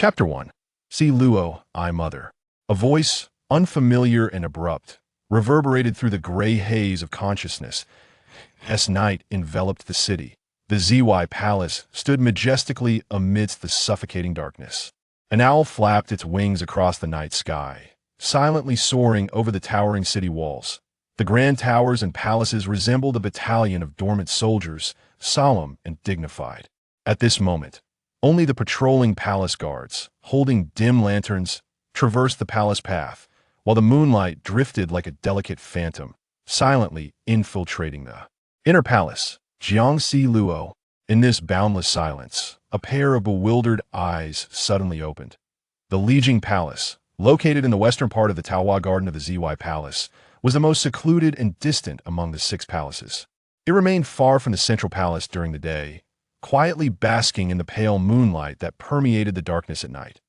Chapter 1. See Luo, I Mother. A voice, unfamiliar and abrupt, reverberated through the gray haze of consciousness. As night enveloped the city, the ZY Palace stood majestically amidst the suffocating darkness. An owl flapped its wings across the night sky, silently soaring over the towering city walls. The grand towers and palaces resembled a battalion of dormant soldiers, solemn and dignified. At this moment, only the patrolling palace guards, holding dim lanterns, traversed the palace path, while the moonlight drifted like a delicate phantom, silently infiltrating the inner palace. Jiang Luo. In this boundless silence, a pair of bewildered eyes suddenly opened. The Lijiang Palace, located in the western part of the Taohua Garden of the ZY Palace, was the most secluded and distant among the 6 palaces. It remained far from the central palace during the day, quietly basking in the pale moonlight that permeated the darkness at night.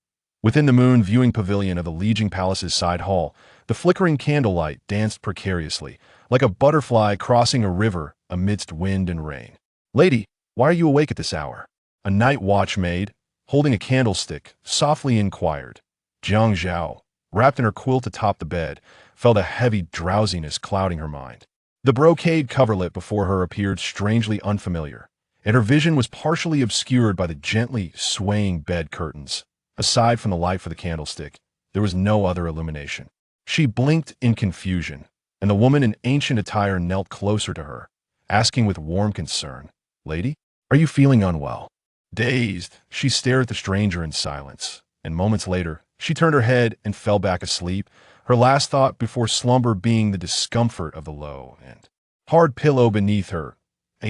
Within the moon viewing pavilion of the Lijiang Palace's side hall, the flickering candlelight danced precariously, like a butterfly crossing a river amidst wind and rain. "Lady, why are you awake at this hour?" A night watch maid, holding a candlestick, softly inquired. Jiang Zhao, wrapped in her quilt atop the bed, felt a heavy drowsiness clouding her mind. The brocade coverlet before her appeared strangely unfamiliar, and her vision was partially obscured by the gently swaying bed curtains. Aside from the light for the candlestick, there was no other illumination. She blinked in confusion, and the woman in ancient attire knelt closer to her, asking with warm concern, "Lady, are you feeling unwell?" Dazed, she stared at the stranger in silence, and moments later, she turned her head and fell back asleep, her last thought before slumber being the discomfort of the low and hard pillow beneath her.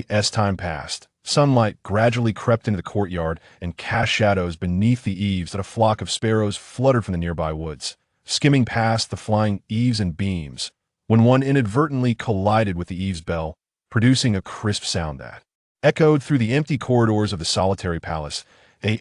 As time passed, sunlight gradually crept into the courtyard and cast shadows beneath the eaves that a flock of sparrows fluttered from the nearby woods, skimming past the flying eaves and beams, when one inadvertently collided with the eaves bell, producing a crisp sound that echoed through the empty corridors of the solitary palace.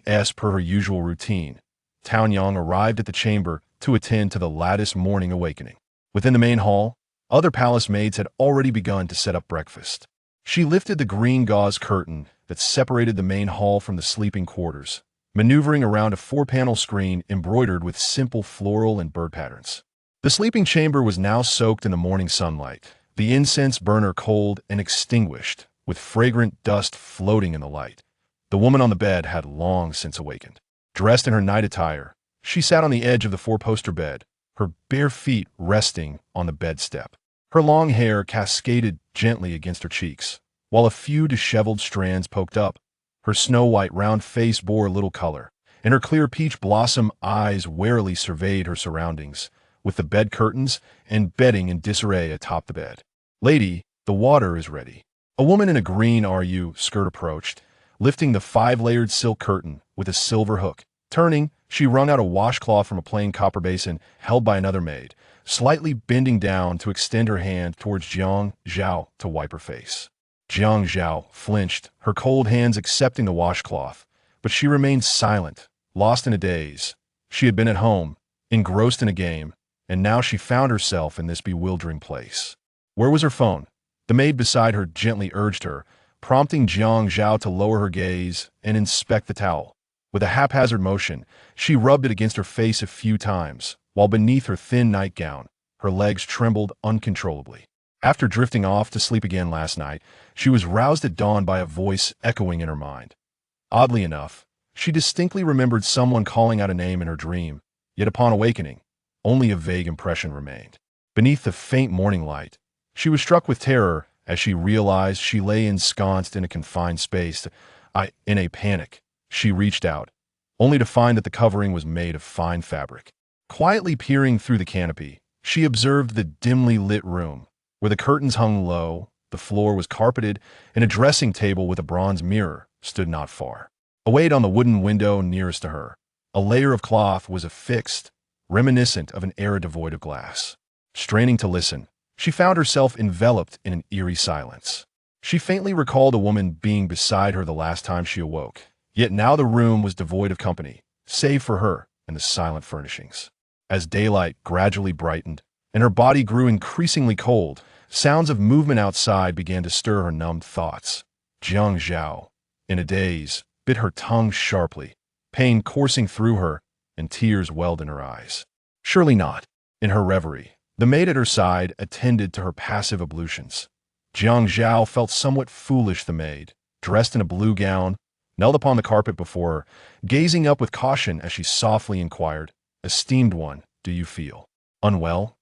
As per her usual routine, Taonyang arrived at the chamber to attend to the latest morning awakening. Within the main hall, other palace maids had already begun to set up breakfast. She lifted the green gauze curtain that separated the main hall from the sleeping quarters, maneuvering around a 4-panel screen embroidered with simple floral and bird patterns. The sleeping chamber was now soaked in the morning sunlight, the incense burner cold and extinguished, with fragrant dust floating in the light. The woman on the bed had long since awakened. Dressed in her night attire, she sat on the edge of the 4-poster bed, her bare feet resting on the bed step. Her long hair cascaded gently against her cheeks, while a few disheveled strands poked up. Her snow-white round face bore little color, and her clear peach blossom eyes warily surveyed her surroundings, with the bed curtains and bedding in disarray atop the bed. "Lady, the water is ready." A woman in a green RU skirt approached, lifting the 5-layered silk curtain with a silver hook. Turning, she wrung out a washcloth from a plain copper basin held by another maid, slightly bending down to extend her hand towards Jiang Zhao to wipe her face. Jiang Zhao flinched, her cold hands accepting the washcloth, but she remained silent, lost in a daze. She had been at home, engrossed in a game, and now she found herself in this bewildering place. Where was her phone? The maid beside her gently urged her, prompting Jiang Zhao to lower her gaze and inspect the towel. With a haphazard motion, she rubbed it against her face a few times, while beneath her thin nightgown, her legs trembled uncontrollably. After drifting off to sleep again last night, she was roused at dawn by a voice echoing in her mind. Oddly enough, she distinctly remembered someone calling out a name in her dream, yet upon awakening, only a vague impression remained. Beneath the faint morning light, she was struck with terror as she realized she lay ensconced in a confined space. In a panic, she reached out, only to find that the covering was made of fine fabric. Quietly peering through the canopy, she observed the dimly lit room, where the curtains hung low, the floor was carpeted, and a dressing table with a bronze mirror stood not far. Away on the wooden window nearest to her, a layer of cloth was affixed, reminiscent of an era devoid of glass. Straining to listen, she found herself enveloped in an eerie silence. She faintly recalled a woman being beside her the last time she awoke, yet now the room was devoid of company, save for her and the silent furnishings. As daylight gradually brightened, and her body grew increasingly cold, sounds of movement outside began to stir her numbed thoughts. Jiang Zhao, in a daze, bit her tongue sharply, pain coursing through her, and tears welled in her eyes. Surely not. In her reverie, the maid at her side attended to her passive ablutions. Jiang Zhao felt somewhat foolish. The maid, dressed in a blue gown, knelt upon the carpet before her, gazing up with caution as she softly inquired, "Esteemed one, do you feel unwell?"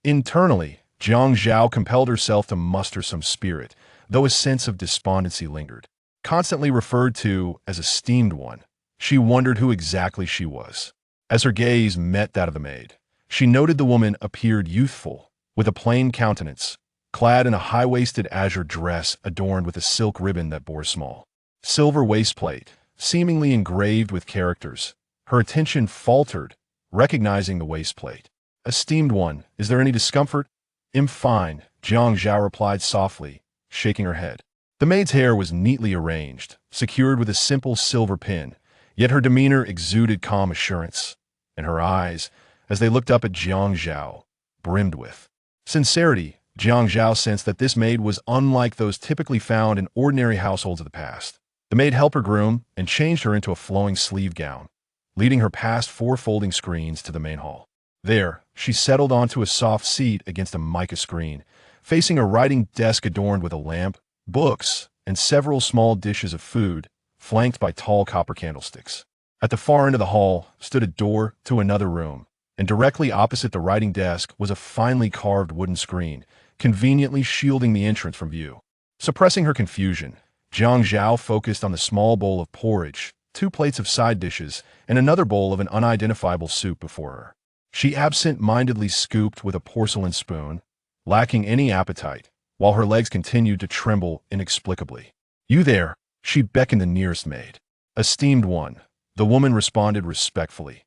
Internally, Jiang Zhao compelled herself to muster some spirit, though a sense of despondency lingered. Constantly referred to as esteemed one, she wondered who exactly she was. As her gaze met that of the maid, she noted the woman appeared youthful, with a plain countenance, clad in a high-waisted azure dress adorned with a silk ribbon that bore a small silver waistplate, seemingly engraved with characters. Her attention faltered, recognizing the waistplate. "Esteemed one, is there any discomfort?" "I'm fine," Jiang Zhao replied softly, shaking her head. The maid's hair was neatly arranged, secured with a simple silver pin, yet her demeanor exuded calm assurance, and her eyes, as they looked up at Jiang Zhao, brimmed with sincerity. Jiang Zhao sensed that this maid was unlike those typically found in ordinary households of the past. The maid helped her groom and changed her into a flowing sleeve gown, leading her past 4 folding screens to the main hall. There, she settled onto a soft seat against a mica screen, facing a writing desk adorned with a lamp, books, and several small dishes of food, flanked by tall copper candlesticks. At the far end of the hall stood a door to another room, and directly opposite the writing desk was a finely carved wooden screen, conveniently shielding the entrance from view. Suppressing her confusion, Jiang Zhao focused on the small bowl of porridge, 2 plates of side dishes, and another bowl of an unidentifiable soup before her. She absent-mindedly scooped with a porcelain spoon, lacking any appetite, while her legs continued to tremble inexplicably. "You there," she beckoned the nearest maid. "Esteemed one," the woman responded respectfully.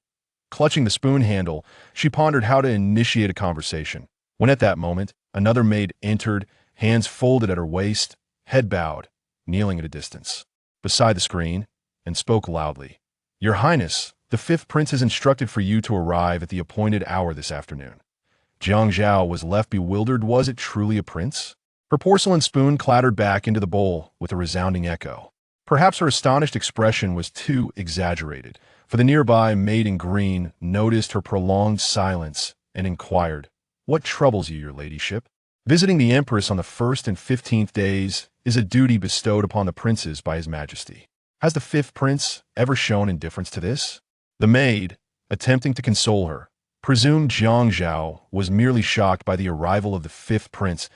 Clutching the spoon handle, she pondered how to initiate a conversation, when at that moment, another maid entered, hands folded at her waist, head bowed, kneeling at a distance beside the screen, and spoke loudly. "Your Highness, the 5th Prince has instructed for you to arrive at the appointed hour this afternoon." Jiang Zhao was left bewildered. Was it truly a prince? Her porcelain spoon clattered back into the bowl with a resounding echo. Perhaps her astonished expression was too exaggerated, for the nearby maid in green noticed her prolonged silence and inquired, "What troubles you, your ladyship?" "Visiting the Empress on the 1st and 15th days is a duty bestowed upon the princes by His Majesty. Has the 5th Prince ever shown indifference to this?" The maid, attempting to console her, presumed Jiang Zhao was merely shocked by the arrival of the 5th Prince,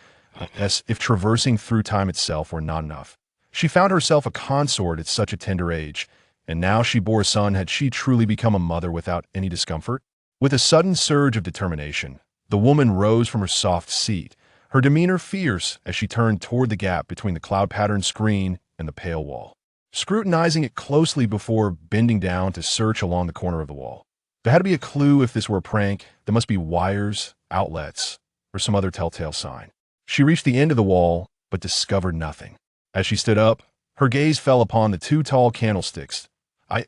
as if traversing through time itself were not enough. She found herself a consort at such a tender age, and now she bore a son. Had she truly become a mother without any discomfort? With a sudden surge of determination, the woman rose from her soft seat, her demeanor fierce as she turned toward the gap between the cloud-patterned screen and the pale wall, scrutinizing it closely before bending down to search along the corner of the wall. There had to be a clue. If this were a prank, there must be wires, outlets, or some other telltale sign. She reached the end of the wall, but discovered nothing. As she stood up, her gaze fell upon the 2 tall candlesticks.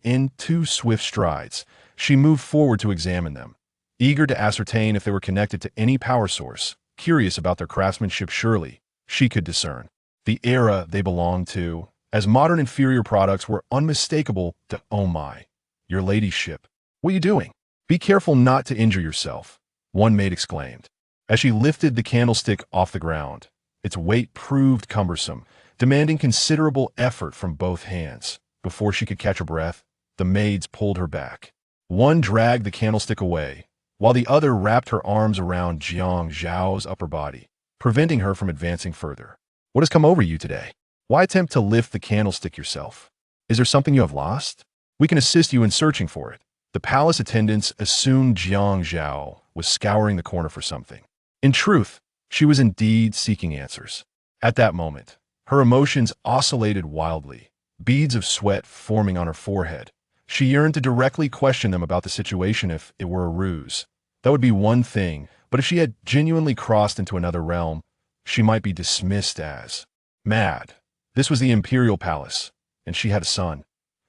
In 2 swift strides, she moved forward to examine them, eager to ascertain if they were connected to any power source. Curious about their craftsmanship, surely she could discern the era they belonged to, as modern inferior products were unmistakable to "Oh my, your ladyship, what are you doing? Be careful not to injure yourself," one maid exclaimed. As she lifted the candlestick off the ground, its weight proved cumbersome, demanding considerable effort from both hands. Before she could catch her breath, the maids pulled her back. One dragged the candlestick away, while the other wrapped her arms around Jiang Zhao's upper body, preventing her from advancing further. "What has come over you today? Why attempt to lift the candlestick yourself? Is there something you have lost? We can assist you in searching for it." The palace attendants assumed Jiang Zhao was scouring the corner for something. In truth, she was indeed seeking answers. At that moment, her emotions oscillated wildly, beads of sweat forming on her forehead. She yearned to directly question them about the situation. If it were a ruse, that would be one thing, but if she had genuinely crossed into another realm, she might be dismissed as mad. This was the imperial palace, and she had a son.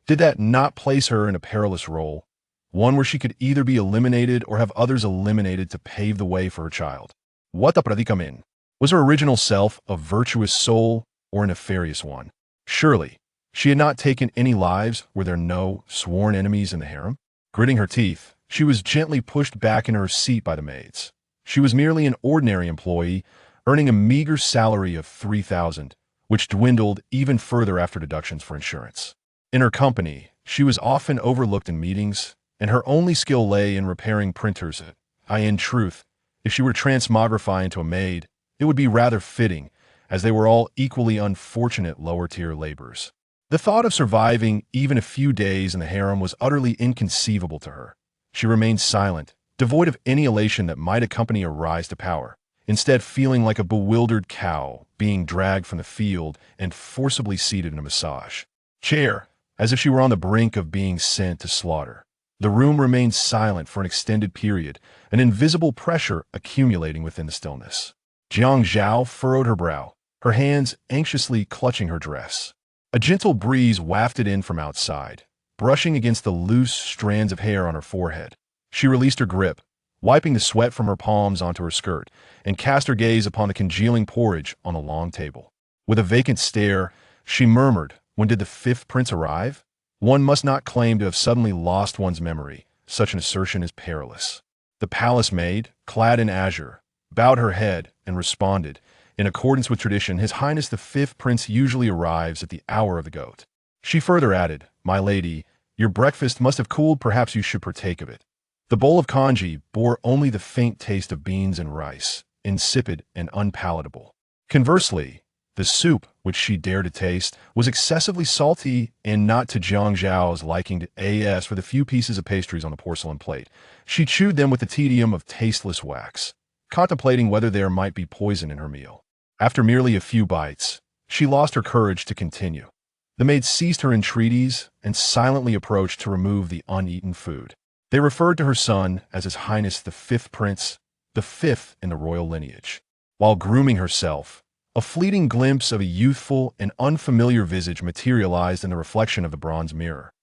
Did that not place her in a perilous role, one where she could either be eliminated or have others eliminated to pave the way for her child? What a predicament! Was her original self a virtuous soul or a nefarious one? Surely, She had not taken any lives. Were there no sworn enemies in the harem? Gritting her teeth, she was gently pushed back in her seat by the maids. She was merely an ordinary employee, earning a meager salary of 3,000, which dwindled even further after deductions for insurance. In her company, she was often overlooked in meetings, and her only skill lay in repairing printers. In truth, if she were to transmogrify into a maid, it would be rather fitting, as they were all equally unfortunate lower-tier laborers. The thought of surviving even a few days in the harem was utterly inconceivable to her. She remained silent, devoid of any elation that might accompany a rise to power, instead feeling like a bewildered cow being dragged from the field and forcibly seated in a massage chair, as if she were on the brink of being sent to slaughter. The room remained silent for an extended period, an invisible pressure accumulating within the stillness. Jiang Zhao furrowed her brow, her hands anxiously clutching her dress. A gentle breeze wafted in from outside, brushing against the loose strands of hair on her forehead. She released her grip, wiping the sweat from her palms onto her skirt, and cast her gaze upon the congealing porridge on a long table. With a vacant stare, she murmured, "When did the fifth prince arrive?" One must not claim to have suddenly lost one's memory. Such an assertion is perilous. The palace maid, clad in azure, bowed her head and responded, "In accordance with tradition, His Highness the fifth prince usually arrives at the hour of the goat." She further added, "My lady, your breakfast must have cooled. Perhaps you should partake of it." The bowl of congee bore only the faint taste of beans and rice, insipid and unpalatable. Conversely, the soup, which she dared to taste, was excessively salty and not to Jiang Zhao's liking. As for the few pieces of pastries on the porcelain plate, she chewed them with the tedium of tasteless wax, contemplating whether there might be poison in her meal. After merely a few bites, she lost her courage to continue. The maid ceased her entreaties and silently approached to remove the uneaten food. They referred to her son as His Highness the fifth prince, the fifth in the royal lineage. While grooming herself, a fleeting glimpse of a youthful and unfamiliar visage materialized in the reflection of the bronze mirror.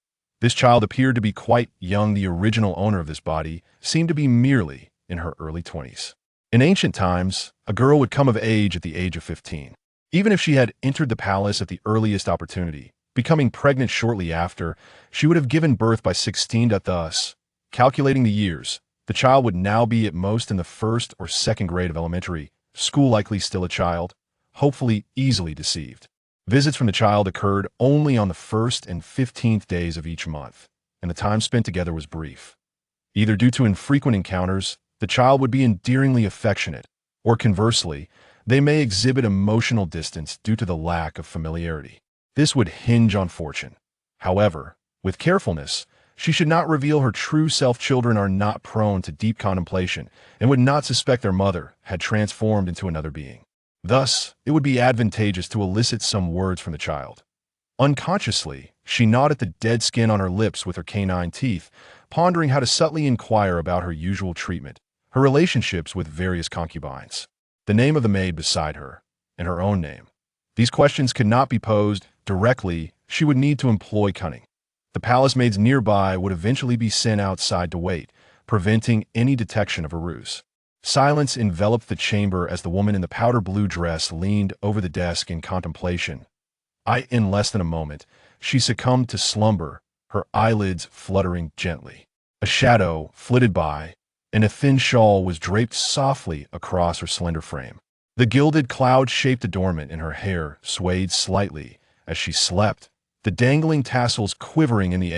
This child appeared to be quite young. The original owner of this body seemed to be merely in her early 20s. In ancient times, a girl would come of age at the age of 15. Even if she had entered the palace at the earliest opportunity, becoming pregnant shortly after, she would have given birth by 16. Thus, calculating the years, the child would now be at most in the first or second grade of elementary school, likely still a child, hopefully easily deceived. Visits from the child occurred only on the 1st and 15th days of each month, and the time spent together was brief. Either due to infrequent encounters, the child would be endearingly affectionate, or conversely, they may exhibit emotional distance due to the lack of familiarity. This would hinge on fortune. However, with carefulness, she should not reveal her true self. Children are not prone to deep contemplation and would not suspect their mother had transformed into another being. Thus, it would be advantageous to elicit some words from the child. Unconsciously, she gnawed at the dead skin on her lips with her canine teeth, pondering how to subtly inquire about her usual treatment, her relationships with various concubines, the name of the maid beside her, and her own name. These questions could not be posed directly. She would need to employ cunning. The palace maids nearby would eventually be sent outside to wait, preventing any detection of a ruse. Silence enveloped the chamber as the woman in the powder blue dress leaned over the desk in contemplation. In less than a moment, she succumbed to slumber, her eyelids fluttering gently. A shadow flitted by, and a thin shawl was draped softly across her slender frame. The gilded cloud-shaped adornment in her hair swayed slightly as she slept, the dangling tassels quivering in the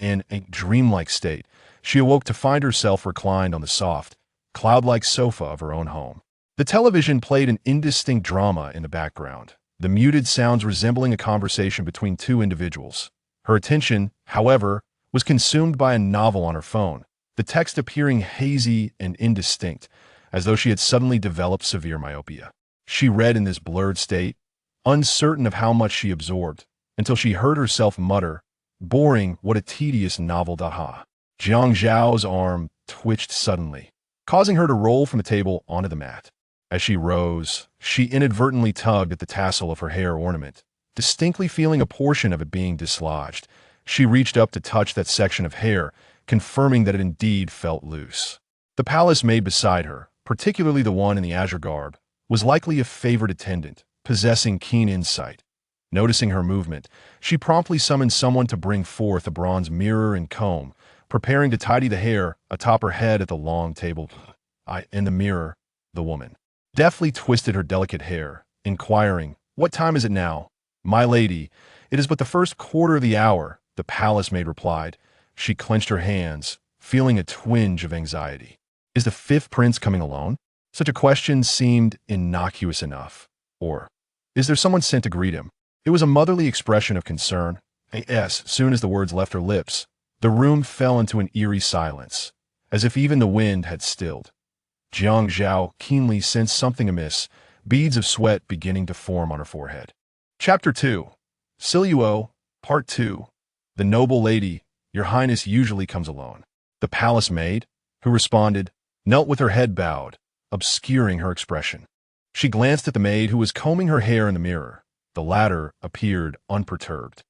in a dreamlike state. She awoke to find herself reclined on the soft, cloud-like sofa of her own home. The television played an indistinct drama in the background, the muted sounds resembling a conversation between two individuals. Her attention, however, was consumed by a novel on her phone, the text appearing hazy and indistinct, as though she had suddenly developed severe myopia. She read in this blurred state, uncertain of how much she absorbed, until she heard herself mutter, "Boring, what a tedious novel." Jiang Zhao's arm twitched suddenly, causing her to roll from the table onto the mat. As she rose, she inadvertently tugged at the tassel of her hair ornament, distinctly feeling a portion of it being dislodged. She reached up to touch that section of hair, confirming that it indeed felt loose. The palace maid beside her, particularly the one in the azure garb, was likely a favored attendant, possessing keen insight. Noticing her movement, she promptly summoned someone to bring forth a bronze mirror and comb, preparing to tidy the hair atop her head at the long table. In the mirror, the woman deftly twisted her delicate hair, inquiring, "What time is it now?" "My lady, it is but the first quarter of the hour," the palace maid replied. She clenched her hands, feeling a twinge of anxiety. Is the fifth prince coming alone? Such a question seemed innocuous enough. Or, is there someone sent to greet him? It was a motherly expression of concern. As soon as the words left her lips, the room fell into an eerie silence, as if even the wind had stilled. Jiang Zhao keenly sensed something amiss, beads of sweat beginning to form on her forehead. Chapter 2. Siluo, Part 2. The noble lady, your highness, usually comes alone. The palace maid, who responded, knelt with her head bowed, obscuring her expression. She glanced at the maid who was combing her hair in the mirror. The latter appeared unperturbed,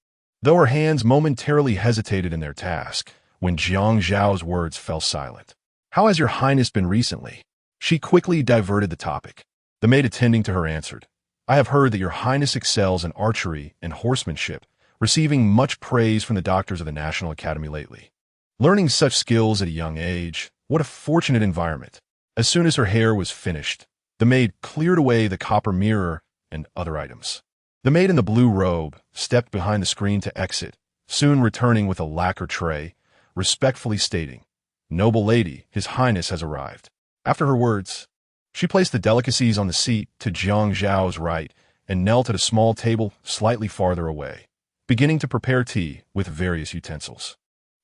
though her hands momentarily hesitated in their task when Jiang Zhao's words fell silent. "How has your highness been recently?" She quickly diverted the topic. The maid attending to her answered, "I have heard that your highness excels in archery and horsemanship, receiving much praise from the doctors of the National Academy lately. Learning such skills at a young age, what a fortunate environment." As soon as her hair was finished, the maid cleared away the copper mirror and other items. The maid in the blue robe stepped behind the screen to exit, soon returning with a lacquer tray, respectfully stating, "Noble lady, his highness has arrived." After her words, she placed the delicacies on the seat to Jiang Zhao's right and knelt at a small table slightly farther away, beginning to prepare tea with various utensils.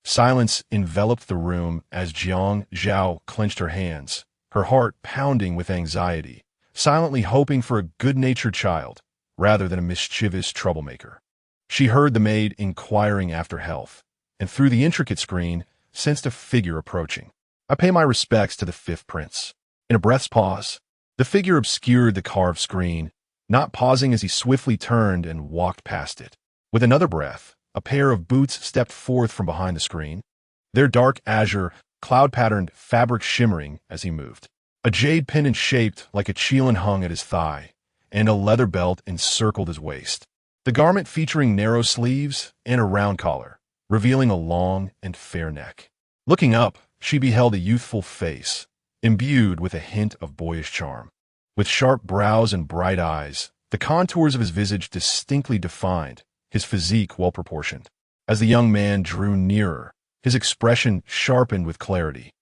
Silence enveloped the room as Jiang Zhao clenched her hands, her heart pounding with anxiety, silently hoping for a good-natured child rather than a mischievous troublemaker. She heard the maid inquiring after health, and through the intricate screen, sensed a figure approaching. "I pay my respects to the fifth prince." In a breath's pause, the figure obscured the carved screen, not pausing as he swiftly turned and walked past it. With another breath, a pair of boots stepped forth from behind the screen, their dark azure, cloud-patterned fabric shimmering as he moved. A jade pendant shaped like a chelan hung at his thigh, and a leather belt encircled his waist. The garment featuring narrow sleeves and a round collar, revealing a long and fair neck. Looking up, she beheld a youthful face, imbued with a hint of boyish charm. With sharp brows and bright eyes, the contours of his visage distinctly defined, his physique well-proportioned. As the young man drew nearer, his expression sharpened with clarity,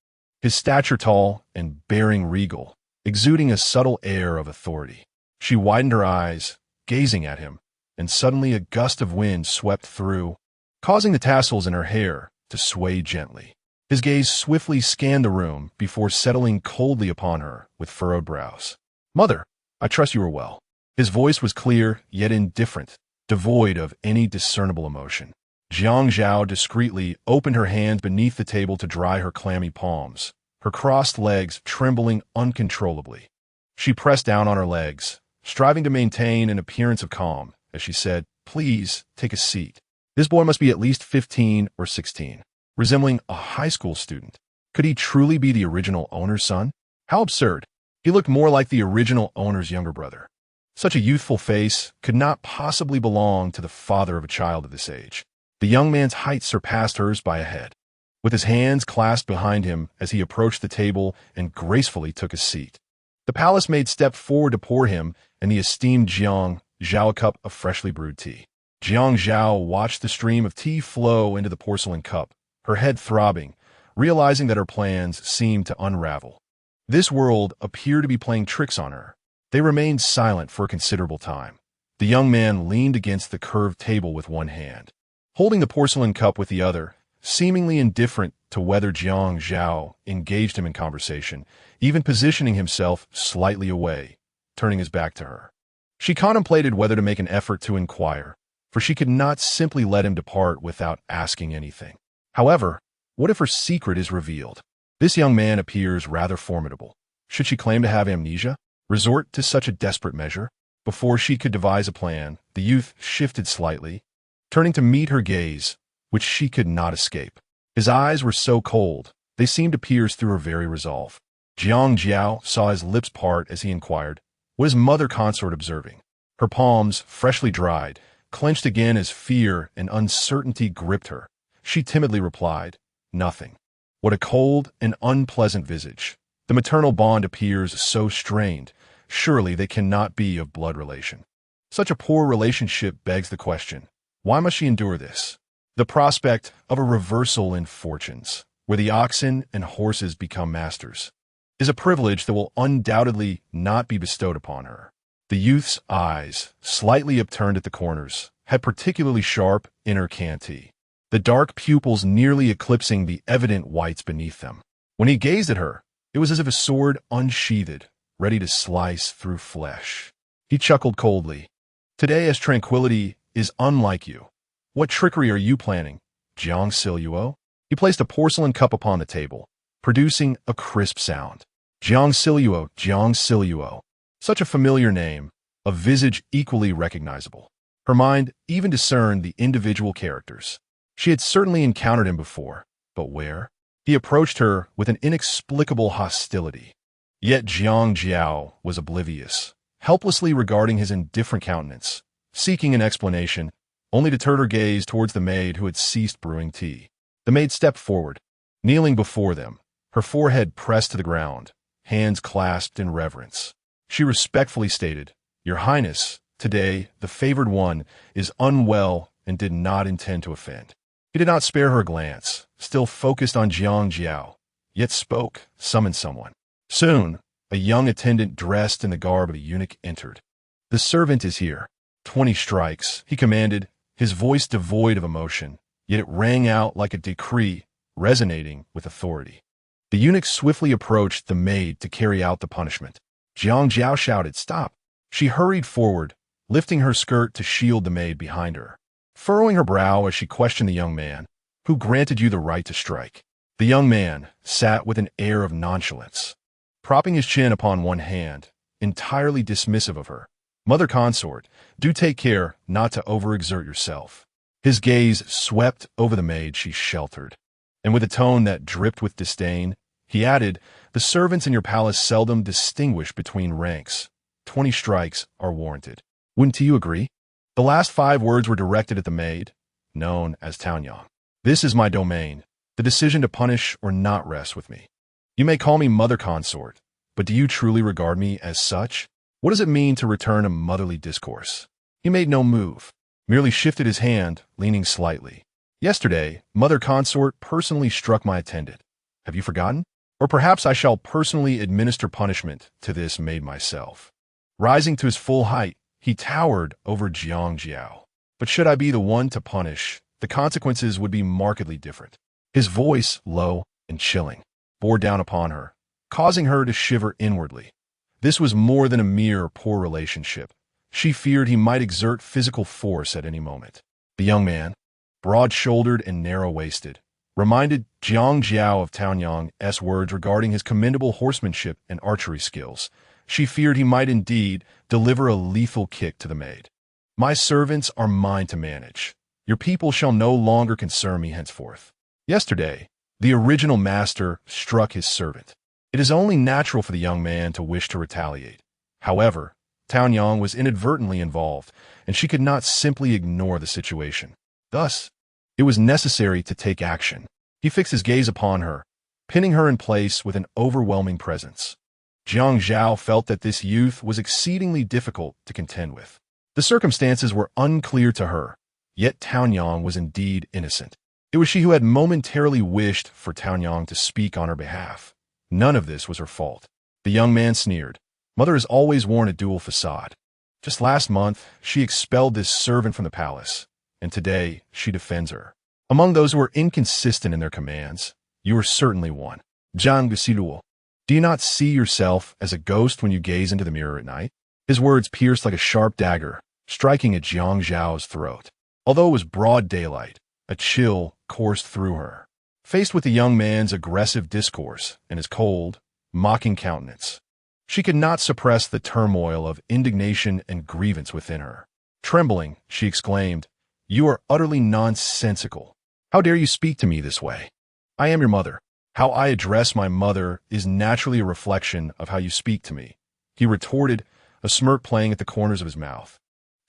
his stature tall and bearing regal, exuding a subtle air of authority. She widened her eyes, gazing at him, and suddenly a gust of wind swept through, causing the tassels in her hair to sway gently. His gaze swiftly scanned the room before settling coldly upon her with furrowed brows. "Mother, I trust you are well." His voice was clear, yet indifferent, devoid of any discernible emotion. Jiang Zhao discreetly opened her hand beneath the table to dry her clammy palms, her crossed legs trembling uncontrollably. She pressed down on her legs, striving to maintain an appearance of calm, as she said, "Please, take a seat. This boy must be at least 15 or 16, resembling a high school student. Could he truly be the original owner's son? How absurd. He looked more like the original owner's younger brother. Such a youthful face could not possibly belong to the father of a child of this age." The young man's height surpassed hers by a head. With his hands clasped behind him as he approached the table and gracefully took his seat, the palace maid stepped forward to pour him and the esteemed Jiang Zhao a cup of freshly brewed tea. Jiang Zhao watched the stream of tea flow into the porcelain cup, her head throbbing, realizing that her plans seemed to unravel. This world appeared to be playing tricks on her. They remained silent for a considerable time. The young man leaned against the curved table with one hand, holding the porcelain cup with the other, seemingly indifferent to whether Jiang Zhao engaged him in conversation, even positioning himself slightly away, turning his back to her. She contemplated whether to make an effort to inquire, for she could not simply let him depart without asking anything. However, what if her secret is revealed? This young man appears rather formidable. Should she claim to have amnesia? Resort to such a desperate measure? Before she could devise a plan, the youth shifted slightly, turning to meet her gaze, which she could not escape. His eyes were so cold, they seemed to pierce through her very resolve. Jiang Zhao saw his lips part as he inquired, "What is mother consort observing?" Her palms, freshly dried, clenched again as fear and uncertainty gripped her. She timidly replied, "Nothing." What a cold and unpleasant visage. The maternal bond appears so strained. Surely they cannot be of blood relation. Such a poor relationship begs the question, why must she endure this? The prospect of a reversal in fortunes, where the oxen and horses become masters, is a privilege that will undoubtedly not be bestowed upon her. The youth's eyes, slightly upturned at the corners, had particularly sharp inner cantee, the dark pupils nearly eclipsing the evident whites beneath them. When he gazed at her, it was as if a sword unsheathed, ready to slice through flesh. He chuckled coldly. "Today, as tranquility is unlike you. What trickery are you planning, Jiang Zhao?" He placed a porcelain cup upon the table, producing a crisp sound. Jiang Zhao, Jiang Zhao. Such a familiar name, a visage equally recognizable. Her mind even discerned the individual characters. She had certainly encountered him before, but where? He approached her with an inexplicable hostility. Yet Jiang Zhao was oblivious, helplessly regarding his indifferent countenance, seeking an explanation, only to turn her gaze towards the maid who had ceased brewing tea. The maid stepped forward, kneeling before them, her forehead pressed to the ground, hands clasped in reverence. She respectfully stated, "Your Highness, today the favored one is unwell and did not intend to offend." He did not spare her a glance, still focused on Jiang Zhao, yet spoke, summoned someone. Soon, a young attendant dressed in the garb of a eunuch entered. "The servant is here." 20 strikes, he commanded, his voice devoid of emotion, yet it rang out like a decree, resonating with authority. The eunuch swiftly approached the maid to carry out the punishment. Jiang Zhao shouted, "Stop!" She hurried forward, lifting her skirt to shield the maid behind her, furrowing her brow as she questioned the young man, "Who granted you the right to strike?" The young man sat with an air of nonchalance, propping his chin upon one hand, entirely dismissive of her. "Mother consort, do take care not to overexert yourself." His gaze swept over the maid she sheltered, and with a tone that dripped with disdain, he added, "The servants in your palace seldom distinguish between ranks. 20 strikes are warranted. Wouldn't you agree?" The last 5 words were directed at the maid, known as Taonyang. "This is my domain. The decision to punish or not rests with me. You may call me mother consort, but do you truly regard me as such? What does it mean to return a motherly discourse?" He made no move, merely shifted his hand, leaning slightly. "Yesterday, mother consort personally struck my attendant. Have you forgotten? Or perhaps I shall personally administer punishment to this maid myself." Rising to his full height, he towered over Jiang Zhao. "But should I be the one to punish, the consequences would be markedly different." His voice, low and chilling, bore down upon her, causing her to shiver inwardly. This was more than a mere poor relationship. She feared he might exert physical force at any moment. The young man, broad-shouldered and narrow-waisted, reminded Jiang Zhao of Taonyang's words regarding his commendable horsemanship and archery skills. She feared he might indeed deliver a lethal kick to the maid. "My servants are mine to manage. Your people shall no longer concern me henceforth." Yesterday, the original master struck his servant. It is only natural for the young man to wish to retaliate. However, Taonyang was inadvertently involved, and she could not simply ignore the situation. Thus, it was necessary to take action. He fixed his gaze upon her, pinning her in place with an overwhelming presence. Jiang Zhao felt that this youth was exceedingly difficult to contend with. The circumstances were unclear to her, yet Taonyang was indeed innocent. It was she who had momentarily wished for Taonyang to speak on her behalf. None of this was her fault. The young man sneered. "Mother has always worn a dual facade. Just last month, she expelled this servant from the palace, and today she defends her. Among those who are inconsistent in their commands, you are certainly one. Jiang Zhao, do you not see yourself as a ghost when you gaze into the mirror at night?" His words pierced like a sharp dagger, striking at Jiang Zhao's throat. Although it was broad daylight, a chill coursed through her. Faced with the young man's aggressive discourse and his cold, mocking countenance, she could not suppress the turmoil of indignation and grievance within her. Trembling, she exclaimed, "You are utterly nonsensical. How dare you speak to me this way? I am your mother. How I address my mother is naturally a reflection of how you speak to me," he retorted, a smirk playing at the corners of his mouth.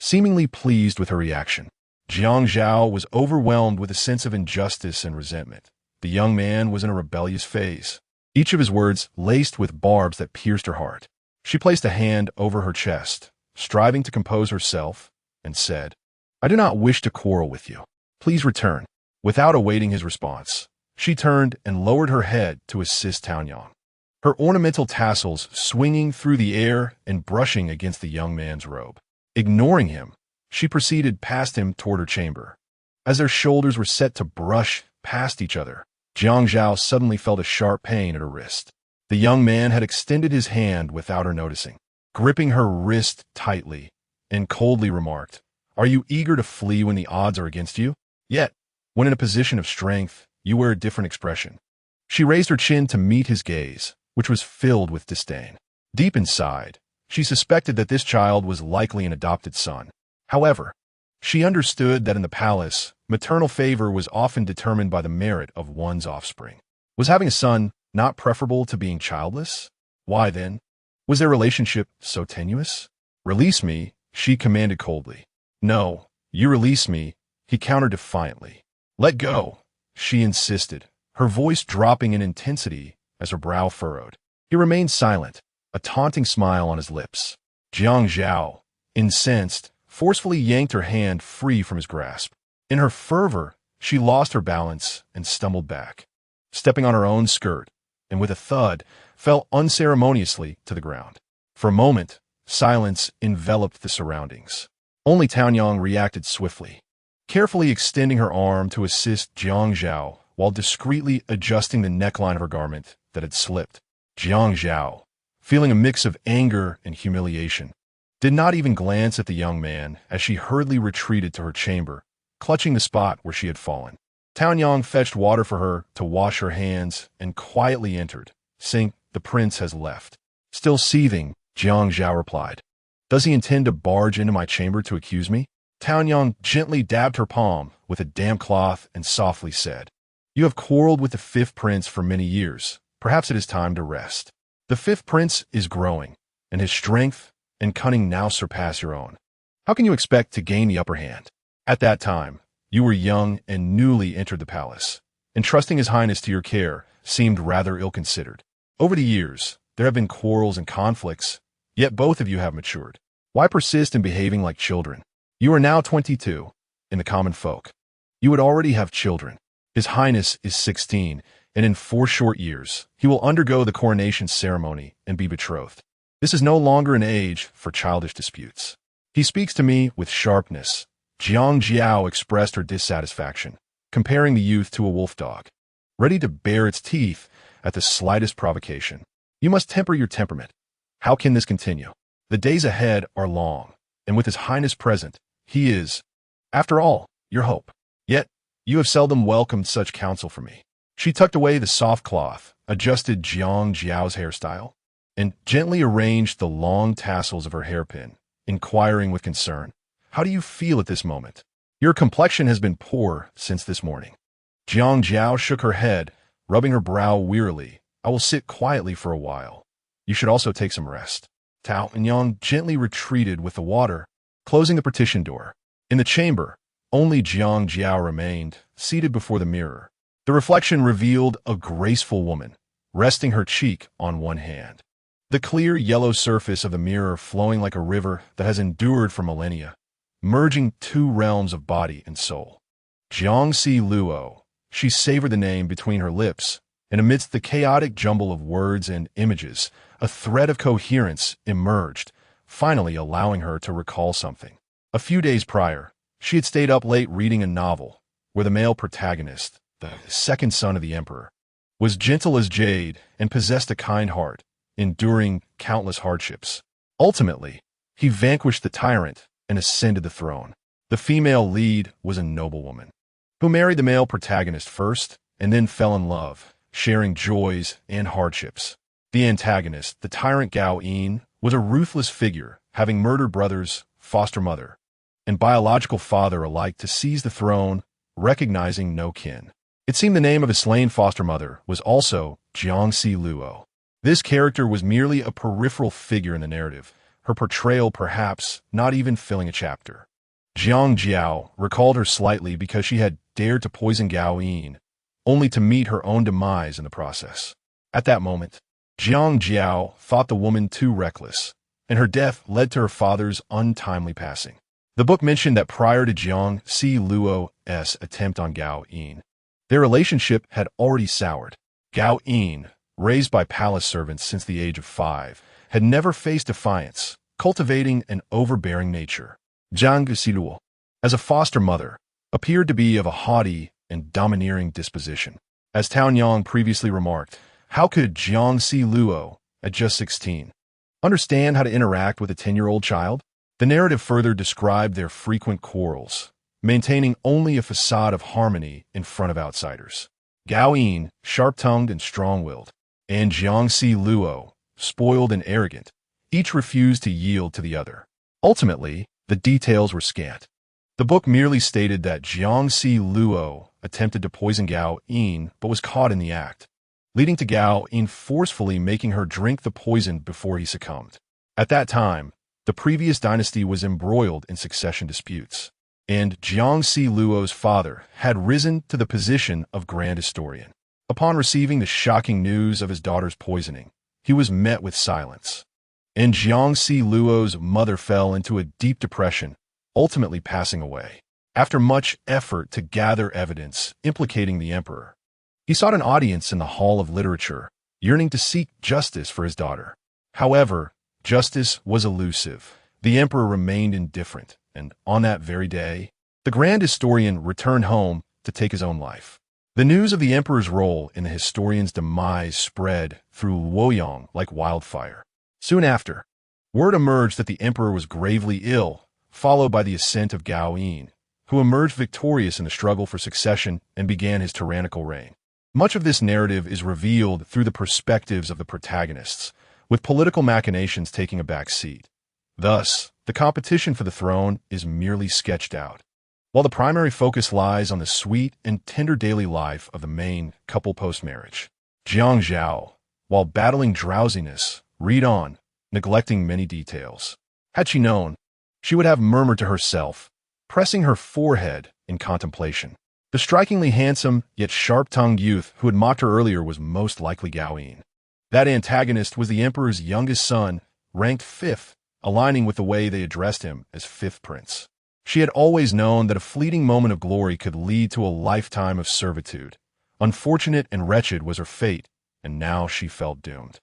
seemingly pleased with her reaction. Jiang Zhao was overwhelmed with a sense of injustice and resentment. The young man was in a rebellious phase, each of his words laced with barbs that pierced her heart. She placed a hand over her chest, striving to compose herself, and said, "I do not wish to quarrel with you. Please return." Without awaiting his response, she turned and lowered her head to assist Taonyang, her ornamental tassels swinging through the air and brushing against the young man's robe. Ignoring him, she proceeded past him toward her chamber. As their shoulders were set to brush past each other, Jiang Zhao suddenly felt a sharp pain at her wrist. The young man had extended his hand without her noticing, gripping her wrist tightly, and coldly remarked, "Are you eager to flee when the odds are against you? Yet, when in a position of strength, you wear a different expression." She raised her chin to meet his gaze, which was filled with disdain. Deep inside, she suspected that this child was likely an adopted son. However, she understood that in the palace, maternal favor was often determined by the merit of one's offspring. Was having a son not preferable to being childless? Why then? Was their relationship so tenuous? "Release me," she commanded coldly. "No, you release me," he countered defiantly. "Let go," she insisted, her voice dropping in intensity as her brow furrowed. He remained silent, a taunting smile on his lips. Jiang Zhao, incensed, forcefully yanked her hand free from his grasp. In her fervor, she lost her balance and stumbled back, stepping on her own skirt, and with a thud, fell unceremoniously to the ground. For a moment, silence enveloped the surroundings. Only Taonyang reacted swiftly, carefully extending her arm to assist Jiang Zhao while discreetly adjusting the neckline of her garment that had slipped. Jiang Zhao, feeling a mix of anger and humiliation, did not even glance at the young man as she hurriedly retreated to her chamber, clutching the spot where she had fallen. Taonyang fetched water for her to wash her hands and quietly entered, saying, "The prince has left." Still seething, Jiang Zhao replied, "Does he intend to barge into my chamber to accuse me?" Taonyang gently dabbed her palm with a damp cloth and softly said, "You have quarreled with the fifth prince for many years. Perhaps it is time to rest. The fifth prince is growing, and his strength and cunning now surpass your own. How can you expect to gain the upper hand? At that time, you were young and newly entered the palace. Entrusting His Highness to your care seemed rather ill-considered. Over the years, there have been quarrels and conflicts, yet both of you have matured. Why persist in behaving like children? You are now 22, in the common folk. You would already have children. His Highness is 16, and in 4 short years, he will undergo the coronation ceremony and be betrothed. This is no longer an age for childish disputes. He speaks to me with sharpness." Jiang Zhao expressed her dissatisfaction, comparing the youth to a wolf dog, ready to bare its teeth at the slightest provocation. "You must temper your temperament. How can this continue? The days ahead are long, and with His Highness present, he is, after all, your hope. Yet, you have seldom welcomed such counsel from me." She tucked away the soft cloth, adjusted Jiang Zhao's hairstyle, and gently arranged the long tassels of her hairpin, inquiring with concern, "How do you feel at this moment? Your complexion has been poor since this morning." Jiang Zhao shook her head, rubbing her brow wearily. "I will sit quietly for a while. You should also take some rest." Taonyang gently retreated with the water, closing the partition door. In the chamber, only Jiang Zhao remained, seated before the mirror. The reflection revealed a graceful woman, resting her cheek on one hand. The clear yellow surface of the mirror flowing like a river that has endured for millennia, merging 2 realms of body and soul. Jiang Luo, she savored the name between her lips, and amidst the chaotic jumble of words and images, a thread of coherence emerged, finally allowing her to recall something. A few days prior, she had stayed up late reading a novel where the male protagonist, the second son of the emperor, was gentle as jade and possessed a kind heart, enduring countless hardships. Ultimately, he vanquished the tyrant and ascended the throne. The female lead was a noblewoman, who married the male protagonist first and then fell in love, sharing joys and hardships. The antagonist, the tyrant Gao Yin, was a ruthless figure, having murdered brothers, foster mother, and biological father alike to seize the throne, recognizing no kin. It seemed the name of his slain foster mother was also Jiang Luo. This character was merely a peripheral figure in the narrative, her portrayal perhaps not even filling a chapter. Jiang Zhao recalled her slightly because she had dared to poison Gao Yin, only to meet her own demise in the process. At that moment, Jiang Zhao thought the woman too reckless, and her death led to her father's untimely passing. The book mentioned that prior to Jiang Luo's attempt on Gao Yin, their relationship had already soured. Gao Yin, raised by palace servants since the age of 5, had never faced defiance, cultivating an overbearing nature. Jiang Zhao, as a foster mother, appeared to be of a haughty and domineering disposition. As Tao Yang previously remarked, how could Jiang Luo, at just 16, understand how to interact with a 10-year-old child? The narrative further described their frequent quarrels, maintaining only a facade of harmony in front of outsiders. Gao Yin, sharp-tongued and strong-willed, and Jiang Luo, spoiled and arrogant, each refused to yield to the other. Ultimately, the details were scant. The book merely stated that Jiang Luo attempted to poison Gao Yin but was caught in the act, leading to Gao Yin forcefully making her drink the poison before he succumbed. At that time, the previous dynasty was embroiled in succession disputes, and Jiang Luo's father had risen to the position of grand historian. Upon receiving the shocking news of his daughter's poisoning, he was met with silence, and Jiang Luo's mother fell into a deep depression, ultimately passing away. After much effort to gather evidence implicating the emperor, he sought an audience in the Hall of Literature, yearning to seek justice for his daughter. However, justice was elusive. The emperor remained indifferent, and on that very day, the grand historian returned home to take his own life. The news of the emperor's role in the historian's demise spread through Luoyang like wildfire. Soon after, word emerged that the emperor was gravely ill, followed by the ascent of Gao Yin, who emerged victorious in the struggle for succession and began his tyrannical reign. Much of this narrative is revealed through the perspectives of the protagonists, with political machinations taking a back seat. Thus, the competition for the throne is merely sketched out, while the primary focus lies on the sweet and tender daily life of the main couple post-marriage. Jiang Zhao, while battling drowsiness, read on, neglecting many details. Had she known, she would have murmured to herself, pressing her forehead in contemplation. The strikingly handsome yet sharp-tongued youth who had mocked her earlier was most likely Gao Yin. That antagonist was the emperor's youngest son, ranked 5th, aligning with the way they addressed him as 5th prince. She had always known that a fleeting moment of glory could lead to a lifetime of servitude. Unfortunate and wretched was her fate, and now she felt doomed.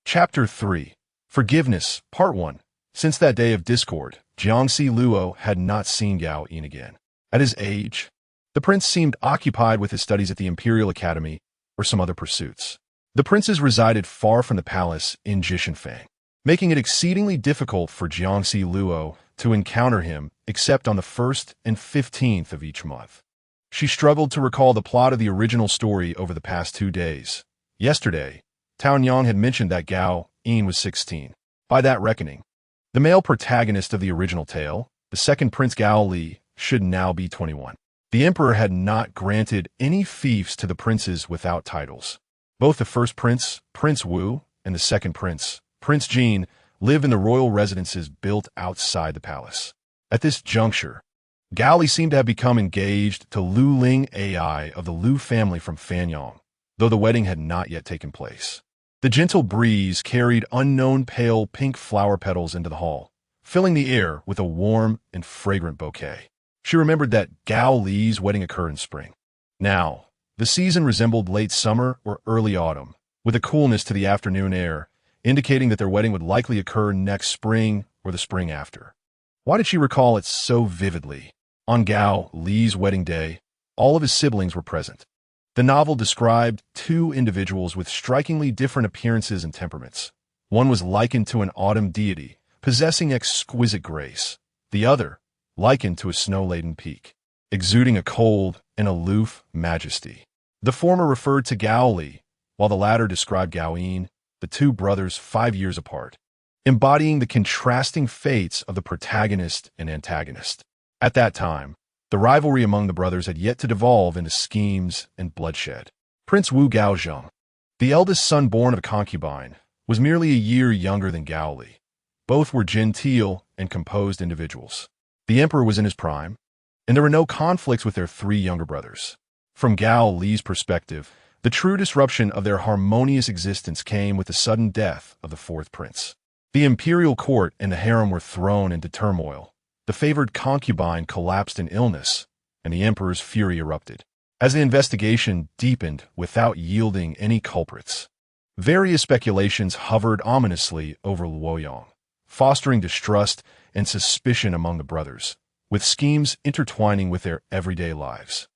Chapter 3. Forgiveness, Part 1. Since that day of discord, Jiang Luo had not seen Gao Yin again. At his age, the prince seemed occupied with his studies at the Imperial Academy or some other pursuits. The princes resided far from the palace in Jishanfang, making it exceedingly difficult for Jiang Luo to encounter him except on the 1st and 15th of each month. She struggled to recall the plot of the original story over the past 2 days. Yesterday, Tao Yang had mentioned that Gao Yin was 16. By that reckoning, the male protagonist of the original tale, the second Prince Gao Li, should now be 21. The emperor had not granted any fiefs to the princes without titles. Both the first prince, Prince Wu, and the second prince, Prince Jin, live in the royal residences built outside the palace. At this juncture, Gao Li seemed to have become engaged to Lu Ling Ai of the Lu family from Fanyang, though the wedding had not yet taken place. The gentle breeze carried unknown pale pink flower petals into the hall, filling the air with a warm and fragrant bouquet. She remembered that Gao Li's wedding occurred in spring. Now, the season resembled late summer or early autumn, with a coolness to the afternoon air, indicating that their wedding would likely occur next spring or the spring after. Why did she recall it so vividly? On Gao Li's wedding day, all of his siblings were present. The novel described 2 individuals with strikingly different appearances and temperaments. One was likened to an autumn deity, possessing exquisite grace. The other, likened to a snow-laden peak, exuding a cold and aloof majesty. The former referred to Gao Li, while the latter described Gao Yin, the 2 brothers 5 years apart, embodying the contrasting fates of the protagonist and antagonist. At that time, the rivalry among the brothers had yet to devolve into schemes and bloodshed. Prince Wu Gaozheng, the eldest son born of a concubine, was merely a year younger than Gao Li, Both were genteel and composed individuals. The emperor was in his prime, and there were no conflicts with their three younger brothers. From Gao Li's perspective, the true disruption of their harmonious existence came with the sudden death of the fourth prince. The imperial court and the harem were thrown into turmoil. The favored concubine collapsed in illness, and the emperor's fury erupted. As the investigation deepened without yielding any culprits, various speculations hovered ominously over Luoyang, fostering distrust and suspicion among the brothers, with schemes intertwining with their everyday lives.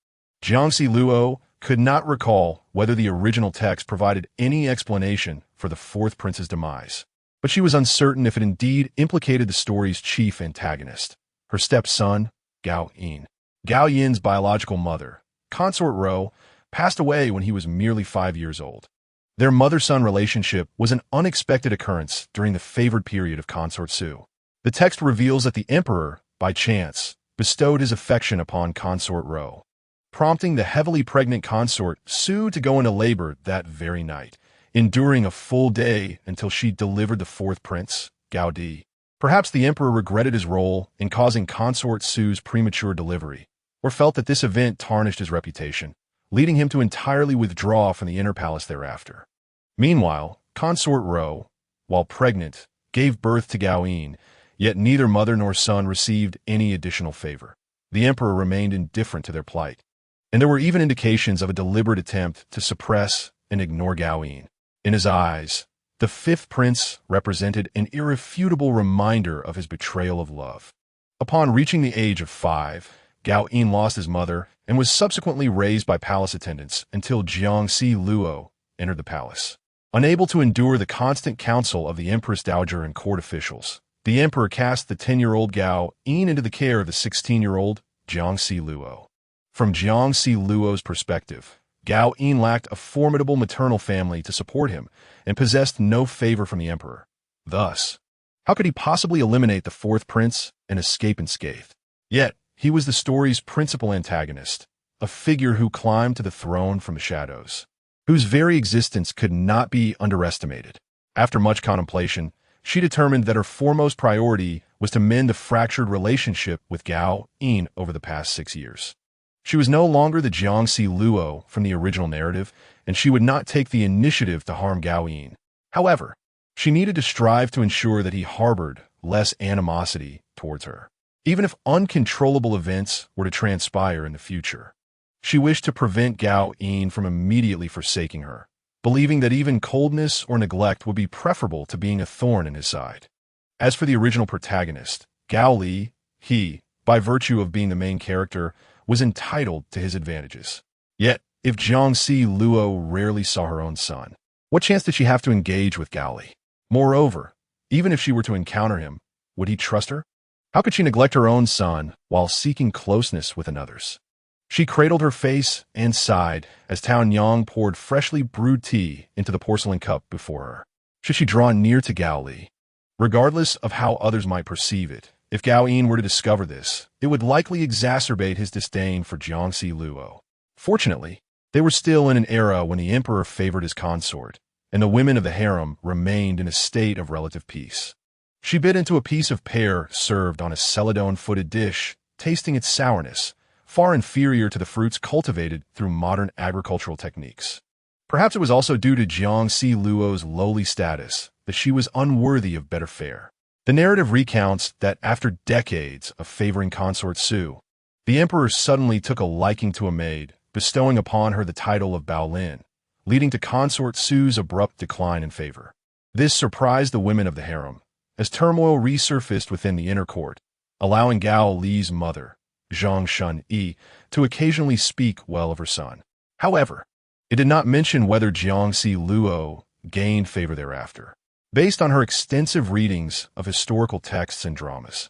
Jiang Zhao could not recall whether the original text provided any explanation for the fourth prince's demise, but she was uncertain if it indeed implicated the story's chief antagonist, her stepson, Gao Yin. Gao Yin's biological mother, Consort Ro, passed away when he was merely 5 years old. Their mother-son relationship was an unexpected occurrence during the favored period of Consort Su. The text reveals that the emperor, by chance, bestowed his affection upon Consort Ro, prompting the heavily pregnant consort Su to go into labor that very night, enduring a full day until she delivered the fourth prince, Gao Di. Perhaps the emperor regretted his role in causing consort Su's premature delivery, or felt that this event tarnished his reputation, leading him to entirely withdraw from the inner palace thereafter. Meanwhile, Consort Ro, while pregnant, gave birth to Gao Yin, yet neither mother nor son received any additional favor. The emperor remained indifferent to their plight, and there were even indications of a deliberate attempt to suppress and ignore Gao Yin. In his eyes, the fifth prince represented an irrefutable reminder of his betrayal of love. Upon reaching the age of 5, Gao Yin lost his mother and was subsequently raised by palace attendants until Jiang Zhao entered the palace. Unable to endure the constant counsel of the Empress Dowager and court officials, the emperor cast the 10-year-old Gao Yin into the care of the 16-year-old Jiang Zhao. From Jiang Zhao's perspective, Gao Yin lacked a formidable maternal family to support him and possessed no favor from the emperor. Thus, how could he possibly eliminate the fourth prince and escape unscathed? Yet, he was the story's principal antagonist, a figure who climbed to the throne from the shadows, whose very existence could not be underestimated. After much contemplation, she determined that her foremost priority was to mend the fractured relationship with Gao Yin over the past 6 years. She was no longer the Jiang Zhao from the original narrative, and she would not take the initiative to harm Gao Yin. However, she needed to strive to ensure that he harbored less animosity towards her, even if uncontrollable events were to transpire in the future. She wished to prevent Gao Yin from immediately forsaking her, believing that even coldness or neglect would be preferable to being a thorn in his side. As for the original protagonist, Gao Li, he, by virtue of being the main character, was entitled to his advantages. Yet, if Jiang Zhao rarely saw her own son, what chance did she have to engage with Gao Li? Moreover, even if she were to encounter him, would he trust her? How could she neglect her own son while seeking closeness with another's? She cradled her face and sighed as Tao Yang poured freshly brewed tea into the porcelain cup before her. Should she draw near to Gao Li? Regardless of how others might perceive it, if Gao Yin were to discover this, it would likely exacerbate his disdain for Jiang Zhao. Fortunately, they were still in an era when the emperor favored his consort, and the women of the harem remained in a state of relative peace. She bit into a piece of pear served on a celadon-footed dish, tasting its sourness, far inferior to the fruits cultivated through modern agricultural techniques. Perhaps it was also due to Jiang Zhao's lowly status that she was unworthy of better fare. The narrative recounts that after decades of favoring Consort Su, the emperor suddenly took a liking to a maid, bestowing upon her the title of Baolin, leading to Consort Su's abrupt decline in favor. This surprised the women of the harem, as turmoil resurfaced within the inner court, allowing Gao Li's mother, Zhang Shun-yi, to occasionally speak well of her son. However, it did not mention whether Jiang Zhao gained favor thereafter. Based on her extensive readings of historical texts and dramas,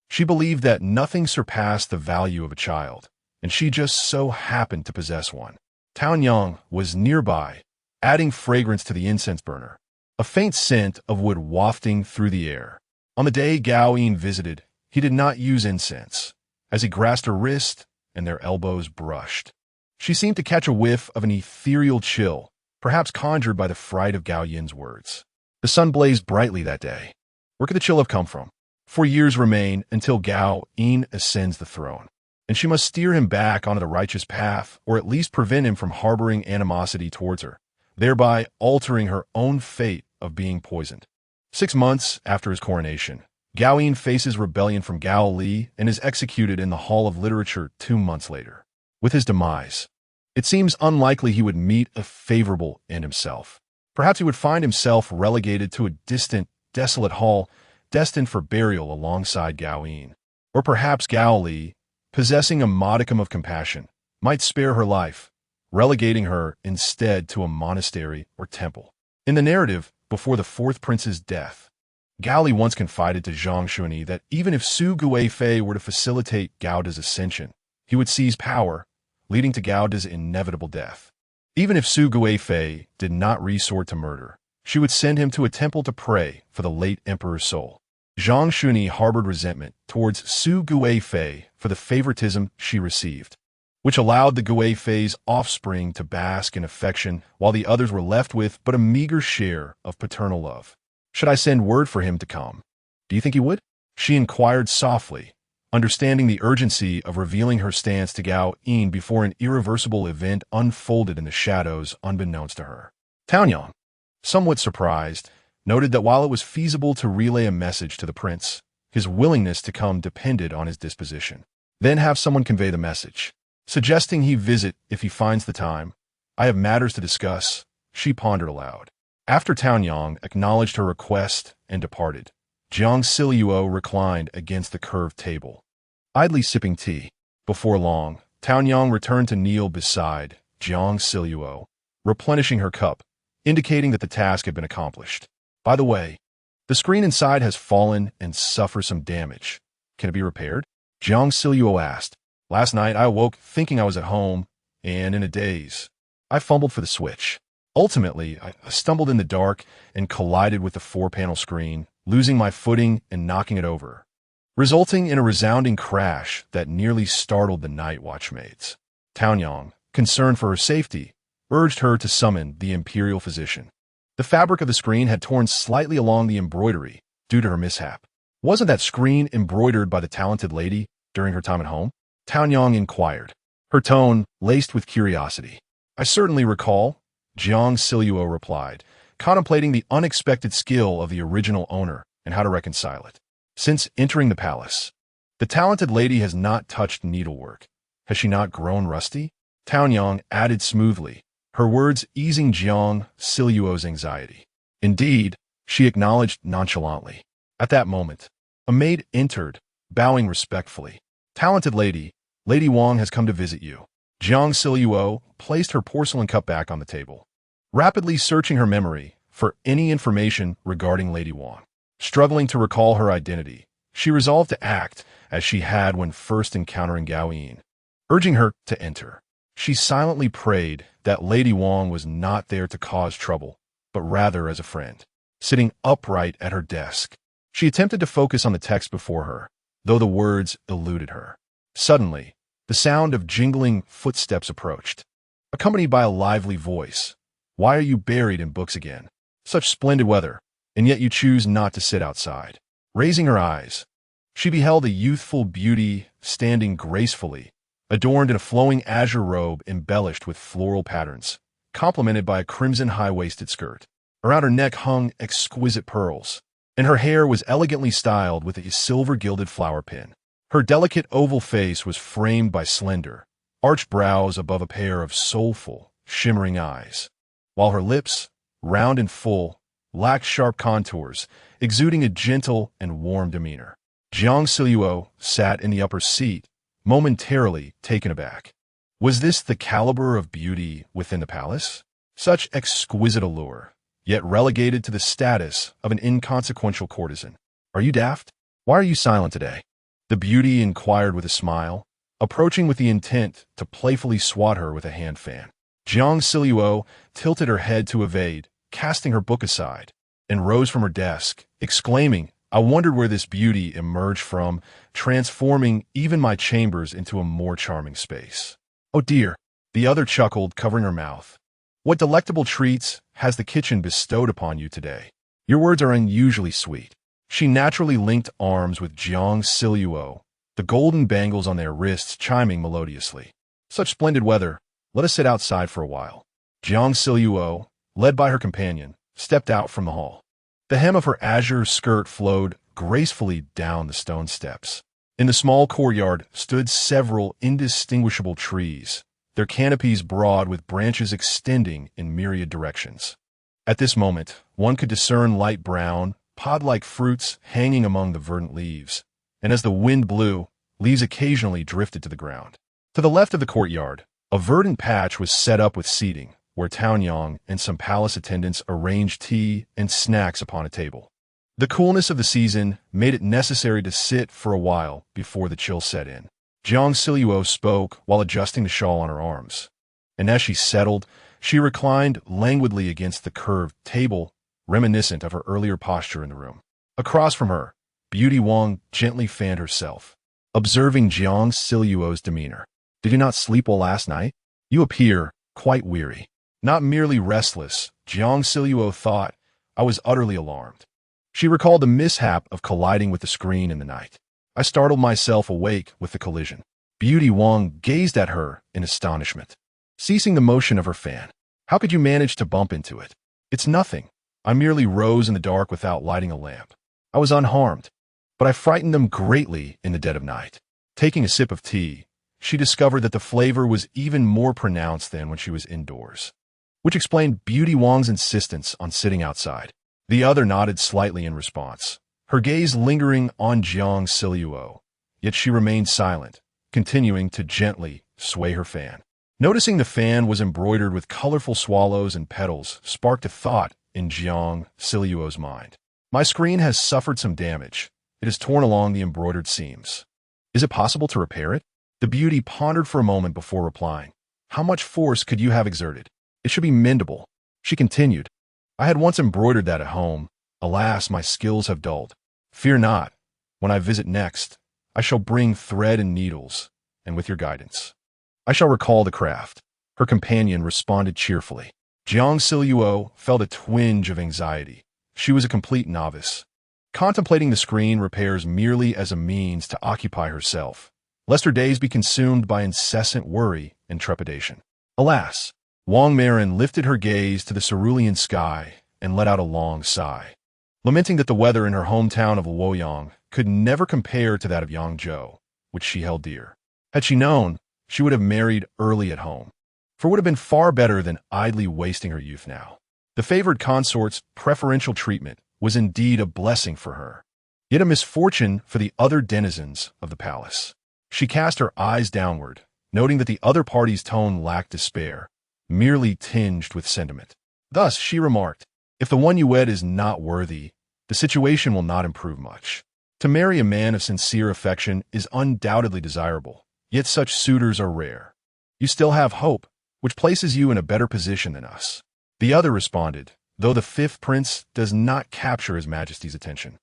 she believed that nothing surpassed the value of a child, and she just so happened to possess one. Tao Yang was nearby, adding fragrance to the incense burner, a faint scent of wood wafting through the air. On the day Gao Yin visited, he did not use incense, as he grasped her wrist and their elbows brushed. She seemed to catch a whiff of an ethereal chill, perhaps conjured by the fright of Gao Yin's words. The sun blazed brightly that day, Where could the chill have come from? 4 years remain until Gao Yin ascends the throne, and she must steer him back onto the righteous path, or at least prevent him from harboring animosity towards her, thereby altering her own fate of being poisoned. 6 months after his coronation, Gao Yin faces rebellion from Gao Li and is executed in the Hall of Literature 2 months later. With his demise, it seems unlikely he would meet a favorable end himself. Perhaps he would find himself relegated to a distant, desolate hall destined for burial alongside Gao Yin. Or perhaps Gao Li, possessing a modicum of compassion, might spare her life, relegating her instead to a monastery or temple. In the narrative, before the fourth prince's death, Gao Li once confided to Zhang Zhao that even if Su Guifei were to facilitate Gao De's ascension, he would seize power, leading to Gao De's inevitable death. Even if Su Guifei did not resort to murder, she would send him to a temple to pray for the late emperor's soul. Zhang Zhao harbored resentment towards Su Guifei for the favoritism she received, which allowed the Guifei's offspring to bask in affection while the others were left with but a meager share of paternal love. Should I send word for him to come? Do you think he would? She inquired softly, understanding the urgency of revealing her stance to Gao Yin before an irreversible event unfolded in the shadows unbeknownst to her. Taonyang, somewhat surprised, noted that while it was feasible to relay a message to the prince, his willingness to come depended on his disposition. Then have someone convey the message, suggesting he visit if he finds the time. I have matters to discuss, she pondered aloud. After Taonyang acknowledged her request and departed, Jiang Zhao reclined against the curved table, idly sipping tea. Before long, Taonyang returned to kneel beside Jiang Zhao, replenishing her cup, indicating that the task had been accomplished. By the way, the screen inside has fallen and suffers some damage. Can it be repaired? Jiang Zhao asked. Last night I awoke thinking I was at home, and in a daze, I fumbled for the switch. Ultimately, I stumbled in the dark and collided with the 4-panel screen, losing my footing and knocking it over, resulting in a resounding crash that nearly startled the night watchmates. Taonyang, concerned for her safety, urged her to summon the imperial physician. The fabric of the screen had torn slightly along the embroidery due to her mishap. Wasn't that screen embroidered by the talented lady during her time at home? Taonyang inquired, her tone laced with curiosity. I certainly recall, Jiang Zhao replied, contemplating the unexpected skill of the original owner and how to reconcile it. Since entering the palace, the talented lady has not touched needlework. Has she not grown rusty? Taonyang added smoothly, her words easing Jiang Zhao's anxiety. Indeed, she acknowledged nonchalantly. At that moment, a maid entered, bowing respectfully. Talented lady, Lady Wang has come to visit you. Jiang Zhao placed her porcelain cup back on the table, rapidly searching her memory for any information regarding Lady Wang. Struggling to recall her identity, she resolved to act as she had when first encountering Gao Yin, urging her to enter. She silently prayed that Lady Wang was not there to cause trouble, but rather as a friend. Sitting upright at her desk, she attempted to focus on the text before her, though the words eluded her. Suddenly, the sound of jingling footsteps approached, accompanied by a lively voice. Why are you buried in books again? Such splendid weather, and yet you choose not to sit outside. Raising her eyes, she beheld a youthful beauty standing gracefully, adorned in a flowing azure robe embellished with floral patterns, complemented by a crimson high-waisted skirt. Around her neck hung exquisite pearls, and her hair was elegantly styled with a silver-gilded flower pin. Her delicate oval face was framed by slender, arched brows above a pair of soulful, shimmering eyes, while her lips, round and full, lacked sharp contours, exuding a gentle and warm demeanor. Jiang Zhao sat in the upper seat, momentarily taken aback. Was this the caliber of beauty within the palace? Such exquisite allure, yet relegated to the status of an inconsequential courtesan. Are you daft? Why are you silent today? The beauty inquired with a smile, approaching with the intent to playfully swat her with a hand fan. Jiang Zhao tilted her head to evade, casting her book aside, and rose from her desk, exclaiming, I wondered where this beauty emerged from, transforming even my chambers into a more charming space. Oh dear, the other chuckled, covering her mouth. What delectable treats has the kitchen bestowed upon you today? Your words are unusually sweet. She naturally linked arms with Jiang Zhao, the golden bangles on their wrists chiming melodiously. Such splendid weather, let us sit outside for a while. Jiang Zhao, led by her companion, stepped out from the hall. The hem of her azure skirt flowed gracefully down the stone steps. In the small courtyard stood several indistinguishable trees, their canopies broad with branches extending in myriad directions. At this moment, one could discern light brown, pod-like fruits hanging among the verdant leaves, and as the wind blew, leaves occasionally drifted to the ground. To the left of the courtyard, a verdant patch was set up with seating, where Taonyang and some palace attendants arranged tea and snacks upon a table. The coolness of the season made it necessary to sit for a while before the chill set in. Jiang Zhao spoke while adjusting the shawl on her arms, and as she settled, she reclined languidly against the curved table, reminiscent of her earlier posture in the room. Across from her, Beauty Wang gently fanned herself, observing Jiang Zhao's demeanor. "Did you not sleep well last night? You appear quite weary." Not merely restless, Jiang Zhao thought. I was utterly alarmed. She recalled the mishap of colliding with the screen in the night. I startled myself awake with the collision. Beauty Wang gazed at her in astonishment, ceasing the motion of her fan. "How could you manage to bump into it?" "It's nothing. I merely rose in the dark without lighting a lamp. I was unharmed, but I frightened them greatly in the dead of night." Taking a sip of tea, she discovered that the flavor was even more pronounced than when she was indoors, which explained Beauty Wang's insistence on sitting outside. The other nodded slightly in response, her gaze lingering on Jiang Zhao, yet she remained silent, continuing to gently sway her fan. Noticing the fan was embroidered with colorful swallows and petals sparked a thought in Jiang Zhao's mind. "My screen has suffered some damage. It has torn along the embroidered seams. Is it possible to repair it?" The beauty pondered for a moment before replying. "How much force could you have exerted? It should be mendable." She continued, "I had once embroidered that at home. Alas, my skills have dulled. Fear not. When I visit next, I shall bring thread and needles, and with your guidance, I shall recall the craft." Her companion responded cheerfully. Jiang Zhao felt a twinge of anxiety. She was a complete novice, contemplating the screen repairs merely as a means to occupy herself, lest her days be consumed by incessant worry and trepidation. Alas! Wang Marin lifted her gaze to the cerulean sky and let out a long sigh, lamenting that the weather in her hometown of Luoyang could never compare to that of Yangzhou, which she held dear. Had she known, she would have married early at home, for it would have been far better than idly wasting her youth now. The favored consort's preferential treatment was indeed a blessing for her, yet a misfortune for the other denizens of the palace. She cast her eyes downward, noting that the other party's tone lacked despair, merely tinged with sentiment. Thus, she remarked, "If the one you wed is not worthy, the situation will not improve much. To marry a man of sincere affection is undoubtedly desirable, yet such suitors are rare. You still have hope, which places you in a better position than us." The other responded, "Though the fifth prince does not capture His Majesty's attention,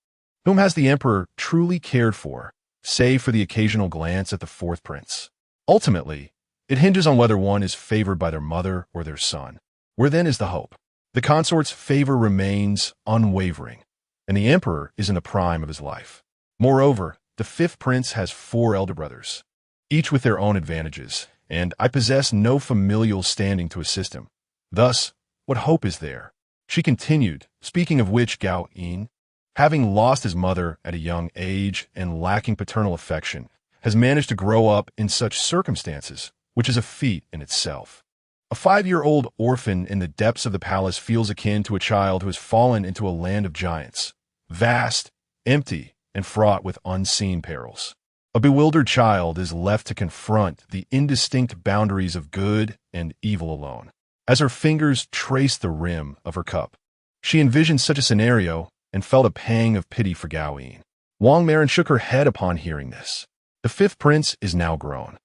whom has the emperor truly cared for, save for the occasional glance at the fourth prince? Ultimately, it hinges on whether one is favored by their mother or their son. Where then is the hope? The consort's favor remains unwavering, and the emperor is in the prime of his life. Moreover, the fifth prince has 4 elder brothers, each with their own advantages, and I possess no familial standing to assist him. Thus, what hope is there?" She continued, speaking of which Gao Yin, having lost his mother at a young age and lacking paternal affection, has managed to grow up in such circumstances, which is a feat in itself. A 5-year-old orphan in the depths of the palace feels akin to a child who has fallen into a land of giants, vast, empty, and fraught with unseen perils. A bewildered child is left to confront the indistinct boundaries of good and evil alone. As her fingers traced the rim of her cup, she envisioned such a scenario and felt a pang of pity for Gao Yin. Wang Marin shook her head upon hearing this. "The fifth prince is now grown.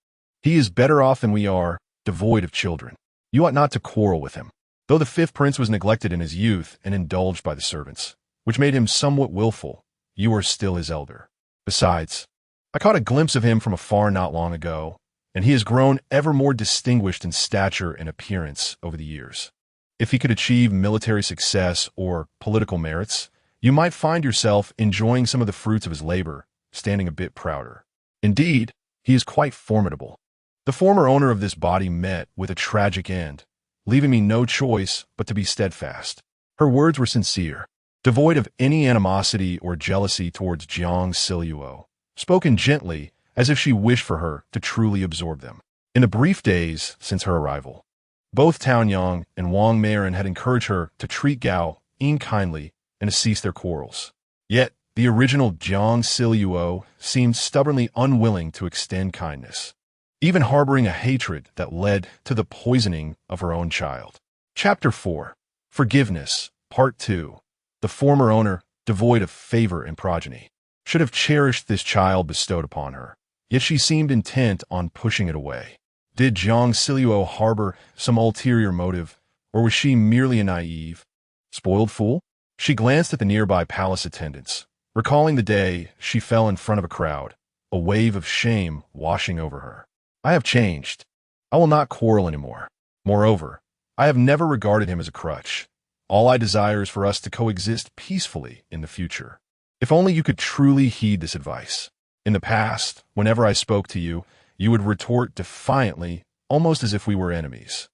He is better off than we are, devoid of children. You ought not to quarrel with him. Though the fifth prince was neglected in his youth and indulged by the servants, which made him somewhat willful, you are still his elder. Besides, I caught a glimpse of him from afar not long ago, and he has grown ever more distinguished in stature and appearance over the years. If he could achieve military success or political merits, you might find yourself enjoying some of the fruits of his labor, standing a bit prouder. Indeed, he is quite formidable. The former owner of this body met with a tragic end, leaving me no choice but to be steadfast. Her words were sincere, devoid of any animosity or jealousy towards Jiang Zhao, spoken gently as if she wished for her to truly absorb them. In the brief days since her arrival, both Town Yang and Wang Marin had encouraged her to treat Gao Yin kindly and to cease their quarrels. Yet, the original Jiang Zhao seemed stubbornly unwilling to extend kindness, even harboring a hatred that led to the poisoning of her own child. Chapter 4. Forgiveness, Part 2. The former owner, devoid of favor and progeny, should have cherished this child bestowed upon her, yet she seemed intent on pushing it away. Did Jiang Zhao harbor some ulterior motive, or was she merely a naive, spoiled fool? She glanced at the nearby palace attendants, recalling the day she fell in front of a crowd, a wave of shame washing over her. I have changed. I will not quarrel anymore. Moreover, I have never regarded him as a crutch. All I desire is for us to coexist peacefully in the future. If only you could truly heed this advice. In the past, whenever I spoke to you, you would retort defiantly, almost as if we were enemies.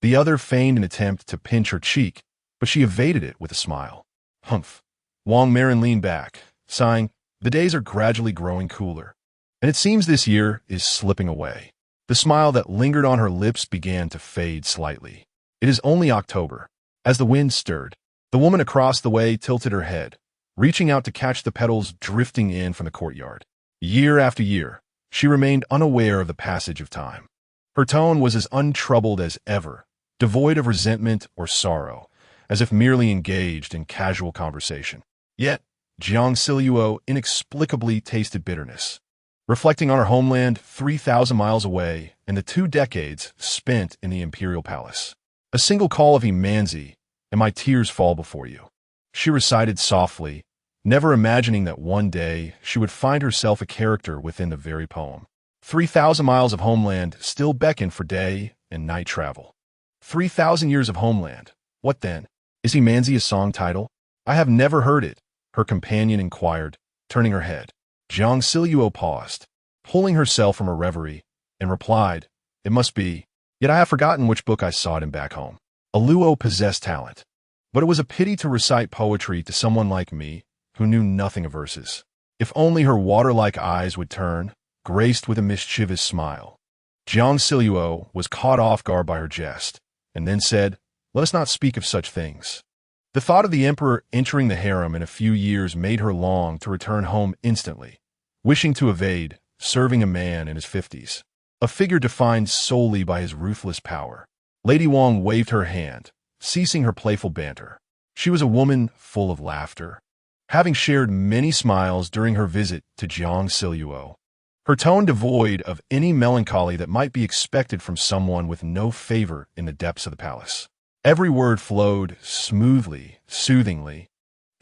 The other feigned an attempt to pinch her cheek, but she evaded it with a smile. Humph. Wang Marin leaned back, sighing. The days are gradually growing cooler, and it seems this year is slipping away. The smile that lingered on her lips began to fade slightly. It is only October. As the wind stirred, the woman across the way tilted her head, reaching out to catch the petals drifting in from the courtyard. Year after year, she remained unaware of the passage of time. Her tone was as untroubled as ever, devoid of resentment or sorrow, as if merely engaged in casual conversation. Yet, Jiang Zhao inexplicably tasted bitterness. Reflecting on her homeland 3,000 miles away and the 2 decades spent in the imperial palace. A single call of Imanzi, and my tears fall before you. She recited softly, never imagining that one day she would find herself a character within the very poem. 3,000 miles of homeland still beckon for day and night travel. 3,000 years of homeland. What then? Is Imanzi a song title? I have never heard it, her companion inquired, turning her head. Jiang Zhao paused, pulling herself from her reverie, and replied, It must be. Yet I have forgotten which book I saw it in back home. Luo possessed talent, but it was a pity to recite poetry to someone like me, who knew nothing of verses. If only her water-like eyes would turn, graced with a mischievous smile. Jiang Zhao was caught off guard by her jest, and then said, Let us not speak of such things. The thought of the emperor entering the harem in a few years made her long to return home instantly, wishing to evade serving a man in his 50s. A figure defined solely by his ruthless power. Lady Wang waved her hand, ceasing her playful banter. She was a woman full of laughter, having shared many smiles during her visit to Jiang Zhao. Her tone devoid of any melancholy that might be expected from someone with no favor in the depths of the palace. Every word flowed smoothly, soothingly,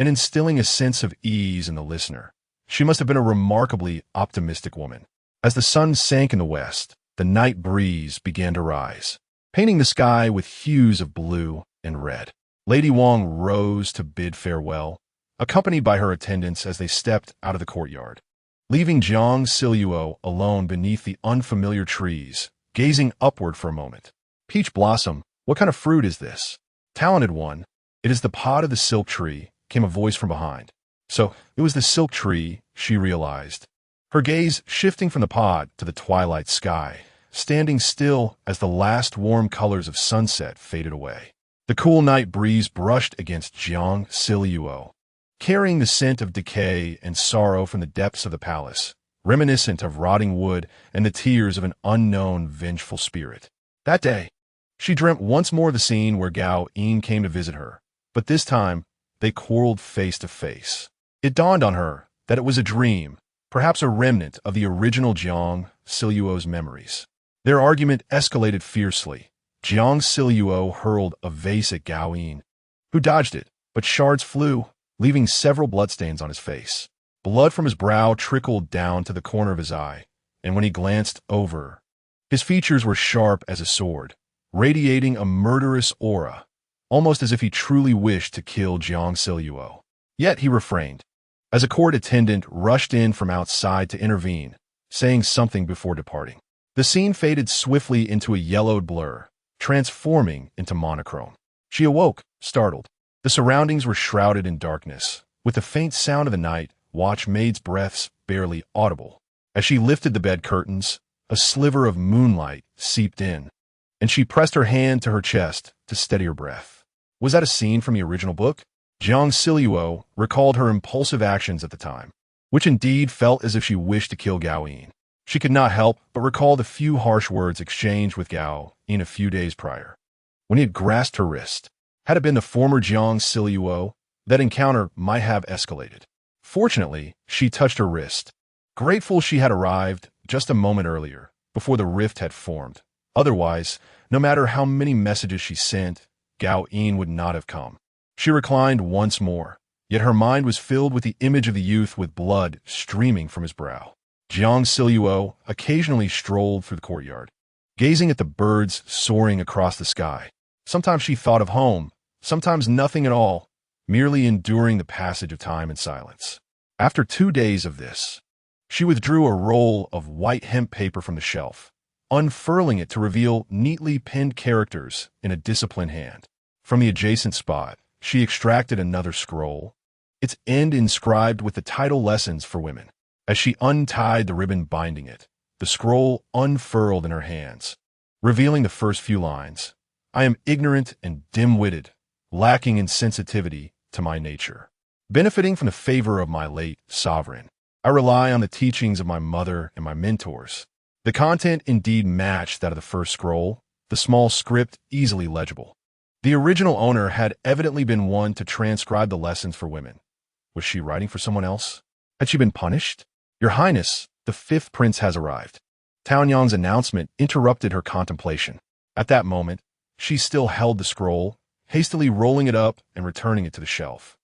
and instilling a sense of ease in the listener. She must have been a remarkably optimistic woman. As the sun sank in the west, the night breeze began to rise, painting the sky with hues of blue and red. Lady Wang rose to bid farewell, accompanied by her attendants as they stepped out of the courtyard, leaving Jiang Zhao alone beneath the unfamiliar trees, gazing upward for a moment. Peach blossom, what kind of fruit is this? Talented one, it is the pod of the silk tree, came a voice from behind. So, it was the silk tree, she realized, her gaze shifting from the pod to the twilight sky, standing still as the last warm colors of sunset faded away. The cool night breeze brushed against Jiang Zhao, carrying the scent of decay and sorrow from the depths of the palace, reminiscent of rotting wood and the tears of an unknown vengeful spirit. That day, she dreamt once more the scene where Gao Yin came to visit her, but this time they quarreled face to face. It dawned on her that it was a dream, perhaps a remnant of the original Jiang Zhao's memories. Their argument escalated fiercely. Jiang Zhao hurled a vase at Gao Yin, who dodged it, but shards flew, leaving several bloodstains on his face. Blood from his brow trickled down to the corner of his eye, and when he glanced over, his features were sharp as a sword, radiating a murderous aura, almost as if he truly wished to kill Jiang Zhao. Yet he refrained, as a court attendant rushed in from outside to intervene, saying something before departing. The scene faded swiftly into a yellowed blur, transforming into monochrome. She awoke, startled. The surroundings were shrouded in darkness, with the faint sound of the night watchmaid's breaths barely audible. As she lifted the bed curtains, a sliver of moonlight seeped in, and she pressed her hand to her chest to steady her breath. Was that a scene from the original book? Jiang Zhao recalled her impulsive actions at the time, which indeed felt as if she wished to kill Gao Yin. She could not help but recall the few harsh words exchanged with Gao Yin a few days prior, when he had grasped her wrist. Had it been the former Jiang Zhao, that encounter might have escalated. Fortunately, she touched her wrist, grateful she had arrived just a moment earlier, before the rift had formed. Otherwise, no matter how many messages she sent, Gao Yin would not have come. She reclined once more, yet her mind was filled with the image of the youth with blood streaming from his brow. Jiang Zhao occasionally strolled through the courtyard, gazing at the birds soaring across the sky. Sometimes she thought of home, sometimes nothing at all, merely enduring the passage of time in silence. After 2 days of this, she withdrew a roll of white hemp paper from the shelf, unfurling it to reveal neatly pinned characters in a disciplined hand. From the adjacent spot, she extracted another scroll, its end inscribed with the title Lessons for Women. As she untied the ribbon binding it, the scroll unfurled in her hands, revealing the first few lines. I am ignorant and dim-witted, lacking in sensitivity to my nature. Benefiting from the favor of my late sovereign, I rely on the teachings of my mother and my mentors. The content indeed matched that of the first scroll, the small script easily legible. The original owner had evidently been one to transcribe the lessons for women. Was she writing for someone else? Had she been punished? Your Highness, the fifth prince has arrived. Tao Yang's announcement interrupted her contemplation. At that moment, she still held the scroll, hastily rolling it up and returning it to the shelf.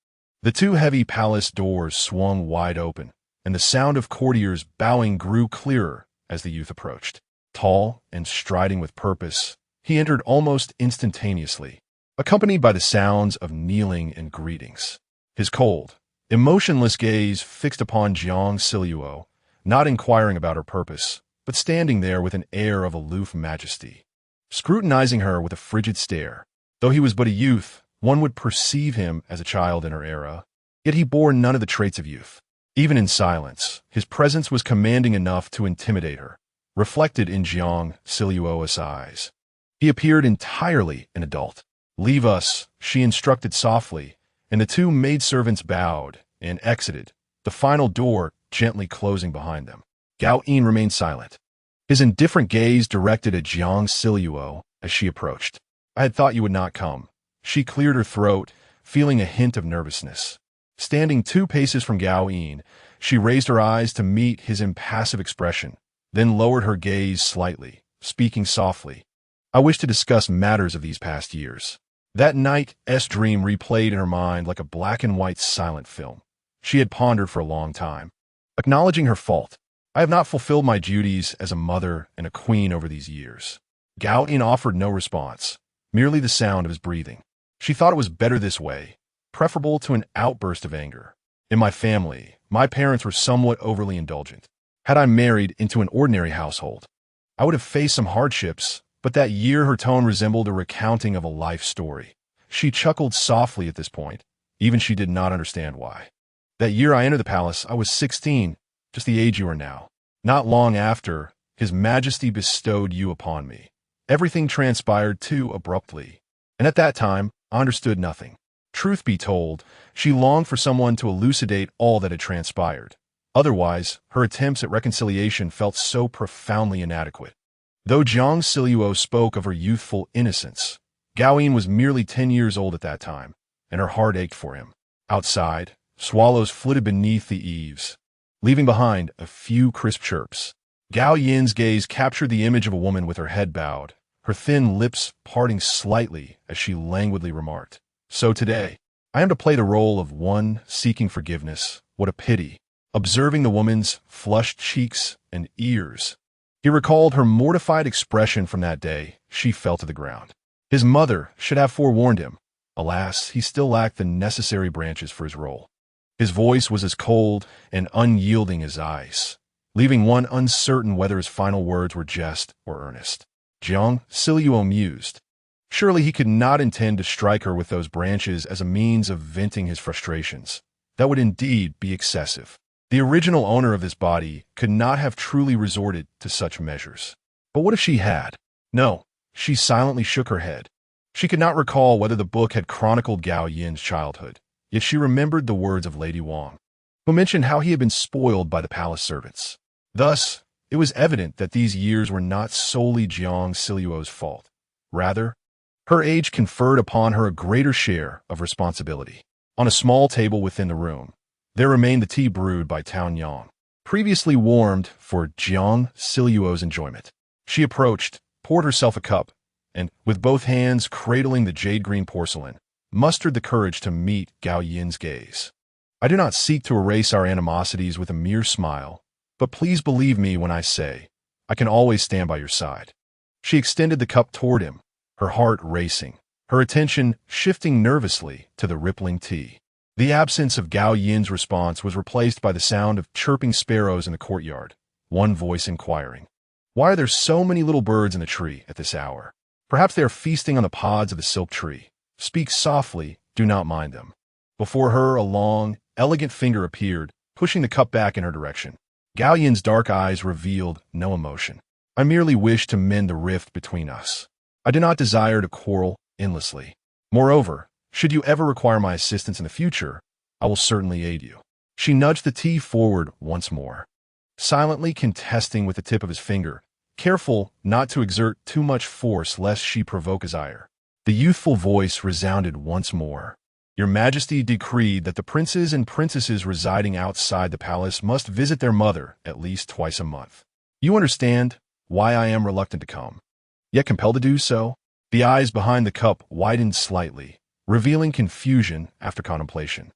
The two heavy palace doors swung wide open, and the sound of courtiers bowing grew clearer as the youth approached. Tall and striding with purpose, he entered almost instantaneously, accompanied by the sounds of kneeling and greetings. His cold, emotionless gaze fixed upon Jiang Zhao, not inquiring about her purpose, but standing there with an air of aloof majesty, scrutinizing her with a frigid stare. Though he was but a youth, one would perceive him as a child in her era, yet he bore none of the traits of youth. Even in silence, his presence was commanding enough to intimidate her, reflected in Jiang Zhao's eyes. He appeared entirely an adult. Leave us, she instructed softly, and the two maidservants bowed and exited, the final door gently closing behind them. Gao Yin remained silent, his indifferent gaze directed at Jiang Zhao as she approached. I had thought you would not come. She cleared her throat, feeling a hint of nervousness. Standing 2 paces from Gao Yin, she raised her eyes to meet his impassive expression, then lowered her gaze slightly, speaking softly. I wish to discuss matters of these past years. That night's dream replayed in her mind like a black and white silent film. She had pondered for a long time, acknowledging her fault. I have not fulfilled my duties as a mother and a queen over these years. Gao Yin offered no response, merely the sound of his breathing. She thought it was better this way, preferable to an outburst of anger. In my family, my parents were somewhat overly indulgent. Had I married into an ordinary household, I would have faced some hardships, but that year her tone resembled a recounting of a life story. She chuckled softly at this point. Even she did not understand why. That year I entered the palace, I was 16, just the age you are now. Not long after, His Majesty bestowed you upon me. Everything transpired too abruptly, and at that time, I understood nothing. Truth be told, she longed for someone to elucidate all that had transpired. Otherwise, her attempts at reconciliation felt so profoundly inadequate. Though Jiang Zhao spoke of her youthful innocence, Gao Yin was merely 10 years old at that time, and her heart ached for him. Outside, swallows flitted beneath the eaves, leaving behind a few crisp chirps. Gao Yin's gaze captured the image of a woman with her head bowed, her thin lips parting slightly as she languidly remarked, "So today, I am to play the role of one seeking forgiveness. What a pity." Observing the woman's flushed cheeks and ears, he recalled her mortified expression from that day. She fell to the ground. His mother should have forewarned him. Alas, he still lacked the necessary branches for his role. His voice was as cold and unyielding as ice, leaving one uncertain whether his final words were jest or earnest. Jiang Zhao mused. Surely he could not intend to strike her with those branches as a means of venting his frustrations. That would indeed be excessive. The original owner of this body could not have truly resorted to such measures. But what if she had? No, she silently shook her head. She could not recall whether the book had chronicled Gao Yin's childhood, yet she remembered the words of Lady Wang, who mentioned how he had been spoiled by the palace servants. Thus, it was evident that these years were not solely Jiang Zhao's fault. Rather, her age conferred upon her a greater share of responsibility. On a small table within the room, there remained the tea brewed by Tao Yang, previously warmed for Jiang Zhao's enjoyment. She approached, poured herself a cup, and, with both hands cradling the jade-green porcelain, mustered the courage to meet Gao Yin's gaze. I do not seek to erase our animosities with a mere smile, but please believe me when I say, I can always stand by your side. She extended the cup toward him, her heart racing, her attention shifting nervously to the rippling tea. The absence of Gao Yin's response was replaced by the sound of chirping sparrows in the courtyard, one voice inquiring, "Why are there so many little birds in the tree at this hour? Perhaps they are feasting on the pods of the silk tree. Speak softly, do not mind them." Before her, a long, elegant finger appeared, pushing the cup back in her direction. Gao Yin's dark eyes revealed no emotion. "I merely wish to mend the rift between us. I do not desire to quarrel endlessly. Moreover, should you ever require my assistance in the future, I will certainly aid you." She nudged the tea forward once more, silently contesting with the tip of his finger, careful not to exert too much force lest she provoke his ire. The youthful voice resounded once more. "Your Majesty decreed that the princes and princesses residing outside the palace must visit their mother at least twice a month. You understand why I am reluctant to come, yet compelled to do so?" The eyes behind the cup widened slightly, revealing confusion after contemplation.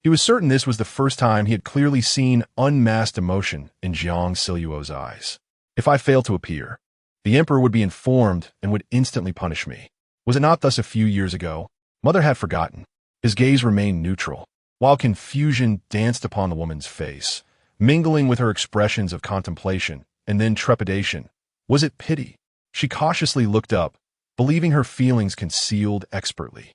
He was certain this was the first time he had clearly seen unmasked emotion in Jiang Zhao's eyes. "If I fail to appear, the emperor would be informed and would instantly punish me. Was it not thus a few years ago?" Mother had forgotten. His gaze remained neutral, while confusion danced upon the woman's face, mingling with her expressions of contemplation and then trepidation. Was it pity? She cautiously looked up, believing her feelings concealed expertly.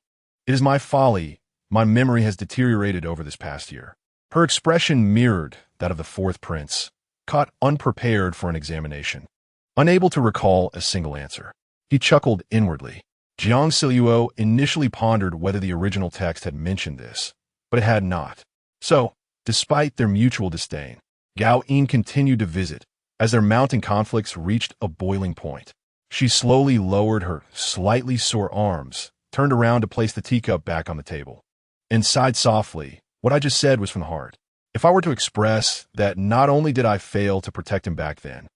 "It is my folly. My memory has deteriorated over this past year." Her expression mirrored that of the fourth prince, caught unprepared for an examination, unable to recall a single answer. He chuckled inwardly. Jiang Zhao initially pondered whether the original text had mentioned this, but it had not. So, despite their mutual disdain, Gao Yin continued to visit, as their mounting conflicts reached a boiling point. She slowly lowered her slightly sore arms, turned around to place the teacup back on the table, and sighed softly. What I just said was from the heart. If I were to express that not only did I fail to protect him back then,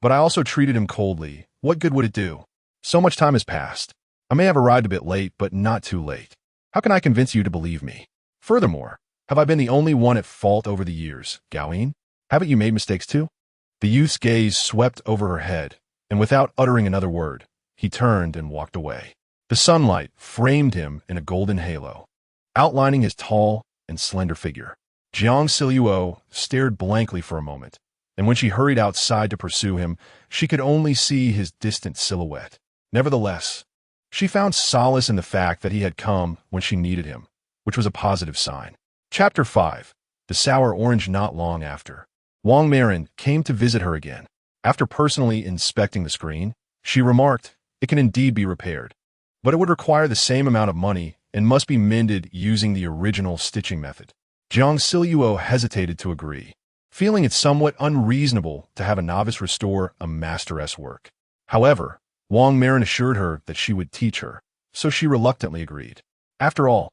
but I also treated him coldly, what good would it do? So much time has passed. I may have arrived a bit late, but not too late. How can I convince you to believe me? Furthermore, have I been the only one at fault over the years, Gao Yin? Haven't you made mistakes too? The youth's gaze swept over her head, and without uttering another word, he turned and walked away. The sunlight framed him in a golden halo, outlining his tall and slender figure. Jiang Zhao stared blankly for a moment, and when she hurried outside to pursue him, she could only see his distant silhouette. Nevertheless, she found solace in the fact that he had come when she needed him, which was a positive sign. Chapter 5. The Sour Orange. Not long after, Wang Marin came to visit her again. After personally inspecting the screen, she remarked, "It can indeed be repaired, but it would require the same amount of money and must be mended using the original stitching method." Jiang Zhao hesitated to agree, feeling it somewhat unreasonable to have a novice restore a master's work. However, Wang Marin assured her that she would teach her, so she reluctantly agreed. After all,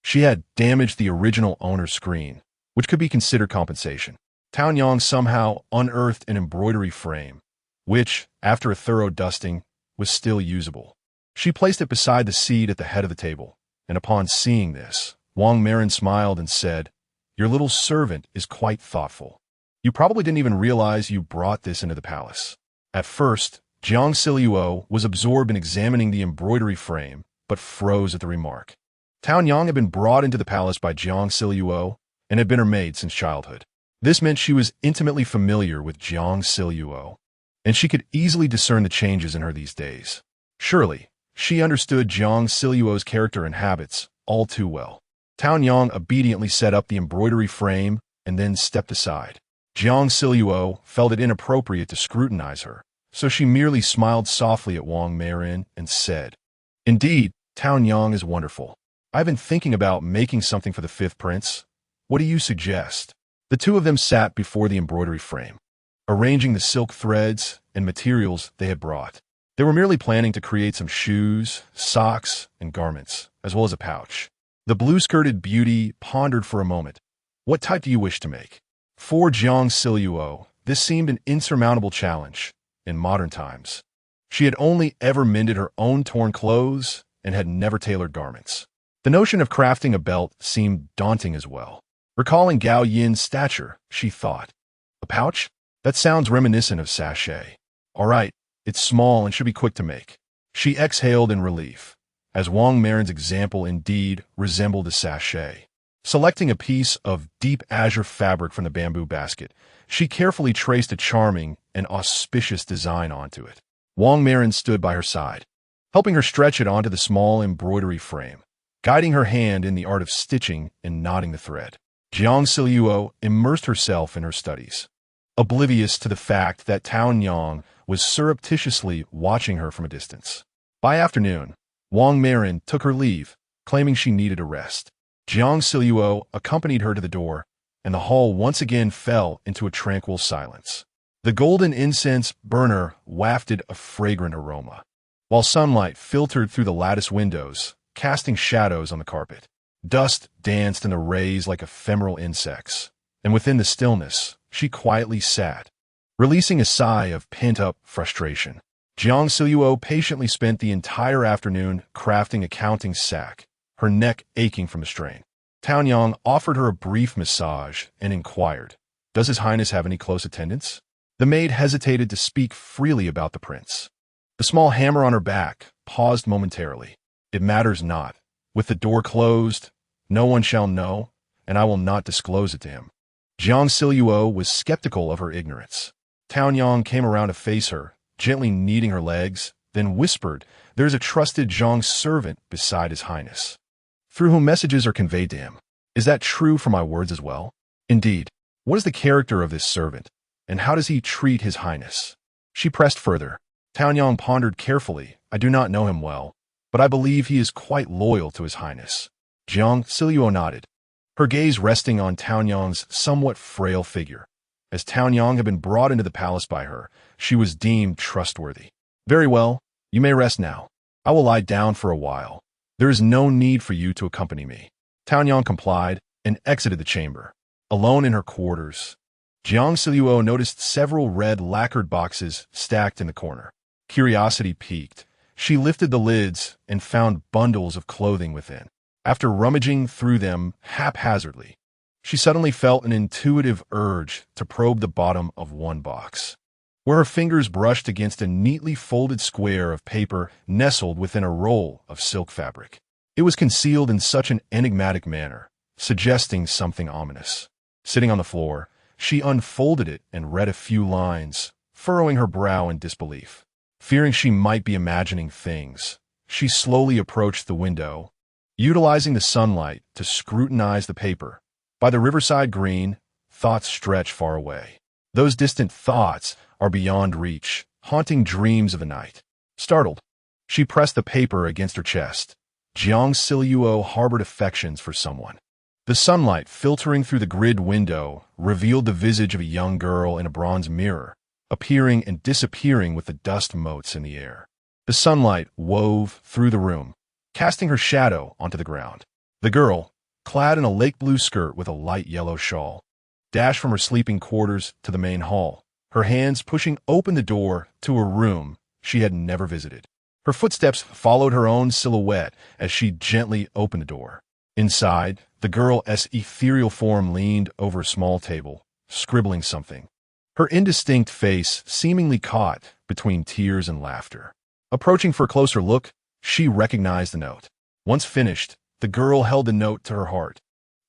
she had damaged the original owner's screen, which could be considered compensation. Tao Yang somehow unearthed an embroidery frame, which, after a thorough dusting, was still usable. She placed it beside the seat at the head of the table, and upon seeing this, Wang Marin smiled and said, "Your little servant is quite thoughtful. You probably didn't even realize you brought this into the palace." At first, Jiang Zhao was absorbed in examining the embroidery frame, but froze at the remark. Tao Yang had been brought into the palace by Jiang Zhao, and had been her maid since childhood. This meant she was intimately familiar with Jiang Zhao, and she could easily discern the changes in her these days. Surely, she understood Jiang Zhao's character and habits all too well. Tao Yang obediently set up the embroidery frame and then stepped aside. Jiang Zhao felt it inappropriate to scrutinize her, so she merely smiled softly at Wang Marin and said, "Indeed, Tao Yang is wonderful. I've been thinking about making something for the fifth prince. What do you suggest?" The two of them sat before the embroidery frame, arranging the silk threads and materials they had brought. They were merely planning to create some shoes, socks, and garments, as well as a pouch. The blue-skirted beauty pondered for a moment. "What type do you wish to make?" For Jiang Zhao, this seemed an insurmountable challenge in modern times. She had only ever mended her own torn clothes and had never tailored garments. The notion of crafting a belt seemed daunting as well. Recalling Gao Yin's stature, she thought, "A pouch? That sounds reminiscent of sachet. All right, it's small and should be quick to make." She exhaled in relief, as Wang Marin's example indeed resembled a sachet. Selecting a piece of deep azure fabric from the bamboo basket, she carefully traced a charming and auspicious design onto it. Wang Marin stood by her side, helping her stretch it onto the small embroidery frame, guiding her hand in the art of stitching and knotting the thread. Jiang Zhao immersed herself in her studies, oblivious to the fact that Tao Yang was surreptitiously watching her from a distance. By afternoon, Wang Marin took her leave, claiming she needed a rest. Jiang Zhao accompanied her to the door, and the hall once again fell into a tranquil silence. The golden incense burner wafted a fragrant aroma, while sunlight filtered through the lattice windows, casting shadows on the carpet. Dust danced in the rays like ephemeral insects, and within the stillness, she quietly sat, releasing a sigh of pent-up frustration. Jiang Zhao patiently spent the entire afternoon crafting a counting sack, her neck aching from the strain. Tao Yang offered her a brief massage and inquired, "Does His Highness have any close attendants?" The maid hesitated to speak freely about the prince. The small hammer on her back paused momentarily. "It matters not. With the door closed, no one shall know, and I will not disclose it to him." Jiang Zhao was skeptical of her ignorance. Tao Yang came around to face her, gently kneading her legs, then whispered, "There is a trusted Zhang servant beside His Highness, through whom messages are conveyed to him. Is that true for my words as well?" "Indeed. What is the character of this servant, and how does he treat His Highness?" She pressed further. Tao Yang pondered carefully. "I do not know him well, but I believe he is quite loyal to His Highness." Jiang Zhao nodded, her gaze resting on Tao Yang's somewhat frail figure. As Tao Yang had been brought into the palace by her, she was deemed trustworthy. "Very well, you may rest now. I will lie down for a while. There is no need for you to accompany me." Tao Yang complied and exited the chamber. Alone in her quarters, Jiang Zhao noticed several red lacquered boxes stacked in the corner. Curiosity piqued. She lifted the lids and found bundles of clothing within. After rummaging through them haphazardly, she suddenly felt an intuitive urge to probe the bottom of one box, where her fingers brushed against a neatly folded square of paper nestled within a roll of silk fabric. It was concealed in such an enigmatic manner, suggesting something ominous. Sitting on the floor, she unfolded it and read a few lines, furrowing her brow in disbelief. Fearing she might be imagining things, she slowly approached the window, utilizing the sunlight to scrutinize the paper. By the riverside green, thoughts stretch far away. Those distant thoughts are beyond reach, haunting dreams of the night. Startled, she pressed the paper against her chest. Jiang Zhao harbored affections for someone. The sunlight filtering through the grid window revealed the visage of a young girl in a bronze mirror, appearing and disappearing with the dust motes in the air. The sunlight wove through the room, casting her shadow onto the ground. The girl, clad in a lake blue skirt with a light yellow shawl, dashed from her sleeping quarters to the main hall, her hands pushing open the door to a room she had never visited. Her footsteps followed her own silhouette as she gently opened the door. Inside, the girl's ethereal form leaned over a small table, scribbling something, her indistinct face seemingly caught between tears and laughter. Approaching for a closer look, she recognized the note. Once finished, the girl held the note to her heart,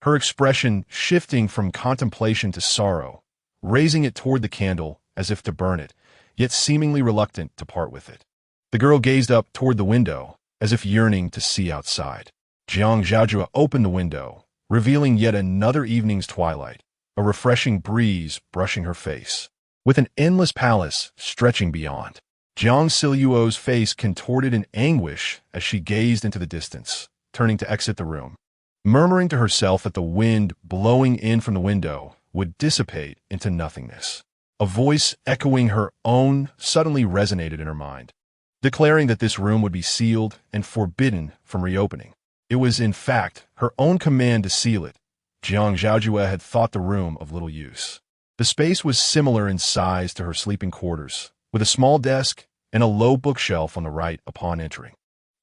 her expression shifting from contemplation to sorrow, raising it toward the candle as if to burn it, yet seemingly reluctant to part with it. The girl gazed up toward the window, as if yearning to see outside. Jiang Zhao opened the window, revealing yet another evening's twilight, a refreshing breeze brushing her face, with an endless palace stretching beyond. Jiang Siluo's face contorted in anguish as she gazed into the distance, turning to exit the room, murmuring to herself that the wind blowing in from the window would dissipate into nothingness. A voice echoing her own suddenly resonated in her mind, declaring that this room would be sealed and forbidden from reopening. It was, in fact, her own command to seal it. Jiang Zhao had thought the room of little use. The space was similar in size to her sleeping quarters, with a small desk and a low bookshelf on the right upon entering.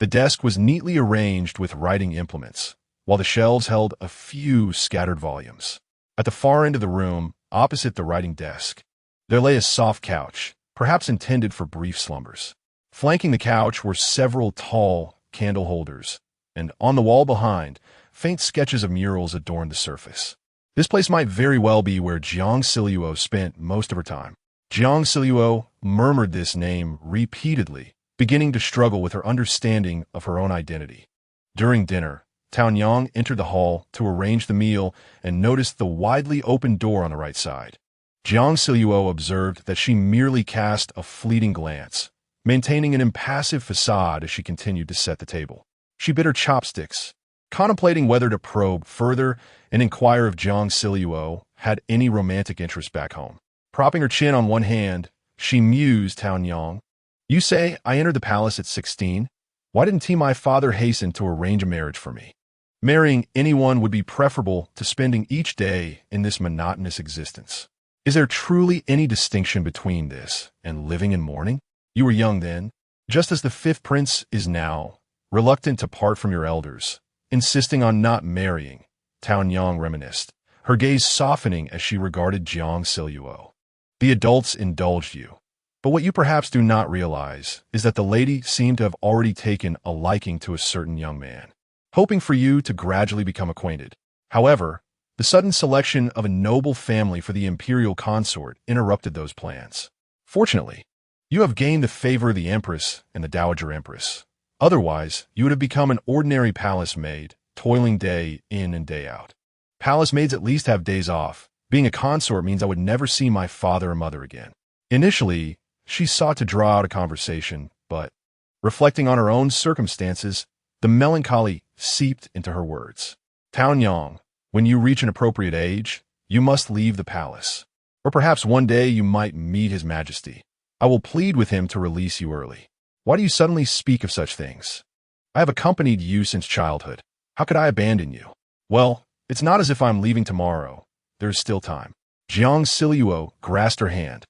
The desk was neatly arranged with writing implements, while the shelves held a few scattered volumes. At the far end of the room, opposite the writing desk, there lay a soft couch, perhaps intended for brief slumbers. Flanking the couch were several tall candle holders, and on the wall behind, faint sketches of murals adorned the surface. This place might very well be where Jiang Siluo spent most of her time. Jiang Siluo murmured this name repeatedly, beginning to struggle with her understanding of her own identity. During dinner, Tao Yang entered the hall to arrange the meal and noticed the widely open door on the right side. Jiang Siluo observed that she merely cast a fleeting glance, maintaining an impassive facade as she continued to set the table. She bit her chopsticks, contemplating whether to probe further and inquire if Jiang Siluo had any romantic interest back home. Propping her chin on one hand, she mused Tao Yang. "You say I entered the palace at 16? Why didn't my father hasten to arrange a marriage for me? Marrying anyone would be preferable to spending each day in this monotonous existence. Is there truly any distinction between this and living in mourning? You were young then, just as the fifth prince is now, reluctant to part from your elders, insisting on not marrying," Tao Yang reminisced, her gaze softening as she regarded Jiang Siluo. "The adults indulged you. But what you perhaps do not realize is that the lady seemed to have already taken a liking to a certain young man, hoping for you to gradually become acquainted. However, the sudden selection of a noble family for the imperial consort interrupted those plans. Fortunately, you have gained the favor of the empress and the dowager empress. Otherwise, you would have become an ordinary palace maid, toiling day in and day out. Palace maids at least have days off. Being a consort means I would never see my father or mother again." Initially, she sought to draw out a conversation, but, reflecting on her own circumstances, the melancholy seeped into her words. "Tao Yang, when you reach an appropriate age, you must leave the palace. Or perhaps one day you might meet His Majesty. I will plead with him to release you early. Why do you suddenly speak of such things? I have accompanied you since childhood. How could I abandon you?" "Well, it's not as if I'm leaving tomorrow. There is still time." Jiang Siluo grasped her hand,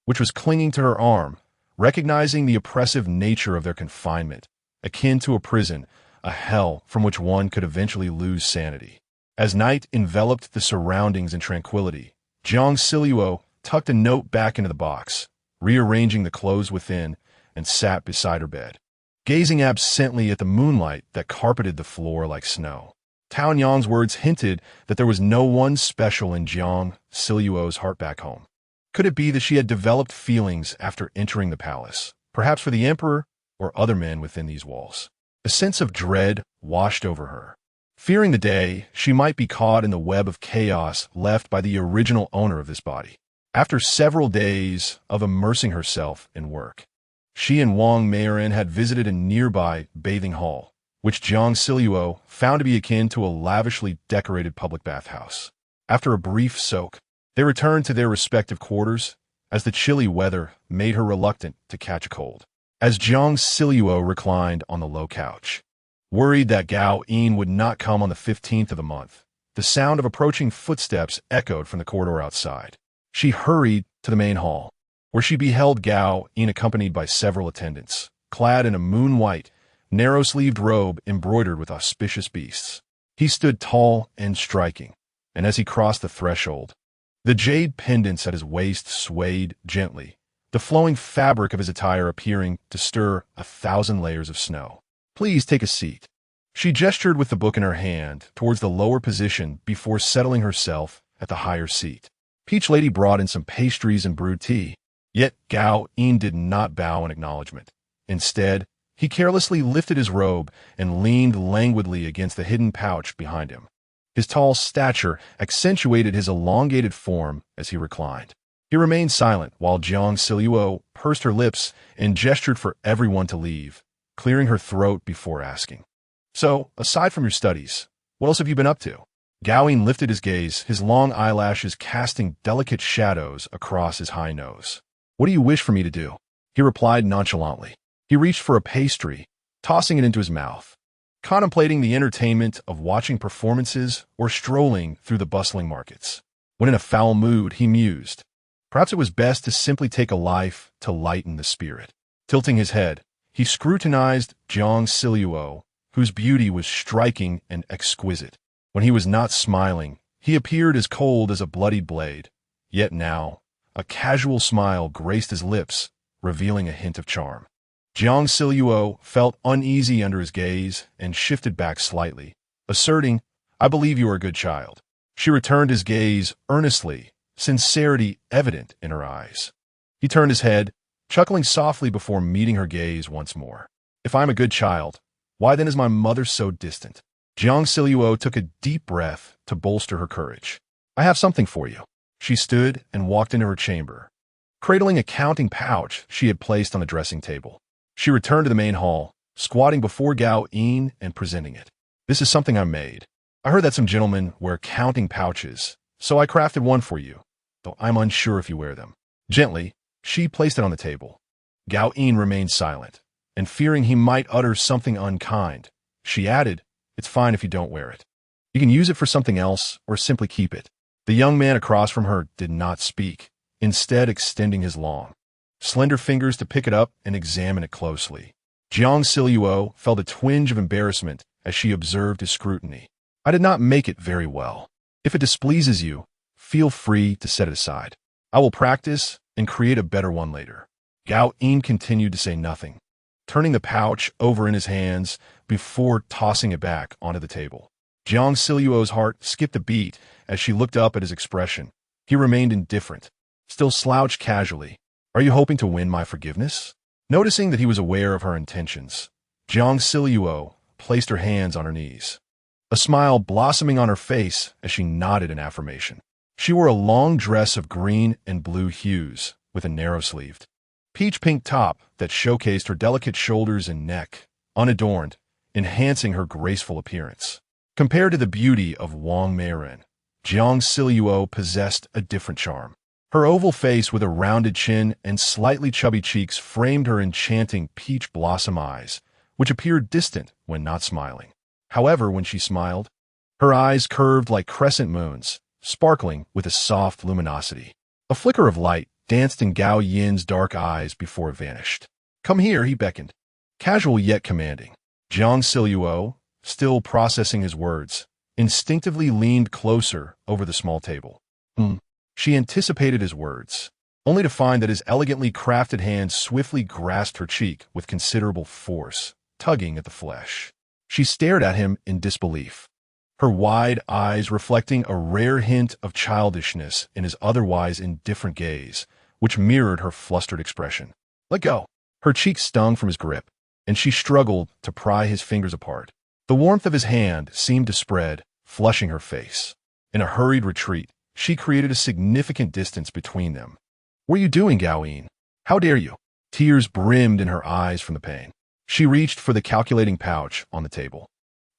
which was clinging to her arm, recognizing the oppressive nature of their confinement, akin to a prison, a hell from which one could eventually lose sanity. As night enveloped the surroundings in tranquility, Jiang Siluo tucked a note back into the box, rearranging the clothes within, and sat beside her bed, gazing absently at the moonlight that carpeted the floor like snow. Tao Yang's words hinted that there was no one special in Jiang Siluo's heart back home. Could it be that she had developed feelings after entering the palace, perhaps for the emperor or other men within these walls? A sense of dread washed over her, fearing the day she might be caught in the web of chaos left by the original owner of this body. After several days of immersing herself in work, she and Wang Meiren had visited a nearby bathing hall, which Jiang Siluo found to be akin to a lavishly decorated public bathhouse. After a brief soak, they returned to their respective quarters, as the chilly weather made her reluctant to catch a cold. As Jiang Siluo reclined on the low couch, worried that Gao Yin would not come on the 15th of the month, the sound of approaching footsteps echoed from the corridor outside. She hurried to the main hall, where she beheld Gao Yin accompanied by several attendants, clad in a moon-white, narrow-sleeved robe embroidered with auspicious beasts. He stood tall and striking, and as he crossed the threshold, the jade pendants at his waist swayed gently, the flowing fabric of his attire appearing to stir 1,000 layers of snow. "Please take a seat," She gestured with the book in her hand towards the lower position before settling herself at the higher seat. Peach Lady brought in some pastries and brewed tea. Yet Gao Yin did not bow in acknowledgement. Instead, he carelessly lifted his robe and leaned languidly against the hidden pouch behind him. His tall stature accentuated his elongated form as he reclined. He remained silent while Jiang Zhao pursed her lips and gestured for everyone to leave, clearing her throat before asking, "So, aside from your studies, what else have you been up to?" Gao Yin lifted his gaze, his long eyelashes casting delicate shadows across his high nose. "What do you wish for me to do?" He replied nonchalantly. He reached for a pastry, tossing it into his mouth, contemplating the entertainment of watching performances or strolling through the bustling markets. When in a foul mood, he mused, perhaps it was best to simply take a life to lighten the spirit. Tilting his head, he scrutinized Jiang Zhao, whose beauty was striking and exquisite. When he was not smiling, he appeared as cold as a bloodied blade. Yet now, a casual smile graced his lips, revealing a hint of charm. Jiang Zhao felt uneasy under his gaze and shifted back slightly, asserting, "I believe you are a good child." She returned his gaze earnestly, sincerity evident in her eyes. He turned his head, chuckling softly before meeting her gaze once more. "If I am a good child, why then is my mother so distant?" Jiang Zhao took a deep breath to bolster her courage. "I have something for you." She stood and walked into her chamber, cradling a counting pouch she had placed on the dressing table. She returned to the main hall, squatting before Gao Yin and presenting it. "This is something I made. I heard that some gentlemen wear counting pouches, so I crafted one for you, though I'm unsure if you wear them." Gently, she placed it on the table. Gao Yin remained silent, and fearing he might utter something unkind, she added, "It's fine if you don't wear it. You can use it for something else or simply keep it." The young man across from her did not speak, instead extending his long, slender fingers to pick it up and examine it closely. Jiang Zhao felt a twinge of embarrassment as she observed his scrutiny. "I did not make it very well. If it displeases you, feel free to set it aside. I will practice and create a better one later." Gao Yin continued to say nothing, turning the pouch over in his hands before tossing it back onto the table. Jiang Zhao's heart skipped a beat as she looked up at his expression. He remained indifferent, still slouched casually. "Are you hoping to win my forgiveness?" Noticing that he was aware of her intentions, Jiang Zhao placed her hands on her knees, a smile blossoming on her face as she nodded in affirmation. She wore a long dress of green and blue hues with a narrow-sleeved, peach-pink top that showcased her delicate shoulders and neck, unadorned, enhancing her graceful appearance. Compared to the beauty of Wang Meiren, Jiang Zhao possessed a different charm. Her oval face with a rounded chin and slightly chubby cheeks framed her enchanting peach blossom eyes, which appeared distant when not smiling. However, when she smiled, her eyes curved like crescent moons, sparkling with a soft luminosity. A flicker of light danced in Gao Yin's dark eyes before it vanished. "Come here," he beckoned, casual yet commanding. Jiang Zhao, still processing his words, instinctively leaned closer over the small table. She anticipated his words, only to find that his elegantly crafted hand swiftly grasped her cheek with considerable force, tugging at the flesh. She stared at him in disbelief, her wide eyes reflecting a rare hint of childishness in his otherwise indifferent gaze, which mirrored her flustered expression. "Let go." Her cheek stung from his grip, and she struggled to pry his fingers apart. The warmth of his hand seemed to spread, flushing her face. In a hurried retreat, she created a significant distance between them. "What are you doing, Gao Yin? How dare you?" Tears brimmed in her eyes from the pain. She reached for the calculating pouch on the table,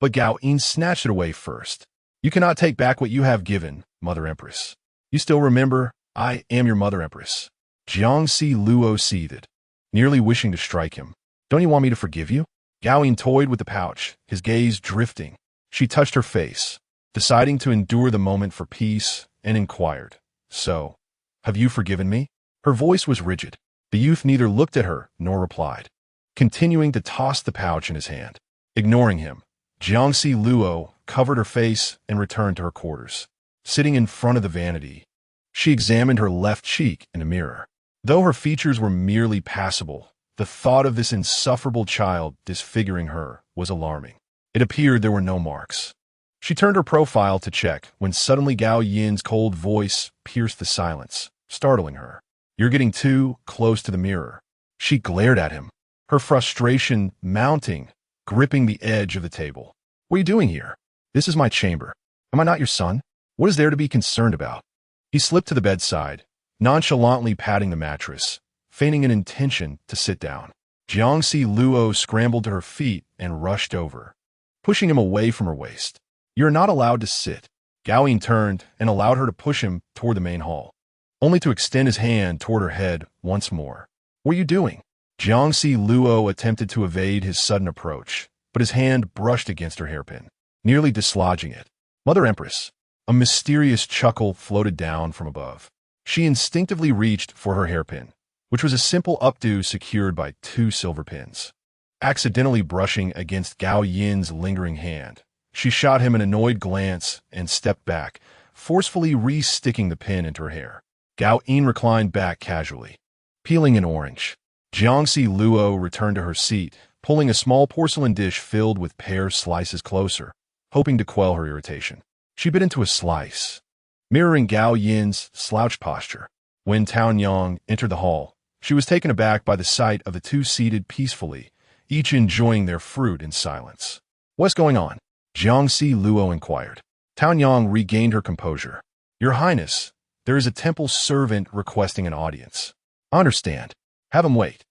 but Gao Yin snatched it away first. "You cannot take back what you have given, Mother Empress. You still remember, I am your Mother Empress." Jiang Zhao seethed, nearly wishing to strike him. "Don't you want me to forgive you?" Gao Yin toyed with the pouch, his gaze drifting. She touched her face, deciding to endure the moment for peace, and inquired, "So, have you forgiven me?" Her voice was rigid. The youth neither looked at her nor replied, continuing to toss the pouch in his hand. Ignoring him, Jiang Zhao covered her face and returned to her quarters. Sitting in front of the vanity, she examined her left cheek in a mirror. Though her features were merely passable, the thought of this insufferable child disfiguring her was alarming. It appeared there were no marks. She turned her profile to check when suddenly Gao Yin's cold voice pierced the silence, startling her. "You're getting too close to the mirror." She glared at him, her frustration mounting, gripping the edge of the table. "What are you doing here? This is my chamber. Am I not your son? What is there to be concerned about?" He slipped to the bedside, nonchalantly patting the mattress, feigning an intention to sit down. Jiang Luo scrambled to her feet and rushed over, pushing him away from her waist. "You're not allowed to sit." Gao Yin turned and allowed her to push him toward the main hall, only to extend his hand toward her head once more. "What are you doing?" Jiang Luo attempted to evade his sudden approach, but his hand brushed against her hairpin, nearly dislodging it. "Mother Empress." A mysterious chuckle floated down from above. She instinctively reached for her hairpin, which was a simple updo secured by 2 silver pins. Accidentally brushing against Gao Yin's lingering hand, she shot him an annoyed glance and stepped back, forcefully re-sticking the pin into her hair. Gao Yin reclined back casually, peeling an orange. Jiang Luo returned to her seat, pulling a small porcelain dish filled with pear slices closer, hoping to quell her irritation. She bit into a slice, mirroring Gao Yin's slouched posture. When Taon Yang entered the hall, she was taken aback by the sight of the 2 seated peacefully, each enjoying their fruit in silence. "What's going on?" Jiang Luo inquired. Taon Yang regained her composure. "Your Highness, there is a temple servant requesting an audience." "I understand. Have him wait."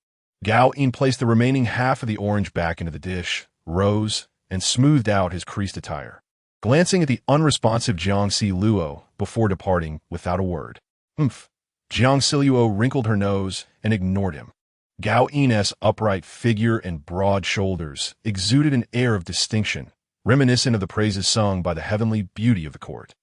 Gao Yin placed the remaining half of the orange back into the dish, rose, and smoothed out his creased attire, glancing at the unresponsive Jiang Luo before departing without a word. "Humph." Jiang Luo wrinkled her nose and ignored him. Gao Yin's upright figure and broad shoulders exuded an air of distinction, reminiscent of the praises sung by the heavenly beauty of the court.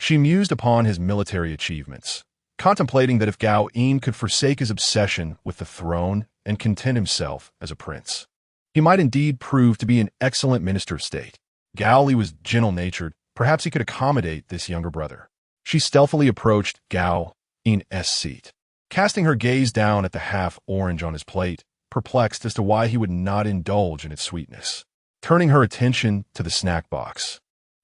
She mused upon his military achievements, contemplating that if Gao Yin could forsake his obsession with the throne and content himself as a prince, he might indeed prove to be an excellent minister of state. Gao Li was gentle-natured. Perhaps he could accommodate this younger brother. She stealthily approached Gao Yin's seat, casting her gaze down at the half-orange on his plate, perplexed as to why he would not indulge in its sweetness. Turning her attention to the snack box,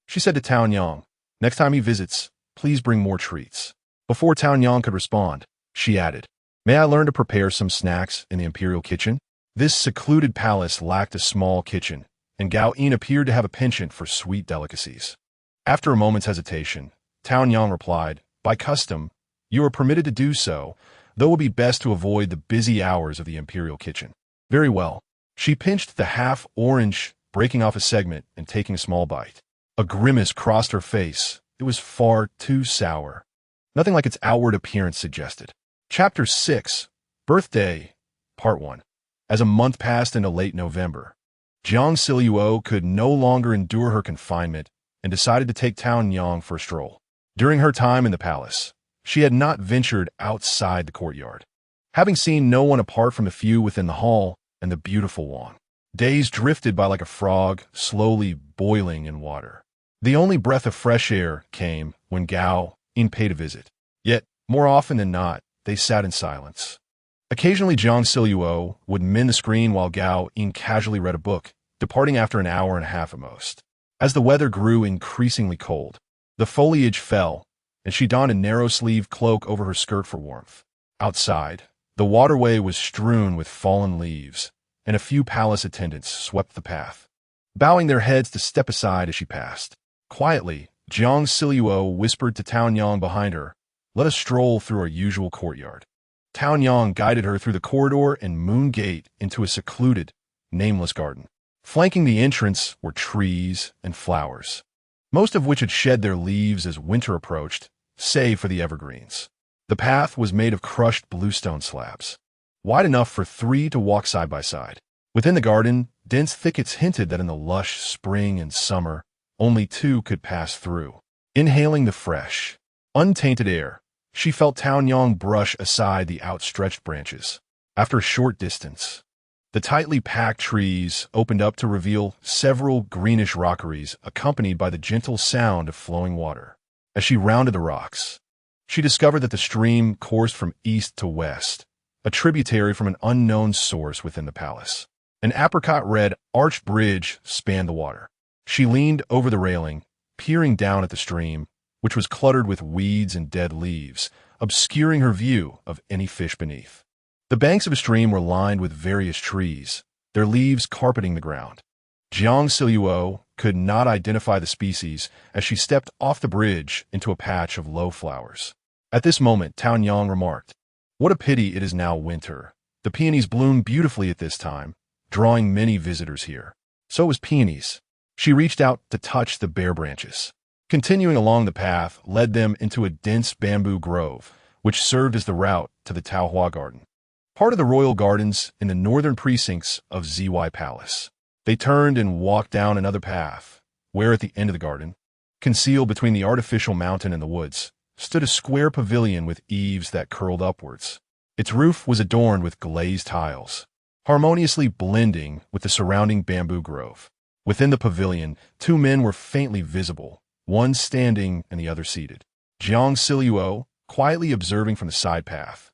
she said to Taon Yang, "Next time he visits, please bring more treats." Before Taon Yang could respond, she added, "May I learn to prepare some snacks in the imperial kitchen?" This secluded palace lacked a small kitchen, and Gao Yin appeared to have a penchant for sweet delicacies. After a moment's hesitation, Taon Yang replied, "By custom, you are permitted to do so, though it would be best to avoid the busy hours of the imperial kitchen." "Very well." She pinched the half-orange, breaking off a segment and taking a small bite. A grimace crossed her face. It was far too sour. Nothing like its outward appearance suggested. Chapter 6, Birthday, Part 1. As a month passed into late November, Jiang Luo could no longer endure her confinement and decided to take Taon Yang for a stroll. During her time in the palace, she had not ventured outside the courtyard, having seen no one apart from the few within the hall and the beautiful Wang. Days drifted by like a frog, slowly boiling in water. The only breath of fresh air came when Gao Yin paid a visit. Yet, more often than not, they sat in silence. Occasionally, Jiang Luo would mend the screen while Gao Yin casually read a book, departing after an hour and a half at most. As the weather grew increasingly cold, the foliage fell, and she donned a narrow-sleeved cloak over her skirt for warmth. Outside, the waterway was strewn with fallen leaves, and a few palace attendants swept the path, bowing their heads to step aside as she passed. Quietly, Jiang Luo whispered to Taon Yang behind her, "Let us stroll through our usual courtyard." Taon Yang guided her through the corridor and moon gate into a secluded, nameless garden. Flanking the entrance were trees and flowers, most of which had shed their leaves as winter approached, save for the evergreens. The path was made of crushed bluestone slabs, wide enough for 3 to walk side by side. Within the garden, dense thickets hinted that in the lush spring and summer, only 2 could pass through. Inhaling the fresh, untainted air, she felt Taon Yang brush aside the outstretched branches. After a short distance, the tightly packed trees opened up to reveal several greenish rockeries accompanied by the gentle sound of flowing water. As she rounded the rocks, she discovered that the stream coursed from east to west, a tributary from an unknown source within the palace. An apricot-red arched bridge spanned the water, She leaned over the railing, peering down at the stream, which was cluttered with weeds and dead leaves, obscuring her view of any fish beneath. The banks of a stream were lined with various trees, their leaves carpeting the ground. Jiang Zhao could not identify the species as she stepped off the bridge into a patch of low flowers. At this moment, Tao Yang remarked, "What a pity it is now winter. The peonies bloom beautifully at this time, drawing many visitors here." So was peonies. She reached out to touch the bare branches. Continuing along the path led them into a dense bamboo grove, which served as the route to the Taohua Garden, part of the royal gardens in the northern precincts of ZY Palace. They turned and walked down another path, where at the end of the garden, concealed between the artificial mountain and the woods, stood a square pavilion with eaves that curled upwards. Its roof was adorned with glazed tiles, harmoniously blending with the surrounding bamboo grove. Within the pavilion, two men were faintly visible, one standing and the other seated. Jiang Zhao, quietly observing from the side path,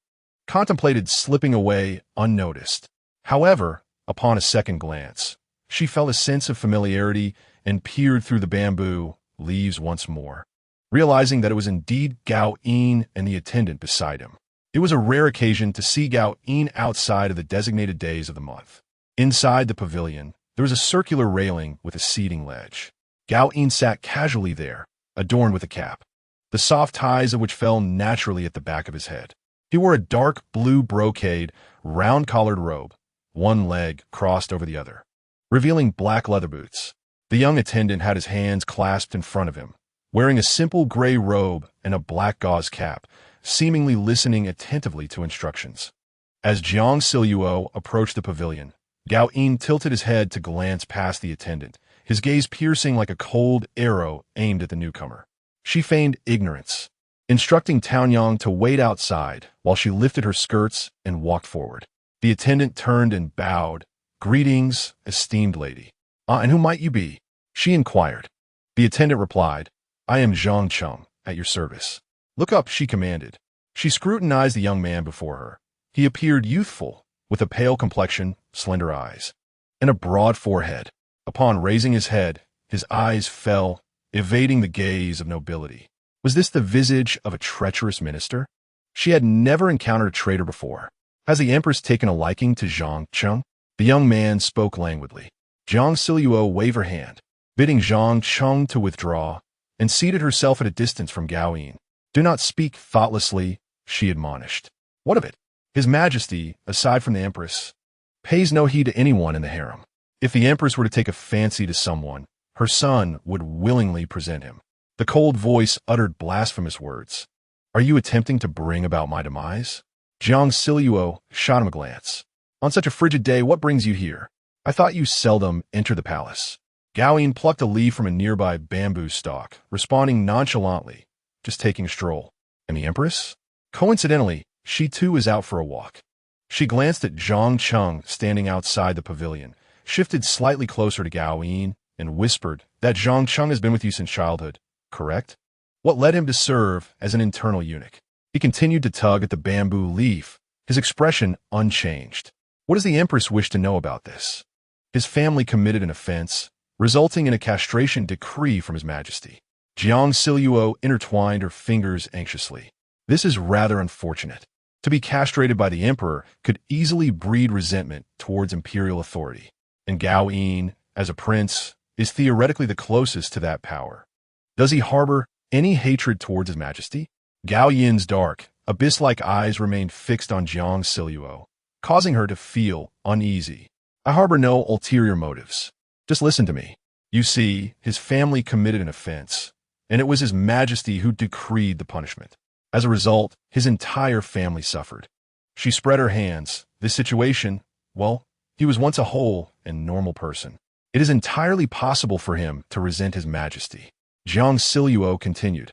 contemplated slipping away unnoticed. However, upon a second glance, she felt a sense of familiarity and peered through the bamboo leaves once more, realizing that it was indeed Gao Yin and the attendant beside him. It was a rare occasion to see Gao Yin outside of the designated days of the month. Inside the pavilion, there was a circular railing with a seating ledge. Gao Yin sat casually there, adorned with a cap, the soft ties of which fell naturally at the back of his head. He wore a dark blue brocade, round-collared robe, one leg crossed over the other, revealing black leather boots. The young attendant had his hands clasped in front of him, wearing a simple gray robe and a black gauze cap, seemingly listening attentively to instructions. As Jiang Zhao approached the pavilion, Gao Yin tilted his head to glance past the attendant, his gaze piercing like a cold arrow aimed at the newcomer. She feigned ignorance, instructing Tao Yang to wait outside while she lifted her skirts and walked forward. The attendant turned and bowed. "Greetings, esteemed lady." "And who might you be?" she inquired. The attendant replied, "I am Zhang Cheng, at your service." "Look up," she commanded. She scrutinized the young man before her. He appeared youthful, with a pale complexion, slender eyes, and a broad forehead. Upon raising his head, his eyes fell, evading the gaze of nobility. Was this the visage of a treacherous minister? She had never encountered a traitor before. Has the empress taken a liking to Zhang Cheng? The young man spoke languidly. Jiang Zhao waved her hand, bidding Zhang Cheng to withdraw, and seated herself at a distance from Gao Yin. "Do not speak thoughtlessly," she admonished. "What of it? His Majesty, aside from the Empress, pays no heed to anyone in the harem. If the Empress were to take a fancy to someone, her son would willingly present him." The cold voice uttered blasphemous words. "Are you attempting to bring about my demise?" Jiang Zhao shot him a glance. "On such a frigid day, what brings you here? I thought you seldom enter the palace." Gao Yin plucked a leaf from a nearby bamboo stalk, responding nonchalantly, "Just taking a stroll." "And the Empress?" "Coincidentally, she too is out for a walk." She glanced at Zhang Cheng standing outside the pavilion, shifted slightly closer to Gao Yin, and whispered, "That Zhang Cheng has been with you since childhood, correct? What led him to serve as an internal eunuch?" He continued to tug at the bamboo leaf, his expression unchanged. "What does the Empress wish to know about this?" "His family committed an offense, resulting in a castration decree from His Majesty." Jiang Zhao intertwined her fingers anxiously. "This is rather unfortunate. To be castrated by the emperor could easily breed resentment towards imperial authority, and Gao Yin, as a prince, is theoretically the closest to that power. Does he harbor any hatred towards His Majesty?" Gao Yin's dark, abyss-like eyes remained fixed on Jiang Zhao, causing her to feel uneasy. "I harbor no ulterior motives. Just listen to me. You see, his family committed an offense, and it was His Majesty who decreed the punishment. As a result, his entire family suffered." She spread her hands. "This situation, well, he was once a whole and normal person. It is entirely possible for him to resent His Majesty." Jiang Zhao continued,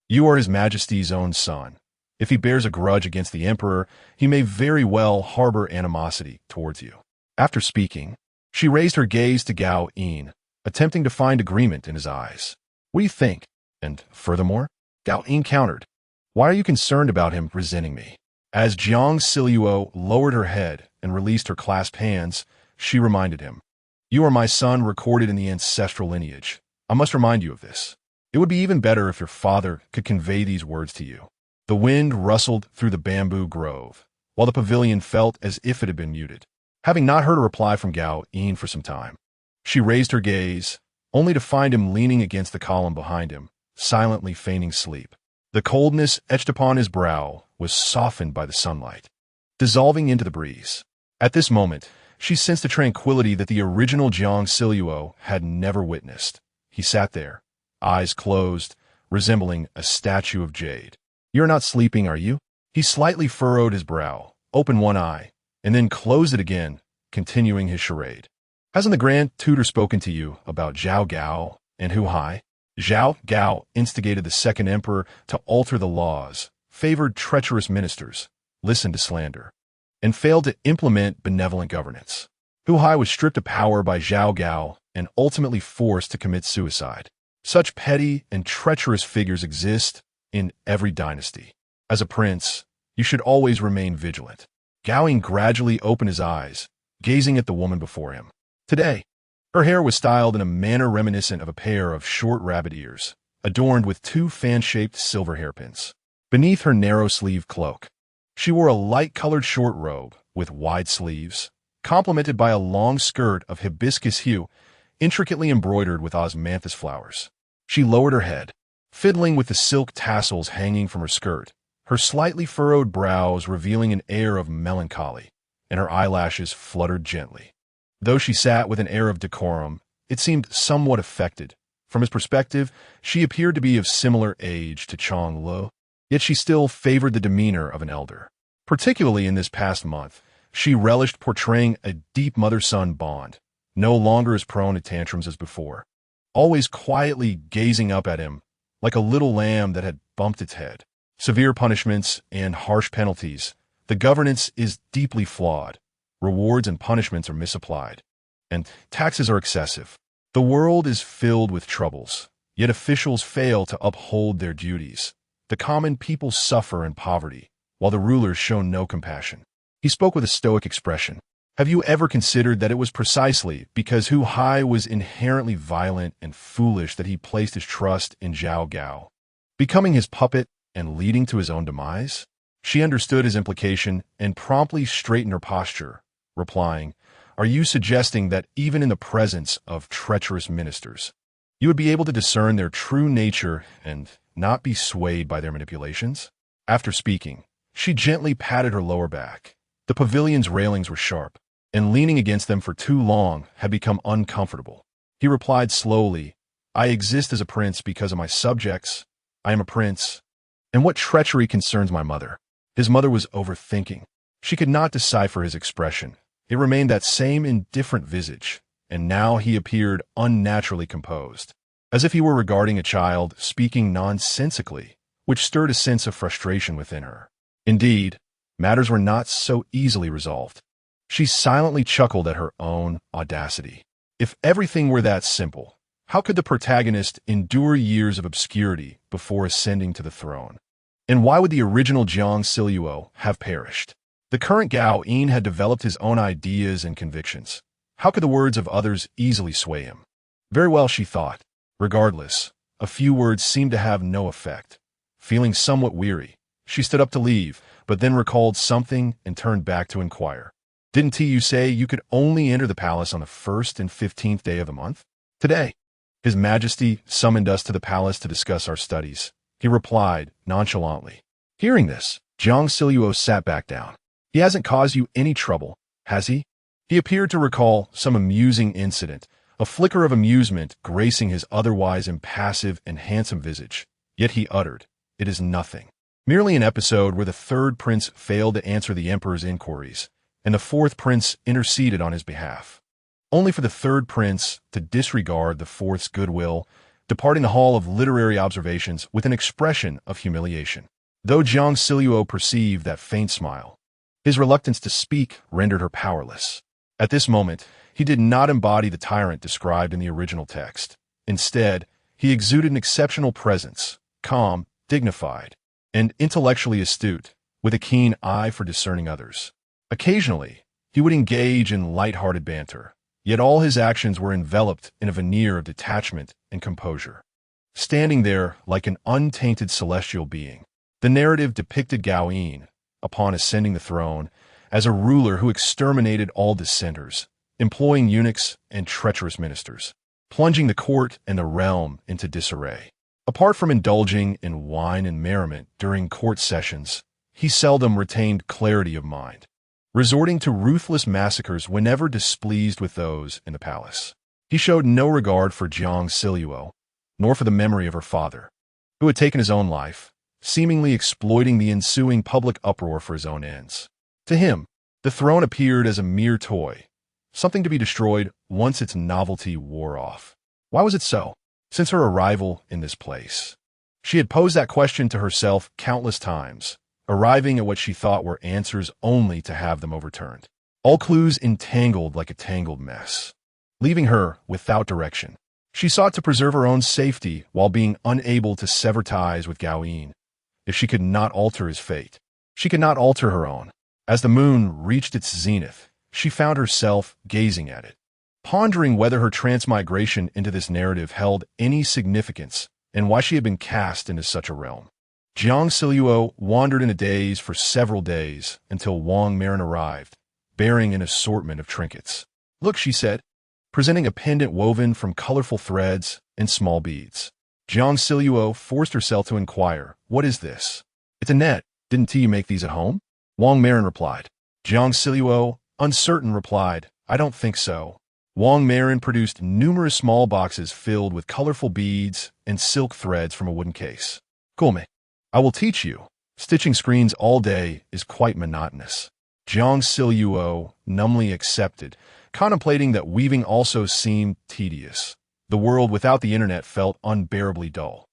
"You are His Majesty's own son. If he bears a grudge against the emperor, he may very well harbor animosity towards you." After speaking, she raised her gaze to Gao Yin, attempting to find agreement in his eyes. "What do you think? And furthermore?" Gao Yin countered, "Why are you concerned about him resenting me?" As Jiang Zhao lowered her head and released her clasped hands, she reminded him, You are my son recorded in the ancestral lineage. I must remind you of this. It would be even better if your father could convey these words to you. The wind rustled through the bamboo grove, while the pavilion felt as if it had been muted. Having not heard a reply from Gao Yin for some time, she raised her gaze, only to find him leaning against the column behind him, silently feigning sleep. The coldness etched upon his brow was softened by the sunlight, dissolving into the breeze. At this moment, she sensed a tranquility that the original Jiang Zhao had never witnessed. He sat there, eyes closed, resembling a statue of jade. "You're not sleeping, are you?" He slightly furrowed his brow, opened one eye, and then closed it again, continuing his charade. "Hasn't the Grand Tutor spoken to you about Zhao Gao and Hu Hai?" Zhao Gao instigated the second emperor to alter the laws, favored treacherous ministers, listened to slander, and failed to implement benevolent governance. Hu Hai was stripped of power by Zhao Gao and ultimately forced to commit suicide. Such petty and treacherous figures exist in every dynasty. As a prince, you should always remain vigilant. Gaoing gradually opened his eyes, gazing at the woman before him. Today, her hair was styled in a manner reminiscent of a pair of short rabbit ears, adorned with two fan-shaped silver hairpins. Beneath her narrow-sleeved cloak, she wore a light-colored short robe with wide sleeves, complemented by a long skirt of hibiscus hue, intricately embroidered with osmanthus flowers. She lowered her head, fiddling with the silk tassels hanging from her skirt, her slightly furrowed brows revealing an air of melancholy, and her eyelashes fluttered gently. Though she sat with an air of decorum, it seemed somewhat affected. From his perspective, she appeared to be of similar age to Chong Lo, yet she still favored the demeanor of an elder. Particularly in this past month, she relished portraying a deep mother-son bond, no longer as prone to tantrums as before, always quietly gazing up at him like a little lamb that had bumped its head. Severe punishments and harsh penalties. The governance is deeply flawed. Rewards and punishments are misapplied, and taxes are excessive. The world is filled with troubles, yet officials fail to uphold their duties. The common people suffer in poverty, while the rulers show no compassion. He spoke with a stoic expression. Have you ever considered that it was precisely because Hu Hai was inherently violent and foolish that he placed his trust in Zhao Gao, becoming his puppet and leading to his own demise? She understood his implication and promptly straightened her posture, replying, "Are you suggesting that even in the presence of treacherous ministers, you would be able to discern their true nature and not be swayed by their manipulations?" After speaking, she gently patted her lower back. The pavilion's railings were sharp, and leaning against them for too long had become uncomfortable. He replied slowly, "I exist as a prince because of my subjects. I am a prince. And what treachery concerns my mother?" His mother was overthinking. She could not decipher his expression. It remained that same indifferent visage, and now he appeared unnaturally composed, as if he were regarding a child speaking nonsensically, which stirred a sense of frustration within her. Indeed, matters were not so easily resolved. She silently chuckled at her own audacity. If everything were that simple, how could the protagonist endure years of obscurity before ascending to the throne? And why would the original Jiang Zhao have perished? The current Gao Yin had developed his own ideas and convictions. How could the words of others easily sway him? Very well, she thought. Regardless, a few words seemed to have no effect. Feeling somewhat weary, she stood up to leave, but then recalled something and turned back to inquire. "Didn't you say you could only enter the palace on the 1st and 15th day of the month?" "Today, His Majesty summoned us to the palace to discuss our studies," he replied nonchalantly. Hearing this, Jiang Zhao sat back down. "He hasn't caused you any trouble, has he?" He appeared to recall some amusing incident, a flicker of amusement gracing his otherwise impassive and handsome visage. Yet he uttered, "It is nothing. Merely an episode where the third prince failed to answer the emperor's inquiries, and the fourth prince interceded on his behalf. Only for the third prince to disregard the fourth's goodwill, departing the hall of literary observations with an expression of humiliation." Though Jiang Zhao perceived that faint smile, his reluctance to speak rendered her powerless. At this moment, he did not embody the tyrant described in the original text. Instead, he exuded an exceptional presence, calm, dignified, and intellectually astute, with a keen eye for discerning others. Occasionally, he would engage in light-hearted banter, yet all his actions were enveloped in a veneer of detachment and composure. Standing there like an untainted celestial being, the narrative depicted Gao Yin, upon ascending the throne, as a ruler who exterminated all dissenters, employing eunuchs and treacherous ministers, plunging the court and the realm into disarray. Apart from indulging in wine and merriment during court sessions, he seldom retained clarity of mind, resorting to ruthless massacres whenever displeased with those in the palace. He showed no regard for Jiang Zhao, nor for the memory of her father, who had taken his own life, seemingly exploiting the ensuing public uproar for his own ends. To him, the throne appeared as a mere toy, something to be destroyed once its novelty wore off. Why was it so? Since her arrival in this place, she had posed that question to herself countless times, arriving at what she thought were answers only to have them overturned. All clues entangled like a tangled mess, leaving her without direction. She sought to preserve her own safety while being unable to sever ties with Gao Yin. If she could not alter his fate, she could not alter her own. As the moon reached its zenith, she found herself gazing at it, pondering whether her transmigration into this narrative held any significance and why she had been cast into such a realm. Jiang Zhao wandered in a daze for several days until Wang Marin arrived, bearing an assortment of trinkets. "Look," she said, presenting a pendant woven from colorful threads and small beads. Jiang Zhao forced herself to inquire, "What is this?" "It's a net. Didn't you make these at home?" Wang Marin replied. Jiang Zhao, uncertain, replied, "I don't think so." Wang Marin produced numerous small boxes filled with colorful beads and silk threads from a wooden case. "Come, I will teach you. Stitching screens all day is quite monotonous." Jiang Zhao numbly accepted, contemplating that weaving also seemed tedious. The world without the internet felt unbearably dull.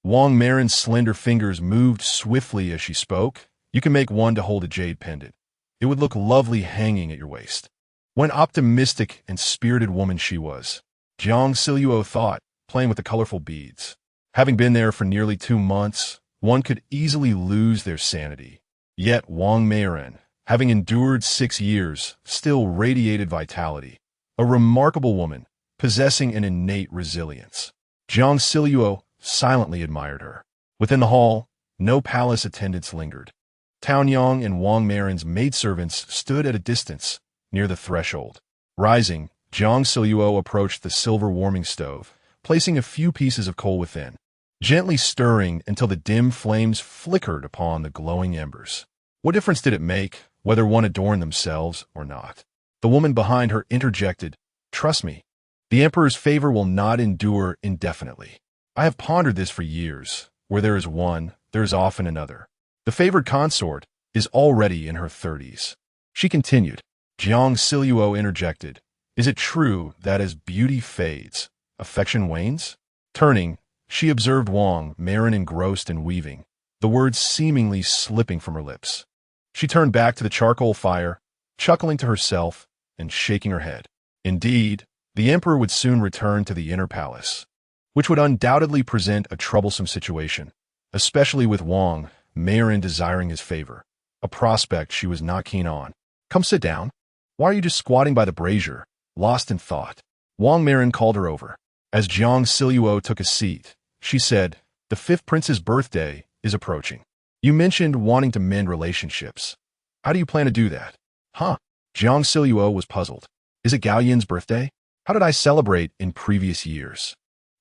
Wang Marin's slender fingers moved swiftly as she spoke. "You can make one to hold a jade pendant. It would look lovely hanging at your waist." What an optimistic and spirited woman she was, Jiang Zhao thought, playing with the colorful beads. Having been there for nearly 2 months, one could easily lose their sanity. Yet Wang Marin, having endured 6 years, still radiated vitality. A remarkable woman, possessing an innate resilience. Jiang Zhao silently admired her. Within the hall, no palace attendants lingered. Tao Yang and Wang Marin's maidservants stood at a distance, near the threshold. Rising, Jiang Zhao approached the silver warming stove, placing a few pieces of coal within, gently stirring until the dim flames flickered upon the glowing embers. What difference did it make whether one adorned themselves or not? The woman behind her interjected, "Trust me, the emperor's favor will not endure indefinitely. I have pondered this for years. Where there is one, there is often another. The favored consort is already in her 30s. She continued. Jiang Zhao interjected, "Is it true that as beauty fades, affection wanes?" Turning, she observed Wang Marin engrossed in weaving, the words seemingly slipping from her lips. She turned back to the charcoal fire, chuckling to herself and shaking her head. Indeed, the emperor would soon return to the inner palace, which would undoubtedly present a troublesome situation, especially with Wang Marin desiring his favor, a prospect she was not keen on. "Come sit down. Why are you just squatting by the brazier, lost in thought?" Wang Marin called her over. As Jiang Zhao took a seat, she said, "The 5th prince's birthday is approaching. You mentioned wanting to mend relationships. How do you plan to do that?" "Huh?" Jiang Zhao was puzzled. "Is it Gao Yin's birthday? How did I celebrate in previous years?"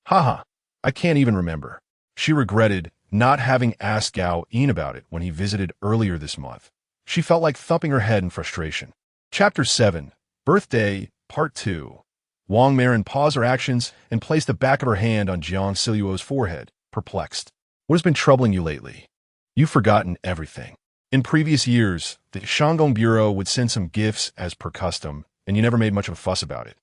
"Haha, I can't even remember." She regretted not having asked Gao Yin about it when he visited earlier this month. She felt like thumping her head in frustration. Chapter 7, Birthday, Part 2. Wang Marin paused her actions and placed the back of her hand on Jiang Zhao's forehead, perplexed. "What has been troubling you lately? You've forgotten everything. In previous years, the Shanggong Bureau would send some gifts as per custom, and you never made much of a fuss about it.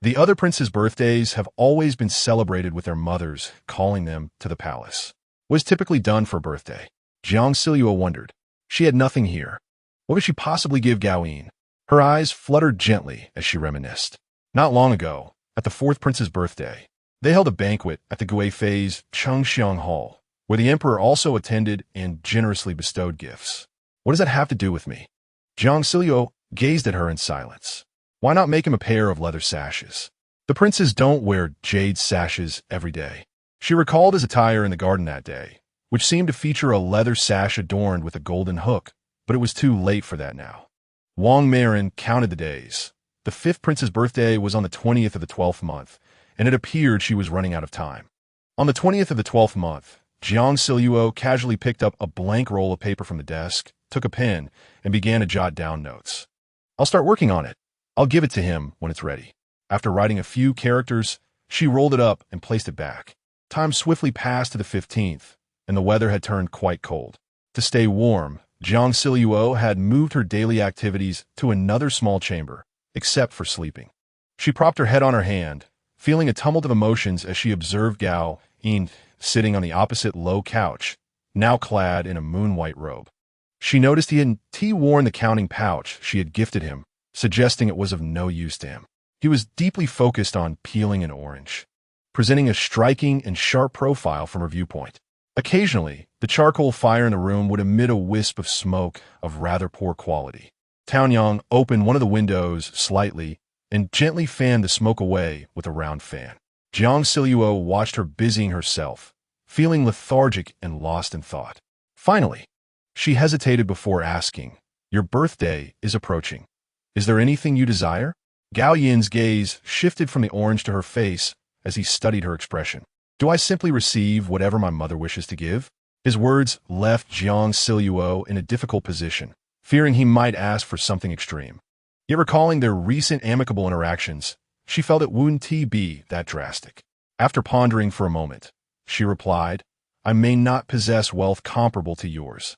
The other princes' birthdays have always been celebrated with their mothers calling them to the palace. What is typically done for a birthday?" Jiang Zhao wondered. She had nothing here. What could she possibly give Gao Yin? Her eyes fluttered gently as she reminisced. Not long ago, at the 4th prince's birthday, they held a banquet at the Guifei's Chengxiang Hall, where the emperor also attended and generously bestowed gifts. What does that have to do with me? Jiang Zhao gazed at her in silence. Why not make him a pair of leather sashes? The princes don't wear jade sashes every day. She recalled his attire in the garden that day, which seemed to feature a leather sash adorned with a golden hook, but it was too late for that now. Wang Marin counted the days. The fifth prince's birthday was on the 20th of the 12th month, and it appeared she was running out of time. On the 20th of the 12th month, Jiang Zhao casually picked up a blank roll of paper from the desk, took a pen, and began to jot down notes. I'll start working on it. I'll give it to him when it's ready. After writing a few characters, she rolled it up and placed it back. Time swiftly passed to the 15th, and the weather had turned quite cold. To stay warm, Jiang Zhao had moved her daily activities to another small chamber, except for sleeping. She propped her head on her hand, feeling a tumult of emotions as she observed Gao Yin sitting on the opposite low couch, now clad in a moon-white robe. She noticed he hadn't worn the counting pouch she had gifted him, suggesting it was of no use to him. He was deeply focused on peeling an orange, presenting a striking and sharp profile from her viewpoint. Occasionally, the charcoal fire in the room would emit a wisp of smoke of rather poor quality. Taonyang opened one of the windows slightly and gently fanned the smoke away with a round fan. Jiang Zhao watched her busying herself, feeling lethargic and lost in thought. Finally, she hesitated before asking, "Your birthday is approaching. Is there anything you desire?" Gao Yin's gaze shifted from the orange to her face as he studied her expression. "Do I simply receive whatever my mother wishes to give?" His words left Jiang Zhao in a difficult position, fearing he might ask for something extreme. Yet recalling their recent amicable interactions, she felt it wouldn't be that drastic. After pondering for a moment, she replied, "I may not possess wealth comparable to yours,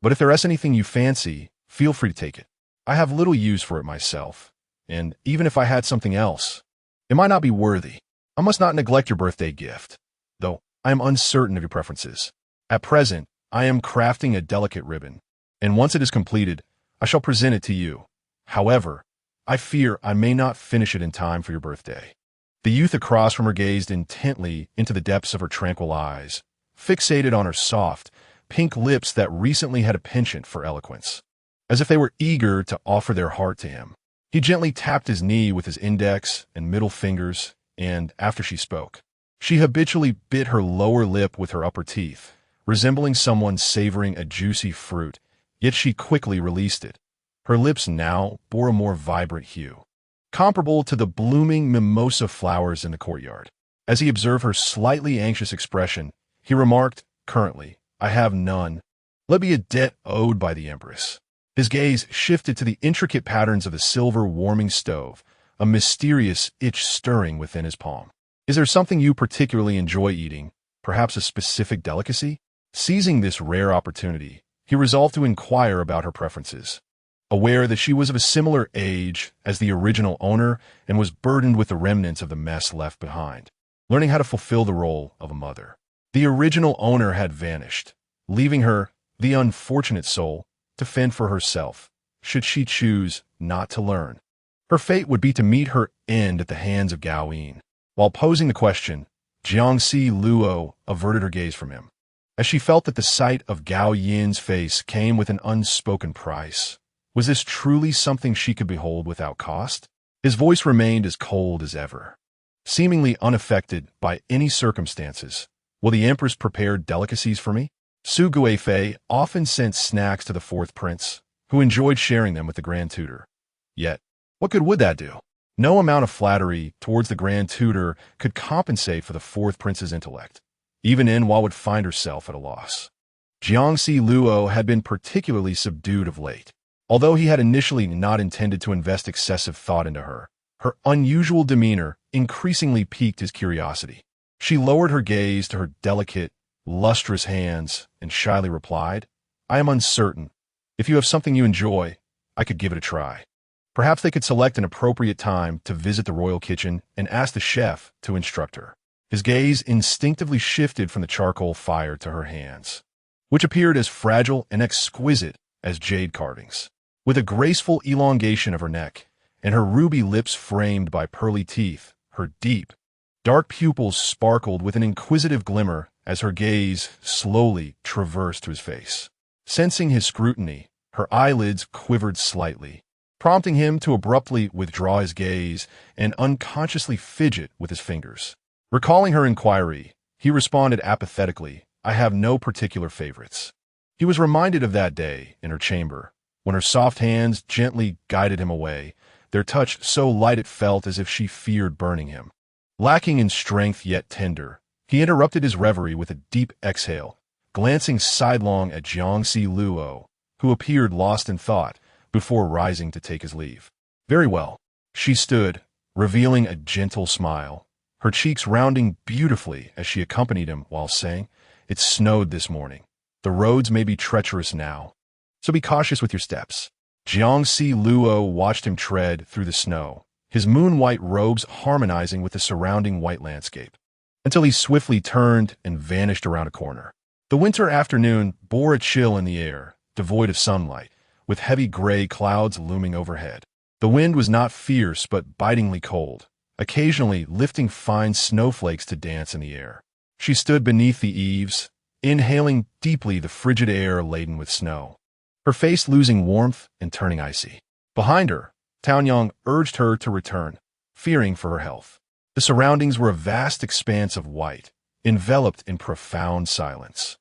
but if there is anything you fancy, feel free to take it. I have little use for it myself, and even if I had something else, it might not be worthy. I must not neglect your birthday gift, though I am uncertain of your preferences. At present, I am crafting a delicate ribbon, and once it is completed, I shall present it to you. However, I fear I may not finish it in time for your birthday." The youth across from her gazed intently into the depths of her tranquil eyes, fixated on her soft, pink lips that recently had a penchant for eloquence, as if they were eager to offer their heart to him. He gently tapped his knee with his index and middle fingers, and after she spoke, she habitually bit her lower lip with her upper teeth, resembling someone savoring a juicy fruit, yet she quickly released it. Her lips now bore a more vibrant hue, comparable to the blooming mimosa flowers in the courtyard. As he observed her slightly anxious expression, he remarked, "Currently, I have none. Let be a debt owed by the Empress." His gaze shifted to the intricate patterns of the silver warming stove, a mysterious itch stirring within his palm. "Is there something you particularly enjoy eating, perhaps a specific delicacy?" Seizing this rare opportunity, he resolved to inquire about her preferences. Aware that she was of a similar age as the original owner and was burdened with the remnants of the mess left behind, learning how to fulfill the role of a mother. The original owner had vanished, leaving her, the unfortunate soul, to fend for herself, should she choose not to learn. Her fate would be to meet her end at the hands of Gao Yin. While posing the question, Jiang Zhao averted her gaze from him, as she felt that the sight of Gao Yin's face came with an unspoken price. Was this truly something she could behold without cost? His voice remained as cold as ever, seemingly unaffected by any circumstances. "Will the Empress prepare delicacies for me?" Su Guifei often sent snacks to the fourth prince, who enjoyed sharing them with the Grand Tutor. Yet, what good would that do? No amount of flattery towards the Grand Tutor could compensate for the fourth prince's intellect. Even Enhua would find herself at a loss. Jiang Zhao had been particularly subdued of late. Although he had initially not intended to invest excessive thought into her, her unusual demeanor increasingly piqued his curiosity. She lowered her gaze to her delicate, lustrous hands and shyly replied, "I am uncertain. If you have something you enjoy, I could give it a try." Perhaps they could select an appropriate time to visit the royal kitchen and ask the chef to instruct her. His gaze instinctively shifted from the charcoal fire to her hands, which appeared as fragile and exquisite as jade carvings. With a graceful elongation of her neck and her ruby lips framed by pearly teeth, her deep, dark pupils sparkled with an inquisitive glimmer as her gaze slowly traversed his face. Sensing his scrutiny, her eyelids quivered slightly, prompting him to abruptly withdraw his gaze and unconsciously fidget with his fingers. Recalling her inquiry, he responded apathetically, "I have no particular favorites." He was reminded of that day in her chamber, when her soft hands gently guided him away, their touch so light it felt as if she feared burning him. Lacking in strength yet tender, he interrupted his reverie with a deep exhale, glancing sidelong at Jiang Zhao, who appeared lost in thought, before rising to take his leave. "Very well." She stood, revealing a gentle smile, her cheeks rounding beautifully as she accompanied him while saying, "It snowed this morning. The roads may be treacherous now, so be cautious with your steps." Jiang Zhao watched him tread through the snow, his moon-white robes harmonizing with the surrounding white landscape, until he swiftly turned and vanished around a corner. The winter afternoon bore a chill in the air, devoid of sunlight, with heavy gray clouds looming overhead. The wind was not fierce but bitingly cold, occasionally lifting fine snowflakes to dance in the air. She stood beneath the eaves, inhaling deeply the frigid air laden with snow, her face losing warmth and turning icy. Behind her, Taonyang urged her to return, fearing for her health. The surroundings were a vast expanse of white, enveloped in profound silence,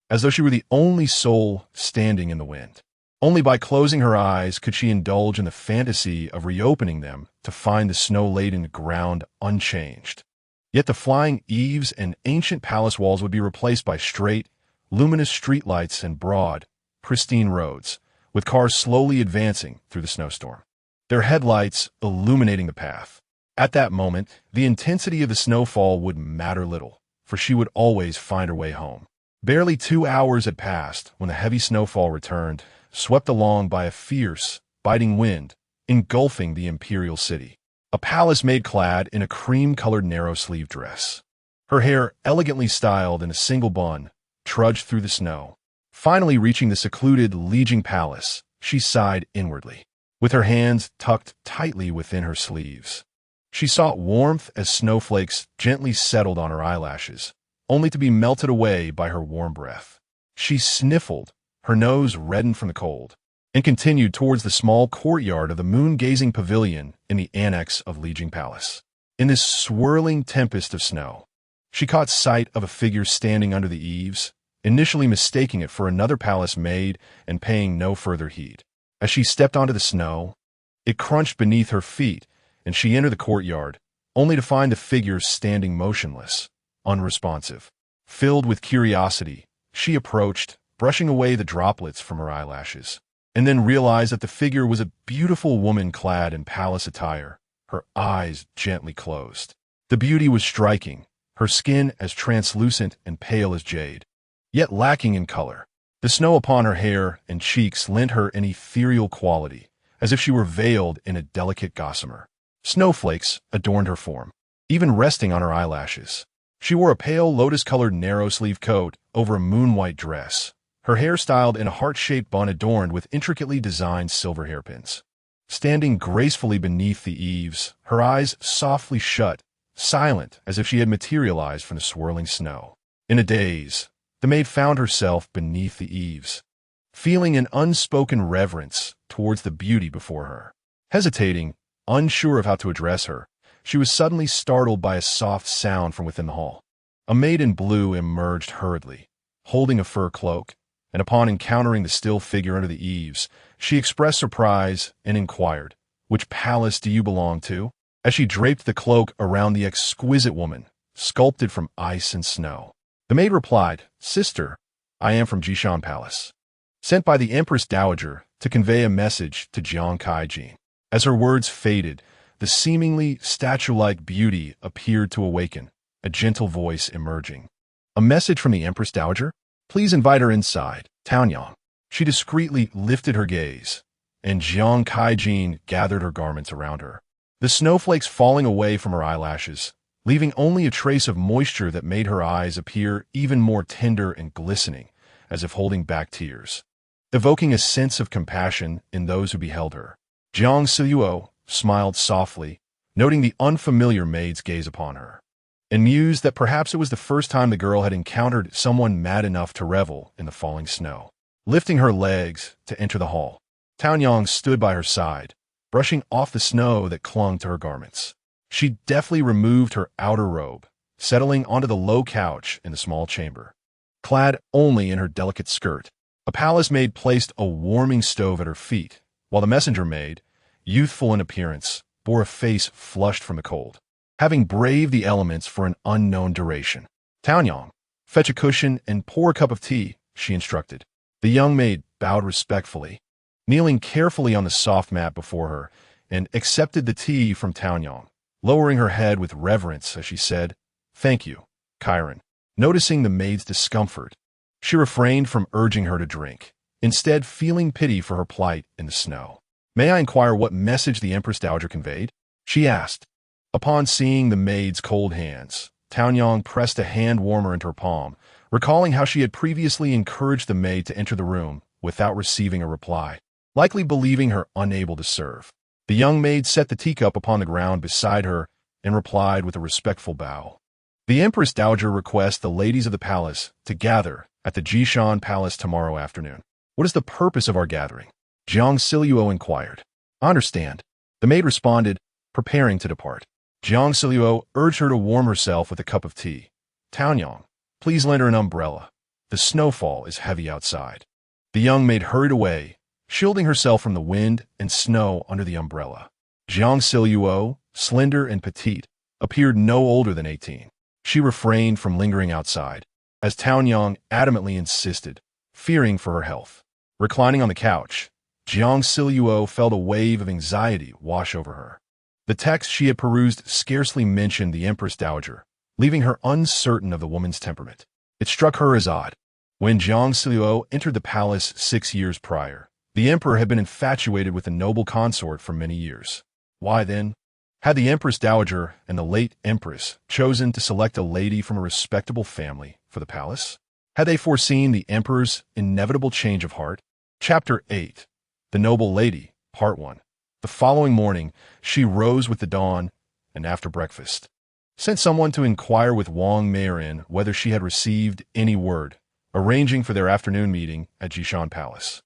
as though she were the only soul standing in the wind. Only by closing her eyes could she indulge in the fantasy of reopening them to find the snow-laden ground unchanged. Yet the flying eaves and ancient palace walls would be replaced by straight, luminous streetlights and broad, pristine roads, with cars slowly advancing through the snowstorm, their headlights illuminating the path. At that moment, the intensity of the snowfall would matter little, for she would always find her way home. Barely 2 hours had passed when the heavy snowfall returned, swept along by a fierce, biting wind, engulfing the imperial city. A palace maid clad in a cream-colored narrow-sleeve dress, her hair elegantly styled in a single bun, trudged through the snow. Finally reaching the secluded Lijiang Palace, she sighed inwardly, with her hands tucked tightly within her sleeves. She sought warmth as snowflakes gently settled on her eyelashes, only to be melted away by her warm breath. She sniffled, her nose reddened from the cold, and continued towards the small courtyard of the moon-gazing pavilion in the annex of Lijiang Palace. In this swirling tempest of snow, she caught sight of a figure standing under the eaves, initially mistaking it for another palace maid and paying no further heed. As she stepped onto the snow, it crunched beneath her feet, and she entered the courtyard, only to find the figure standing motionless, unresponsive. Filled with curiosity, she approached, brushing away the droplets from her eyelashes, and then realized that the figure was a beautiful woman clad in palace attire, her eyes gently closed. The beauty was striking, her skin as translucent and pale as jade, yet lacking in color. The snow upon her hair and cheeks lent her an ethereal quality, as if she were veiled in a delicate gossamer. Snowflakes adorned her form, even resting on her eyelashes. She wore a pale lotus-colored narrow-sleeve coat over a moon-white dress, her hair styled in a heart-shaped bun adorned with intricately designed silver hairpins. Standing gracefully beneath the eaves, her eyes softly shut, silent as if she had materialized from the swirling snow. In a daze, the maid found herself beneath the eaves, feeling an unspoken reverence towards the beauty before her. Hesitating, unsure of how to address her, she was suddenly startled by a soft sound from within the hall. A maid in blue emerged hurriedly, holding a fur cloak, and upon encountering the still figure under the eaves, she expressed surprise and inquired, "Which palace do you belong to?" As she draped the cloak around the exquisite woman, sculpted from ice and snow. The maid replied, "Sister, I am from Jishan Palace, sent by the Empress Dowager to convey a message to Jiang Zhao." As her words faded, the seemingly statue-like beauty appeared to awaken, a gentle voice emerging. "A message from the Empress Dowager? Please invite her inside, Taonyang." She discreetly lifted her gaze, and Jiang Zhao gathered her garments around her, the snowflakes falling away from her eyelashes, leaving only a trace of moisture that made her eyes appear even more tender and glistening, as if holding back tears, evoking a sense of compassion in those who beheld her. Jiang Zhao smiled softly, noting the unfamiliar maid's gaze upon her, and mused that perhaps it was the first time the girl had encountered someone mad enough to revel in the falling snow. Lifting her legs to enter the hall, Taonyang stood by her side, brushing off the snow that clung to her garments. She deftly removed her outer robe, settling onto the low couch in the small chamber. Clad only in her delicate skirt, a palace maid placed a warming stove at her feet, while the messenger maid, youthful in appearance, bore a face flushed from the cold, having braved the elements for an unknown duration. "Taonyang, fetch a cushion and pour a cup of tea," she instructed. The young maid bowed respectfully, kneeling carefully on the soft mat before her, and accepted the tea from Taonyang, lowering her head with reverence as she said, "Thank you, Chiron." Noticing the maid's discomfort, she refrained from urging her to drink, instead feeling pity for her plight in the snow. "May I inquire what message the Empress Dowager conveyed?" she asked. Upon seeing the maid's cold hands, Taonyang pressed a hand warmer into her palm, recalling how she had previously encouraged the maid to enter the room without receiving a reply, likely believing her unable to serve. The young maid set the teacup upon the ground beside her and replied with a respectful bow. "The Empress Dowager requests the ladies of the palace to gather at the Jishan Palace tomorrow afternoon." "What is the purpose of our gathering?" Jiang Zhao inquired. "I understand," the maid responded, preparing to depart. Jiang Zhao urged her to warm herself with a cup of tea. "Taonyang, please lend her an umbrella. The snowfall is heavy outside." The young maid hurried away, shielding herself from the wind and snow under the umbrella. Jiang Zhao, slender and petite, appeared no older than 18. She refrained from lingering outside, as Taonyang adamantly insisted, fearing for her health. Reclining on the couch, Jiang Zhao felt a wave of anxiety wash over her. The text she had perused scarcely mentioned the Empress Dowager, leaving her uncertain of the woman's temperament. It struck her as odd. When Jiang Zhao entered the palace 6 years prior, the emperor had been infatuated with the noble consort for many years. Why then had the Empress Dowager and the late empress chosen to select a lady from a respectable family for the palace? Had they foreseen the emperor's inevitable change of heart? Chapter 8. The Noble Lady, Part 1. The following morning, she rose with the dawn, and after breakfast, sent someone to inquire with Wang Meirin whether she had received any word, arranging for their afternoon meeting at Jishan Palace.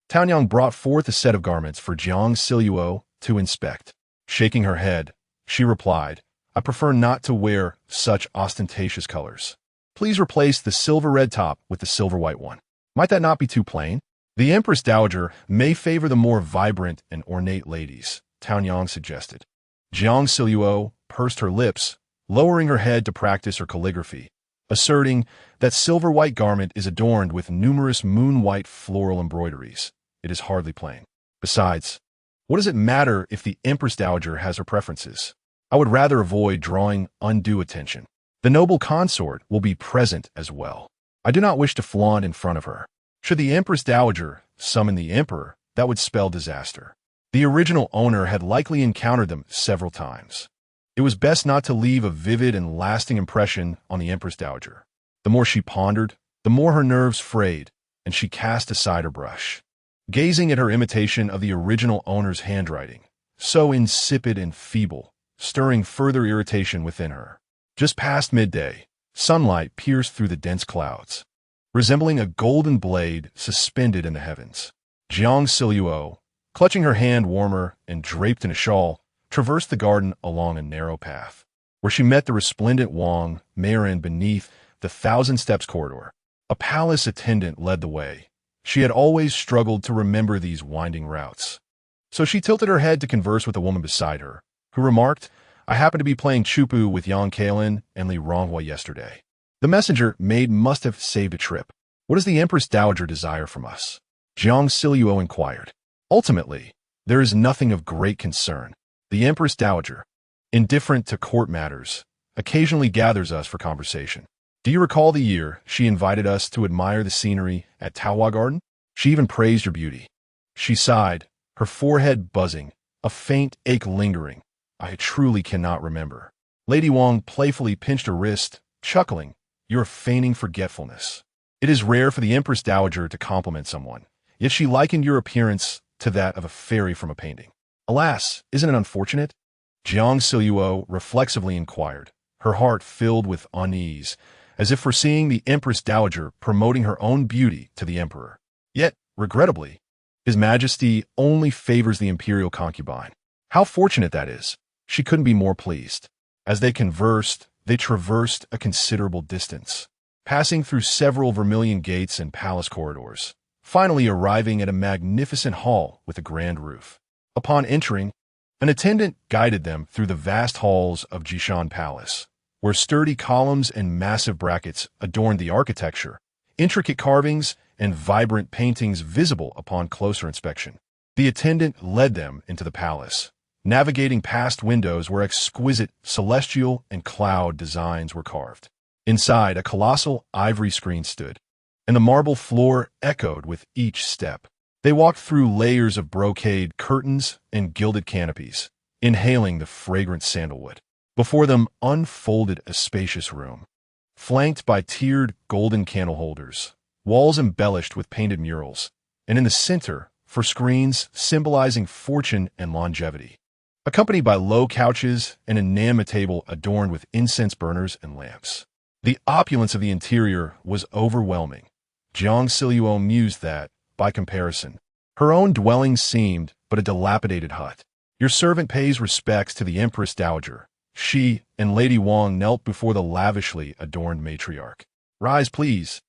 Taonyang brought forth a set of garments for Jiang Zhao to inspect. Shaking her head, she replied, "I prefer not to wear such ostentatious colors. Please replace the silver red top with the silver white one." "Might that not be too plain?" "The Empress Dowager may favor the more vibrant and ornate ladies," Taonyang suggested. Jiang Zhao pursed her lips, lowering her head to practice her calligraphy, asserting that silver white garment is adorned with numerous moon-white floral embroideries. It is hardly plain. Besides, what does it matter if the Empress Dowager has her preferences? I would rather avoid drawing undue attention. The noble consort will be present as well. I do not wish to flaunt in front of her. Should the Empress Dowager summon the emperor, that would spell disaster. The original owner had likely encountered them several times. It was best not to leave a vivid and lasting impression on the Empress Dowager. The more she pondered, the more her nerves frayed, and she cast aside her brush. Gazing at her imitation of the original owner's handwriting, so insipid and feeble, stirring further irritation within her. Just past midday, sunlight pierced through the dense clouds, resembling a golden blade suspended in the heavens. Jiang Zhao, clutching her hand warmer and draped in a shawl, traversed the garden along a narrow path, where she met the resplendent Wang Meirin beneath the thousand steps corridor. A palace attendant led the way. She had always struggled to remember these winding routes, so she tilted her head to converse with the woman beside her, who remarked, "I happened to be playing chupu with Yang Kalin and Li Ronghua yesterday. The messenger maid must have saved a trip. What does the Empress Dowager desire from us?" Jiang Zhao inquired. "Ultimately, there is nothing of great concern. The Empress Dowager, indifferent to court matters, occasionally gathers us for conversation. Do you recall the year she invited us to admire the scenery at Taohua Garden? She even praised your beauty." She sighed, her forehead buzzing, a faint ache lingering. "I truly cannot remember." Lady Wang playfully pinched her wrist, chuckling, "You are feigning forgetfulness. It is rare for the Empress Dowager to compliment someone, yet she likened your appearance to that of a fairy from a painting. Alas, isn't it unfortunate?" Jiang Zhao reflexively inquired, her heart filled with unease, as if foreseeing the Empress Dowager promoting her own beauty to the emperor. Yet, regrettably, His Majesty only favors the imperial concubine. How fortunate that is. She couldn't be more pleased. As they conversed, they traversed a considerable distance, passing through several vermilion gates and palace corridors, finally arriving at a magnificent hall with a grand roof. Upon entering, an attendant guided them through the vast halls of Jishan Palace, where sturdy columns and massive brackets adorned the architecture, intricate carvings and vibrant paintings visible upon closer inspection. The attendant led them into the palace, navigating past windows where exquisite celestial and cloud designs were carved. Inside, a colossal ivory screen stood, and the marble floor echoed with each step. They walked through layers of brocade curtains and gilded canopies, inhaling the fragrant sandalwood. Before them unfolded a spacious room, flanked by tiered golden candle holders, walls embellished with painted murals, and in the center, for screens symbolizing fortune and longevity, accompanied by low couches and an enamel table adorned with incense burners and lamps. The opulence of the interior was overwhelming. Jiang Zhao mused that, by comparison, her own dwelling seemed but a dilapidated hut. Your servant pays respects to the Empress Dowager. She and Lady Wang knelt before the lavishly adorned matriarch. Rise, please,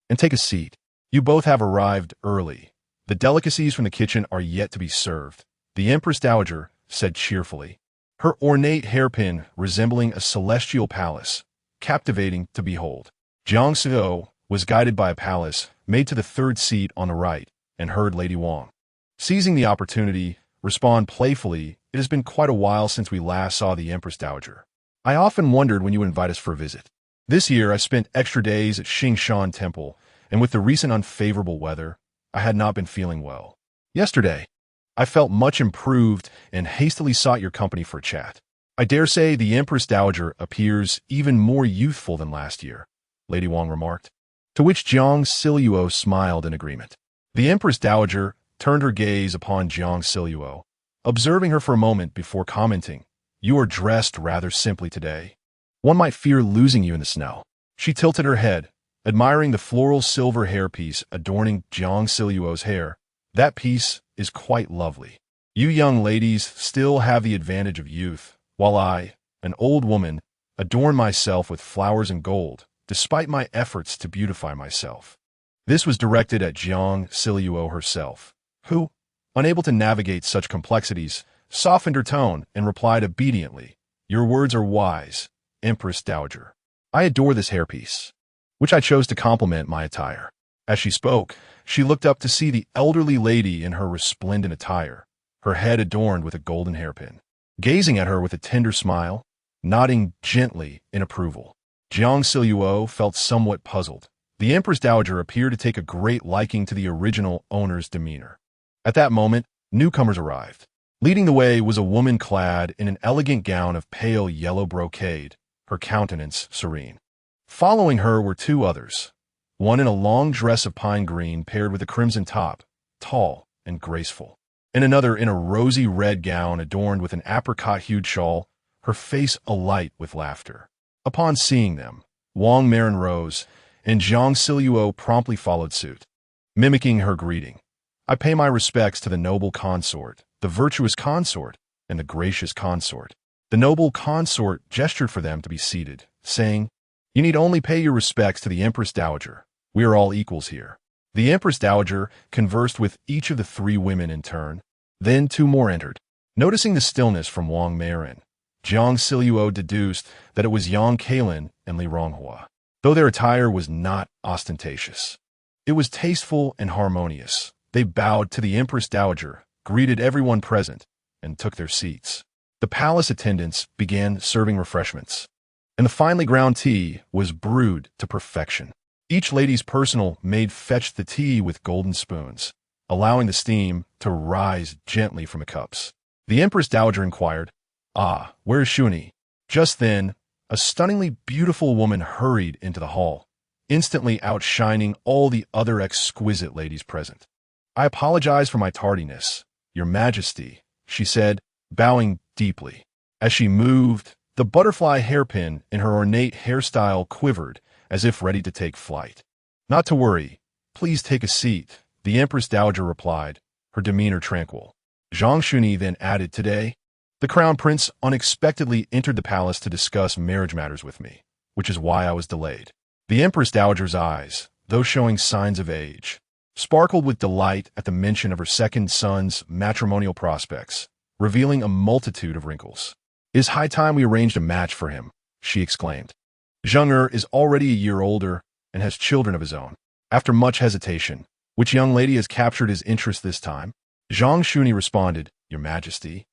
and take a seat. You both have arrived early. The delicacies from the kitchen are yet to be served, the Empress Dowager said cheerfully, her ornate hairpin resembling a celestial palace, captivating to behold. Jiang Zhao was guided by a palace made to the third seat on the right and heard Lady Wang, seizing the opportunity, respond playfully, "It has been quite a while since we last saw the Empress Dowager. I often wondered when you would invite us for a visit. This year I spent extra days at Xingshan Temple, and with the recent unfavorable weather, I had not been feeling well. Yesterday, I felt much improved and hastily sought your company for a chat. I dare say the Empress Dowager appears even more youthful than last year," Lady Wang remarked, to which Jiang Zhao smiled in agreement. The Empress Dowager turned her gaze upon Jiang Zhao, observing her for a moment before commenting, "You are dressed rather simply today. One might fear losing you in the snow." She tilted her head, admiring the floral silver hairpiece adorning Jiang Zhao's hair. "That piece is quite lovely. You young ladies still have the advantage of youth, while I, an old woman, adorn myself with flowers and gold, despite my efforts to beautify myself." This was directed at Jiang Zhao herself, who, unable to navigate such complexities, softened her tone and replied obediently, "Your words are wise, Empress Dowager. I adore this hairpiece, which I chose to complement my attire." As she spoke, she looked up to see the elderly lady in her resplendent attire, her head adorned with a golden hairpin, gazing at her with a tender smile, nodding gently in approval. Jiang Zhao felt somewhat puzzled. The Empress Dowager appeared to take a great liking to the original owner's demeanor. At that moment, newcomers arrived. Leading the way was a woman clad in an elegant gown of pale yellow brocade, her countenance serene. Following her were two others, one in a long dress of pine green paired with a crimson top, tall and graceful, and another in a rosy red gown adorned with an apricot-hued shawl, her face alight with laughter. Upon seeing them, Wang Marin rose, and Jiang Zhao promptly followed suit, mimicking her greeting. "I pay my respects to the noble consort, the virtuous consort, and the gracious consort." The noble consort gestured for them to be seated, saying, "You need only pay your respects to the Empress Dowager. We are all equals here." The Empress Dowager conversed with each of the three women in turn. Then two more entered. Noticing the stillness from Wang Marin, Jiang Zhao deduced that it was Yang Kalin and Li Ronghua, though their attire was not ostentatious. It was tasteful and harmonious. They bowed to the Empress Dowager, greeted everyone present, and took their seats. The palace attendants began serving refreshments, and the finely ground tea was brewed to perfection. Each lady's personal maid fetched the tea with golden spoons, allowing the steam to rise gently from the cups. The Empress Dowager inquired, "Ah, where is Shuni?" Just then, a stunningly beautiful woman hurried into the hall, instantly outshining all the other exquisite ladies present. "I apologize for my tardiness, Your Majesty," she said, bowing deeply. As she moved, the butterfly hairpin in her ornate hairstyle quivered as if ready to take flight. "Not to worry. Please take a seat," the Empress Dowager replied, her demeanor tranquil. Zhang Shuni then added, "Today, The crown prince unexpectedly entered the palace to discuss marriage matters with me, which is why I was delayed. The Empress Dowager's eyes, though showing signs of age, sparkled with delight at the mention of her second son's matrimonial prospects, revealing a multitude of wrinkles. "It is high time we arranged a match for him," she exclaimed. "Zheng is already a year older and has children of his own." After much hesitation, "Which young lady has captured his interest this time?" Zhang Shuni responded, "Your Majesty.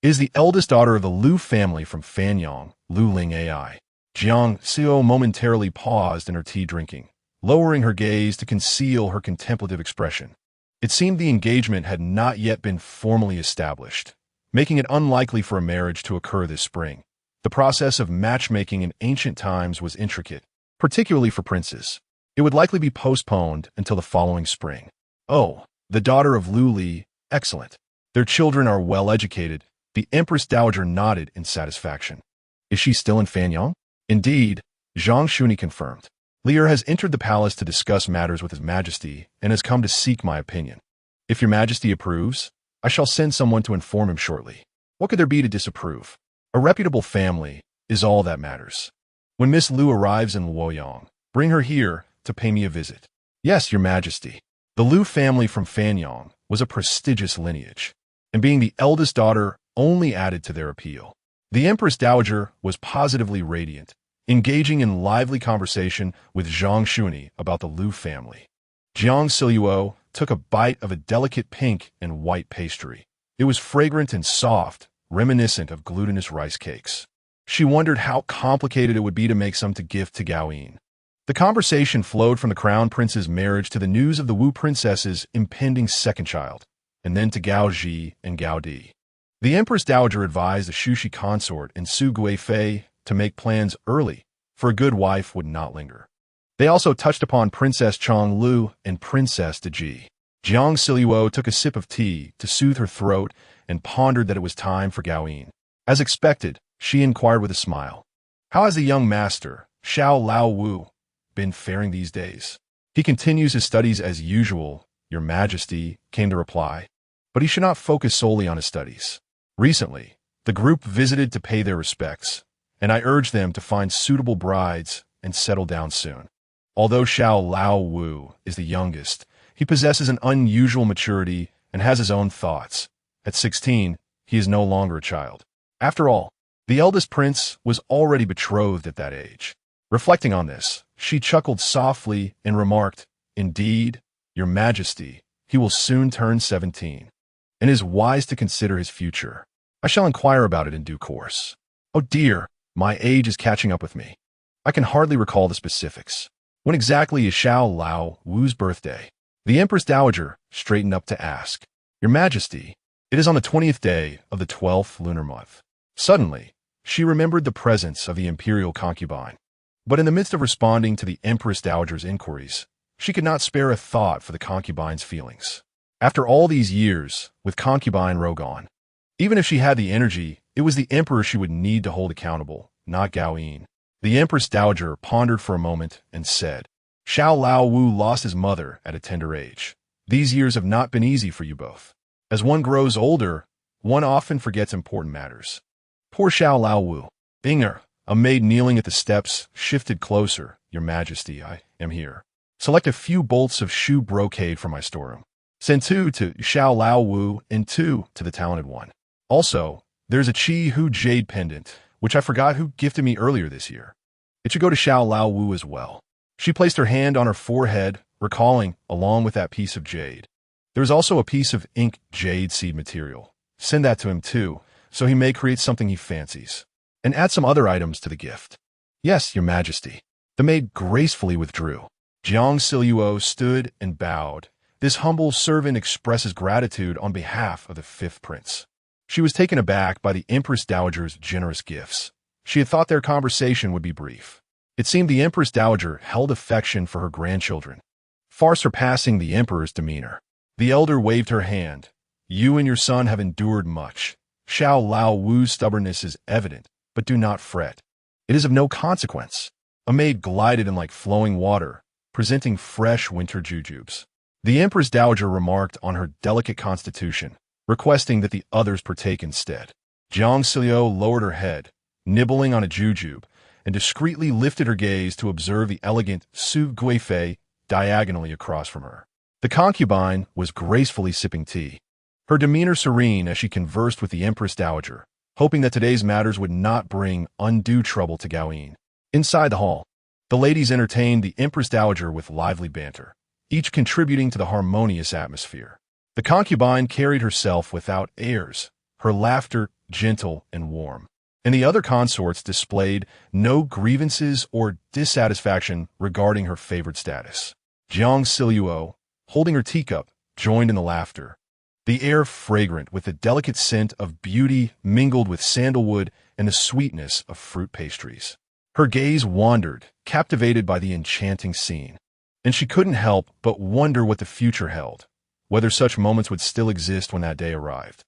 It is the eldest daughter of the Lu family from Fanyang, Lu Ling Ai." Jiang Zhao momentarily paused in her tea drinking, lowering her gaze to conceal her contemplative expression. It seemed the engagement had not yet been formally established, making it unlikely for a marriage to occur this spring. The process of matchmaking in ancient times was intricate, particularly for princes. It would likely be postponed until the following spring. "Oh, the daughter of Lu Li, excellent. Their children are well educated." The Empress Dowager nodded in satisfaction. "Is she still in Fanyang?" "Indeed," Zhang Shuni confirmed. "Lear has entered the palace to discuss matters with His Majesty and has come to seek my opinion. If Your Majesty approves, I shall send someone to inform him shortly. What could there be to disapprove? A reputable family is all that matters. When Miss Lu arrives in Luoyang, bring her here to pay me a visit." "Yes, Your Majesty." The Lu family from Fanyang was a prestigious lineage, and being the eldest daughter only added to their appeal. The Empress Dowager was positively radiant, engaging in lively conversation with Zhang Shuni about the Lu family. Jiang Zhao took a bite of a delicate pink and white pastry. It was fragrant and soft, reminiscent of glutinous rice cakes. She wondered how complicated it would be to make some to gift to Gaoyin. The conversation flowed from the crown prince's marriage to the news of the Wu princess's impending second child, and then to Gao Ji and Gao Di. The Empress Dowager advised the Shushi consort and Su Guifei to make plans early, for a good wife would not linger. They also touched upon Princess Chong Lu and Princess Deji. Jiang Zhao took a sip of tea to soothe her throat and pondered that it was time for Gaoyin. As expected, she inquired with a smile, "How has the young master, Xiao Lao Wu, been faring these days?" "He continues his studies as usual, Your Majesty," came the reply, "but he should not focus solely on his studies. Recently, the group visited to pay their respects, and I urged them to find suitable brides and settle down soon. Although Xiao Lao Wu is the youngest, he possesses an unusual maturity and has his own thoughts. At 16, he is no longer a child. After all, the eldest prince was already betrothed at that age." Reflecting on this, she chuckled softly and remarked, "Indeed, Your Majesty, he will soon turn 17, and is wise to consider his future. I shall inquire about it in due course. Oh dear, my age is catching up with me. I can hardly recall the specifics. When exactly is Xiao Lao Wu's birthday?" The Empress Dowager straightened up to ask, "Your Majesty, it is on the 20th day of the 12th lunar month." Suddenly, she remembered the presence of the imperial concubine. But in the midst of responding to the Empress Dowager's inquiries, she could not spare a thought for the concubine's feelings. After all these years, with concubine Rogan, even if she had the energy, it was the emperor she would need to hold accountable, not Gaoyin. The Empress Dowager pondered for a moment and said, "Xiao Lao Wu lost his mother at a tender age. These years have not been easy for you both. As one grows older, one often forgets important matters. Poor Xiao Lao Wu." Inger, a maid kneeling at the steps, shifted closer. "Your Majesty, I am here. Select a few bolts of shoe brocade from my storeroom. Send 2 to Xiao Lao Wu and 2 to the talented one. Also, there's a Qi Hu jade pendant, which I forgot who gifted me earlier this year. It should go to Xiao Lao Wu as well." She placed her hand on her forehead, recalling, along with that piece of jade. "There is also a piece of ink jade seed material. Send that to him too, so he may create something he fancies. And add some other items to the gift." "Yes, Your Majesty." The maid gracefully withdrew. Jiang Zhao stood and bowed. This humble servant expresses gratitude on behalf of the 5th prince. She was taken aback by the Empress Dowager's generous gifts. She had thought their conversation would be brief. It seemed the Empress Dowager held affection for her grandchildren, far surpassing the emperor's demeanor. The elder waved her hand. "You and your son have endured much. Xiao Lao Wu's stubbornness is evident, but do not fret. It is of no consequence." A maid glided in like flowing water, presenting fresh winter jujubes. The Empress Dowager remarked on her delicate constitution, requesting that the others partake instead. Jiang Zhao lowered her head, nibbling on a jujube, and discreetly lifted her gaze to observe the elegant Su Guifei diagonally across from her. The concubine was gracefully sipping tea, her demeanor serene as she conversed with the Empress Dowager, hoping that today's matters would not bring undue trouble to Gaoyin. Inside the hall, the ladies entertained the Empress Dowager with lively banter, each contributing to the harmonious atmosphere. The concubine carried herself without airs, her laughter gentle and warm, and the other consorts displayed no grievances or dissatisfaction regarding her favored status. Jiang Zhao, holding her teacup, joined in the laughter, the air fragrant with the delicate scent of beauty mingled with sandalwood and the sweetness of fruit pastries. Her gaze wandered, captivated by the enchanting scene, and she couldn't help but wonder what the future held, whether such moments would still exist when that day arrived.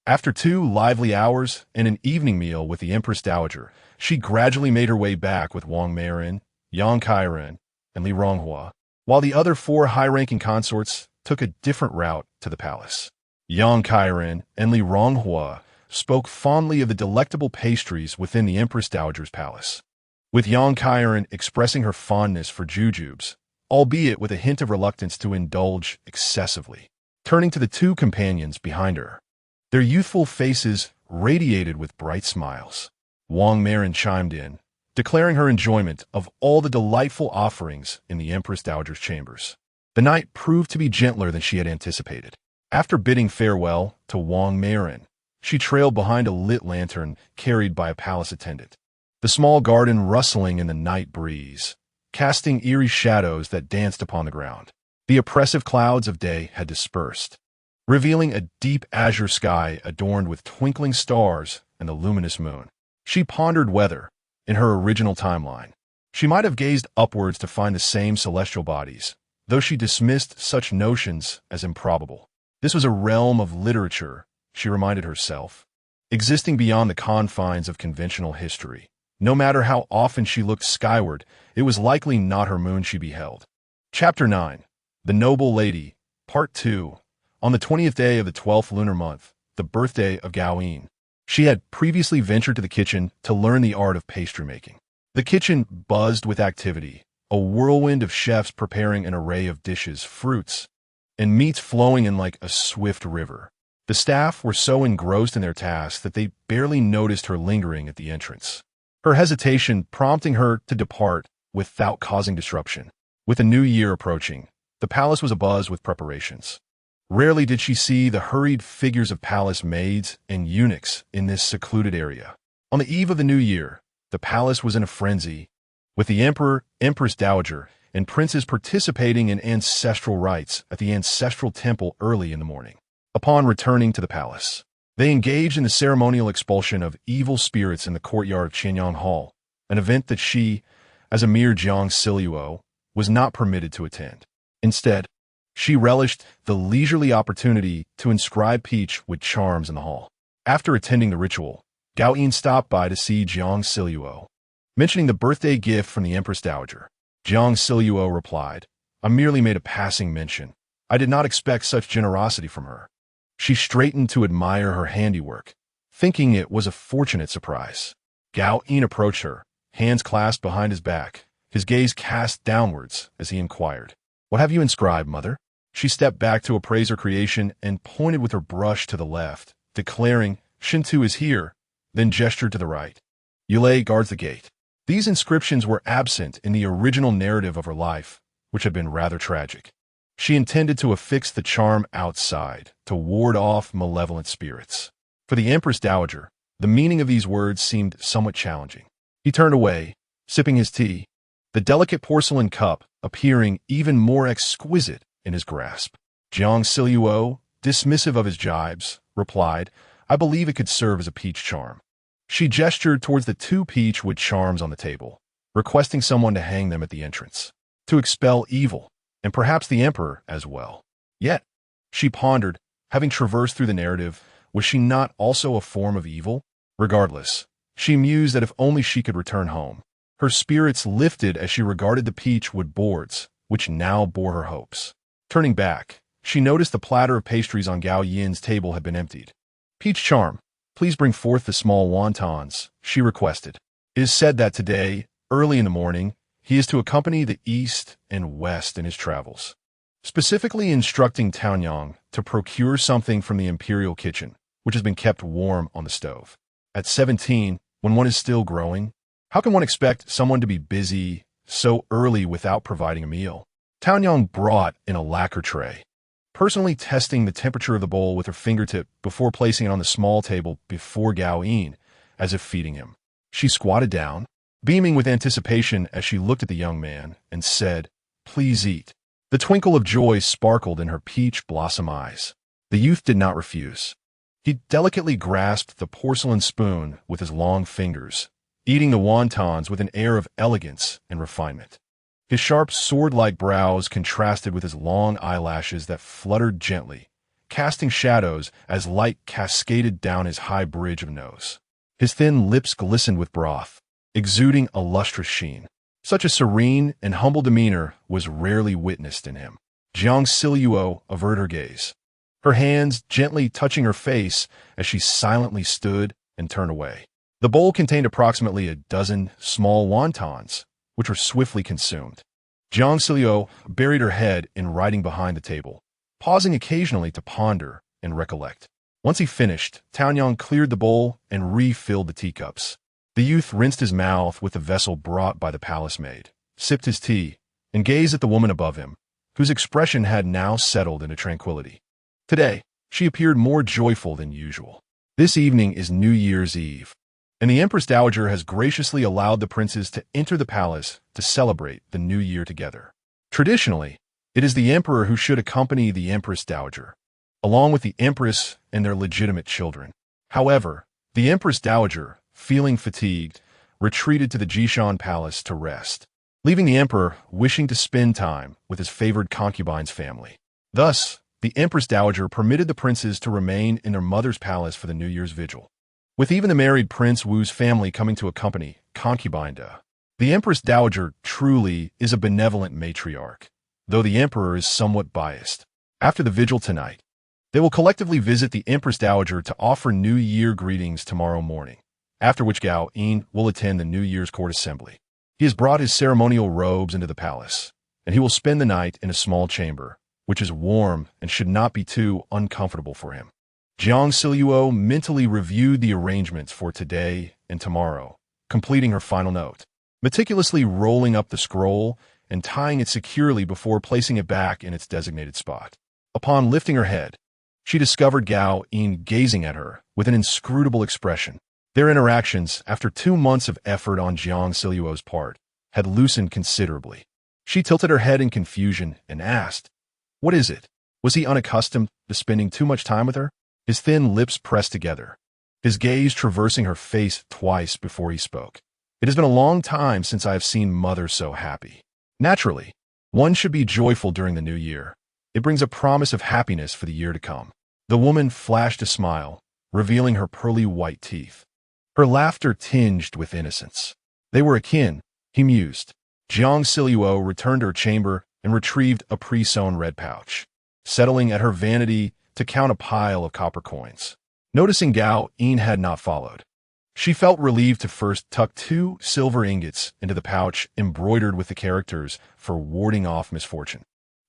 After 2 lively hours and an evening meal with the Empress Dowager, she gradually made her way back with Wang Meiren, Yang Kairen, and Li Ronghua, while the other 4 high-ranking consorts took a different route to the palace. Yang Kairen and Li Ronghua spoke fondly of the delectable pastries within the Empress Dowager's palace, with Yang Kairen expressing her fondness for jujubes, albeit with a hint of reluctance to indulge excessively. Turning to the 2 companions behind her, their youthful faces radiated with bright smiles. Wang Meiren chimed in, declaring her enjoyment of all the delightful offerings in the Empress Dowager's chambers. The night proved to be gentler than she had anticipated. After bidding farewell to Wang Meiren, she trailed behind a lit lantern carried by a palace attendant, the small garden rustling in the night breeze, casting eerie shadows that danced upon the ground. The oppressive clouds of day had dispersed, revealing a deep azure sky adorned with twinkling stars and the luminous moon. She pondered whether, in her original timeline, she might have gazed upwards to find the same celestial bodies, though she dismissed such notions as improbable. This was a realm of literature, she reminded herself, existing beyond the confines of conventional history. No matter how often she looked skyward, it was likely not her moon she beheld. Chapter 9. The Noble Lady, Part 2. On the 20th day of the 12th lunar month, the birthday of Gaoyin, she had previously ventured to the kitchen to learn the art of pastry making. The kitchen buzzed with activity, a whirlwind of chefs preparing an array of dishes, fruits, and meats flowing in like a swift river. The staff were so engrossed in their tasks that they barely noticed her lingering at the entrance, her hesitation prompting her to depart without causing disruption. With the new year approaching, the palace was abuzz with preparations. Rarely did she see the hurried figures of palace maids and eunuchs in this secluded area. On the eve of the new year, the palace was in a frenzy, with the emperor, empress dowager, and princes participating in ancestral rites at the ancestral temple early in the morning. Upon returning to the palace, they engaged in the ceremonial expulsion of evil spirits in the courtyard of Qianyang Hall, an event that she, as a mere Jiang Zhao, was not permitted to attend. Instead, she relished the leisurely opportunity to inscribe Peach with charms in the hall. After attending the ritual, Gaoyin stopped by to see Jiang Zhao. Mentioning the birthday gift from the Empress Dowager, Jiang Zhao replied, "I merely made a passing mention. I did not expect such generosity from her." She straightened to admire her handiwork, thinking it was a fortunate surprise. Gaoyin approached her, hands clasped behind his back, his gaze cast downwards as he inquired, "What have you inscribed, mother?" She stepped back to appraise her creation and pointed with her brush to the left, declaring, "Shintu is here," then gestured to the right. "Yulei guards the gate." These inscriptions were absent in the original narrative of her life, which had been rather tragic. She intended to affix the charm outside to ward off malevolent spirits. For the Empress Dowager, the meaning of these words seemed somewhat challenging. He turned away, sipping his tea, the delicate porcelain cup appearing even more exquisite in his grasp. Jiang Zhao, dismissive of his jibes, replied, "I believe it could serve as a peach charm." She gestured towards the 2 peach wood charms on the table, requesting someone to hang them at the entrance, to expel evil, and perhaps the emperor as well. Yet, she pondered, having traversed through the narrative, was she not also a form of evil? Regardless, she mused that if only she could return home. Her spirits lifted as she regarded the peach wood boards, which now bore her hopes. Turning back, she noticed the platter of pastries on Gao Yin's table had been emptied. "Peach charm, Please bring forth the small wontons, she requested. It is said that today, early in the morning, he is to accompany the east and west in his travels, specifically instructing Taonyang to procure something from the imperial kitchen, which has been kept warm on the stove. At 17, when one is still growing, how can one expect someone to be busy so early without providing a meal? Taonyang brought in a lacquer tray, personally testing the temperature of the bowl with her fingertip before placing it on the small table before Gao Yin, as if feeding him. She squatted down, beaming with anticipation as she looked at the young man, and said, "Please eat." The twinkle of joy sparkled in her peach blossom eyes. The youth did not refuse. He delicately grasped the porcelain spoon with his long fingers, eating the wontons with an air of elegance and refinement. His sharp sword-like brows contrasted with his long eyelashes that fluttered gently, casting shadows as light cascaded down his high bridge of nose. His thin lips glistened with broth, exuding a lustrous sheen. Such a serene and humble demeanor was rarely witnessed in him. Jiang Zhao averted her gaze, her hands gently touching her face as she silently stood and turned away. The bowl contained approximately a dozen small wontons, which were swiftly consumed. Jiang Zhao buried her head in writing behind the table, pausing occasionally to ponder and recollect. Once he finished, Taonyang cleared the bowl and refilled the teacups. The youth rinsed his mouth with the vessel brought by the palace maid, sipped his tea, and gazed at the woman above him, whose expression had now settled into tranquility. Today, she appeared more joyful than usual. This evening is New Year's Eve, and the Empress Dowager has graciously allowed the princes to enter the palace to celebrate the new year together. Traditionally, it is the emperor who should accompany the Empress Dowager, along with the empress and their legitimate children. However, the Empress Dowager, feeling fatigued, retreated to the Jishan Palace to rest, leaving the emperor wishing to spend time with his favored concubine's family. Thus, the Empress Dowager permitted the princes to remain in their mother's palace for the New Year's vigil, with even the married Prince Wu's family coming to accompany concubine Da. The Empress Dowager truly is a benevolent matriarch, though the emperor is somewhat biased. After the vigil tonight, they will collectively visit the Empress Dowager to offer New Year greetings tomorrow morning, after which Gao Yin will attend the New Year's court assembly. He has brought his ceremonial robes into the palace, and he will spend the night in a small chamber, which is warm and should not be too uncomfortable for him. Jiang Zhao mentally reviewed the arrangements for today and tomorrow, completing her final note, meticulously rolling up the scroll and tying it securely before placing it back in its designated spot. Upon lifting her head, she discovered Gao Yin gazing at her with an inscrutable expression. Their interactions, after 2 months of effort on Jiang Zhao's part, had loosened considerably. She tilted her head in confusion and asked, "What is it?" Was he unaccustomed to spending too much time with her? His thin lips pressed together, his gaze traversing her face twice before he spoke. "It has been a long time since I have seen Mother so happy." Naturally, one should be joyful during the new year. It brings a promise of happiness for the year to come. The woman flashed a smile, revealing her pearly white teeth. Her laughter tinged with innocence. They were akin, he mused. Jiang Zhao returned to her chamber and retrieved a pre-sewn red pouch, settling at her vanity to count a pile of copper coins. Noticing Gao Yin had not followed, she felt relieved to first tuck 2 silver ingots into the pouch embroidered with the characters for warding off misfortune,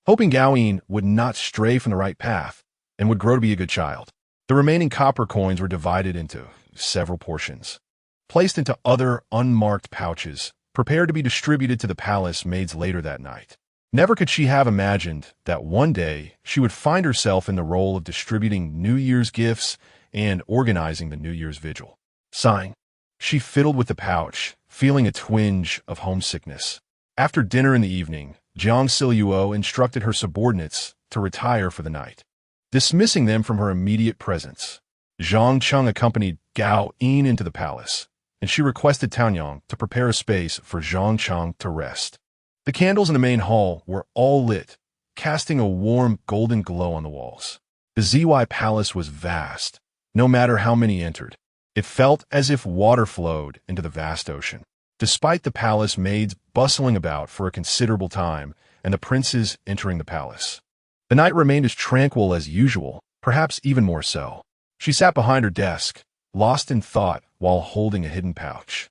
hoping Gao Yin would not stray from the right path and would grow to be a good child. The remaining copper coins were divided into several portions, placed into other unmarked pouches, prepared to be distributed to the palace maids later that night. Never could she have imagined that one day she would find herself in the role of distributing New Year's gifts and organizing the New Year's vigil. Sighing, she fiddled with the pouch, feeling a twinge of homesickness. After dinner in the evening, Jiang Zhao instructed her subordinates to retire for the night, dismissing them from her immediate presence. Zhang Cheng accompanied Gao Yin into the palace, and she requested Taonyang to prepare a space for Zhang Cheng to rest. The candles in the main hall were all lit, casting a warm golden glow on the walls. The ZY palace was vast. No matter how many entered, it felt as if water flowed into the vast ocean. Despite the palace maids bustling about for a considerable time and the princes entering the palace, the night remained as tranquil as usual, perhaps even more so. She sat behind her desk, lost in thought while holding a hidden pouch.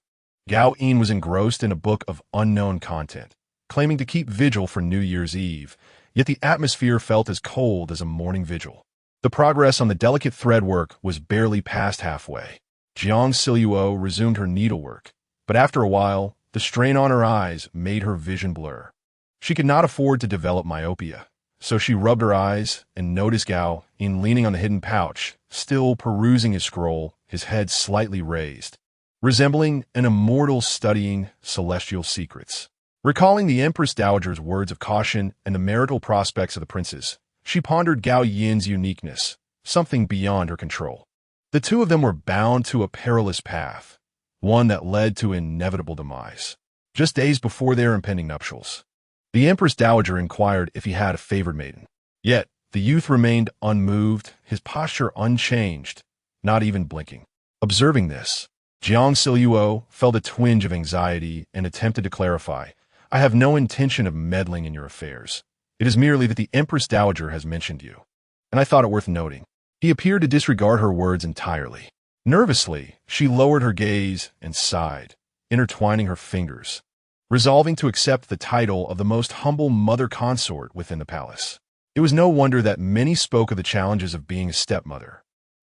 Gao Yin was engrossed in a book of unknown content, claiming to keep vigil for New Year's Eve, yet the atmosphere felt as cold as a morning vigil. The progress on the delicate threadwork was barely past halfway. Jiang Zhao resumed her needlework, but after a while, the strain on her eyes made her vision blur. She could not afford to develop myopia, so she rubbed her eyes and noticed Gao Yin leaning on the hidden pouch, still perusing his scroll, his head slightly raised, resembling an immortal studying celestial secrets. Recalling the Empress Dowager's words of caution and the marital prospects of the princes, she pondered Gao Yin's uniqueness, something beyond her control. The two of them were bound to a perilous path, one that led to inevitable demise. Just days before their impending nuptials, the Empress Dowager inquired if he had a favored maiden. Yet, the youth remained unmoved, his posture unchanged, not even blinking. Observing this, Jiang Zhao felt a twinge of anxiety and attempted to clarify, "I have no intention of meddling in your affairs. It is merely that the Empress Dowager has mentioned you." And I thought it worth noting. He appeared to disregard her words entirely. Nervously, she lowered her gaze and sighed, intertwining her fingers, resolving to accept the title of the most humble mother consort within the palace. It was no wonder that many spoke of the challenges of being a stepmother.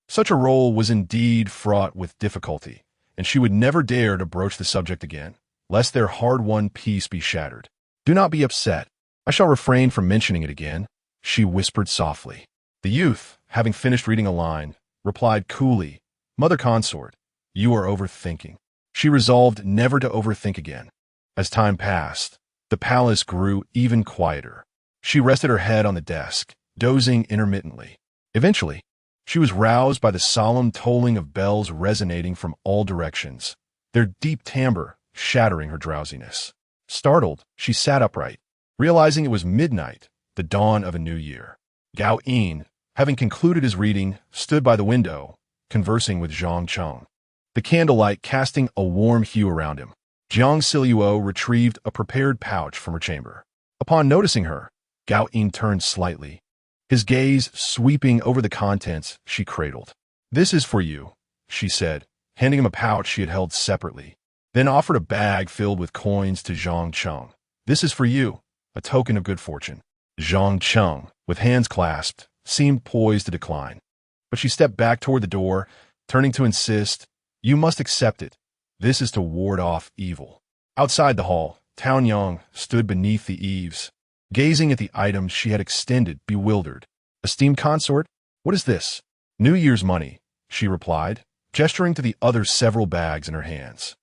Such a role was indeed fraught with difficulty, and she would never dare to broach the subject again, lest their hard-won peace be shattered. "Do not be upset. I shall refrain from mentioning it again," she whispered softly. The youth, having finished reading a line, replied coolly, "Mother consort, you are overthinking." She resolved never to overthink again. As time passed, the palace grew even quieter. She rested her head on the desk, dozing intermittently. Eventually, she was roused by the solemn tolling of bells resonating from all directions, their deep timbre shattering her drowsiness. Startled, she sat upright, realizing it was midnight, the dawn of a new year. Gao Yin, having concluded his reading, stood by the window, conversing with Zhang Zhao, the candlelight casting a warm hue around him. Jiang Zhao retrieved a prepared pouch from her chamber. Upon noticing her, Gao Yin turned slightly, his gaze sweeping over the contents she cradled. "This is for you," she said, handing him a pouch she had held separately, then offered a bag filled with coins to Zhang Zhao. "This is for you, a token of good fortune." Zhang Zhao, with hands clasped, seemed poised to decline, but she stepped back toward the door, turning to insist, "You must accept it. This is to ward off evil." Outside the hall, Tao Yang stood beneath the eaves, gazing at the items she had extended, bewildered. "Esteemed consort, what is this?" "New Year's money," she replied, gesturing to the other several bags in her hands.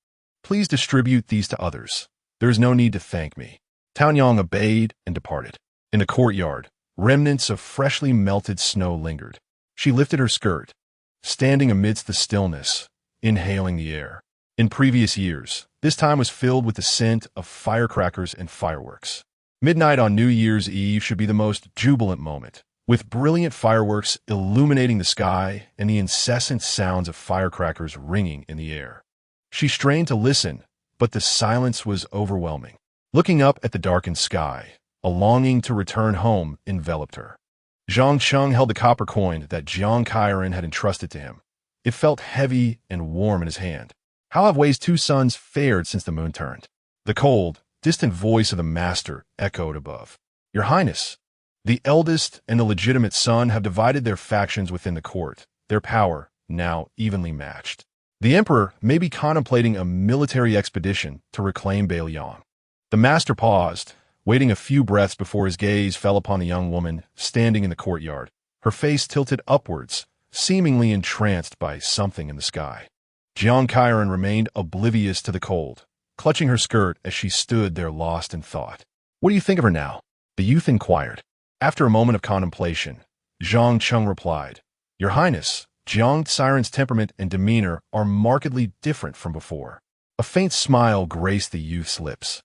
"Please distribute these to others. There is no need to thank me." Tao Yang obeyed and departed. In the courtyard, remnants of freshly melted snow lingered. She lifted her skirt, standing amidst the stillness, inhaling the air. In previous years, this time was filled with the scent of firecrackers and fireworks. Midnight on New Year's Eve should be the most jubilant moment, with brilliant fireworks illuminating the sky and the incessant sounds of firecrackers ringing in the air. She strained to listen, but the silence was overwhelming. Looking up at the darkened sky, a longing to return home enveloped her. Zhang Zhao held the copper coin that Jiang Qiren had entrusted to him. It felt heavy and warm in his hand. "How have Wei's two sons fared since the moon turned?" The cold, distant voice of the master echoed above. "Your Highness, the eldest and the legitimate son have divided their factions within the court, their power now evenly matched. The emperor may be contemplating a military expedition to reclaim Bailiang." The master paused, waiting a few breaths before his gaze fell upon the young woman standing in the courtyard, her face tilted upwards, seemingly entranced by something in the sky. Jiang Qiren remained oblivious to the cold, clutching her skirt as she stood there lost in thought. "What do you think of her now?" the youth inquired. After a moment of contemplation, Zhang Zhao replied, "Your Highness, Jiang Qiren's temperament and demeanor are markedly different from before." A faint smile graced the youth's lips,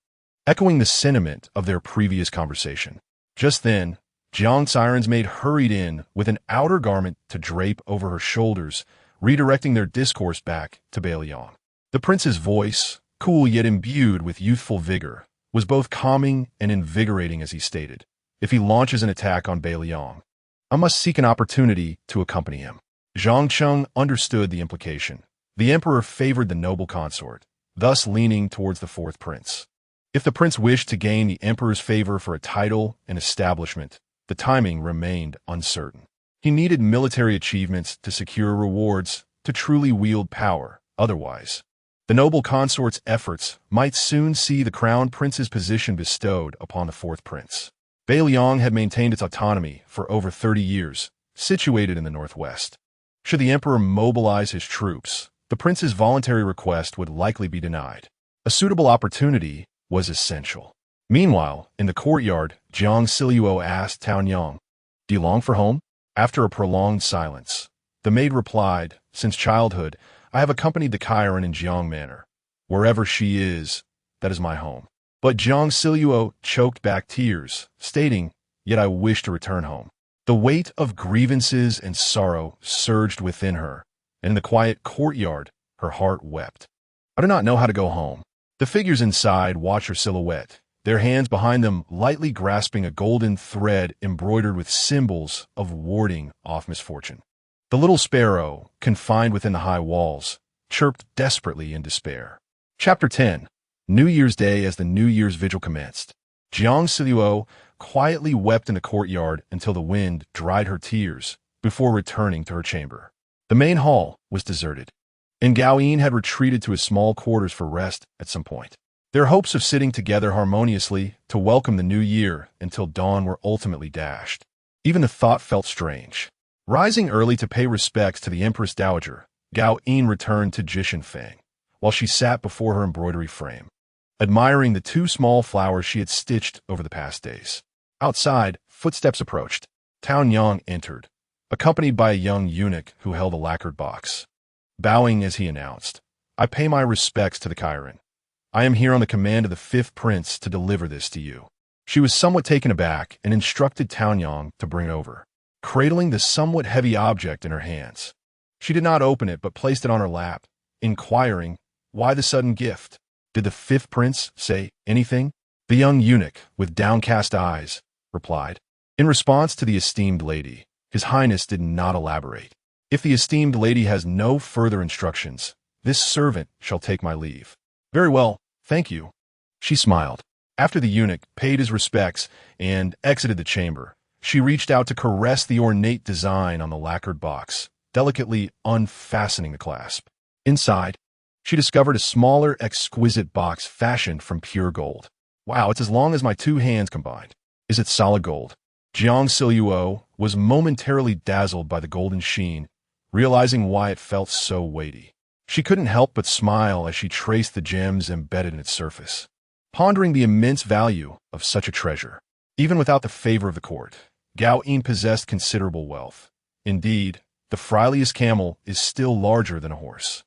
echoing the sentiment of their previous conversation. Just then, Jiang Qiren's maid hurried in with an outer garment to drape over her shoulders, redirecting their discourse back to Bailiang. The prince's voice, cool yet imbued with youthful vigor, was both calming and invigorating as he stated, "If he launches an attack on Bailiang, I must seek an opportunity to accompany him." Zhang Cheng understood the implication. The emperor favored the noble consort, thus leaning towards the fourth prince. If the prince wished to gain the emperor's favor for a title and establishment, the timing remained uncertain. He needed military achievements to secure rewards to truly wield power. Otherwise, the noble consort's efforts might soon see the crown prince's position bestowed upon the fourth prince. Beiliang had maintained its autonomy for over 30 years, situated in the northwest. Should the emperor mobilize his troops, the prince's voluntary request would likely be denied. A suitable opportunity was essential. Meanwhile, in the courtyard, Jiang Zhao asked Taonyang, "Do you long for home?" After a prolonged silence, the maid replied, "Since childhood, I have accompanied the tyrant in Jiang Manor. Wherever she is, that is my home." But Jiang Zhao choked back tears, stating, "Yet I wish to return home." The weight of grievances and sorrow surged within her, and in the quiet courtyard, her heart wept. "I do not know how to go home." The figures inside watched her silhouette, their hands behind them lightly grasping a golden thread embroidered with symbols of warding off misfortune. The little sparrow, confined within the high walls, chirped desperately in despair. Chapter 10. New Year's Day. As the New Year's vigil commenced, Jiang Zhao quietly wept in the courtyard until the wind dried her tears before returning to her chamber. The main hall was deserted, and Gao Yin had retreated to his small quarters for rest at some point. Their hopes of sitting together harmoniously to welcome the new year until dawn were ultimately dashed. Even the thought felt strange. Rising early to pay respects to the Empress Dowager, Gao Yin returned to Jishan Feng, while she sat before her embroidery frame, admiring the two small flowers she had stitched over the past days. Outside, footsteps approached. Taonyang entered, accompanied by a young eunuch who held a lacquered box. Bowing as he announced, "I pay my respects to the tyrant. I am here on the command of the fifth prince to deliver this to you." She was somewhat taken aback and instructed Taonyang to bring it over, cradling the somewhat heavy object in her hands. She did not open it but placed it on her lap, inquiring, "Why the sudden gift? Did the fifth prince say anything?" The young eunuch, with downcast eyes, replied. In response to the esteemed lady, His Highness did not elaborate. "If the esteemed lady has no further instructions, this servant shall take my leave." "Very well, thank you." She smiled. After the eunuch paid his respects and exited the chamber, she reached out to caress the ornate design on the lacquered box, delicately unfastening the clasp. Inside, she discovered a smaller, exquisite box fashioned from pure gold. "Wow, it's as long as my two hands combined. Is it solid gold?" Jiang Zhao was momentarily dazzled by the golden sheen, realizing why it felt so weighty. She couldn't help but smile as she traced the gems embedded in its surface, pondering the immense value of such a treasure. Even without the favor of the court, Gao Yin possessed considerable wealth. Indeed, the Frylius camel is still larger than a horse.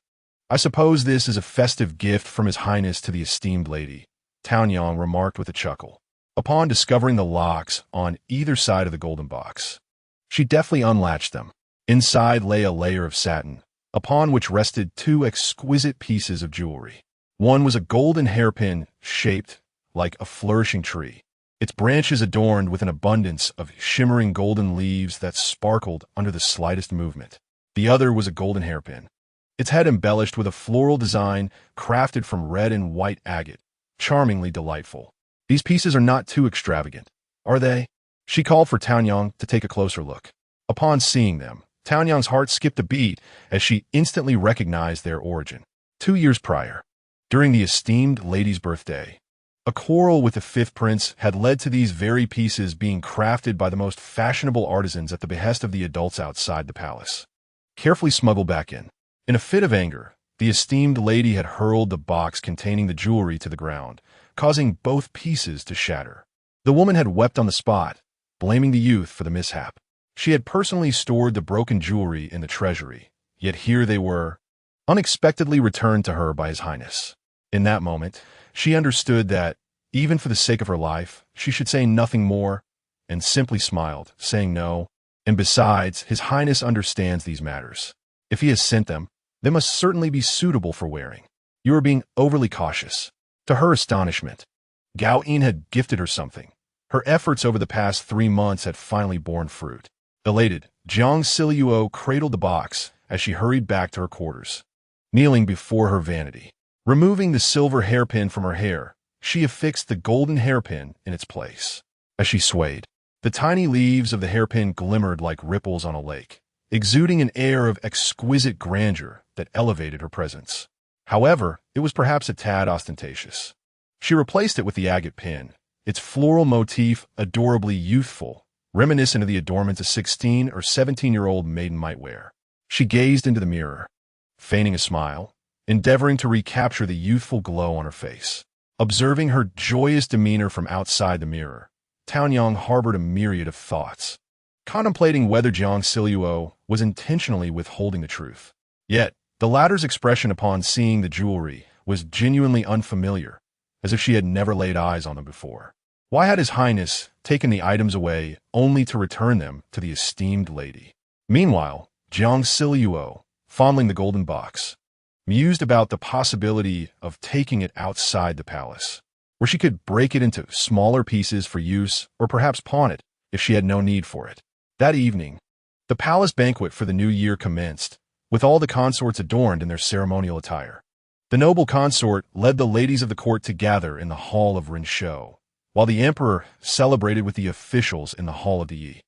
"I suppose this is a festive gift from His Highness to the esteemed lady," Taonyang remarked with a chuckle, upon discovering the locks on either side of the golden box. She deftly unlatched them. Inside lay a layer of satin, upon which rested two exquisite pieces of jewelry. One was a golden hairpin shaped like a flourishing tree, its branches adorned with an abundance of shimmering golden leaves that sparkled under the slightest movement. The other was a golden hairpin, its head embellished with a floral design crafted from red and white agate, charmingly delightful. "These pieces are not too extravagant, are they?" She called for Taonyang to take a closer look. Upon seeing them, Taonyang's heart skipped a beat as she instantly recognized their origin. 2 years prior, during the esteemed lady's birthday, a quarrel with the fifth prince had led to these very pieces being crafted by the most fashionable artisans at the behest of the adults outside the palace. Carefully smuggled back in. In a fit of anger, the esteemed lady had hurled the box containing the jewelry to the ground, causing both pieces to shatter. The woman had wept on the spot, blaming the youth for the mishap. She had personally stored the broken jewelry in the treasury, yet here they were, unexpectedly returned to her by His Highness. In that moment, she understood that, even for the sake of her life, she should say nothing more, and simply smiled, saying no. And besides, His Highness understands these matters. If he has sent them, they must certainly be suitable for wearing. You are being overly cautious. To her astonishment, Gao Yin had gifted her something. Her efforts over the past 3 months had finally borne fruit. Elated, Jiang Zhao cradled the box as she hurried back to her quarters. Kneeling before her vanity, removing the silver hairpin from her hair, she affixed the golden hairpin in its place. As she swayed, the tiny leaves of the hairpin glimmered like ripples on a lake, exuding an air of exquisite grandeur that elevated her presence. However, it was perhaps a tad ostentatious. She replaced it with the agate pin, its floral motif adorably youthful, reminiscent of the adornments a 16 or 17-year-old maiden might wear. She gazed into the mirror, feigning a smile, endeavoring to recapture the youthful glow on her face. Observing her joyous demeanor from outside the mirror, Taonyang harbored a myriad of thoughts, contemplating whether Jiang Zhao was intentionally withholding the truth. Yet, the latter's expression upon seeing the jewelry was genuinely unfamiliar, as if she had never laid eyes on them before. Why had His Highness taken the items away only to return them to the esteemed lady? Meanwhile, Jiang Zhao, fondling the golden box, mused about the possibility of taking it outside the palace, where she could break it into smaller pieces for use or perhaps pawn it if she had no need for it. That evening, the palace banquet for the new year commenced, with all the consorts adorned in their ceremonial attire. The noble consort led the ladies of the court to gather in the hall of Rinshou, while the emperor celebrated with the officials in the hall of the Yi.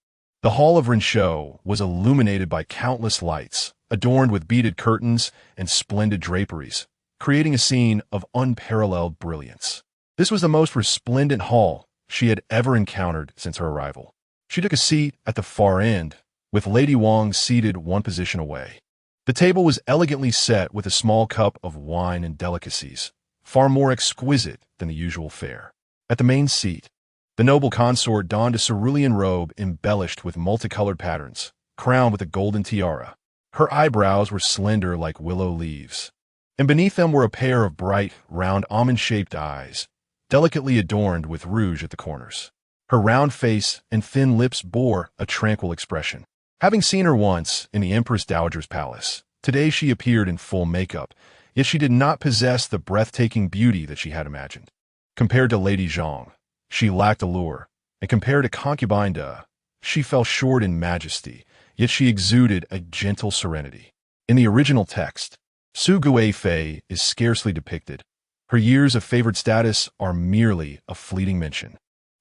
The hall of Rinshou was illuminated by countless lights, adorned with beaded curtains and splendid draperies, creating a scene of unparalleled brilliance. This was the most resplendent hall she had ever encountered since her arrival. She took a seat at the far end, with Lady Wang seated one position away. The table was elegantly set with a small cup of wine and delicacies, far more exquisite than the usual fare. At the main seat, the noble consort donned a cerulean robe embellished with multicolored patterns, crowned with a golden tiara. Her eyebrows were slender like willow leaves, and beneath them were a pair of bright, round, almond-shaped eyes, delicately adorned with rouge at the corners. Her round face and thin lips bore a tranquil expression. Having seen her once in the Empress Dowager's palace, today she appeared in full makeup, yet she did not possess the breathtaking beauty that she had imagined. Compared to Lady Zhang, she lacked allure, and compared to concubine Da, she fell short in majesty, yet she exuded a gentle serenity. In the original text, Su Guifei is scarcely depicted. Her years of favored status are merely a fleeting mention.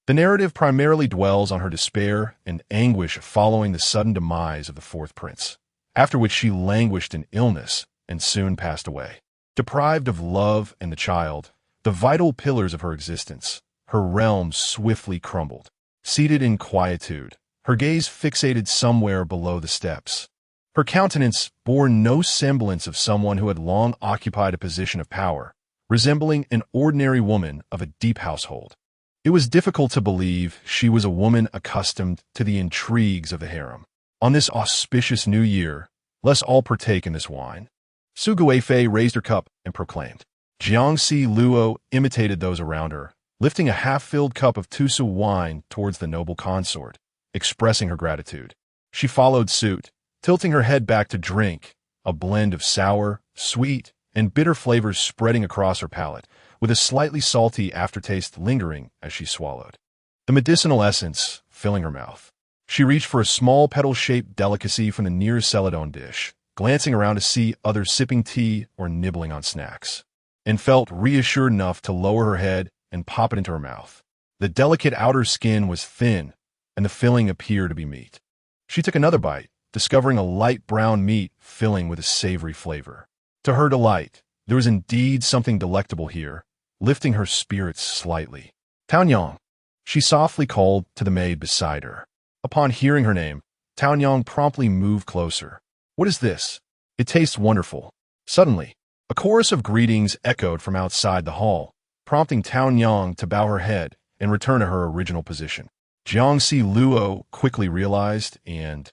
The narrative primarily dwells on her despair and anguish following the sudden demise of the fourth prince, after which she languished in illness and soon passed away. Deprived of love and the child, the vital pillars of her existence, her realm swiftly crumbled. Seated in quietude, her gaze fixated somewhere below the steps. Her countenance bore no semblance of someone who had long occupied a position of power, resembling an ordinary woman of a deep household. It was difficult to believe she was a woman accustomed to the intrigues of the harem. On this auspicious new year, let's all partake in this wine. Su Guifei raised her cup and proclaimed. Jiang Zhao imitated those around her, lifting a half-filled cup of Tusu wine towards the noble consort, expressing her gratitude. She followed suit, tilting her head back to drink, a blend of sour, sweet, and bitter flavors spreading across her palate, with a slightly salty aftertaste lingering as she swallowed. The medicinal essence filling her mouth. She reached for a small petal-shaped delicacy from the nearest celadon dish, glancing around to see others sipping tea or nibbling on snacks, and felt reassured enough to lower her head and pop it into her mouth. The delicate outer skin was thin, and the filling appeared to be meat. She took another bite, discovering a light brown meat filling with a savory flavor. To her delight, there was indeed something delectable here, lifting her spirits slightly. Taonyang, she softly called to the maid beside her. Upon hearing her name, Taonyang promptly moved closer. What is this? It tastes wonderful. Suddenly, a chorus of greetings echoed from outside the hall, prompting Taonyang to bow her head and return to her original position. Jiang Zhao quickly realized and,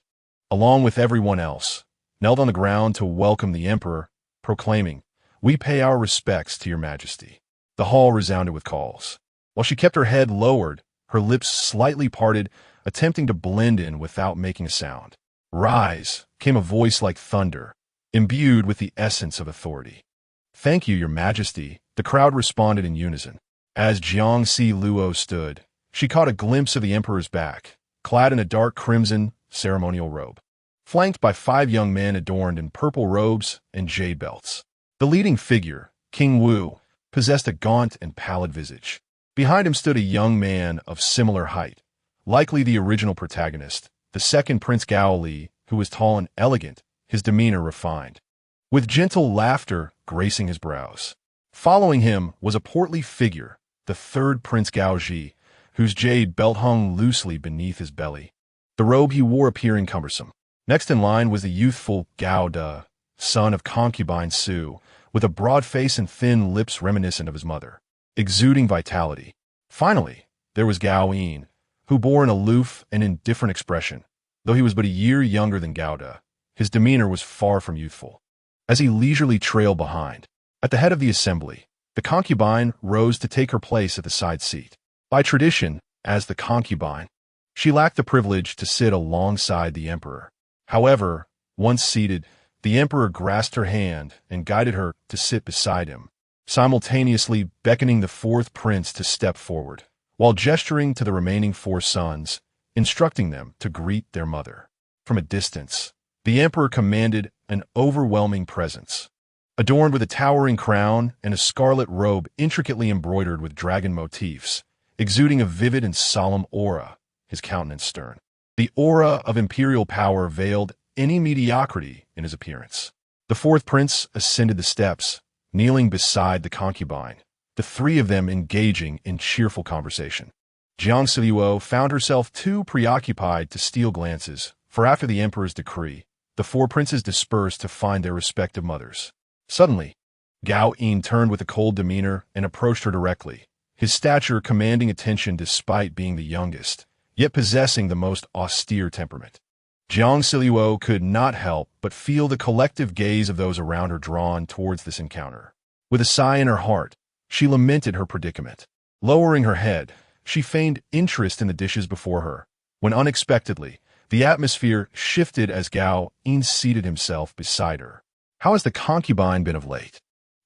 along with everyone else, knelt on the ground to welcome the emperor, proclaiming, "We pay our respects to your majesty." The hall resounded with calls. While she kept her head lowered, her lips slightly parted, attempting to blend in without making a sound. "Rise," came a voice like thunder, imbued with the essence of authority. "Thank you, your majesty," the crowd responded in unison. As Jiang Zhao stood, she caught a glimpse of the emperor's back, clad in a dark crimson, ceremonial robe, flanked by 5 young men adorned in purple robes and jade belts. The leading figure, King Wu, possessed a gaunt and pallid visage. Behind him stood a young man of similar height, likely the original protagonist, the second Prince Gao Li, who was tall and elegant, his demeanor refined, with gentle laughter gracing his brows. Following him was a portly figure, the third Prince Gao Ji, whose jade belt hung loosely beneath his belly, the robe he wore appearing cumbersome. Next in line was the youthful Gao De, son of concubine Su, with a broad face and thin lips reminiscent of his mother, exuding vitality. Finally, there was Gao Yin, who bore an aloof and indifferent expression. Though he was but a year younger than Gao De, his demeanor was far from youthful. As he leisurely trailed behind, at the head of the assembly, the concubine rose to take her place at the side seat. By tradition, as the concubine, she lacked the privilege to sit alongside the emperor. However, once seated, the emperor grasped her hand and guided her to sit beside him, simultaneously beckoning the fourth prince to step forward, while gesturing to the remaining 4 sons, instructing them to greet their mother. From a distance, the emperor commanded an overwhelming presence. Adorned with a towering crown and a scarlet robe intricately embroidered with dragon motifs, exuding a vivid and solemn aura, his countenance stern. The aura of imperial power veiled any mediocrity in his appearance. The fourth prince ascended the steps, kneeling beside the concubine, the 3 of them engaging in cheerful conversation. Jiang Zhao found herself too preoccupied to steal glances, for after the emperor's decree, the 4 princes dispersed to find their respective mothers. Suddenly, Gao Yin turned with a cold demeanor and approached her directly, his stature commanding attention despite being the youngest, yet possessing the most austere temperament. Jiang Zhao could not help but feel the collective gaze of those around her drawn towards this encounter. With a sigh in her heart, she lamented her predicament. Lowering her head, she feigned interest in the dishes before her, when unexpectedly, the atmosphere shifted as Gao Yin seated himself beside her. "How has the concubine been of late?"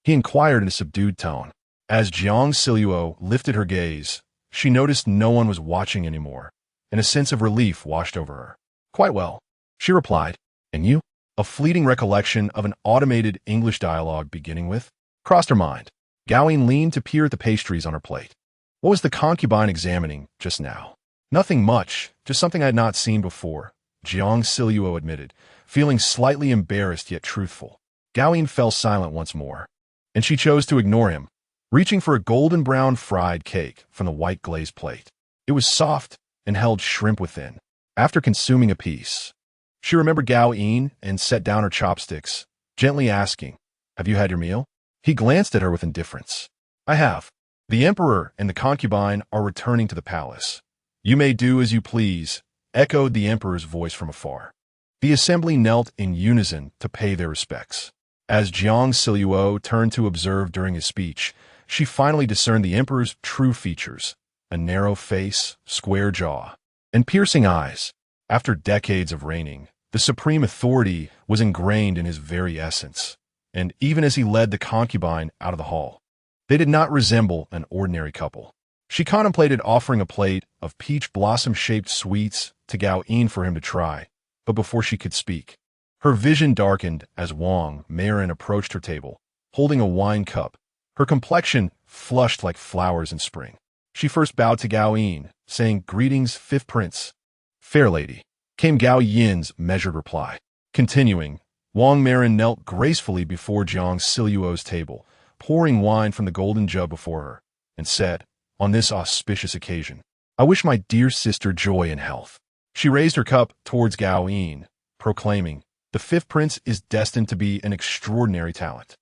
he inquired in a subdued tone. As Jiang Zhao lifted her gaze, she noticed no one was watching anymore, and a sense of relief washed over her. "Quite well," she replied. "And you?" A fleeting recollection of an automated English dialogue beginning with crossed her mind. Gao Yin leaned to peer at the pastries on her plate. What was the concubine examining just now? "Nothing much, just something I had not seen before," Jiang Zhao admitted, feeling slightly embarrassed yet truthful. Gao Yin fell silent once more, and she chose to ignore him, reaching for a golden brown fried cake from the white glazed plate. It was soft and held shrimp within. After consuming a piece, she remembered Gao Yin and set down her chopsticks, gently asking, "Have you had your meal?" He glanced at her with indifference. "I have. The emperor and the concubine are returning to the palace." "You may do as you please," echoed the emperor's voice from afar. The assembly knelt in unison to pay their respects. As Jiang Zhao turned to observe during his speech, she finally discerned the emperor's true features: a narrow face, square jaw, and piercing eyes. After decades of reigning, the supreme authority was ingrained in his very essence, and even as he led the concubine out of the hall, they did not resemble an ordinary couple. She contemplated offering a plate of peach blossom-shaped sweets to Gao Yin for him to try, but before she could speak, her vision darkened as Wang Marin approached her table, holding a wine cup, her complexion flushed like flowers in spring. She first bowed to Gao Yin, saying, "Greetings, fifth prince." "Fair lady," came Gao Yin's measured reply. Continuing, Wang Marin knelt gracefully before Jiang Zhao's table, pouring wine from the golden jug before her, and said, "On this auspicious occasion, I wish my dear sister joy and health." She raised her cup towards Gao Yin, proclaiming, "The fifth prince is destined to be an extraordinary talent."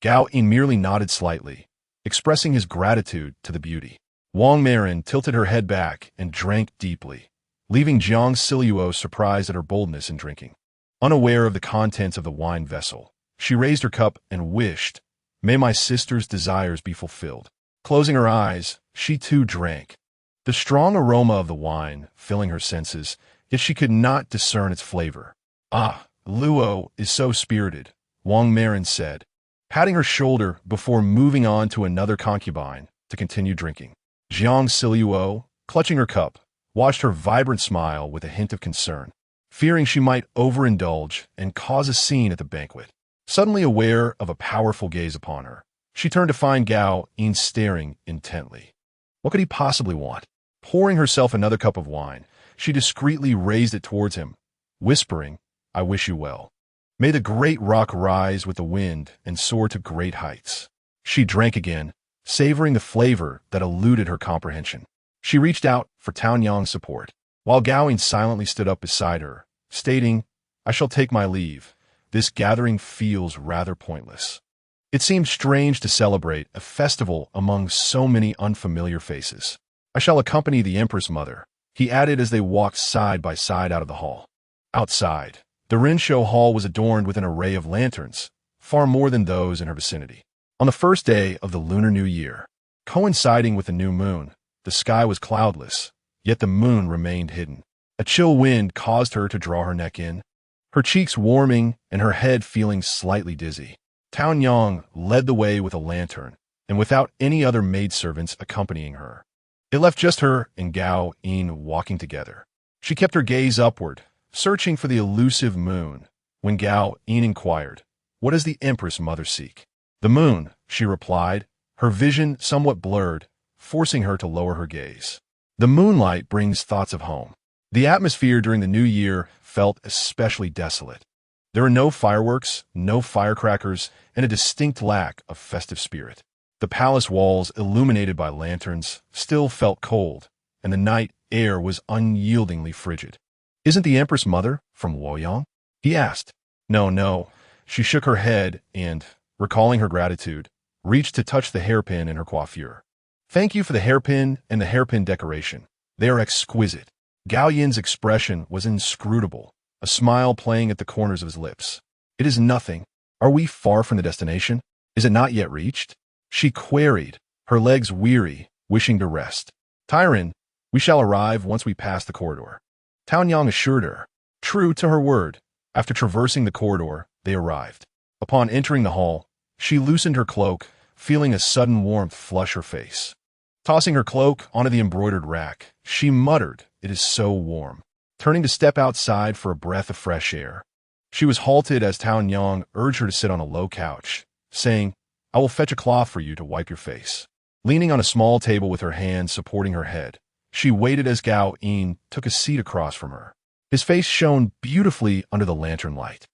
Gao Yin merely nodded slightly, expressing his gratitude to the beauty. Wang Marin tilted her head back and drank deeply, leaving Jiang Zhao surprised at her boldness in drinking. Unaware of the contents of the wine vessel, she raised her cup and wished, "May my sister's desires be fulfilled." Closing her eyes, she too drank, the strong aroma of the wine filling her senses, yet she could not discern its flavor. "Ah, Luo is so spirited," Wang Marin said, patting her shoulder before moving on to another concubine to continue drinking. Jiang Zhao, clutching her cup, watched her vibrant smile with a hint of concern. fearing she might overindulge and cause a scene at the banquet. Suddenly aware of a powerful gaze upon her, she turned to find Gao Yin staring intently. What could he possibly want? Pouring herself another cup of wine, she discreetly raised it towards him, whispering, "I wish you well. May the great rock rise with the wind and soar to great heights." She drank again, savoring the flavor that eluded her comprehension. She reached out for Tao Yang's support, while Gao Yin silently stood up beside her, stating, "I shall take my leave. This gathering feels rather pointless." It seemed strange to celebrate a festival among so many unfamiliar faces. "I shall accompany the Empress Mother," he added as they walked side by side out of the hall. Outside, the Rinshou Hall was adorned with an array of lanterns, far more than those in her vicinity. On the first day of the Lunar New Year, coinciding with the new moon, the sky was cloudless, yet the moon remained hidden. A chill wind caused her to draw her neck in, her cheeks warming and her head feeling slightly dizzy. Tao Yang led the way with a lantern, and without any other maidservants accompanying her. It left just her and Gao Yin walking together. She kept her gaze upward, searching for the elusive moon, when Gao Yin inquired, "What does the Empress Mother seek?" "The moon," she replied, her vision somewhat blurred, forcing her to lower her gaze. "The moonlight brings thoughts of home." The atmosphere during the new year felt especially desolate. There were no fireworks, no firecrackers, and a distinct lack of festive spirit. The palace walls, illuminated by lanterns, still felt cold, and the night air was unyieldingly frigid. "Isn't the Empress Mother from Luoyang?" he asked. No. She shook her head and, recalling her gratitude, reached to touch the hairpin in her coiffure. "Thank you for the hairpin and the hairpin decoration. They are exquisite." Gao Yin's expression was inscrutable, a smile playing at the corners of his lips. "It is nothing. Are we far from the destination? Is it not yet reached?" she queried, her legs weary, wishing to rest. "Tyrant, we shall arrive once we pass the corridor," Tao Yang assured her. True to her word, after traversing the corridor, they arrived. Upon entering the hall, she loosened her cloak, feeling a sudden warmth flush her face. Tossing her cloak onto the embroidered rack, she muttered, "It is so warm." Turning to step outside for a breath of fresh air, she was halted as Tao Yang urged her to sit on a low couch, saying, "I will fetch a cloth for you to wipe your face." Leaning on a small table with her hands supporting her head, she waited as Gao Yin took a seat across from her. His face shone beautifully under the lantern light.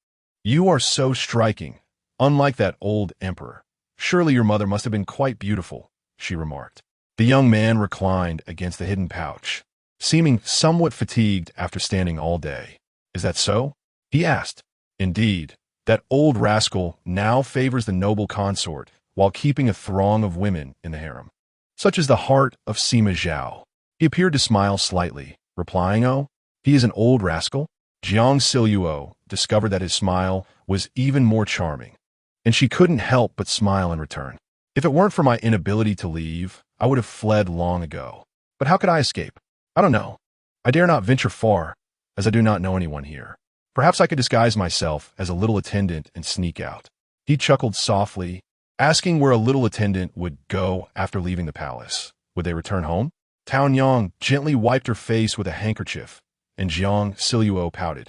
"You are so striking, unlike that old emperor. Surely your mother must have been quite beautiful," she remarked. The young man reclined against the hidden pouch, seeming somewhat fatigued after standing all day. "Is that so?" he asked. "Indeed, that old rascal now favors the noble consort while keeping a throng of women in the harem. Such is the heart of Sima Zhao." He appeared to smile slightly, replying, "Oh, he is an old rascal?" Jiang Zhao discovered that his smile was even more charming, and she couldn't help but smile in return. "If it weren't for my inability to leave, I would have fled long ago. But how could I escape? I don't know. I dare not venture far, as I do not know anyone here. Perhaps I could disguise myself as a little attendant and sneak out." He chuckled softly, asking where a little attendant would go after leaving the palace. Would they return home? Tao Yang gently wiped her face with a handkerchief, and Jiang Zhao pouted.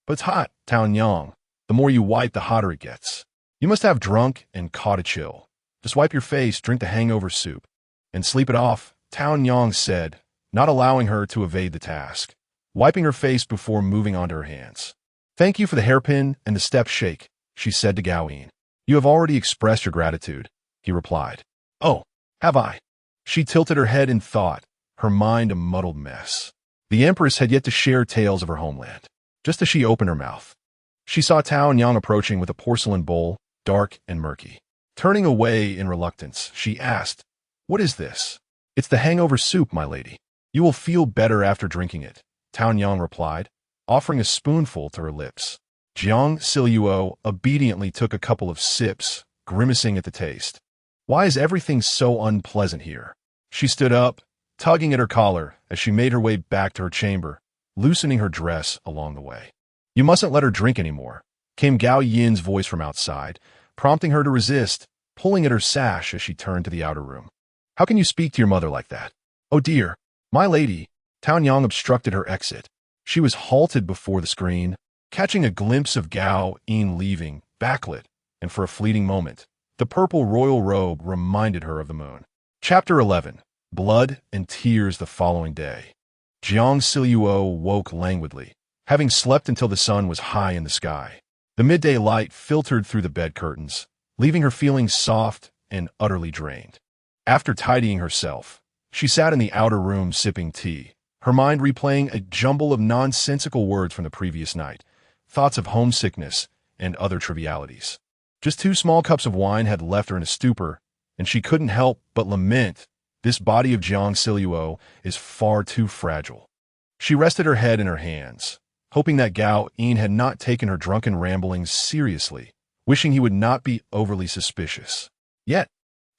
"But it's hot, Tao Yang. The more you wipe, the hotter it gets. You must have drunk and caught a chill. Just wipe your face, drink the hangover soup, and sleep it off," Tao Yang said, not allowing her to evade the task, wiping her face before moving on to her hands. "Thank you for the hairpin and the step shake," she said to Gao Yin. "You have already expressed your gratitude," he replied. "Oh, have I?" She tilted her head in thought, her mind a muddled mess. The Empress had yet to share tales of her homeland. Just as she opened her mouth, she saw Tao Yang approaching with a porcelain bowl, dark and murky. Turning away in reluctance, she asked, "What is this?" "It's the hangover soup, my lady. You will feel better after drinking it," Tao Yang replied, offering a spoonful to her lips. Jiang Zhao obediently took a couple of sips, grimacing at the taste. "Why is everything so unpleasant here?" She stood up, tugging at her collar as she made her way back to her chamber, loosening her dress along the way. "You mustn't let her drink anymore," came Gao Yin's voice from outside, prompting her to resist, pulling at her sash as she turned to the outer room. "How can you speak to your mother like that?" "Oh dear, my lady," Tao Yang obstructed her exit, She was halted before the screen, catching a glimpse of Gao Yin leaving, backlit, and for a fleeting moment, the purple royal robe reminded her of the moon. Chapter 11. Blood and Tears the following day. Jiang Zhao woke languidly, having slept until the sun was high in the sky. The midday light filtered through the bed curtains, leaving her feeling soft and utterly drained. After tidying herself, she sat in the outer room sipping tea, her mind replaying a jumble of nonsensical words from the previous night, thoughts of homesickness and other trivialities. Just 2 small cups of wine had left her in a stupor, and she couldn't help but lament, this body of Jiang Zhao is far too fragile. She rested her head in her hands, hoping that Gao Yin had not taken her drunken ramblings seriously, wishing he would not be overly suspicious. Yet,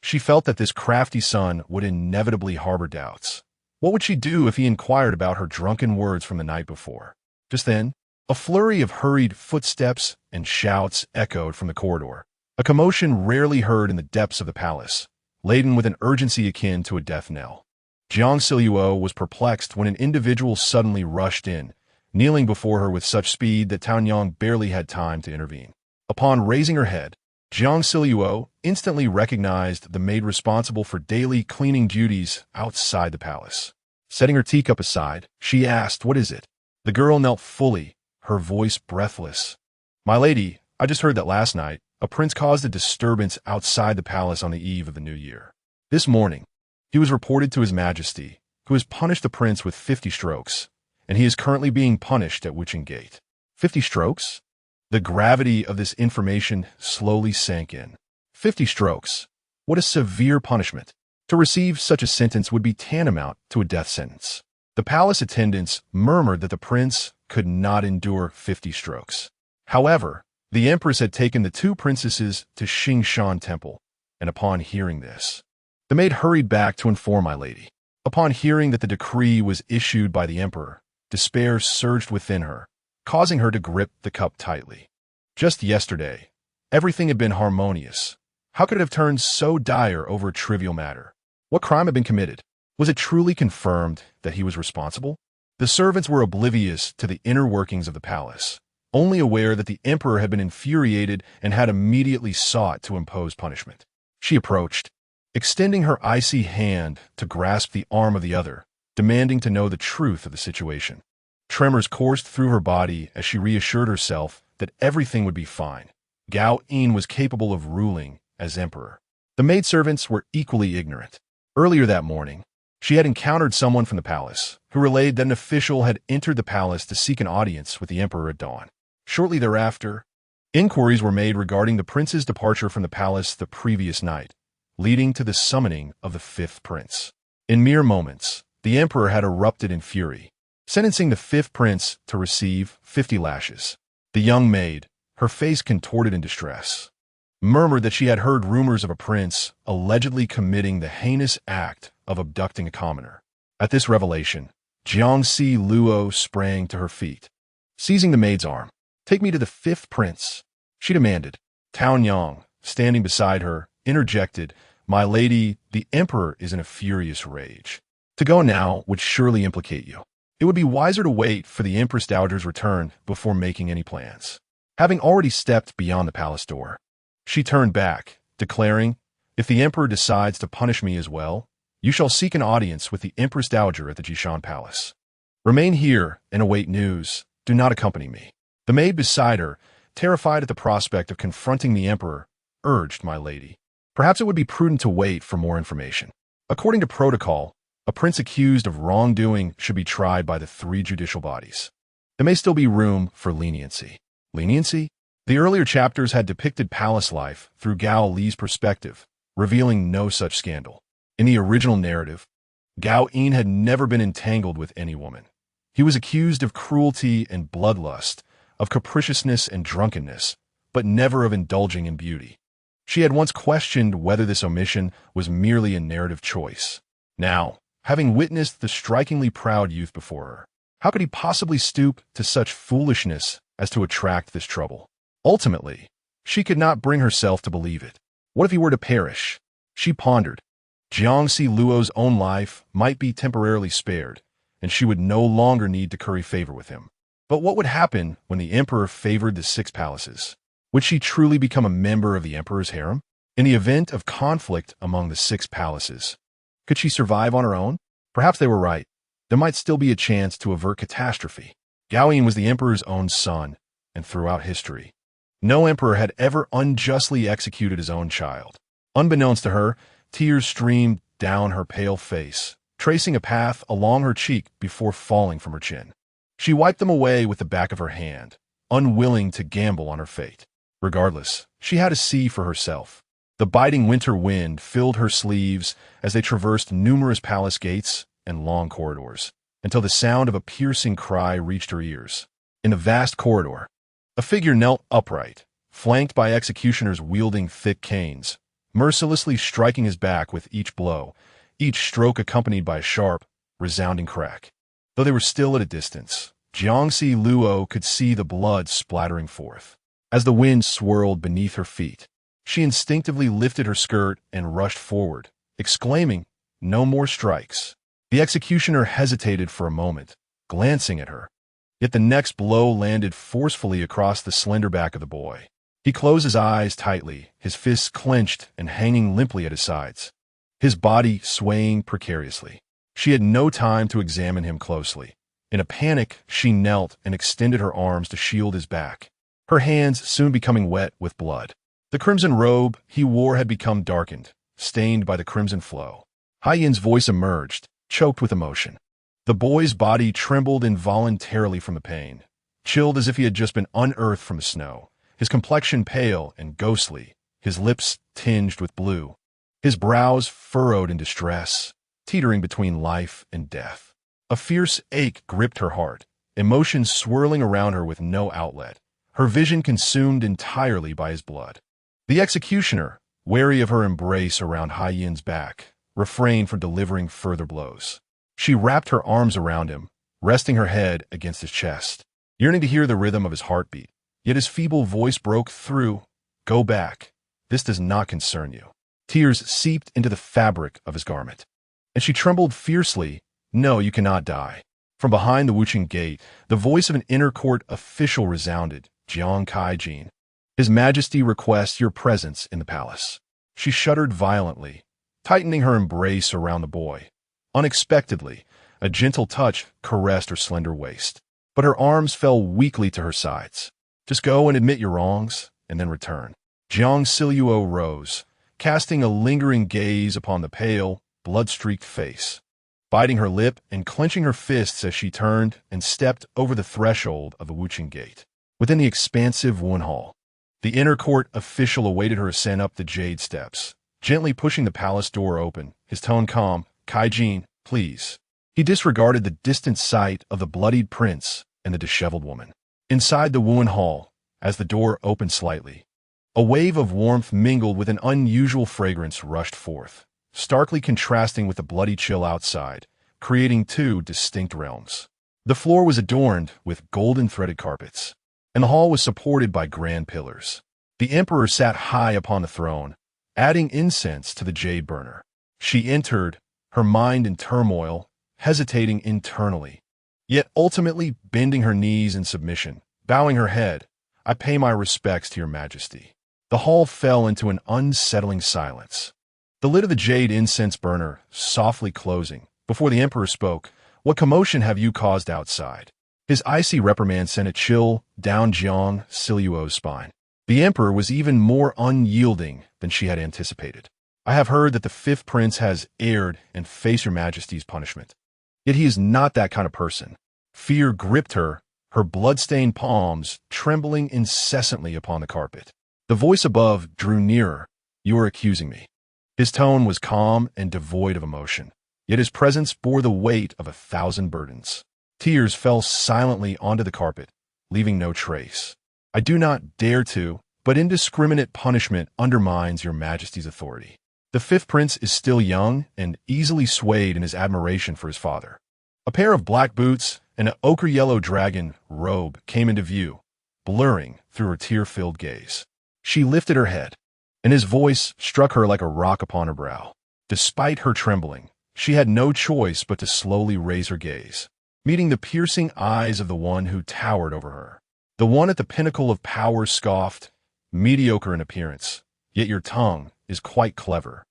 she felt that this crafty son would inevitably harbor doubts. What would she do if he inquired about her drunken words from the night before? Just then, a flurry of hurried footsteps and shouts echoed from the corridor, a commotion rarely heard in the depths of the palace, laden with an urgency akin to a death knell. Jiang Zhao was perplexed when an individual suddenly rushed in, kneeling before her with such speed that Taonyang barely had time to intervene. Upon raising her head, Jiang Zhao instantly recognized the maid responsible for daily cleaning duties outside the palace. Setting her teacup aside, she asked, "What is it?" The girl knelt fully, her voice breathless. "My lady, I just heard that last night, a prince caused a disturbance outside the palace on the eve of the new year. This morning, he was reported to His Majesty, who has punished the prince with 50 strokes, and he is currently being punished at Witching Gate." 50 strokes? The gravity of this information slowly sank in. 50 strokes. What a severe punishment. To receive such a sentence would be tantamount to a death sentence. The palace attendants murmured that the prince could not endure 50 strokes. However, the empress had taken the 2 princesses to Xingshan Temple, and upon hearing this, the maid hurried back to inform my lady. Upon hearing that the decree was issued by the emperor, despair surged within her, causing her to grip the cup tightly. Just yesterday, everything had been harmonious. How could it have turned so dire over a trivial matter? What crime had been committed? Was it truly confirmed that he was responsible? The servants were oblivious to the inner workings of the palace, only aware that the emperor had been infuriated and had immediately sought to impose punishment. She approached, extending her icy hand to grasp the arm of the other, demanding to know the truth of the situation. Tremors coursed through her body as she reassured herself that everything would be fine. Gao Yin was capable of ruling as emperor. The maidservants were equally ignorant. Earlier that morning, she had encountered someone from the palace, who relayed that an official had entered the palace to seek an audience with the emperor at dawn. Shortly thereafter, inquiries were made regarding the prince's departure from the palace the previous night, leading to the summoning of the 5th prince. In mere moments, the emperor had erupted in fury, sentencing the 5th prince to receive 50 lashes. The young maid, her face contorted in distress, murmured that she had heard rumors of a prince allegedly committing the heinous act of abducting a commoner. At this revelation, Jiang Zhao sprang to her feet. Seizing the maid's arm, "Take me to the 5th prince," she demanded. Taonyang, standing beside her, interjected, "My lady, the emperor is in a furious rage. To go now would surely implicate you. It would be wiser to wait for the Empress Dowager's return before making any plans." Having already stepped beyond the palace door, she turned back, declaring, "If the emperor decides to punish me as well, you shall seek an audience with the Empress Dowager at the Jishan Palace. Remain here and await news. Do not accompany me." The maid beside her, terrified at the prospect of confronting the emperor, urged my lady. Perhaps it would be prudent to wait for more information. According to protocol, a prince accused of wrongdoing should be tried by the 3 judicial bodies. There may still be room for leniency. Leniency? The earlier chapters had depicted palace life through Gao Li's perspective, revealing no such scandal. In the original narrative, Gao Yin had never been entangled with any woman. He was accused of cruelty and bloodlust, of capriciousness and drunkenness, but never of indulging in beauty. She had once questioned whether this omission was merely a narrative choice. Now, having witnessed the strikingly proud youth before her, how could he possibly stoop to such foolishness as to attract this trouble? Ultimately, she could not bring herself to believe it. What if he were to perish? She pondered. Jiang Ziluo's own life might be temporarily spared, and she would no longer need to curry favor with him. But what would happen when the emperor favored the 6 palaces? Would she truly become a member of the emperor's harem? In the event of conflict among the 6 palaces, could she survive on her own? Perhaps they were right. There might still be a chance to avert catastrophe. Gaoyin was the emperor's own son, and throughout history, no emperor had ever unjustly executed his own child. Unbeknownst to her, tears streamed down her pale face, tracing a path along her cheek before falling from her chin. She wiped them away with the back of her hand, unwilling to gamble on her fate. Regardless, she had to see for herself. The biting winter wind filled her sleeves as they traversed numerous palace gates and long corridors, until the sound of a piercing cry reached her ears. In a vast corridor, a figure knelt upright, flanked by executioners wielding thick canes, mercilessly striking his back with each blow, each stroke accompanied by a sharp, resounding crack. Though they were still at a distance, Jiang Zhao could see the blood splattering forth. As the wind swirled beneath her feet, she instinctively lifted her skirt and rushed forward, exclaiming, "No more strikes." The executioner hesitated for a moment, glancing at her. Yet the next blow landed forcefully across the slender back of the boy. He closed his eyes tightly, his fists clenched and hanging limply at his sides, his body swaying precariously. She had no time to examine him closely. In a panic, she knelt and extended her arms to shield his back, her hands soon becoming wet with blood. The crimson robe he wore had become darkened, stained by the crimson flow. Haiyin's voice emerged, choked with emotion. The boy's body trembled involuntarily from the pain, chilled as if he had just been unearthed from the snow, his complexion pale and ghostly, his lips tinged with blue, his brows furrowed in distress, teetering between life and death. A fierce ache gripped her heart, emotions swirling around her with no outlet, her vision consumed entirely by his blood. The executioner, wary of her embrace around Haiyin's back, refrained from delivering further blows. She wrapped her arms around him, resting her head against his chest, yearning to hear the rhythm of his heartbeat. Yet his feeble voice broke through. "Go back. This does not concern you." Tears seeped into the fabric of his garment, and she trembled fiercely. "No, you cannot die." From behind the Wuqing gate, the voice of an inner court official resounded. "Jiang Kaijin, His Majesty requests your presence in the palace." She shuddered violently, tightening her embrace around the boy. Unexpectedly, a gentle touch caressed her slender waist, but her arms fell weakly to her sides. "Just go and admit your wrongs, and then return." Jiang Zhao rose, casting a lingering gaze upon the pale, blood-streaked face, biting her lip and clenching her fists as she turned and stepped over the threshold of the Wuqing gate. Within the expansive Wen Hall, the inner court official awaited her ascent up the jade steps, gently pushing the palace door open, his tone calm. "Kaijin, please." He disregarded the distant sight of the bloodied prince and the disheveled woman. Inside the Wen Hall, as the door opened slightly, a wave of warmth mingled with an unusual fragrance rushed forth, starkly contrasting with the bloody chill outside, creating 2 distinct realms. The floor was adorned with golden threaded carpets, and the hall was supported by grand pillars. The emperor sat high upon the throne, adding incense to the jade burner. She entered, her mind in turmoil, hesitating internally, yet ultimately bending her knees in submission, bowing her head. "I pay my respects to your majesty." The hall fell into an unsettling silence, the lid of the jade incense burner softly closing. Before the emperor spoke, "What commotion have you caused outside?" His icy reprimand sent a chill down Jiang Zhao's spine. The emperor was even more unyielding than she had anticipated. "I have heard that the 5th prince has erred and faced your majesty's punishment. Yet he is not that kind of person." Fear gripped her, her blood-stained palms trembling incessantly upon the carpet. The voice above drew nearer. "You are accusing me." His tone was calm and devoid of emotion, yet his presence bore the weight of 1,000 burdens. Tears fell silently onto the carpet, leaving no trace. "I do not dare to, but indiscriminate punishment undermines your majesty's authority." The 5th prince is still young and easily swayed in his admiration for his father. A pair of black boots and an ochre-yellow dragon robe came into view, blurring through her tear-filled gaze. She lifted her head, and his voice struck her like a rock upon her brow. Despite her trembling, she had no choice but to slowly raise her gaze. meeting the piercing eyes of the one who towered over her. The one at the pinnacle of power scoffed, "Mediocre in appearance, yet your tongue is quite clever."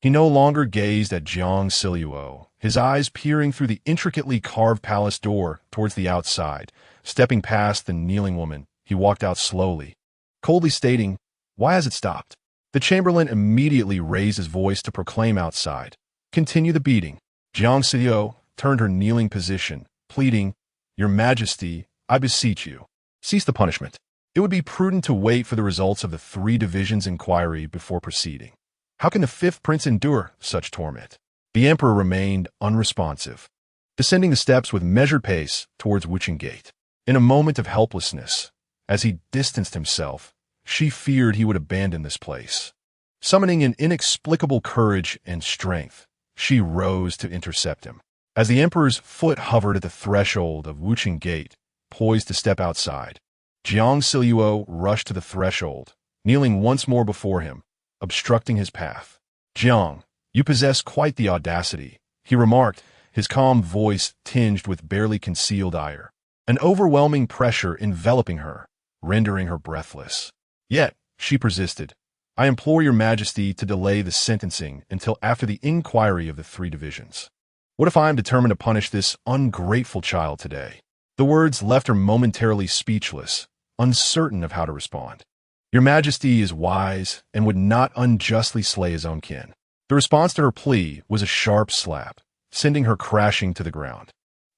He no longer gazed at Jiang Zhao, his eyes peering through the intricately carved palace door towards the outside. Stepping past the kneeling woman, he walked out slowly, coldly stating, "Why has it stopped?" The chamberlain immediately raised his voice to proclaim outside, "Continue the beating." Jiang Zhao turned her kneeling position, pleading, "Your Majesty, I beseech you, cease the punishment. It would be prudent to wait for the results of the 3 divisions' inquiry before proceeding. How can the 5th prince endure such torment?" The emperor remained unresponsive, descending the steps with measured pace towards Wucheng Gate. In a moment of helplessness, as he distanced himself, she feared he would abandon this place. Summoning an inexplicable courage and strength, she rose to intercept him. As the emperor's foot hovered at the threshold of Wucheng Gate, poised to step outside, Jiang Zhao rushed to the threshold, kneeling once more before him, obstructing his path. "Jiang, you possess quite the audacity," he remarked, his calm voice tinged with barely concealed ire, an overwhelming pressure enveloping her, rendering her breathless. Yet, she persisted, "I implore your Majesty to delay the sentencing until after the inquiry of the 3 divisions. What if I am determined to punish this ungrateful child today?" The words left her momentarily speechless, uncertain of how to respond. "Your Majesty is wise and would not unjustly slay his own kin." The response to her plea was a sharp slap, sending her crashing to the ground.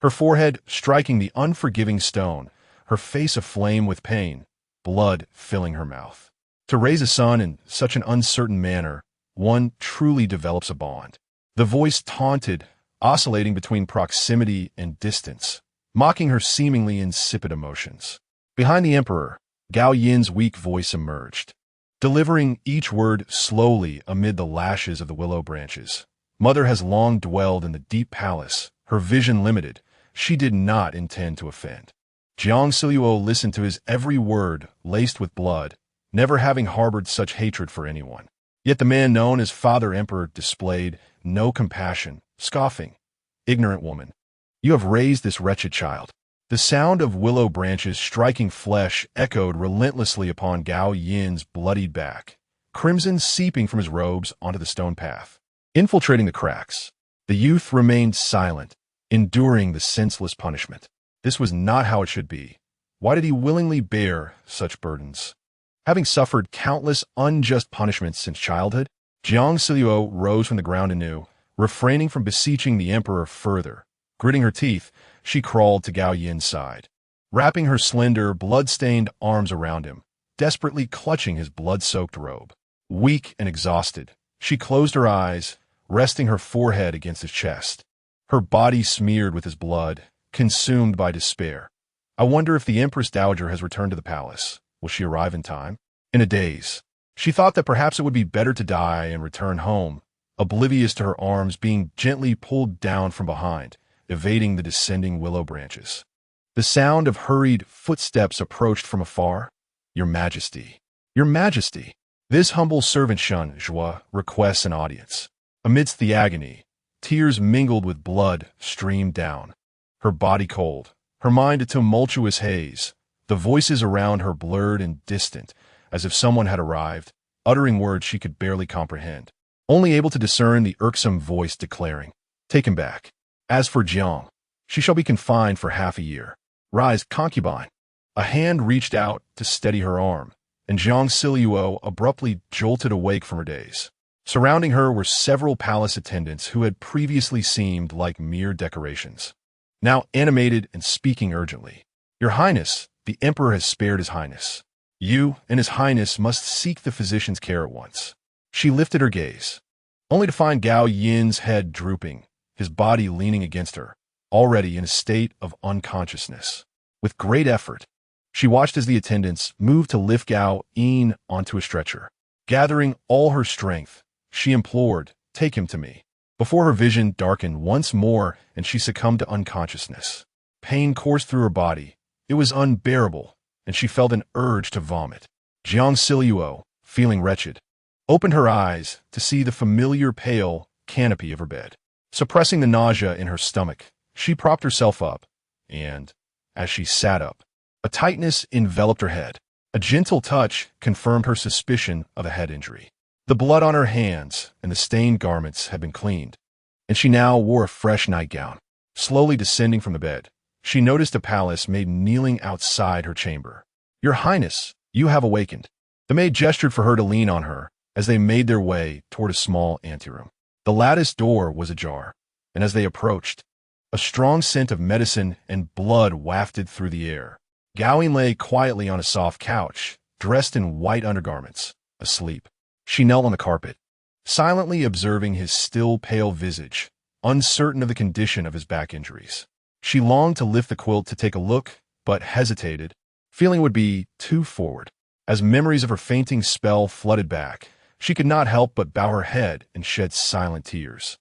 Her forehead striking the unforgiving stone, her face aflame with pain, blood filling her mouth. To raise a son in such an uncertain manner, one truly develops a bond. The voice taunted, oscillating between proximity and distance, mocking her seemingly insipid emotions. Behind the emperor, Gao Yin's weak voice emerged, delivering each word slowly amid the lashes of the willow branches. "Mother has long dwelled in the deep palace, her vision limited. She did not intend to offend." Jiang Zhao listened to his every word laced with blood, never having harbored such hatred for anyone. Yet the man known as Father Emperor displayed no compassion, scoffing, "Ignorant woman, you have raised this wretched child." The sound of willow branches striking flesh echoed relentlessly upon Gao Yin's bloodied back, crimson seeping from his robes onto the stone path. Infiltrating the cracks, the youth remained silent, enduring the senseless punishment. This was not how it should be. Why did he willingly bear such burdens? Having suffered countless unjust punishments since childhood, Jiang Zhao rose from the ground anew, refraining from beseeching the emperor further. Gritting her teeth, she crawled to Gao Yin's side, wrapping her slender, blood-stained arms around him, desperately clutching his blood-soaked robe. Weak and exhausted, she closed her eyes, resting her forehead against his chest, her body smeared with his blood, consumed by despair. "I wonder if the Empress Dowager has returned to the palace. Will she arrive in time?" In a daze, she thought that perhaps it would be better to die and return home, oblivious to her arms being gently pulled down from behind, evading the descending willow branches. The sound of hurried footsteps approached from afar. "Your Majesty, your Majesty." This humble servant Shen Zhua requests an audience. Amidst the agony, tears mingled with blood streamed down. Her body cold, her mind a tumultuous haze, the voices around her blurred and distant, as if someone had arrived, uttering words she could barely comprehend, only able to discern the irksome voice declaring, "Take him back. As for Jiang, she shall be confined for half a year. Rise, concubine." A hand reached out to steady her arm, and Jiang Zhao abruptly jolted awake from her daze. Surrounding her were several palace attendants who had previously seemed like mere decorations, now animated and speaking urgently. "Your Highness, the Emperor has spared His Highness. You and His Highness must seek the physician's care at once." She lifted her gaze, only to find Gao Yin's head drooping, his body leaning against her, already in a state of unconsciousness. With great effort, she watched as the attendants moved to lift Gao Yin onto a stretcher. Gathering all her strength, she implored, "Take him to me." Before her vision darkened once more and she succumbed to unconsciousness. Pain coursed through her body. It was unbearable, and she felt an urge to vomit. Jiang Zhao, feeling wretched, opened her eyes to see the familiar pale canopy of her bed. Suppressing the nausea in her stomach, she propped herself up, and, as she sat up, a tightness enveloped her head. A gentle touch confirmed her suspicion of a head injury. The blood on her hands and the stained garments had been cleaned, and she now wore a fresh nightgown. Slowly descending from the bed, she noticed a palace maid kneeling outside her chamber. "Your Highness, you have awakened." The maid gestured for her to lean on her as they made their way toward a small anteroom. The lattice door was ajar, and as they approached, a strong scent of medicine and blood wafted through the air. Gawain lay quietly on a soft couch, dressed in white undergarments, asleep. She knelt on the carpet, silently observing his still pale visage, uncertain of the condition of his back injuries. She longed to lift the quilt to take a look, but hesitated, feeling it would be too forward. As memories of her fainting spell flooded back, she could not help but bow her head and shed silent tears.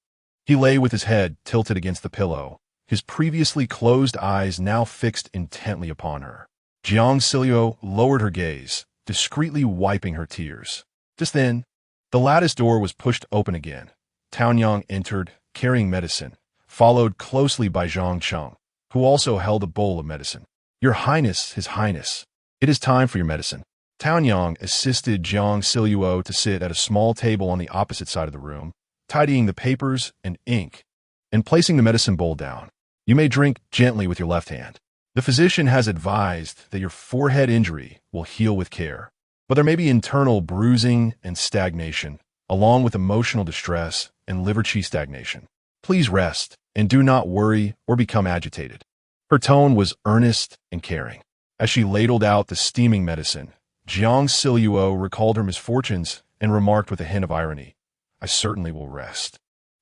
He lay with his head tilted against the pillow, his previously closed eyes now fixed intently upon her. Jiang Zhao lowered her gaze, discreetly wiping her tears. Just then, the lattice door was pushed open again. Tao Yang entered, carrying medicine, followed closely by Zhang Cheng, who also held a bowl of medicine. "Your Highness, His Highness, it is time for your medicine." Tao Yang assisted Jiang Zhao to sit at a small table on the opposite side of the room, tidying the papers and ink, and placing the medicine bowl down. "You may drink gently with your left hand. The physician has advised that your forehead injury will heal with care, but there may be internal bruising and stagnation, along with emotional distress and liver qi stagnation. Please rest and do not worry or become agitated." Her tone was earnest and caring. As she ladled out the steaming medicine, Jiang Zhao recalled her misfortunes and remarked with a hint of irony, "I certainly will rest.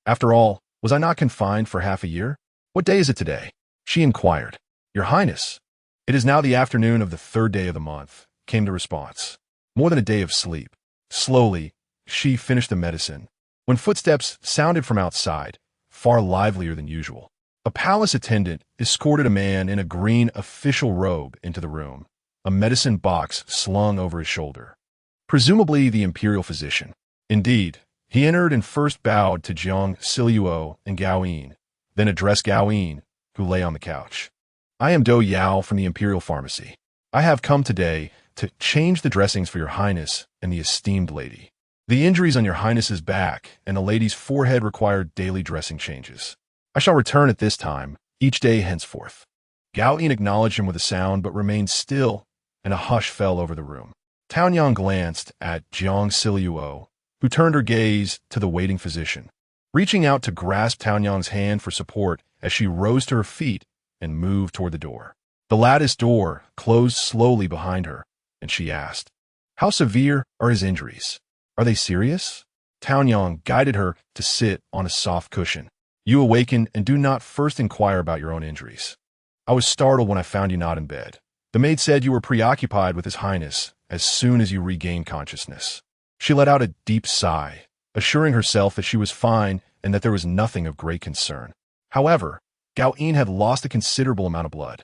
After all, was I not confined for half a year? What day is it today?" She inquired. "Your Highness, it is now the afternoon of the 3rd day of the month," came the response. "More than a day of sleep." Slowly, she finished the medicine, when footsteps sounded from outside, far livelier than usual. A palace attendant escorted a man in a green official robe into the room, a medicine box slung over his shoulder. Presumably the imperial physician. Indeed, he entered and first bowed to Jiang Zhao and Gawain, then addressed Gawain, who lay on the couch. "I am Do Yao from the Imperial Pharmacy. I have come today to change the dressings for your Highness and the esteemed lady. The injuries on your Highness's back and the lady's forehead require daily dressing changes. I shall return at this time, each day henceforth." Gawain acknowledged him with a sound but remained still, and a hush fell over the room. Tao Yang glanced at Jiang Zhao, who turned her gaze to the waiting physician, reaching out to grasp Tao Yang's hand for support as she rose to her feet and moved toward the door. The lattice door closed slowly behind her, and she asked, "How severe are his injuries? Are they serious?" Tao Yang guided her to sit on a soft cushion. "You awaken and do not first inquire about your own injuries. I was startled when I found you not in bed. The maid said you were preoccupied with His Highness as soon as you regained consciousness." She let out a deep sigh, assuring herself that she was fine and that there was nothing of great concern. However, Gawain had lost a considerable amount of blood.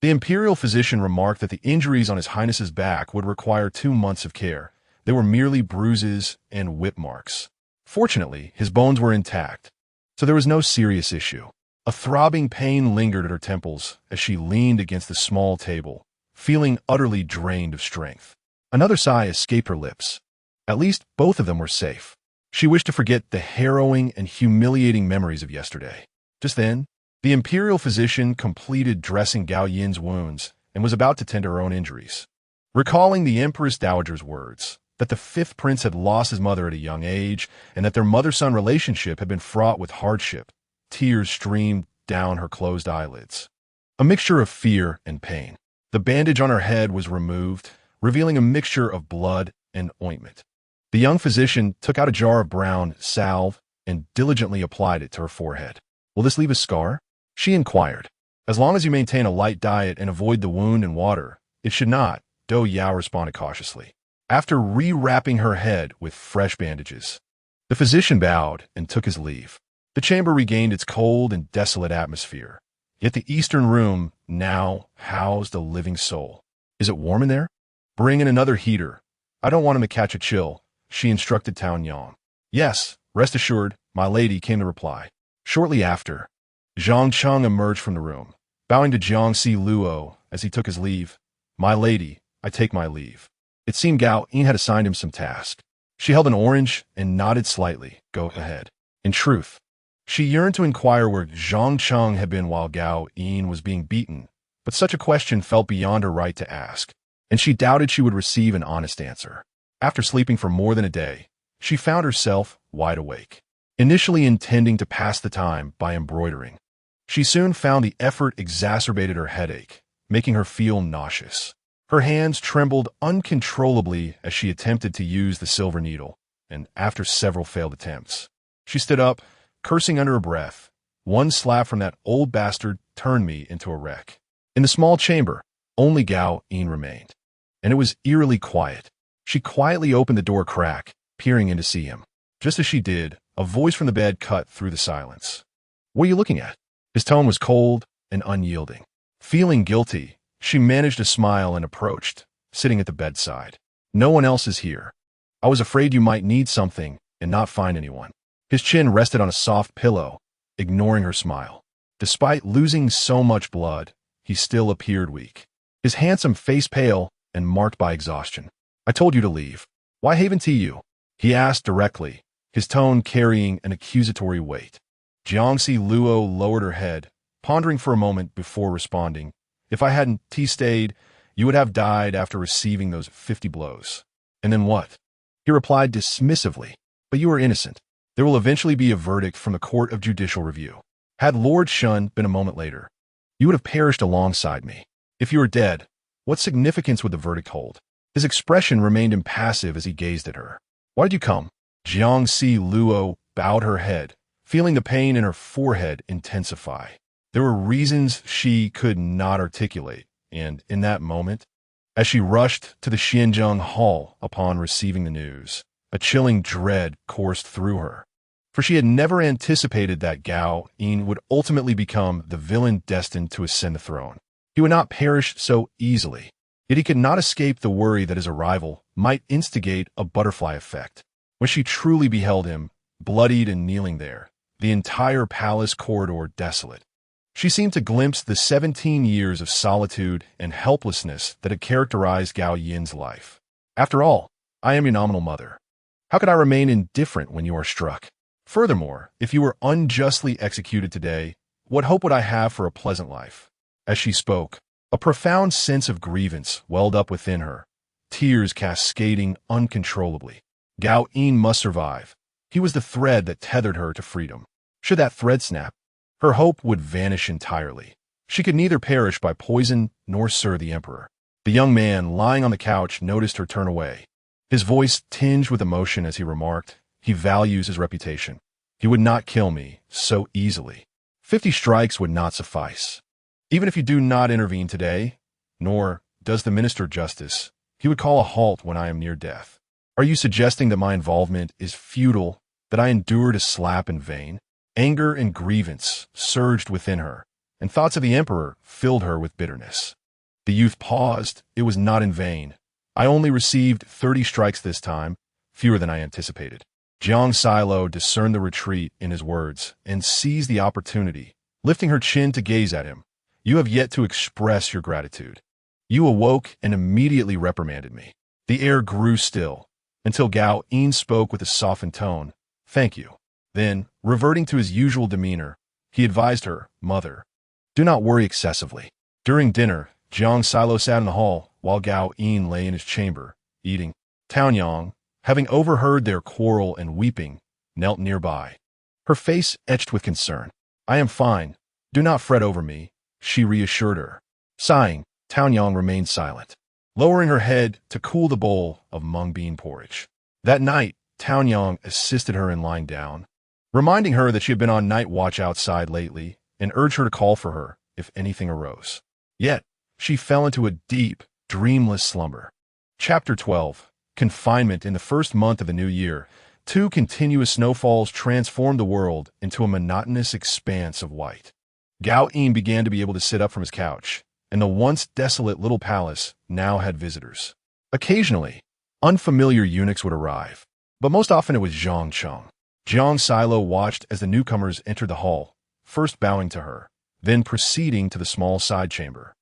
The imperial physician remarked that the injuries on His Highness's back would require 2 months of care. They were merely bruises and whip marks. Fortunately, his bones were intact, so there was no serious issue. A throbbing pain lingered at her temples as she leaned against the small table, feeling utterly drained of strength. Another sigh escaped her lips. At least both of them were safe. She wished to forget the harrowing and humiliating memories of yesterday. Just then, the imperial physician completed dressing Gao Yin's wounds and was about to tend to her own injuries. Recalling the Empress Dowager's words, that the 5th prince had lost his mother at a young age and that their mother-son relationship had been fraught with hardship, tears streamed down her closed eyelids. A mixture of fear and pain. The bandage on her head was removed, revealing a mixture of blood and ointment. The young physician took out a jar of brown salve and diligently applied it to her forehead. "Will this leave a scar?" she inquired. "As long as you maintain a light diet and avoid the wound and water, it should not," Do Yao responded cautiously. After rewrapping her head with fresh bandages, the physician bowed and took his leave. The chamber regained its cold and desolate atmosphere, yet the eastern room now housed a living soul. "Is it warm in there? Bring in another heater. I don't want him to catch a chill," she instructed Tao Yang. "Yes, rest assured, my lady," came the reply. Shortly after, Zhang Cheng emerged from the room, bowing to Jiang Zhao as he took his leave. "My lady, I take my leave." It seemed Gao Yin had assigned him some task. She held an orange and nodded slightly. "Go ahead." In truth, she yearned to inquire where Zhang Cheng had been while Gao Yin was being beaten, but such a question felt beyond her right to ask, and she doubted she would receive an honest answer. After sleeping for more than a day, she found herself wide awake. Initially intending to pass the time by embroidering, she soon found the effort exacerbated her headache, making her feel nauseous. Her hands trembled uncontrollably as she attempted to use the silver needle, and after several failed attempts, she stood up, cursing under her breath. "One slap from that old bastard turned me into a wreck." In the small chamber, only Gao Yin remained, and it was eerily quiet. She quietly opened the door crack, peering in to see him. Just as she did, a voice from the bed cut through the silence. "What are you looking at?" His tone was cold and unyielding. Feeling guilty, she managed a smile and approached, sitting at the bedside. "No one else is here. I was afraid you might need something and not find anyone." His chin rested on a soft pillow, ignoring her smile. Despite losing so much blood, he still appeared weak, his handsome face pale and marked by exhaustion. "I told you to leave. Why haven't you?" he asked directly, his tone carrying an accusatory weight. Jiang Zhao lowered her head, pondering for a moment before responding. "If I hadn't stayed, you would have died after receiving those 50 blows." "And then what?" He replied dismissively. "But you are innocent. There will eventually be a verdict from the Court of Judicial Review." Had Lord Shun been a moment later, "You would have perished alongside me. If you were dead, what significance would the verdict hold?" His expression remained impassive as he gazed at her. "Why did you come?" Jiang Zhao bowed her head, feeling the pain in her forehead intensify. There were reasons she could not articulate, and in that moment, as she rushed to the Xianzheng Hall upon receiving the news, a chilling dread coursed through her. For she had never anticipated that Gao Yin would ultimately become the villain destined to ascend the throne. He would not perish so easily, yet he could not escape the worry that his arrival might instigate a butterfly effect. When she truly beheld him, bloodied and kneeling there, the entire palace corridor desolate, she seemed to glimpse the 17 years of solitude and helplessness that had characterized Gao Yin's life. "After all, I am your nominal mother. How could I remain indifferent when you are struck? Furthermore, if you were unjustly executed today, what hope would I have for a pleasant life?" As she spoke, a profound sense of grievance welled up within her, tears cascading uncontrollably. Gao Yin must survive. He was the thread that tethered her to freedom. Should that thread snap, her hope would vanish entirely. She could neither perish by poison nor serve the emperor. The young man lying on the couch noticed her turn away. His voice tinged with emotion as he remarked, "He values his reputation. He would not kill me so easily. 50 strikes would not suffice. Even if you do not intervene today, nor does the minister justice, he would call a halt when I am near death. Are you suggesting that my involvement is futile, that I endured a slap in vain?" Anger and grievance surged within her, and thoughts of the emperor filled her with bitterness. The youth paused. "It was not in vain. I only received 30 strikes this time, fewer than I anticipated." Jiang Zhao discerned the retreat in his words and seized the opportunity, lifting her chin to gaze at him. "You have yet to express your gratitude. You awoke and immediately reprimanded me." The air grew still, until Gao Yin spoke with a softened tone. "Thank you." Then, reverting to his usual demeanor, he advised her, "Mother, do not worry excessively." During dinner, Jiang Zhao sat in the hall while Gao Yin lay in his chamber, eating. Taonyang, having overheard their quarrel and weeping, knelt nearby, her face etched with concern. "I am fine. Do not fret over me," she reassured her. Sighing, Taonyang remained silent, lowering her head to cool the bowl of mung bean porridge. That night, Taonyang assisted her in lying down, reminding her that she had been on night watch outside lately and urged her to call for her if anything arose. Yet, she fell into a deep, dreamless slumber. Chapter 12. Confinement. In the first month of the new year, 2 continuous snowfalls transformed the world into a monotonous expanse of white. Gao Yin began to be able to sit up from his couch, and the once desolate little palace now had visitors. Occasionally, unfamiliar eunuchs would arrive, but most often it was Zhang Cheng. Jiang Zhao watched as the newcomers entered the hall, first bowing to her, then proceeding to the small side chamber.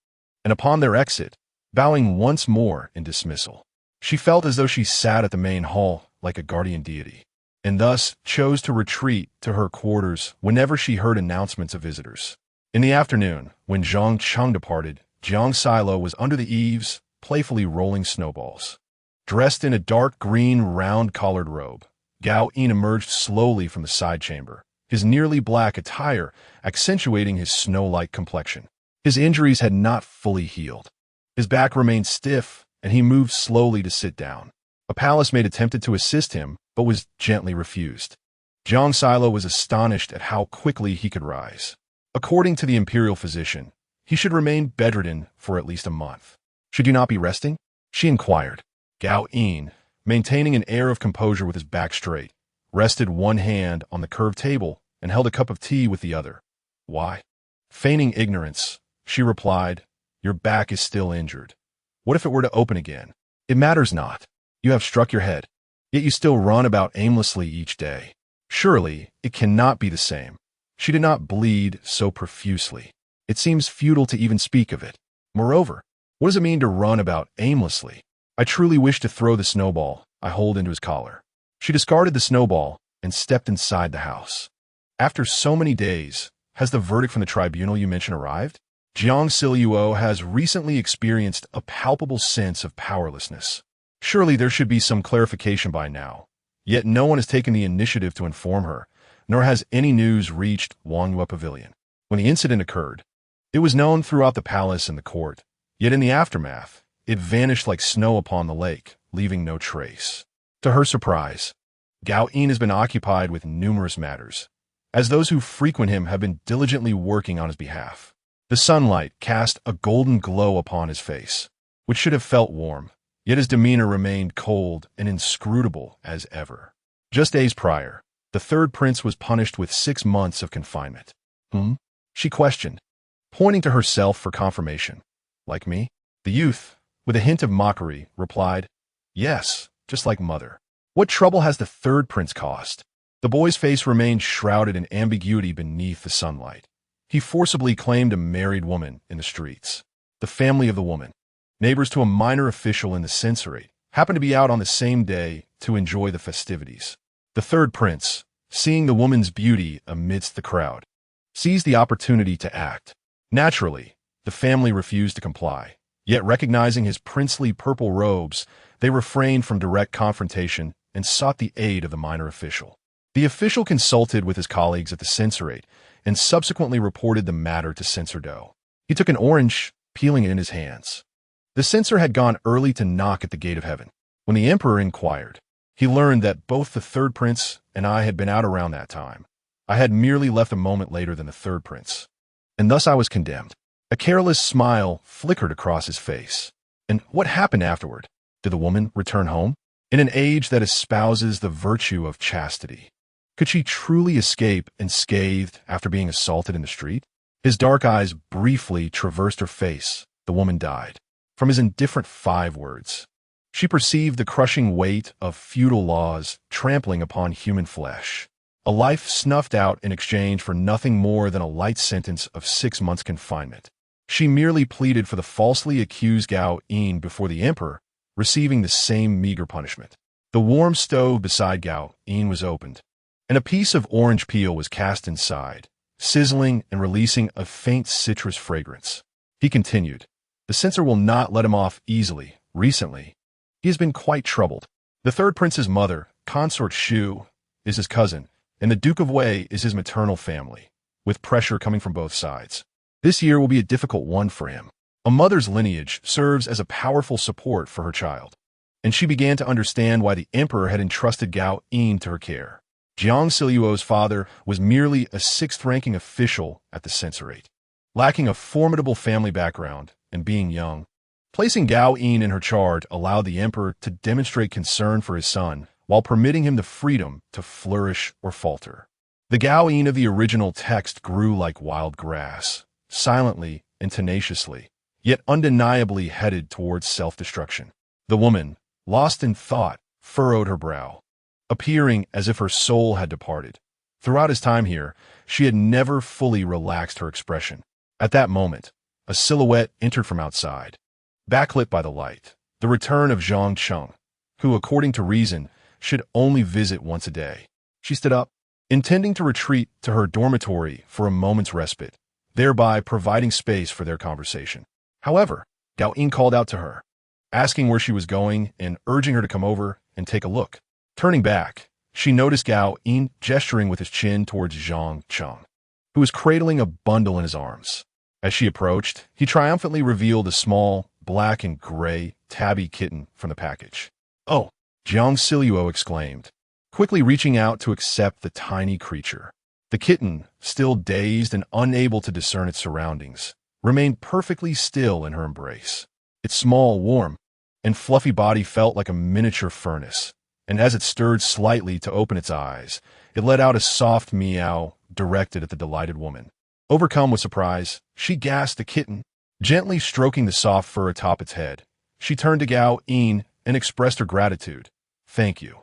And upon their exit, bowing once more in dismissal, she felt as though she sat at the main hall like a guardian deity, and thus chose to retreat to her quarters whenever she heard announcements of visitors. In the afternoon, when Jiang Zhao departed, Jiang Zhao was under the eaves, playfully rolling snowballs. Dressed in a dark green round-collared robe, Gao Yin emerged slowly from the side chamber, his nearly black attire accentuating his snow-like complexion. His injuries had not fully healed. His back remained stiff, and he moved slowly to sit down. A palace maid attempted to assist him, but was gently refused. Jiang Zhao was astonished at how quickly he could rise. According to the imperial physician, he should remain bedridden for at least a month. "Should you not be resting?" she inquired. Gao Yin, maintaining an air of composure with his back straight, rested one hand on the curved table and held a cup of tea with the other. "Why?" Feigning ignorance, she replied, "Your back is still injured. What if it were to open again? It matters not. You have struck your head, yet you still run about aimlessly each day. Surely it cannot be the same. She did not bleed so profusely. It seems futile to even speak of it. Moreover, what does it mean to run about aimlessly? I truly wish to throw the snowball I hold into his collar." She discarded the snowball and stepped inside the house. "After so many days, has the verdict from the tribunal you mentioned arrived?" Jiang Zhao has recently experienced a palpable sense of powerlessness. Surely there should be some clarification by now. Yet no one has taken the initiative to inform her, nor has any news reached Wangyue Pavilion. When the incident occurred, it was known throughout the palace and the court, yet in the aftermath, it vanished like snow upon the lake, leaving no trace. To her surprise, Gao Yin has been occupied with numerous matters, as those who frequent him have been diligently working on his behalf. The sunlight cast a golden glow upon his face, which should have felt warm, yet his demeanor remained cold and inscrutable as ever. Just days prior, the third prince was punished with 6 months of confinement. She questioned, pointing to herself for confirmation. "Like me?" The youth, with a hint of mockery, replied, "Yes, just like mother." "What trouble has the third prince caused?" The boy's face remained shrouded in ambiguity beneath the sunlight. He forcibly claimed a married woman in the streets. The family of the woman, neighbors to a minor official in the censorate, happened to be out on the same day to enjoy the festivities. The third prince, seeing the woman's beauty amidst the crowd, seized the opportunity to act. Naturally, the family refused to comply, yet recognizing his princely purple robes, they refrained from direct confrontation and sought the aid of the minor official. The official consulted with his colleagues at the censorate and subsequently reported the matter to Censor Do. He took an orange, peeling it in his hands. The censor had gone early to knock at the gate of heaven. When the emperor inquired, he learned that both the third prince and I had been out around that time. I had merely left a moment later than the third prince, and thus I was condemned. A careless smile flickered across his face. "And what happened afterward? Did the woman return home? In an age that espouses the virtue of chastity, could she truly escape unscathed after being assaulted in the street?" His dark eyes briefly traversed her face. "The woman died." From his indifferent 5 words, she perceived the crushing weight of feudal laws trampling upon human flesh. A life snuffed out in exchange for nothing more than a light sentence of 6 months' confinement. She merely pleaded for the falsely accused Gao Yin before the emperor, receiving the same meager punishment. The warm stove beside Gao Yin was opened, and a piece of orange peel was cast inside, sizzling and releasing a faint citrus fragrance. He continued, "The censor will not let him off easily. Recently, he has been quite troubled. The third prince's mother, Consort Shu, is his cousin, and the Duke of Wei is his maternal family, with pressure coming from both sides. This year will be a difficult one for him. A mother's lineage serves as a powerful support for her child, and she began to understand why the emperor had entrusted Gao Yin to her care. Jiang Zhao's father was merely a 6th-ranking official at the censorate, lacking a formidable family background and being young. Placing Gao Yin in her charge allowed the emperor to demonstrate concern for his son while permitting him the freedom to flourish or falter. The Gao Yin of the original text grew like wild grass, silently and tenaciously, yet undeniably headed towards self-destruction. The woman, lost in thought, furrowed her brow, appearing as if her soul had departed. Throughout his time here, she had never fully relaxed her expression. At that moment, a silhouette entered from outside, backlit by the light, the return of Jiang Zhao, who, according to reason, should only visit once a day. She stood up, intending to retreat to her dormitory for a moment's respite, thereby providing space for their conversation. However, Gao Yin called out to her, asking where she was going and urging her to come over and take a look. Turning back, she noticed Gao Yin gesturing with his chin towards Jiang Zhao, who was cradling a bundle in his arms. As she approached, he triumphantly revealed a small, black and gray tabby kitten from the package. "Oh!" Jiang Zhao exclaimed, quickly reaching out to accept the tiny creature. The kitten, still dazed and unable to discern its surroundings, remained perfectly still in her embrace. Its small, warm, and fluffy body felt like a miniature furnace, and as it stirred slightly to open its eyes, it let out a soft meow directed at the delighted woman. Overcome with surprise, she gasped the kitten, gently stroking the soft fur atop its head. She turned to Gao Yin and expressed her gratitude. "Thank you."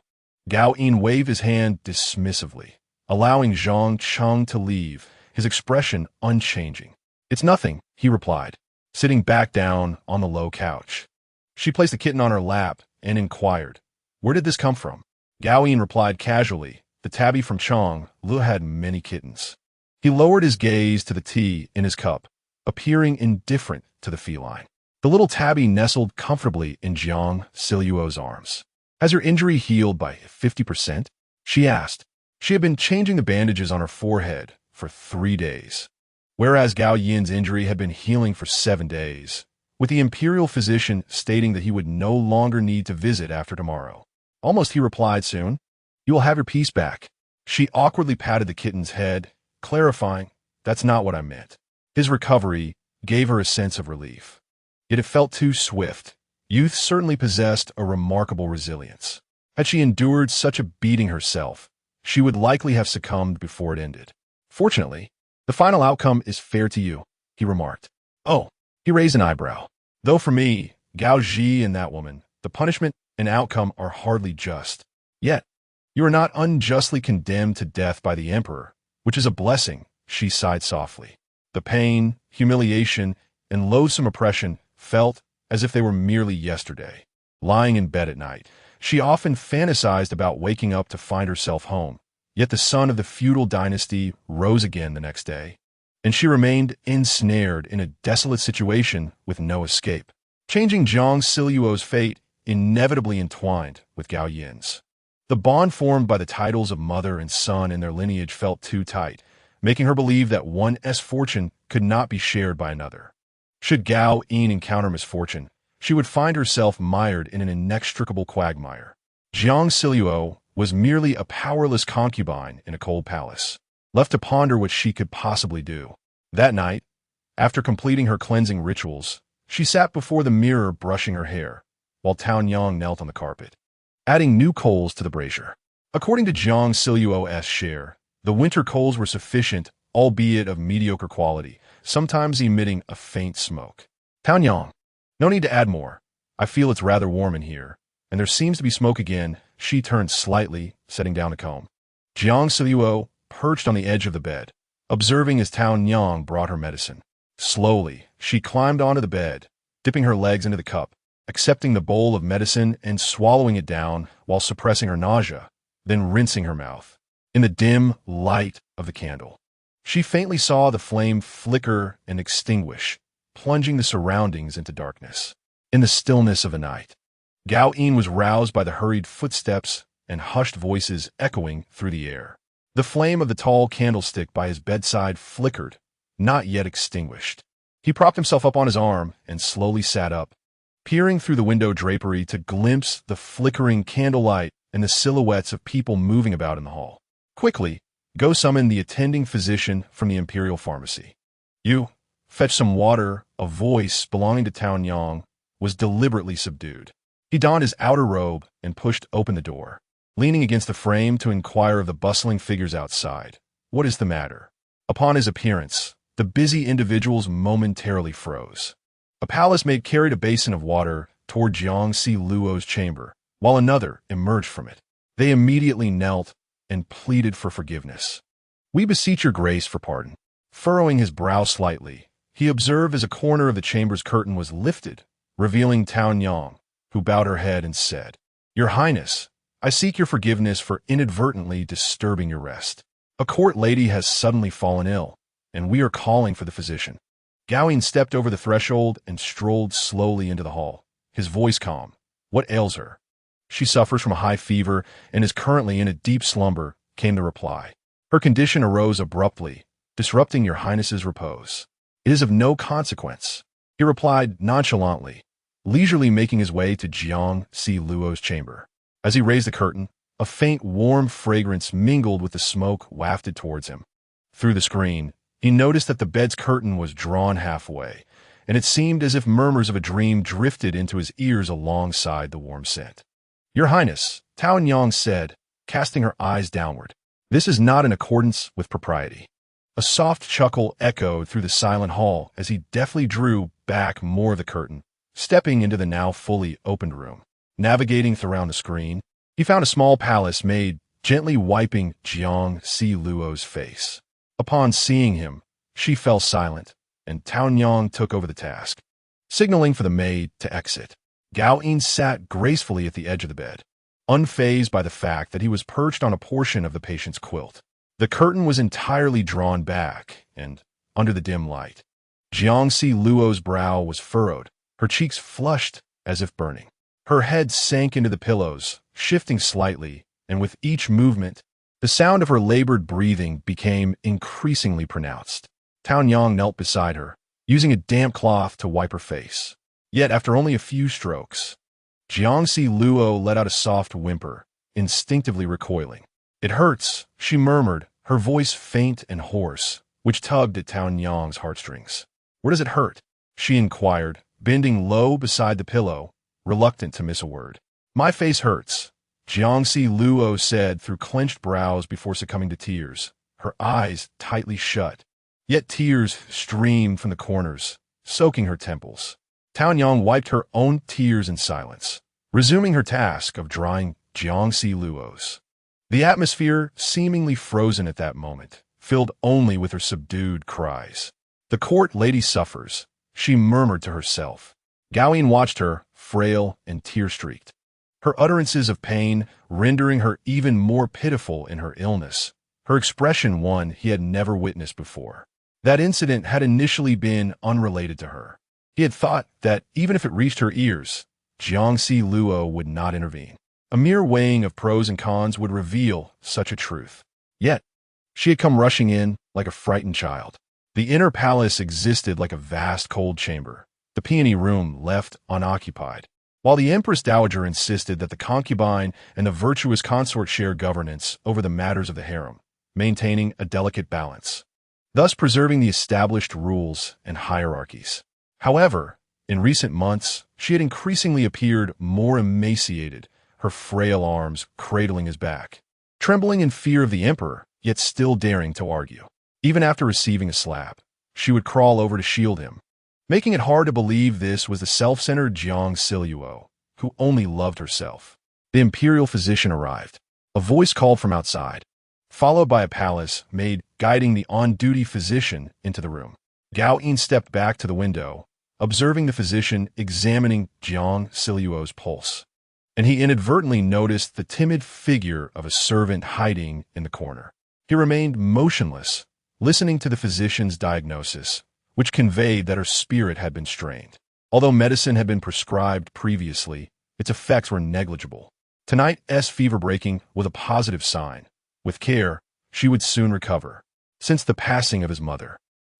Gao Yin waved his hand dismissively, allowing Jiang Zhao to leave, his expression unchanging. "It's nothing," he replied, sitting back down on the low couch. She placed the kitten on her lap and inquired, "Where did this come from?" Gao Yin replied casually, "The tabby from Chong Lu had many kittens." He lowered his gaze to the tea in his cup, appearing indifferent to the feline. The little tabby nestled comfortably in Jiang Zhao's arms. "Has your injury healed by 50%? She asked. She had been changing the bandages on her forehead for 3 days, whereas Gao Yin's injury had been healing for 7 days, with the imperial physician stating that he would no longer need to visit after tomorrow. Almost, he replied soon. "You will have your peace back." She awkwardly patted the kitten's head, clarifying, "That's not what I meant." His recovery gave her a sense of relief. Yet it felt too swift. Youth certainly possessed a remarkable resilience. Had she endured such a beating herself, she would likely have succumbed before it ended. "Fortunately, the final outcome is fair to you," he remarked. "Oh," he raised an eyebrow. "Though for me, Gao Ji and that woman, the punishment and outcome are hardly just. Yet, you are not unjustly condemned to death by the emperor, which is a blessing," she sighed softly. The pain, humiliation, and loathsome oppression felt as if they were merely yesterday. Lying in bed at night, she often fantasized about waking up to find herself home. Yet the son of the feudal dynasty rose again the next day, and she remained ensnared in a desolate situation with no escape. Changing Jiang Zhao's fate inevitably entwined with Gao Yin's. The bond formed by the titles of mother and son in their lineage felt too tight, making her believe that one's fortune could not be shared by another. Should Gao Yin encounter misfortune, she would find herself mired in an inextricable quagmire. Jiang Zhao was merely a powerless concubine in a cold palace, left to ponder what she could possibly do. That night, after completing her cleansing rituals, she sat before the mirror brushing her hair, while Tao Yang knelt on the carpet, adding new coals to the brazier. According to Jiang Zhao's share, the winter coals were sufficient, albeit of mediocre quality, sometimes emitting a faint smoke. "Tao Yang, no need to add more. I feel it's rather warm in here, and there seems to be smoke again." She turned slightly, setting down a comb. Jiang Zhao perched on the edge of the bed, observing as Tao Yang brought her medicine. Slowly, she climbed onto the bed, dipping her legs into the cup, accepting the bowl of medicine and swallowing it down while suppressing her nausea, then rinsing her mouth. In the dim light of the candle, she faintly saw the flame flicker and extinguish, plunging the surroundings into darkness. In the stillness of the night, Gao Yin was roused by the hurried footsteps and hushed voices echoing through the air. The flame of the tall candlestick by his bedside flickered, not yet extinguished. He propped himself up on his arm and slowly sat up, peering through the window drapery to glimpse the flickering candlelight and the silhouettes of people moving about in the hall. Quickly, Go summoned the attending physician from the imperial pharmacy. "You, fetch some water." A voice belonging to Tao Yang was deliberately subdued. He donned his outer robe and pushed open the door, leaning against the frame to inquire of the bustling figures outside. "What is the matter?" Upon his appearance, the busy individuals momentarily froze. A palace maid carried a basin of water toward Jiang Zhao's chamber, while another emerged from it. They immediately knelt and pleaded for forgiveness. "We beseech your grace for pardon." Furrowing his brow slightly, he observed as a corner of the chamber's curtain was lifted, revealing Tao Yang, who bowed her head and said, "Your Highness, I seek your forgiveness for inadvertently disturbing your rest. A court lady has suddenly fallen ill, and we are calling for the physician." Gawain stepped over the threshold and strolled slowly into the hall, his voice calm. "What ails her?" "She suffers from a high fever and is currently in a deep slumber," came the reply. "Her condition arose abruptly, disrupting your Highness's repose." "It is of no consequence," he replied nonchalantly, leisurely making his way to Jiang Zhao's chamber. As he raised the curtain, a faint, warm fragrance mingled with the smoke wafted towards him. Through the screen, he noticed that the bed's curtain was drawn halfway, and it seemed as if murmurs of a dream drifted into his ears alongside the warm scent. "Your Highness," Tao Yang said, casting her eyes downward, "this is not in accordance with propriety." A soft chuckle echoed through the silent hall as he deftly drew back more of the curtain, stepping into the now fully opened room. Navigating around the screen, he found a small palace maid gently wiping Jiang Zhao's face. Upon seeing him, she fell silent, and Tao Yang took over the task, signaling for the maid to exit. Gawain sat gracefully at the edge of the bed, unfazed by the fact that he was perched on a portion of the patient's quilt. The curtain was entirely drawn back, and, under the dim light, Jiang Zhao's brow was furrowed, her cheeks flushed as if burning. Her head sank into the pillows, shifting slightly, and with each movement, the sound of her labored breathing became increasingly pronounced. Tao Yang knelt beside her, using a damp cloth to wipe her face. Yet after only a few strokes, Jiang Zhao let out a soft whimper, instinctively recoiling. "It hurts," she murmured, her voice faint and hoarse, which tugged at Tao Yang's heartstrings. "Where does it hurt?" she inquired, bending low beside the pillow, reluctant to miss a word. "My face hurts," Jiang Zhao said through clenched brows before succumbing to tears, her eyes tightly shut. Yet tears streamed from the corners, soaking her temples. Tao Yang wiped her own tears in silence, resuming her task of drying Jiang Zhao's. The atmosphere, seemingly frozen at that moment, filled only with her subdued cries. "The court lady suffers," she murmured to herself. Gawain watched her, frail and tear-streaked, her utterances of pain rendering her even more pitiful in her illness, her expression one he had never witnessed before. That incident had initially been unrelated to her. He had thought that even if it reached her ears, Jiang Zhao would not intervene. A mere weighing of pros and cons would reveal such a truth. Yet, she had come rushing in like a frightened child. The inner palace existed like a vast cold chamber, the peony room left unoccupied, while the Empress Dowager insisted that the concubine and the virtuous consort share governance over the matters of the harem, maintaining a delicate balance, thus preserving the established rules and hierarchies. However, in recent months, she had increasingly appeared more emaciated, her frail arms cradling his back, trembling in fear of the emperor, yet still daring to argue. Even after receiving a slap, she would crawl over to shield him, making it hard to believe this was the self-centered Jiang Zhao, who only loved herself. The imperial physician arrived. A voice called from outside, followed by a palace maid guiding the on-duty physician into the room. Gawain stepped back to the window, observing the physician examining Jiang Zhao's pulse, and he inadvertently noticed the timid figure of a servant hiding in the corner. He remained motionless, listening to the physician's diagnosis, which conveyed that her spirit had been strained. Although medicine had been prescribed previously, its effects were negligible. Tonight's fever breaking was a positive sign. With care, she would soon recover. Since the passing of his mother,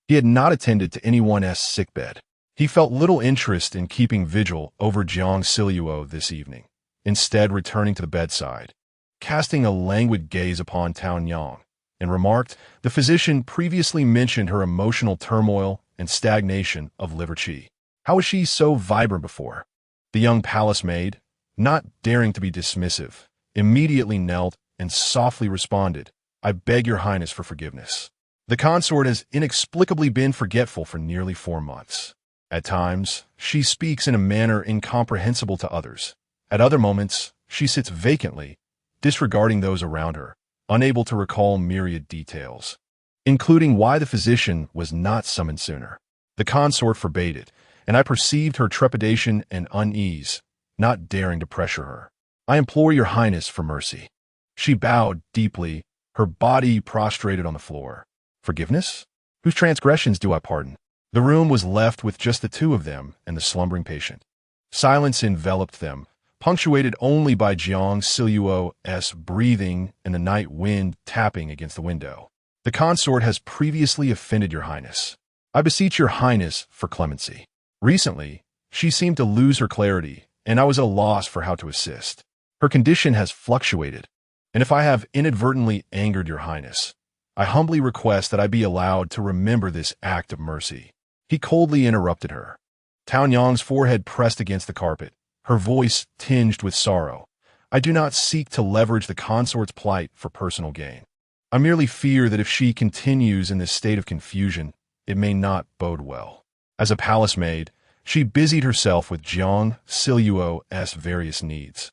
he had not attended to anyone's sickbed. He felt little interest in keeping vigil over Jiang Zhao this evening, instead returning to the bedside, casting a languid gaze upon Tao Yang, and remarked, "The physician previously mentioned her emotional turmoil and stagnation of liver qi. How was she so vibrant before?" The young palace maid, not daring to be dismissive, immediately knelt and softly responded, "I beg your highness for forgiveness. The consort has inexplicably been forgetful for nearly 4 months. At times, she speaks in a manner incomprehensible to others. At other moments, she sits vacantly, disregarding those around her, unable to recall myriad details. including why the physician was not summoned sooner. The consort forbade it, and I perceived her trepidation and unease, not daring to pressure her. "I implore your highness for mercy." She bowed deeply, her body prostrated on the floor. "Forgiveness? Whose transgressions do I pardon?" The room was left with just the two of them and the slumbering patient. Silence enveloped them, punctuated only by Jiang Zhao's breathing and the night wind tapping against the window. "The consort has previously offended your highness. I beseech your highness for clemency." Recently, she seemed to lose her clarity, and I was at a loss for how to assist. "Her condition has fluctuated, and if I have inadvertently angered your highness, I humbly request that I be allowed to remember this act of mercy." He coldly interrupted her. Taonyang's forehead pressed against the carpet, her voice tinged with sorrow. "I do not seek to leverage the consort's plight for personal gain. I merely fear that if she continues in this state of confusion, it may not bode well." As a palace maid, she busied herself with Jiang Zhao's various needs,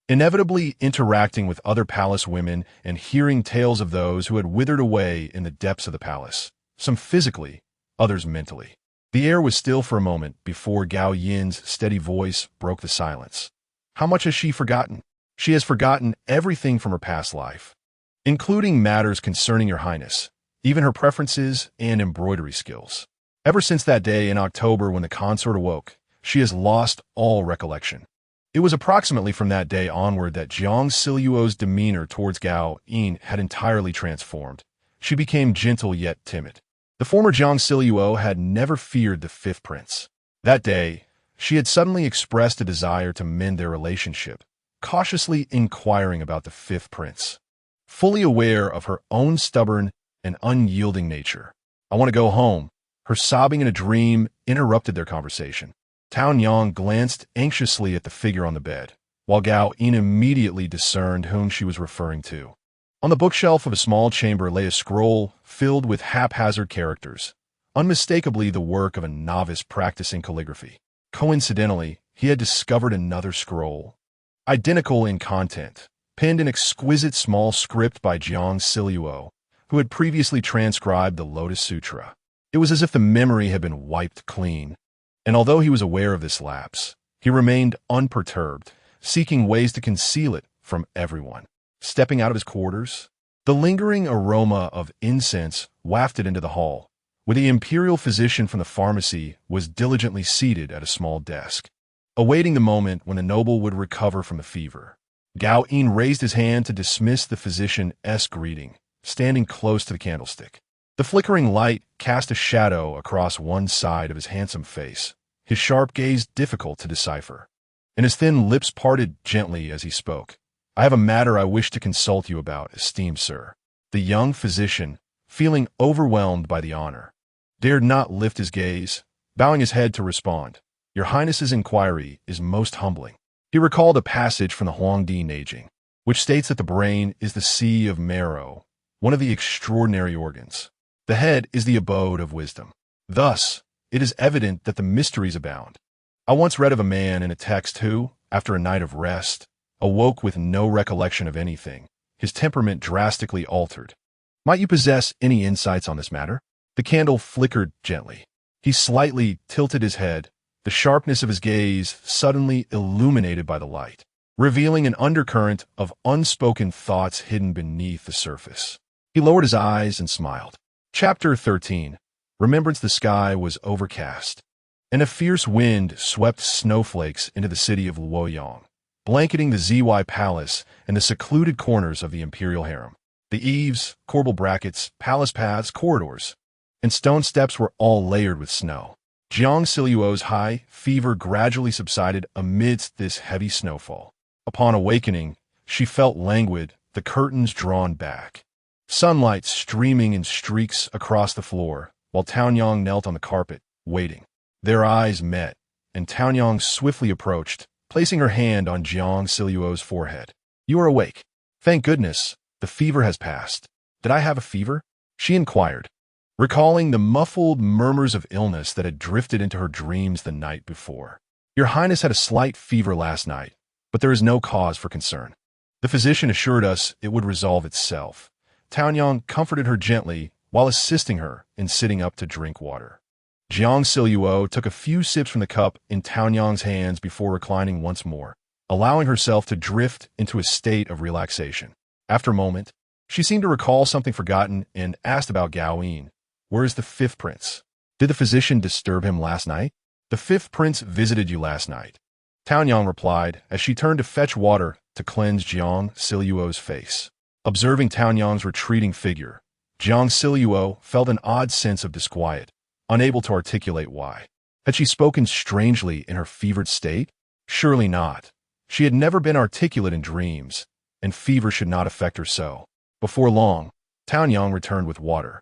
inevitably interacting with other palace women and hearing tales of those who had withered away in the depths of the palace, some physically, others mentally. The air was still for a moment before Gao Yin's steady voice broke the silence. "How much has she forgotten?" "She has forgotten everything from her past life, including matters concerning your highness, even her preferences and embroidery skills. Ever since that day in October when the consort awoke, she has lost all recollection." It was approximately from that day onward that Jiang Zhao's demeanor towards Gao Yin had entirely transformed. She became gentle yet timid. The former Jiang Zhao had never feared the fifth prince. That day, she had suddenly expressed a desire to mend their relationship, cautiously inquiring about the fifth prince. Fully aware of her own stubborn and unyielding nature. "I want to go home." Her sobbing in a dream interrupted their conversation. Taonyang glanced anxiously at the figure on the bed, while Gao Yin immediately discerned whom she was referring to. On the bookshelf of a small chamber lay a scroll filled with haphazard characters, unmistakably the work of a novice practicing calligraphy. Coincidentally, he had discovered another scroll, identical in content, penned in exquisite small script by Jiang Zhao, who had previously transcribed the Lotus Sutra. It was as if the memory had been wiped clean, and although he was aware of this lapse, he remained unperturbed, seeking ways to conceal it from everyone. Stepping out of his quarters, the lingering aroma of incense wafted into the hall, where the imperial physician from the pharmacy was diligently seated at a small desk, awaiting the moment when the noble would recover from the fever. Gao Yin raised his hand to dismiss the physician's greeting, standing close to the candlestick. The flickering light cast a shadow across one side of his handsome face, his sharp gaze difficult to decipher, and his thin lips parted gently as he spoke. "I have a matter I wish to consult you about, esteemed sir." The young physician, feeling overwhelmed by the honor, dared not lift his gaze, bowing his head to respond. "Your highness's inquiry is most humbling." He recalled a passage from the Huangdi Neijing, which states that the brain is the sea of marrow, one of the extraordinary organs. The head is the abode of wisdom. Thus, it is evident that the mysteries abound. I once read of a man in a text who, after a night of rest, awoke with no recollection of anything, his temperament drastically altered. Might you possess any insights on this matter? The candle flickered gently. He slightly tilted his head, the sharpness of his gaze suddenly illuminated by the light, revealing an undercurrent of unspoken thoughts hidden beneath the surface. He lowered his eyes and smiled. Chapter 13. Remembrance. The sky was overcast, and a fierce wind swept snowflakes into the city of Luoyang, blanketing the ZY Palace and the secluded corners of the imperial harem. The eaves, corbel brackets, palace paths, corridors, and stone steps were all layered with snow. Jiang Zhao's high fever gradually subsided amidst this heavy snowfall. Upon awakening, she felt languid, the curtains drawn back, sunlight streaming in streaks across the floor, while Taonyang knelt on the carpet, waiting. Their eyes met, and Taonyang swiftly approached, placing her hand on Jiang Zhao's forehead. "You are awake. Thank goodness, the fever has passed." "Did I have a fever?" she inquired, recalling the muffled murmurs of illness that had drifted into her dreams the night before. "Your Highness had a slight fever last night, but there is no cause for concern. The physician assured us it would resolve itself." Taonyang comforted her gently, while assisting her in sitting up to drink water. Jiang Zhao took a few sips from the cup in Taonyang's hands before reclining once more, allowing herself to drift into a state of relaxation. After a moment, she seemed to recall something forgotten and asked about Gaoyin. "Where is the fifth prince? Did the physician disturb him last night?" "The fifth prince visited you last night," Taonyang replied as she turned to fetch water to cleanse Jiang Zhao's face. Observing Taonyang's retreating figure, Jiang Zhao felt an odd sense of disquiet, unable to articulate why. Had she spoken strangely in her fevered state? Surely not. She had never been articulate in dreams, and fever should not affect her so. Before long, Taonyang returned with water,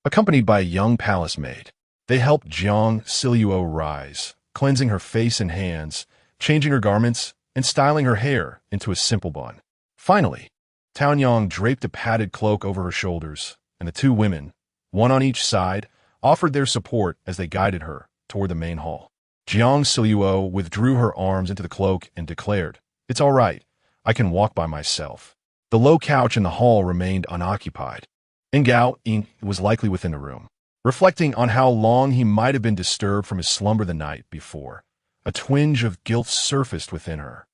accompanied by a young palace maid. They helped Jiang Zhao rise, cleansing her face and hands, changing her garments, and styling her hair into a simple bun. Finally, Taonyang draped a padded cloak over her shoulders, and the two women, one on each side, offered their support as they guided her toward the main hall. Jiang Zhao withdrew her arms into the cloak and declared, "It's all right. I can walk by myself." The low couch in the hall remained unoccupied, and Gao Ying was likely within the room. Reflecting on how long he might have been disturbed from his slumber the night before, a twinge of guilt surfaced within her,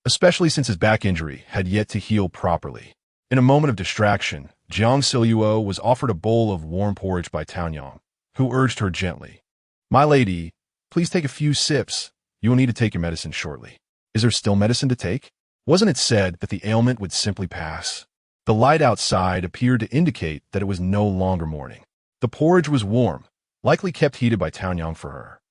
especially since his back injury had yet to heal properly. In a moment of distraction, Jiang Zhao was offered a bowl of warm porridge by Taonyang, who urged her gently, "My lady, please take a few sips. You will need to take your medicine shortly." "Is there still medicine to take? Wasn't it said that the ailment would simply pass?" The light outside appeared to indicate that it was no longer morning. The porridge was warm, likely kept heated by Taonyang for her.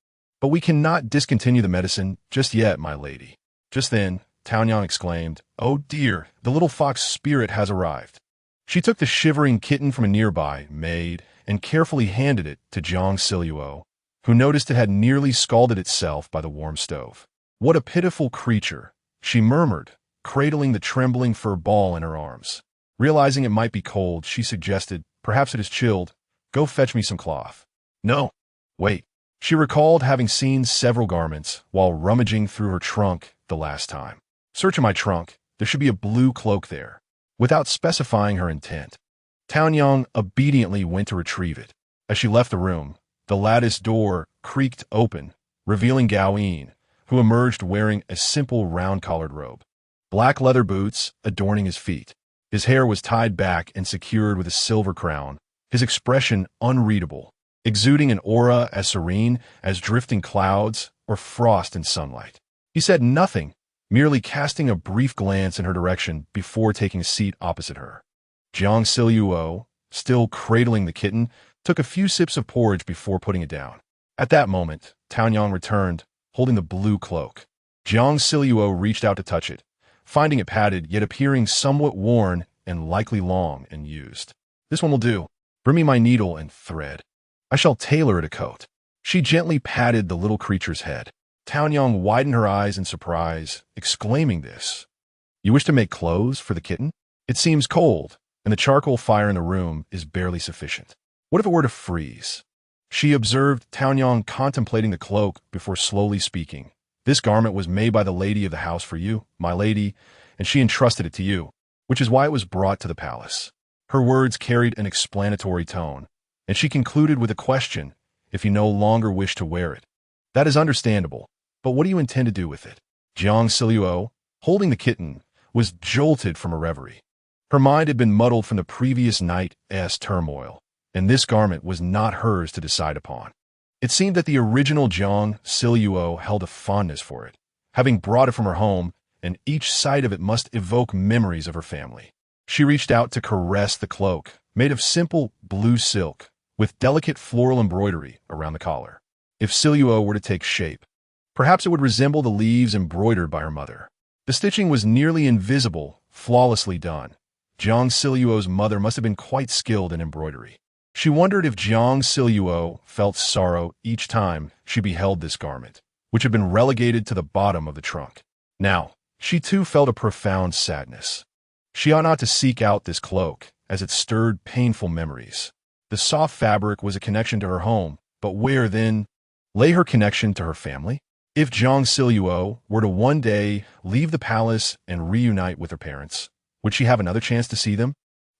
"But we cannot discontinue the medicine just yet, my lady." Just then, Taonyang exclaimed, "Oh dear, the little fox spirit has arrived." She took the shivering kitten from a nearby maid and carefully handed it to Jiang Zhao, who noticed it had nearly scalded itself by the warm stove. "What a pitiful creature," she murmured, cradling the trembling fur ball in her arms. Realizing it might be cold, she suggested, "Perhaps it is chilled. Go fetch me some cloth." "No, wait." She recalled having seen several garments while rummaging through her trunk the last time. "Search in my trunk. There should be a blue cloak there." Without specifying her intent, Taonyang obediently went to retrieve it. As she left the room, the lattice door creaked open, revealing Gaoyin, who emerged wearing a simple round-collared robe, black leather boots adorning his feet. His hair was tied back and secured with a silver crown, his expression unreadable, exuding an aura as serene as drifting clouds or frost in sunlight. He said nothing, merely casting a brief glance in her direction before taking a seat opposite her. Jiang Zhao, still cradling the kitten, took a few sips of porridge before putting it down. At that moment, Taonyang returned, holding the blue cloak. Jiang Zhao reached out to touch it, finding it padded yet appearing somewhat worn and likely long and used. "This one will do. Bring me my needle and thread. I shall tailor it a coat." She gently patted the little creature's head. Taonyang widened her eyes in surprise, exclaiming this. "You wish to make clothes for the kitten? It seems cold, and the charcoal fire in the room is barely sufficient. What if it were to freeze?" She observed Taonyang contemplating the cloak before slowly speaking. "This garment was made by the lady of the house for you, my lady, and she entrusted it to you, which is why it was brought to the palace." Her words carried an explanatory tone, and she concluded with a question, "If you no longer wish to wear it?" "That is understandable, but what do you intend to do with it?" Jiang Zhao, holding the kitten, was jolted from a reverie. Her mind had been muddled from the previous night's turmoil, and this garment was not hers to decide upon. It seemed that the original Jiang Zhao held a fondness for it, having brought it from her home, and each sight of it must evoke memories of her family. She reached out to caress the cloak, made of simple blue silk, with delicate floral embroidery around the collar. If Zhao were to take shape, perhaps it would resemble the leaves embroidered by her mother. The stitching was nearly invisible, flawlessly done. Jiang Zhao's mother must have been quite skilled in embroidery. She wondered if Jiang Zhao felt sorrow each time she beheld this garment, which had been relegated to the bottom of the trunk. Now, she too felt a profound sadness. She ought not to seek out this cloak, as it stirred painful memories. The soft fabric was a connection to her home, but where, then, lay her connection to her family? If Jiang Zhao were to one day leave the palace and reunite with her parents, would she have another chance to see them?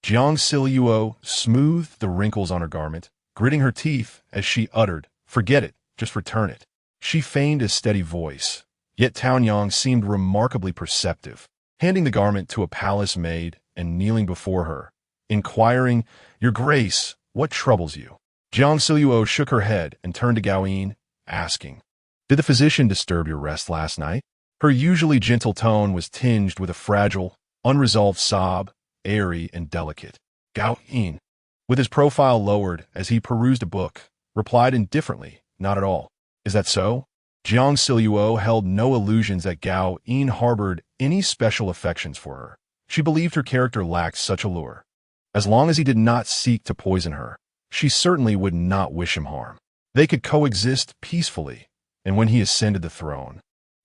Jiang Zhao smoothed the wrinkles on her garment, gritting her teeth as she uttered, "Forget it, just return it." She feigned a steady voice, yet Taonyang seemed remarkably perceptive, handing the garment to a palace maid and kneeling before her, inquiring, "Your Grace, what troubles you?" Jiang Zhao shook her head and turned to Gaoyin, asking, "Did the physician disturb your rest last night?" Her usually gentle tone was tinged with a fragile, unresolved sob, airy and delicate. Gaoyin, with his profile lowered as he perused a book, replied indifferently, "Not at all." "Is that so?" Jiang Zhao held no illusions that Gaoyin harbored any special affections for her. She believed her character lacked such allure. As long as he did not seek to poison her, she certainly would not wish him harm. They could coexist peacefully, and when he ascended the throne,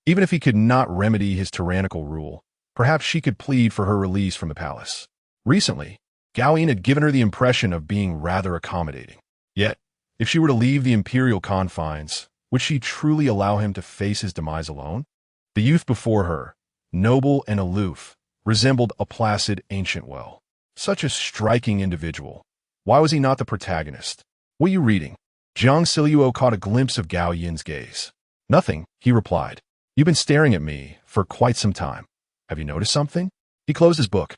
even if he could not remedy his tyrannical rule, perhaps she could plead for her release from the palace. Recently, Gaoyin had given her the impression of being rather accommodating. Yet, if she were to leave the imperial confines, would she truly allow him to face his demise alone? The youth before her, noble and aloof, resembled a placid ancient well. Such a striking individual. Why was he not the protagonist? "What are you reading?" Jiang Zhao caught a glimpse of Gao Yin's gaze. "Nothing," he replied. "You've been staring at me for quite some time. Have you noticed something?" He closed his book.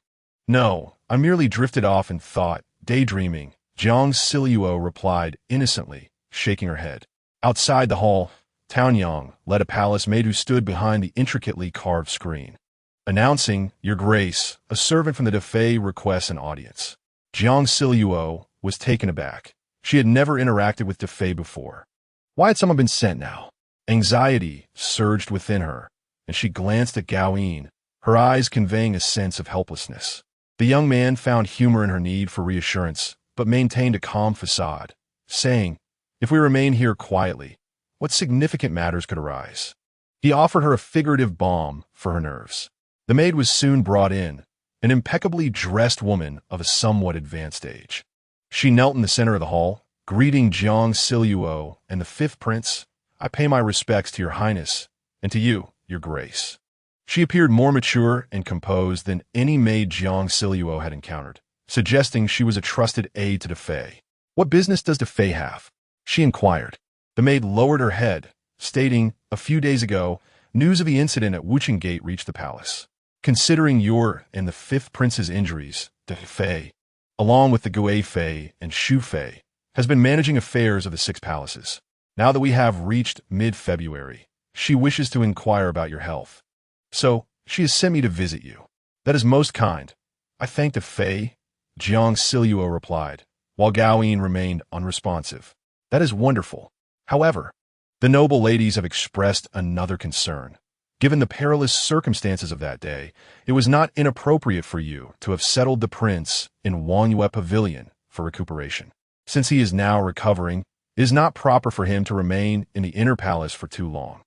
"No, I merely drifted off in thought, daydreaming," Jiang Zhao replied innocently, shaking her head. Outside the hall, Taonyang led a palace maid who stood behind the intricately carved screen, announcing, "Your Grace, a servant from the Defei requests an audience." Jiang Zhao was taken aback. She had never interacted with Defei before. Why had someone been sent now? Anxiety surged within her, and she glanced at Gaoyin, her eyes conveying a sense of helplessness. The young man found humor in her need for reassurance, but maintained a calm facade, saying, "If we remain here quietly, what significant matters could arise?" He offered her a figurative balm for her nerves. The maid was soon brought in, an impeccably dressed woman of a somewhat advanced age. She knelt in the center of the hall, greeting Jiang Zhao and the fifth prince. "I pay my respects to your highness, and to you, your grace." She appeared more mature and composed than any maid Jiang Zhao had encountered, suggesting she was a trusted aide to Defei. "What business does Defei have?" she inquired. The maid lowered her head, stating, "A few days ago, news of the incident at Wucheng Gate reached the palace. Considering your and the fifth prince's injuries, Defei, along with the Gui Fei and Shu Fei, has been managing affairs of the six palaces. Now that we have reached mid-February, she wishes to inquire about your health. So, she has sent me to visit you." "That is most kind. I thank Defei," Jiang Zhao replied, while Gaoyin remained unresponsive. "That is wonderful. However, the noble ladies have expressed another concern. Given the perilous circumstances of that day, it was not inappropriate for you to have settled the prince in Wangyue Pavilion for recuperation. Since he is now recovering, it is not proper for him to remain in the inner palace for too long.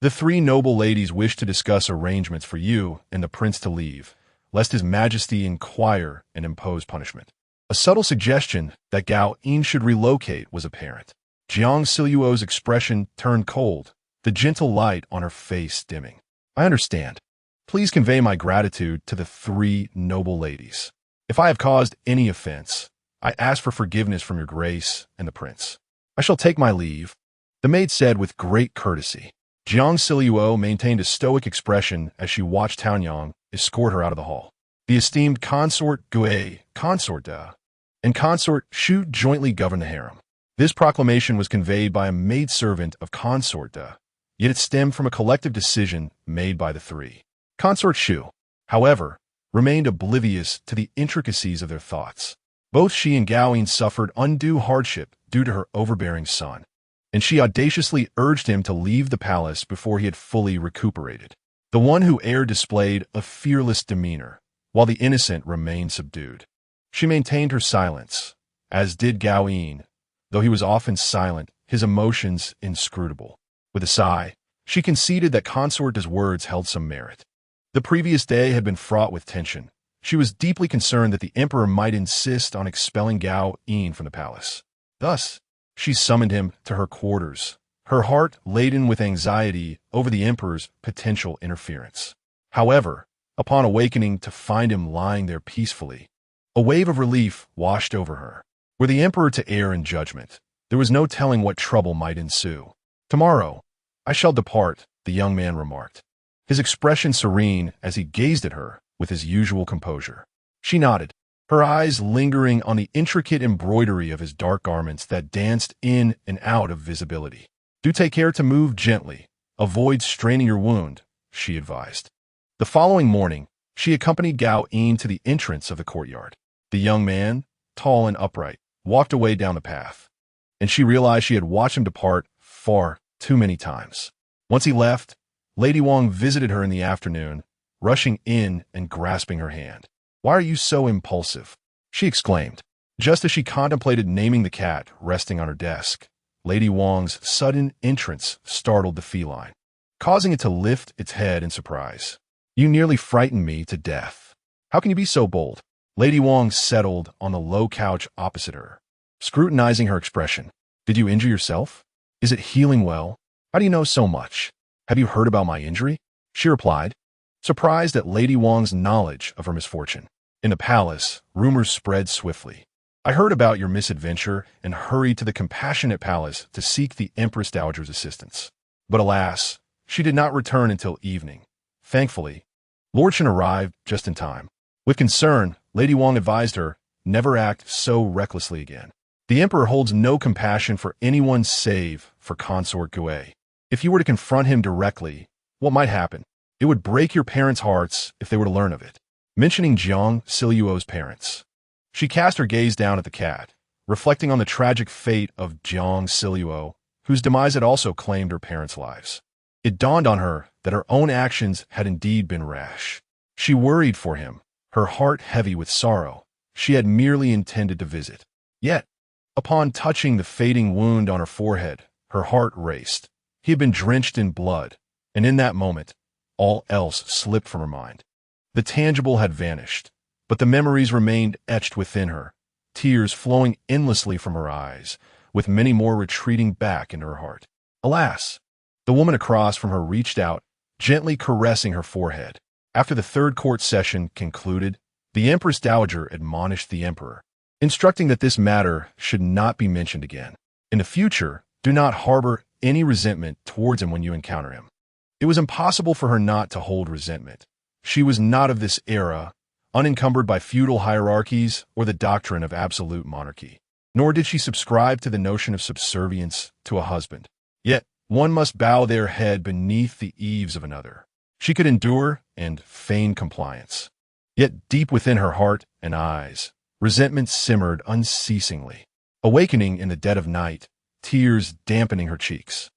The three noble ladies wish to discuss arrangements for you and the prince to leave, lest his majesty inquire and impose punishment." A subtle suggestion that Gaoyin should relocate was apparent. Jiang Zhao's expression turned cold, the gentle light on her face dimming. "I understand. Please convey my gratitude to the three noble ladies. If I have caused any offense, I ask for forgiveness from your grace and the prince. I shall take my leave," the maid said with great courtesy. Jiang Zhao maintained a stoic expression as she watched Taonyang escort her out of the hall. The esteemed consort Gui, consort Da, and consort Shu jointly governed the harem. This proclamation was conveyed by a maidservant of consort Da, yet it stemmed from a collective decision made by the three. Consort Shu, however, remained oblivious to the intricacies of their thoughts. Both she and Gaoyin suffered undue hardship due to her overbearing son, and she audaciously urged him to leave the palace before he had fully recuperated. The one who erred displayed a fearless demeanor, while the innocent remained subdued. She maintained her silence, as did Gaoyin, though he was often silent, his emotions inscrutable. With a sigh, she conceded that Consort Da's words held some merit. The previous day had been fraught with tension. She was deeply concerned that the emperor might insist on expelling Gaoyin from the palace. Thus, she summoned him to her quarters, her heart laden with anxiety over the emperor's potential interference. However, upon awakening to find him lying there peacefully, A wave of relief washed over her. Were the emperor to err in judgment, there was no telling what trouble might ensue. "Tomorrow, I shall depart," the young man remarked, his expression serene as he gazed at her with his usual composure. She nodded, her eyes lingering on the intricate embroidery of his dark garments that danced in and out of visibility. "Do take care to move gently. Avoid straining your wound," she advised. The following morning, she accompanied Gao Yin to the entrance of the courtyard. The young man, tall and upright, walked away down the path, and she realized she had watched him depart far too many times. Once he left, Lady Wang visited her in the afternoon, rushing in and grasping her hand. "Why are you so impulsive?" she exclaimed. Just as she contemplated naming the cat resting on her desk, Lady Wang's sudden entrance startled the feline, causing it to lift its head in surprise. "You nearly frightened me to death. How can you be so bold?" Lady Wang settled on the low couch opposite her, scrutinizing her expression. "Did you injure yourself? Is it healing well? How do you know so much? Have you heard about my injury?" she replied, surprised at Lady Wang's knowledge of her misfortune. In the palace, rumors spread swiftly. "I heard about your misadventure and hurried to the compassionate palace to seek the Empress Dowager's assistance. But alas, she did not return until evening. Thankfully, Lord Shen arrived just in time." With concern, Lady Wang advised her, "Never act so recklessly again. The emperor holds no compassion for anyone save for Consort Gue. If you were to confront him directly, what might happen? It would break your parents' hearts if they were to learn of it." Mentioning Jiang Zhao's parents, she cast her gaze down at the cat, reflecting on the tragic fate of Jiang Zhao, whose demise had also claimed her parents' lives. It dawned on her that her own actions had indeed been rash. She worried for him, her heart heavy with sorrow. She had merely intended to visit. Yet, upon touching the fading wound on her forehead, her heart raced. He had been drenched in blood, and in that moment, all else slipped from her mind. The tangible had vanished, but the memories remained etched within her, tears flowing endlessly from her eyes, with many more retreating back into her heart. Alas! The woman across from her reached out, gently caressing her forehead. After the third court session concluded, the Empress Dowager admonished the emperor, instructing that this matter should not be mentioned again. In the future, do not harbor any resentment towards him when you encounter him. It was impossible for her not to hold resentment. She was not of this era, unencumbered by feudal hierarchies or the doctrine of absolute monarchy. Nor did she subscribe to the notion of subservience to a husband. Yet, one must bow their head beneath the eaves of another. She could endure and feign compliance. Yet deep within her heart and eyes, resentment simmered unceasingly, awakening in the dead of night, tears dampening her cheeks.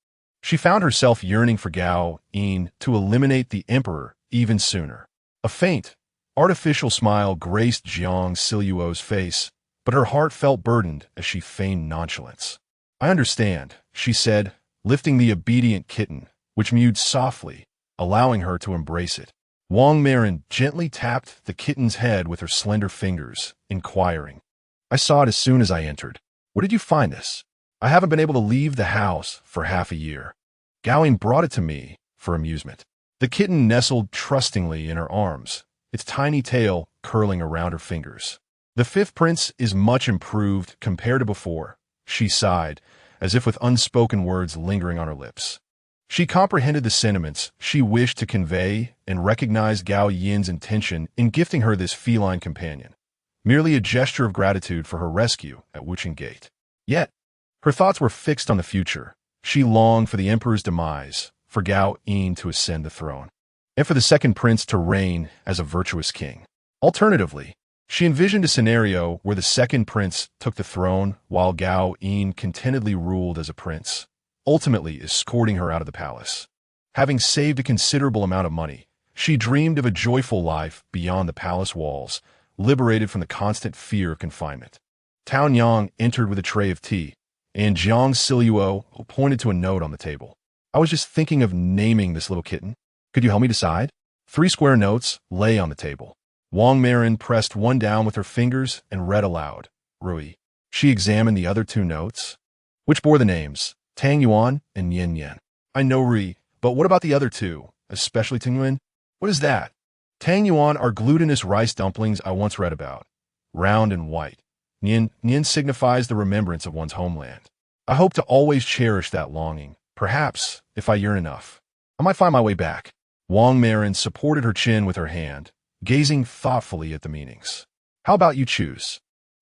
She found herself yearning for Gao Yin to eliminate the emperor even sooner. A faint, artificial smile graced Jiang Zhao's face, but her heart felt burdened as she feigned nonchalance. "I understand," she said, lifting the obedient kitten, which mewed softly, allowing her to embrace it. Wang Marin gently tapped the kitten's head with her slender fingers, inquiring, "I saw it as soon as I entered. Where did you find this? I haven't been able to leave the house for half a year. Gao brought it to me for amusement." The kitten nestled trustingly in her arms, its tiny tail curling around her fingers. "The fifth prince is much improved compared to before," she sighed, as if with unspoken words lingering on her lips. She comprehended the sentiments she wished to convey and recognized Gao Yin's intention in gifting her this feline companion, merely a gesture of gratitude for her rescue at Wucheng Gate. Yet, her thoughts were fixed on the future. She longed for the emperor's demise, for Gao Yin to ascend the throne, and for the second prince to reign as a virtuous king. Alternatively, she envisioned a scenario where the second prince took the throne while Gao Yin contentedly ruled as a prince, ultimately escorting her out of the palace. Having saved a considerable amount of money, she dreamed of a joyful life beyond the palace walls, liberated from the constant fear of confinement. Tao Yang entered with a tray of tea, and Jiang Zhao pointed to a note on the table. "I was just thinking of naming this little kitten. Could you help me decide?" 3 square notes lay on the table. Wang Marin pressed one down with her fingers and read aloud, "Rui." She examined the other 2 notes, which bore the names Tang Yuan and Yen Yen. "I know Rui, but what about the other 2, especially Ting Yuan? What is that?" "Tang Yuan are glutinous rice dumplings I once read about. round and white. Nian signifies the remembrance of one's homeland. I hope to always cherish that longing. Perhaps, if I yearn enough, I might find my way back. Wang Marin supported her chin with her hand, gazing thoughtfully at the meanings. How about you choose?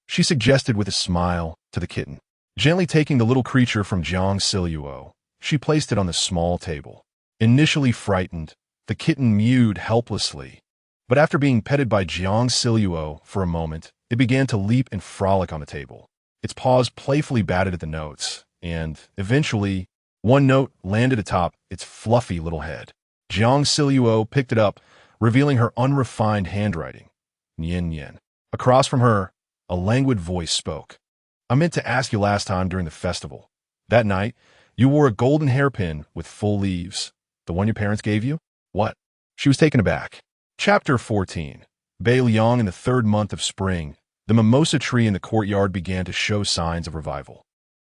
She suggested with a smile to the kitten. Gently taking the little creature from Jiang Zhao, she placed it on the small table. Initially frightened, the kitten mewed helplessly. But after being petted by Jiang Zhao for a moment, it began to leap and frolic on the table. Its paws playfully batted at the notes, and, eventually, one note landed atop its fluffy little head. Jiang Zhao picked it up, revealing her unrefined handwriting. Nian Nian. Across from her, a languid voice spoke. I meant to ask you last time during the festival. That night, you wore a golden hairpin with full leaves. The one your parents gave you? What? She was taken aback. Chapter 14. Bei Liang. In the third month of spring, the mimosa tree in the courtyard began to show signs of revival.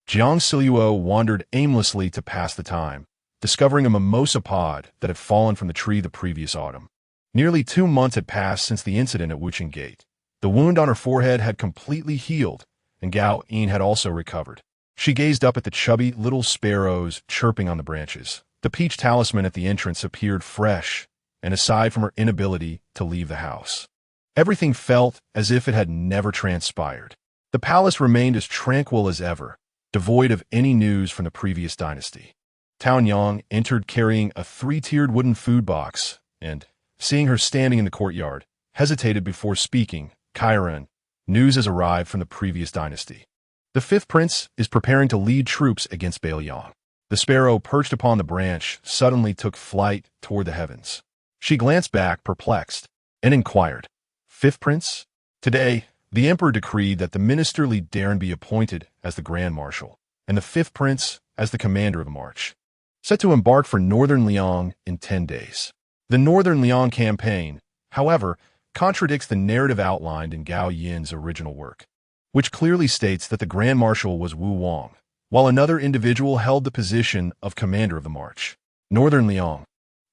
Jiang Zhao wandered aimlessly to pass the time, discovering a mimosa pod that had fallen from the tree the previous autumn. Nearly 2 months had passed since the incident at Wucheng Gate. The wound on her forehead had completely healed, and Gao Yin had also recovered. She gazed up at the chubby little sparrows chirping on the branches. The peach talisman at the entrance appeared fresh, and aside from her inability to leave the house, everything felt as if it had never transpired. The palace remained as tranquil as ever, devoid of any news from the previous dynasty. Tao Yang entered carrying a 3-tiered wooden food box, and, seeing her standing in the courtyard, hesitated before speaking. Tyrant, news has arrived from the previous dynasty. The 5th prince is preparing to lead troops against Bei Liang. The sparrow perched upon the branch suddenly took flight toward the heavens. She glanced back, perplexed, and inquired, 5th prince? Today, the emperor decreed that the ministerly Darren be appointed as the grand marshal, and the 5th prince as the commander of the march, set to embark for northern Liang in 10 days. The northern Liang campaign, however, contradicts the narrative outlined in Gao Yin's original work, which clearly states that the grand marshal was Wu Wang, while another individual held the position of commander of the march. Northern Liang,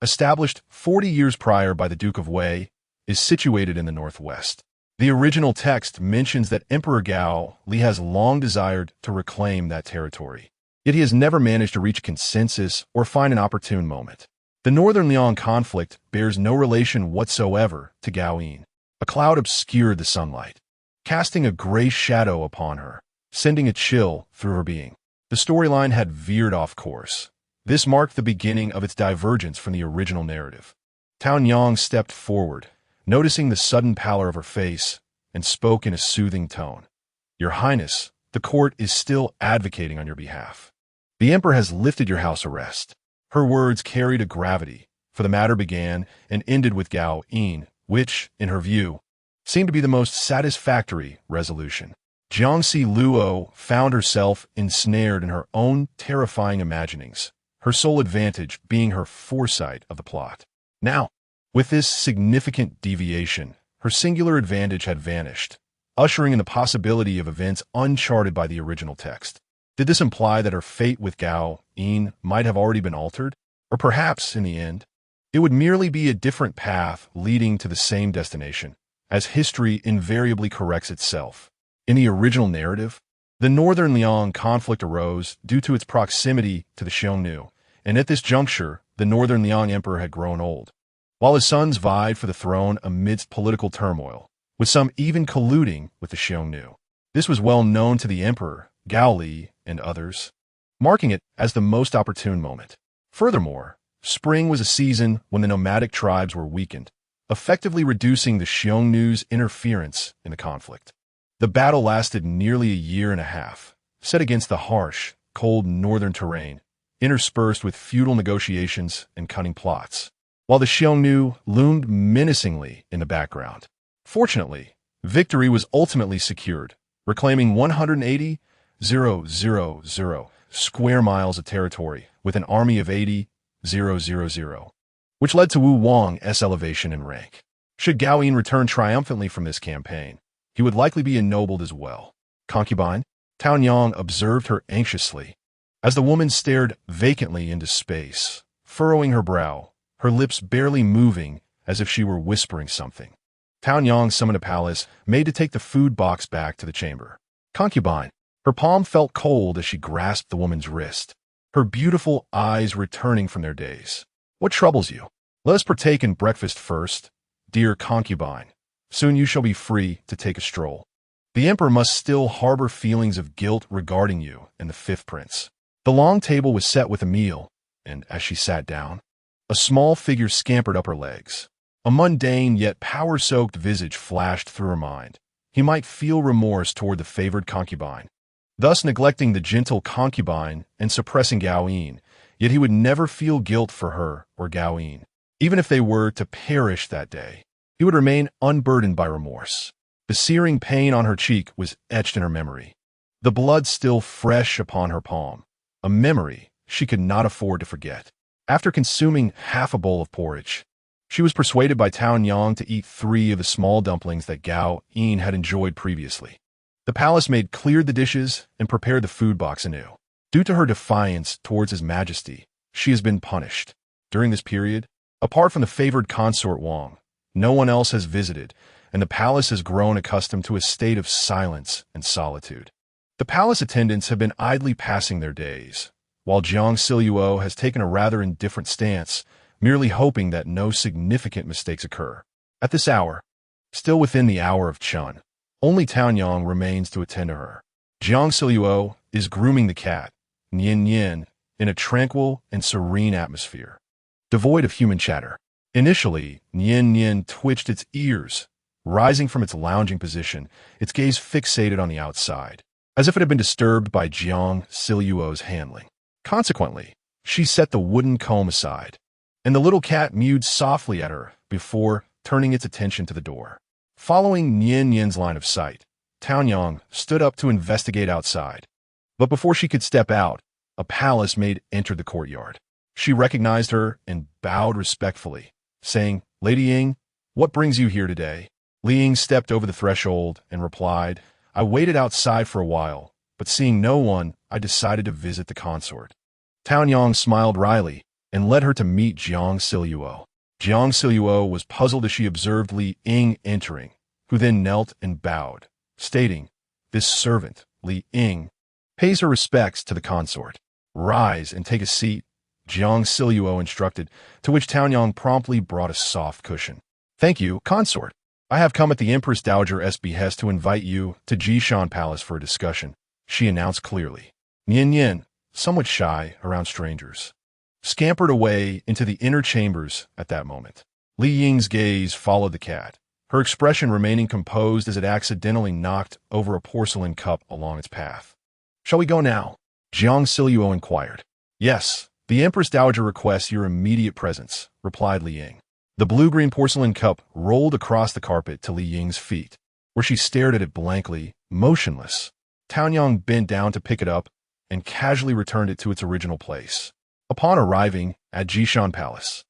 established 40 years prior by the Duke of Wei, is situated in the northwest. The original text mentions that Emperor Gao Li has long desired to reclaim that territory, yet he has never managed to reach consensus or find an opportune moment. The northern Liang conflict bears no relation whatsoever to Gao Yin. A cloud obscured the sunlight, casting a gray shadow upon her, sending a chill through her being. The storyline had veered off course. This marked the beginning of its divergence from the original narrative. Tao Yang stepped forward, noticing the sudden pallor of her face, and spoke in a soothing tone. Your Highness, the court is still advocating on your behalf. The emperor has lifted your house arrest. Her words carried a gravity, for the matter began and ended with Gao Yin, which, in her view, seemed to be the most satisfactory resolution. Jiang Zhao found herself ensnared in her own terrifying imaginings, her sole advantage being her foresight of the plot. Now, with this significant deviation, her singular advantage had vanished, ushering in the possibility of events uncharted by the original text. Did this imply that her fate with Gao Yin might have already been altered? Or perhaps, in the end, it would merely be a different path leading to the same destination, as history invariably corrects itself. In the original narrative, the northern Liang conflict arose due to its proximity to the Xiongnu, and at this juncture, the northern Liang emperor had grown old, while his sons vied for the throne amidst political turmoil, with some even colluding with the Xiongnu. This was well known to the emperor, Gao Li, and others, marking it as the most opportune moment. Furthermore, spring was a season when the nomadic tribes were weakened, effectively reducing the Xiongnu's interference in the conflict. The battle lasted nearly a year and a half, set against the harsh, cold northern terrain, interspersed with feudal negotiations and cunning plots, while the Xiongnu loomed menacingly in the background. Fortunately, victory was ultimately secured, reclaiming 180,000 square miles of territory with an army of 80,000, which led to Wu Wang's elevation in rank. Should Gao Yin return triumphantly from this campaign, he would likely be ennobled as well. Concubine, Tao Yang observed her anxiously, as the woman stared vacantly into space, furrowing her brow, her lips barely moving as if she were whispering something. Town Yang summoned a palace, made to take the food box back to the chamber. Concubine. Her palm felt cold as she grasped the woman's wrist, her beautiful eyes returning from their daze. What troubles you? Let us partake in breakfast first, dear concubine. Soon you shall be free to take a stroll. The emperor must still harbor feelings of guilt regarding you and the fifth prince. The long table was set with a meal, and as she sat down, a small figure scampered up her legs. A mundane yet power-soaked visage flashed through her mind. He might feel remorse toward the favored concubine, thus neglecting the gentle concubine and suppressing Gaoyin, yet he would never feel guilt for her or Gaoyin. Even if they were to perish that day, he would remain unburdened by remorse. The searing pain on her cheek was etched in her memory, the blood still fresh upon her palm, a memory she could not afford to forget. After consuming half a bowl of porridge, she was persuaded by Town Yang to eat 3 of the small dumplings that Gao Yin had enjoyed previously. The palace maid cleared the dishes and prepared the food box anew. Due to her defiance towards His Majesty, she has been punished. During this period, apart from the favored consort Wang, no one else has visited, and the palace has grown accustomed to a state of silence and solitude. The palace attendants have been idly passing their days, while Jiang Zhao has taken a rather indifferent stance, merely hoping that no significant mistakes occur. At this hour, still within the hour of Chun, only Town Yang remains to attend to her. Jiang Zhao is grooming the cat, Nian Nian, in a tranquil and serene atmosphere, devoid of human chatter. Initially, Nian Nian twitched its ears, rising from its lounging position, its gaze fixated on the outside, as if it had been disturbed by Jiang Zhao's handling. Consequently, she set the wooden comb aside, and the little cat mewed softly at her before turning its attention to the door. Following Nian Nian's line of sight, Town Yang stood up to investigate outside. But before she could step out, a palace maid entered the courtyard. She recognized her and bowed respectfully, saying, "Lady Ying, what brings you here today?" Li Ying stepped over the threshold and replied, "I waited outside for a while, but seeing no one, I decided to visit the consort." Town Yang smiled wryly and led her to meet Jiang Zhao. Jiang Zhao was puzzled as she observed Li Ying entering, who then knelt and bowed, stating, "This servant, Li Ying, pays her respects to the consort. Rise and take a seat," Jiang Zhao instructed, to which Town Yang promptly brought a soft cushion. "Thank you, consort. I have come at the Empress Dowager's behest to invite you to Jishan Palace for a discussion," she announced clearly. Nian Nian, somewhat shy around strangers, scampered away into the inner chambers at that moment. Li Ying's gaze followed the cat, her expression remaining composed as it accidentally knocked over a porcelain cup along its path. "Shall we go now?" Jiang Zhao inquired. "Yes, the Empress Dowager requests your immediate presence," replied Li Ying. The blue-green porcelain cup rolled across the carpet to Li Ying's feet, where she stared at it blankly, motionless. Town Yang bent down to pick it up and casually returned it to its original place. Upon arriving at Jishan Palace,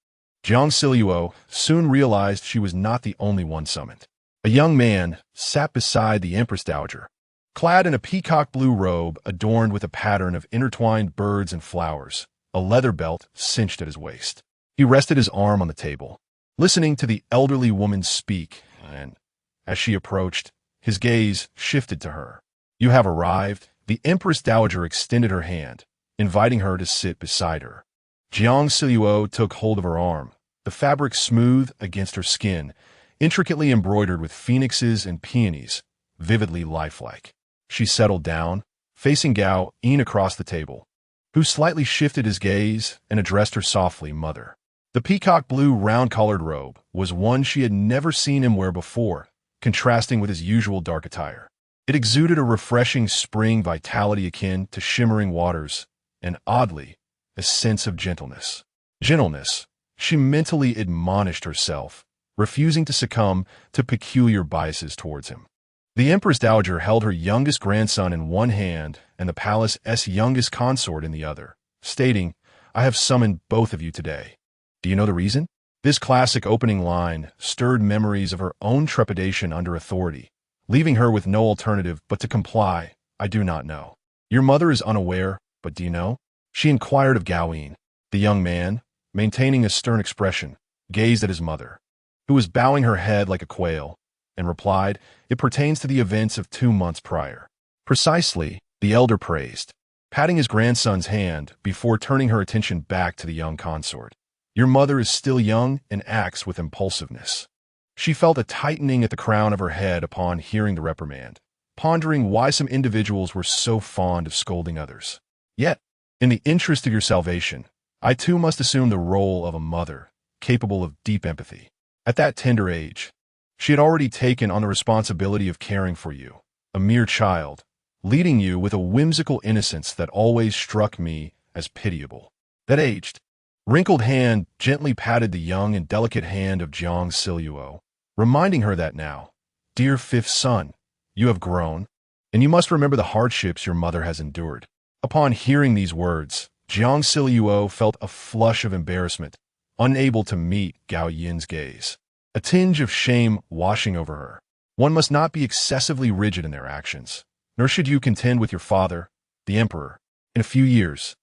Jiang Zhao soon realized she was not the only one summoned. A young man sat beside the Empress Dowager, clad in a peacock blue robe adorned with a pattern of intertwined birds and flowers, a leather belt cinched at his waist. He rested his arm on the table, listening to the elderly woman speak, and as she approached, his gaze shifted to her. "You have arrived." The Empress Dowager extended her hand, inviting her to sit beside her. Jiang Zhao took hold of her arm, the fabric smooth against her skin, intricately embroidered with phoenixes and peonies, vividly lifelike. She settled down, facing Gao Yin across the table, who slightly shifted his gaze and addressed her softly, "Mother." The peacock blue round-collared robe was one she had never seen him wear before, contrasting with his usual dark attire. It exuded a refreshing spring vitality akin to shimmering waters, and oddly, a sense of gentleness. Gentleness, she mentally admonished herself, refusing to succumb to peculiar biases towards him. The Empress Dowager held her youngest grandson in one hand and the palace's youngest consort in the other, stating, "I have summoned both of you today. Do you know the reason?" This classic opening line stirred memories of her own trepidation under authority, leaving her with no alternative but to comply. "I do not know." "Your mother is unaware, but do you know?" she inquired of Gaoyin. The young man, maintaining a stern expression, gazed at his mother, who was bowing her head like a quail, and replied, "It pertains to the events of 2 months prior." "Precisely," the elder praised, patting his grandson's hand before turning her attention back to the young consort. "Your mother is still young and acts with impulsiveness." She felt a tightening at the crown of her head upon hearing the reprimand, pondering why some individuals were so fond of scolding others. "Yet, in the interest of your salvation, I too must assume the role of a mother, capable of deep empathy." At that tender age, she had already taken on the responsibility of caring for you, a mere child, leading you with a whimsical innocence that always struck me as pitiable. That aged, wrinkled hand gently patted the young and delicate hand of Jiang Zhao, reminding her that now, dear fifth son, you have grown, and you must remember the hardships your mother has endured. Upon hearing these words, Jiang Zhao felt a flush of embarrassment, unable to meet Gao Yin's gaze. A tinge of shame washing over her. One must not be excessively rigid in their actions, nor should you contend with your father, the emperor, in a few years.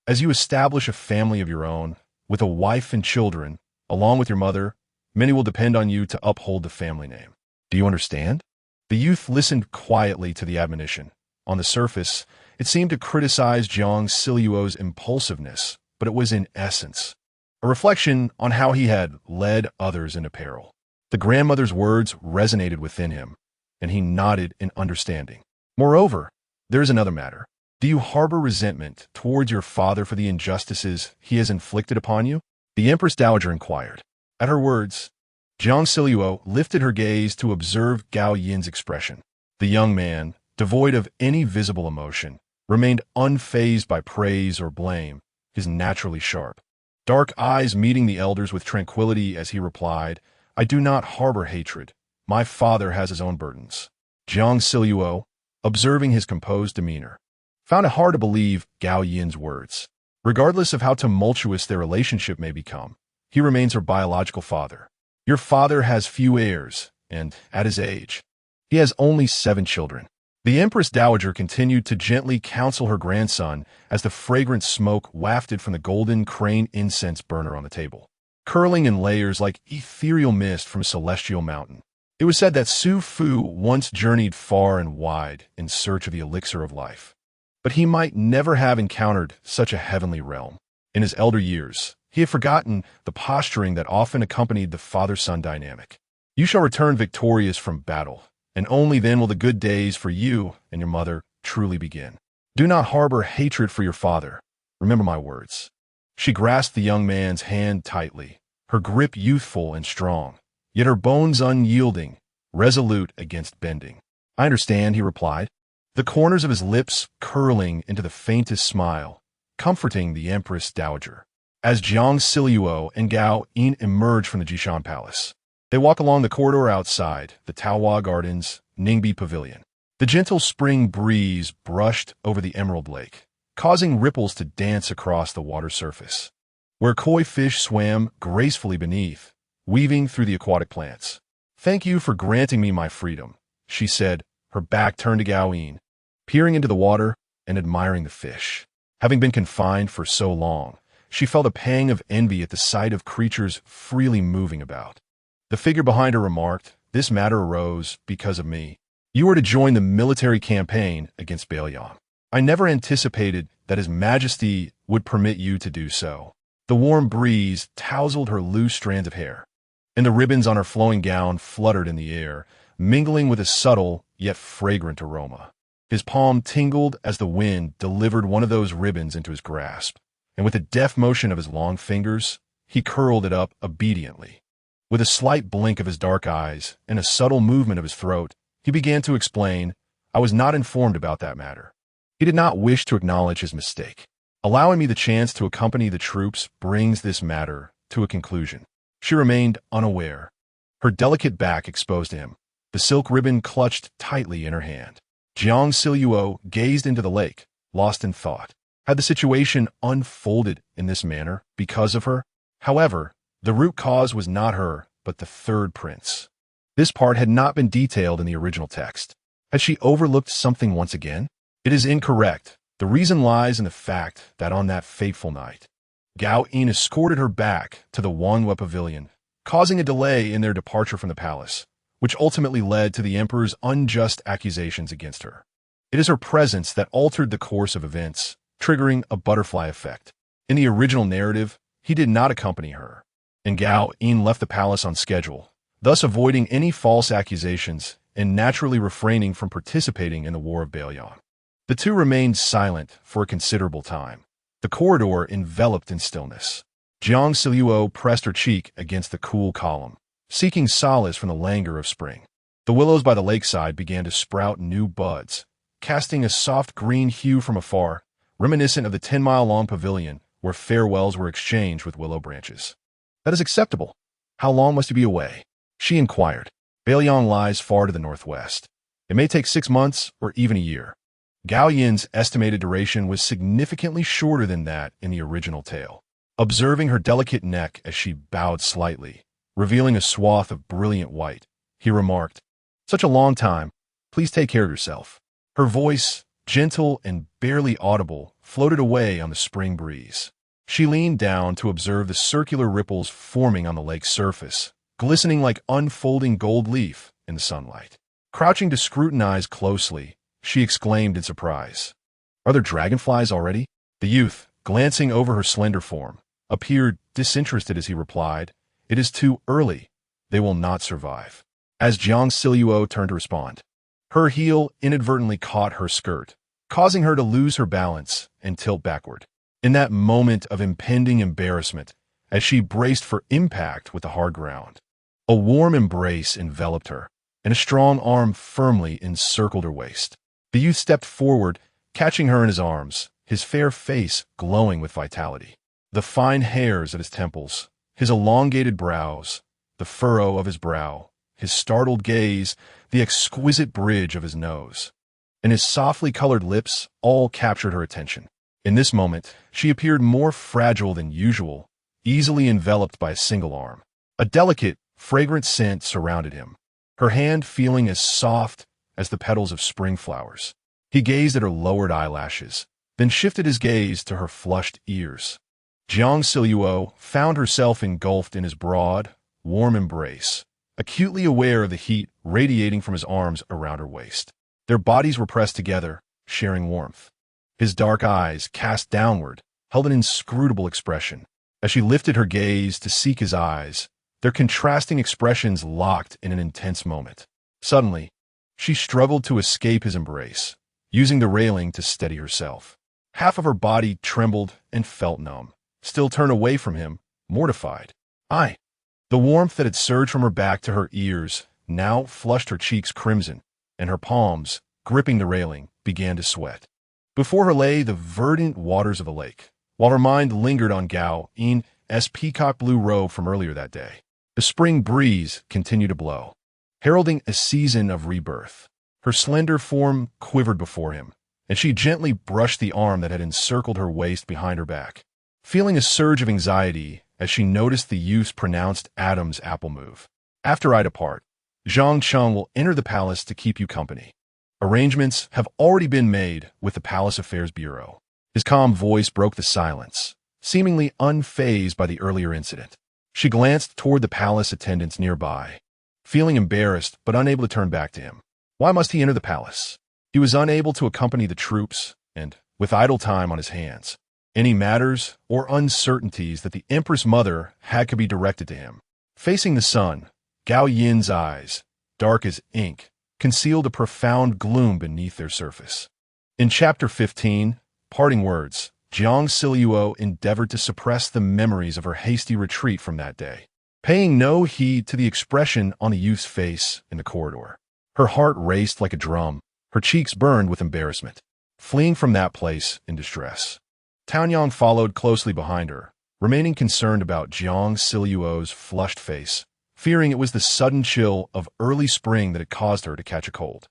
As you establish a family of your own, with a wife and children, along with your mother, many will depend on you to uphold the family name. Do you understand? The youth listened quietly to the admonition. On the surface, it seemed to criticize Jiang Zhao's impulsiveness, but it was in essence a reflection on how he had led others into peril. The grandmother's words resonated within him, and he nodded in understanding. Moreover, there is another matter. Do you harbor resentment towards your father for the injustices he has inflicted upon you? The Empress Dowager inquired. At her words, Jiang Zhao lifted her gaze to observe Gao Yin's expression. The young man, devoid of any visible emotion, remained unfazed by praise or blame, his naturally sharp, dark eyes meeting the elders with tranquility as he replied, "I do not harbor hatred. My father has his own burdens." Jiang Zhao, observing his composed demeanor, found it hard to believe Gao Yin's words. Regardless of how tumultuous their relationship may become, he remains her biological father. Your father has few heirs, and, at his age, he has only 7 children. The Empress Dowager continued to gently counsel her grandson as the fragrant smoke wafted from the golden crane incense burner on the table, curling in layers like ethereal mist from a celestial mountain. It was said that Su Fu once journeyed far and wide in search of the elixir of life, but he might never have encountered such a heavenly realm. In his elder years, he had forgotten the posturing that often accompanied the father-son dynamic. You shall return victorious from battle, and only then will the good days for you and your mother truly begin. Do not harbor hatred for your father. Remember my words. She grasped the young man's hand tightly, her grip youthful and strong, yet her bones unyielding, resolute against bending. "I understand," he replied, the corners of his lips curling into the faintest smile, comforting the Empress Dowager. As Jiang Zhao and Gao Yin emerged from the Jishan Palace, they walked along the corridor outside the Taohua Gardens, Ningbi Pavilion. The gentle spring breeze brushed over the emerald lake, causing ripples to dance across the water surface, where koi fish swam gracefully beneath, weaving through the aquatic plants. "Thank you for granting me my freedom," she said, her back turned to Gao Yin, peering into the water and admiring the fish. Having been confined for so long, she felt a pang of envy at the sight of creatures freely moving about. The figure behind her remarked, "This matter arose because of me. You were to join the military campaign against Baelyam. I never anticipated that His Majesty would permit you to do so." The warm breeze tousled her loose strands of hair, and the ribbons on her flowing gown fluttered in the air, mingling with a subtle yet fragrant aroma. His palm tingled as the wind delivered one of those ribbons into his grasp, and with a deft motion of his long fingers, he curled it up obediently. With a slight blink of his dark eyes and a subtle movement of his throat, he began to explain, "I was not informed about that matter." He did not wish to acknowledge his mistake. "Allowing me the chance to accompany the troops brings this matter to a conclusion." She remained unaware, her delicate back exposed to him, the silk ribbon clutched tightly in her hand. Jiang Zhao gazed into the lake, lost in thought. Had the situation unfolded in this manner because of her? However, the root cause was not her, but the third prince. This part had not been detailed in the original text. Had she overlooked something once again? It is incorrect. The reason lies in the fact that on that fateful night, Gao Yin escorted her back to the Wanhua Pavilion, causing a delay in their departure from the palace, which ultimately led to the emperor's unjust accusations against her. It is her presence that altered the course of events, triggering a butterfly effect. In the original narrative, he did not accompany her, and Gao Yin left the palace on schedule, thus avoiding any false accusations and naturally refraining from participating in the War of Bailiang. The two remained silent for a considerable time, the corridor enveloped in stillness. Jiang Zhao pressed her cheek against the cool column, seeking solace from the languor of spring. The willows by the lakeside began to sprout new buds, casting a soft green hue from afar, reminiscent of the 10-mile-long pavilion where farewells were exchanged with willow branches. That is acceptable. How long must you be away? She inquired. Bailiang lies far to the northwest. It may take 6 months or even a year. Gao Yin's estimated duration was significantly shorter than that in the original tale. Observing her delicate neck as she bowed slightly, revealing a swath of brilliant white, he remarked, "Such a long time. Please take care of yourself." Her voice, gentle and barely audible, floated away on the spring breeze. She leaned down to observe the circular ripples forming on the lake's surface, glistening like unfolding gold leaf in the sunlight. Crouching to scrutinize closely, she exclaimed in surprise, "Are there dragonflies already?" The youth, glancing over her slender form, appeared disinterested as he replied, "It is too early. They will not survive." As Jiang Zhao turned to respond, her heel inadvertently caught her skirt, causing her to lose her balance and tilt backward. In that moment of impending embarrassment, as she braced for impact with the hard ground, a warm embrace enveloped her, and a strong arm firmly encircled her waist. The youth stepped forward, catching her in his arms, his fair face glowing with vitality. The fine hairs at his temples, his elongated brows, the furrow of his brow, his startled gaze, the exquisite bridge of his nose, and his softly colored lips all captured her attention. In this moment, she appeared more fragile than usual, easily enveloped by a single arm. A delicate, fragrant scent surrounded him, her hand feeling as soft as the petals of spring flowers. He gazed at her lowered eyelashes, then shifted his gaze to her flushed ears. Jiang Zhao found herself engulfed in his broad, warm embrace, acutely aware of the heat radiating from his arms around her waist. Their bodies were pressed together, sharing warmth. His dark eyes, cast downward, held an inscrutable expression. As she lifted her gaze to seek his eyes, their contrasting expressions locked in an intense moment. Suddenly, she struggled to escape his embrace, using the railing to steady herself. Half of her body trembled and felt numb, still turned away from him, mortified. The warmth that had surged from her back to her ears now flushed her cheeks crimson, and her palms, gripping the railing, began to sweat. Before her lay the verdant waters of the lake, while her mind lingered on Gao Yin's peacock blue robe from earlier that day. The spring breeze continued to blow, heralding a season of rebirth. Her slender form quivered before him, and she gently brushed the arm that had encircled her waist behind her back, feeling a surge of anxiety as she noticed the youth's pronounced Adam's apple move. "After I depart, Zhang Cheng will enter the palace to keep you company. Arrangements have already been made with the Palace Affairs Bureau." His calm voice broke the silence, seemingly unfazed by the earlier incident. She glanced toward the palace attendants nearby, feeling embarrassed but unable to turn back to him. Why must he enter the palace? He was unable to accompany the troops, and, with idle time on his hands, any matters or uncertainties that the Empress Mother had could be directed to him. Facing the sun, Gao Yin's eyes, dark as ink, concealed a profound gloom beneath their surface. In Chapter 15, Parting Words, Jiang Zhao endeavored to suppress the memories of her hasty retreat from that day, paying no heed to the expression on the youth's face in the corridor. Her heart raced like a drum, her cheeks burned with embarrassment, fleeing from that place in distress. Taonyang followed closely behind her, remaining concerned about Jiang Zhao's flushed face, fearing it was the sudden chill of early spring that had caused her to catch a cold.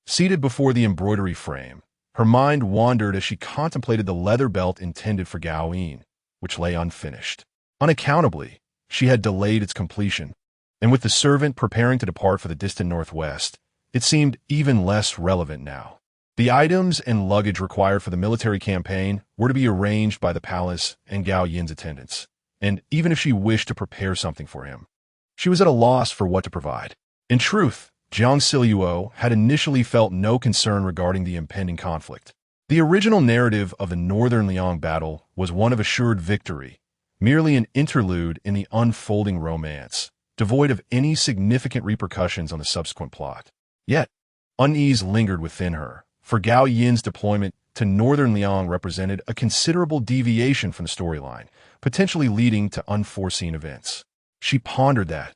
Seated before the embroidery frame, her mind wandered as she contemplated the leather belt intended for Gao Yin, which lay unfinished. Unaccountably, she had delayed its completion, and with the servant preparing to depart for the distant northwest, it seemed even less relevant now. The items and luggage required for the military campaign were to be arranged by the palace and Gao Yin's attendants, and even if she wished to prepare something for him, she was at a loss for what to provide. In truth, Jiang Zhao had initially felt no concern regarding the impending conflict. The original narrative of the Northern Liang battle was one of assured victory, merely an interlude in the unfolding romance, devoid of any significant repercussions on the subsequent plot. Yet, unease lingered within her, for Gao Yin's deployment to Northern Liang represented a considerable deviation from the storyline, potentially leading to unforeseen events. She pondered that,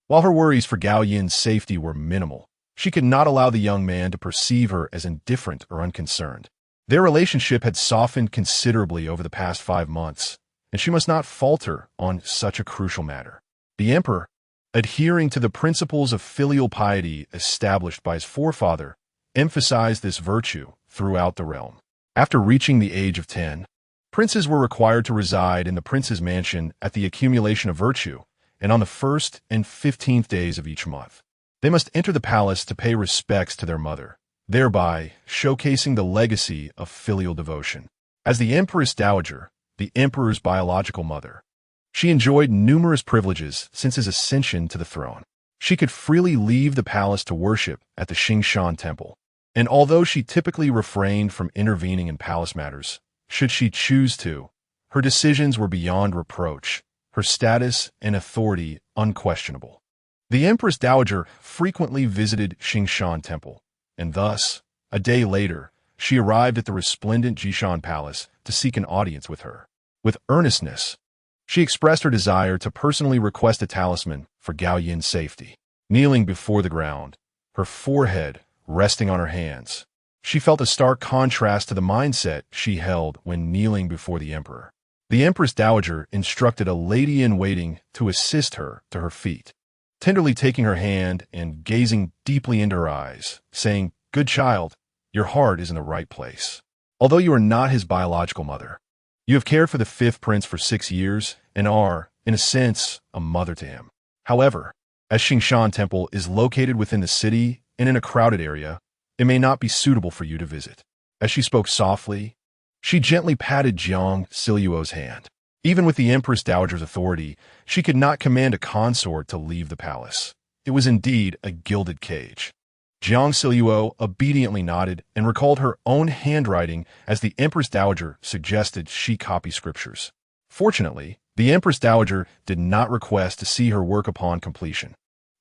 while her worries for Gao Yin's safety were minimal, she could not allow the young man to perceive her as indifferent or unconcerned. Their relationship had softened considerably over the past 5 months, and she must not falter on such a crucial matter. The emperor, adhering to the principles of filial piety established by his forefather, emphasized this virtue throughout the realm. After reaching the age of 10, princes were required to reside in the prince's mansion at the accumulation of virtue, and on the 1st and 15th days of each month. They must enter the palace to pay respects to their mother, thereby showcasing the legacy of filial devotion. As the Empress Dowager, the emperor's biological mother, she enjoyed numerous privileges since his ascension to the throne. She could freely leave the palace to worship at the Xingshan Temple, and although she typically refrained from intervening in palace matters, should she choose to, her decisions were beyond reproach, her status and authority unquestionable. The Empress Dowager frequently visited Xingshan Temple, and thus, a day later, she arrived at the resplendent Jishan Palace to seek an audience with her. With earnestness, she expressed her desire to personally request a talisman for Gao Yin's safety. Kneeling before the ground, her forehead resting on her hands, she felt a stark contrast to the mindset she held when kneeling before the emperor. The Empress Dowager instructed a lady-in-waiting to assist her to her feet, tenderly taking her hand and gazing deeply into her eyes, saying, "Good child, your heart is in the right place. Although you are not his biological mother, you have cared for the 5th prince for 6 years and are, in a sense, a mother to him. However, as Xingshan Temple is located within the city and in a crowded area, it may not be suitable for you to visit." As she spoke softly, she gently patted Jiang Zhao's hand. Even with the Empress Dowager's authority, she could not command a consort to leave the palace. It was indeed a gilded cage. Jiang Zhao obediently nodded and recalled her own handwriting as the Empress Dowager suggested she copy scriptures. Fortunately, the Empress Dowager did not request to see her work upon completion.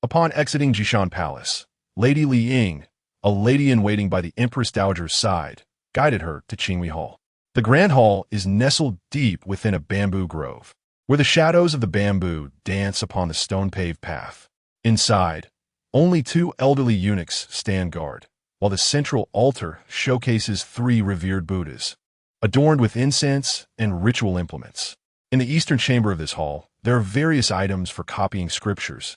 Upon exiting Jishan Palace, Lady Li Ying, a lady-in-waiting by the Empress Dowager's side, guided her to Qinghui Hall. The Grand Hall is nestled deep within a bamboo grove, where the shadows of the bamboo dance upon the stone-paved path. Inside, only 2 elderly eunuchs stand guard, while the central altar showcases 3 revered Buddhas, adorned with incense and ritual implements. In the eastern chamber of this hall, there are various items for copying scriptures,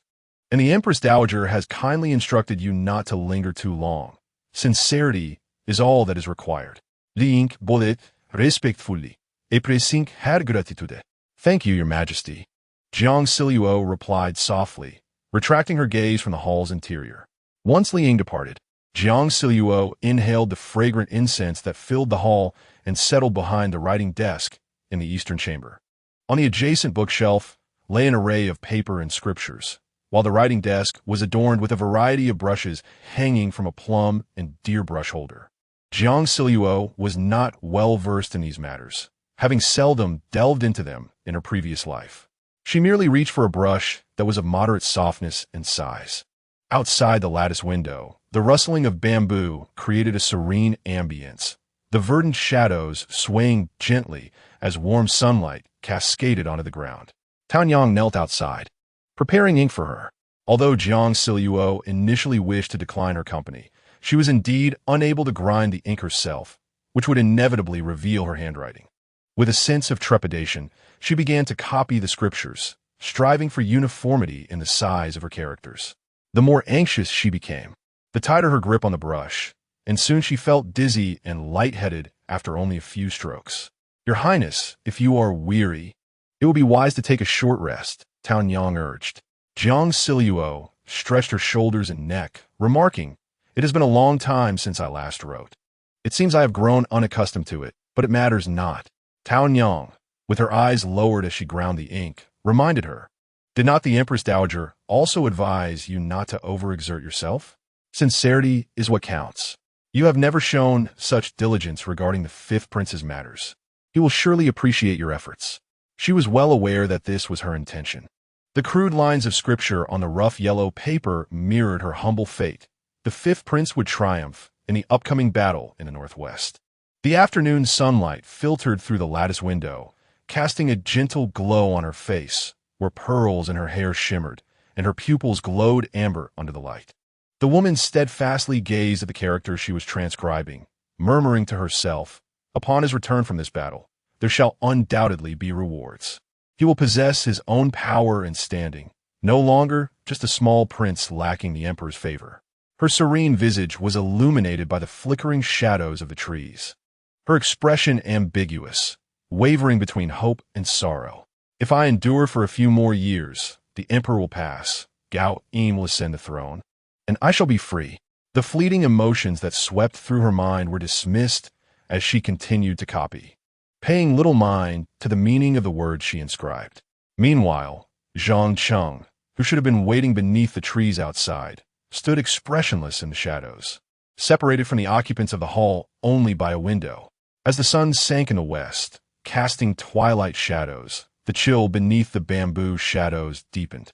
and the Empress Dowager has kindly instructed you not to linger too long. Sincerity is all that is required. Link bolet respectfully, et presink her gratitude. Thank you, Your Majesty. Jiang Zhao replied softly, retracting her gaze from the hall's interior. Once Li Ying departed, Jiang Zhao inhaled the fragrant incense that filled the hall and settled behind the writing desk in the eastern chamber. On the adjacent bookshelf lay an array of paper and scriptures, while the writing desk was adorned with a variety of brushes hanging from a plum and deer brush holder. Jiang Zhao was not well versed in these matters, having seldom delved into them in her previous life. She merely reached for a brush that was of moderate softness and size. Outside the lattice window, the rustling of bamboo created a serene ambience, the verdant shadows swaying gently as warm sunlight cascaded onto the ground. Tan Yang knelt outside, preparing ink for her. Although Jiang Zhao initially wished to decline her company, she was indeed unable to grind the ink herself, which would inevitably reveal her handwriting. With a sense of trepidation, she began to copy the scriptures, striving for uniformity in the size of her characters. The more anxious she became, the tighter her grip on the brush, and soon she felt dizzy and lightheaded after only a few strokes. "Your Highness, if you are weary, it will be wise to take a short rest," Tan Yang urged. Jiang Zhao stretched her shoulders and neck, remarking, "It has been a long time since I last wrote. It seems I have grown unaccustomed to it, but it matters not." Tan Yang, with her eyes lowered as she ground the ink, reminded her, Did not the Empress Dowager also advise you not to overexert yourself? Sincerity is what counts. You have never shown such diligence regarding the fifth prince's matters. He will surely appreciate your efforts. She was well aware that this was her intention. The crude lines of scripture on the rough yellow paper mirrored her humble fate. The fifth prince would triumph in the upcoming battle in the northwest. The afternoon sunlight filtered through the lattice window, casting a gentle glow on her face, where pearls in her hair shimmered, and her pupils glowed amber under the light. The woman steadfastly gazed at the character she was transcribing, murmuring to herself, "Upon his return from this battle, there shall undoubtedly be rewards. He will possess his own power and standing, no longer just a small prince lacking the emperor's favor." Her serene visage was illuminated by the flickering shadows of the trees. Her expression ambiguous, wavering between hope and sorrow. "If I endure for a few more years, the emperor will pass, Gao Yin will ascend the throne, and I shall be free." The fleeting emotions that swept through her mind were dismissed as she continued to copy, paying little mind to the meaning of the words she inscribed. Meanwhile, Jiang Zhao, who should have been waiting beneath the trees outside, stood expressionless in the shadows, separated from the occupants of the hall only by a window. As the sun sank in the west, casting twilight shadows, the chill beneath the bamboo shadows deepened,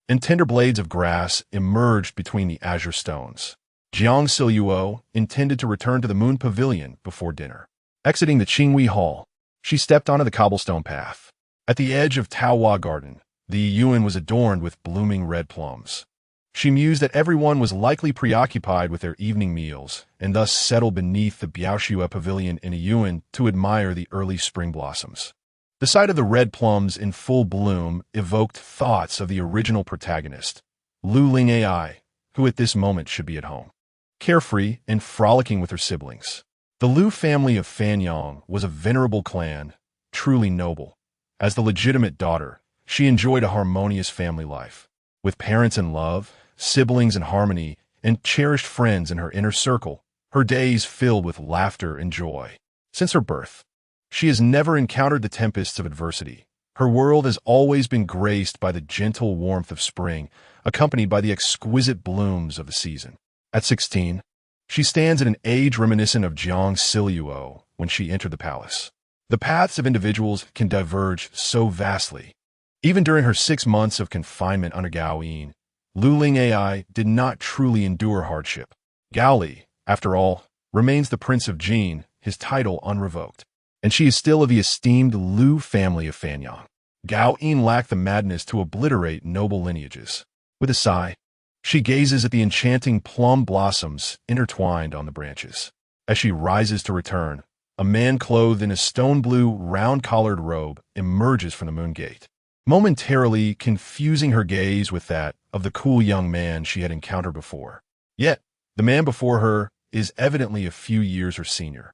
and tender blades of grass emerged between the azure stones. Jiang Zhao intended to return to the Moon Pavilion before dinner. Exiting the Qinghui Hall, she stepped onto the cobblestone path. At the edge of Taohua Garden, the yuan was adorned with blooming red plums. She mused that everyone was likely preoccupied with their evening meals, and thus settled beneath the Biaoxua Pavilion in a yuan to admire the early spring blossoms. The sight of the red plums in full bloom evoked thoughts of the original protagonist, Lu Ling Ai, who at this moment should be at home, carefree and frolicking with her siblings. The Lu family of Fanyang was a venerable clan, truly noble. As the legitimate daughter, she enjoyed a harmonious family life, with parents in love, siblings in harmony, and cherished friends in her inner circle, her days filled with laughter and joy. Since her birth, she has never encountered the tempests of adversity. Her world has always been graced by the gentle warmth of spring, accompanied by the exquisite blooms of the season. At 16, she stands at an age reminiscent of Jiang Zhao when she entered the palace. The paths of individuals can diverge so vastly. Even during her 6 months of confinement under Gao Yin, Lu Ling Ai did not truly endure hardship. Gao Li, after all, remains the Prince of Jin, his title unrevoked, and she is still of the esteemed Lu family of Fanyang. Gao Yin lacked the madness to obliterate noble lineages. With a sigh, she gazes at the enchanting plum blossoms intertwined on the branches. As she rises to return, a man clothed in a stone-blue, round-collared robe emerges from the moon gate, momentarily confusing her gaze with that of the cool young man she had encountered before. Yet, the man before her is evidently a few years her senior.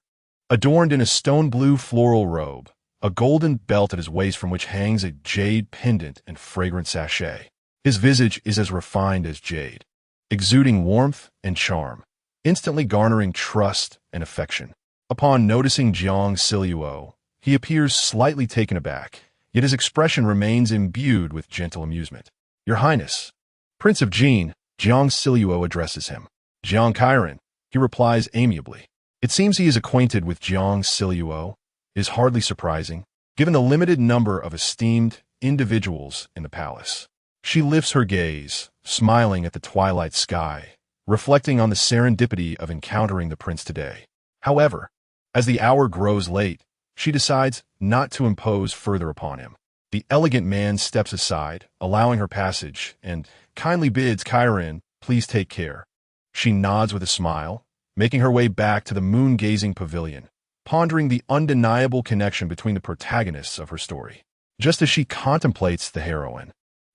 Adorned in a stone-blue floral robe, a golden belt at his waist from which hangs a jade pendant and fragrant sachet. His visage is as refined as jade, exuding warmth and charm, instantly garnering trust and affection. Upon noticing Jiang Zhao, he appears slightly taken aback, yet his expression remains imbued with gentle amusement. "Your Highness." "Prince of Jin," Jiang Zhao addresses him. "Jiang Tyrant," he replies amiably. It seems he is acquainted with Jiang Zhao. It is hardly surprising, given the limited number of esteemed individuals in the palace. She lifts her gaze, smiling at the twilight sky, reflecting on the serendipity of encountering the prince today. However, as the hour grows late, she decides not to impose further upon him. The elegant man steps aside, allowing her passage, and kindly bids Chiron please take care. She nods with a smile, making her way back to the moon-gazing pavilion, pondering the undeniable connection between the protagonists of her story. Just as she contemplates the heroine,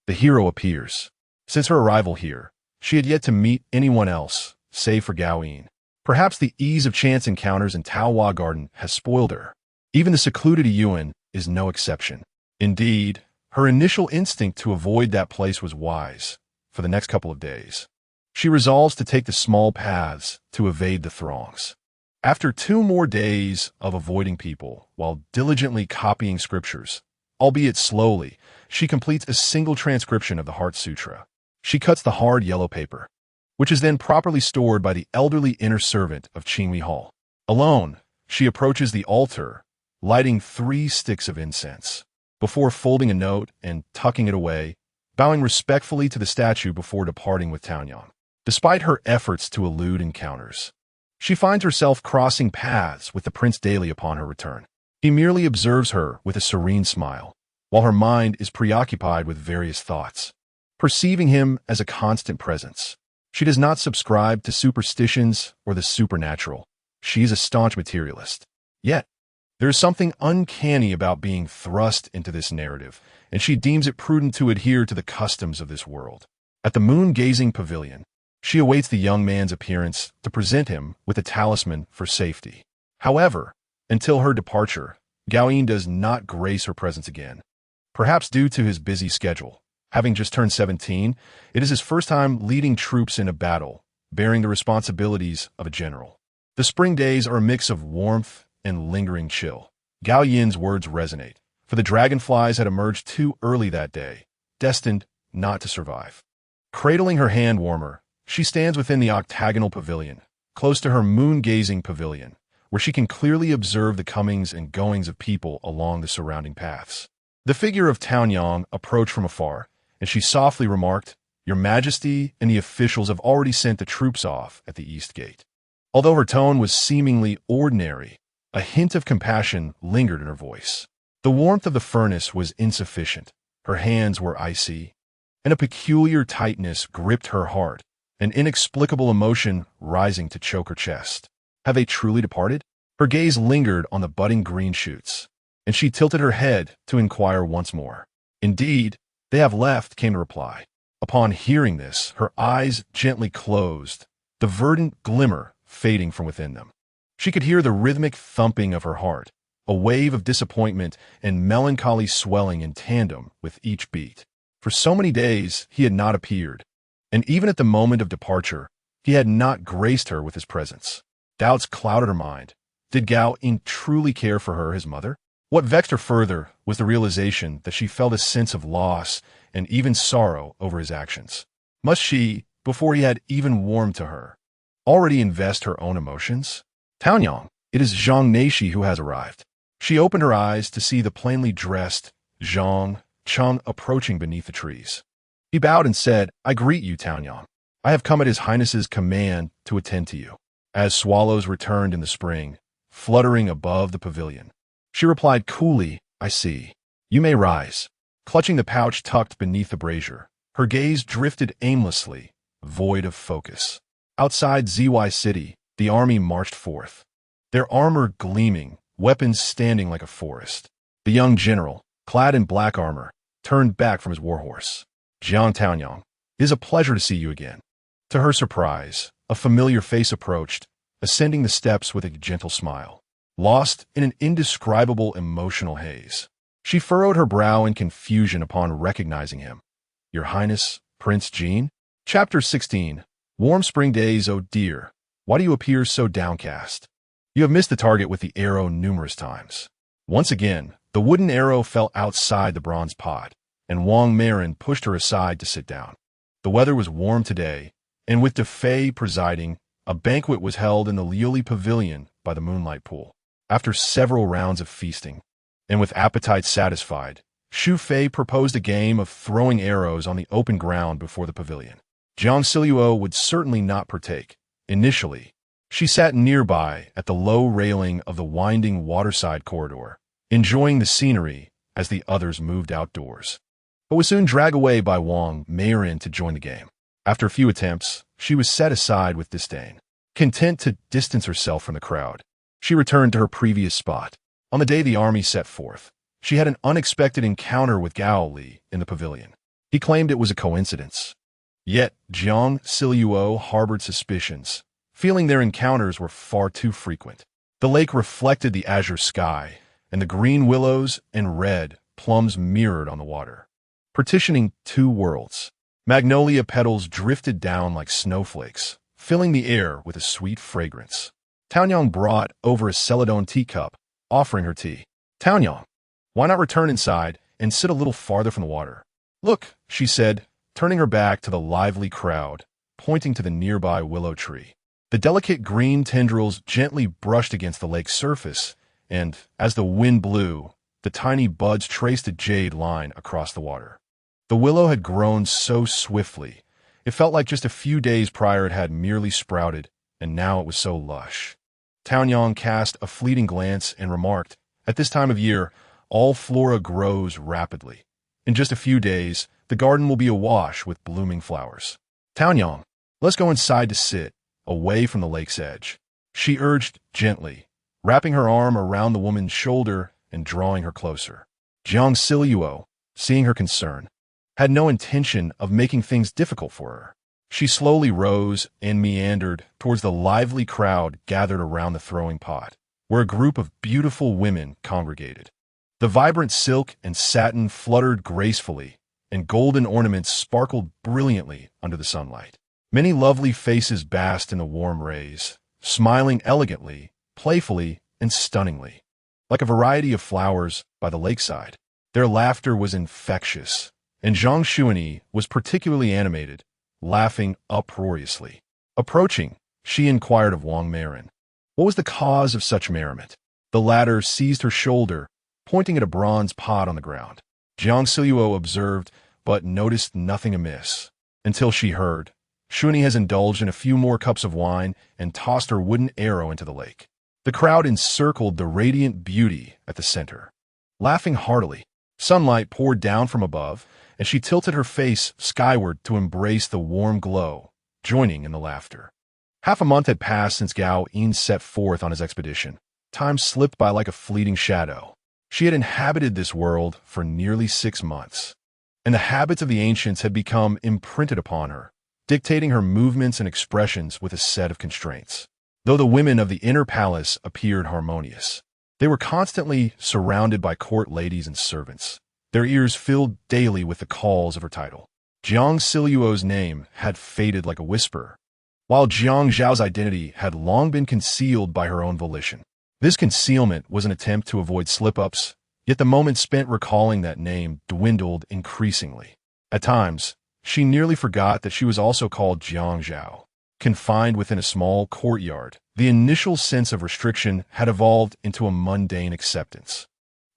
the hero appears. Since her arrival here, she had yet to meet anyone else, save for Gao Yin. Perhaps the ease of chance encounters in Taohua Garden has spoiled her. Even the secluded Yuan is no exception. Indeed, her initial instinct to avoid that place was wise. For the next couple of days, she resolves to take the small paths to evade the throngs. After 2 more days of avoiding people while diligently copying scriptures, Albeit slowly, she completes a single transcription of the Heart Sutra. She cuts the hard yellow paper, which is then properly stored by the elderly inner servant of Qinghui Hall. Alone, she approaches the altar, lighting 3 sticks of incense, before folding a note and tucking it away, bowing respectfully to the statue before departing with Taonyang. Despite her efforts to elude encounters, she finds herself crossing paths with the prince daily upon her return. He merely observes her with a serene smile, while her mind is preoccupied with various thoughts. Perceiving him as a constant presence, she does not subscribe to superstitions or the supernatural. She is a staunch materialist. Yet, there is something uncanny about being thrust into this narrative, and she deems it prudent to adhere to the customs of this world. At the moon-gazing pavilion, she awaits the young man's appearance to present him with a talisman for safety. However, until her departure, Gao Yin does not grace her presence again. Perhaps due to his busy schedule. Having just turned 17, it is his first time leading troops in a battle, bearing the responsibilities of a general. The spring days are a mix of warmth and lingering chill. Gao Yin's words resonate, for the dragonflies had emerged too early that day, destined not to survive. Cradling her hand warmer, she stands within the octagonal pavilion, close to her moon-gazing pavilion, where she can clearly observe the comings and goings of people along the surrounding paths. The figure of Taonyang approached from afar, and she softly remarked, "Your Majesty and the officials have already sent the troops off at the east gate." Although her tone was seemingly ordinary, a hint of compassion lingered in her voice. The warmth of the furnace was insufficient. Her hands were icy, and a peculiar tightness gripped her heart, an inexplicable emotion rising to choke her chest. Have they truly departed? Her gaze lingered on the budding green shoots, and she tilted her head to inquire once more. "Indeed, they have left," came the reply. Upon hearing this, her eyes gently closed, the verdant glimmer fading from within them. She could hear the rhythmic thumping of her heart, a wave of disappointment and melancholy swelling in tandem with each beat. For so many days he had not appeared, and even at the moment of departure, he had not graced her with his presence. Doubts clouded her mind. Did Gao Yin truly care for her, his mother? What vexed her further was the realization that she felt a sense of loss and even sorrow over his actions. Must she, before he had even warmed to her, already invest her own emotions? "Taonyang, it is Zhang Neishi who has arrived." She opened her eyes to see the plainly dressed Zhang Cheng approaching beneath the trees. He bowed and said, "I greet you, Taonyang. I have come at His Highness's command to attend to you." As swallows returned in the spring, fluttering above the pavilion, she replied coolly, "I see. You may rise." Clutching the pouch tucked beneath the brazier, her gaze drifted aimlessly, void of focus. Outside Zy City, the army marched forth, their armor gleaming, weapons standing like a forest. The young general, clad in black armor, turned back from his warhorse. "Jiang Taonyang, it is a pleasure to see you again." To her surprise, a familiar face approached, ascending the steps with a gentle smile. Lost in an indescribable emotional haze, she furrowed her brow in confusion upon recognizing him. "Your Highness, Prince Jean?" Chapter 16. Warm spring days, oh dear, why do you appear so downcast? You have missed the target with the arrow numerous times. Once again, the wooden arrow fell outside the bronze pot, and Wang Marin pushed her aside to sit down. The weather was warm today, and with De Fei presiding, a banquet was held in the Liuli Pavilion by the moonlight pool. After several rounds of feasting, and with appetite satisfied, Xu Fei proposed a game of throwing arrows on the open ground before the pavilion. Jiang Zhao would certainly not partake. Initially, she sat nearby at the low railing of the winding waterside corridor, enjoying the scenery as the others moved outdoors, but was soon dragged away by Wang Marin to join the game. After a few attempts, she was set aside with disdain. Content to distance herself from the crowd, she returned to her previous spot. On the day the army set forth, she had an unexpected encounter with Gao Li in the pavilion. He claimed it was a coincidence. Yet Jiang Zhao harbored suspicions, feeling their encounters were far too frequent. The lake reflected the azure sky, and the green willows and red plums mirrored on the water, partitioning two worlds. Magnolia petals drifted down like snowflakes, filling the air with a sweet fragrance. Taonyang brought over a celadon teacup, offering her tea. "Taonyang, why not return inside and sit a little farther from the water. "Look," she said, turning her back to the lively crowd, pointing to the nearby willow tree. The delicate green tendrils gently brushed against the lake's surface, and, as the wind blew, the tiny buds traced a jade line across the water. The willow had grown so swiftly, it felt like just a few days prior it had merely sprouted, and now it was so lush. Taonyang cast a fleeting glance and remarked, "At this time of year, all flora grows rapidly. In just a few days, the garden will be awash with blooming flowers. Taonyang, let's go inside to sit, away from the lake's edge," she urged gently, wrapping her arm around the woman's shoulder and drawing her closer. Jiang Zhao, seeing her concern, had no intention of making things difficult for her. She slowly rose and meandered towards the lively crowd gathered around the throwing pot, where a group of beautiful women congregated. The vibrant silk and satin fluttered gracefully, and golden ornaments sparkled brilliantly under the sunlight. Many lovely faces basked in the warm rays, smiling elegantly, playfully, and stunningly, like a variety of flowers by the lakeside. Their laughter was infectious, and Zhang Xuanyi was particularly animated, laughing uproariously. Approaching, she inquired of Wang Marin, what was the cause of such merriment? The latter seized her shoulder, pointing at a bronze pot on the ground. Jiang Zhao observed, but noticed nothing amiss, until she heard, "Xuanyi has indulged in a few more cups of wine and tossed her wooden arrow into the lake." The crowd encircled the radiant beauty at the center, laughing heartily. Sunlight poured down from above, and she tilted her face skyward to embrace the warm glow, joining in the laughter. Half a month had passed since Gao Yin set forth on his expedition. Time slipped by like a fleeting shadow. She had inhabited this world for nearly 6 months, and the habits of the ancients had become imprinted upon her, dictating her movements and expressions with a set of constraints. Though the women of the inner palace appeared harmonious, they were constantly surrounded by court ladies and servants, their ears filled daily with the calls of her title. Jiang Zhao's name had faded like a whisper, while Jiang Zhao's identity had long been concealed by her own volition. This concealment was an attempt to avoid slip-ups, yet the moments spent recalling that name dwindled increasingly. At times, she nearly forgot that she was also called Jiang Zhao. Confined within a small courtyard, the initial sense of restriction had evolved into a mundane acceptance.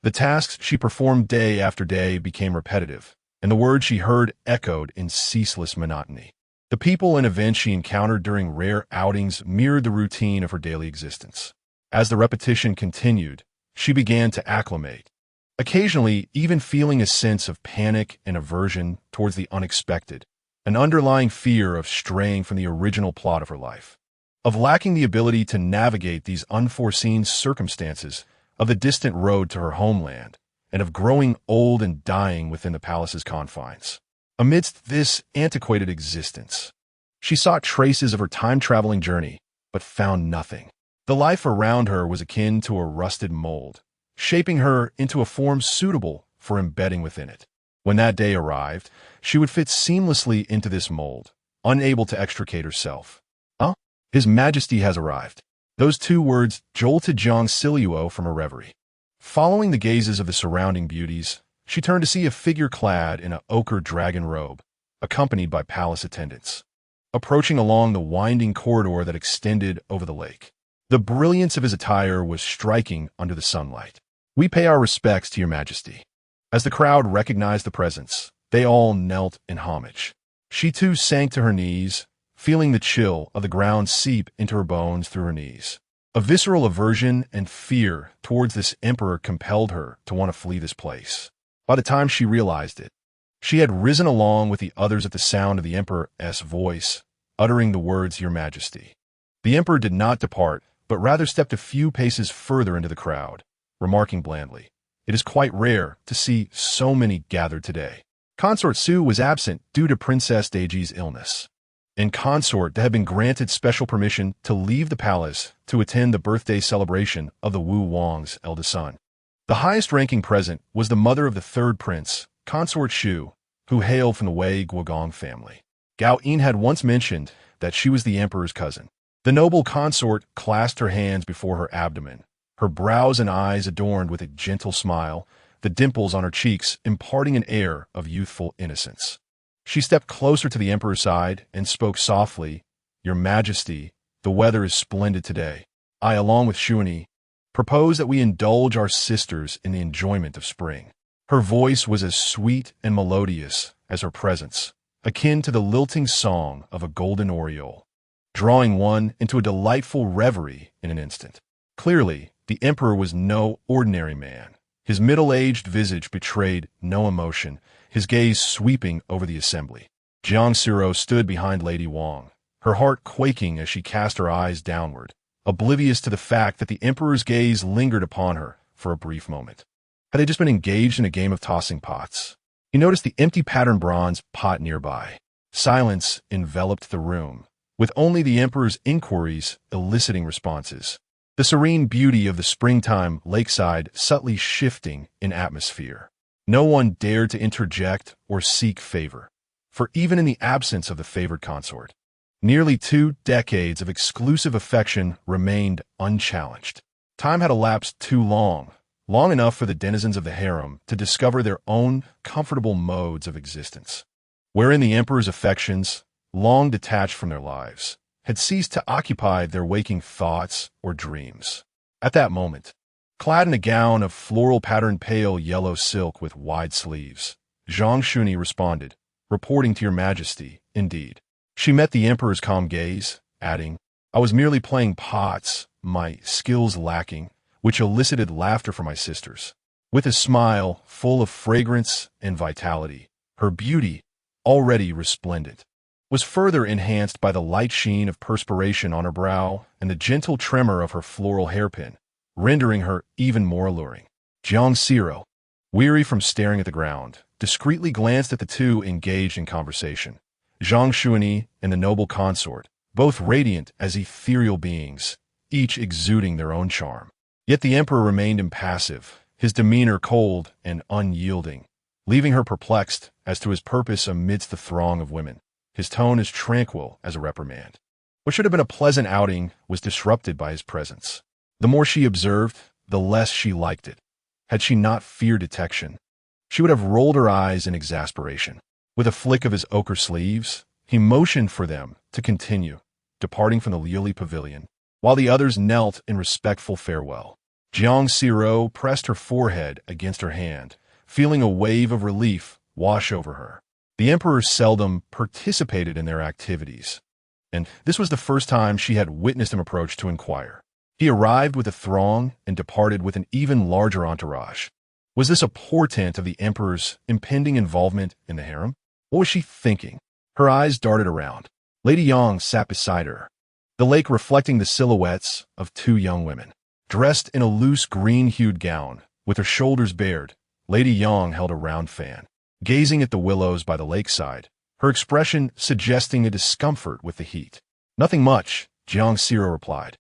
The tasks she performed day after day became repetitive, and the words she heard echoed in ceaseless monotony. The people and events she encountered during rare outings mirrored the routine of her daily existence. As the repetition continued, she began to acclimate, occasionally even feeling a sense of panic and aversion towards the unexpected, an underlying fear of straying from the original plot of her life, of lacking the ability to navigate these unforeseen circumstances, of the distant road to her homeland, and of growing old and dying within the palace's confines. Amidst this antiquated existence, she sought traces of her time-traveling journey, but found nothing. The life around her was akin to a rusted mold, shaping her into a form suitable for embedding within it. When that day arrived, she would fit seamlessly into this mold, unable to extricate herself. "Huh? His Majesty has arrived." Those 2 words jolted Jiang Zhao from her reverie. Following the gazes of the surrounding beauties, she turned to see a figure clad in an ochre dragon robe, accompanied by palace attendants, approaching along the winding corridor that extended over the lake. The brilliance of his attire was striking under the sunlight. "We pay our respects to your Majesty." As the crowd recognized the presence, they all knelt in homage. She too sank to her knees, feeling the chill of the ground seep into her bones through her knees. A visceral aversion and fear towards this emperor compelled her to want to flee this place. By the time she realized it, she had risen along with the others at the sound of the emperor's voice, uttering the words, "Your Majesty." The emperor did not depart, but rather stepped a few paces further into the crowd, remarking blandly, "It is quite rare to see so many gathered today." Consort Su was absent due to Princess Daiji's illness, and Consort had been granted special permission to leave the palace to attend the birthday celebration of the Wu Wang's eldest son. The highest-ranking present was the mother of the 3rd prince, Consort Shu, who hailed from the Wei Guogong family. Gao Yin had once mentioned that she was the emperor's cousin. The noble consort clasped her hands before her abdomen, her brows and eyes adorned with a gentle smile, the dimples on her cheeks imparting an air of youthful innocence. She stepped closer to the emperor's side and spoke softly, "Your Majesty, the weather is splendid today. I, along with Xuanyi, propose that we indulge our sisters in the enjoyment of spring." Her voice was as sweet and melodious as her presence, akin to the lilting song of a golden oriole, drawing one into a delightful reverie in an instant. Clearly, the emperor was no ordinary man. His middle-aged visage betrayed no emotion, his gaze sweeping over the assembly. Jiang Zhao stood behind Lady Wang, her heart quaking as she cast her eyes downward, oblivious to the fact that the emperor's gaze lingered upon her for a brief moment. Had they just been engaged in a game of tossing pots? He noticed the empty patterned bronze pot nearby. Silence enveloped the room, with only the emperor's inquiries eliciting responses. The serene beauty of the springtime lakeside subtly shifting in atmosphere. No one dared to interject or seek favor, for even in the absence of the favored consort, nearly 2 decades of exclusive affection remained unchallenged. Time had elapsed too long enough for the denizens of the harem to discover their own comfortable modes of existence, wherein the emperor's affections, long detached from their lives, had ceased to occupy their waking thoughts or dreams. At that moment, clad in a gown of floral-patterned pale yellow silk with wide sleeves, Zhang Xuanyi responded, "Reporting to your Majesty, indeed." She met the emperor's calm gaze, adding, "I was merely playing pots, my skills lacking, which elicited laughter from my sisters." With a smile full of fragrance and vitality, her beauty, already resplendent, was further enhanced by the light sheen of perspiration on her brow and the gentle tremor of her floral hairpin, rendering her even more alluring. Jiang Zhao, weary from staring at the ground, discreetly glanced at the two engaged in conversation. Zhang Xuanyi and the noble consort, both radiant as ethereal beings, each exuding their own charm. Yet the emperor remained impassive, his demeanor cold and unyielding, leaving her perplexed as to his purpose amidst the throng of women. His tone as tranquil as a reprimand. What should have been a pleasant outing was disrupted by his presence. The more she observed, the less she liked it. Had she not feared detection, she would have rolled her eyes in exasperation. With a flick of his ochre sleeves, he motioned for them to continue, departing from the Liuli pavilion, while the others knelt in respectful farewell. Jiang Zhao pressed her forehead against her hand, feeling a wave of relief wash over her. The emperor seldom participated in their activities, and this was the first time she had witnessed him approach to inquire. He arrived with a throng and departed with an even larger entourage. Was this a portent of the emperor's impending involvement in the harem? What was she thinking? Her eyes darted around. Lady Yang sat beside her, the lake reflecting the silhouettes of 2 young women. Dressed in a loose green-hued gown, with her shoulders bared, Lady Yang held a round fan. Gazing at the willows by the lakeside, her expression suggesting a discomfort with the heat. "Nothing much," Jiang Zhao replied,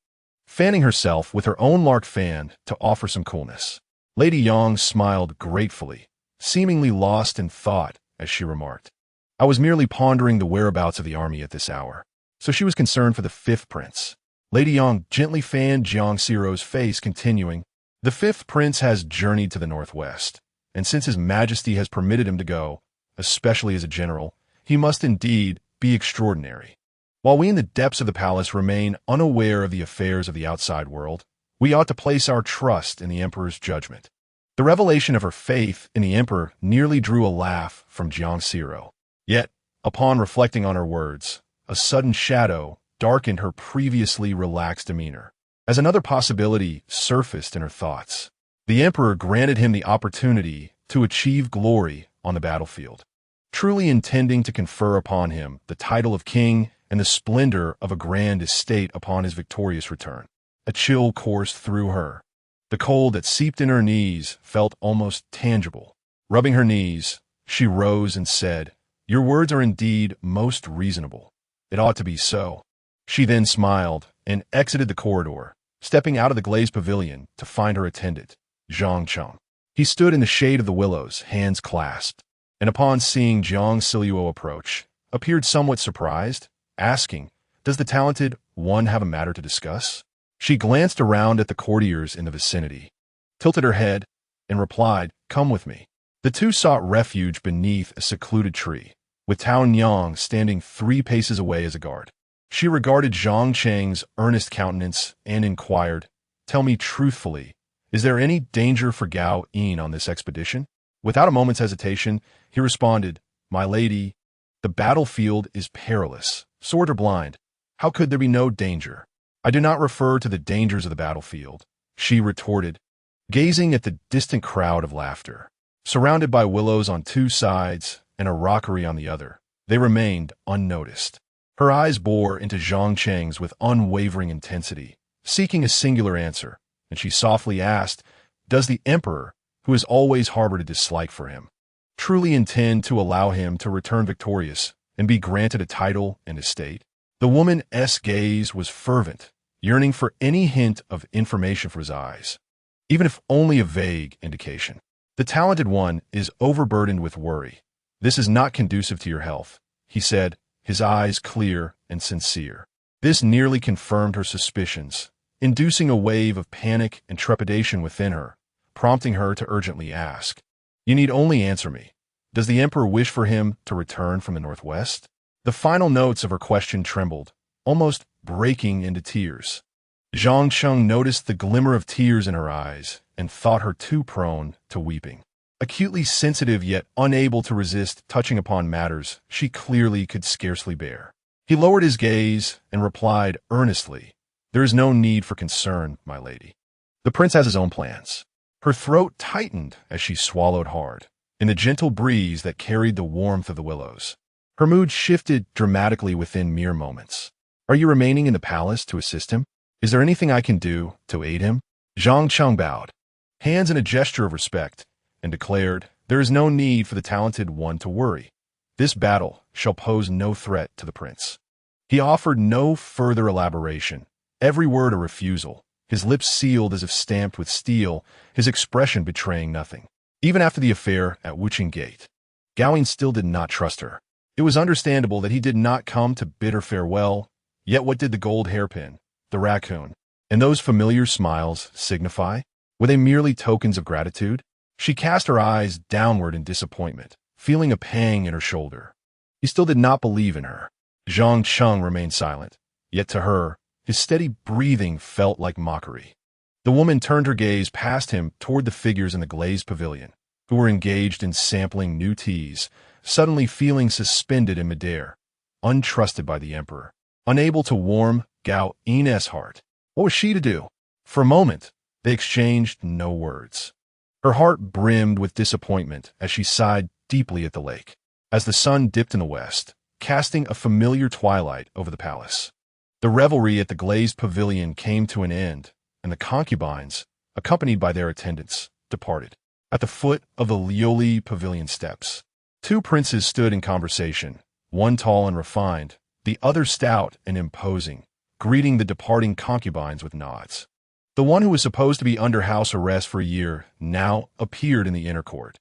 fanning herself with her own lark fan to offer some coolness. Lady Yang smiled gratefully, seemingly lost in thought as she remarked, "I was merely pondering the whereabouts of the army at this hour." So she was concerned for the 5th prince. Lady Yang gently fanned Jiang Zhao's face, continuing, "The 5th prince has journeyed to the northwest, and since his Majesty has permitted him to go, especially as a general, he must indeed be extraordinary. While we in the depths of the palace remain unaware of the affairs of the outside world, we ought to place our trust in the emperor's judgment." The revelation of her faith in the emperor nearly drew a laugh from Jiang Zhao. Yet, upon reflecting on her words, a sudden shadow darkened her previously relaxed demeanor, as another possibility surfaced in her thoughts. The emperor granted him the opportunity to achieve glory on the battlefield, truly intending to confer upon him the title of king and the splendor of a grand estate upon his victorious return. A chill coursed through her. The cold that seeped in her knees felt almost tangible. Rubbing her knees, she rose and said, "Your words are indeed most reasonable. It ought to be so." She then smiled and exited the corridor, stepping out of the glazed pavilion to find her attendant, Zhang Cheng. He stood in the shade of the willows, hands clasped, and upon seeing Jiang Zhao approach, appeared somewhat surprised, asking, "Does the talented one have a matter to discuss?" She glanced around at the courtiers in the vicinity, tilted her head, and replied, come with me. The two sought refuge beneath a secluded tree, with Tao Nyang standing 3 paces away as a guard. She regarded Zhang Cheng's earnest countenance and inquired, "Tell me truthfully, is there any danger for Gao Yin on this expedition?" Without a moment's hesitation, he responded, "My lady, the battlefield is perilous. Sword or blind, how could there be no danger?" "I do not refer to the dangers of the battlefield," she retorted, gazing at the distant crowd of laughter. Surrounded by willows on 2 sides and a rockery on the other, they remained unnoticed. Her eyes bore into Zhang Cheng's with unwavering intensity, seeking a singular answer, and she softly asked, "Does the emperor, who has always harbored a dislike for him, truly intend to allow him to return victorious and be granted a title and estate?" The woman's gaze was fervent, yearning for any hint of information from his eyes, even if only a vague indication. "The talented one is overburdened with worry. This is not conducive to your health," he said, his eyes clear and sincere. This nearly confirmed her suspicions, inducing a wave of panic and trepidation within her, prompting her to urgently ask, "You need only answer me. Does the emperor wish for him to return from the northwest?" The final notes of her question trembled, almost breaking into tears. Zhang Cheng noticed the glimmer of tears in her eyes and thought her too prone to weeping. Acutely sensitive yet unable to resist touching upon matters she clearly could scarcely bear. He lowered his gaze and replied earnestly, "There is no need for concern, my lady. The prince has his own plans." Her throat tightened as she swallowed hard, in the gentle breeze that carried the warmth of the willows. Her mood shifted dramatically within mere moments. "Are you remaining in the palace to assist him? Is there anything I can do to aid him?" Zhang Cheng bowed, hands in a gesture of respect, and declared, "There is no need for the talented one to worry. This battle shall pose no threat to the prince." He offered no further elaboration, every word a refusal, his lips sealed as if stamped with steel, his expression betraying nothing. Even after the affair at Wuching Gate, Gowing still did not trust her. It was understandable that he did not come to bid her farewell, yet what did the gold hairpin, the raccoon, and those familiar smiles signify? Were they merely tokens of gratitude? She cast her eyes downward in disappointment, feeling a pang in her shoulder. He still did not believe in her. Zhang Cheng remained silent, yet to her, his steady breathing felt like mockery. The woman turned her gaze past him toward the figures in the glazed pavilion, who were engaged in sampling new teas, suddenly feeling suspended in midair, untrusted by the emperor, unable to warm Gao Yin's heart. What was she to do? For a moment, they exchanged no words. Her heart brimmed with disappointment as she sighed deeply at the lake, as the sun dipped in the west, casting a familiar twilight over the palace. The revelry at the glazed pavilion came to an end, and the concubines, accompanied by their attendants, departed. At the foot of the Lioli pavilion steps, 2 princes stood in conversation, one tall and refined, the other stout and imposing, greeting the departing concubines with nods. The one who was supposed to be under house arrest for a year now appeared in the inner court.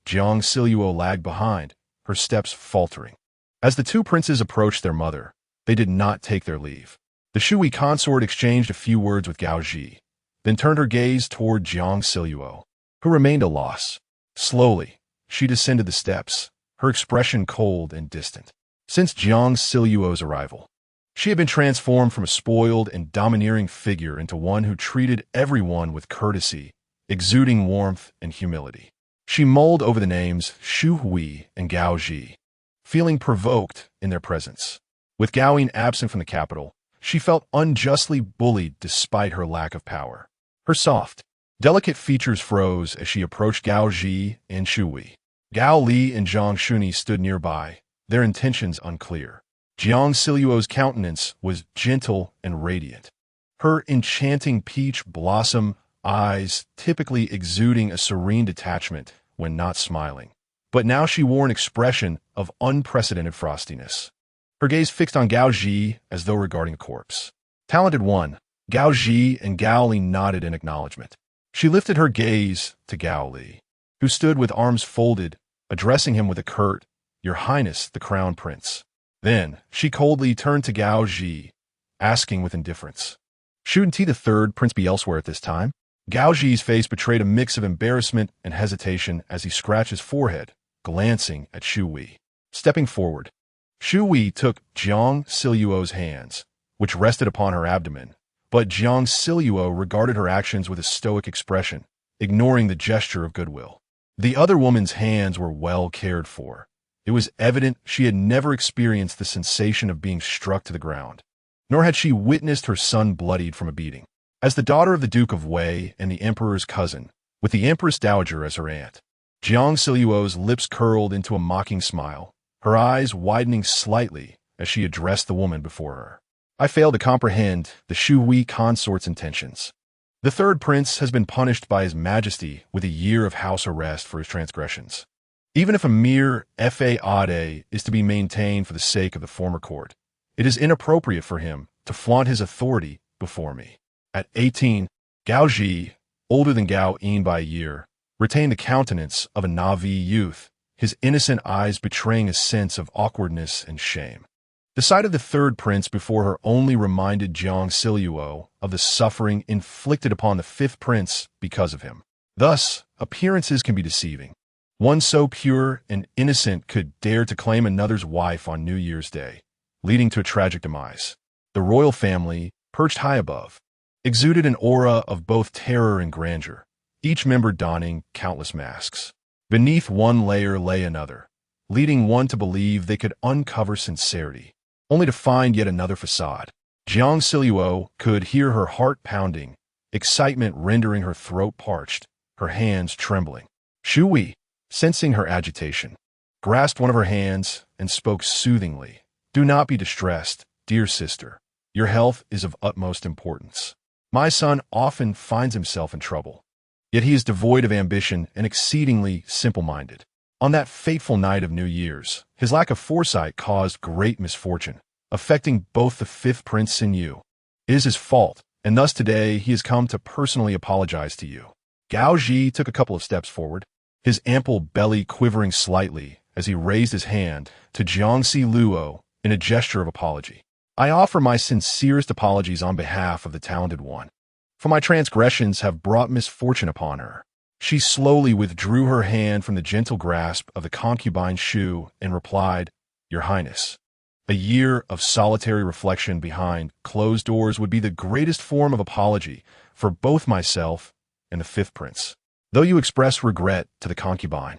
Jiang Zhao lagged behind, her steps faltering. As the 2 princes approached their mother, they did not take their leave. The Shui consort exchanged a few words with Gao Ji, then turned her gaze toward Jiang Zhao, who remained a loss. Slowly, she descended the steps, her expression cold and distant. Since Jiang Zhao's arrival, she had been transformed from a spoiled and domineering figure into one who treated everyone with courtesy, exuding warmth and humility. She mulled over the names Shu Hui and Gao Ji, feeling provoked in their presence. With Gowing absent from the capital, she felt unjustly bullied despite her lack of power. Her soft, delicate features froze as she approached Gao Ji and Shu Hui. Gao Li and Zhang Shuni stood nearby, their intentions unclear. Jiang Zhao's countenance was gentle and radiant, her enchanting peach blossom eyes typically exuding a serene detachment when not smiling. But now she wore an expression of unprecedented frostiness, her gaze fixed on Gao Ji as though regarding a corpse. Talented one, Gao Ji and Gao Li nodded in acknowledgement. She lifted her gaze to Gao Li, who stood with arms folded, addressing him with a curt, "Your Highness, the Crown Prince." Then, she coldly turned to Gao Ji, asking with indifference, "Shouldn't he the 3rd prince be elsewhere at this time?" Gao Ji's face betrayed a mix of embarrassment and hesitation as he scratched his forehead, glancing at Shu Wei. Stepping forward, Shu Wei took Jiang Zhao's hands, which rested upon her abdomen, but Jiang Zhao regarded her actions with a stoic expression, ignoring the gesture of goodwill. The other woman's hands were well cared for. It was evident she had never experienced the sensation of being struck to the ground, nor had she witnessed her son bloodied from a beating. As the daughter of the Duke of Wei and the Emperor's cousin, with the Empress Dowager as her aunt, Jiang Zhao's lips curled into a mocking smile, her eyes widening slightly as she addressed the woman before her. I fail to comprehend the Shu Wei consort's intentions. The third prince has been punished by His Majesty with a year of house arrest for his transgressions. Even if a mere faade is to be maintained for the sake of the former court, it is inappropriate for him to flaunt his authority before me. At 18, Gao Ji, older than Gao Yin by a year, retained the countenance of a Na'vi youth, his innocent eyes betraying a sense of awkwardness and shame. The sight of the third prince before her only reminded Jiang Zhao of the suffering inflicted upon the fifth prince because of him. Thus, appearances can be deceiving. One so pure and innocent could dare to claim another's wife on New Year's Day, leading to a tragic demise. The royal family, perched high above, exuded an aura of both terror and grandeur, each member donning countless masks. Beneath one layer lay another, leading one to believe they could uncover sincerity, only to find yet another facade. Jiang Zhao could hear her heart pounding, excitement rendering her throat parched, her hands trembling. Shu Wei, sensing her agitation, grasped one of her hands and spoke soothingly. Do not be distressed, dear sister. Your health is of utmost importance. My son often finds himself in trouble, yet he is devoid of ambition and exceedingly simple-minded. On that fateful night of New Year's, his lack of foresight caused great misfortune, affecting both the fifth prince and you. It is his fault, and thus today he has come to personally apologize to you. Gao Ji took a couple of steps forward, his ample belly quivering slightly as he raised his hand to Jiang Zhao in a gesture of apology. I offer my sincerest apologies on behalf of the talented one, for my transgressions have brought misfortune upon her. She slowly withdrew her hand from the gentle grasp of the concubine Shu and replied, Your Highness, a year of solitary reflection behind closed doors would be the greatest form of apology for both myself and the fifth prince. Though you express regret to the concubine,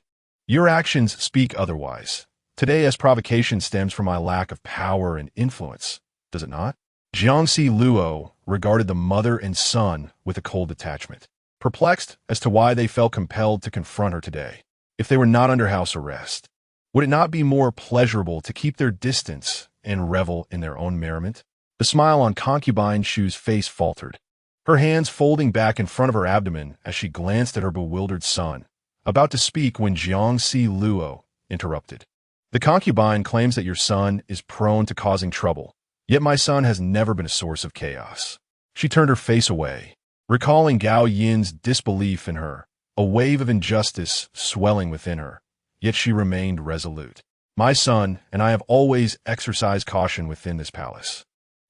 your actions speak otherwise. Today, as provocation stems from my lack of power and influence, does it not? Jiang Zhao regarded the mother and son with a cold detachment, perplexed as to why they felt compelled to confront her today. If they were not under house arrest, would it not be more pleasurable to keep their distance and revel in their own merriment? The smile on concubine Shu's face faltered, her hands folding back in front of her abdomen as she glanced at her bewildered son, about to speak when Jiang Zhao interrupted. The concubine claims that your son is prone to causing trouble, yet my son has never been a source of chaos. She turned her face away, recalling Gao Yin's disbelief in her, a wave of injustice swelling within her, yet she remained resolute. My son and I have always exercised caution within this palace,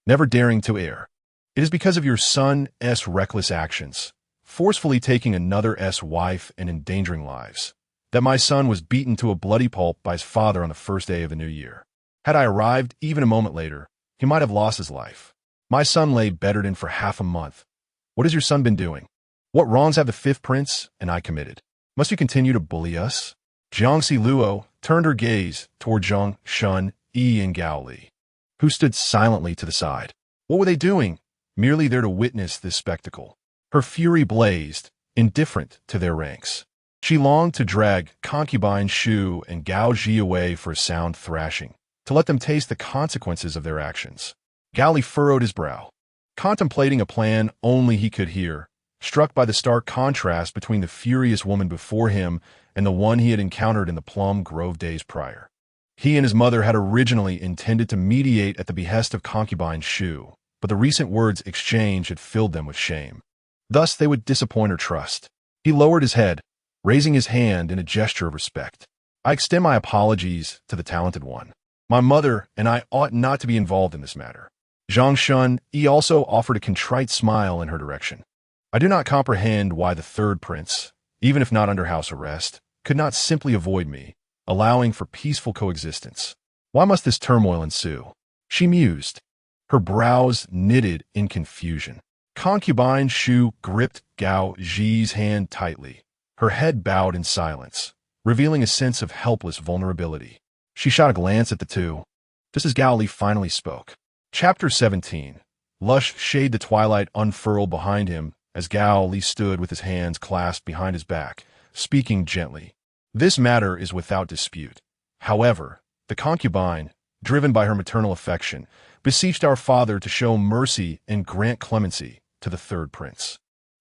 never daring to err. It is because of your son's reckless actions, forcefully taking another's wife and endangering lives, that my son was beaten to a bloody pulp by his father on the first day of the new year. Had I arrived even a moment later, he might have lost his life. My son lay bedridden for half a month. What has your son been doing? What wrongs have the fifth prince and I committed? Must you continue to bully us? Jiang Zhao turned her gaze toward Zhang Shun, Yi, and Gao Li, who stood silently to the side. What were they doing? Merely there to witness this spectacle. Her fury blazed, indifferent to their ranks. She longed to drag concubine Shu and Gao Ji away for a sound thrashing, to let them taste the consequences of their actions. Gao Li furrowed his brow, contemplating a plan only he could hear, struck by the stark contrast between the furious woman before him and the one he had encountered in the Plum Grove days prior. He and his mother had originally intended to mediate at the behest of concubine Shu, but the recent words exchanged had filled them with shame. Thus they would disappoint her trust. He lowered his head, raising his hand in a gesture of respect. I extend my apologies to the talented one. My mother and I ought not to be involved in this matter. Zhang Shun Yi also offered a contrite smile in her direction. I do not comprehend why the third prince, even if not under house arrest, could not simply avoid me, allowing for peaceful coexistence. Why must this turmoil ensue? She mused, her brows knitted in confusion. Concubine Shu gripped Gao Zhi's hand tightly, her head bowed in silence, revealing a sense of helpless vulnerability. She shot a glance at the two, just as Gao Li finally spoke. Chapter 17. Lush shade the twilight unfurled behind him as Gao Li stood with his hands clasped behind his back, speaking gently. This matter is without dispute. However, the concubine, driven by her maternal affection, beseeched our father to show mercy and grant clemency to the third prince.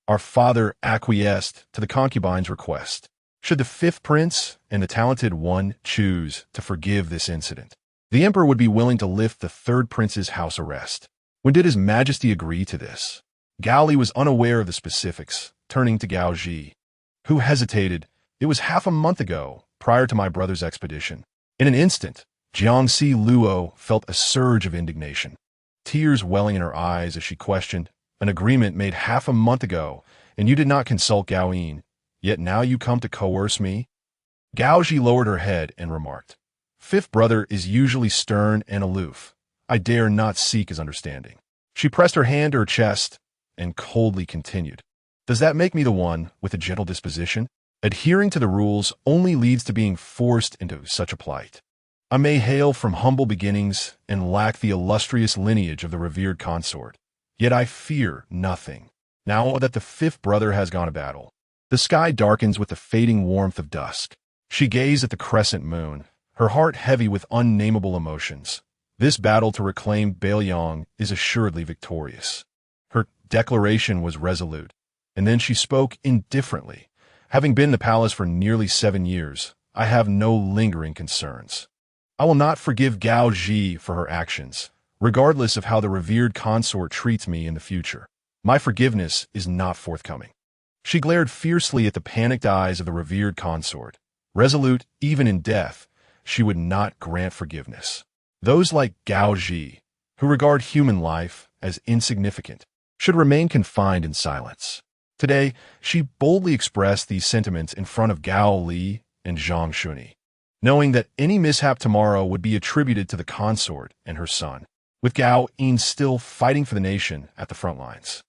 Our father acquiesced to the concubine's request. Should the fifth prince and the talented one choose to forgive this incident, the emperor would be willing to lift the third prince's house arrest. When did his majesty agree to this? Gao Li was unaware of the specifics, turning to Gao Zhi, who hesitated. It was half a month ago, prior to my brother's expedition. In an instant, Jiang Luo felt a surge of indignation, tears welling in her eyes as she questioned, an agreement made half a month ago, and you did not consult Gao Yin, yet now you come to coerce me? Gao Zhi lowered her head and remarked, Fifth brother is usually stern and aloof. I dare not seek his understanding. She pressed her hand to her chest and coldly continued, Does that make me the one with a gentle disposition? Adhering to the rules only leads to being forced into such a plight. I may hail from humble beginnings and lack the illustrious lineage of the revered consort, yet I fear nothing. Now that the fifth brother has gone to battle, the sky darkens with the fading warmth of dusk. She gazed at the crescent moon, her heart heavy with unnameable emotions. This battle to reclaim Bailiang is assuredly victorious. Her declaration was resolute, and then she spoke indifferently. Having been in the palace for nearly 7 years, I have no lingering concerns. I will not forgive Gao Zhi for her actions, regardless of how the revered consort treats me in the future. My forgiveness is not forthcoming. She glared fiercely at the panicked eyes of the revered consort. Resolute, even in death, she would not grant forgiveness. Those like Gao Zhi, who regard human life as insignificant, should remain confined in silence. Today, she boldly expressed these sentiments in front of Gao Li and Zhang Shuni, knowing that any mishap tomorrow would be attributed to the consort and her son, with Gao Yin still fighting for the nation at the front lines.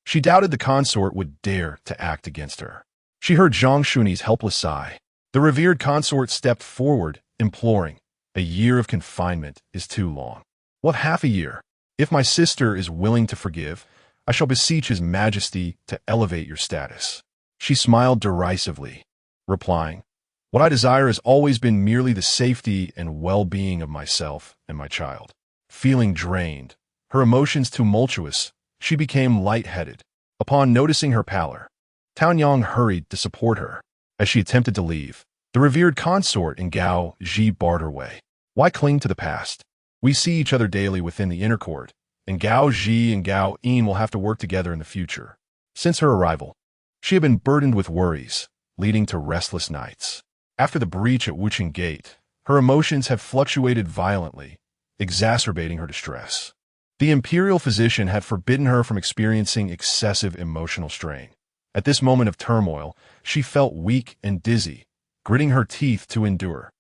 She doubted the consort would dare to act against her. She heard Zhang Shuni's helpless sigh. The revered consort stepped forward, imploring, A year of confinement is too long. What, half a year? If my sister is willing to forgive, I shall beseech His Majesty to elevate your status. She smiled derisively, replying, What I desire has always been merely the safety and well-being of myself and my child. Feeling drained, her emotions tumultuous, she became light-headed. Upon noticing her pallor, Taonyang hurried to support her. As she attempted to leave, the revered consort and Gao Zhi barred her way. Why cling to the past? We see each other daily within the inner court, and Gao Zhi and Gao Yin will have to work together in the future. Since her arrival, she had been burdened with worries, leading to restless nights. After the breach at Wuqing Gate, her emotions have fluctuated violently, exacerbating her distress. The imperial physician had forbidden her from experiencing excessive emotional strain. At this moment of turmoil, she felt weak and dizzy, gritting her teeth to endure,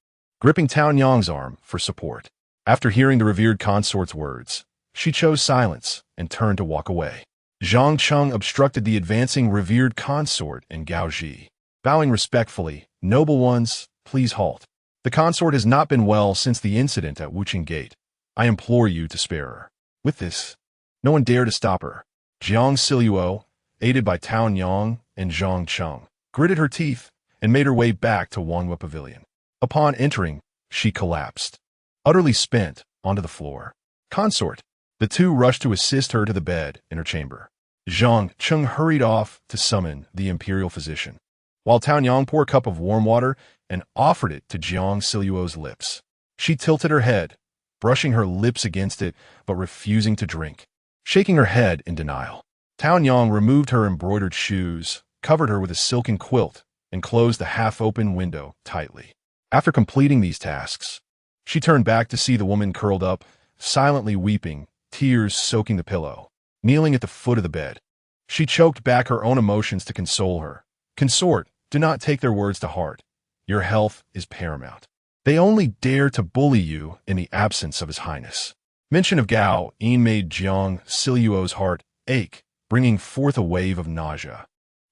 gripping Taonyang's arm for support. After hearing the revered consort's words, she chose silence and turned to walk away. Zhang Cheng obstructed the advancing revered consort and Gao Zhi, bowing respectfully, Noble ones, please halt. The consort has not been well since the incident at Wuqing Gate. I implore you to spare her. With this, no one dared to stop her. Jiang Zhao, aided by Taonyang and Zhang Cheng, gritted her teeth and made her way back to Wanghua Pavilion. Upon entering, she collapsed, utterly spent, onto the floor. Consort. The two rushed to assist her to the bed in her chamber. Zhang Cheng hurried off to summon the imperial physician, while Taonyang poured a cup of warm water and offered it to Jiang Zhao's lips. She tilted her head, brushing her lips against it but refusing to drink, shaking her head in denial. Taonyang removed her embroidered shoes, covered her with a silken quilt, and closed the half-open window tightly. After completing these tasks, she turned back to see the woman curled up, silently weeping, tears soaking the pillow. Kneeling at the foot of the bed, She choked back her own emotions to console her. Consort, do not take their words to heart. Your health is paramount. They only dare to bully you in the absence of His Highness. Mention of Gao e'en made Jiang Zhao's heart ache, bringing forth a wave of nausea.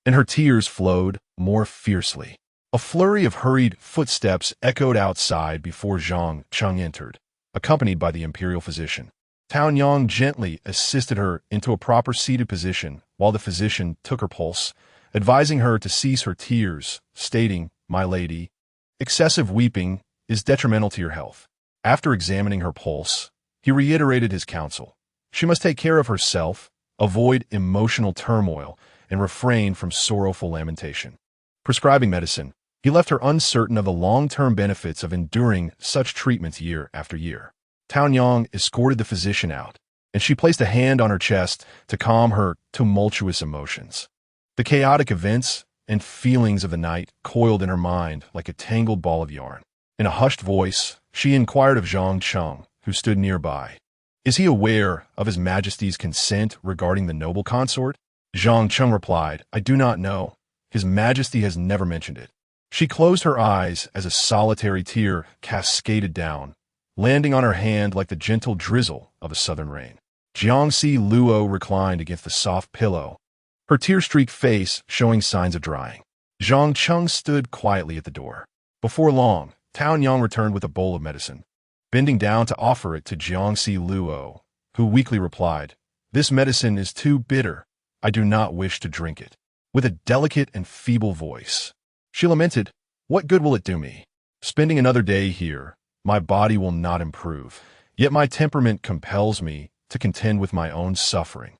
And her tears flowed more fiercely. A flurry of hurried footsteps echoed outside before Zhang Cheng entered, accompanied by the imperial physician. Tao Yang gently assisted her into a proper seated position while the physician took her pulse, advising her to cease her tears, stating, "My lady, excessive weeping is detrimental to your health." After examining her pulse, he reiterated his counsel. She must take care of herself, avoid emotional turmoil, and refrain from sorrowful lamentation. Prescribing medicine, he left her uncertain of the long-term benefits of enduring such treatments year after year. Tao Yang escorted the physician out, and she placed a hand on her chest to calm her tumultuous emotions. The chaotic events and feelings of the night coiled in her mind like a tangled ball of yarn. In a hushed voice, she inquired of Zhang Cheng, who stood nearby. "Is he aware of His Majesty's consent regarding the noble consort?" Zhang Cheng replied, "I do not know. His Majesty has never mentioned it." She closed her eyes as a solitary tear cascaded down, landing on her hand like the gentle drizzle of a southern rain. Jiang Zhao reclined against the soft pillow, her tear-streaked face showing signs of drying. Zhang Cheng stood quietly at the door. Before long, Tao Yang returned with a bowl of medicine, bending down to offer it to Jiang Zhao, who weakly replied, "This medicine is too bitter. I do not wish to drink it." With a delicate and feeble voice, she lamented, "What good will it do me? Spending another day here, my body will not improve, yet my temperament compels me to contend with my own suffering,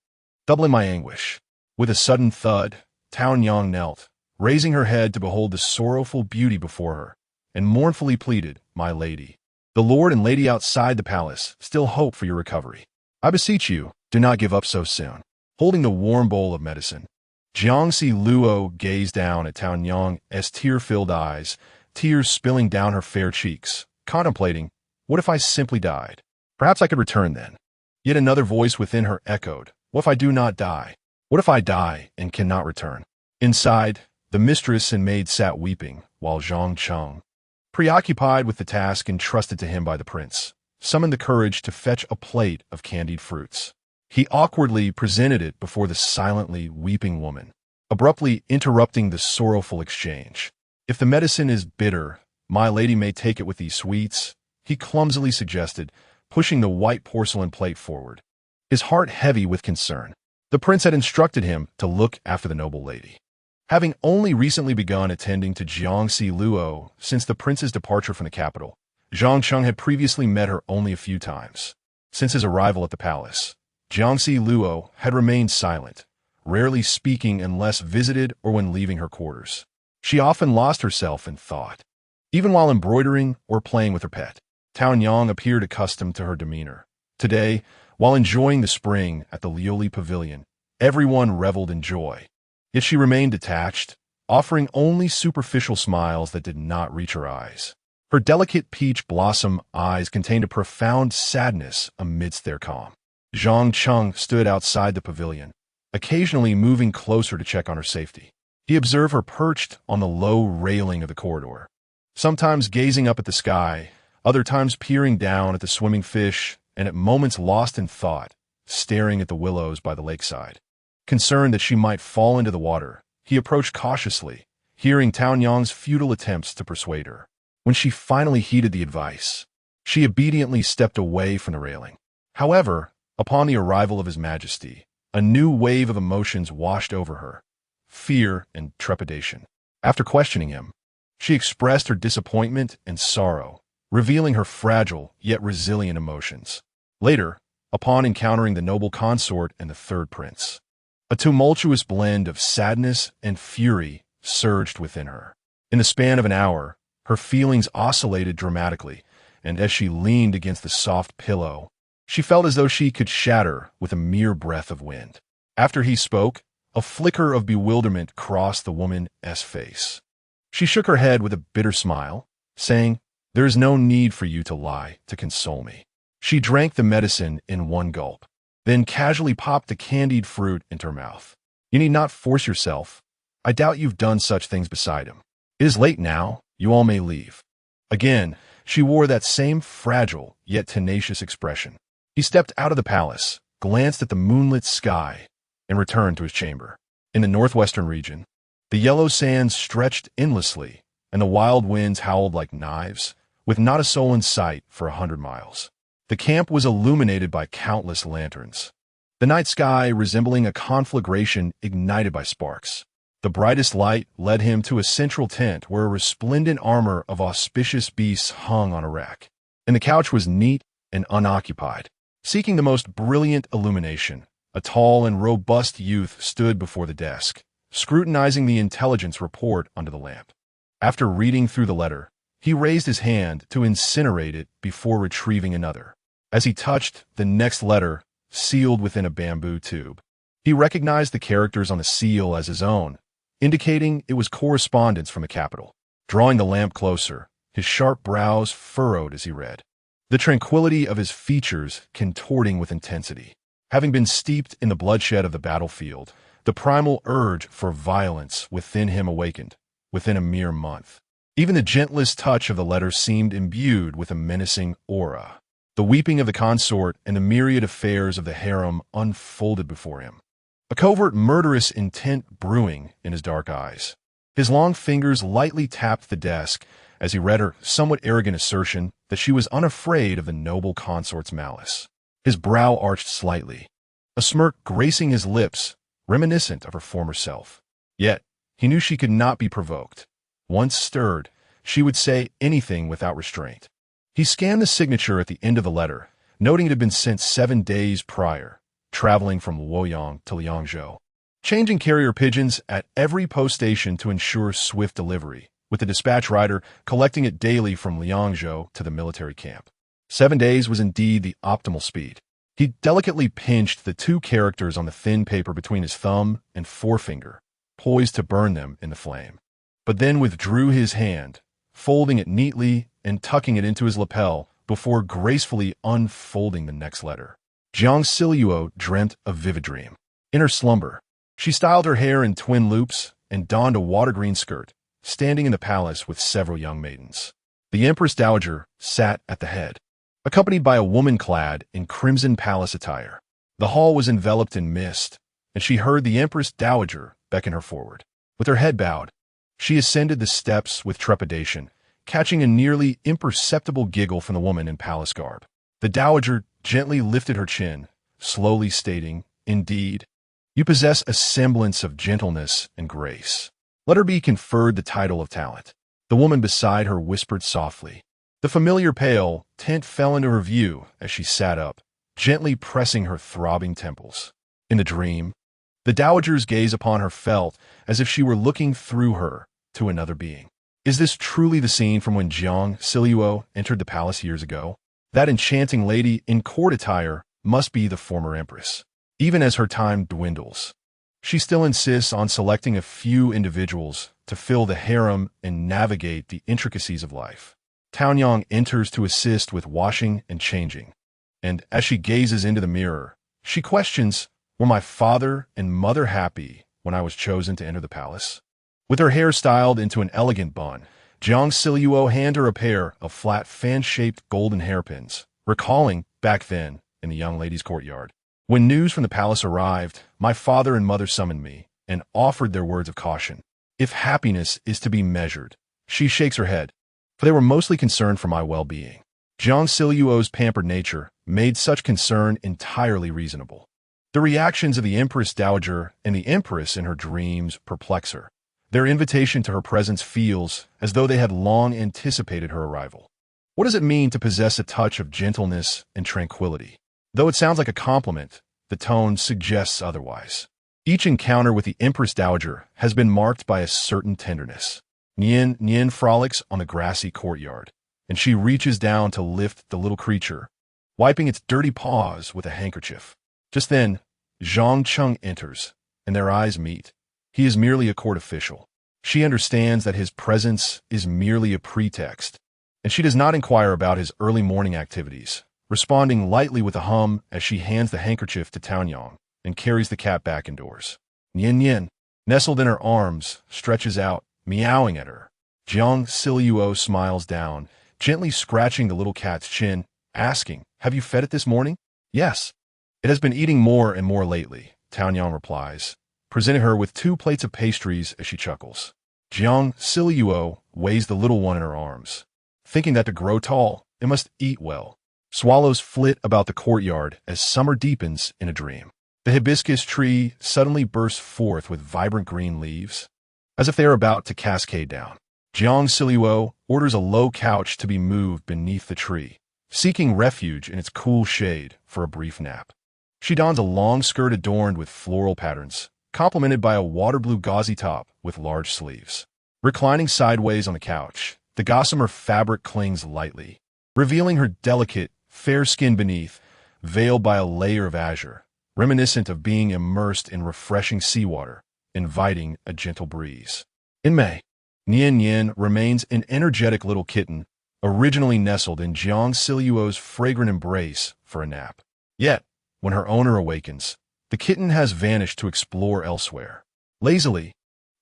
doubling my anguish." With a sudden thud, Tao Yang knelt, raising her head to behold the sorrowful beauty before her, and mournfully pleaded, "My lady, the lord and lady outside the palace still hope for your recovery. I beseech you, do not give up so soon." Holding the warm bowl of medicine, Jiang Zhao gazed down at Tao Yang's tear-filled eyes, tears spilling down her fair cheeks, contemplating, "What if I simply died? Perhaps I could return then." Yet another voice within her echoed, "What if I do not die? What if I die and cannot return?" Inside, the mistress and maid sat weeping, while Zhang Cheng, preoccupied with the task entrusted to him by the prince, summoned the courage to fetch a plate of candied fruits. He awkwardly presented it before the silently weeping woman, abruptly interrupting the sorrowful exchange. "If the medicine is bitter, my lady may take it with these sweets," he clumsily suggested, pushing the white porcelain plate forward, his heart heavy with concern. The prince had instructed him to look after the noble lady. Having only recently begun attending to Jiang Zhao since the prince's departure from the capital, Zhang Cheng had previously met her only a few times. Since his arrival at the palace, Jiang Zhao had remained silent, rarely speaking unless visited or when leaving her quarters. She often lost herself in thought, even while embroidering or playing with her pet. Tao Yang appeared accustomed to her demeanor. Today, while enjoying the spring at the Lioli Pavilion, everyone reveled in joy. Yet she remained detached, offering only superficial smiles that did not reach her eyes. Her delicate peach blossom eyes contained a profound sadness amidst their calm. Zhang Cheng stood outside the pavilion, occasionally moving closer to check on her safety. He observed her perched on the low railing of the corridor, sometimes gazing up at the sky, other times peering down at the swimming fish, and at moments lost in thought, staring at the willows by the lakeside. Concerned that she might fall into the water, he approached cautiously, hearing Tao Yang's futile attempts to persuade her. When she finally heeded the advice, she obediently stepped away from the railing. However, upon the arrival of His Majesty, a new wave of emotions washed over her, fear and trepidation. After questioning him, she expressed her disappointment and sorrow, revealing her fragile yet resilient emotions. Later, upon encountering the noble consort and the third prince, a tumultuous blend of sadness and fury surged within her. In the span of an hour, her feelings oscillated dramatically, and as she leaned against the soft pillow, she felt as though she could shatter with a mere breath of wind. After he spoke, a flicker of bewilderment crossed the woman's face. She shook her head with a bitter smile, saying, "There is no need for you to lie to console me." She drank the medicine in one gulp, then casually popped the candied fruit into her mouth. You need not force yourself. I doubt you've done such things beside him. It is late now. You all may leave. Again, she wore that same fragile yet tenacious expression. He stepped out of the palace, glanced at the moonlit sky, and returned to his chamber. In the northwestern region, the yellow sands stretched endlessly, and the wild winds howled like knives, with not a soul in sight for 100 miles. The camp was illuminated by countless lanterns, the night sky resembling a conflagration ignited by sparks. The brightest light led him to a central tent where a resplendent armor of auspicious beasts hung on a rack, and the couch was neat and unoccupied. Seeking the most brilliant illumination, a tall and robust youth stood before the desk, scrutinizing the intelligence report under the lamp. After reading through the letter, he raised his hand to incinerate it before retrieving another. As he touched the next letter, sealed within a bamboo tube, he recognized the characters on the seal as his own, indicating it was correspondence from the capital. Drawing the lamp closer, his sharp brows furrowed as he read, the tranquility of his features contorting with intensity. Having been steeped in the bloodshed of the battlefield, the primal urge for violence within him awakened within a mere month. Even the gentlest touch of the letter seemed imbued with a menacing aura. The weeping of the consort and the myriad affairs of the harem unfolded before him, a covert murderous intent brewing in his dark eyes. His long fingers lightly tapped the desk as he read her somewhat arrogant assertion that she was unafraid of the noble consort's malice. His brow arched slightly, a smirk gracing his lips, reminiscent of her former self. Yet, he knew she could not be provoked. Once stirred, she would say anything without restraint. He scanned the signature at the end of the letter, noting it had been sent 7 days prior, traveling from Luoyang to Jiang Zhao, changing carrier pigeons at every post station to ensure swift delivery, with the dispatch rider collecting it daily from Jiang Zhao to the military camp. 7 days was indeed the optimal speed. He delicately pinched the 2 characters on the thin paper between his thumb and forefinger, poised to burn them in the flame, but then withdrew his hand, folding it neatly and tucking it into his lapel before gracefully unfolding the next letter. Jiang Zhao dreamt a vivid dream. In her slumber, she styled her hair in twin loops and donned a water-green skirt, standing in the palace with several young maidens. The Empress Dowager sat at the head, accompanied by a woman clad in crimson palace attire. The hall was enveloped in mist, and she heard the Empress Dowager beckon her forward. With her head bowed, she ascended the steps with trepidation, catching a nearly imperceptible giggle from the woman in palace garb. The Dowager gently lifted her chin, slowly stating, "Indeed, you possess a semblance of gentleness and grace. Let her be conferred the title of talent." The woman beside her whispered softly. The familiar pale tint fell into her view as she sat up, gently pressing her throbbing temples. In the dream, the Dowager's gaze upon her felt as if she were looking through her to another being. Is this truly the scene from when Jiang Zhao entered the palace years ago? That enchanting lady in court attire must be the former empress. Even as her time dwindles, she still insists on selecting a few individuals to fill the harem and navigate the intricacies of life. Taonyang enters to assist with washing and changing, and as she gazes into the mirror, she questions, "Were my father and mother happy when I was chosen to enter the palace?" With her hair styled into an elegant bun, Jiang Zhao handed her a pair of flat fan-shaped golden hairpins, recalling, back then, in the young lady's courtyard. When news from the palace arrived, my father and mother summoned me and offered their words of caution. If happiness is to be measured, she shakes her head, for they were mostly concerned for my well-being. Jiang Zhao's pampered nature made such concern entirely reasonable. The reactions of the Empress Dowager and the Empress in her dreams perplex her. Their invitation to her presence feels as though they had long anticipated her arrival. What does it mean to possess a touch of gentleness and tranquility? Though it sounds like a compliment, the tone suggests otherwise. Each encounter with the Empress Dowager has been marked by a certain tenderness. Nian frolics on the grassy courtyard, and she reaches down to lift the little creature, wiping its dirty paws with a handkerchief. Just then, Zhang Cheng enters, and their eyes meet. He is merely a court official. She understands that his presence is merely a pretext, and she does not inquire about his early morning activities, responding lightly with a hum as she hands the handkerchief to Taonyang and carries the cat back indoors. Nian Nian, nestled in her arms, stretches out, meowing at her. Jiang Zhao smiles down, gently scratching the little cat's chin, asking, "Have you fed it this morning?" "Yes. It has been eating more and more lately," Taonyang replies, presenting her with 2 plates of pastries as she chuckles. Jiang Zhao weighs the little one in her arms, thinking that to grow tall, it must eat well. Swallows flit about the courtyard as summer deepens in a dream. The hibiscus tree suddenly bursts forth with vibrant green leaves, as if they are about to cascade down. Jiang Zhao orders a low couch to be moved beneath the tree, seeking refuge in its cool shade for a brief nap. She dons a long skirt adorned with floral patterns, complemented by a water blue gauzy top with large sleeves. Reclining sideways on the couch, the gossamer fabric clings lightly, revealing her delicate, fair skin beneath, veiled by a layer of azure, reminiscent of being immersed in refreshing seawater, inviting a gentle breeze. In May, Nian Nian remains an energetic little kitten, originally nestled in Jiang Zhao's fragrant embrace for a nap. Yet, when her owner awakens, the kitten has vanished to explore elsewhere. Lazily,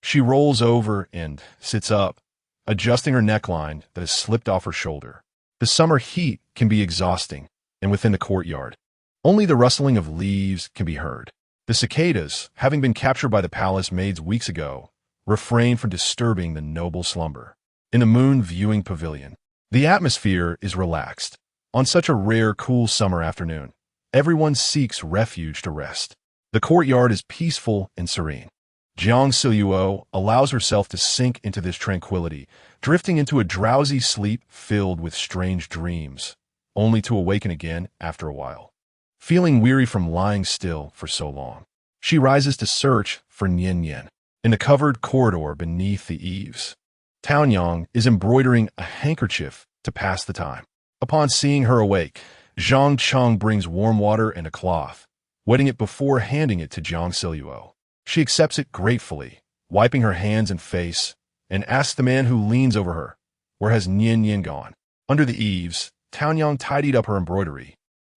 she rolls over and sits up, adjusting her neckline that has slipped off her shoulder. The summer heat can be exhausting, and within the courtyard, only the rustling of leaves can be heard. The cicadas, having been captured by the palace maids weeks ago, refrain from disturbing the noble slumber. In the moon viewing pavilion, the atmosphere is relaxed. On such a rare, cool summer afternoon, everyone seeks refuge to rest. The courtyard is peaceful and serene. Jiang Zhao allows herself to sink into this tranquility, drifting into a drowsy sleep filled with strange dreams, only to awaken again after a while. Feeling weary from lying still for so long, she rises to search for Nian Nian. In the covered corridor beneath the eaves, Taonyang is embroidering a handkerchief to pass the time. Upon seeing her awake, Zhang Cheng brings warm water and a cloth, wetting it before handing it to Jiang Zhao. She accepts it gratefully, wiping her hands and face, and asks the man who leans over her, "Where has Nian Nian gone?" Under the eaves, Taonyang tidied up her embroidery,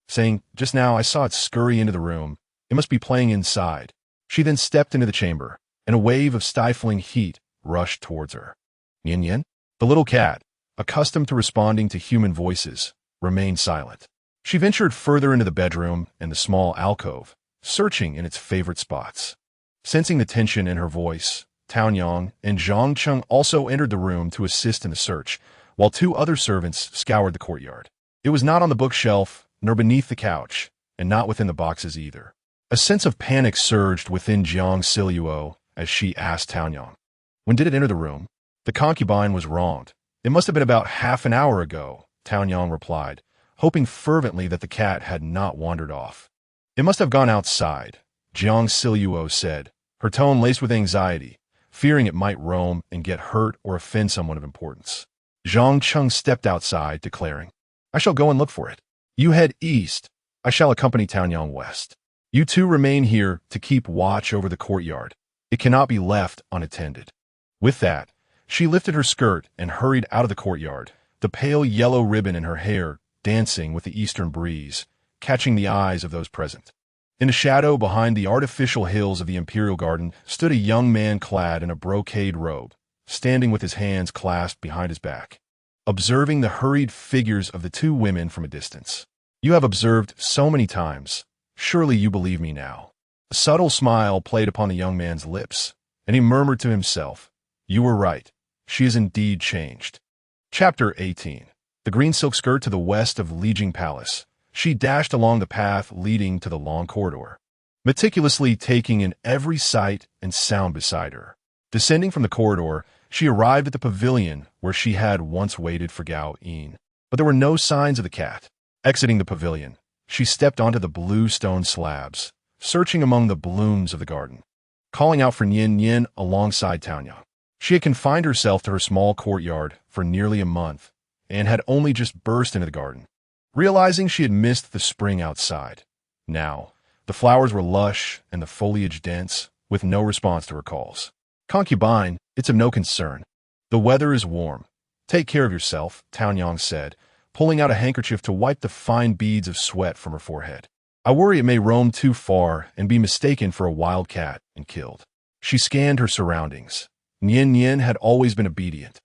saying, "Just now I saw it scurry into the room. It must be playing inside." She then stepped into the chamber, and a wave of stifling heat rushed towards her. Nian Nian, the little cat, accustomed to responding to human voices, remained silent. She ventured further into the bedroom and the small alcove, searching in its favorite spots. Sensing the tension in her voice, Taonyang and Zhang Cheng also entered the room to assist in the search, while 2 other servants scoured the courtyard. It was not on the bookshelf, nor beneath the couch, and not within the boxes either. A sense of panic surged within Jiang Zhao as she asked Taonyang, "When did it enter the room?" The concubine was wronged. "It must have been about half an hour ago," Taonyang replied, hoping fervently that the cat had not wandered off. "It must have gone outside," Jiang Zhao said, her tone laced with anxiety, fearing it might roam and get hurt or offend someone of importance. Zhang Cheng stepped outside, declaring, "I shall go and look for it. You head east. I shall accompany Taonyang west. You 2 remain here to keep watch over the courtyard. It cannot be left unattended." With that, she lifted her skirt and hurried out of the courtyard, the pale yellow ribbon in her hair dancing with the eastern breeze, catching the eyes of those present. In the shadow behind the artificial hills of the imperial garden stood a young man clad in a brocade robe, standing with his hands clasped behind his back, observing the hurried figures of the 2 women from a distance. "You have observed so many times. Surely you believe me now." A subtle smile played upon the young man's lips, and he murmured to himself, "You were right. She is indeed changed." Chapter 18. The green silk skirt to the west of Lijing Palace, she dashed along the path leading to the long corridor, meticulously taking in every sight and sound beside her. Descending from the corridor, she arrived at the pavilion where she had once waited for Gao Yin. But there were no signs of the cat. Exiting the pavilion, she stepped onto the blue stone slabs, searching among the blooms of the garden, calling out for Nian Nian alongside Taonyang. She had confined herself to her small courtyard for nearly a month and had only just burst into the garden, realizing she had missed the spring outside. Now, the flowers were lush and the foliage dense, with no response to her calls. "Concubine, it's of no concern. The weather is warm. Take care of yourself," Taonyang said, pulling out a handkerchief to wipe the fine beads of sweat from her forehead. I worry it may roam too far and be mistaken for a wild cat and killed. She scanned her surroundings. Nian Nian had always been obedient,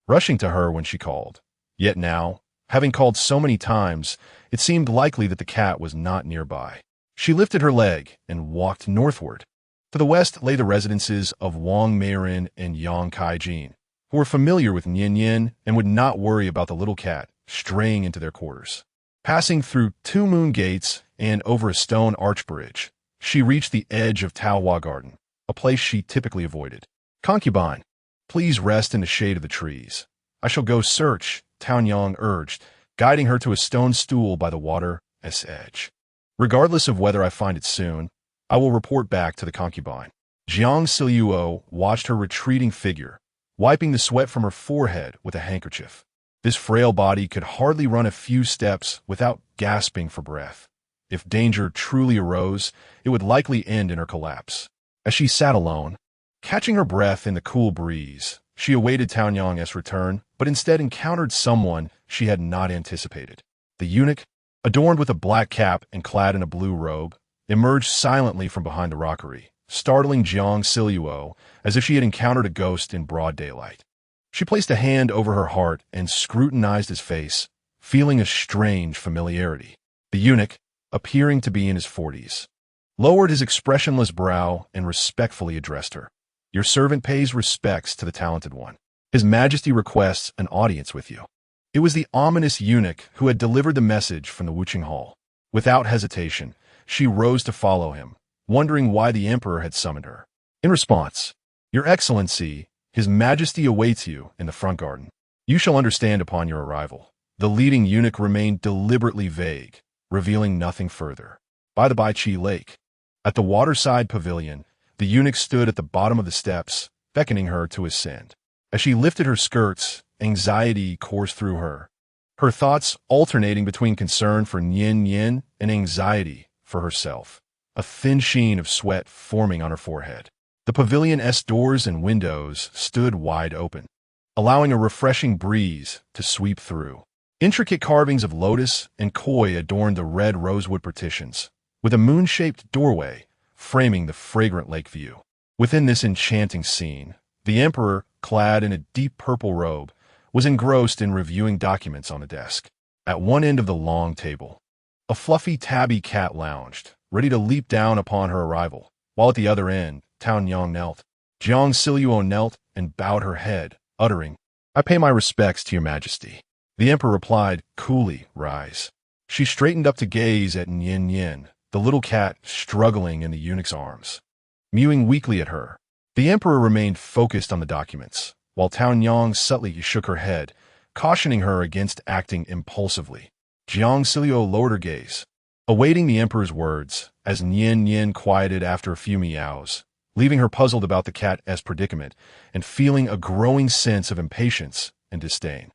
rushing to her when she called. Yet now, having called so many times, it seemed likely that the cat was not nearby. She lifted her leg and walked northward. To the west lay the residences of Wang Meirin and Yang Kaijin, who were familiar with Nian Nian and would not worry about the little cat straying into their quarters. Passing through 2 moon gates and over a stone arch bridge, she reached the edge of Taohua Garden, a place she typically avoided. "Concubine, please rest in the shade of the trees. I shall go search," Taoyang urged, guiding her to a stone stool by the water's edge. "Regardless of whether I find it soon, I will report back to the concubine." Jiang Zhao watched her retreating figure, wiping the sweat from her forehead with a handkerchief. This frail body could hardly run a few steps without gasping for breath. If danger truly arose, it would likely end in her collapse. As she sat alone, catching her breath in the cool breeze, she awaited Taoyang's return, but instead encountered someone she had not anticipated. The eunuch, adorned with a black cap and clad in a blue robe, emerged silently from behind the rockery, startling Jiang Zhao as if she had encountered a ghost in broad daylight. She placed a hand over her heart and scrutinized his face, feeling a strange familiarity. The eunuch, appearing to be in his 40s, lowered his expressionless brow and respectfully addressed her. "Your servant pays respects to the talented one. His Majesty requests an audience with you." It was the ominous eunuch who had delivered the message from the Wuqing Hall. Without hesitation, she rose to follow him, wondering why the emperor had summoned her. In response, "Your Excellency, His Majesty awaits you in the front garden. You shall understand upon your arrival." The leading eunuch remained deliberately vague, revealing nothing further. By the Baiqi Lake, at the waterside pavilion, the eunuch stood at the bottom of the steps, beckoning her to ascend. As she lifted her skirts, anxiety coursed through her, her thoughts alternating between concern for Nian Nian and anxiety for herself, a thin sheen of sweat forming on her forehead. The pavilion's doors and windows stood wide open, allowing a refreshing breeze to sweep through. Intricate carvings of lotus and koi adorned the red rosewood partitions, with a moon-shaped doorway framing the fragrant lake view. Within this enchanting scene, the emperor, clad in a deep purple robe, was engrossed in reviewing documents on a desk. At one end of the long table, a fluffy tabby cat lounged, ready to leap down upon her arrival, while at the other end, Taoyang knelt. Jiang Zhao knelt and bowed her head, uttering, "I pay my respects to your Majesty." The emperor replied, coolly, "Rise." She straightened up to gaze at Nian Nian, the little cat struggling in the eunuch's arms, mewing weakly at her. The emperor remained focused on the documents, while Taoyang subtly shook her head, cautioning her against acting impulsively. Jiang Zhao lowered her gaze, awaiting the emperor's words, as Nian Nian quieted after a few meows, leaving her puzzled about the cat's predicament and feeling a growing sense of impatience and disdain.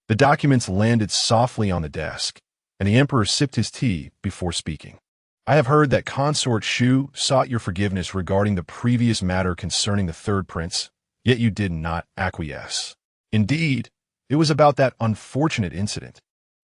The documents landed softly on the desk, and the emperor sipped his tea before speaking. "I have heard that Consort Shu sought your forgiveness regarding the previous matter concerning the third prince, yet you did not acquiesce. Indeed, it was about that unfortunate incident,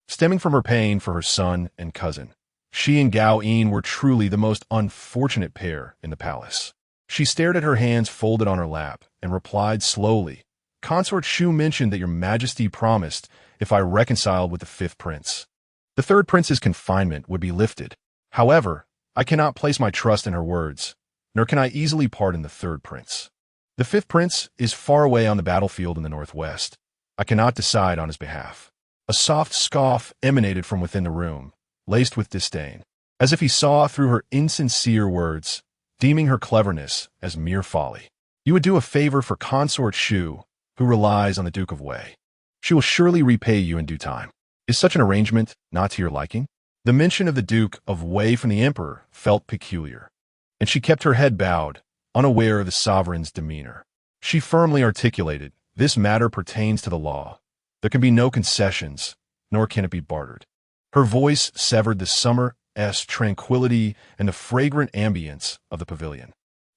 stemming from her pain for her son and cousin. She and Gao Yin were truly the most unfortunate pair in the palace." She stared at her hands folded on her lap and replied slowly, "Consort Shu mentioned that your Majesty promised if I reconciled with the fifth prince, the third prince's confinement would be lifted. However, I cannot place my trust in her words, nor can I easily pardon the third prince. The fifth prince is far away on the battlefield in the northwest. I cannot decide on his behalf." A soft scoff emanated from within the room, laced with disdain, as if he saw through her insincere words, deeming her cleverness as mere folly. "You would do a favor for Consort Shu, who relies on the Duke of Wei. She will surely repay you in due time. Is such an arrangement not to your liking?" The mention of the Duke of Wei from the emperor felt peculiar, and she kept her head bowed, unaware of the sovereign's demeanor. She firmly articulated, "This matter pertains to the law. There can be no concessions, nor can it be bartered." Her voice severed the summer's tranquility and the fragrant ambience of the pavilion,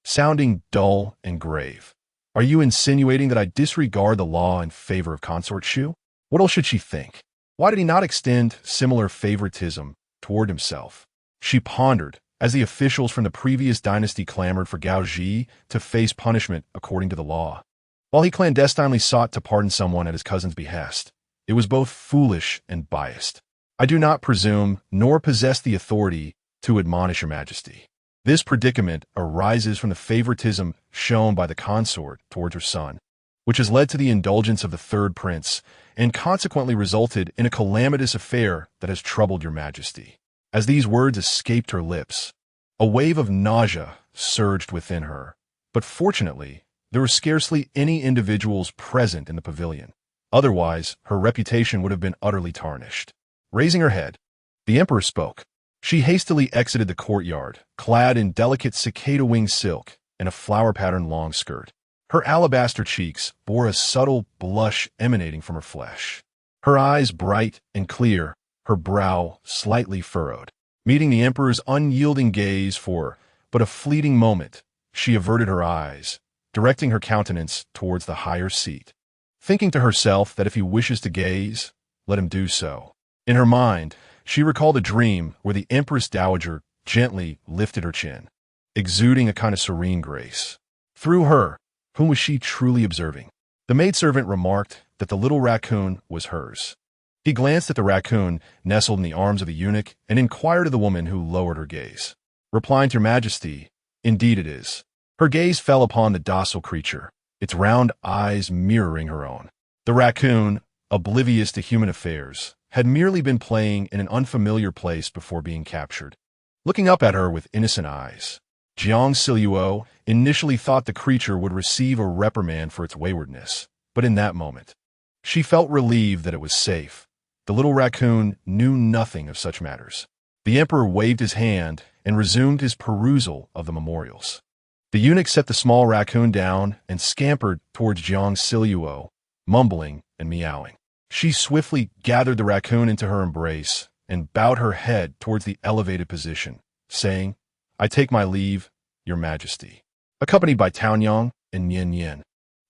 sounding dull and grave. "Are you insinuating that I disregard the law in favor of Consort Shu? What else should she think? Why did he not extend similar favoritism toward himself?" She pondered, as the officials from the previous dynasty clamored for Gao Ji to face punishment according to the law, while he clandestinely sought to pardon someone at his cousin's behest. It was both foolish and biased. I do not presume, nor possess the authority, to admonish your majesty. This predicament arises from the favoritism shown by the consort towards her son, which has led to the indulgence of the third prince, and consequently resulted in a calamitous affair that has troubled your majesty. As these words escaped her lips, a wave of nausea surged within her, but fortunately, there were scarcely any individuals present in the pavilion. Otherwise, her reputation would have been utterly tarnished. Raising her head, the emperor spoke. She hastily exited the courtyard, clad in delicate cicada-wing silk and a flower-patterned long skirt. Her alabaster cheeks bore a subtle blush emanating from her flesh. Her eyes bright and clear, her brow slightly furrowed. Meeting the emperor's unyielding gaze for but a fleeting moment, she averted her eyes, directing her countenance towards the higher seat, thinking to herself that if he wishes to gaze, let him do so. In her mind, she recalled a dream where the Empress Dowager gently lifted her chin, exuding a kind of serene grace. Through her, whom was she truly observing? The maidservant remarked that the little raccoon was hers. He glanced at the raccoon nestled in the arms of the eunuch and inquired of the woman who lowered her gaze. Replying to Your Majesty, indeed it is. Her gaze fell upon the docile creature, its round eyes mirroring her own. The raccoon, oblivious to human affairs, had merely been playing in an unfamiliar place before being captured. Looking up at her with innocent eyes, Jiang Zhao initially thought the creature would receive a reprimand for its waywardness, but in that moment, she felt relieved that it was safe. The little raccoon knew nothing of such matters. The emperor waved his hand and resumed his perusal of the memorials. The eunuch set the small raccoon down and scampered towards Jiang Zhao, mumbling and meowing. She swiftly gathered the raccoon into her embrace and bowed her head towards the elevated position, saying, I take my leave, Your Majesty. Accompanied by Taonyang and Nian.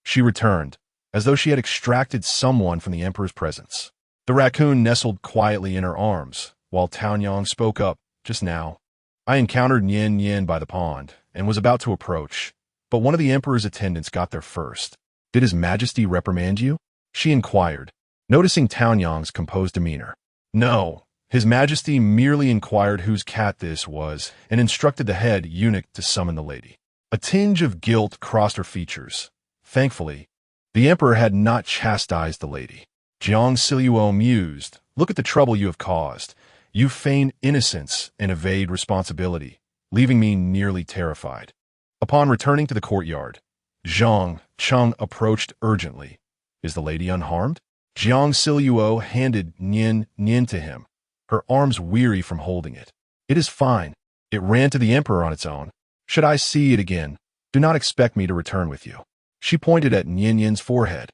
She returned, as though she had extracted someone from the emperor's presence. The raccoon nestled quietly in her arms, while Taonyang spoke up, just now. I encountered Nian by the pond, and was about to approach, but one of the emperor's attendants got there first. Did His Majesty reprimand you? She inquired, noticing Taonyang's composed demeanor. No, His Majesty merely inquired whose cat this was and instructed the head eunuch to summon the lady. A tinge of guilt crossed her features. Thankfully, the emperor had not chastised the lady. Jiang Zhao mused, Look at the trouble you have caused. You feign innocence and evade responsibility, leaving me nearly terrified. Upon returning to the courtyard, Zhang Cheng approached urgently. Is the lady unharmed? Jiang Zhao handed Nian to him, her arms weary from holding it. It is fine. It ran to the emperor on its own. Should I see it again, do not expect me to return with you. She pointed at Nian's forehead,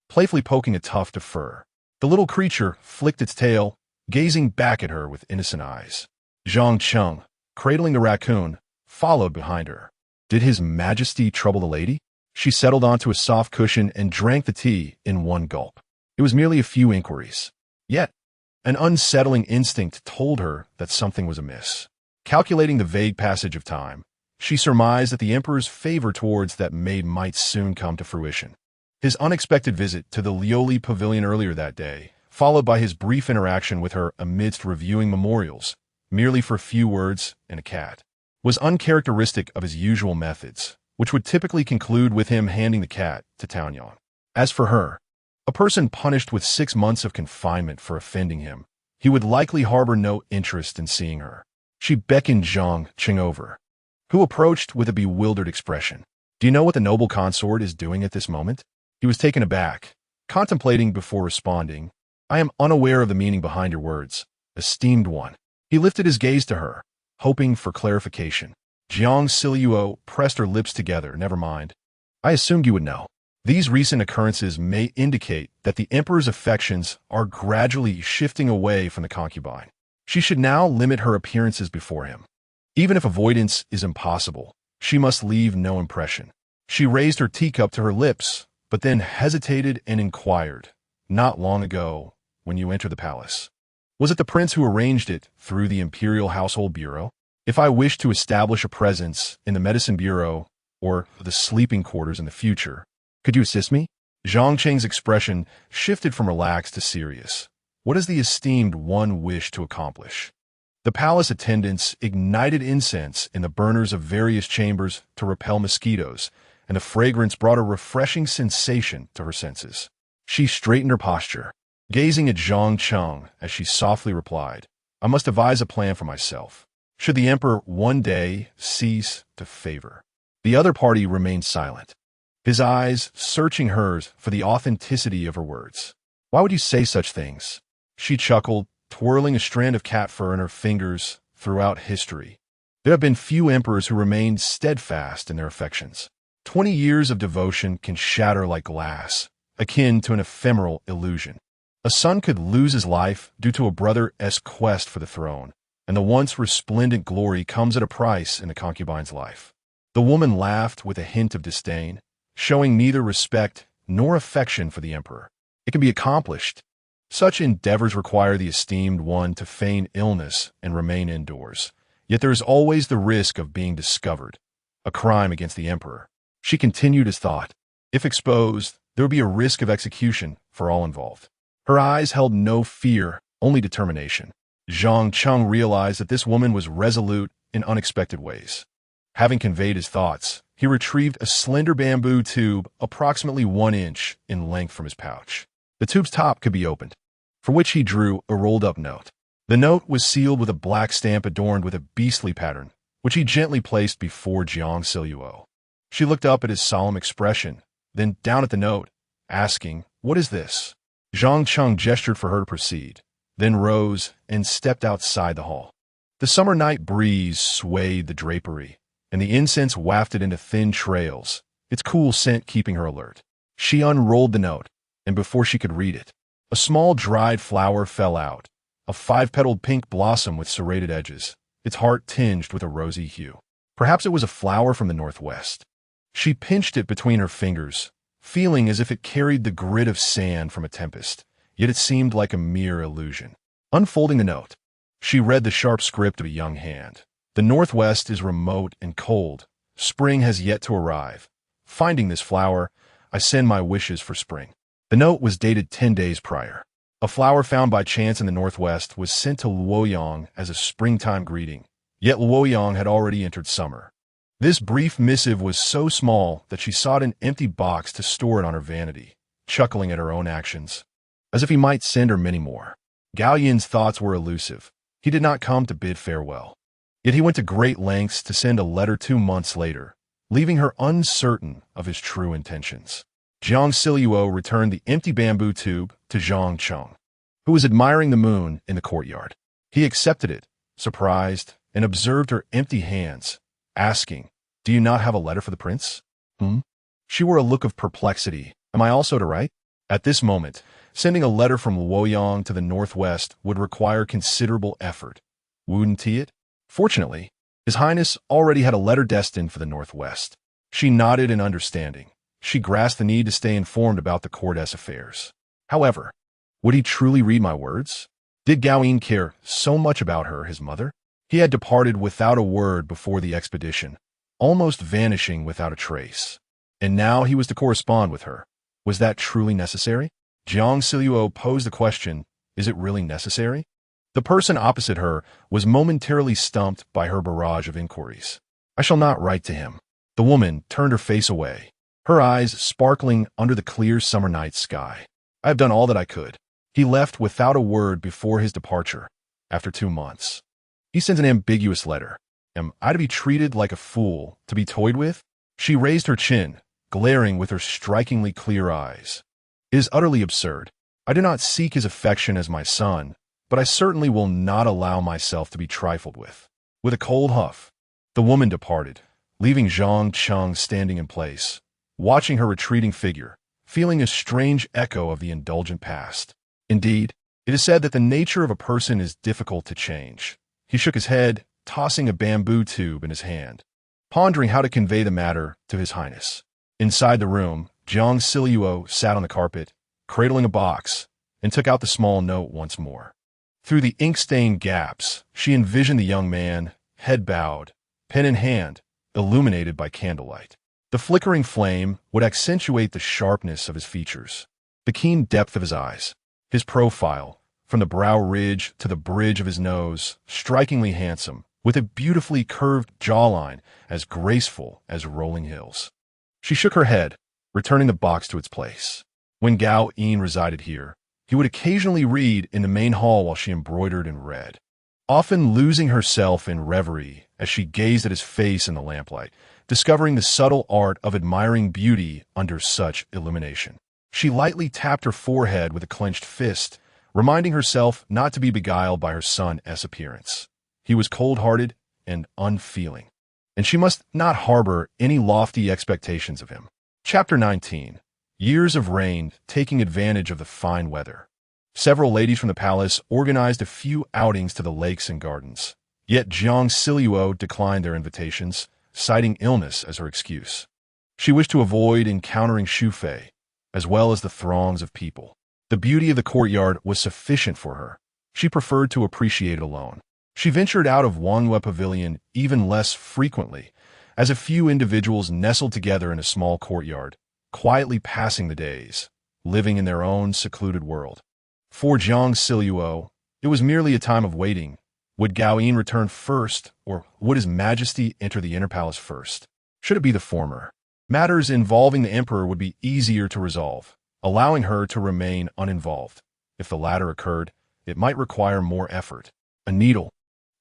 playfully poking a tuft of fur. The little creature flicked its tail, gazing back at her with innocent eyes. Zhang Cheng, cradling the raccoon, followed behind her. Did His Majesty trouble the lady? She settled onto a soft cushion and drank the tea in one gulp. It was merely a few inquiries. Yet, an unsettling instinct told her that something was amiss. Calculating the vague passage of time, she surmised that the emperor's favor towards that maid might soon come to fruition. His unexpected visit to the Lioli pavilion earlier that day, followed by his brief interaction with her amidst reviewing memorials, merely for a few words and a cat, was uncharacteristic of his usual methods, which would typically conclude with him handing the cat to Taonyang. As for her, a person punished with 6 months of confinement for offending him, he would likely harbor no interest in seeing her. She beckoned Zhang Cheng over, who approached with a bewildered expression. Do you know what the noble consort is doing at this moment? He was taken aback, contemplating before responding. I am unaware of the meaning behind your words, esteemed one. He lifted his gaze to her, hoping for clarification. Jiang Zhao pressed her lips together. Never mind. I assumed you would know. These recent occurrences may indicate that the emperor's affections are gradually shifting away from the concubine. She should now limit her appearances before him. Even if avoidance is impossible, she must leave no impression. She raised her teacup to her lips, but then hesitated and inquired, not long ago, when you entered the palace, Was it the prince who arranged it through the Imperial Household Bureau? If I wish to establish a presence in the Medicine Bureau or the sleeping quarters in the future, could you assist me? Zhang Cheng's expression shifted from relaxed to serious. What does the esteemed one wish to accomplish? The palace attendants ignited incense in the burners of various chambers to repel mosquitoes, and the fragrance brought a refreshing sensation to her senses. She straightened her posture, gazing at Zhang Cheng as she softly replied, I must devise a plan for myself. Should the emperor one day cease to favor? The other party remained silent, his eyes searching hers for the authenticity of her words. Why would you say such things? She chuckled, twirling a strand of cat fur in her fingers throughout history. There have been few emperors who remained steadfast in their affections. 20 years of devotion can shatter like glass, akin to an ephemeral illusion. A son could lose his life due to a brother's quest for the throne, and the once resplendent glory comes at a price in the concubine's life. The woman laughed with a hint of disdain, showing neither respect nor affection for the emperor. It can be accomplished. Such endeavors require the esteemed one to feign illness and remain indoors. Yet there is always the risk of being discovered, a crime against the emperor. She continued his thought. If exposed, there would be a risk of execution for all involved. Her eyes held no fear, only determination. Zhang Cheng realized that this woman was resolute in unexpected ways. Having conveyed his thoughts, he retrieved a slender bamboo tube approximately 1 inch in length from his pouch. The tube's top could be opened, for which he drew a rolled-up note. The note was sealed with a black stamp adorned with a beastly pattern, which he gently placed before Jiang Zhao. She looked up at his solemn expression, then down at the note, asking, What is this? Zhang Cheng gestured for her to proceed, then rose and stepped outside the hall. The summer night breeze swayed the drapery, and the incense wafted into thin trails, its cool scent keeping her alert. She unrolled the note, and before she could read it, a small dried flower fell out, a 5-petaled pink blossom with serrated edges, its heart tinged with a rosy hue. Perhaps it was a flower from the northwest. She pinched it between her fingers, feeling as if it carried the grit of sand from a tempest, yet it seemed like a mere illusion. Unfolding the note, she read the sharp script of a young hand. The northwest is remote and cold. Spring has yet to arrive. Finding this flower, I send my wishes for spring. The note was dated 10 days prior. A flower found by chance in the northwest was sent to Luoyang as a springtime greeting, yet Luoyang had already entered summer. This brief missive was so small that she sought an empty box to store it on her vanity, chuckling at her own actions, as if he might send her many more. Gao Yin's thoughts were elusive. He did not come to bid farewell. Yet he went to great lengths to send a letter 2 months later, leaving her uncertain of his true intentions. Jiang Zhao returned the empty bamboo tube to Zhang Cheng, who was admiring the moon in the courtyard. He accepted it, surprised, and observed her empty hands, asking, Do you not have a letter for the prince? She wore a look of perplexity. Am I also to write? At this moment, sending a letter from Luoyang to the northwest would require considerable effort, wouldn't it? Fortunately, His Highness already had a letter destined for the northwest. She nodded in understanding. She grasped the need to stay informed about the court's affairs. However, would he truly read my words? Did Gao Yin care so much about her, his mother? He had departed without a word before the expedition, almost vanishing without a trace. And now he was to correspond with her. Was that truly necessary? Jiang Zhao posed the question, is it really necessary? The person opposite her was momentarily stumped by her barrage of inquiries. I shall not write to him. The woman turned her face away, her eyes sparkling under the clear summer night sky. I have done all that I could. He left without a word before his departure, after 2 months. He sends an ambiguous letter. Am I to be treated like a fool, to be toyed with? She raised her chin, glaring with her strikingly clear eyes. It is utterly absurd. I do not seek his affection as my son, but I certainly will not allow myself to be trifled with. With a cold huff, the woman departed, leaving Zhang Cheng standing in place, watching her retreating figure, feeling a strange echo of the indulgent past. Indeed, it is said that the nature of a person is difficult to change. He shook his head, tossing a bamboo tube in his hand, pondering how to convey the matter to His Highness. Inside the room, Jiang Zhao sat on the carpet, cradling a box, and took out the small note once more. Through the ink-stained gaps, she envisioned the young man, head bowed, pen in hand, illuminated by candlelight. The flickering flame would accentuate the sharpness of his features, the keen depth of his eyes. His profile, from the brow ridge to the bridge of his nose, strikingly handsome, with a beautifully curved jawline as graceful as rolling hills. She shook her head, returning the box to its place. When Gao Yin resided here, he would occasionally read in the main hall while she embroidered and read, often losing herself in reverie as she gazed at his face in the lamplight, discovering the subtle art of admiring beauty under such illumination. She lightly tapped her forehead with a clenched fist, reminding herself not to be beguiled by her son's appearance. He was cold-hearted and unfeeling, and she must not harbor any lofty expectations of him. Chapter 19. Years of rain, taking advantage of the fine weather. Several ladies from the palace organized a few outings to the lakes and gardens, yet Jiang Zhao declined their invitations, citing illness as her excuse. She wished to avoid encountering Xu Fei, as well as the throngs of people. The beauty of the courtyard was sufficient for her. She preferred to appreciate it alone. She ventured out of Wangyue Pavilion even less frequently, as a few individuals nestled together in a small courtyard, quietly passing the days, living in their own secluded world. For Jiang Zhao, it was merely a time of waiting. Would Gao Yin return first, or would His Majesty enter the inner palace first? Should it be the former, matters involving the emperor would be easier to resolve, allowing her to remain uninvolved. If the latter occurred, it might require more effort. A needle,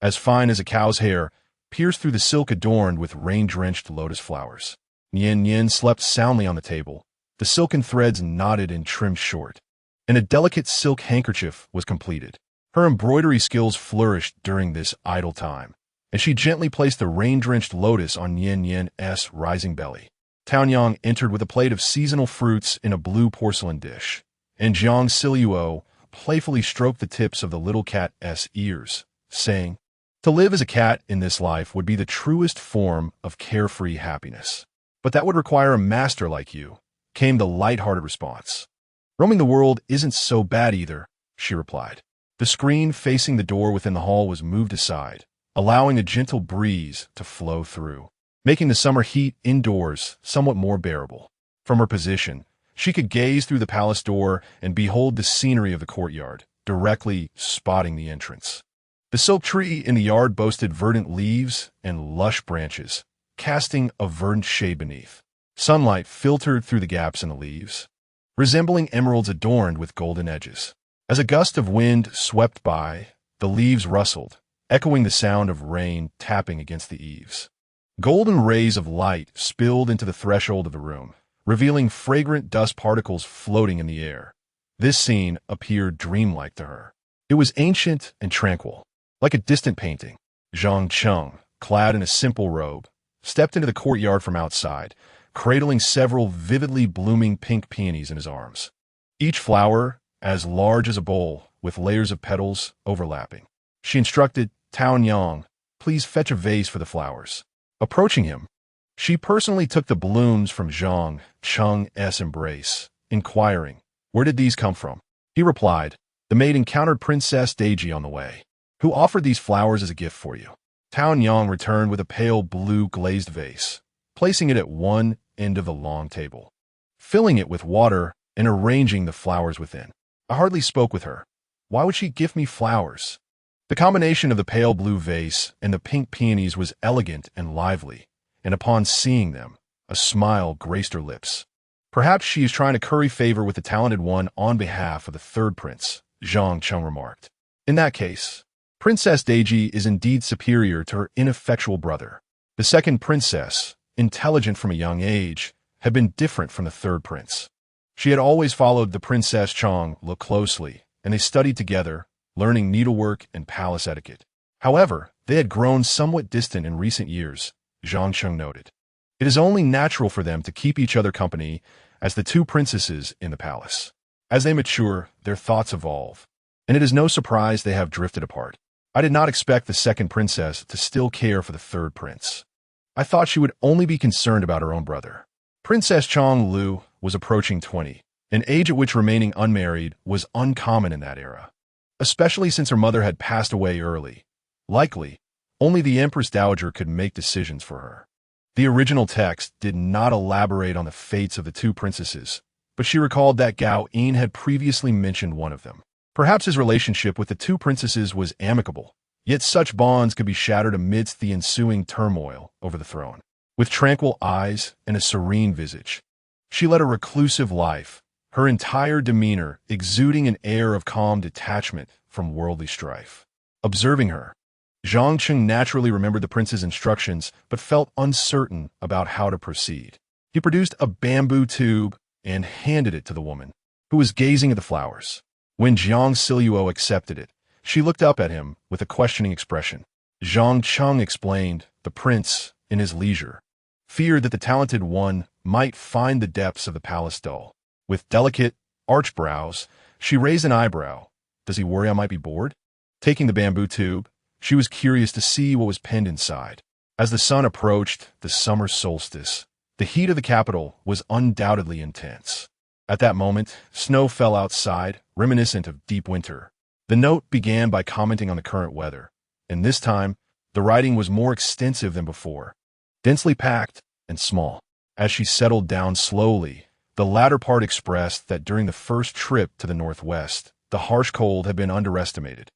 as fine as a cow's hair, pierced through the silk adorned with rain-drenched lotus flowers. Nian Nian slept soundly on the table. The silken threads knotted and trimmed short, and a delicate silk handkerchief was completed. Her embroidery skills flourished during this idle time, and she gently placed the rain-drenched lotus on Nian Nian's rising belly. Taonyang entered with a plate of seasonal fruits in a blue porcelain dish, and Jiang Zhao playfully stroked the tips of the little cat's ears, saying, "To live as a cat in this life would be the truest form of carefree happiness. But that would require a master like you," came the light-hearted response. "Roaming the world isn't so bad either," she replied. The screen facing the door within the hall was moved aside, allowing a gentle breeze to flow through, making the summer heat indoors somewhat more bearable. From her position, she could gaze through the palace door and behold the scenery of the courtyard, directly spotting the entrance. The silk tree in the yard boasted verdant leaves and lush branches, casting a verdant shade beneath. Sunlight filtered through the gaps in the leaves, resembling emeralds adorned with golden edges. As a gust of wind swept by, the leaves rustled, echoing the sound of rain tapping against the eaves. Golden rays of light spilled into the threshold of the room, revealing fragrant dust particles floating in the air. This scene appeared dreamlike to her. It was ancient and tranquil, like a distant painting. Zhang Cheng, clad in a simple robe, stepped into the courtyard from outside, cradling several vividly blooming pink peonies in his arms. Each flower as large as a bowl, with layers of petals overlapping. She instructed Taonyang, "Please fetch a vase for the flowers." Approaching him, she personally took the blooms from Zhang Cheng's embrace, inquiring, "Where did these come from?" He replied, "The maid encountered Princess Deji on the way, who offered these flowers as a gift for you." Taonyang returned with a pale blue glazed vase, placing it at one end of the long table, filling it with water and arranging the flowers within. I hardly spoke with her. Why would she give me flowers? The combination of the pale blue vase and the pink peonies was elegant and lively, and upon seeing them, a smile graced her lips. Perhaps she is trying to curry favor with the talented one on behalf of the third prince, Zhang Cheng remarked. In that case, Princess Deji is indeed superior to her ineffectual brother. The second princess, intelligent from a young age, had been different from the third prince. She had always followed the Princess Cheng closely, and they studied together, learning needlework and palace etiquette. However, they had grown somewhat distant in recent years, Zhang Cheng noted. It is only natural for them to keep each other company as the two princesses in the palace. As they mature, their thoughts evolve, and it is no surprise they have drifted apart. I did not expect the second princess to still care for the third prince. I thought she would only be concerned about her own brother. Princess Chong Lu was approaching 20, an age at which remaining unmarried was uncommon in that era. especially since her mother had passed away early. Likely, only the Empress Dowager could make decisions for her. The original text did not elaborate on the fates of the two princesses, but she recalled that Gao Yin had previously mentioned one of them. Perhaps his relationship with the two princesses was amicable, yet such bonds could be shattered amidst the ensuing turmoil over the throne. With tranquil eyes and a serene visage, she led a reclusive life, her entire demeanor exuding an air of calm detachment from worldly strife. Observing her, Zhang Cheng naturally remembered the prince's instructions but felt uncertain about how to proceed. He produced a bamboo tube and handed it to the woman, who was gazing at the flowers. When Jiang Zhao accepted it, she looked up at him with a questioning expression. Zhang Cheng explained the prince, in his leisure, feared that the talented one might find the depths of the palace dull. With delicate, arched brows, she raised an eyebrow. Does he worry I might be bored? Taking the bamboo tube, she was curious to see what was penned inside. As the sun approached the summer solstice, the heat of the capital was undoubtedly intense. At that moment, snow fell outside, reminiscent of deep winter. The note began by commenting on the current weather, and this time, the writing was more extensive than before, densely packed and small. As she settled down slowly, the latter part expressed that during the first trip to the northwest, the harsh cold had been underestimated,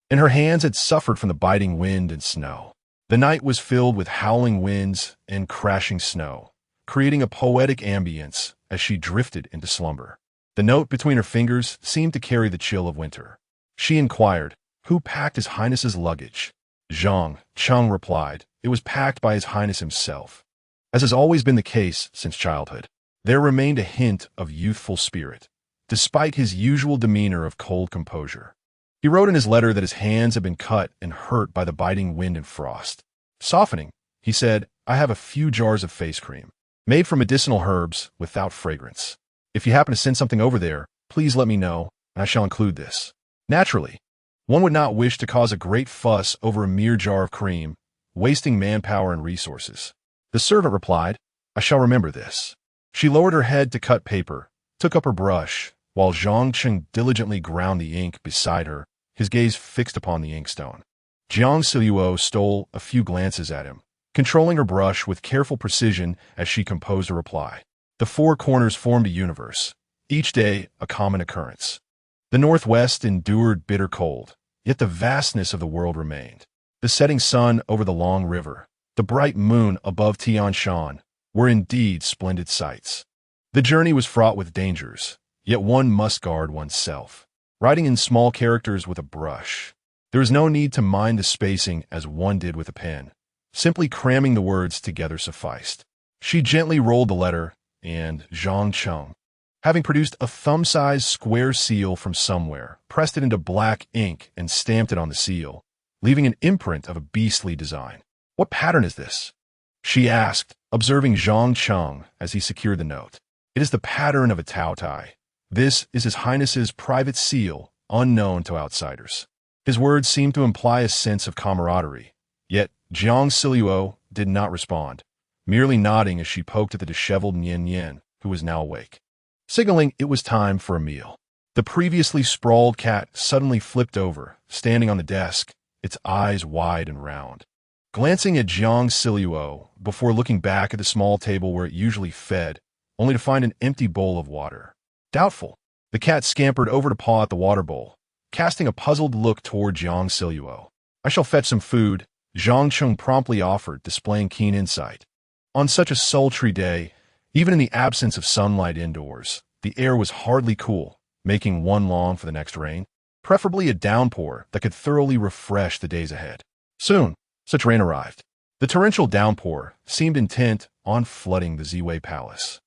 and her hands had suffered from the biting wind and snow. The night was filled with howling winds and crashing snow, creating a poetic ambience as she drifted into slumber. The note between her fingers seemed to carry the chill of winter. She inquired, "Who packed His Highness's luggage?" Zhang Cheng replied, "It was packed by His Highness himself." As has always been the case since childhood, there remained a hint of youthful spirit, despite his usual demeanor of cold composure. He wrote in his letter that his hands had been cut and hurt by the biting wind and frost. Softening, he said, "I have a few jars of face cream, made from medicinal herbs without fragrance. If you happen to send something over there, please let me know, and I shall include this." Naturally, one would not wish to cause a great fuss over a mere jar of cream, wasting manpower and resources. The servant replied, "I shall remember this." She lowered her head to cut paper, took up her brush, while Zhang Cheng diligently ground the ink beside her, his gaze fixed upon the inkstone. Jiang Zhao stole a few glances at him, controlling her brush with careful precision as she composed a reply. The four corners formed a universe, each day a common occurrence. The northwest endured bitter cold, yet the vastness of the world remained. The setting sun over the long river, the bright moon above Tian Shan, were indeed splendid sights. The journey was fraught with dangers, yet one must guard oneself. Writing in small characters with a brush, there is no need to mind the spacing as one did with a pen. Simply cramming the words together sufficed. She gently rolled the letter, and Zhang Cheng, having produced a thumb-sized square seal from somewhere, pressed it into black ink and stamped it on the seal, leaving an imprint of a beastly design. "What pattern is this?" she asked, observing Zhang Cheng as he secured the note. "It is the pattern of a Tao Tai. This is His Highness's private seal, unknown to outsiders." His words seemed to imply a sense of camaraderie, yet Jiang Zhao did not respond, merely nodding as she poked at the disheveled Nian, who was now awake, signaling it was time for a meal. The previously sprawled cat suddenly flipped over, standing on the desk, its eyes wide and round. Glancing at Jiang Zhao before looking back at the small table where it usually fed, only to find an empty bowl of water. Doubtful, the cat scampered over to paw at the water bowl, casting a puzzled look toward Jiang Zhao. "I shall fetch some food," Zhang Cheng promptly offered, displaying keen insight. On such a sultry day, even in the absence of sunlight indoors, the air was hardly cool, making one long for the next rain, preferably a downpour that could thoroughly refresh the days ahead. Soon, such rain arrived. The torrential downpour seemed intent on flooding the Ziwei Palace.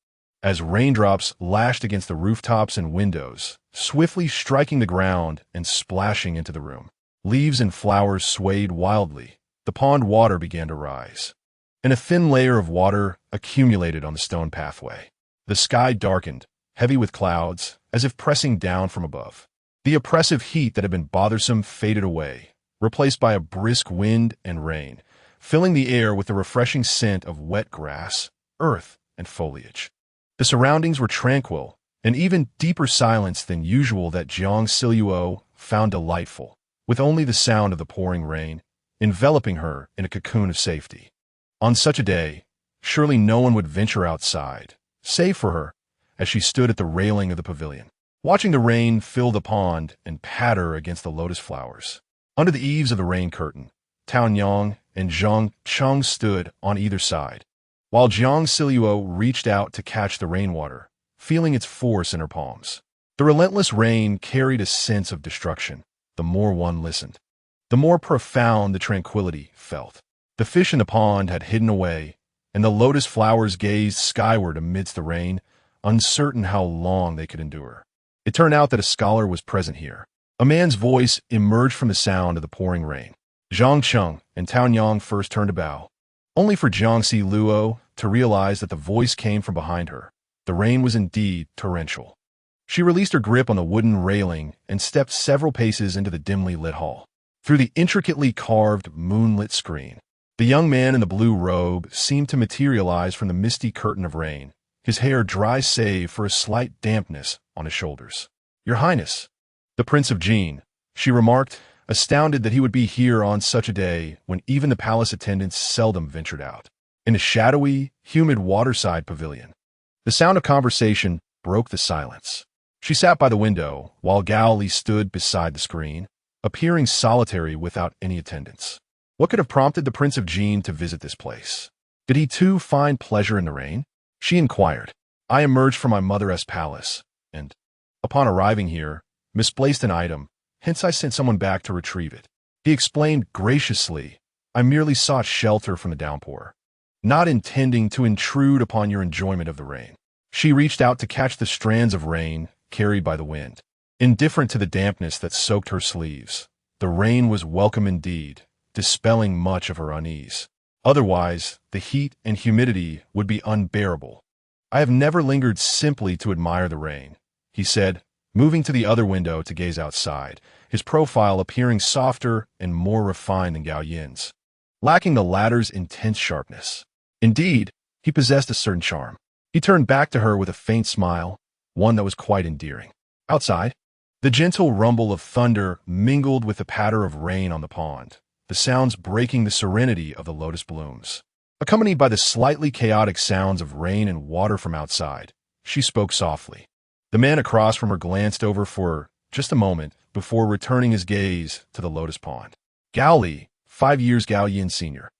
As raindrops lashed against the rooftops and windows, swiftly striking the ground and splashing into the room, leaves and flowers swayed wildly. The pond water began to rise, and a thin layer of water accumulated on the stone pathway. The sky darkened, heavy with clouds, as if pressing down from above. The oppressive heat that had been bothersome faded away, replaced by a brisk wind and rain, filling the air with the refreshing scent of wet grass, earth, and foliage. The surroundings were tranquil, and even deeper silence than usual that Jiang Zhao found delightful, with only the sound of the pouring rain, enveloping her in a cocoon of safety. On such a day, surely no one would venture outside, save for her, as she stood at the railing of the pavilion, watching the rain fill the pond and patter against the lotus flowers. Under the eaves of the rain curtain, Tao Nyang and Jiang Zhao stood on either side, while Jiang Zhao reached out to catch the rainwater, feeling its force in her palms. The relentless rain carried a sense of destruction. The more one listened, the more profound the tranquility felt. The fish in the pond had hidden away, and the lotus flowers gazed skyward amidst the rain, uncertain how long they could endure. It turned out that a scholar was present here. A man's voice emerged from the sound of the pouring rain. Zhang Cheng and Tao Nyang first turned to bow, only for Jiang Zhao to realize that the voice came from behind her. The rain was indeed torrential. She released her grip on the wooden railing and stepped several paces into the dimly lit hall. Through the intricately carved, moonlit screen, the young man in the blue robe seemed to materialize from the misty curtain of rain, his hair dry save for a slight dampness on his shoulders. "Your Highness, the Prince of Jin," she remarked, astounded that he would be here on such a day when even the palace attendants seldom ventured out. In a shadowy, humid waterside pavilion, the sound of conversation broke the silence. She sat by the window, while Gao Li stood beside the screen, appearing solitary without any attendants. What could have prompted the Prince of Jin to visit this place? Did he too find pleasure in the rain? She inquired. "I emerged from my mother's palace, and, upon arriving here, misplaced an item, hence I sent someone back to retrieve it." He explained graciously, "I merely sought shelter from the downpour, not intending to intrude upon your enjoyment of the rain." She reached out to catch the strands of rain carried by the wind. Indifferent to the dampness that soaked her sleeves, the rain was welcome indeed, dispelling much of her unease. Otherwise, the heat and humidity would be unbearable. "I have never lingered simply to admire the rain," he said, moving to the other window to gaze outside, his profile appearing softer and more refined than Gao Yin's, lacking the latter's intense sharpness. Indeed, he possessed a certain charm. He turned back to her with a faint smile, one that was quite endearing. Outside, the gentle rumble of thunder mingled with the patter of rain on the pond, the sounds breaking the serenity of the lotus blooms. Accompanied by the slightly chaotic sounds of rain and water from outside, she spoke softly. The man across from her glanced over for just a moment before returning his gaze to the lotus pond. Gao Li, 5 years Gao Yin Sr.,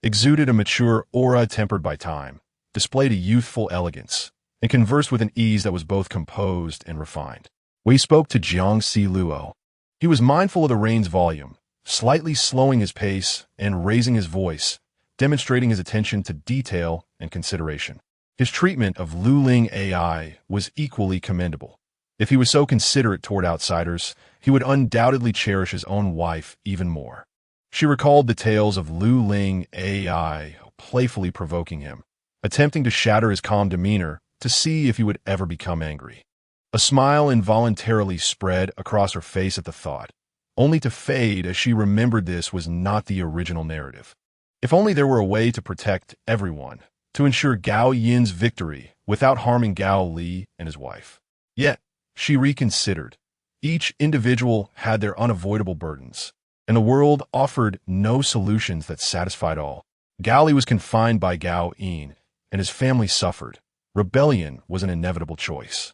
exuded a mature aura tempered by time, displayed a youthful elegance, and conversed with an ease that was both composed and refined. We spoke to Jiang Zhao. He was mindful of the rain's volume, slightly slowing his pace and raising his voice, demonstrating his attention to detail and consideration. His treatment of Lu Ling AI was equally commendable. If he was so considerate toward outsiders, he would undoubtedly cherish his own wife even more. She recalled the tales of Lu Ling AI playfully provoking him, attempting to shatter his calm demeanor to see if he would ever become angry. A smile involuntarily spread across her face at the thought, only to fade as she remembered this was not the original narrative. If only there were a way to protect everyone, to ensure Gao Yin's victory without harming Gao Li and his wife. Yet, she reconsidered. Each individual had their unavoidable burdens, and the world offered no solutions that satisfied all. Gao Li was confined by Gao Yin, and his family suffered. Rebellion was an inevitable choice.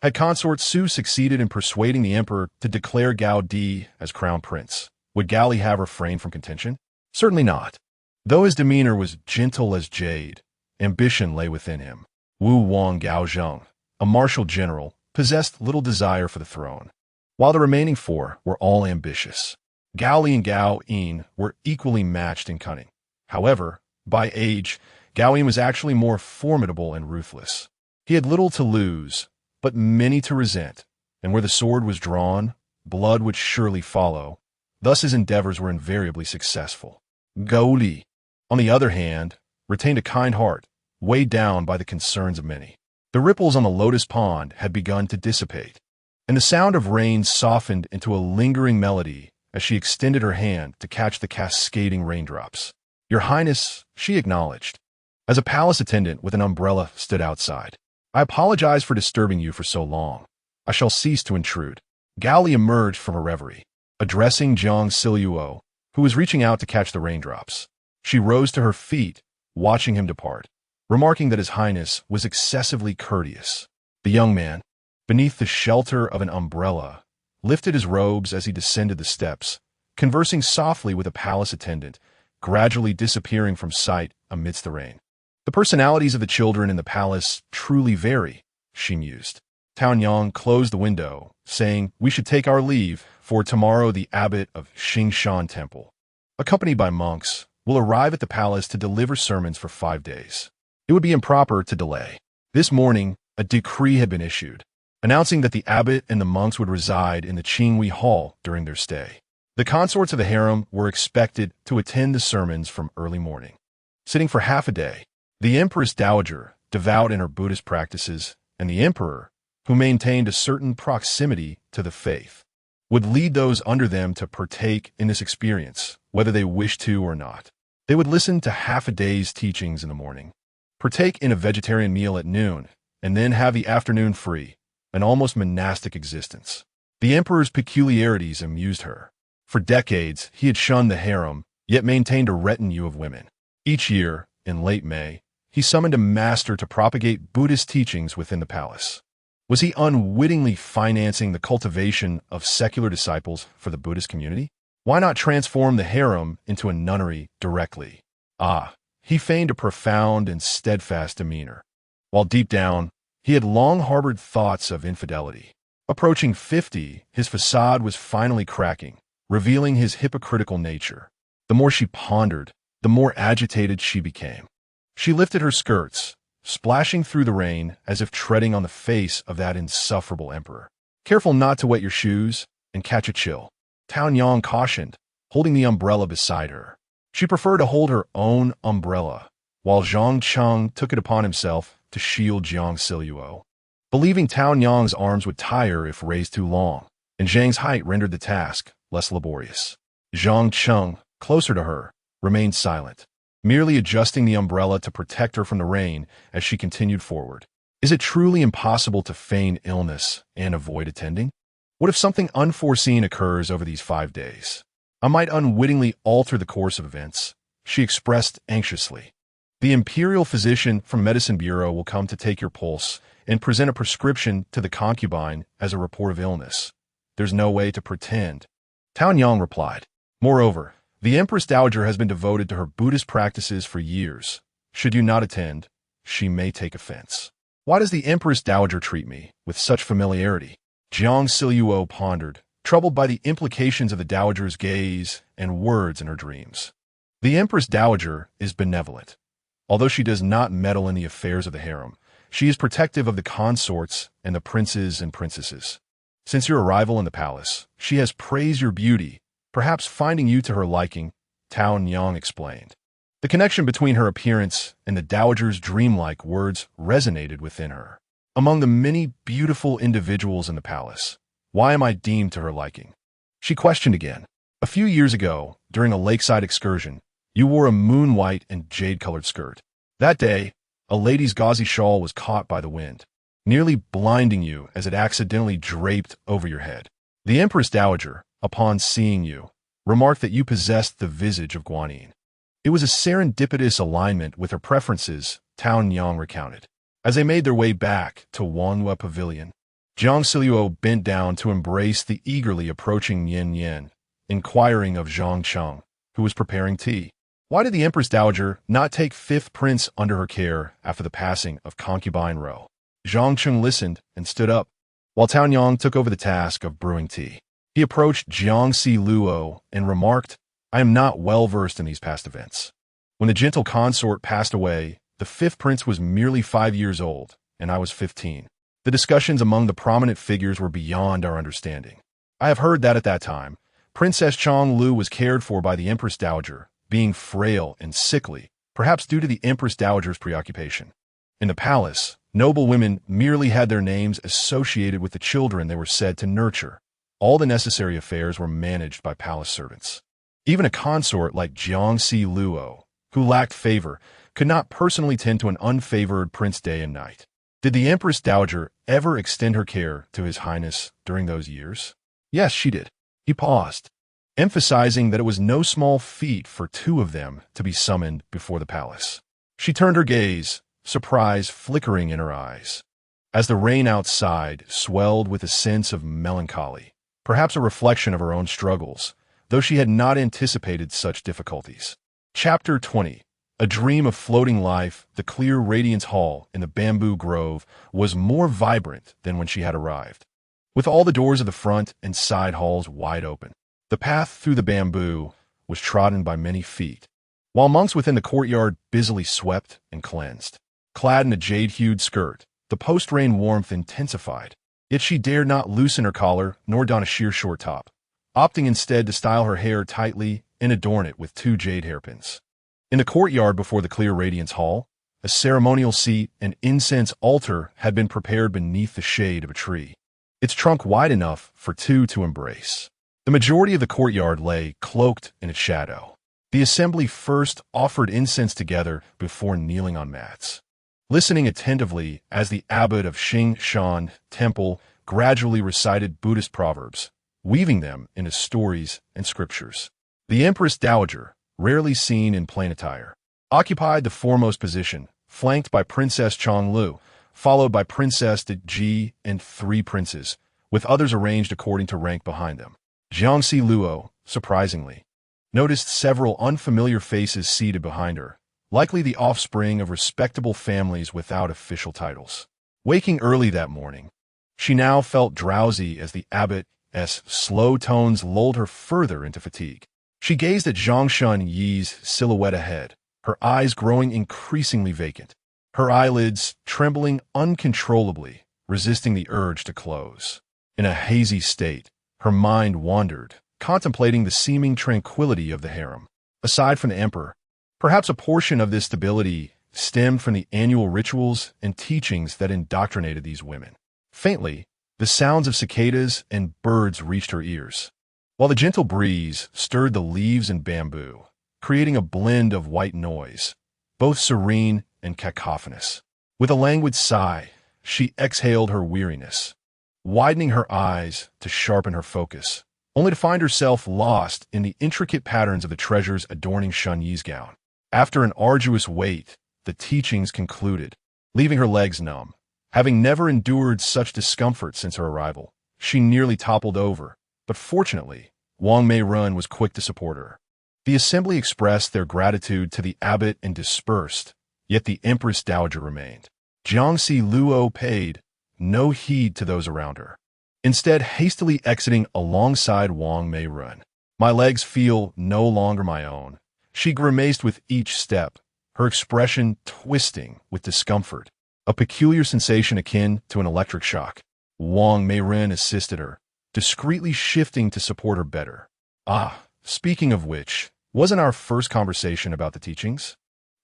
Had Consort Su succeeded in persuading the emperor to declare Gao Di as crown prince, would Gao Li have refrained from contention? Certainly not. Though his demeanor was gentle as jade, ambition lay within him. Wu Wang Gaozheng, a martial general, possessed little desire for the throne, while the remaining 4 were all ambitious. Gao Li and Gao Yin were equally matched in cunning. However, by age, Gao Yin was actually more formidable and ruthless. He had little to lose, but many to resent, and where the sword was drawn, blood would surely follow. Thus his endeavors were invariably successful. Gao Li, on the other hand, retained a kind heart, weighed down by the concerns of many. The ripples on the lotus pond had begun to dissipate, and the sound of rain softened into a lingering melody as she extended her hand to catch the cascading raindrops. "Your Highness," she acknowledged, as a palace attendant with an umbrella stood outside. "I apologize for disturbing you for so long. I shall cease to intrude." Gao Li emerged from a reverie, addressing Jiang Zhao, who was reaching out to catch the raindrops. She rose to her feet, watching him depart, remarking that His Highness was excessively courteous. The young man, beneath the shelter of an umbrella, lifted his robes as he descended the steps, conversing softly with a palace attendant, gradually disappearing from sight amidst the rain. The personalities of the children in the palace truly vary, she mused. Tao Yang closed the window, saying, "We should take our leave, for tomorrow the abbot of Xingshan Temple, accompanied by monks, will arrive at the palace to deliver sermons for 5 days. It would be improper to delay." This morning, a decree had been issued, announcing that the abbot and the monks would reside in the Qinghui Hall during their stay. The consorts of the harem were expected to attend the sermons from early morning. Sitting for half a day, the Empress Dowager, devout in her Buddhist practices, and the emperor, who maintained a certain proximity to the faith, would lead those under them to partake in this experience, whether they wished to or not. They would listen to half a day's teachings in the morning, partake in a vegetarian meal at noon, and then have the afternoon free, an almost monastic existence. The emperor's peculiarities amused her. For decades, he had shunned the harem, yet maintained a retinue of women. Each year, in late May, he summoned a master to propagate Buddhist teachings within the palace. Was he unwittingly financing the cultivation of secular disciples for the Buddhist community? Why not transform the harem into a nunnery directly? He feigned a profound and steadfast demeanor, while deep down, he had long harbored thoughts of infidelity. Approaching 50, his facade was finally cracking, revealing his hypocritical nature. The more she pondered, the more agitated she became. She lifted her skirts, splashing through the rain as if treading on the face of that insufferable emperor. "Careful not to wet your shoes and catch a chill," Tao Yang cautioned, holding the umbrella beside her. She preferred to hold her own umbrella, while Zhang Cheng took it upon himself to shield Jiang Zhao, believing Tao Yang's arms would tire if raised too long, and Zhang's height rendered the task less laborious. Zhang Cheng, closer to her, remained silent, merely adjusting the umbrella to protect her from the rain as she continued forward. Is it truly impossible to feign illness and avoid attending? What if something unforeseen occurs over these 5 days? I might unwittingly alter the course of events, she expressed anxiously. The imperial physician from Medicine Bureau will come to take your pulse and present a prescription to the concubine as a report of illness. There's no way to pretend. Tao Yang replied. Moreover, the Empress Dowager has been devoted to her Buddhist practices for years. Should you not attend, she may take offense. Why does the Empress Dowager treat me with such familiarity? Jiang Zhao pondered, troubled by the implications of the Dowager's gaze and words in her dreams. The Empress Dowager is benevolent. Although she does not meddle in the affairs of the harem, she is protective of the consorts and the princes and princesses. Since your arrival in the palace, she has praised your beauty, perhaps finding you to her liking, Tao Yang explained. The connection between her appearance and the Dowager's dreamlike words resonated within her. Among the many beautiful individuals in the palace, why am I deemed to her liking? She questioned again. A few years ago, during a lakeside excursion, you wore a moon-white and jade-colored skirt. That day, a lady's gauzy shawl was caught by the wind, nearly blinding you as it accidentally draped over your head. The Empress Dowager, upon seeing you, remarked that you possessed the visage of Guanyin. It was a serendipitous alignment with her preferences, Tao Yang recounted. As they made their way back to Wanhua Pavilion, Jiang Zhao bent down to embrace the eagerly approaching Yin Yin, inquiring of Zhang Cheng, who was preparing tea. Why did the Empress Dowager not take fifth prince under her care after the passing of concubine Ro? Zhang Cheng listened and stood up, while Tao Yang took over the task of brewing tea. He approached Jiang Zhao and remarked, I am not well versed in these past events. When the gentle consort passed away, the fifth prince was merely 5 years old, and I was 15. The discussions among the prominent figures were beyond our understanding. I have heard that at that time, Princess Chong Lu was cared for by the Empress Dowager, being frail and sickly, perhaps due to the Empress Dowager's preoccupation. In the palace, noble women merely had their names associated with the children they were said to nurture. All the necessary affairs were managed by palace servants. Even a consort like Jiang Zhao, who lacked favor, could not personally tend to an unfavored prince day and night. Did the Empress Dowager ever extend her care to His Highness during those years? Yes, she did. He paused, emphasizing that it was no small feat for two of them to be summoned before the palace. She turned her gaze, surprise flickering in her eyes. As the rain outside swelled with a sense of melancholy, perhaps a reflection of her own struggles, though she had not anticipated such difficulties. Chapter 20. A dream of floating life. The clear radiance hall in the bamboo grove was more vibrant than when she had arrived. With all the doors of the front and side halls wide open, the path through the bamboo was trodden by many feet, while monks within the courtyard busily swept and cleansed. Clad in a jade-hued skirt, the post-rain warmth intensified, yet she dared not loosen her collar nor don a sheer short top, opting instead to style her hair tightly and adorn it with 2 jade hairpins. In the courtyard before the clear radiance hall, a ceremonial seat and incense altar had been prepared beneath the shade of a tree, its trunk wide enough for two to embrace. The majority of the courtyard lay cloaked in its shadow. The assembly first offered incense together before kneeling on mats, listening attentively as the abbot of Xing Shan Temple gradually recited Buddhist proverbs, weaving them into stories and scriptures. The Empress Dowager, rarely seen in plain attire, occupied the foremost position, flanked by Princess Chonglu, followed by Princess De Ji and 3 princes, with others arranged according to rank behind them. Jiang Zhao, surprisingly, noticed several unfamiliar faces seated behind her, likely the offspring of respectable families without official titles. Waking early that morning, she now felt drowsy as the abbot's slow tones lulled her further into fatigue. She gazed at Zhang Yi's silhouette ahead, her eyes growing increasingly vacant, her eyelids trembling uncontrollably, resisting the urge to close. In a hazy state, her mind wandered, contemplating the seeming tranquility of the harem. Aside from the emperor, perhaps a portion of this stability stemmed from the annual rituals and teachings that indoctrinated these women. Faintly, the sounds of cicadas and birds reached her ears, while the gentle breeze stirred the leaves and bamboo, creating a blend of white noise, both serene and cacophonous. With a languid sigh, she exhaled her weariness, widening her eyes to sharpen her focus, only to find herself lost in the intricate patterns of the treasures adorning Shun Yi's gown. After an arduous wait, the teachings concluded, leaving her legs numb. Having never endured such discomfort since her arrival, she nearly toppled over, but fortunately, Wang Meirun was quick to support her. The assembly expressed their gratitude to the abbot and dispersed, yet the Empress Dowager remained. Jiang Zhao paid no heed to those around her, instead hastily exiting alongside Wang Meirun. My legs feel no longer my own, she grimaced with each step, her expression twisting with discomfort, a peculiar sensation akin to an electric shock. Wang Meirun assisted her, discreetly shifting to support her better. Speaking of which, wasn't our first conversation about the teachings?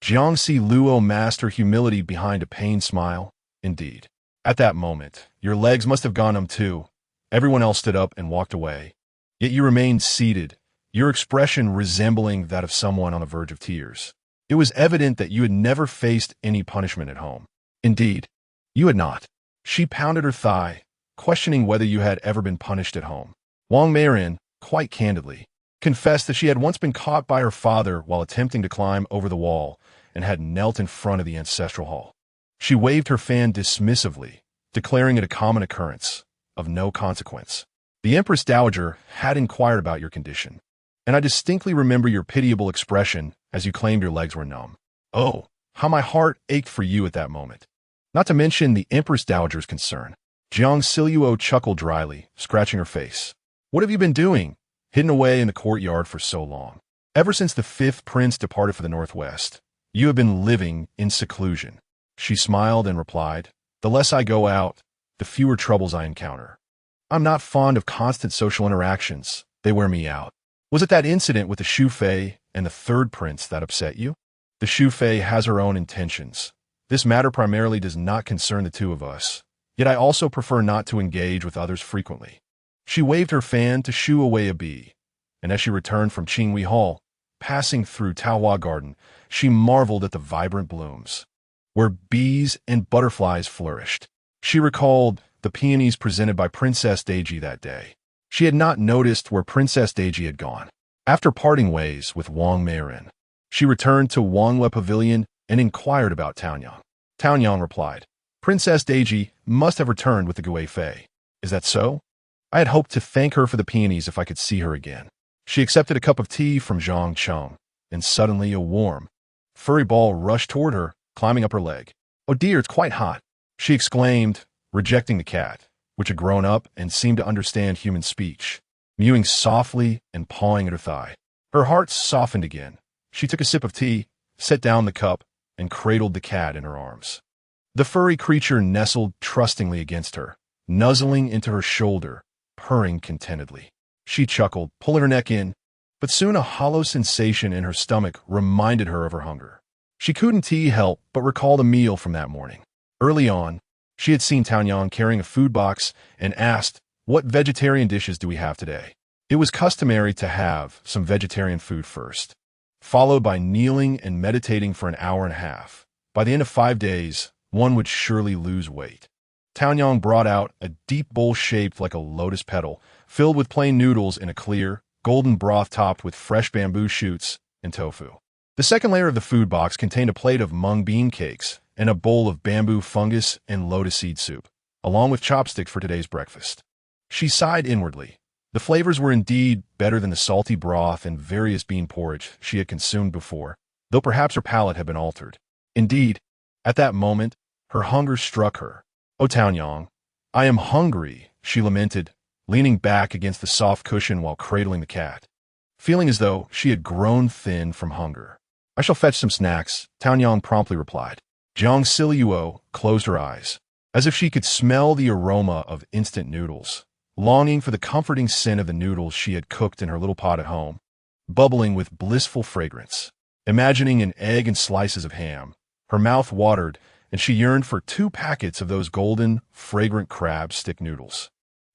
Jiang Zhao masked her humility behind a pained smile. Indeed. At that moment, your legs must have gone numb too. Everyone else stood up and walked away. Yet you remained seated, your expression resembling that of someone on the verge of tears. It was evident that you had never faced any punishment at home. Indeed, you had not. She pounded her thigh, questioning whether you had ever been punished at home. Wang Meirun, quite candidly, confessed that she had once been caught by her father while attempting to climb over the wall and had knelt in front of the ancestral hall. She waved her fan dismissively, declaring it a common occurrence, of no consequence. The Empress Dowager had inquired about your condition, and I distinctly remember your pitiable expression as you claimed your legs were numb. Oh, how my heart ached for you at that moment. Not to mention the Empress Dowager's concern. Jiang Zhao chuckled dryly, scratching her face. What have you been doing, hidden away in the courtyard for so long? Ever since the 5th prince departed for the northwest, you have been living in seclusion. She smiled and replied, the less I go out, the fewer troubles I encounter. I'm not fond of constant social interactions. They wear me out. Was it that incident with the Shu Fei and the 3rd prince that upset you? The Shu Fei has her own intentions. This matter primarily does not concern the two of us, yet I also prefer not to engage with others frequently. She waved her fan to shoo away a bee, and as she returned from Qinghui Hall, passing through Taohua Garden, she marveled at the vibrant blooms, where bees and butterflies flourished. She recalled the peonies presented by Princess Deji that day. She had not noticed where Princess Deji had gone. After parting ways with Wang Meiren, she returned to Wangle Pavilion and inquired about Taonyang. Taonyang replied, Princess Deji must have returned with the Gui Fei. Is that so? I had hoped to thank her for the peonies if I could see her again. She accepted a cup of tea from Zhang Cheng, and suddenly a warm, furry ball rushed toward her, climbing up her leg. Oh dear, it's quite hot, she exclaimed, rejecting the cat, which had grown up and seemed to understand human speech, mewing softly and pawing at her thigh. Her heart softened again. She took a sip of tea, set down the cup, and cradled the cat in her arms. The furry creature nestled trustingly against her, nuzzling into her shoulder, purring contentedly. She chuckled, pulling her neck in, but soon a hollow sensation in her stomach reminded her of her hunger. She couldn't help but recall the meal from that morning. Early on, she had seen Taonyang carrying a food box and asked, what vegetarian dishes do we have today? It was customary to have some vegetarian food first, followed by kneeling and meditating for an hour and a half. By the end of 5 days, one would surely lose weight. Taonyang brought out a deep bowl shaped like a lotus petal, filled with plain noodles in a clear, golden broth topped with fresh bamboo shoots and tofu. The second layer of the food box contained a plate of mung bean cakes and a bowl of bamboo fungus and lotus seed soup, along with chopsticks for today's breakfast. She sighed inwardly. The flavors were indeed better than the salty broth and various bean porridge she had consumed before, though perhaps her palate had been altered. Indeed, at that moment, her hunger struck her. Oh, Taonyang, I am hungry, she lamented, leaning back against the soft cushion while cradling the cat, feeling as though she had grown thin from hunger. I shall fetch some snacks, Taonyang promptly replied. Jiang Zhao closed her eyes, as if she could smell the aroma of instant noodles, longing for the comforting scent of the noodles she had cooked in her little pot at home, bubbling with blissful fragrance. Imagining an egg and slices of ham, her mouth watered, and she yearned for 2 packets of those golden, fragrant crab stick noodles.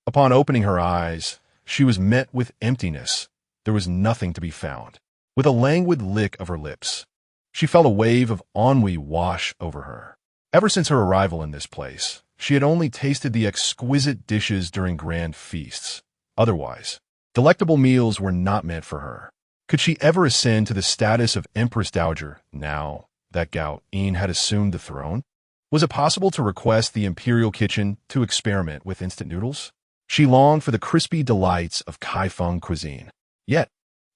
Upon opening her eyes, she was met with emptiness. There was nothing to be found. With a languid lick of her lips, she felt a wave of ennui wash over her. Ever since her arrival in this place, she had only tasted the exquisite dishes during grand feasts. Otherwise, delectable meals were not meant for her. Could she ever ascend to the status of Empress Dowager now that Gao Yin had assumed the throne? Was it possible to request the imperial kitchen to experiment with instant noodles? She longed for the crispy delights of Kaifeng cuisine. Yet,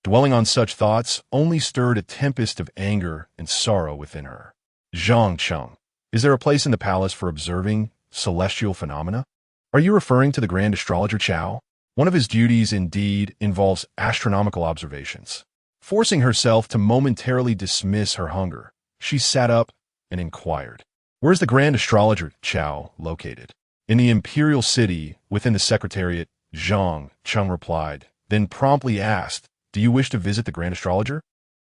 dwelling on such thoughts only stirred a tempest of anger and sorrow within her. Zhang Cheng, is there a place in the palace for observing celestial phenomena? Are you referring to the Grand Astrologer Chao? One of his duties indeed involves astronomical observations. Forcing herself to momentarily dismiss her hunger, she sat up and inquired, where's the Grand Astrologer Chao located? In the imperial city within the secretariat, Zhang Cheng replied, then promptly asked, do you wish to visit the Grand Astrologer?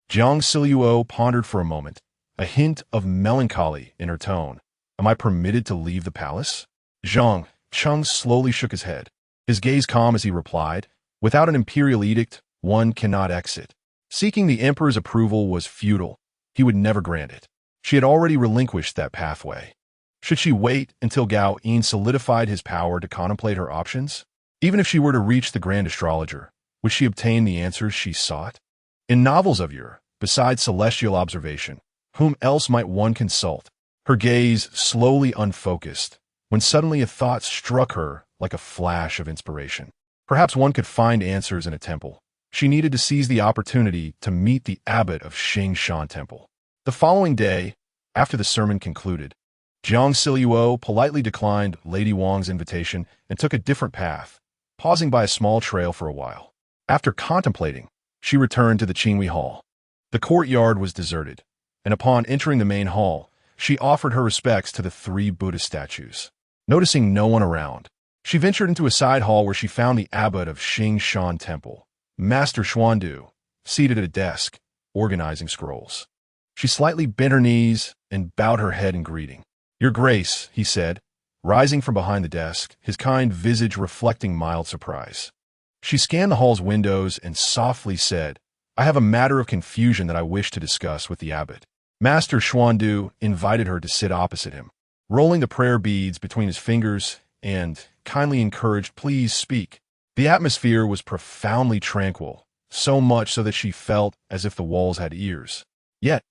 Jiang Zhao pondered for a moment, a hint of melancholy in her tone. Am I permitted to leave the palace? Zhang Cheng slowly shook his head, his gaze calm as he replied, without an imperial edict, one cannot exit. Seeking the emperor's approval was futile. He would never grant it. She had already relinquished that pathway. Should she wait until Gao Yin solidified his power to contemplate her options? Even if she were to reach the Grand Astrologer, would she obtain the answers she sought? In novels of yore, besides celestial observation, whom else might one consult? Her gaze slowly unfocused, when suddenly a thought struck her like a flash of inspiration. Perhaps one could find answers in a temple. She needed to seize the opportunity to meet the abbot of Xingshan Temple. The following day, after the sermon concluded, Jiang Zhao politely declined Lady Wang's invitation and took a different path, pausing by a small trail for a while. After contemplating, she returned to the Qinghui Hall. The courtyard was deserted, and upon entering the main hall, she offered her respects to the 3 Buddhist statues. Noticing no one around, she ventured into a side hall where she found the abbot of Xingshan Temple, Master Xuandu, seated at a desk, organizing scrolls. She slightly bent her knees and bowed her head in greeting. Your Grace, he said, rising from behind the desk, his kind visage reflecting mild surprise. She scanned the hall's windows and softly said, I have a matter of confusion that I wish to discuss with the abbot. Master Xuandu invited her to sit opposite him, rolling the prayer beads between his fingers and kindly encouraged, please speak. The atmosphere was profoundly tranquil, so much so that she felt as if the walls had ears. Yet,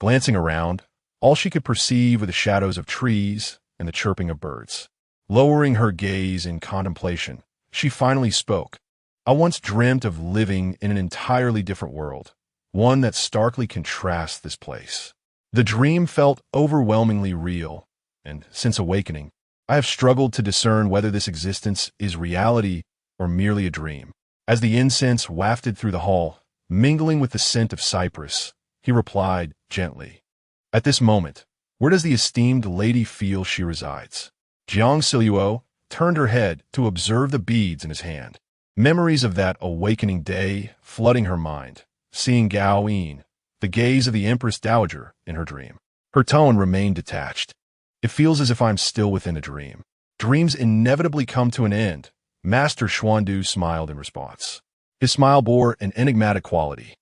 glancing around, all she could perceive were the shadows of trees and the chirping of birds. Lowering her gaze in contemplation, she finally spoke. I once dreamt of living in an entirely different world, one that starkly contrasts this place. The dream felt overwhelmingly real, and since awakening, I have struggled to discern whether this existence is reality or merely a dream. As the incense wafted through the hall, mingling with the scent of cypress, he replied gently, "At this moment, where does the esteemed lady feel she resides?" Jiang Zhao turned her head to observe the beads in his hand. Memories of that awakening day flooding her mind, seeing Gao Yin, the gaze of the Empress Dowager, in her dream. Her tone remained detached. "It feels as if I'm still within a dream. Dreams inevitably come to an end." Master Xuandu smiled in response. His smile bore an enigmatic quality,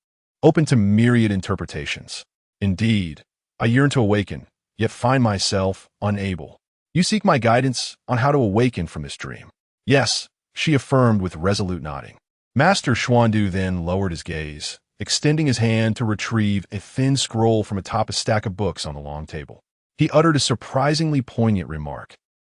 open to myriad interpretations. "Indeed, I yearn to awaken, yet find myself unable. You seek my guidance on how to awaken from this dream." "Yes," she affirmed with resolute nodding. Master Xuandu then lowered his gaze, extending his hand to retrieve a thin scroll from atop a stack of books on the long table. He uttered a surprisingly poignant remark.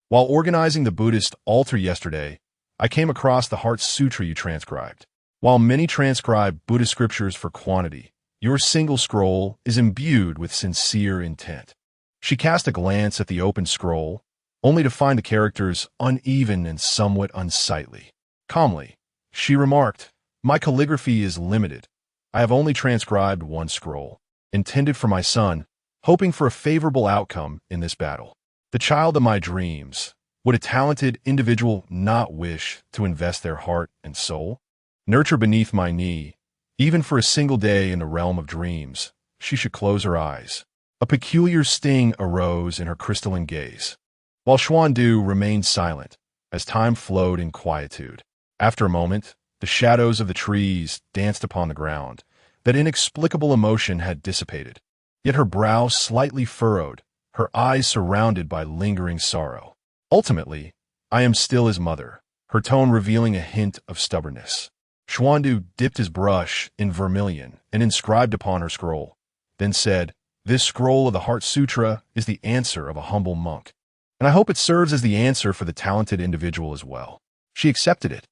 "While organizing the Buddhist altar yesterday, I came across the Heart Sutra you transcribed. While many transcribe Buddhist scriptures for quantity, your single scroll is imbued with sincere intent." She cast a glance at the open scroll, only to find the characters uneven and somewhat unsightly. Calmly, she remarked, "My calligraphy is limited. I have only transcribed one scroll, intended for my son, hoping for a favorable outcome in this battle. The child of my dreams. Would a talented individual not wish to invest their heart and soul? Nurture beneath my knee, even for a single day in the realm of dreams." She should close her eyes. A peculiar sting arose in her crystalline gaze, while Xuandu remained silent, as time flowed in quietude. After a moment, the shadows of the trees danced upon the ground. That inexplicable emotion had dissipated, yet her brow slightly furrowed, her eyes surrounded by lingering sorrow. "Ultimately, I am still his mother," her tone revealing a hint of stubbornness. Xuandu dipped his brush in vermilion and inscribed upon her scroll, then said, "This scroll of the Heart Sutra is the answer of a humble monk, and I hope it serves as the answer for the talented individual as well." She accepted it,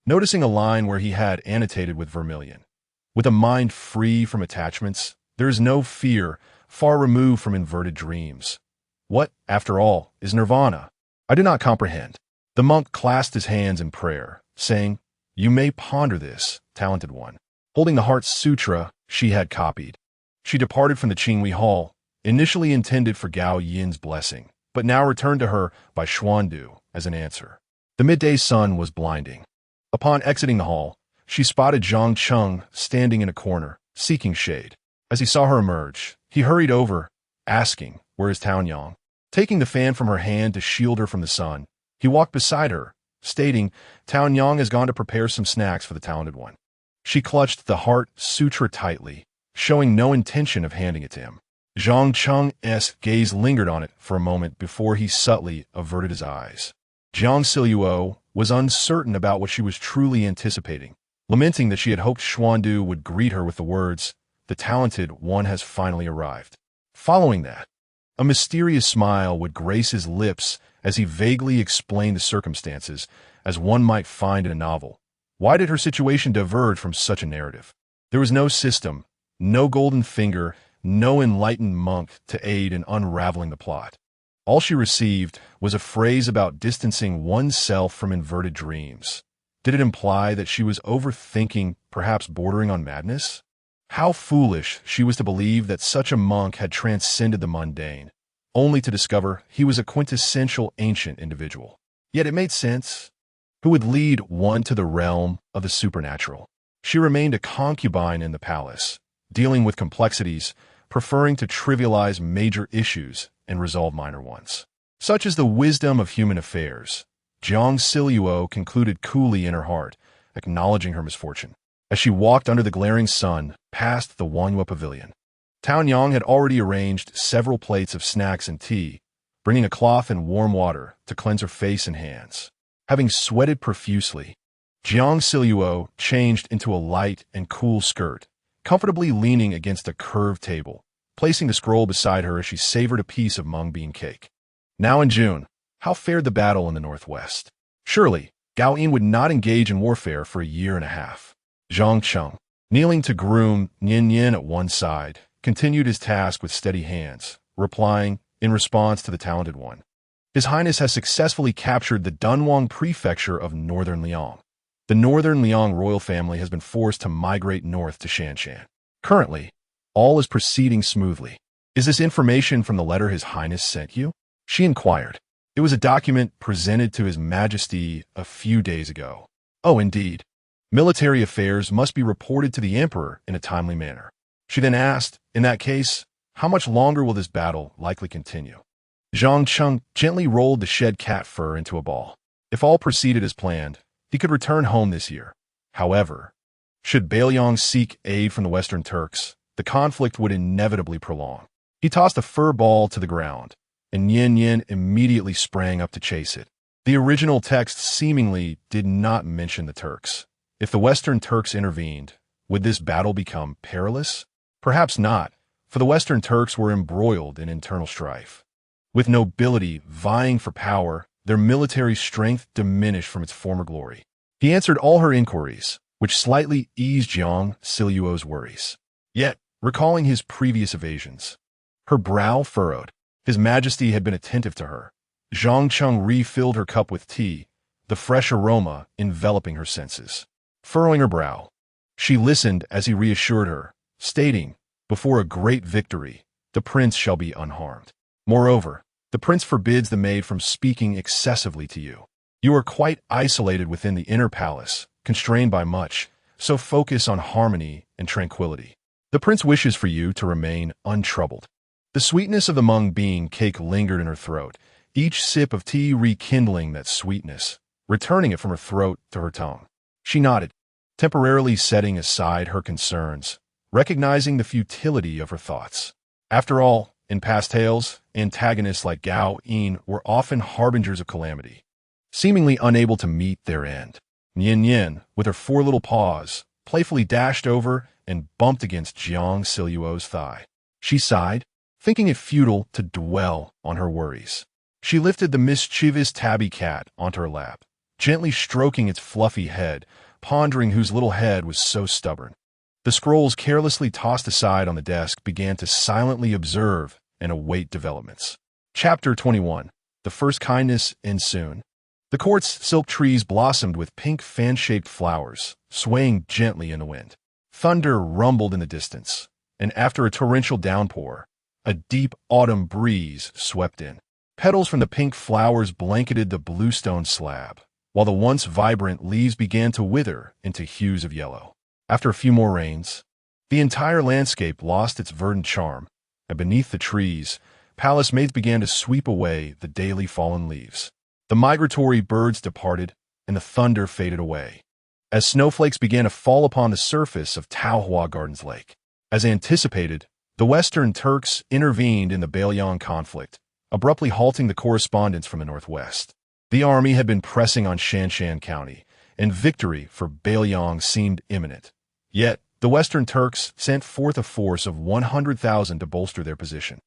noticing a line where he had annotated with vermilion. "With a mind free from attachments, there is no fear, far removed from inverted dreams. What, after all, is nirvana? I do not comprehend." The monk clasped his hands in prayer, saying, "You may ponder this, talented one," holding the Heart Sutra she had copied. She departed from the Qinghui Hall, initially intended for Gao Yin's blessing, but now returned to her by Xuandu as an answer. The midday sun was blinding. Upon exiting the hall, she spotted Zhang Cheng standing in a corner, seeking shade. As he saw her emerge, he hurried over, asking, "Where is Taonyang?" Taking the fan from her hand to shield her from the sun, he walked beside her, stating, "Taonyang has gone to prepare some snacks for the talented one." She clutched the Heart Sutra tightly, showing no intention of handing it to him. Zhang Cheng's gaze lingered on it for a moment before he subtly averted his eyes. Jiang Zhao was uncertain about what she was truly anticipating, lamenting that she had hoped Xuandu would greet her with the words, "The talented one has finally arrived." Following that, a mysterious smile would grace his lips as he vaguely explained the circumstances, as one might find in a novel. Why did her situation diverge from such a narrative? There was no system, no golden finger, no enlightened monk to aid in unraveling the plot. All she received was a phrase about distancing oneself from inverted dreams. Did it imply that she was overthinking, perhaps bordering on madness? How foolish she was to believe that such a monk had transcended the mundane, only to discover he was a quintessential ancient individual. Yet it made sense. Who would lead one to the realm of the supernatural? She remained a concubine in the palace, dealing with complexities, preferring to trivialize major issues and resolve minor ones. Such is the wisdom of human affairs. Jiang Zhao concluded coolly in her heart, acknowledging her misfortune. As she walked under the glaring sun past the Wanyua Pavilion, Taonyang had already arranged several plates of snacks and tea, bringing a cloth and warm water to cleanse her face and hands. Having sweated profusely, Jiang Zhao changed into a light and cool skirt, comfortably leaning against a curved table, placing the scroll beside her as she savored a piece of mung bean cake. Now in June, how fared the battle in the northwest? Surely, Gao Yin would not engage in warfare for a year and a half. Zhang Cheng, kneeling to groom Nian Yin at one side, continued his task with steady hands, replying, in response to the talented one. His Highness has successfully captured the Dunhuang prefecture of northern Liang. The northern Liang royal family has been forced to migrate north to Shanshan. Currently, all is proceeding smoothly. Is this information from the letter His Highness sent you? She inquired. It was a document presented to His Majesty a few days ago. Oh, indeed. Military affairs must be reported to the Emperor in a timely manner. She then asked, in that case, how much longer will this battle likely continue? Zhang Cheng gently rolled the shed cat fur into a ball. If all proceeded as planned, he could return home this year. However, should Bailiang seek aid from the Western Turks, the conflict would inevitably prolong. He tossed a fur ball to the ground, and Yin Yin immediately sprang up to chase it. The original text seemingly did not mention the Turks. If the Western Turks intervened, would this battle become perilous? Perhaps not, for the Western Turks were embroiled in internal strife. With nobility vying for power, their military strength diminished from its former glory. He answered all her inquiries, which slightly eased Jiang Zhao's worries. Yet, recalling his previous evasions, her brow furrowed. His Majesty had been attentive to her. Zhang Cheng refilled her cup with tea, the fresh aroma enveloping her senses. Furrowing her brow, she listened as he reassured her, stating, before a great victory, the prince shall be unharmed. Moreover, the prince forbids the maid from speaking excessively to you. You are quite isolated within the inner palace, constrained by much, so focus on harmony and tranquility. The prince wishes for you to remain untroubled. The sweetness of the mung bean cake lingered in her throat, each sip of tea rekindling that sweetness, returning it from her throat to her tongue. She nodded, temporarily setting aside her concerns, recognizing the futility of her thoughts. After all, in past tales, antagonists like Gao Yin were often harbingers of calamity, seemingly unable to meet their end. Nian Yin, with her four little paws, playfully dashed over and bumped against Jiang Zhao's thigh. She sighed, thinking it futile to dwell on her worries. She lifted the mischievous tabby cat onto her lap, gently stroking its fluffy head, pondering whose little head was so stubborn. The scrolls carelessly tossed aside on the desk began to silently observe and await developments. Chapter 21. The first kindness ends soon. The court's silk trees blossomed with pink fan-shaped flowers, swaying gently in the wind. Thunder rumbled in the distance, and after a torrential downpour, a deep autumn breeze swept in. Petals from the pink flowers blanketed the bluestone slab, while the once vibrant leaves began to wither into hues of yellow. After a few more rains, the entire landscape lost its verdant charm, and beneath the trees, palace maids began to sweep away the daily fallen leaves. The migratory birds departed, and the thunder faded away, as snowflakes began to fall upon the surface of Taohua Gardens Lake. As anticipated, the Western Turks intervened in the Bailiang conflict, abruptly halting the correspondence from the northwest. The army had been pressing on Shanshan County, and victory for Bailiang seemed imminent. Yet, the Western Turks sent forth a force of 100,000 to bolster their position.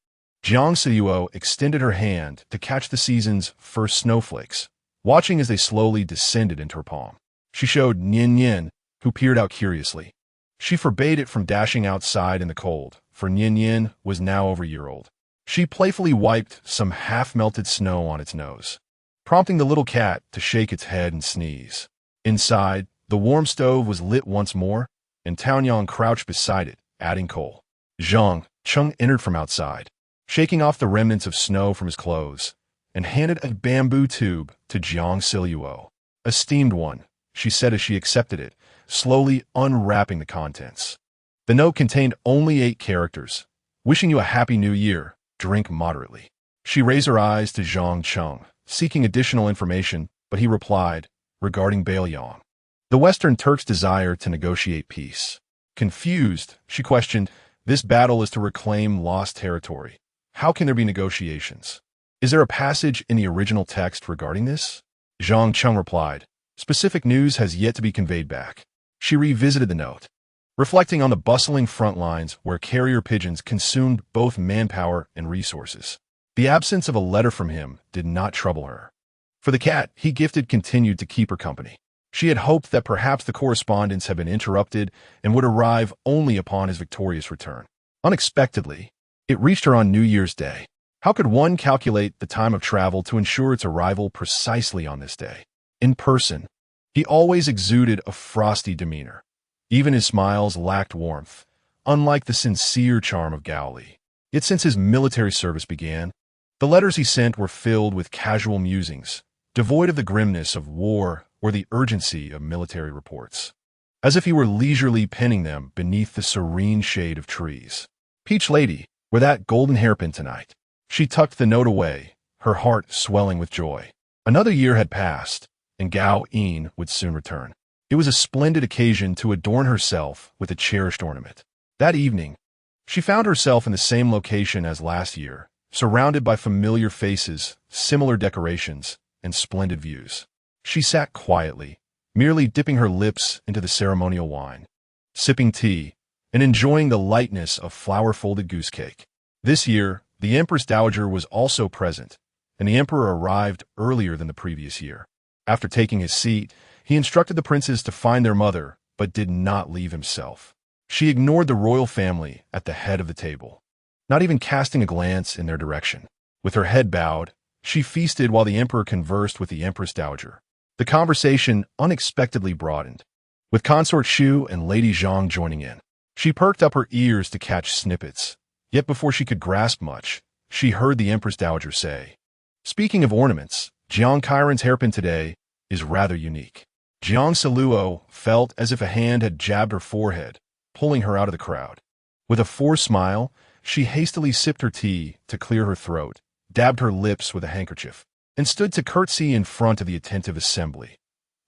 Jiang Zhao extended her hand to catch the season's first snowflakes, watching as they slowly descended into her palm. She showed Nian Yin, who peered out curiously. She forbade it from dashing outside in the cold, for Nian Yin was now over a year old. She playfully wiped some half-melted snow on its nose, prompting the little cat to shake its head and sneeze. Inside, the warm stove was lit once more, and Taoyang crouched beside it, adding coal. Zhang Cheng entered from outside, shaking off the remnants of snow from his clothes, and handed a bamboo tube to Jiang Zhao. A steamed one, she said as she accepted it, slowly unwrapping the contents. The note contained only 8 characters. Wishing you a happy new year, drink moderately. She raised her eyes to Zhang Cheng, seeking additional information, but he replied, regarding Bailiang. The Western Turks desire to negotiate peace. Confused, she questioned, this battle is to reclaim lost territory. How can there be negotiations? Is there a passage in the original text regarding this? Zhang Cheng replied, Specific news has yet to be conveyed back. She revisited the note, reflecting on the bustling front lines where carrier pigeons consumed both manpower and resources. The absence of a letter from him did not trouble her. For the cat he gifted continued to keep her company. She had hoped that perhaps the correspondence had been interrupted and would arrive only upon his victorious return. Unexpectedly, it reached her on New Year's Day. How could one calculate the time of travel to ensure its arrival precisely on this day? In person, he always exuded a frosty demeanor. Even his smiles lacked warmth, unlike the sincere charm of Gowley. Yet since his military service began, the letters he sent were filled with casual musings, devoid of the grimness of war or the urgency of military reports, as if he were leisurely penning them beneath the serene shade of trees. Peach lady, wear that golden hairpin tonight. She tucked the note away, her heart swelling with joy. Another year had passed, and Gao Yin would soon return. It was a splendid occasion to adorn herself with a cherished ornament. That evening, she found herself in the same location as last year, surrounded by familiar faces, similar decorations, and splendid views. She sat quietly, merely dipping her lips into the ceremonial wine, sipping tea, and enjoying the lightness of flour-folded goose cake. This year, the Empress Dowager was also present, and the Emperor arrived earlier than the previous year. After taking his seat, he instructed the princes to find their mother, but did not leave himself. She ignored the royal family at the head of the table, not even casting a glance in their direction. With her head bowed, she feasted while the Emperor conversed with the Empress Dowager. The conversation unexpectedly broadened, with Consort Shu and Lady Zhang joining in. She perked up her ears to catch snippets, yet before she could grasp much, she heard the Empress Dowager say, "Speaking of ornaments, Jiang Qiren's hairpin today is rather unique." Jiang Zhao felt as if a hand had jabbed her forehead, pulling her out of the crowd. With a forced smile, she hastily sipped her tea to clear her throat, dabbed her lips with a handkerchief, and stood to curtsy in front of the attentive assembly.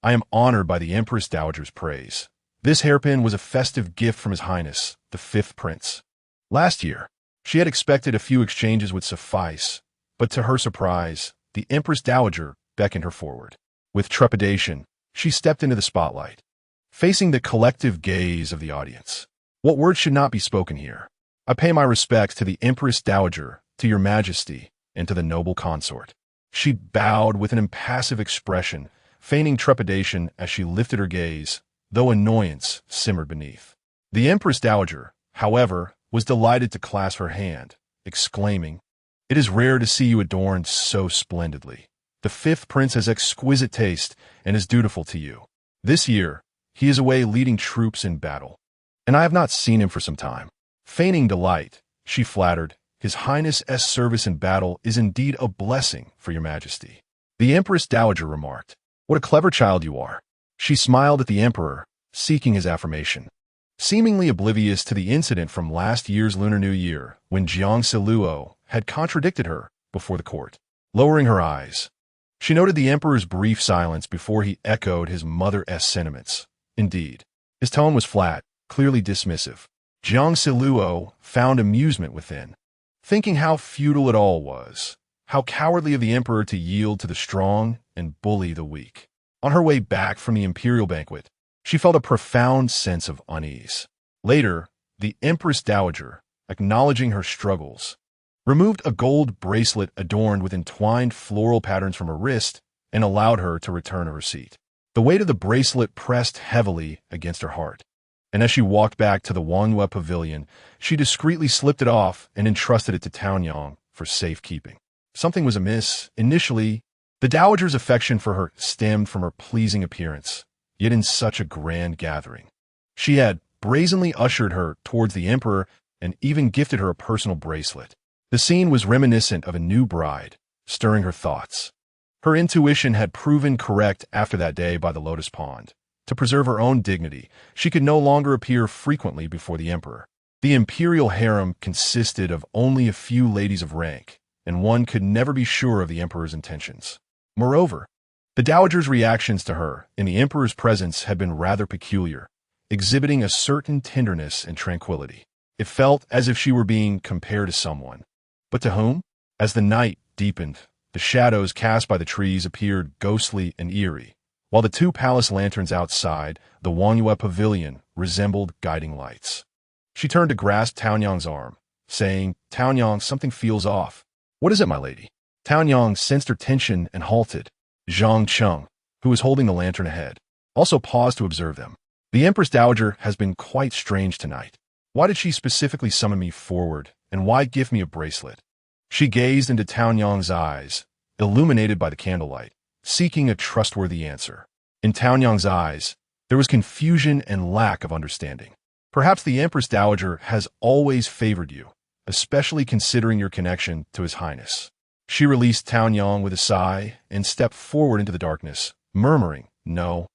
"I am honored by the Empress Dowager's praise. This hairpin was a festive gift from His Highness, the Fifth Prince." Last year, she had expected a few exchanges would suffice, but to her surprise, the Empress Dowager beckoned her forward. With trepidation, she stepped into the spotlight, facing the collective gaze of the audience. "What words should not be spoken here? I pay my respects to the Empress Dowager, to your Majesty, and to the noble consort." She bowed with an impassive expression, feigning trepidation as she lifted her gaze, though annoyance simmered beneath. The Empress Dowager, however, was delighted to clasp her hand, exclaiming, "It is rare to see you adorned so splendidly. The Fifth Prince has exquisite taste and is dutiful to you. This year, he is away leading troops in battle, and I have not seen him for some time." Feigning delight, she flattered, "His Highness's service in battle is indeed a blessing for your Majesty." The Empress Dowager remarked, "What a clever child you are." She smiled at the Emperor, seeking his affirmation. Seemingly oblivious to the incident from last year's Lunar New Year, when Jiang Zhao had contradicted her before the court. Lowering her eyes, she noted the Emperor's brief silence before he echoed his mother's sentiments. Indeed, his tone was flat, clearly dismissive. Jiang Zhao found amusement within, thinking how futile it all was, how cowardly of the Emperor to yield to the strong and bully the weak. On her way back from the imperial banquet, she felt a profound sense of unease. Later, the Empress Dowager, acknowledging her struggles, removed a gold bracelet adorned with entwined floral patterns from her wrist and allowed her to return to her seat. The weight of the bracelet pressed heavily against her heart, and as she walked back to the Wangyue Pavilion, she discreetly slipped it off and entrusted it to Taonyang for safekeeping. Something was amiss. Initially, the Dowager's affection for her stemmed from her pleasing appearance, yet in such a grand gathering. She had brazenly ushered her towards the Emperor and even gifted her a personal bracelet. The scene was reminiscent of a new bride, stirring her thoughts. Her intuition had proven correct after that day by the Lotus Pond. To preserve her own dignity, she could no longer appear frequently before the Emperor. The imperial harem consisted of only a few ladies of rank, and one could never be sure of the Emperor's intentions. Moreover, the Dowager's reactions to her in the Emperor's presence had been rather peculiar, exhibiting a certain tenderness and tranquility. It felt as if she were being compared to someone. But to whom? As the night deepened, the shadows cast by the trees appeared ghostly and eerie, while the two palace lanterns outside the Wangyue pavilion resembled guiding lights. She turned to grasp Taonyang's arm, saying, "Taonyang, something feels off." "What is it, my lady?" Taonyang sensed her tension and halted. Zhang Cheng, who was holding the lantern ahead, also paused to observe them. "The Empress Dowager has been quite strange tonight. Why did she specifically summon me forward, and why give me a bracelet?" She gazed into Taonyang's eyes, illuminated by the candlelight, seeking a trustworthy answer. In Taonyang's eyes, there was confusion and lack of understanding. "Perhaps the Empress Dowager has always favored you, especially considering your connection to His Highness." She released Taonyang with a sigh and stepped forward into the darkness, murmuring, "No.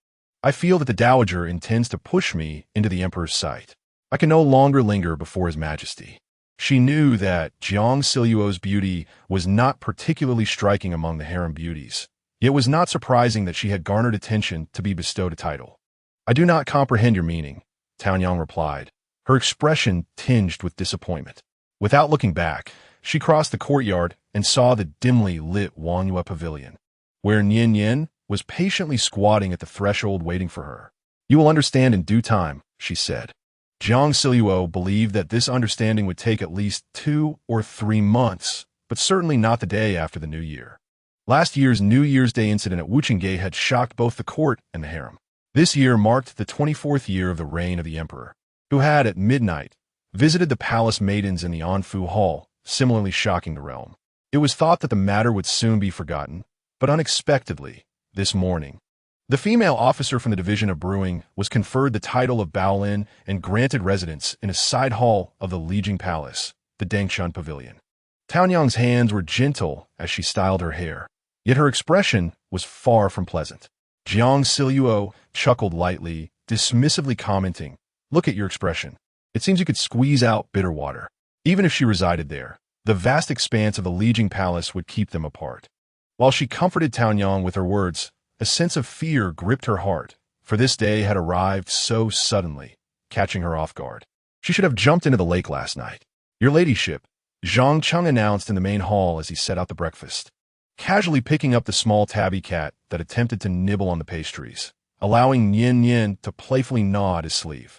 I feel that the Dowager intends to push me into the Emperor's sight. I can no longer linger before His Majesty." She knew that Jiang Zhao's beauty was not particularly striking among the harem beauties. Yet it was not surprising that she had garnered attention to be bestowed a title. "I do not comprehend your meaning," Taonyang replied, her expression tinged with disappointment. Without looking back, she crossed the courtyard and saw the dimly lit Wangyue pavilion, where Nian Yin was patiently squatting at the threshold waiting for her. "You will understand in due time," she said. Jiang Zhao believed that this understanding would take at least 2 or 3 months, but certainly not the day after the New Year. Last year's New Year's Day incident at Wuchengate had shocked both the court and the harem. This year marked the 24th year of the reign of the emperor, who had, at midnight, visited the palace maidens in the Anfu Hall, similarly shocking the realm. It was thought that the matter would soon be forgotten, but unexpectedly, this morning, the female officer from the division of brewing was conferred the title of Baolin and granted residence in a side hall of the Lijiang Palace, the Dangshan Pavilion. Taonyang's hands were gentle as she styled her hair, yet her expression was far from pleasant. Jiang Zhao chuckled lightly, dismissively commenting, "Look at your expression. It seems you could squeeze out bitter water." Even if she resided there, the vast expanse of the Lijiang Palace would keep them apart. While she comforted Taonyang with her words, a sense of fear gripped her heart, for this day had arrived so suddenly, catching her off guard. "She should have jumped into the lake last night." "Your ladyship," Zhang Cheng announced in the main hall as he set out the breakfast, casually picking up the small tabby cat that attempted to nibble on the pastries, allowing Nian Yin to playfully gnaw at his sleeve.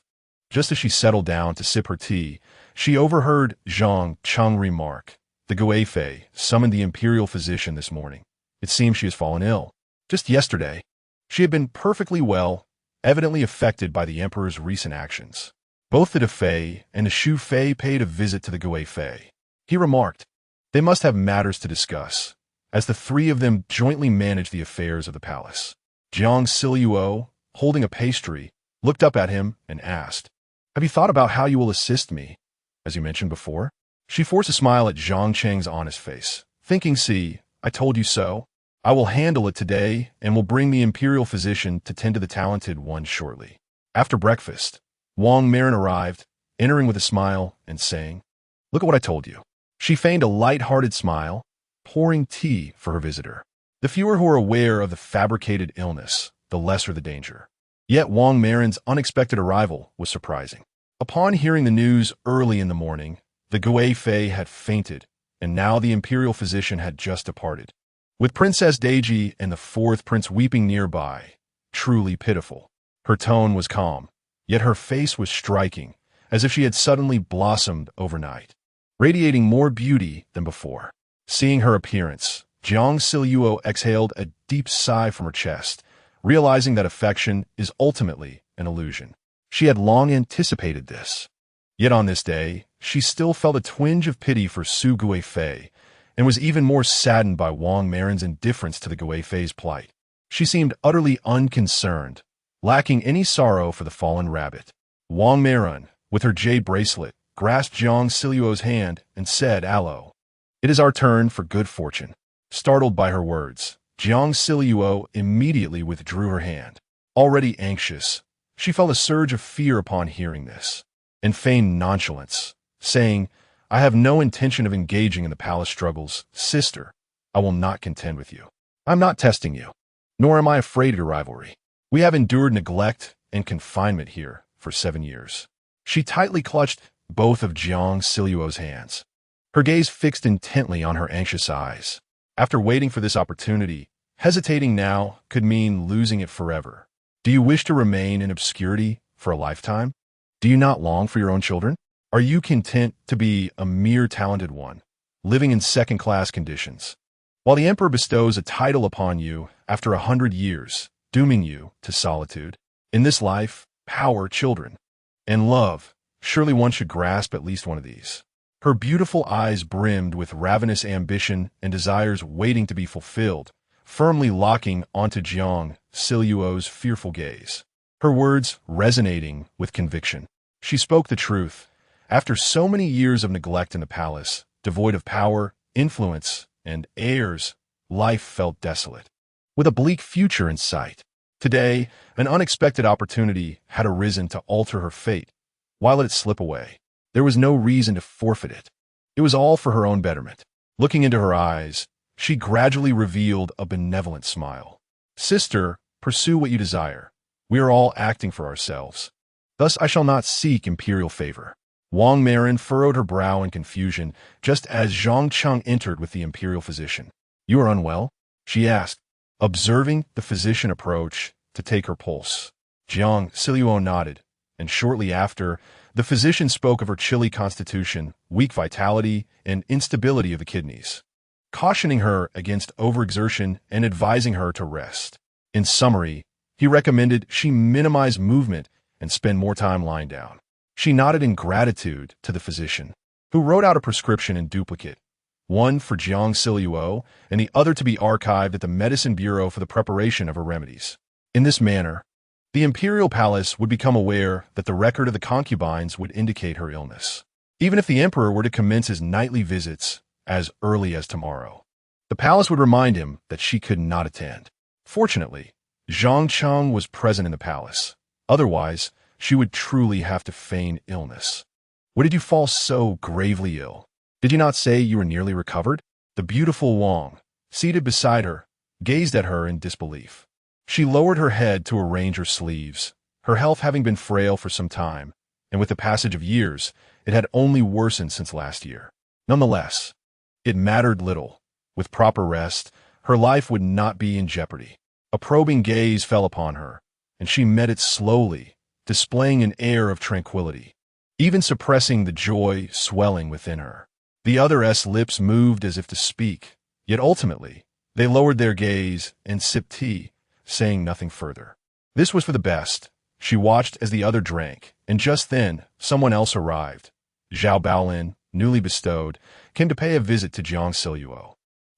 Just as she settled down to sip her tea, she overheard Zhang Cheng remark, "The Guifei summoned the imperial physician this morning. It seems she has fallen ill. Just yesterday, she had been perfectly well, evidently affected by the emperor's recent actions." Both the Defei and the Shu Fei paid a visit to the Guifei. He remarked, "They must have matters to discuss," as the three of them jointly managed the affairs of the palace. Jiang Zhao, holding a pastry, looked up at him and asked, "Have you thought about how you will assist me, as you mentioned before?" She forced a smile at Zhang Cheng's honest face, thinking, "See, I told you so. I will handle it today and will bring the imperial physician to tend to the talented one shortly." After breakfast, Wang Marin arrived, entering with a smile and saying, "Look at what I told you." She feigned a light-hearted smile, pouring tea for her visitor. The fewer who are aware of the fabricated illness, the lesser the danger. Yet Wang Marin's unexpected arrival was surprising. Upon hearing the news early in the morning, the Guifei had fainted, and now the imperial physician had just departed. With Princess Deji and the fourth prince weeping nearby, truly pitiful. Her tone was calm, yet her face was striking, as if she had suddenly blossomed overnight, radiating more beauty than before. Seeing her appearance, Jiang Zhao exhaled a deep sigh from her chest, realizing that affection is ultimately an illusion. She had long anticipated this. Yet on this day, she still felt a twinge of pity for Su Guifei, and was even more saddened by Wang Marin's indifference to the Guifei's plight. She seemed utterly unconcerned, lacking any sorrow for the fallen rabbit. Wang Marin, with her jade bracelet, grasped Jiang Zhao's hand and said, "Allo, it is our turn for good fortune." Startled by her words, Jiang Zhao immediately withdrew her hand. Already anxious, she felt a surge of fear upon hearing this, and feigned nonchalance, saying, "I have no intention of engaging in the palace struggles, sister. I will not contend with you. I'm not testing you, nor am I afraid of your rivalry. We have endured neglect and confinement here for 7 years." She tightly clutched both of Jiang Zhao's hands, her gaze fixed intently on her anxious eyes. After waiting for this opportunity, Hesitating now could mean losing it forever. Do you wish to remain in obscurity for a lifetime? Do you not long for your own children? Are you content to be a mere talented one, living in second-class conditions? While the emperor bestows a title upon you after 100 years, dooming you to solitude, in this life, power, children, and love, surely one should grasp at least one of these. Her beautiful eyes brimmed with ravenous ambition and desires waiting to be fulfilled, firmly locking onto Jiang Zhao's fearful gaze. Her words resonating with conviction. She spoke the truth. After so many years of neglect in the palace, devoid of power, influence, and heirs, life felt desolate. With a bleak future in sight, today, an unexpected opportunity had arisen to alter her fate. Why let it slip away? There was no reason to forfeit it. It was all for her own betterment. Looking into her eyes, she gradually revealed a benevolent smile. Sister, pursue what you desire. We are all acting for ourselves. Thus I shall not seek imperial favor. Wang Marin furrowed her brow in confusion, just as Zhang Cheng entered with the imperial physician. You are unwell? She asked, observing the physician approach to take her pulse. Jiang Zhao nodded, and shortly after, the physician spoke of her chilly constitution, weak vitality, and instability of the kidneys, cautioning her against overexertion and advising her to rest. In summary, he recommended she minimize movement and spend more time lying down. She nodded in gratitude to the physician, who wrote out a prescription in duplicate, one for Jiang Zhao and the other to be archived at the Medicine Bureau for the preparation of her remedies. In this manner, the imperial palace would become aware that the record of the concubines would indicate her illness, even if the emperor were to commence his nightly visits as early as tomorrow. The palace would remind him that she could not attend. Fortunately, Zhang Cheng was present in the palace. Otherwise, she would truly have to feign illness. Why did you fall so gravely ill? Did you not say you were nearly recovered? The beautiful Wang, seated beside her, gazed at her in disbelief. She lowered her head to arrange her sleeves, her health having been frail for some time, and with the passage of years, it had only worsened since last year. Nonetheless, it mattered little. With proper rest, her life would not be in jeopardy. A probing gaze fell upon her, and she met it slowly, displaying an air of tranquility, even suppressing the joy swelling within her. The other's lips moved as if to speak, yet ultimately, they lowered their gaze and sipped tea, saying nothing further. This was for the best. She watched as the other drank, and just then, someone else arrived. Zhao Baolin, newly bestowed, came to pay a visit to Jiang Zhao.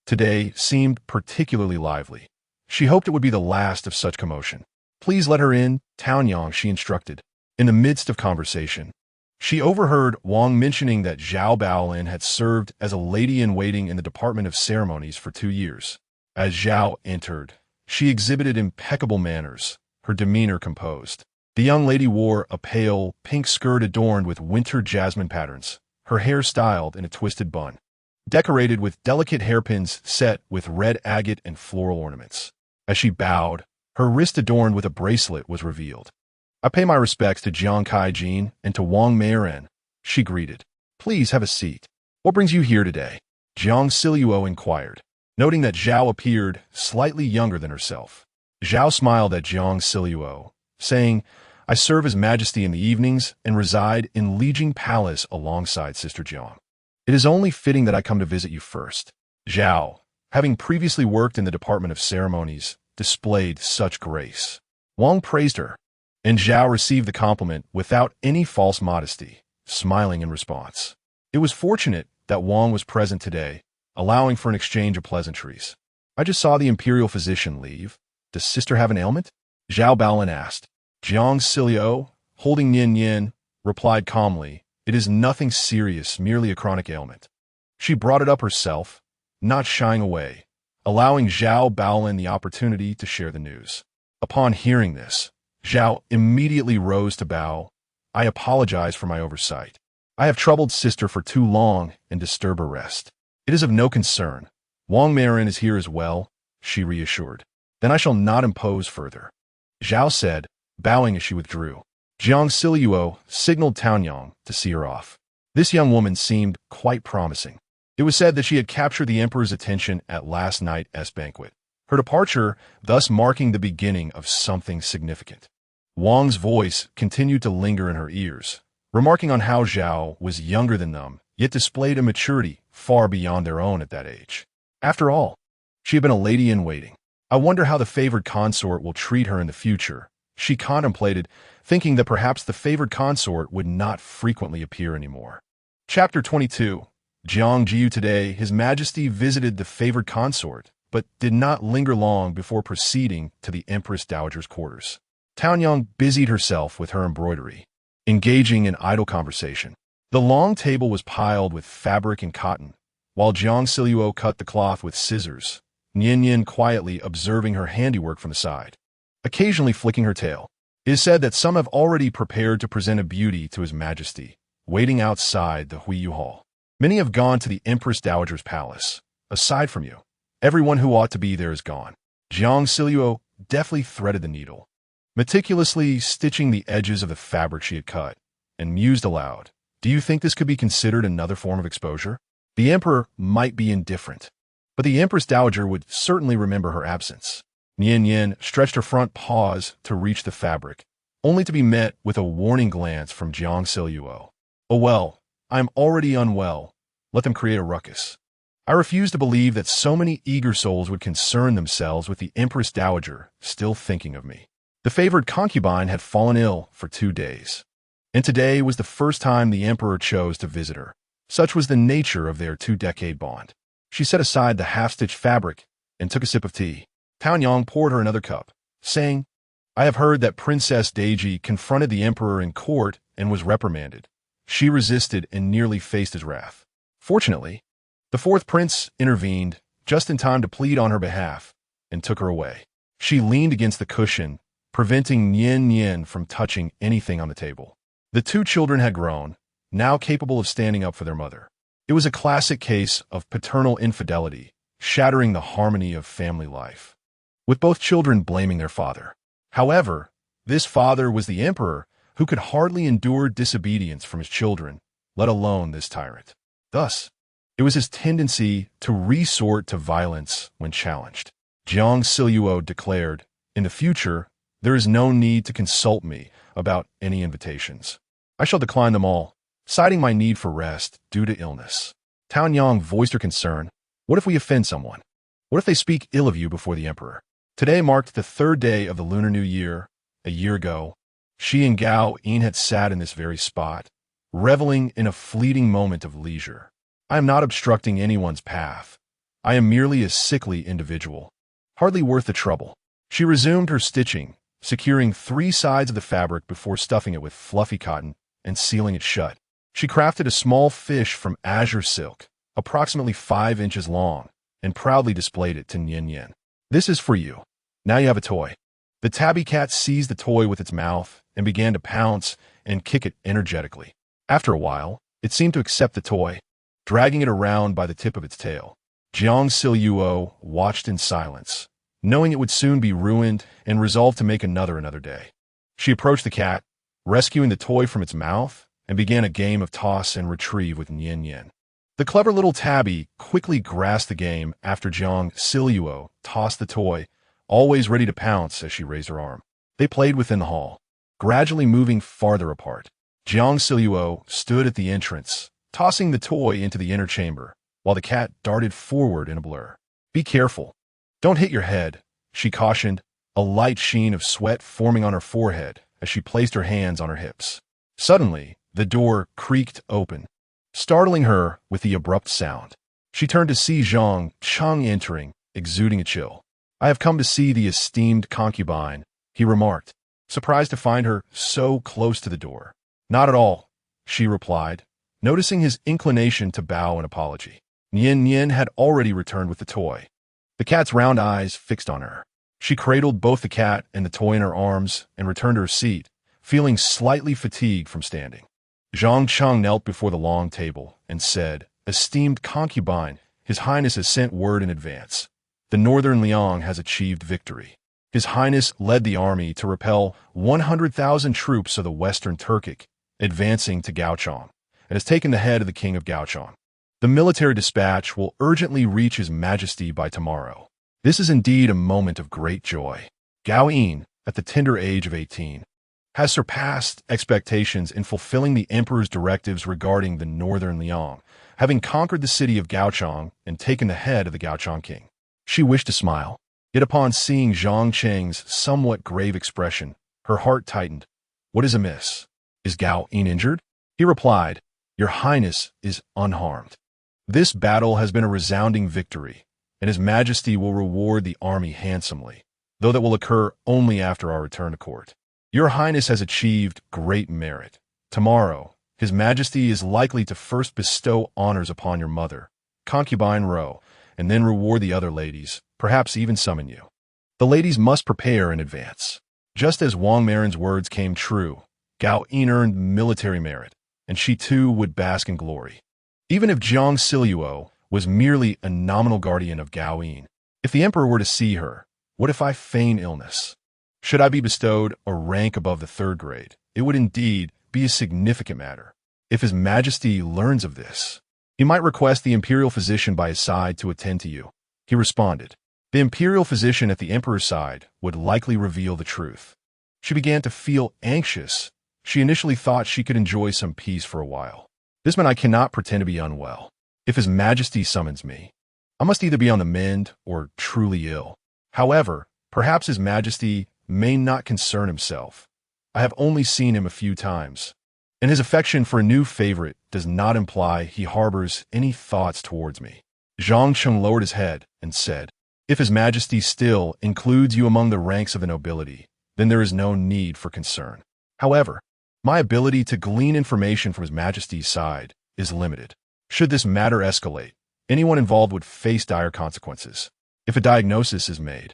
Today seemed particularly lively. She hoped it would be the last of such commotion. Please let her in, Taonyang, she instructed. In the midst of conversation, she overheard Wang mentioning that Zhao Baolin had served as a lady-in-waiting in the Department of Ceremonies for 2 years. As Zhao entered, she exhibited impeccable manners, her demeanor composed. The young lady wore a pale, pink skirt adorned with winter jasmine patterns, her hair styled in a twisted bun, decorated with delicate hairpins set with red agate and floral ornaments. As she bowed, her wrist adorned with a bracelet was revealed. I pay my respects to Jiang Kaijin and to Wang Marin, she greeted. Please have a seat. What brings you here today? Jiang Zhao inquired, noting that Zhao appeared slightly younger than herself. Zhao smiled at Jiang Zhao, saying, I serve His Majesty in the evenings and reside in Lijing Palace alongside Sister Jiang. It is only fitting that I come to visit you first. Zhao, having previously worked in the Department of Ceremonies, displayed such grace. Wang praised her, and Zhao received the compliment without any false modesty, smiling in response. It was fortunate that Wang was present today, allowing for an exchange of pleasantries. I just saw the imperial physician leave. Does sister have an ailment? Zhao Baolin asked. Jiang Zhao, holding Yin, replied calmly, it is nothing serious, merely a chronic ailment. She brought it up herself, not shying away, allowing Zhao Baolin the opportunity to share the news. Upon hearing this, Zhao immediately rose to bow. I apologize for my oversight. I have troubled sister for too long and disturbed her rest. It is of no concern. Wang Marin is here as well, she reassured. Then I shall not impose further. Zhao said, bowing as she withdrew. Jiang Zhao signaled Taonyang to see her off. This young woman seemed quite promising. It was said that she had captured the emperor's attention at last night's banquet. her departure thus marking the beginning of something significant. Wang's voice continued to linger in her ears, remarking on how Zhao was younger than them, yet displayed a maturity far beyond their own at that age. After all, she had been a lady-in-waiting. I wonder how the favored consort will treat her in the future, she contemplated, thinking that perhaps the favored consort would not frequently appear anymore. Chapter 22. Jiang Zhao. Today, His Majesty visited the favored consort, but did not linger long before proceeding to the Empress Dowager's quarters. Taonyang busied herself with her embroidery, engaging in idle conversation. The long table was piled with fabric and cotton, while Jiang Zhao cut the cloth with scissors, Nian quietly observing her handiwork from the side, occasionally flicking her tail. It is said that some have already prepared to present a beauty to His Majesty, waiting outside the Huiyu Hall. Many have gone to the Empress Dowager's palace. Aside from you, everyone who ought to be there is gone. Jiang Zhao deftly threaded the needle, meticulously stitching the edges of the fabric she had cut, and mused aloud. Do you think this could be considered another form of exposure? The emperor might be indifferent, but the Empress Dowager would certainly remember her absence. Nian stretched her front paws to reach the fabric, only to be met with a warning glance from Jiang Zhao. Oh well, I am already unwell. Let them create a ruckus. I refuse to believe that so many eager souls would concern themselves with the Empress Dowager still thinking of me. The favored concubine had fallen ill for 2 days, and today was the first time the emperor chose to visit her. Such was the nature of their 2-decade bond. She set aside the half-stitched fabric and took a sip of tea. Taonyang poured her another cup, saying, I have heard that Princess Deji confronted the emperor in court and was reprimanded. She resisted and nearly faced his wrath. Fortunately, the fourth prince intervened just in time to plead on her behalf and took her away. She leaned against the cushion, preventing Nian from touching anything on the table. The 2 children had grown, now capable of standing up for their mother. It was a classic case of paternal infidelity, shattering the harmony of family life, with both children blaming their father. However, this father was the emperor, who could hardly endure disobedience from his children, let alone this tyrant. Thus, it was his tendency to resort to violence when challenged. Jiang Zhao declared, in the future, there is no need to consult me about any invitations. I shall decline them all, citing my need for rest due to illness. Taonyang voiced her concern. What if we offend someone? What if they speak ill of you before the emperor? Today marked the 3rd day of the Lunar New Year. A year ago, she and Gao Yin had sat in this very spot, reveling in a fleeting moment of leisure. I am not obstructing anyone's path. I am merely a sickly individual, hardly worth the trouble. She resumed her stitching, securing 3 sides of the fabric before stuffing it with fluffy cotton and sealing it shut. She crafted a small fish from azure silk, approximately 5 inches long, and proudly displayed it to Nian. This is for you. Now you have a toy. The tabby cat seized the toy with its mouth and began to pounce and kick it energetically. After a while, it seemed to accept the toy, dragging it around by the tip of its tail. Jiang Zhao watched in silence, knowing it would soon be ruined, and resolved to make another day. She approached the cat, rescuing the toy from its mouth, and began a game of toss and retrieve with Nian. The clever little tabby quickly grasped the game after Jiang Zhao tossed the toy, always ready to pounce as she raised her arm. They played within the hall, gradually moving farther apart. Jiang Zhao stood at the entrance, tossing the toy into the inner chamber, while the cat darted forward in a blur. Be careful. Don't hit your head, she cautioned, a light sheen of sweat forming on her forehead as she placed her hands on her hips. Suddenly, the door creaked open, startling her with the abrupt sound. She turned to see Zhang Cheng entering, exuding a chill. I have come to see the esteemed concubine, he remarked, surprised to find her so close to the door. Not at all, she replied, noticing his inclination to bow in apology. Nian had already returned with the toy, the cat's round eyes fixed on her. She cradled both the cat and the toy in her arms and returned to her seat, feeling slightly fatigued from standing. Zhang Cheng knelt before the long table and said, Esteemed concubine, His Highness has sent word in advance. The Northern Liang has achieved victory. His Highness led the army to repel 100,000 troops of the Western Turkic, advancing to Gaochang, and has taken the head of the King of Gaochang. The military dispatch will urgently reach His Majesty by tomorrow. This is indeed a moment of great joy. Gao Yin, at the tender age of 18, has surpassed expectations in fulfilling the emperor's directives regarding the northern Liang, having conquered the city of Gaochang and taken the head of the Gaochang king. She wished to smile, yet upon seeing Zhang Cheng's somewhat grave expression, her heart tightened. What is amiss? Is Gao Yin injured? He replied, Your Highness is unharmed. This battle has been a resounding victory, and His Majesty will reward the army handsomely, though that will occur only after our return to court. Your Highness has achieved great merit. Tomorrow, His Majesty is likely to first bestow honors upon your mother, concubine Ro, and then reward the other ladies, perhaps even summon you. The ladies must prepare in advance. Just as Wang Marin's words came true, Gao Yin earned military merit, and she too would bask in glory. Even if Jiang Zhao was merely a nominal guardian of Gao Yin, if the emperor were to see her, what if I feign illness? Should I be bestowed a rank above the 3rd grade, it would indeed be a significant matter. If His Majesty learns of this, he might request the imperial physician by his side to attend to you. He responded. The imperial physician at the emperor's side would likely reveal the truth. She began to feel anxious. She initially thought she could enjoy some peace for a while. This meant I cannot pretend to be unwell. If His Majesty summons me, I must either be on the mend or truly ill. However, perhaps His Majesty may not concern himself. I have only seen him a few times, and his affection for a new favorite does not imply he harbors any thoughts towards me. Zhang Cheng lowered his head and said, If His Majesty still includes you among the ranks of the nobility, then there is no need for concern. However, my ability to glean information from His Majesty's side is limited. Should this matter escalate, anyone involved would face dire consequences. If a diagnosis is made,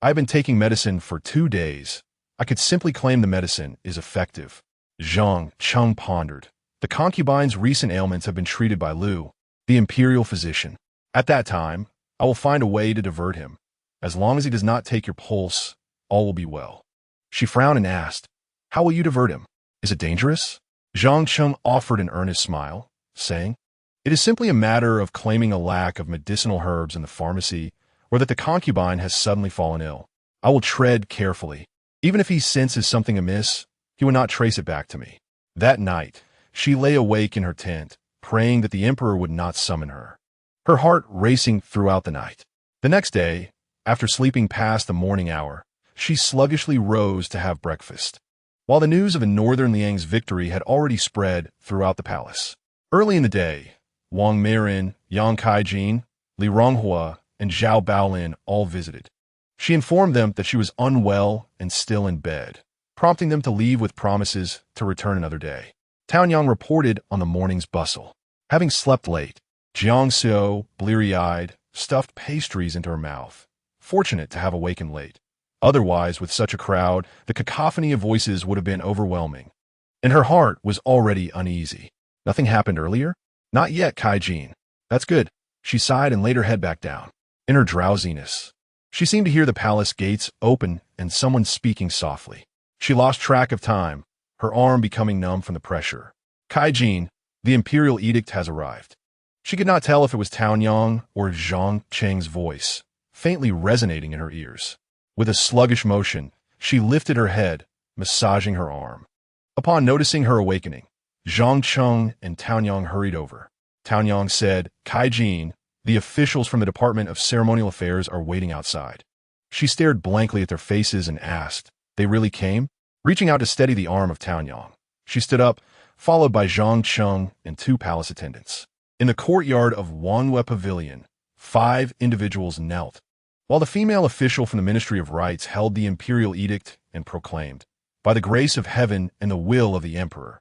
I have been taking medicine for 2 days. I could simply claim the medicine is effective. Zhang Cheng pondered. The concubine's recent ailments have been treated by Lu, the imperial physician. At that time, I will find a way to divert him. As long as he does not take your pulse, all will be well. She frowned and asked, How will you divert him? Is it dangerous? Zhang Cheng offered an earnest smile, saying, It is simply a matter of claiming a lack of medicinal herbs in the pharmacy, or that the concubine has suddenly fallen ill. I will tread carefully. Even if he senses something amiss, he will not trace it back to me. That night, she lay awake in her tent, praying that the emperor would not summon her, her heart racing throughout the night. The next day, after sleeping past the morning hour, she sluggishly rose to have breakfast, while the news of the northern Liang's victory had already spread throughout the palace. Early in the day, Wang Marin, Yang Kaijin, Li Ronghua, and Zhao Baolin all visited. She informed them that she was unwell and still in bed, prompting them to leave with promises to return another day. Taonyang reported on the morning's bustle. Having slept late, Jiang Zhao, bleary-eyed, stuffed pastries into her mouth, fortunate to have awakened late. Otherwise, with such a crowd, the cacophony of voices would have been overwhelming, and her heart was already uneasy. Nothing happened earlier? Not yet, Kaijin. That's good. She sighed and laid her head back down. In her drowsiness, she seemed to hear the palace gates open and someone speaking softly. She lost track of time, her arm becoming numb from the pressure. Kaijin, the imperial edict has arrived. She could not tell if it was Taonyang or Zhang Cheng's voice, faintly resonating in her ears. With a sluggish motion, she lifted her head, massaging her arm. Upon noticing her awakening, Zhang Cheng and Taonyang hurried over. Taonyang said, Kaijin, the officials from the Department of Ceremonial Affairs are waiting outside. She stared blankly at their faces and asked, They really came? Reaching out to steady the arm of Taonyang, she stood up, followed by Zhang Cheng and 2 palace attendants. In the courtyard of Wanhua Pavilion, 5 individuals knelt, while the female official from the Ministry of Rites held the imperial edict and proclaimed, By the grace of heaven and the will of the emperor,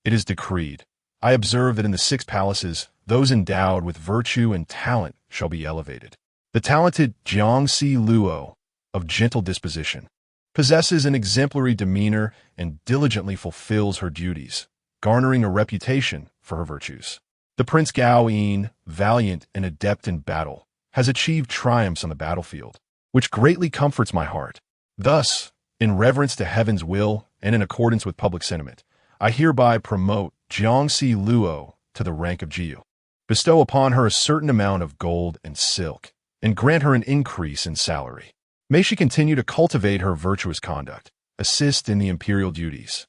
it is decreed. I observe that in the 6 palaces, those endowed with virtue and talent shall be elevated. The talented Jiang Zhao, of gentle disposition, possesses an exemplary demeanor and diligently fulfills her duties, garnering a reputation for her virtues. The Prince Gao Yin, valiant and adept in battle, has achieved triumphs on the battlefield, which greatly comforts my heart. Thus, in reverence to heaven's will and in accordance with public sentiment, I hereby promote Jiang Zhao to the rank of Jiu. Bestow upon her a certain amount of gold and silk, and grant her an increase in salary. May she continue to cultivate her virtuous conduct, assist in the imperial duties,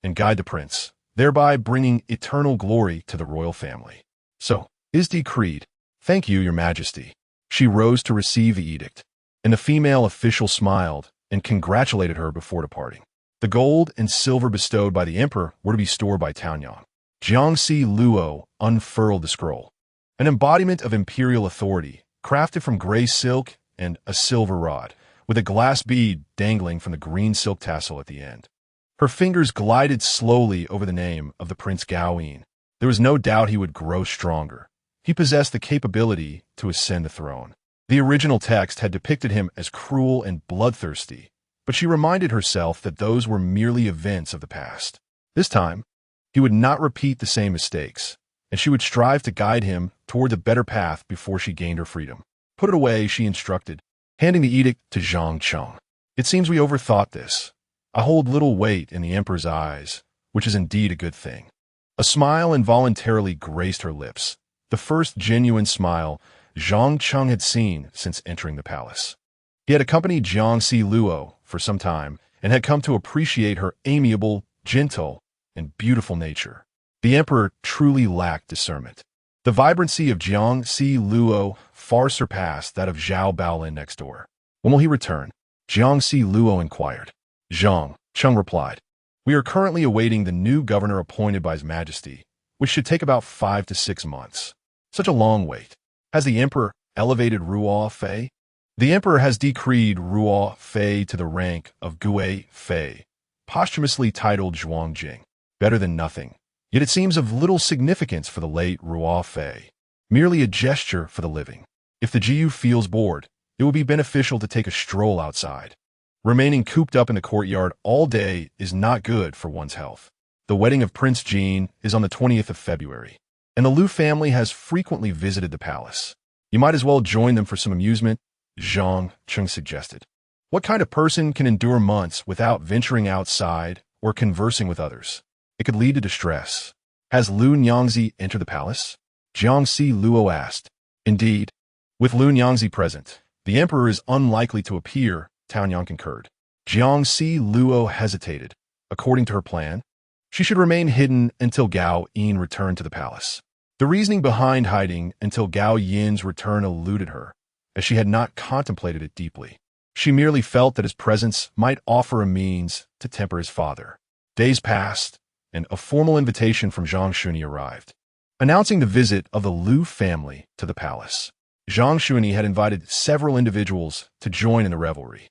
and guide the prince, thereby bringing eternal glory to the royal family. So, is decreed. Thank you, your majesty. She rose to receive the edict, and the female official smiled and congratulated her before departing. The gold and silver bestowed by the emperor were to be stored by Taonyang. Jiang Luo unfurled the scroll, an embodiment of imperial authority, crafted from gray silk and a silver rod, with a glass bead dangling from the green silk tassel at the end. Her fingers glided slowly over the name of the Prince Gaoyin. There was no doubt he would grow stronger. He possessed the capability to ascend the throne. The original text had depicted him as cruel and bloodthirsty, but she reminded herself that those were merely events of the past. This time, he would not repeat the same mistakes, and she would strive to guide him toward the better path before she gained her freedom. Put it away, she instructed, handing the edict to Zhang Cheng. It seems we overthought this. I hold little weight in the emperor's eyes, which is indeed a good thing. A smile involuntarily graced her lips, the first genuine smile Zhang Cheng had seen since entering the palace. He had accompanied Jiang Luo for some time and had come to appreciate her amiable, gentle, and beautiful nature. The emperor truly lacked discernment. The vibrancy of Jiang Luo far surpassed that of Zhao Baolin next door. When will he return? Jiang Luo inquired. Zhang Cheng replied, we are currently awaiting the new governor appointed by His Majesty, which should take about 5 to 6 months. Such a long wait. Has the emperor elevated Ruo Fei? The emperor has decreed Ruo Fei to the rank of Gui Fei, posthumously titled Zhuangjing. Better than nothing. Yet it seems of little significance for the late Ruo Fei. Merely a gesture for the living. If the Jiu feels bored, it would be beneficial to take a stroll outside. Remaining cooped up in the courtyard all day is not good for one's health. The wedding of Prince Jean is on the 20th of February, and the Liu family has frequently visited the palace. You might as well join them for some amusement, Zhang Cheng suggested. What kind of person can endure months without venturing outside or conversing with others? It could lead to distress. Has Lu Nyangzi entered the palace? Jiang Luo asked. Indeed. With Lu Nyangzi present, the emperor is unlikely to appear, Taonyang concurred. Jiang Luo hesitated. According to her plan, she should remain hidden until Gao Yin returned to the palace. The reasoning behind hiding until Gao Yin's return eluded her, as she had not contemplated it deeply. She merely felt that his presence might offer a means to temper his father. Days passed, and a formal invitation from Zhang Shuni arrived, announcing the visit of the Liu family to the palace. Zhang Shuni had invited several individuals to join in the revelry.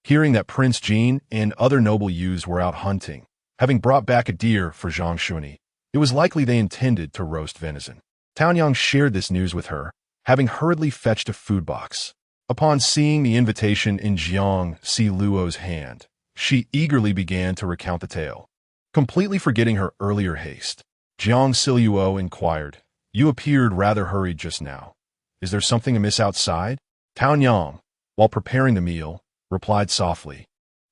Hearing that Prince Jean and other noble youths were out hunting, having brought back a deer for Zhang Shuni, it was likely they intended to roast venison. Taonyang shared this news with her, having hurriedly fetched a food box. Upon seeing the invitation in Jiang Luo's hand, she eagerly began to recount the tale, completely forgetting her earlier haste. Jiang Luo inquired, you appeared rather hurried just now. Is there something amiss outside? Taonyang, while preparing the meal, replied softly,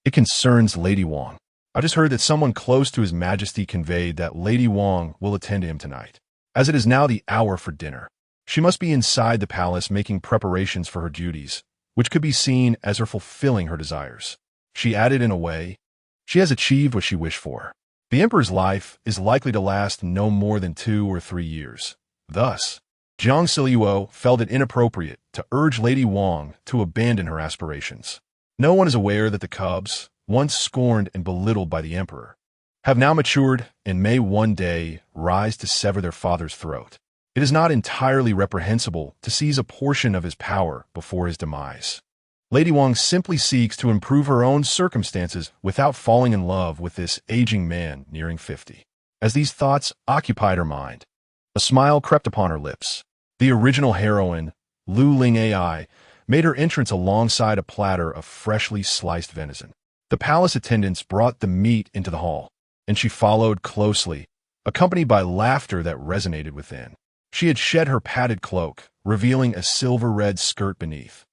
it concerns Lady Wang. I just heard that someone close to His Majesty conveyed that Lady Wang will attend to him tonight, as it is now the hour for dinner. She must be inside the palace making preparations for her duties, which could be seen as her fulfilling her desires. She added in a way, she has achieved what she wished for. The emperor's life is likely to last no more than 2 or 3 years. Thus, Jiang Luo felt it inappropriate to urge Lady Wang to abandon her aspirations. No one is aware that the cubs, once scorned and belittled by the emperor, have now matured and may one day rise to sever their father's throat. It is not entirely reprehensible to seize a portion of his power before his demise. Lady Wang simply seeks to improve her own circumstances without falling in love with this aging man nearing 50. As these thoughts occupied her mind, a smile crept upon her lips. The original heroine, Lu Ling Ai, made her entrance alongside a platter of freshly sliced venison. The palace attendants brought the meat into the hall, and she followed closely, accompanied by laughter that resonated within. She had shed her padded cloak, revealing a silver-red skirt beneath.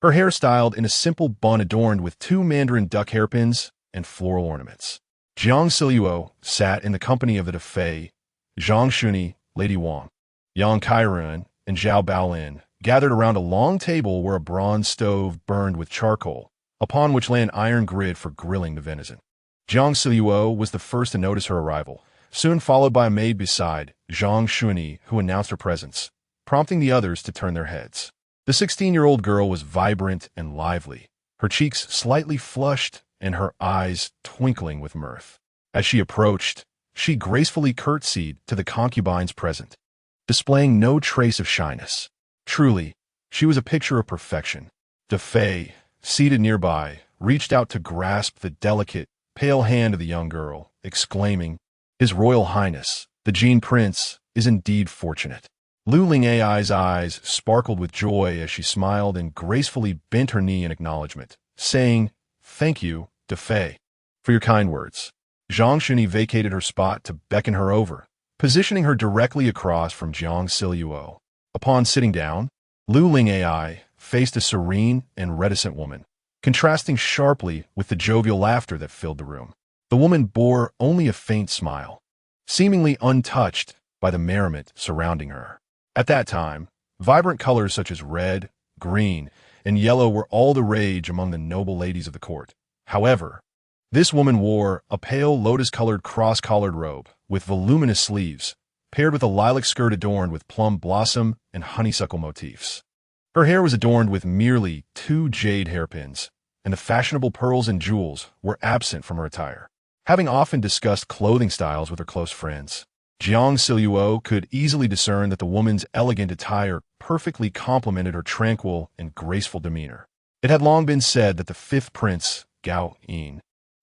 Her hair styled in a simple bun adorned with 2 mandarin duck hairpins and floral ornaments. Jiang Luo sat in the company of the Defei, Zhang Shuni, Lady Wang, Yang Kairen, and Zhao Baolin, gathered around a long table where a bronze stove burned with charcoal, upon which lay an iron grid for grilling the venison. Jiang Zhao was the first to notice her arrival, soon followed by a maid beside, Zhang Shuni, who announced her presence, prompting the others to turn their heads. The 16-year-old girl was vibrant and lively, her cheeks slightly flushed and her eyes twinkling with mirth. As she approached, she gracefully curtsied to the concubines present, displaying no trace of shyness. Truly, she was a picture of perfection. De Fei, seated nearby, reached out to grasp the delicate, pale hand of the young girl, exclaiming, "His Royal Highness, the Jean Prince, is indeed fortunate." Lu Ling Ai's eyes sparkled with joy as she smiled and gracefully bent her knee in acknowledgement, saying, "Thank you, De Fei, for your kind words." Zhang Shuni vacated her spot to beckon her over, positioning her directly across from Jiang Zhao. Upon sitting down, Lu Ling Ai faced a serene and reticent woman, contrasting sharply with the jovial laughter that filled the room. The woman bore only a faint smile, seemingly untouched by the merriment surrounding her. At that time, vibrant colors such as red, green, and yellow were all the rage among the noble ladies of the court. However, this woman wore a pale lotus-colored cross-collared robe with voluminous sleeves, paired with a lilac skirt adorned with plum blossom and honeysuckle motifs. Her hair was adorned with merely 2 jade hairpins, and the fashionable pearls and jewels were absent from her attire. Having often discussed clothing styles with her close friends, Jiang Zhao could easily discern that the woman's elegant attire perfectly complemented her tranquil and graceful demeanor. It had long been said that the 5th prince, Gao Yin,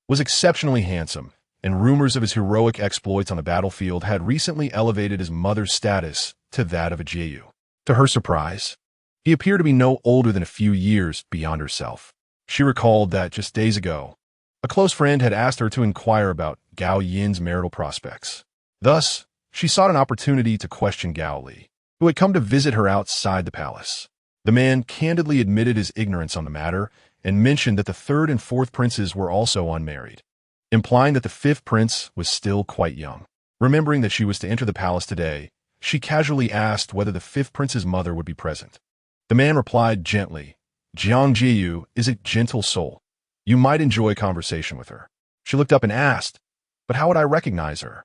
was exceptionally handsome, and rumors of his heroic exploits on the battlefield had recently elevated his mother's status to that of a Jiu. To her surprise, he appeared to be no older than a few years beyond herself. She recalled that just days ago, a close friend had asked her to inquire about Gao Yin's marital prospects. Thus, she sought an opportunity to question Gao Li, who had come to visit her outside the palace. The man candidly admitted his ignorance on the matter and mentioned that the 3rd and 4th princes were also unmarried, implying that the 5th prince was still quite young. Remembering that she was to enter the palace today, she casually asked whether the 5th prince's mother would be present. The man replied gently, "Jiang Zhao is a gentle soul. You might enjoy conversation with her." She looked up and asked, "But how would I recognize her?"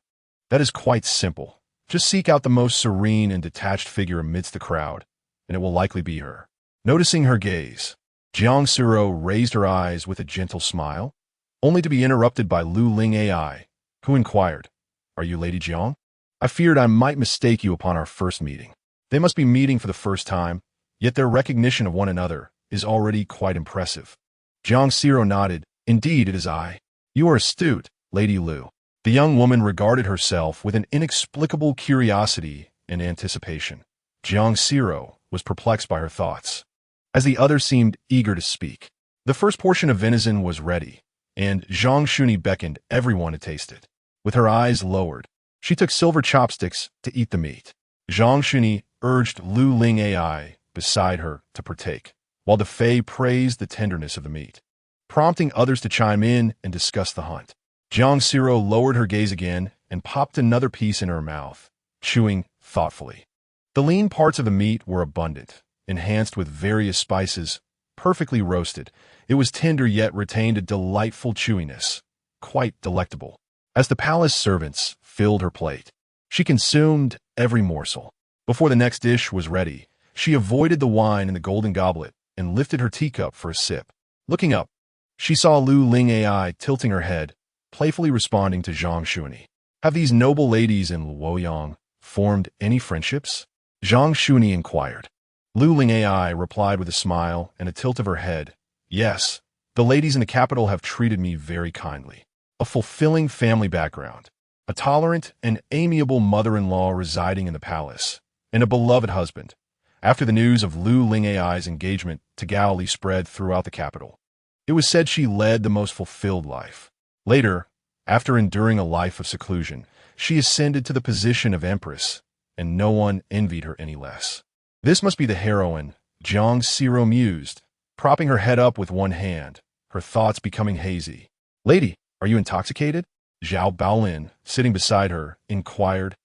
"That is quite simple. Just seek out the most serene and detached figure amidst the crowd, and it will likely be her." Noticing her gaze, Jiang Zhao raised her eyes with a gentle smile, only to be interrupted by Lu Ling Ai, who inquired, "Are you Lady Jiang? I feared I might mistake you upon our first meeting." They must be meeting for the first time, yet their recognition of one another is already quite impressive. Jiang Zhao nodded, "Indeed, it is I. You are astute, Lady Lu." The young woman regarded herself with an inexplicable curiosity and anticipation. Jiang Zhao was perplexed by her thoughts, as the other seemed eager to speak. The first portion of venison was ready, and Zhang Shuni beckoned everyone to taste it. With her eyes lowered, she took silver chopsticks to eat the meat. Zhang Shuni urged Lu Ling Ai beside her to partake, while De Fei praised the tenderness of the meat, prompting others to chime in and discuss the hunt. Jiang Zhao lowered her gaze again and popped another piece in her mouth, chewing thoughtfully. The lean parts of the meat were abundant, enhanced with various spices, perfectly roasted. It was tender yet retained a delightful chewiness, quite delectable. As the palace servants filled her plate, she consumed every morsel. Before the next dish was ready, she avoided the wine in the golden goblet and lifted her teacup for a sip. Looking up, she saw Lu Ling Ai tilting her head, playfully responding to Zhang Shuni. "Have these noble ladies in Luoyang formed any friendships?" Zhang Shuni inquired. Lu Ling Ai replied with a smile and a tilt of her head, "Yes, the ladies in the capital have treated me very kindly. A fulfilling family background, a tolerant and amiable mother-in-law residing in the palace, and a beloved husband." After the news of Lu Ling Ai's engagement to Gao Li spread throughout the capital, it was said she led the most fulfilled life. Later, after enduring a life of seclusion, she ascended to the position of empress, and no one envied her any less. This must be the heroine, Jiang Zhao mused, propping her head up with one hand, her thoughts becoming hazy. "Lady, are you intoxicated?" Zhao Baolin, sitting beside her, inquired.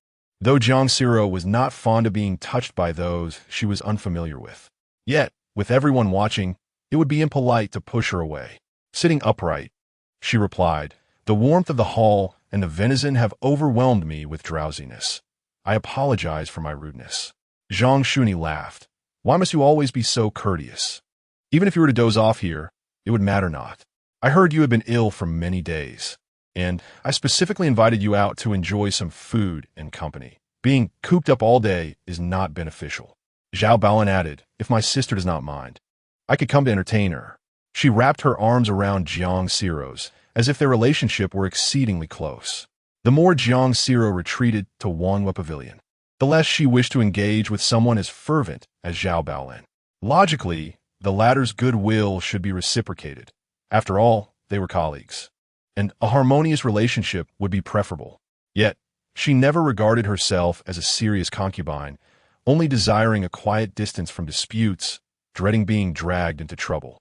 though Jiang Zhao was not fond of being touched by those she was unfamiliar with. Yet, with everyone watching, it would be impolite to push her away. Sitting upright, she replied, "The warmth of the hall and the venison have overwhelmed me with drowsiness. I apologize for my rudeness." Zhang Shuni laughed. "Why must you always be so courteous? Even if you were to doze off here, it would matter not. I heard you had been ill for many days, and I specifically invited you out to enjoy some food and company. Being cooped up all day is not beneficial." Zhao Baolan added, "If my sister does not mind, I could come to entertain her." She wrapped her arms around Jiang Zhao's, as if their relationship were exceedingly close. The more Jiang Zhao retreated to Wanhua Pavilion, the less she wished to engage with someone as fervent as Zhao Baolan. Logically, the latter's goodwill should be reciprocated. After all, they were colleagues, and a harmonious relationship would be preferable. Yet, she never regarded herself as a serious concubine, only desiring a quiet distance from disputes, dreading being dragged into trouble.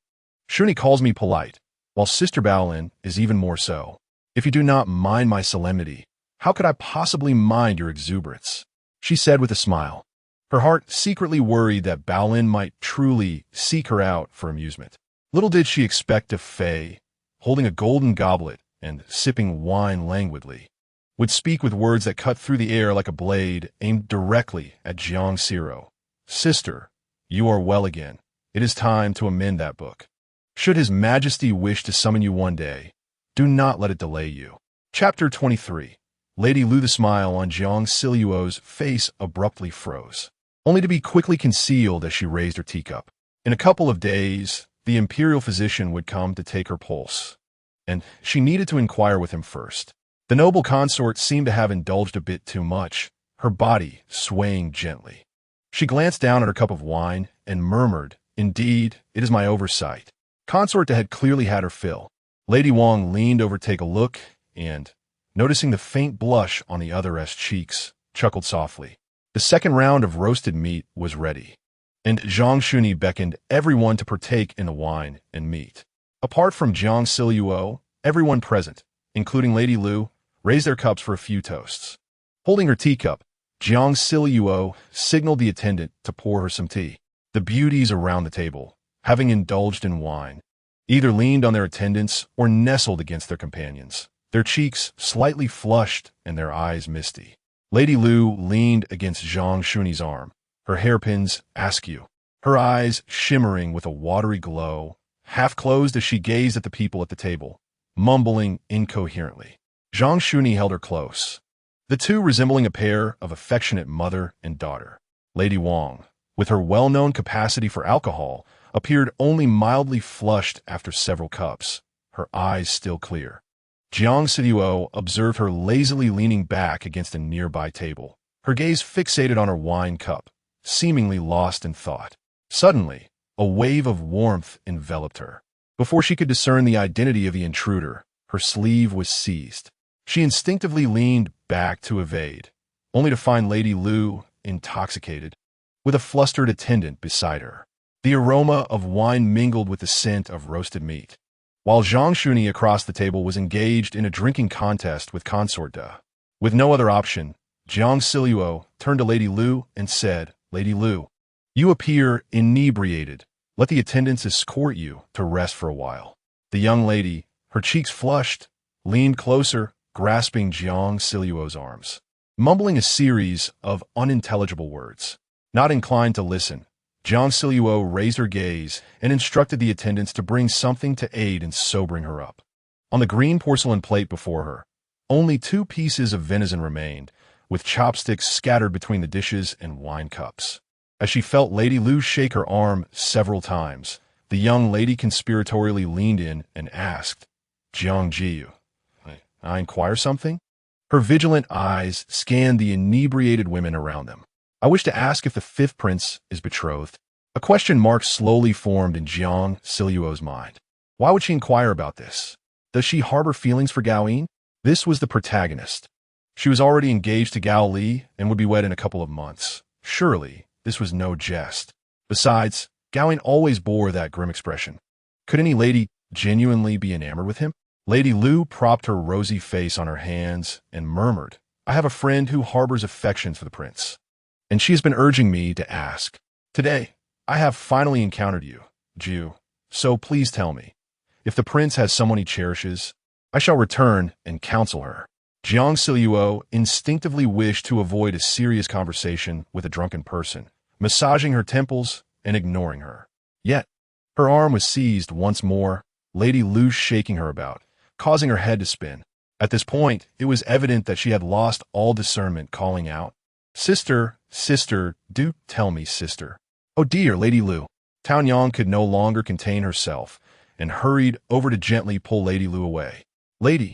"Shuni calls me polite, while Sister Baolan is even more so. If you do not mind my solemnity, how could I possibly mind your exuberance?" she said with a smile. Her heart secretly worried that Baolan might truly seek her out for amusement. Little did she expect a Fei, holding a golden goblet and sipping wine languidly, would speak with words that cut through the air like a blade aimed directly at Jiang Zhao. "Sister, you are well again. It is time to amend that book. Should His Majesty wish to summon you one day, do not let it delay you." Chapter 23. Lady Lu. The smile on Jiang Zhao's face abruptly froze, only to be quickly concealed as she raised her teacup. In a couple of days, the imperial physician would come to take her pulse, and she needed to inquire with him first. The noble consort seemed to have indulged a bit too much, her body swaying gently. She glanced down at her cup of wine and murmured, "Indeed, it is my oversight." Consort had clearly had her fill. Lady Wang leaned over to take a look and, noticing the faint blush on the other's cheeks, chuckled softly. The second round of roasted meat was ready, and Zhang Shuni beckoned everyone to partake in the wine and meat. Apart from Jiang Zhao, everyone present, including Lady Lu, raised their cups for a few toasts. Holding her teacup, Jiang Zhao signaled the attendant to pour her some tea. The beauties around the table, having indulged in wine, either leaned on their attendants or nestled against their companions, their cheeks slightly flushed and their eyes misty. Lady Lu leaned against Zhang Shuni's arm, her hairpins askew, her eyes shimmering with a watery glow, half closed as she gazed at the people at the table, mumbling incoherently. Zhang Shuni held her close, the two resembling a pair of affectionate mother and daughter. Lady Wang, with her well-known capacity for alcohol, appeared only mildly flushed after several cups, her eyes still clear. Jiang Zhao observed her lazily leaning back against a nearby table, her gaze fixated on her wine cup, seemingly lost in thought. Suddenly, a wave of warmth enveloped her. Before she could discern the identity of the intruder, her sleeve was seized. She instinctively leaned back to evade, only to find Lady Lu, intoxicated, with a flustered attendant beside her. The aroma of wine mingled with the scent of roasted meat, while Zhang Shuni across the table was engaged in a drinking contest with Consort Da. With no other option, Jiang Zhao turned to Lady Lu and said, "Lady Lu, you appear inebriated. Let the attendants escort you to rest for a while." The young lady, her cheeks flushed, leaned closer, grasping Jiang Zhao's arms, mumbling a series of unintelligible words. Not inclined to listen, Jiang Zhao raised her gaze and instructed the attendants to bring something to aid in sobering her up. On the green porcelain plate before her, only 2 pieces of venison remained, with chopsticks scattered between the dishes and wine cups. As she felt Lady Lu shake her arm several times, the young lady conspiratorially leaned in and asked, "Jiang Zhao, I inquire something?" Her vigilant eyes scanned the inebriated women around them. "I wish to ask if the 5th prince is betrothed." A question mark slowly formed in Jiang Zhao's mind. Why would she inquire about this? Does she harbor feelings for Gao Yin? This was the protagonist. She was already engaged to Gao Li and would be wed in a couple of months. Surely, this was no jest. Besides, Gao Yin always bore that grim expression. Could any lady genuinely be enamored with him? Lady Lu propped her rosy face on her hands and murmured, I have a friend who harbors affection for the prince, and she has been urging me to ask. Today, I have finally encountered you, Jiu, so please tell me. If the prince has someone he cherishes, I shall return and counsel her. Jiang Zhao instinctively wished to avoid a serious conversation with a drunken person, massaging her temples and ignoring her. Yet, her arm was seized once more, Lady Lu shaking her about, causing her head to spin. At this point, it was evident that she had lost all discernment, calling out, "Sister, sister, do tell me, sister." "Oh dear, Lady Lu." Tao Yang could no longer contain herself and hurried over to gently pull Lady Lu away. "Lady,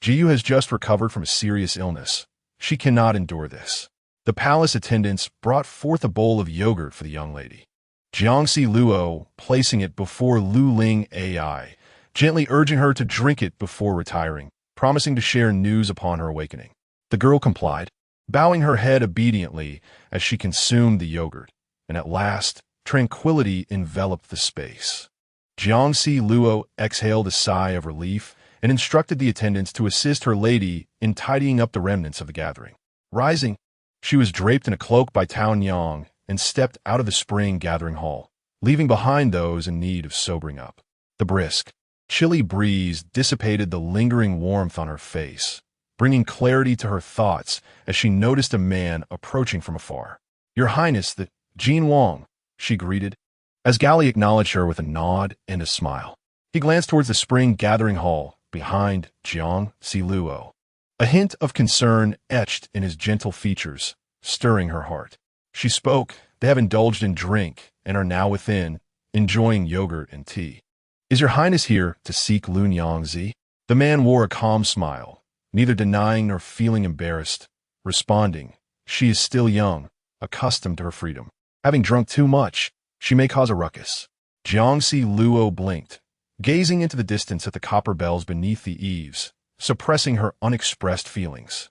Jiu has just recovered from a serious illness. She cannot endure this." The palace attendants brought forth a bowl of yogurt for the young lady. Jiangxi Luo placing it before Lu Ling Ai, gently urging her to drink it before retiring, promising to share news upon her awakening. The girl complied, bowing her head obediently as she consumed the yogurt, and at last, tranquility enveloped the space. Jiangxi Luo exhaled a sigh of relief and instructed the attendants to assist her lady in tidying up the remnants of the gathering. Rising, she was draped in a cloak by Tao Yang and stepped out of the spring gathering hall, leaving behind those in need of sobering up. The brisk, chilly breeze dissipated the lingering warmth on her face, bringing clarity to her thoughts as she noticed a man approaching from afar. "Your Highness, the Jin Wang," she greeted, as Gali acknowledged her with a nod and a smile. He glanced towards the spring gathering hall behind Jiang Zhao, a hint of concern etched in his gentle features, stirring her heart. She spoke, "They have indulged in drink and are now within, enjoying yogurt and tea. Is your Highness here to seek Lun Yangzi?" The man wore a calm smile, neither denying nor feeling embarrassed, responding, "She is still young, accustomed to her freedom. Having drunk too much, she may cause a ruckus." Jiangxi Luo blinked, gazing into the distance at the copper bells beneath the eaves, suppressing her unexpressed feelings,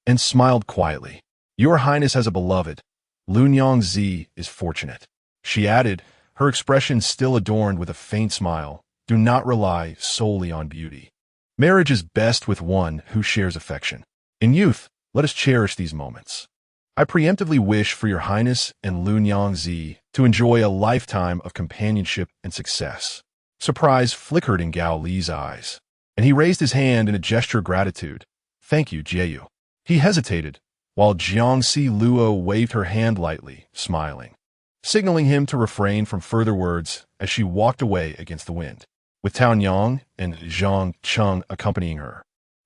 and smiled quietly. "Your Highness has a beloved. Lun Yangzi is fortunate." She added, her expression still adorned with a faint smile, "Do not rely solely on beauty. Marriage is best with one who shares affection. In youth, let us cherish these moments. I preemptively wish for your Highness and Lun Yangzi to enjoy a lifetime of companionship and success." Surprise flickered in Gao Li's eyes, and he raised his hand in a gesture of gratitude. "Thank you, Jiu." He hesitated, while Jiangxi Luo waved her hand lightly, smiling, signaling him to refrain from further words as she walked away against the wind, with Tao Yang and Zhang Cheng accompanying her.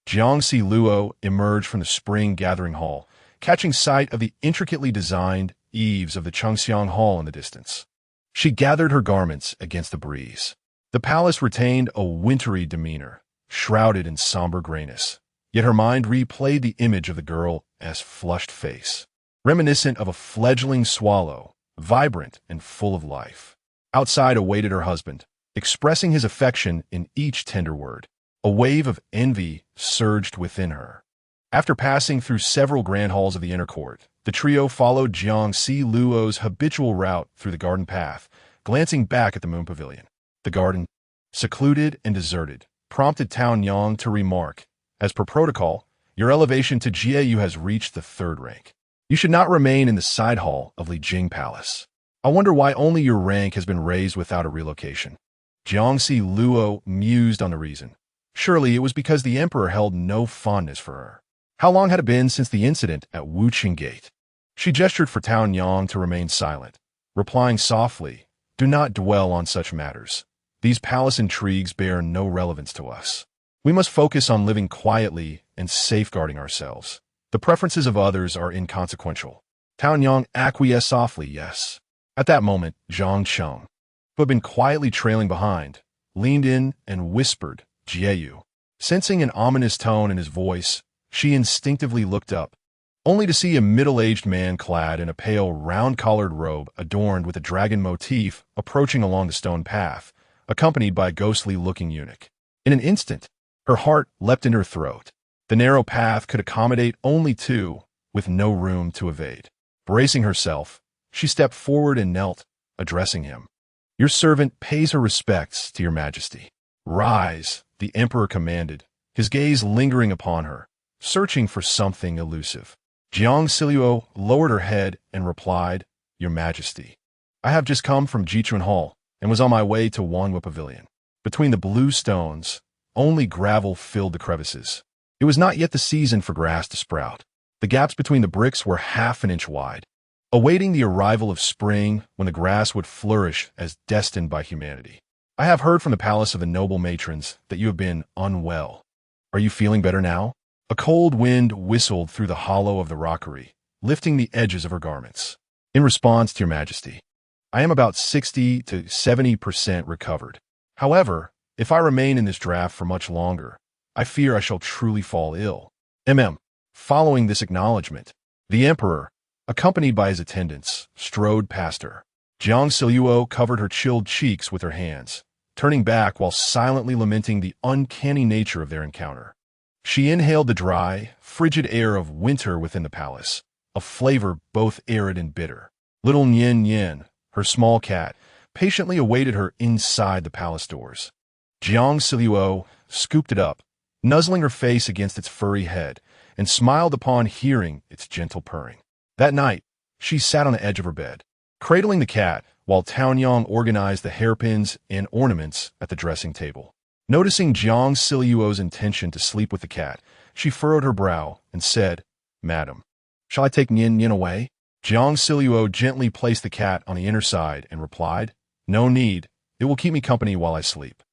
Jiangxi Luo emerged from the spring gathering hall, catching sight of the intricately designed eaves of the Chengxiang Hall in the distance. She gathered her garments against the breeze. The palace retained a wintry demeanor, shrouded in somber grayness, yet her mind replayed the image of the girl as flushed face, reminiscent of a fledgling swallow, vibrant and full of life. Outside awaited her husband, expressing his affection in each tender word. A wave of envy surged within her. After passing through several grand halls of the inner court, the trio followed Jiangxi Luo's habitual route through the garden path, glancing back at the moon pavilion. The garden, secluded and deserted, prompted Tao Yang to remark, "As per protocol, your elevation to Jiu has reached the 3rd rank. You should not remain in the side hall of Li Jing Palace. I wonder why only your rank has been raised without a relocation." Jiangxi Luo mused on the reason. Surely it was because the emperor held no fondness for her. How long had it been since the incident at Wuqing Gate? She gestured for Tao Yang to remain silent, replying softly, "Do not dwell on such matters. These palace intrigues bear no relevance to us. We must focus on living quietly and safeguarding ourselves. The preferences of others are inconsequential." Tao Yang acquiesced softly, yes. At that moment, Zhang Cheng, who had been quietly trailing behind, leaned in and whispered, "Jiu." Sensing an ominous tone in his voice, she instinctively looked up, only to see a middle-aged man clad in a pale, round-collared robe adorned with a dragon motif approaching along the stone path, accompanied by a ghostly-looking eunuch. In an instant, her heart leapt in her throat. The narrow path could accommodate only two, with no room to evade. Bracing herself, she stepped forward and knelt, addressing him. "Your servant pays her respects to your majesty." "Rise," the emperor commanded, his gaze lingering upon her, searching for something elusive. Jiang Zhao lowered her head and replied, "Your Majesty, I have just come from Jichun Hall and was on my way to Wanhua Pavilion. Between the blue stones, only gravel filled the crevices. It was not yet the season for grass to sprout. The gaps between the bricks were half an inch wide, awaiting the arrival of spring when the grass would flourish as destined by humanity. I have heard from the palace of the noble matrons that you have been unwell. Are you feeling better now?" A cold wind whistled through the hollow of the rockery, lifting the edges of her garments. "In response to your Majesty, I am about 60 to 70% recovered. However, if I remain in this draft for much longer, I fear I shall truly fall ill." Following this acknowledgement, the emperor, accompanied by his attendants, strode past her. Jiang Zhao covered her chilled cheeks with her hands, turning back while silently lamenting the uncanny nature of their encounter. She inhaled the dry, frigid air of winter within the palace, a flavor both arid and bitter. Little Nian Nian, her small cat, patiently awaited her inside the palace doors. Jiang Zhao scooped it up, nuzzling her face against its furry head, and smiled upon hearing its gentle purring. That night, she sat on the edge of her bed, cradling the cat while Taonyang organized the hairpins and ornaments at the dressing table. Noticing Jiang Zhao's intention to sleep with the cat, she furrowed her brow and said, "Madam, shall I take Nian Nian away?" Jiang Zhao gently placed the cat on the inner side and replied, "No need, it will keep me company while I sleep."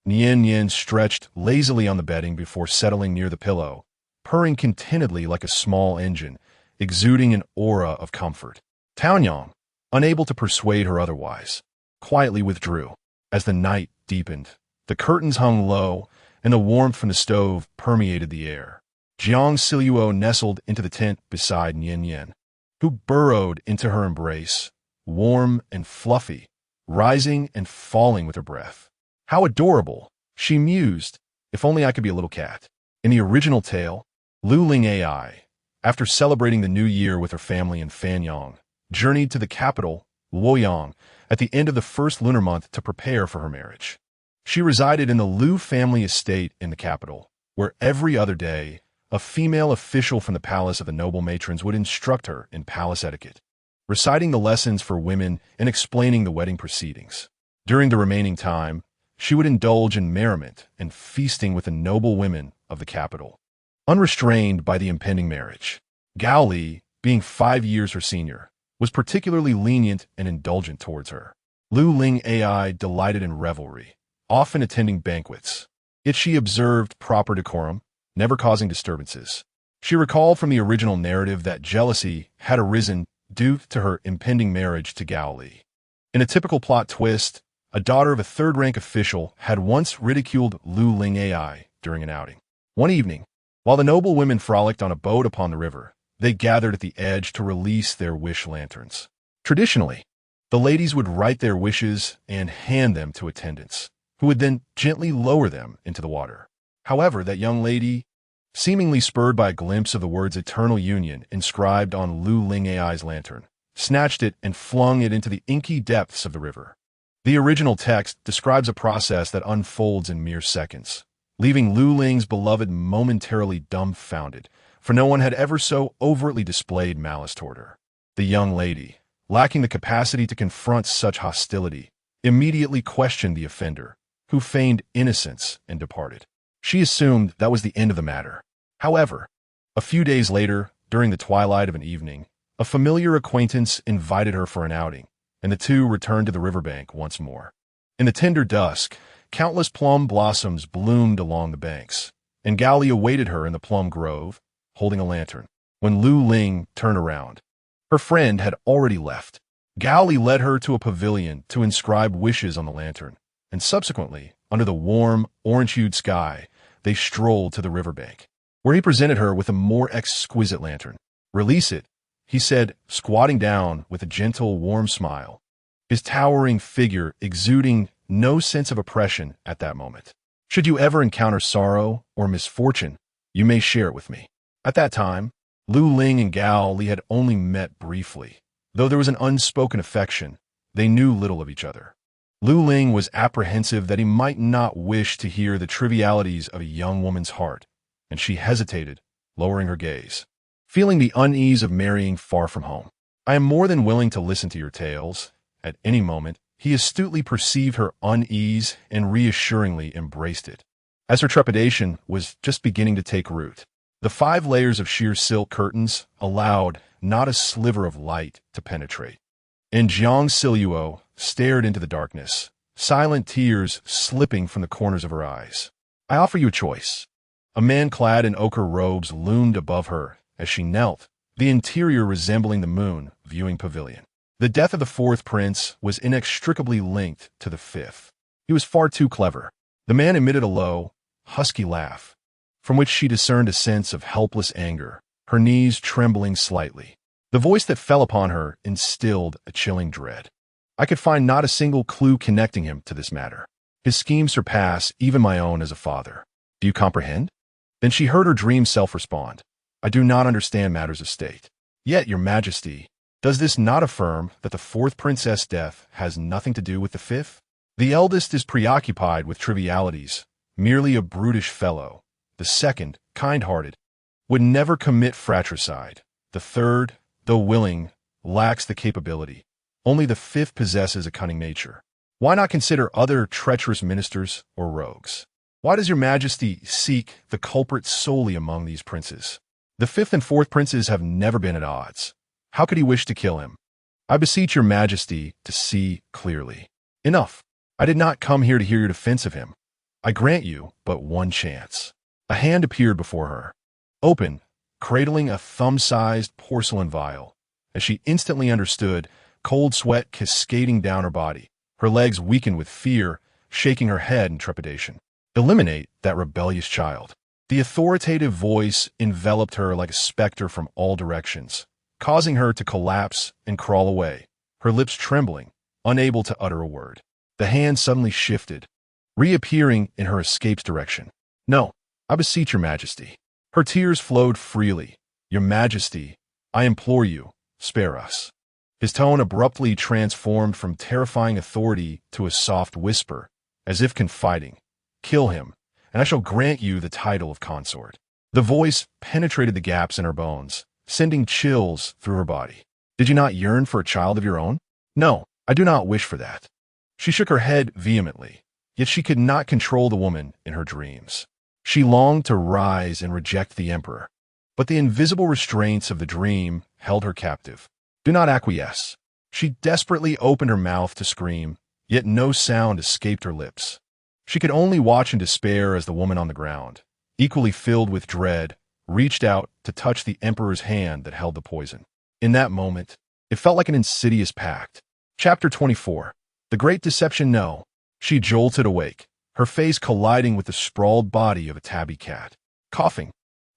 Nian Nian stretched lazily on the bedding before settling near the pillow, purring contentedly like a small engine, exuding an aura of comfort. Taonyang, unable to persuade her otherwise, quietly withdrew. As the night deepened, the curtains hung low, and the warmth from the stove permeated the air. Jiang Zhao nestled into the tent beside Nian Nian, who burrowed into her embrace, warm and fluffy, rising and falling with her breath. "How adorable," she mused. "If only I could be a little cat." In the original tale, Lu Ling AI, after celebrating the new year with her family in Fanyang, journeyed to the capital, Luoyang, at the end of the first lunar month to prepare for her marriage. She resided in the Lu family estate in the capital, where every other day, a female official from the palace of the noble matrons would instruct her in palace etiquette, reciting the lessons for women and explaining the wedding proceedings. During the remaining time, she would indulge in merriment and feasting with the noble women of the capital, unrestrained by the impending marriage. Gao Li, being 5 years her senior, was particularly lenient and indulgent towards her. Lu Ling AI delighted in revelry, often attending banquets. Yet she observed proper decorum, never causing disturbances. She recalled from the original narrative that jealousy had arisen due to her impending marriage to Gao Li. In a typical plot twist, a daughter of a third-rank official had once ridiculed Lu Ling AI during an outing. One evening, while the noble women frolicked on a boat upon the river, they gathered at the edge to release their wish lanterns. Traditionally, the ladies would write their wishes and hand them to attendants, who would then gently lower them into the water. However, that young lady, seemingly spurred by a glimpse of the words eternal union inscribed on Lu Ling AI's lantern, snatched it and flung it into the inky depths of the river. The original text describes a process that unfolds in mere seconds, leaving Lu Ling's beloved momentarily dumbfounded, for no one had ever so overtly displayed malice toward her. The young lady, lacking the capacity to confront such hostility, immediately questioned the offender, who feigned innocence and departed. She assumed that was the end of the matter. However, a few days later, during the twilight of an evening, a familiar acquaintance invited her for an outing, and the two returned to the riverbank once more. In the tender dusk, countless plum blossoms bloomed along the banks, and Gao Li awaited her in the plum grove, holding a lantern. When Lu Ling turned around, her friend had already left. Gao Li led her to a pavilion to inscribe wishes on the lantern, and subsequently, under the warm, orange-hued sky, they strolled to the riverbank, where he presented her with a more exquisite lantern. "Release it," he said, squatting down with a gentle, warm smile, his towering figure exuding no sense of oppression at that moment. "Should you ever encounter sorrow or misfortune, you may share it with me." At that time, Lu Ling and Gao Li had only met briefly. Though there was an unspoken affection, they knew little of each other. Lu Ling was apprehensive that he might not wish to hear the trivialities of a young woman's heart, and she hesitated, lowering her gaze. Feeling the unease of marrying far from home. I am more than willing to listen to your tales. At any moment, he astutely perceived her unease and reassuringly embraced it. As her trepidation was just beginning to take root, the 5 layers of sheer silk curtains allowed not a sliver of light to penetrate. And Jiang Zhao stared into the darkness, silent tears slipping from the corners of her eyes. I offer you a choice. A man clad in ochre robes loomed above her as she knelt, the interior resembling the moon viewing pavilion. The death of the 4th prince was inextricably linked to the 5th. He was far too clever. The man emitted a low, husky laugh, from which she discerned a sense of helpless anger, her knees trembling slightly. The voice that fell upon her instilled a chilling dread. I could find not a single clue connecting him to this matter. His schemes surpass even my own as a father. Do you comprehend? Then she heard her dream self respond. I do not understand matters of state. Yet, your majesty, does this not affirm that the 4th princess' death has nothing to do with the 5th? The eldest is preoccupied with trivialities, merely a brutish fellow. The 2nd, kind-hearted, would never commit fratricide. The 3rd, though willing, lacks the capability. Only the 5th possesses a cunning nature. Why not consider other treacherous ministers or rogues? Why does your majesty seek the culprit solely among these princes? The 5th and 4th princes have never been at odds. How could he wish to kill him? I beseech your majesty to see clearly. Enough. I did not come here to hear your defense of him. I grant you but one chance. A hand appeared before her, open, cradling a thumb-sized porcelain vial. As she instantly understood, cold sweat cascading down her body, her legs weakened with fear, shaking her head in trepidation. Eliminate that rebellious child. The authoritative voice enveloped her like a specter from all directions, causing her to collapse and crawl away, her lips trembling, unable to utter a word. The hand suddenly shifted, reappearing in her escape's direction. No, I beseech your majesty. Her tears flowed freely. Your majesty, I implore you, spare us. His tone abruptly transformed from terrifying authority to a soft whisper, as if confiding. Kill him, and I shall grant you the title of consort. The voice penetrated the gaps in her bones, sending chills through her body. Did you not yearn for a child of your own? No, I do not wish for that. She shook her head vehemently, yet she could not control the woman in her dreams. She longed to rise and reject the emperor, but the invisible restraints of the dream held her captive. Do not acquiesce. She desperately opened her mouth to scream, yet no sound escaped her lips. She could only watch in despair as the woman on the ground, equally filled with dread, reached out to touch the emperor's hand that held the poison. In that moment, it felt like an insidious pact. Chapter 24. The Great Deception. No. She jolted awake, her face colliding with the sprawled body of a tabby cat. Coughing,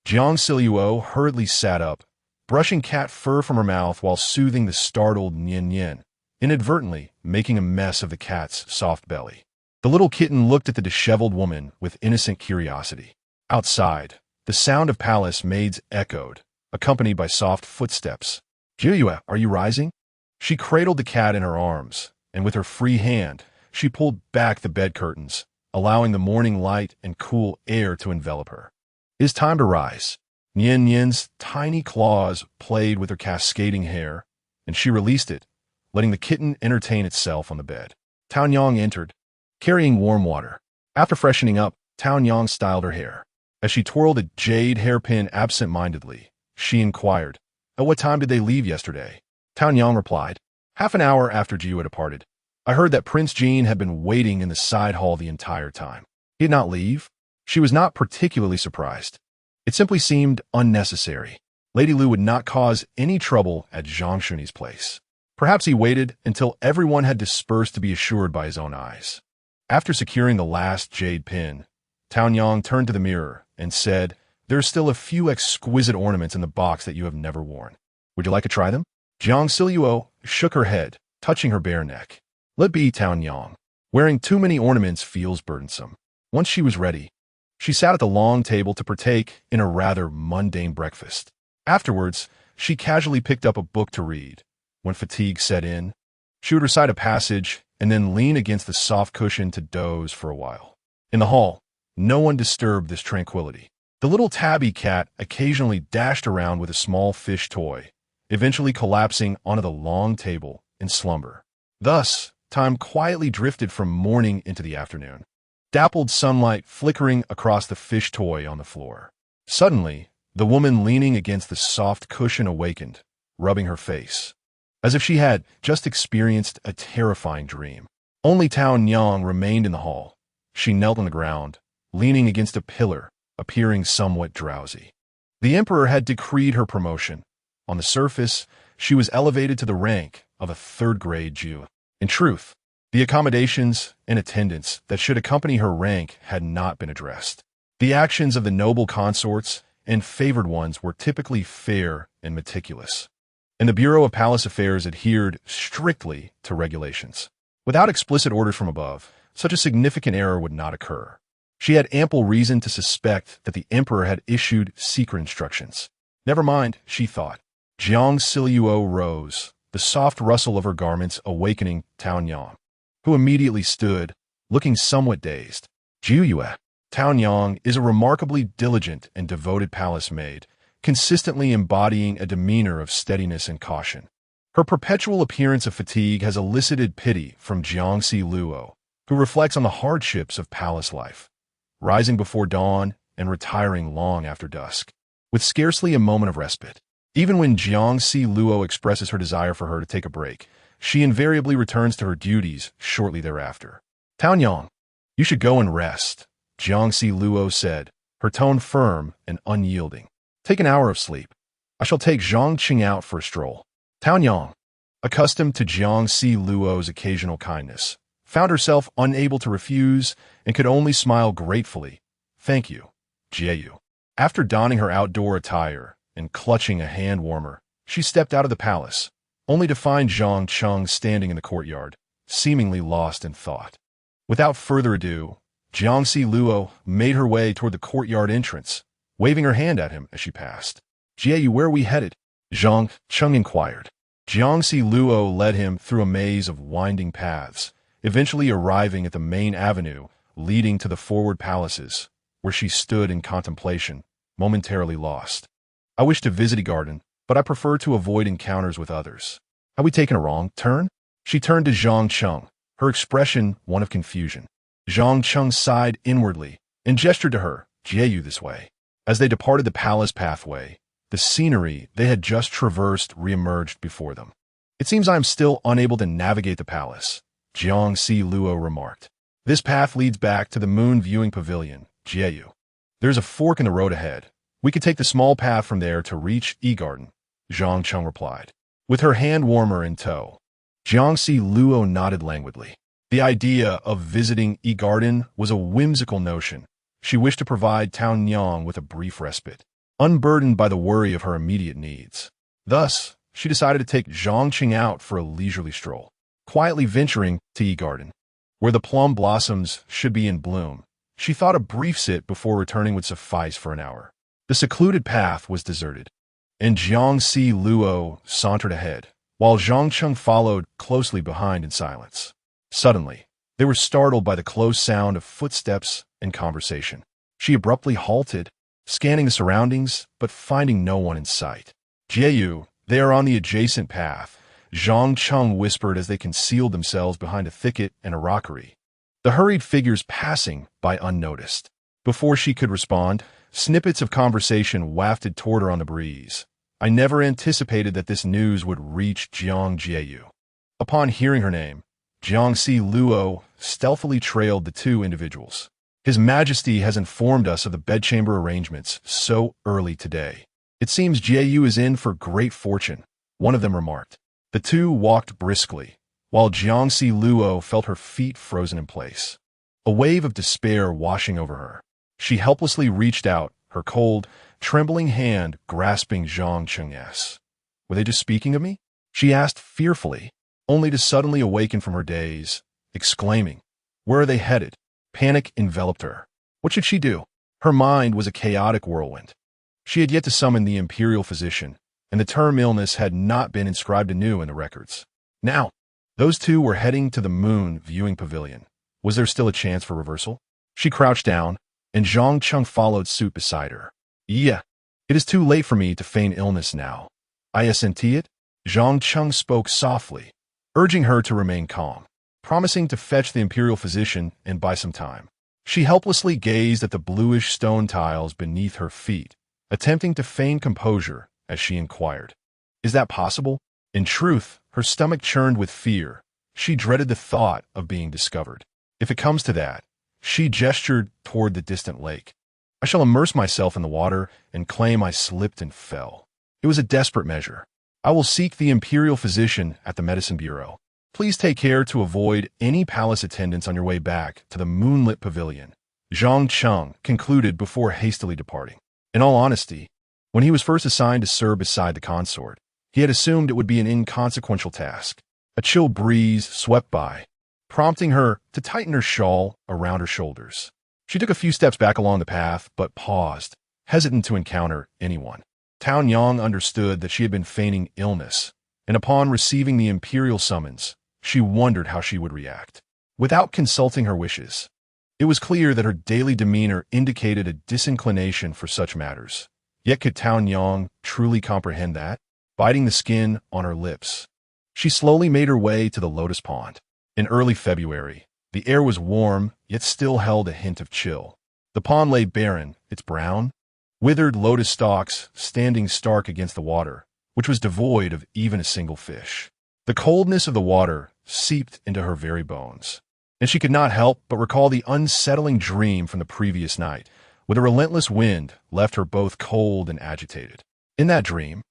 Jiang Zhao hurriedly sat up, brushing cat fur from her mouth while soothing the startled Nian, inadvertently making a mess of the cat's soft belly. The little kitten looked at the disheveled woman with innocent curiosity. Outside, the sound of palace maids echoed, accompanied by soft footsteps. Jiu, are you rising? She cradled the cat in her arms, and with her free hand, she pulled back the bed curtains, allowing the morning light and cool air to envelop her. It is time to rise. Nian's tiny claws played with her cascading hair, and she released it, letting the kitten entertain itself on the bed. Tao Yang entered, carrying warm water. After freshening up, Tao Yang styled her hair. As she twirled a jade hairpin absent-mindedly, she inquired, At what time did they leave yesterday? Tao Yang replied, Half an hour after Jiu had departed. I heard that Prince Jean had been waiting in the side hall the entire time. He did not leave. She was not particularly surprised. It simply seemed unnecessary. Lady Lu would not cause any trouble at Zhang Shunyi's place. Perhaps he waited until everyone had dispersed to be assured by his own eyes. After securing the last jade pin, Tao Yang turned to the mirror and said, There are still a few exquisite ornaments in the box that you have never worn. Would you like to try them? Jiang Zhao shook her head, touching her bare neck. Let be, Tao Yang. Wearing too many ornaments feels burdensome. Once she was ready, she sat at the long table to partake in a rather mundane breakfast. Afterwards, she casually picked up a book to read. When fatigue set in, she would recite a passage and then lean against the soft cushion to doze for a while. In the hall, no one disturbed this tranquility. The The little tabby cat occasionally dashed around with a small fish toy, eventually collapsing onto the long table in slumber. Thus, time quietly drifted from morning into the afternoon, dappled sunlight flickering across the fish toy on the floor. Suddenly, the woman leaning against the soft cushion awakened, rubbing her face, as if she had just experienced a terrifying dream. Only Tao Nyang remained in the hall. She knelt on the ground, leaning against a pillar, appearing somewhat drowsy. The emperor had decreed her promotion. On the surface, she was elevated to the rank of a third-grade Jew. In truth, the accommodations and attendance that should accompany her rank had not been addressed. The actions of the noble consorts and favored ones were typically fair and meticulous, and the Bureau of Palace Affairs adhered strictly to regulations. Without explicit orders from above, such a significant error would not occur. She had ample reason to suspect that the emperor had issued secret instructions. Never mind, she thought. Jiang Zhao rose, the soft rustle of her garments awakening Tao Nyang, who immediately stood, looking somewhat dazed. Jiuyue. Tao Nyang is a remarkably diligent and devoted palace maid, consistently embodying a demeanor of steadiness and caution. Her perpetual appearance of fatigue has elicited pity from Jiang Zhao, who reflects on the hardships of palace life, rising before dawn and retiring long after dusk, with scarcely a moment of respite. Even when Jiang Zhao expresses her desire for her to take a break, she invariably returns to her duties shortly thereafter. Tao Nyang, you should go and rest, Jiang Zhao said, her tone firm and unyielding. Take an hour of sleep. I shall take Zhang Qing out for a stroll. Tao Nyang, accustomed to Jiang Zhao's occasional kindness, found herself unable to refuse and could only smile gratefully. Thank you, Jiayu. After donning her outdoor attire and clutching a hand warmer, she stepped out of the palace, only to find Zhang Cheng standing in the courtyard, seemingly lost in thought. Without further ado, Jiang Zhao made her way toward the courtyard entrance, waving her hand at him as she passed. Jiayu, where are we headed? Zhang Cheng inquired. Jiang Zhao led him through a maze of winding paths, eventually arriving at the main avenue leading to the forward palaces, where she stood in contemplation, momentarily lost. I wish to visit a garden, but I prefer to avoid encounters with others. Have we taken a wrong turn? She turned to Zhang Cheng, her expression one of confusion. Zhang Cheng sighed inwardly and gestured to her, Jiayu, this way. As they departed the palace pathway, the scenery they had just traversed reemerged before them. It seems I am still unable to navigate the palace, Jiang Zhao remarked. This path leads back to the moon viewing pavilion, Jiayu. There's a fork in the road ahead. We could take the small path from there to reach E-Garden, Zhang Cheng replied, with her hand warmer in tow. Jiang Zhao nodded languidly. The idea of visiting E-Garden was a whimsical notion. She wished to provide Tao Nyang with a brief respite, unburdened by the worry of her immediate needs. Thus, she decided to take Zhang Qing out for a leisurely stroll, quietly venturing to E-Garden, where the plum blossoms should be in bloom. She thought a brief sit before returning would suffice for an hour. The secluded path was deserted, and Jiang Zhao sauntered ahead, while Zhang Cheng followed closely behind in silence. Suddenly, they were startled by the close sound of footsteps and conversation. She abruptly halted, scanning the surroundings, but finding no one in sight. Jiayu, they are on the adjacent path, Zhang Cheng whispered as they concealed themselves behind a thicket and a rockery, the hurried figures passing by unnoticed. Before she could respond, snippets of conversation wafted toward her on the breeze. I never anticipated that this news would reach Jiang Jiayu. Upon hearing her name, Jiang Zhao stealthily trailed the two individuals. His Majesty has informed us of the bedchamber arrangements so early today. It seems Jiayu is in for great fortune, one of them remarked. The two walked briskly, while Jiang Zhao felt her feet frozen in place, a wave of despair washing over her. She helplessly reached out, her cold, trembling hand grasping Zhang Cheng's. Were they just speaking of me? She asked fearfully, only to suddenly awaken from her daze, exclaiming, where are they headed? Panic enveloped her. What should she do? Her mind was a chaotic whirlwind. She had yet to summon the imperial physician, and the term illness had not been inscribed anew in the records. Now, those two were heading to the moon viewing pavilion. Was there still a chance for reversal? She crouched down, and Zhang Cheng followed suit beside her. Yeah, it is too late for me to feign illness now. I assenti it. Zhang Cheng spoke softly, urging her to remain calm, promising to fetch the imperial physician and buy some time. She helplessly gazed at the bluish stone tiles beneath her feet, attempting to feign composure as she inquired, "Is that possible?" In truth, her stomach churned with fear. She dreaded the thought of being discovered. If it comes to that, she gestured toward the distant lake. "I shall immerse myself in the water and claim I slipped and fell." It was a desperate measure. "I will seek the imperial physician at the medicine bureau. Please take care to avoid any palace attendants on your way back to the moonlit pavilion," Zhang Cheng concluded before hastily departing. In all honesty, when he was first assigned to serve beside the consort, he had assumed it would be an inconsequential task. A chill breeze swept by, prompting her to tighten her shawl around her shoulders. She took a few steps back along the path, but paused, hesitant to encounter anyone. Town Yang understood that she had been feigning illness, and upon receiving the imperial summons, she wondered how she would react. Without consulting her wishes, it was clear that her daily demeanor indicated a disinclination for such matters. Yet could Town Yang truly comprehend that? Biting the skin on her lips, she slowly made her way to the lotus pond. In early February, the air was warm, yet still held a hint of chill. The pond lay barren, its brown, withered lotus stalks standing stark against the water, which was devoid of even a single fish. The coldness of the water seeped into her very bones, and she could not help but recall the unsettling dream from the previous night, where the relentless wind left her both cold and agitated. In that dream,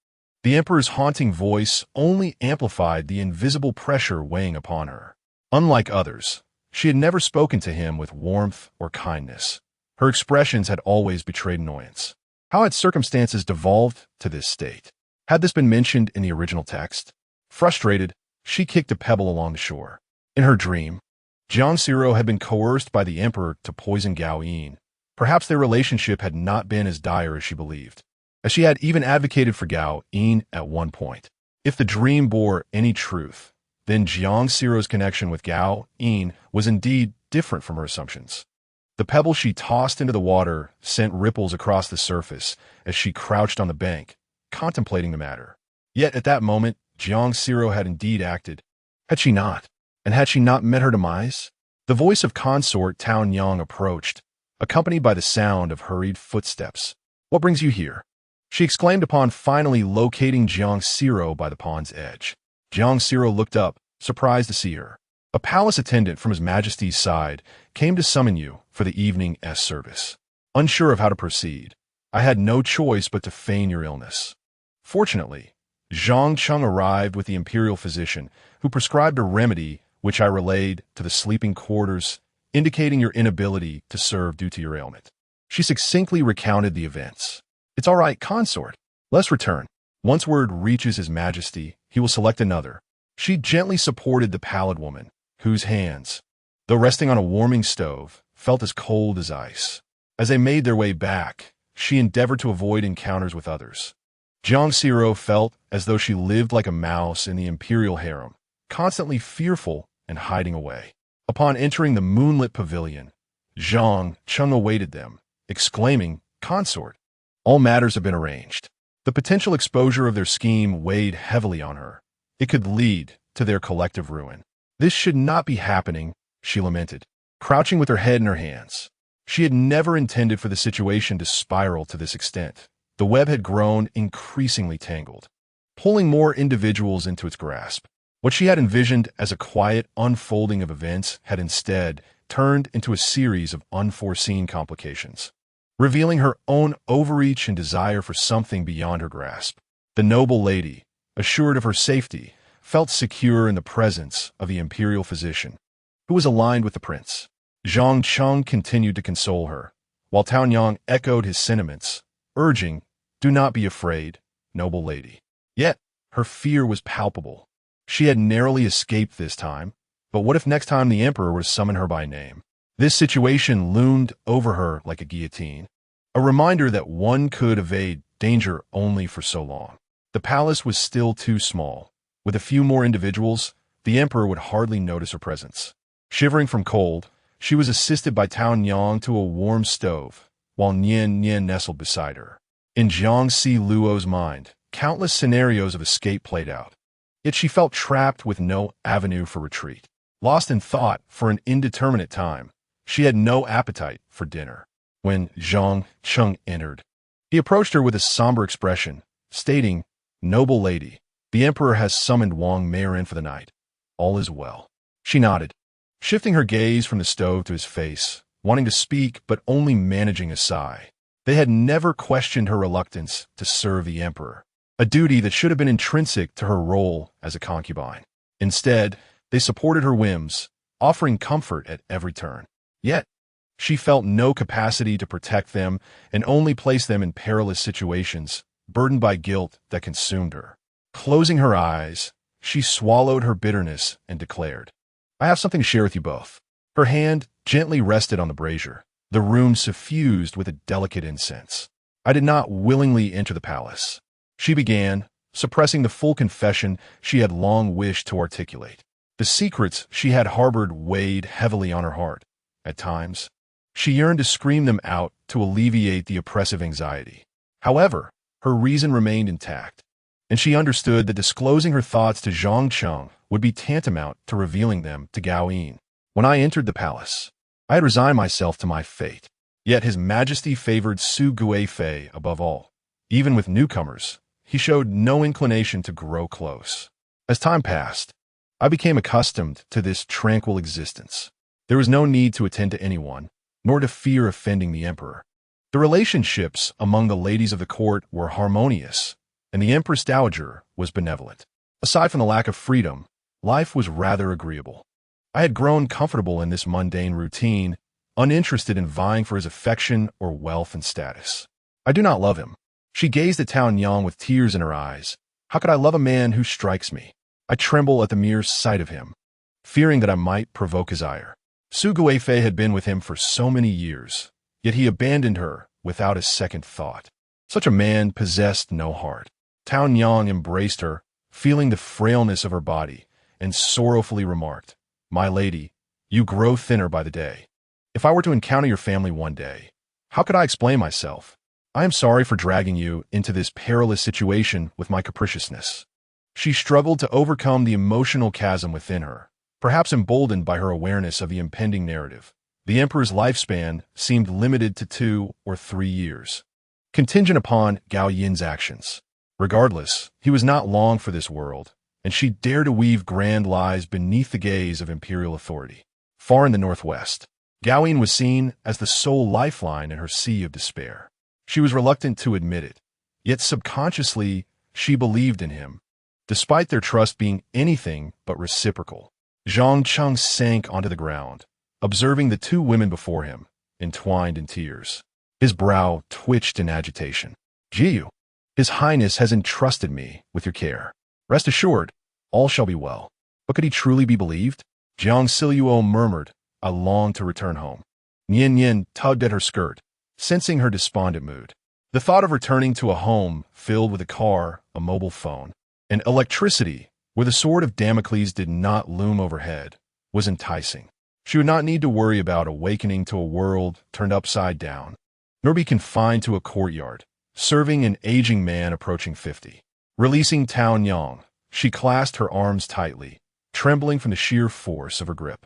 the Emperor's haunting voice only amplified the invisible pressure weighing upon her. Unlike others, she had never spoken to him with warmth or kindness. Her expressions had always betrayed annoyance. How had circumstances devolved to this state? Had this been mentioned in the original text? Frustrated, she kicked a pebble along the shore. In her dream, Jiang Zhao had been coerced by the Emperor to poison Gao Yin. Perhaps their relationship had not been as dire as she believed, as she had even advocated for Gao Yin at one point. If the dream bore any truth, then Jiang Zhao's connection with Gao Yin was indeed different from her assumptions. The pebble she tossed into the water sent ripples across the surface as she crouched on the bank, contemplating the matter. Yet at that moment, Jiang Zhao had indeed acted. Had she not? And had she not met her demise? The voice of consort Town Yang approached, accompanied by the sound of hurried footsteps. "What brings you here?" she exclaimed upon finally locating Jiang Zhao by the pond's edge. Jiang Zhao looked up, surprised to see her. "A palace attendant from His Majesty's side came to summon you for the evening service. Unsure of how to proceed, I had no choice but to feign your illness." Fortunately, Zhang Cheng arrived with the imperial physician, who prescribed a remedy which I relayed to the sleeping quarters, indicating your inability to serve due to your ailment. She succinctly recounted the events. "It's all right, consort. Let's return. Once word reaches His Majesty, he will select another." She gently supported the pallid woman, whose hands, though resting on a warming stove, felt as cold as ice. As they made their way back, she endeavored to avoid encounters with others. Jiang Zhao felt as though she lived like a mouse in the imperial harem, constantly fearful and hiding away. Upon entering the moonlit pavilion, Zhang Cheng awaited them, exclaiming, "Consort, all matters have been arranged." The potential exposure of their scheme weighed heavily on her. It could lead to their collective ruin. "This should not be happening," she lamented, crouching with her head in her hands. She had never intended for the situation to spiral to this extent. The web had grown increasingly tangled, pulling more individuals into its grasp. What she had envisioned as a quiet unfolding of events had instead turned into a series of unforeseen complications, revealing her own overreach and desire for something beyond her grasp. The noble lady, assured of her safety, felt secure in the presence of the imperial physician, who was aligned with the prince. Zhang Cheng continued to console her, while Town Yang echoed his sentiments, urging, "Do not be afraid, noble lady." Yet, her fear was palpable. She had narrowly escaped this time, but what if next time the Emperor were to summon her by name? This situation loomed over her like a guillotine, a reminder that one could evade danger only for so long. The palace was still too small. With a few more individuals, the Emperor would hardly notice her presence. Shivering from cold, she was assisted by Town Yang to a warm stove, while Nian nestled beside her. In Jiang Luo's mind, countless scenarios of escape played out. Yet she felt trapped with no avenue for retreat. Lost in thought for an indeterminate time, she had no appetite for dinner. When Zhang Cheng entered, he approached her with a somber expression, stating, "Noble lady, the emperor has summoned Wang Mayer in for the night. All is well." She nodded, shifting her gaze from the stove to his face, wanting to speak but only managing a sigh. They had never questioned her reluctance to serve the emperor, a duty that should have been intrinsic to her role as a concubine. Instead, they supported her whims, offering comfort at every turn. Yet, she felt no capacity to protect them and only placed them in perilous situations, burdened by guilt that consumed her. Closing her eyes, she swallowed her bitterness and declared, "I have something to share with you both." Her hand gently rested on the brazier, the room suffused with a delicate incense. "I did not willingly enter the palace," she began, suppressing the full confession she had long wished to articulate. The secrets she had harbored weighed heavily on her heart. At times, she yearned to scream them out to alleviate the oppressive anxiety. However, her reason remained intact, and she understood that disclosing her thoughts to Zhang Cheng would be tantamount to revealing them to Gao Yin. "When I entered the palace, I had resigned myself to my fate. Yet His Majesty favored Su Guifei above all. Even with newcomers, he showed no inclination to grow close. As time passed, I became accustomed to this tranquil existence. There was no need to attend to anyone, nor to fear offending the emperor. The relationships among the ladies of the court were harmonious, and the Empress Dowager was benevolent. Aside from the lack of freedom, life was rather agreeable. I had grown comfortable in this mundane routine, uninterested in vying for his affection or wealth and status. I do not love him." She gazed at Tao Nyang with tears in her eyes. "How could I love a man who strikes me? I tremble at the mere sight of him, fearing that I might provoke his ire." Su Guifei had been with him for so many years, yet he abandoned her without a second thought. Such a man possessed no heart. Tao Nyang embraced her, feeling the frailness of her body, and sorrowfully remarked, "My lady, you grow thinner by the day. If I were to encounter your family one day, how could I explain myself? I am sorry for dragging you into this perilous situation with my capriciousness." She struggled to overcome the emotional chasm within her, perhaps emboldened by her awareness of the impending narrative. The emperor's lifespan seemed limited to 2 or 3 years, contingent upon Gao Yin's actions. Regardless, he was not long for this world, and she dared to weave grand lies beneath the gaze of imperial authority. Far in the northwest, Gao Yin was seen as the sole lifeline in her sea of despair. She was reluctant to admit it, yet subconsciously she believed in him, despite their trust being anything but reciprocal. Zhang Cheng sank onto the ground, observing the two women before him, entwined in tears. His brow twitched in agitation. "Jiu, His Highness has entrusted me with your care. Rest assured, all shall be well." But could he truly be believed? Jiang Zhao murmured, "I long to return home." Nian Yin tugged at her skirt, sensing her despondent mood. The thought of returning to a home filled with a car, a mobile phone, and electricity, where the sword of Damocles did not loom overhead, was enticing. She would not need to worry about awakening to a world turned upside down, nor be confined to a courtyard, serving an aging man approaching 50. Releasing Tao Nyang, she clasped her arms tightly, trembling from the sheer force of her grip.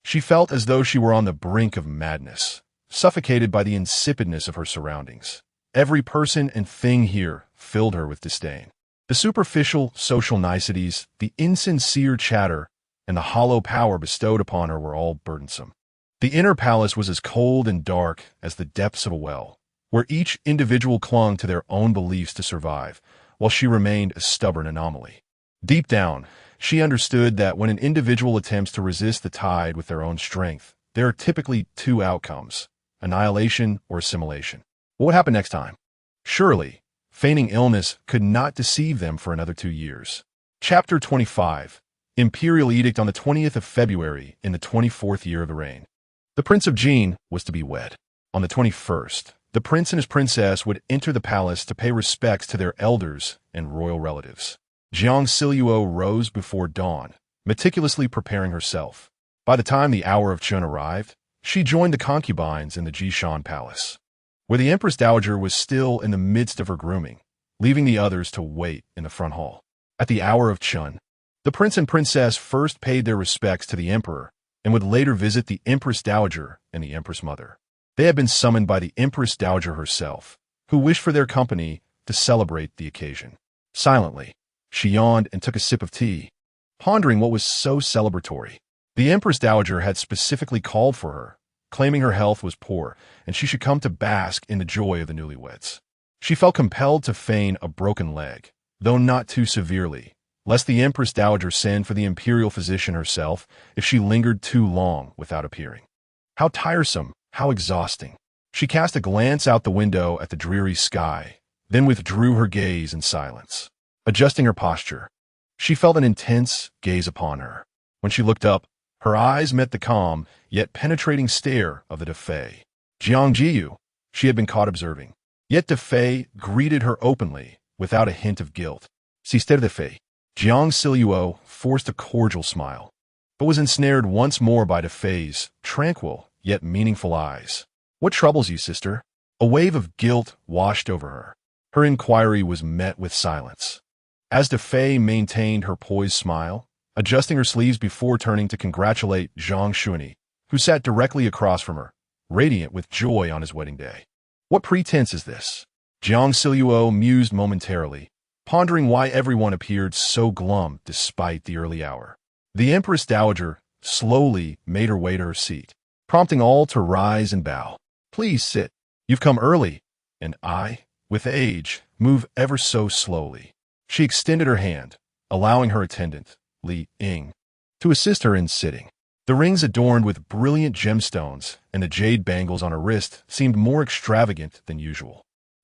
She felt as though she were on the brink of madness, suffocated by the insipidness of her surroundings. Every person and thing here filled her with disdain. The superficial social niceties, the insincere chatter, and the hollow power bestowed upon her were all burdensome. The inner palace was as cold and dark as the depths of a well, where each individual clung to their own beliefs to survive, while she remained a stubborn anomaly. Deep down, she understood that when an individual attempts to resist the tide with their own strength, there are typically 2 outcomes: annihilation or assimilation. What would happen next time? Surely, feigning illness could not deceive them for another 2 years. Chapter 25. Imperial Edict on the 20th of February in the 24th year of the reign. The Prince of Jin was to be wed. On the 21st, the prince and his princess would enter the palace to pay respects to their elders and royal relatives. Jiang Zhao rose before dawn, meticulously preparing herself. By the time the hour of Chun arrived, she joined the concubines in the Jishan Palace. where the Empress Dowager was still in the midst of her grooming, leaving the others to wait in the front hall. At the hour of Chun, the prince and princess first paid their respects to the emperor and would later visit the Empress Dowager and the Empress Mother. They had been summoned by the Empress Dowager herself, who wished for their company to celebrate the occasion. Silently, she yawned and took a sip of tea, pondering what was so celebratory. The Empress Dowager had specifically called for her, claiming her health was poor and she should come to bask in the joy of the newlyweds. She felt compelled to feign a broken leg, though not too severely, lest the Empress Dowager send for the imperial physician herself if she lingered too long without appearing. How tiresome, how exhausting. She cast a glance out the window at the dreary sky, then withdrew her gaze in silence. Adjusting her posture, she felt an intense gaze upon her. When she looked up, her eyes met the calm, yet penetrating stare of the Defei. Jiang Zhao, she had been caught observing. Yet Defei greeted her openly, without a hint of guilt. Sister Defei. Jiang Zhao forced a cordial smile, but was ensnared once more by Defei's tranquil, yet meaningful eyes. What troubles you, sister? A wave of guilt washed over her. Her inquiry was met with silence. As Defei maintained her poised smile, adjusting her sleeves before turning to congratulate Zhang Xuanyi, who sat directly across from her, radiant with joy on his wedding day. What pretense is this? Jiang Zhao mused momentarily, pondering why everyone appeared so glum despite the early hour. The Empress Dowager slowly made her way to her seat, prompting all to rise and bow. Please sit. You've come early, and I, with age, move ever so slowly. She extended her hand, allowing her attendant, Li Ying, to assist her in sitting. The rings adorned with brilliant gemstones and the jade bangles on her wrist seemed more extravagant than usual.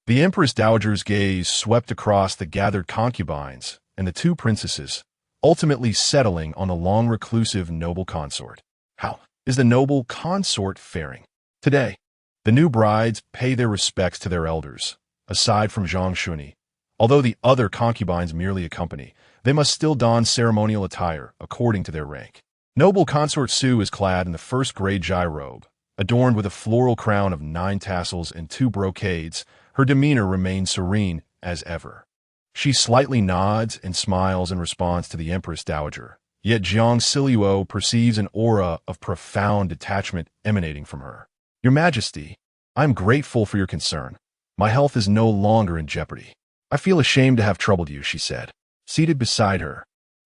The Empress Dowager's gaze swept across the gathered concubines and the two princesses, ultimately settling on the long reclusive noble consort. How is the noble consort faring? Today, the new brides pay their respects to their elders. Aside from Zhang Xuanyi, although the other concubines merely accompany, they must still don ceremonial attire according to their rank. Noble Consort Su is clad in the first-grade Jai robe, adorned with a floral crown of 9 tassels and 2 brocades. Her demeanor remains serene as ever. She slightly nods and smiles in response to the Empress Dowager, yet Jiang Zhao perceives an aura of profound detachment emanating from her. Your Majesty, I am grateful for your concern. My health is no longer in jeopardy. I feel ashamed to have troubled you, she said. Seated beside her,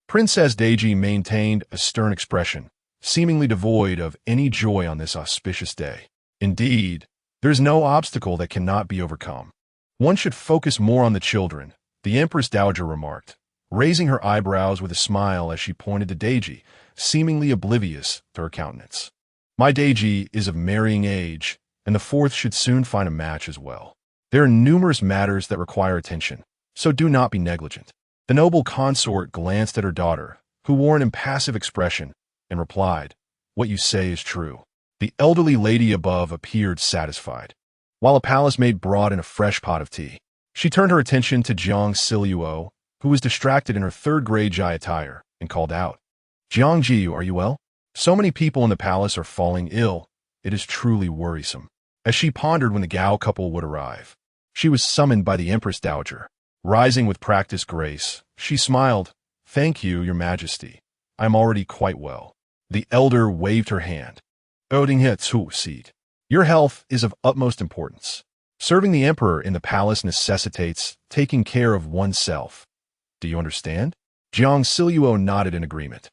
Princess Deji maintained a stern expression, seemingly devoid of any joy on this auspicious day. Indeed, there is no obstacle that cannot be overcome. One should focus more on the children, the Empress Dowager remarked, raising her eyebrows with a smile as she pointed to Deji, seemingly oblivious to her countenance. My Deji is of marrying age, and the 4th should soon find a match as well. There are numerous matters that require attention, so do not be negligent. The noble consort glanced at her daughter, who wore an impassive expression, and replied, What you say is true. The elderly lady above appeared satisfied, while a palace maid brought in a fresh pot of tea. She turned her attention to Jiang Zhao, who was distracted in her 3rd-grade Jai attire, and called out, Jiang Zhao, are you well? So many people in the palace are falling ill. It is truly worrisome. As she pondered when the Gao couple would arrive, she was summoned by the Empress Dowager. Rising with practiced grace, she smiled, Thank you, Your Majesty. I am already quite well. The elder waved her hand. Your health is of utmost importance. Serving the emperor in the palace necessitates taking care of oneself. Do you understand? Jiang Zhao nodded in agreement,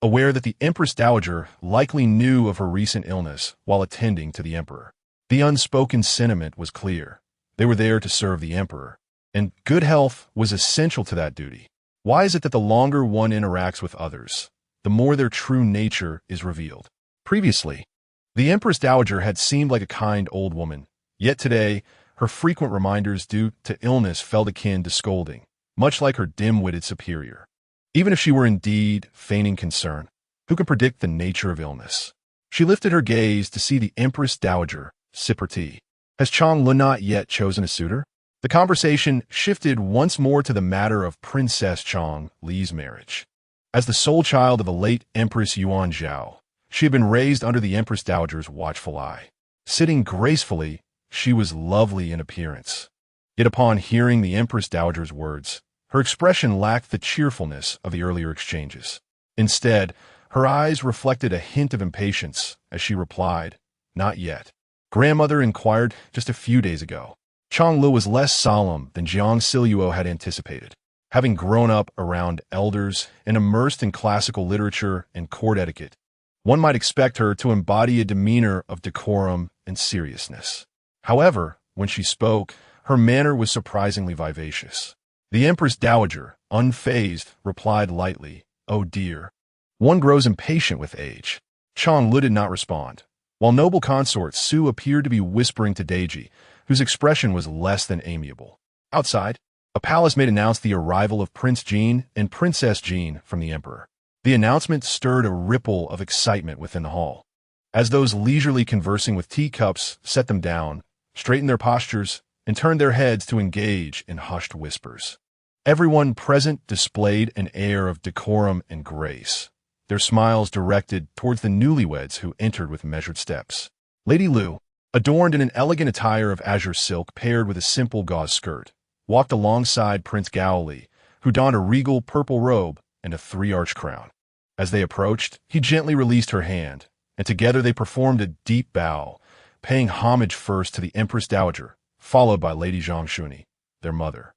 aware that the Empress Dowager likely knew of her recent illness while attending to the emperor. The unspoken sentiment was clear. They were there to serve the emperor, and good health was essential to that duty. Why is it that the longer one interacts with others, the more their true nature is revealed? Previously, the Empress Dowager had seemed like a kind old woman, yet today, her frequent reminders due to illness felt akin to scolding, much like her dim-witted superior. Even if she were indeed feigning concern, who could predict the nature of illness? She lifted her gaze to see the Empress Dowager sip her tea. Has Chang Lun not yet chosen a suitor? The conversation shifted once more to the matter of Princess Chang Li's marriage. As the sole child of the late Empress Yuan Zhao, she had been raised under the Empress Dowager's watchful eye. Sitting gracefully, she was lovely in appearance. Yet upon hearing the Empress Dowager's words, her expression lacked the cheerfulness of the earlier exchanges. Instead, her eyes reflected a hint of impatience as she replied, "Not yet. Grandmother inquired just a few days ago." Changlu was less solemn than Jiang Zhao had anticipated. Having grown up around elders and immersed in classical literature and court etiquette, one might expect her to embody a demeanor of decorum and seriousness. However, when she spoke, her manner was surprisingly vivacious. The Empress Dowager, unfazed, replied lightly, "Oh dear. One grows impatient with age." Changlu did not respond, while noble consort Su appeared to be whispering to Deji, whose expression was less than amiable. Outside, a palace maid announced the arrival of Prince Jean and Princess Jean from the Emperor. The announcement stirred a ripple of excitement within the hall. As those leisurely conversing with teacups set them down, straightened their postures, and turned their heads to engage in hushed whispers. Everyone present displayed an air of decorum and grace, their smiles directed towards the newlyweds who entered with measured steps. Lady Lu, adorned in an elegant attire of azure silk paired with a simple gauze skirt, walked alongside Prince Gaoli, who donned a regal purple robe and a three-arched crown. As they approached, he gently released her hand, and together they performed a deep bow, paying homage first to the Empress Dowager, followed by Lady Zhang, their mother.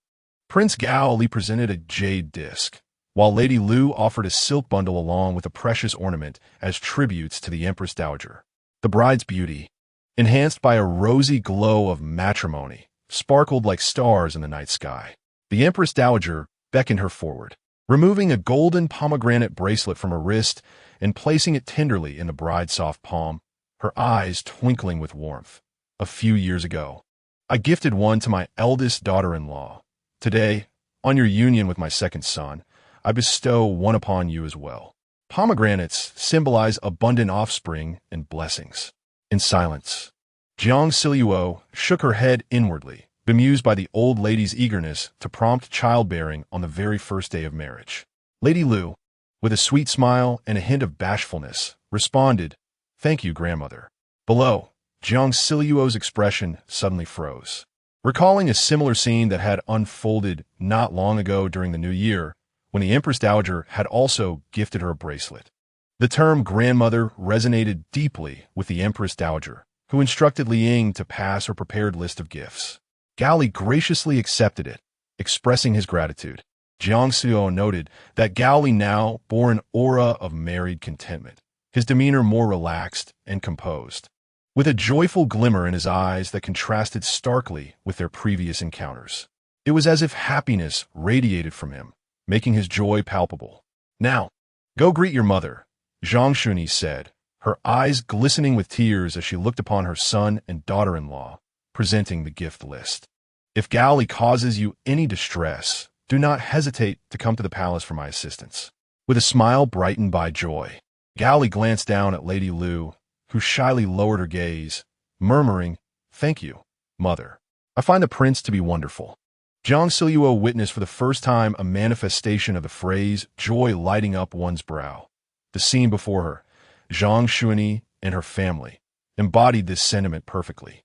Prince Gaoli presented a jade disc, while Lady Lu offered a silk bundle along with a precious ornament as tributes to the Empress Dowager. The bride's beauty, enhanced by a rosy glow of matrimony, sparkled like stars in the night sky. The Empress Dowager beckoned her forward, removing a golden pomegranate bracelet from her wrist and placing it tenderly in the bride's soft palm, her eyes twinkling with warmth. "A few years ago, I gifted one to my eldest daughter-in-law. Today, on your union with my second son, I bestow one upon you as well." Pomegranates symbolize abundant offspring and blessings. In silence, Jiang Zhao shook her head inwardly, bemused by the old lady's eagerness to prompt childbearing on the very first day of marriage. Lady Lu, with a sweet smile and a hint of bashfulness, responded, "Thank you, grandmother." Below, Jiang Zhao's expression suddenly froze. Recalling a similar scene that had unfolded not long ago during the new year, when the Empress Dowager had also gifted her a bracelet. The term grandmother resonated deeply with the Empress Dowager, who instructed Liang to pass her prepared list of gifts. Gaoli graciously accepted it, expressing his gratitude. Jiang Zhao noted that Gaoli now bore an aura of married contentment, his demeanor more relaxed and composed, with a joyful glimmer in his eyes that contrasted starkly with their previous encounters. It was as if happiness radiated from him, making his joy palpable. "Now, go greet your mother," Zhang Shuni said, her eyes glistening with tears as she looked upon her son and daughter-in-law, presenting the gift list. "If Gaoli causes you any distress, do not hesitate to come to the palace for my assistance." With a smile brightened by joy, Gaoli glanced down at Lady Lu, who shyly lowered her gaze, murmuring, "Thank you, mother. I find the prince to be wonderful." Jiang Zhao witnessed for the first time a manifestation of the phrase, joy lighting up one's brow. The scene before her, Zhang Shuni and her family, embodied this sentiment perfectly.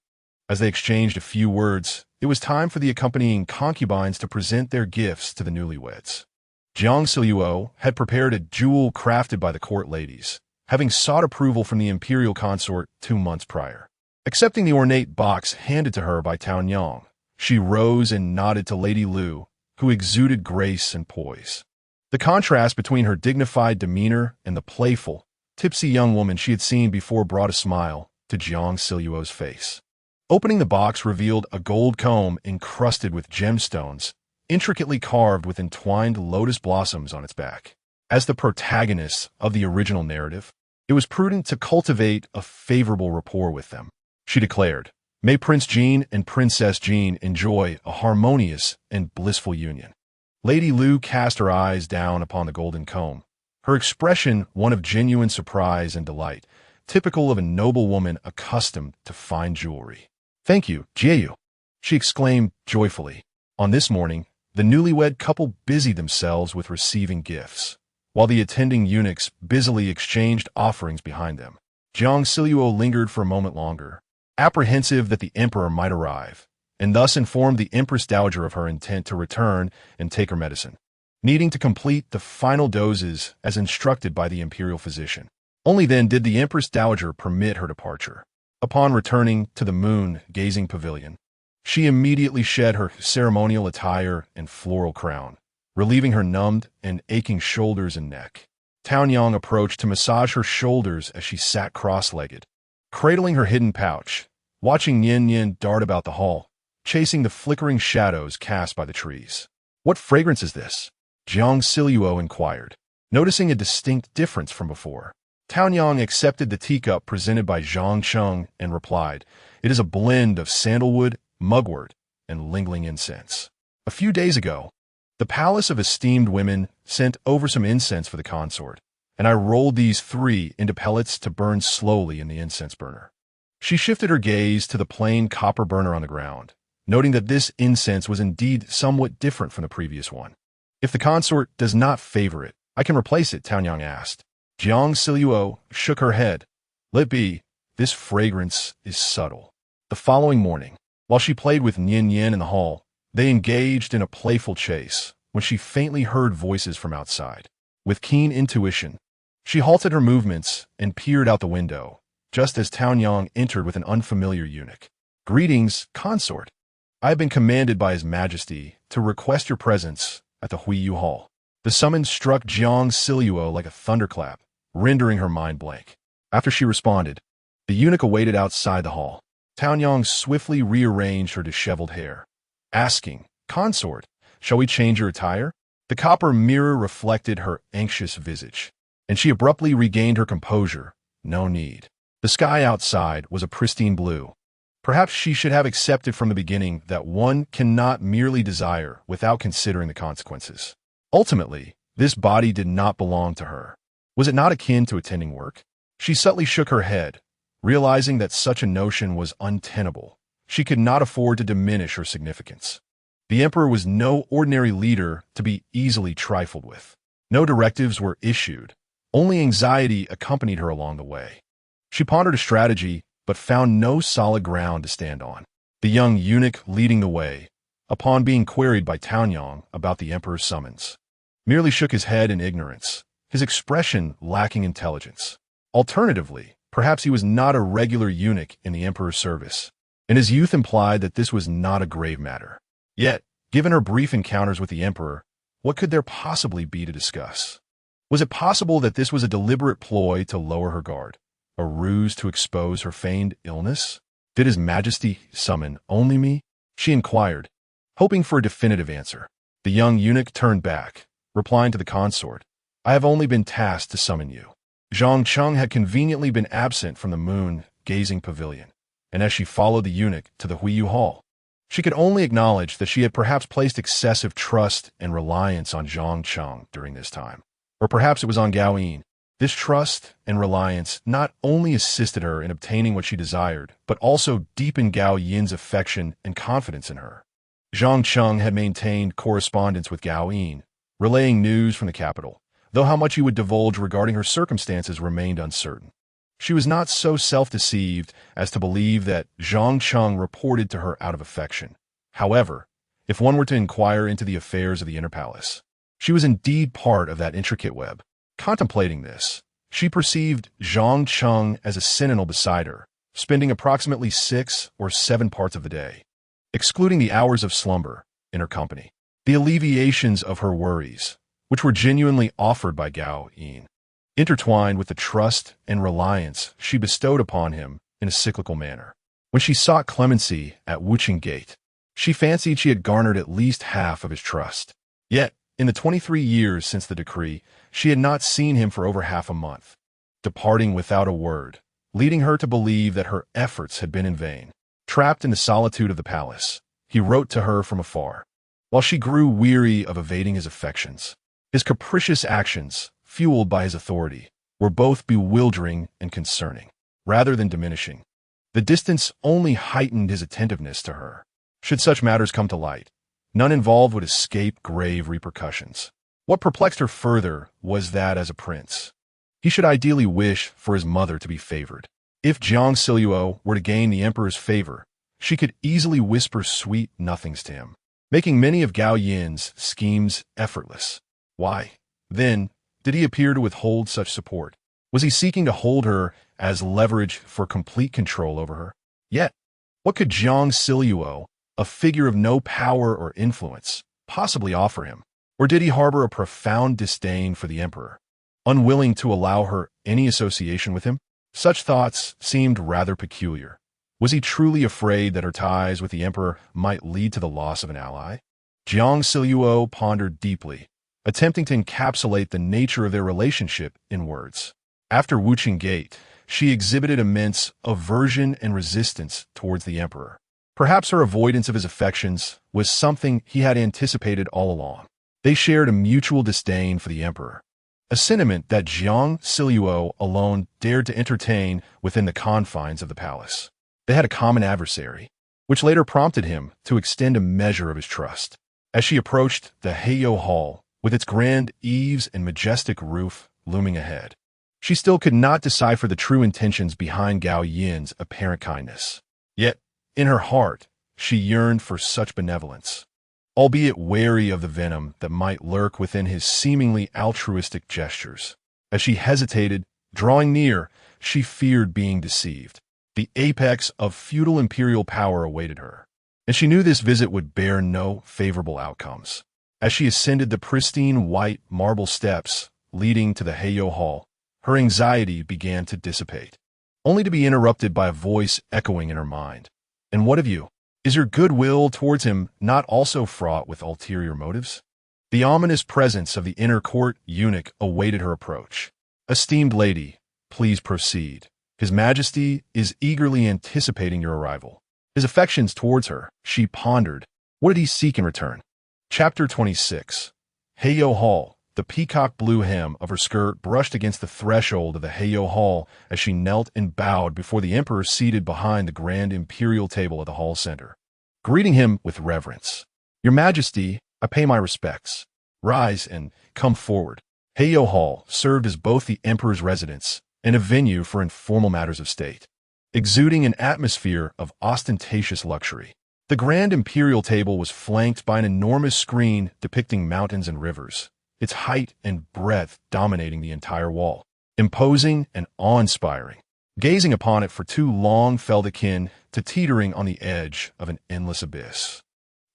As they exchanged a few words, it was time for the accompanying concubines to present their gifts to the newlyweds. Jiang Zhao had prepared a jewel crafted by the court ladies, having sought approval from the imperial consort 2 months prior. Accepting the ornate box handed to her by Tao Yang, she rose and nodded to Lady Lu, who exuded grace and poise. The contrast between her dignified demeanor and the playful, tipsy young woman she had seen before brought a smile to Jiang Zhao's face. Opening the box revealed a gold comb encrusted with gemstones, intricately carved with entwined lotus blossoms on its back. As the protagonist of the original narrative, it was prudent to cultivate a favorable rapport with them. She declared, "May Prince Jean and Princess Jean enjoy a harmonious and blissful union." Lady Lu cast her eyes down upon the golden comb, her expression one of genuine surprise and delight, typical of a noble woman accustomed to fine jewelry. "Thank you, Jiayu," she exclaimed joyfully. On this morning, the newlywed couple busied themselves with receiving gifts, while the attending eunuchs busily exchanged offerings behind them. Jiang Zhao lingered for a moment longer, apprehensive that the emperor might arrive, and thus informed the Empress Dowager of her intent to return and take her medicine, needing to complete the final doses as instructed by the imperial physician. Only then did the Empress Dowager permit her departure. Upon returning to the moon-gazing pavilion, she immediately shed her ceremonial attire and floral crown, relieving her numbed and aching shoulders and neck. Taonyang approached to massage her shoulders as she sat cross-legged, cradling her hidden pouch, watching Yin Yin dart about the hall, chasing the flickering shadows cast by the trees. "What fragrance is this?" Jiang Zhao inquired, noticing a distinct difference from before. Taonyang accepted the teacup presented by Zhang Cheng and replied, "It is a blend of sandalwood, mugwort, and lingling incense. A few days ago, the palace of esteemed women sent over some incense for the consort, and I rolled these 3 into pellets to burn slowly in the incense burner." She shifted her gaze to the plain copper burner on the ground, noting that this incense was indeed somewhat different from the previous one. "If the consort does not favor it, I can replace it," Taonyang asked. Jiang Zhao shook her head. "Let be, this fragrance is subtle." The following morning, while she played with Yin Yin in the hall, they engaged in a playful chase when she faintly heard voices from outside. With keen intuition, she halted her movements and peered out the window, just as Taonyang entered with an unfamiliar eunuch. "Greetings, consort. I have been commanded by His Majesty to request your presence at the Huiyu Hall." The summons struck Jiang Zhao like a thunderclap, rendering her mind blank. After she responded, the eunuch awaited outside the hall. Taonyang swiftly rearranged her disheveled hair, asking, "Consort, shall we change your attire?" The copper mirror reflected her anxious visage, and she abruptly regained her composure. No need. The sky outside was a pristine blue. Perhaps she should have accepted from the beginning that one cannot merely desire without considering the consequences. Ultimately, this body did not belong to her. Was it not akin to attending work? She subtly shook her head, realizing that such a notion was untenable. She could not afford to diminish her significance. The emperor was no ordinary leader to be easily trifled with. No directives were issued. Only anxiety accompanied her along the way. She pondered a strategy, but found no solid ground to stand on. The young eunuch leading the way, upon being queried by Taonyang about the emperor's summons, merely shook his head in ignorance, his expression lacking intelligence. Alternatively, perhaps he was not a regular eunuch in the emperor's service, and his youth implied that this was not a grave matter. Yet, given her brief encounters with the emperor, what could there possibly be to discuss? Was it possible that this was a deliberate ploy to lower her guard, a ruse to expose her feigned illness? "Did His Majesty summon only me?" she inquired, hoping for a definitive answer. The young eunuch turned back, replying to the consort, "I have only been tasked to summon you." Zhang Cheng had conveniently been absent from the moon-gazing pavilion, and as she followed the eunuch to the Huiyu Hall, she could only acknowledge that she had perhaps placed excessive trust and reliance on Zhang Cheng during this time. Or perhaps it was on Gao Yin. This trust and reliance not only assisted her in obtaining what she desired, but also deepened Gao Yin's affection and confidence in her. Zhang Cheng had maintained correspondence with Gao Yin, relaying news from the capital, though how much he would divulge regarding her circumstances remained uncertain. She was not so self-deceived as to believe that Zhang Cheng reported to her out of affection. However, if one were to inquire into the affairs of the inner palace, she was indeed part of that intricate web. Contemplating this, she perceived Zhang Cheng as a sentinel beside her, spending approximately 6 or 7 parts of the day, excluding the hours of slumber, in her company. The alleviations of her worries, which were genuinely offered by Gao Yin, intertwined with the trust and reliance she bestowed upon him in a cyclical manner. When she sought clemency at Wuqing Gate, she fancied she had garnered at least half of his trust. Yet, in the 23 years since the decree, she had not seen him for over half a month, departing without a word, leading her to believe that her efforts had been in vain. Trapped in the solitude of the palace, he wrote to her from afar, while she grew weary of evading his affections. His capricious actions, fueled by his authority, were both bewildering and concerning, rather than diminishing. The distance only heightened his attentiveness to her. Should such matters come to light, none involved would escape grave repercussions. What perplexed her further was that as a prince, he should ideally wish for his mother to be favored. If Jiang Zhao were to gain the emperor's favor, she could easily whisper sweet nothings to him, making many of Gao Yin's schemes effortless. Why, then, did he appear to withhold such support? Was he seeking to hold her as leverage for complete control over her? Yet, what could Jiang Zhao, a figure of no power or influence, possibly offer him? Or did he harbor a profound disdain for the emperor, unwilling to allow her any association with him? Such thoughts seemed rather peculiar. Was he truly afraid that her ties with the emperor might lead to the loss of an ally? Jiang Zhao pondered deeply, attempting to encapsulate the nature of their relationship in words. After Wuqing Gate, she exhibited immense aversion and resistance towards the emperor. Perhaps her avoidance of his affections was something he had anticipated all along. They shared a mutual disdain for the emperor, a sentiment that Jiang Zhao alone dared to entertain within the confines of the palace. They had a common adversary, which later prompted him to extend a measure of his trust. As she approached the Heiyou Hall, with its grand eaves and majestic roof looming ahead, she still could not decipher the true intentions behind Gao Yin's apparent kindness. Yet, in her heart, she yearned for such benevolence, albeit wary of the venom that might lurk within his seemingly altruistic gestures. As she hesitated, drawing near, she feared being deceived. The apex of feudal imperial power awaited her, and she knew this visit would bear no favorable outcomes. As she ascended the pristine white marble steps leading to the Heiyou Hall, her anxiety began to dissipate, only to be interrupted by a voice echoing in her mind. "And what of you? Is your goodwill towards him not also fraught with ulterior motives?" The ominous presence of the inner court eunuch awaited her approach. "Esteemed lady, please proceed. His Majesty is eagerly anticipating your arrival." His affections towards her, she pondered. What did he seek in return? Chapter 26. Heiyou Hall. The peacock blue hem of her skirt brushed against the threshold of the Heiyou Hall as she knelt and bowed before the emperor seated behind the grand imperial table at the hall center, greeting him with reverence. "Your Majesty, I pay my respects. Rise and come forward." Heiyou Hall served as both the emperor's residence and a venue for informal matters of state, exuding an atmosphere of ostentatious luxury. The grand imperial table was flanked by an enormous screen depicting mountains and rivers, its height and breadth dominating the entire wall, imposing and awe-inspiring. Gazing upon it for too long felt akin to teetering on the edge of an endless abyss,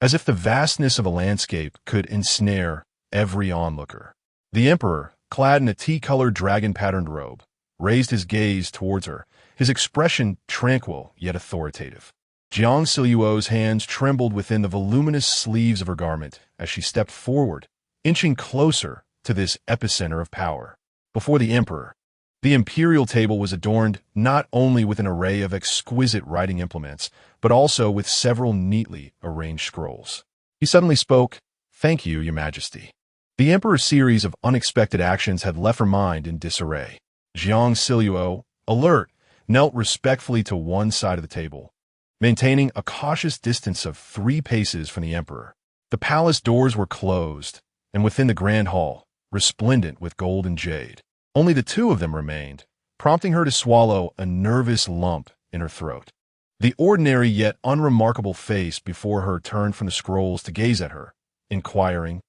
as if the vastness of a landscape could ensnare every onlooker. The emperor, clad in a tea-colored dragon-patterned robe, raised his gaze towards her, his expression tranquil yet authoritative. Jiang Zhao's hands trembled within the voluminous sleeves of her garment as she stepped forward, inching closer to this epicenter of power. Before the emperor, the imperial table was adorned not only with an array of exquisite writing implements, but also with several neatly arranged scrolls. He suddenly spoke, "Thank you, Your Majesty." The emperor's series of unexpected actions had left her mind in disarray. Jiang Zhao, alert, knelt respectfully to one side of the table, maintaining a cautious distance of 3 paces from the emperor. The palace doors were closed, and within the grand hall, resplendent with gold and jade, only the two of them remained, prompting her to swallow a nervous lump in her throat. The ordinary yet unremarkable face before her turned from the scrolls to gaze at her, inquiring,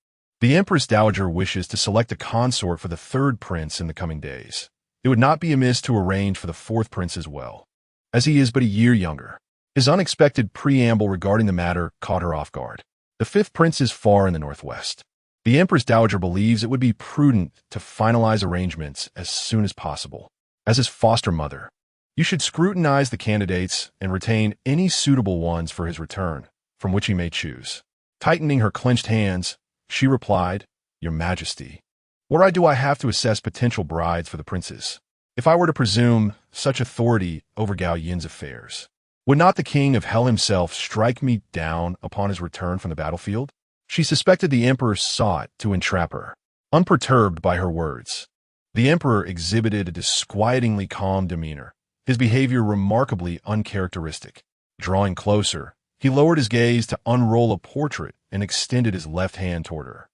"The Empress Dowager wishes to select a consort for the 3rd prince in the coming days. It would not be amiss to arrange for the 4th prince as well, as he is but a year younger." His unexpected preamble regarding the matter caught her off guard. The 5th prince is far in the northwest. The Empress Dowager believes it would be prudent to finalize arrangements as soon as possible. As his foster mother, you should scrutinize the candidates and retain any suitable ones for his return, from which he may choose. Tightening her clenched hands, she replied, "Your Majesty, where do I have to assess potential brides for the princes? If I were to presume such authority over Gao Yin's affairs, would not the king of hell himself strike me down upon his return from the battlefield?" She suspected the emperor sought to entrap her. Unperturbed by her words, the emperor exhibited a disquietingly calm demeanor, his behavior remarkably uncharacteristic. Drawing closer, he lowered his gaze to unroll a portrait and extended his left hand toward her.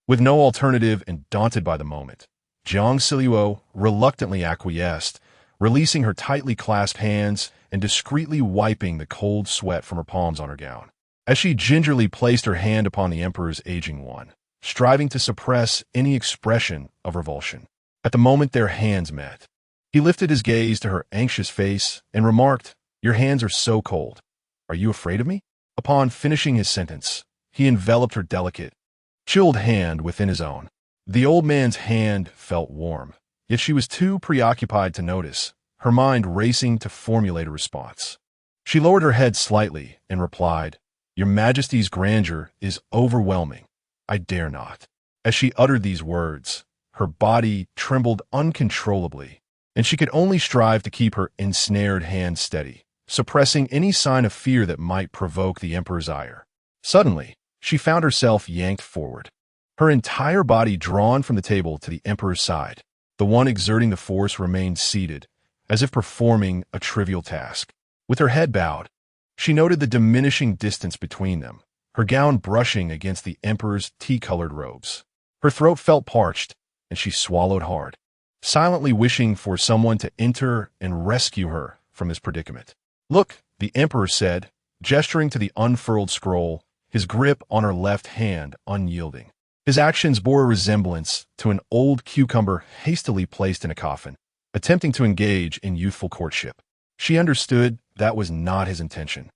With no alternative and daunted by the moment, Jiang Zhao reluctantly acquiesced, releasing her tightly clasped hands and discreetly wiping the cold sweat from her palms on her gown. As she gingerly placed her hand upon the emperor's aging one, striving to suppress any expression of revulsion. At the moment their hands met, he lifted his gaze to her anxious face and remarked, "Your hands are so cold. Are you afraid of me?" Upon finishing his sentence, he enveloped her delicate, chilled hand within his own. The old man's hand felt warm, yet she was too preoccupied to notice, her mind racing to formulate a response. She lowered her head slightly and replied, "Your Majesty's grandeur is overwhelming. I dare not." As she uttered these words, her body trembled uncontrollably, and she could only strive to keep her ensnared hand steady, suppressing any sign of fear that might provoke the emperor's ire. Suddenly, she found herself yanked forward, her entire body drawn from the table to the emperor's side. The one exerting the force remained seated, as if performing a trivial task. With her head bowed, she noted the diminishing distance between them, her gown brushing against the emperor's tea-colored robes. Her throat felt parched, and she swallowed hard, silently wishing for someone to enter and rescue her from this predicament. "Look," the emperor said, gesturing to the unfurled scroll, his grip on her left hand unyielding. His actions bore a resemblance to an old cucumber hastily placed in a coffin, attempting to engage in youthful courtship. She understood that was not his intention.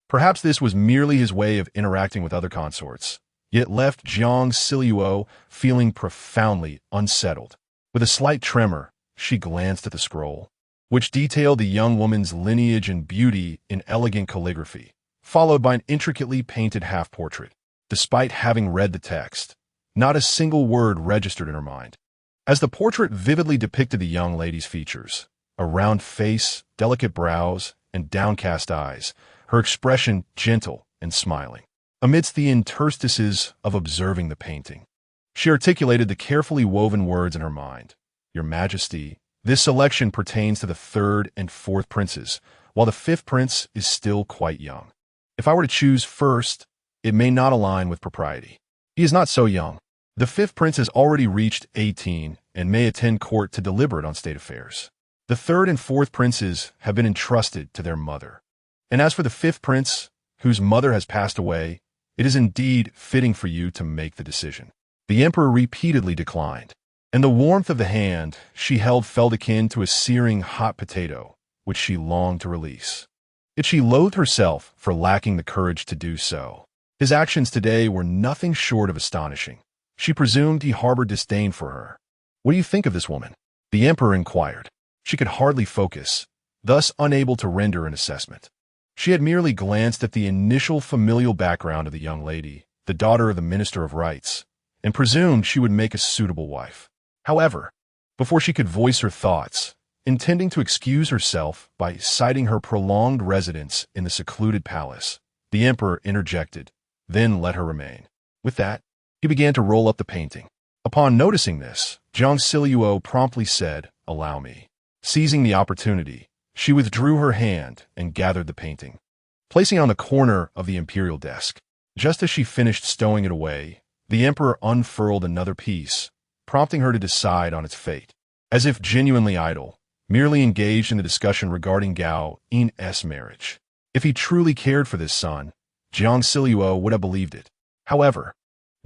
Perhaps this was merely his way of interacting with other consorts, yet left Jiang Zhao feeling profoundly unsettled. With a slight tremor, she glanced at the scroll, which detailed the young woman's lineage and beauty in elegant calligraphy, followed by an intricately painted half-portrait. Despite having read the text, not a single word registered in her mind. As the portrait vividly depicted the young lady's features, a round face, delicate brows, and downcast eyes, her expression gentle and smiling. Amidst the interstices of observing the painting, she articulated the carefully woven words in her mind. "Your Majesty, this selection pertains to the third and fourth princes, while the fifth prince is still quite young. If I were to choose first, it may not align with propriety. He is not so young. The fifth prince has already reached 18 and may attend court to deliberate on state affairs. The third and fourth princes have been entrusted to their mother. And as for the fifth prince, whose mother has passed away, it is indeed fitting for you to make the decision." The emperor repeatedly declined, and the warmth of the hand she held felt akin to a searing hot potato, which she longed to release. Yet she loathed herself for lacking the courage to do so. His actions today were nothing short of astonishing. She presumed he harbored disdain for her. "What do you think of this woman?" the emperor inquired. She could hardly focus, thus unable to render an assessment. She had merely glanced at the initial familial background of the young lady, the daughter of the Minister of Rights, and presumed she would make a suitable wife. However, before she could voice her thoughts, intending to excuse herself by citing her prolonged residence in the secluded palace, the emperor interjected, then let her remain. With that, he began to roll up the painting. Upon noticing this, Jiang Zhao promptly said, "Allow me." Seizing the opportunity, she withdrew her hand and gathered the painting, placing it on the corner of the imperial desk. Just as she finished stowing it away, the emperor unfurled another piece, prompting her to decide on its fate. As if genuinely idle, merely engaged in the discussion regarding Gao Yin's marriage. If he truly cared for this son, Jiang Zhao would have believed it. However,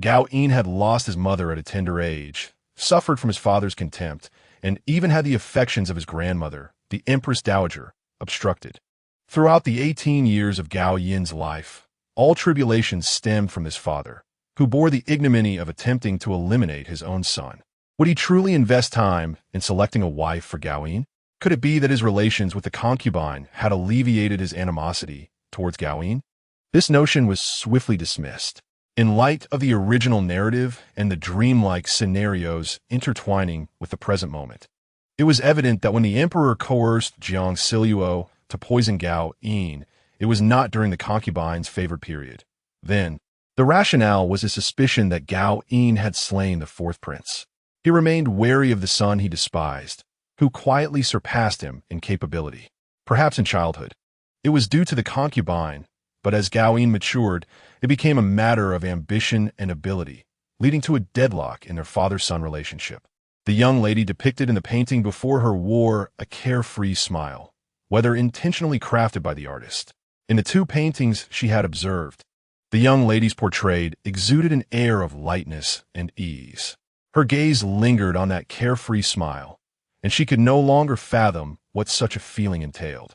Gao Yin had lost his mother at a tender age, suffered from his father's contempt, and even had the affections of his grandmother, the Empress Dowager, obstructed. Throughout the 18 years of Gao Yin's life, all tribulations stemmed from his father, who bore the ignominy of attempting to eliminate his own son. Would he truly invest time in selecting a wife for Gao Yin? Could it be that his relations with the concubine had alleviated his animosity towards Gao Yin? This notion was swiftly dismissed. In light of the original narrative and the dreamlike scenarios intertwining with the present moment, it was evident that when the emperor coerced Jiang Zhao to poison Gao Yin, it was not during the concubine's favored period. Then, the rationale was a suspicion that Gao Yin had slain the fourth prince. He remained wary of the son he despised, who quietly surpassed him in capability. Perhaps in childhood, it was due to the concubine, but as Gao Yin matured, it became a matter of ambition and ability, leading to a deadlock in their father-son relationship. The young lady depicted in the painting before her wore a carefree smile, whether intentionally crafted by the artist. In the two paintings she had observed, the young ladies portrayed exuded an air of lightness and ease. Her gaze lingered on that carefree smile, and she could no longer fathom what such a feeling entailed.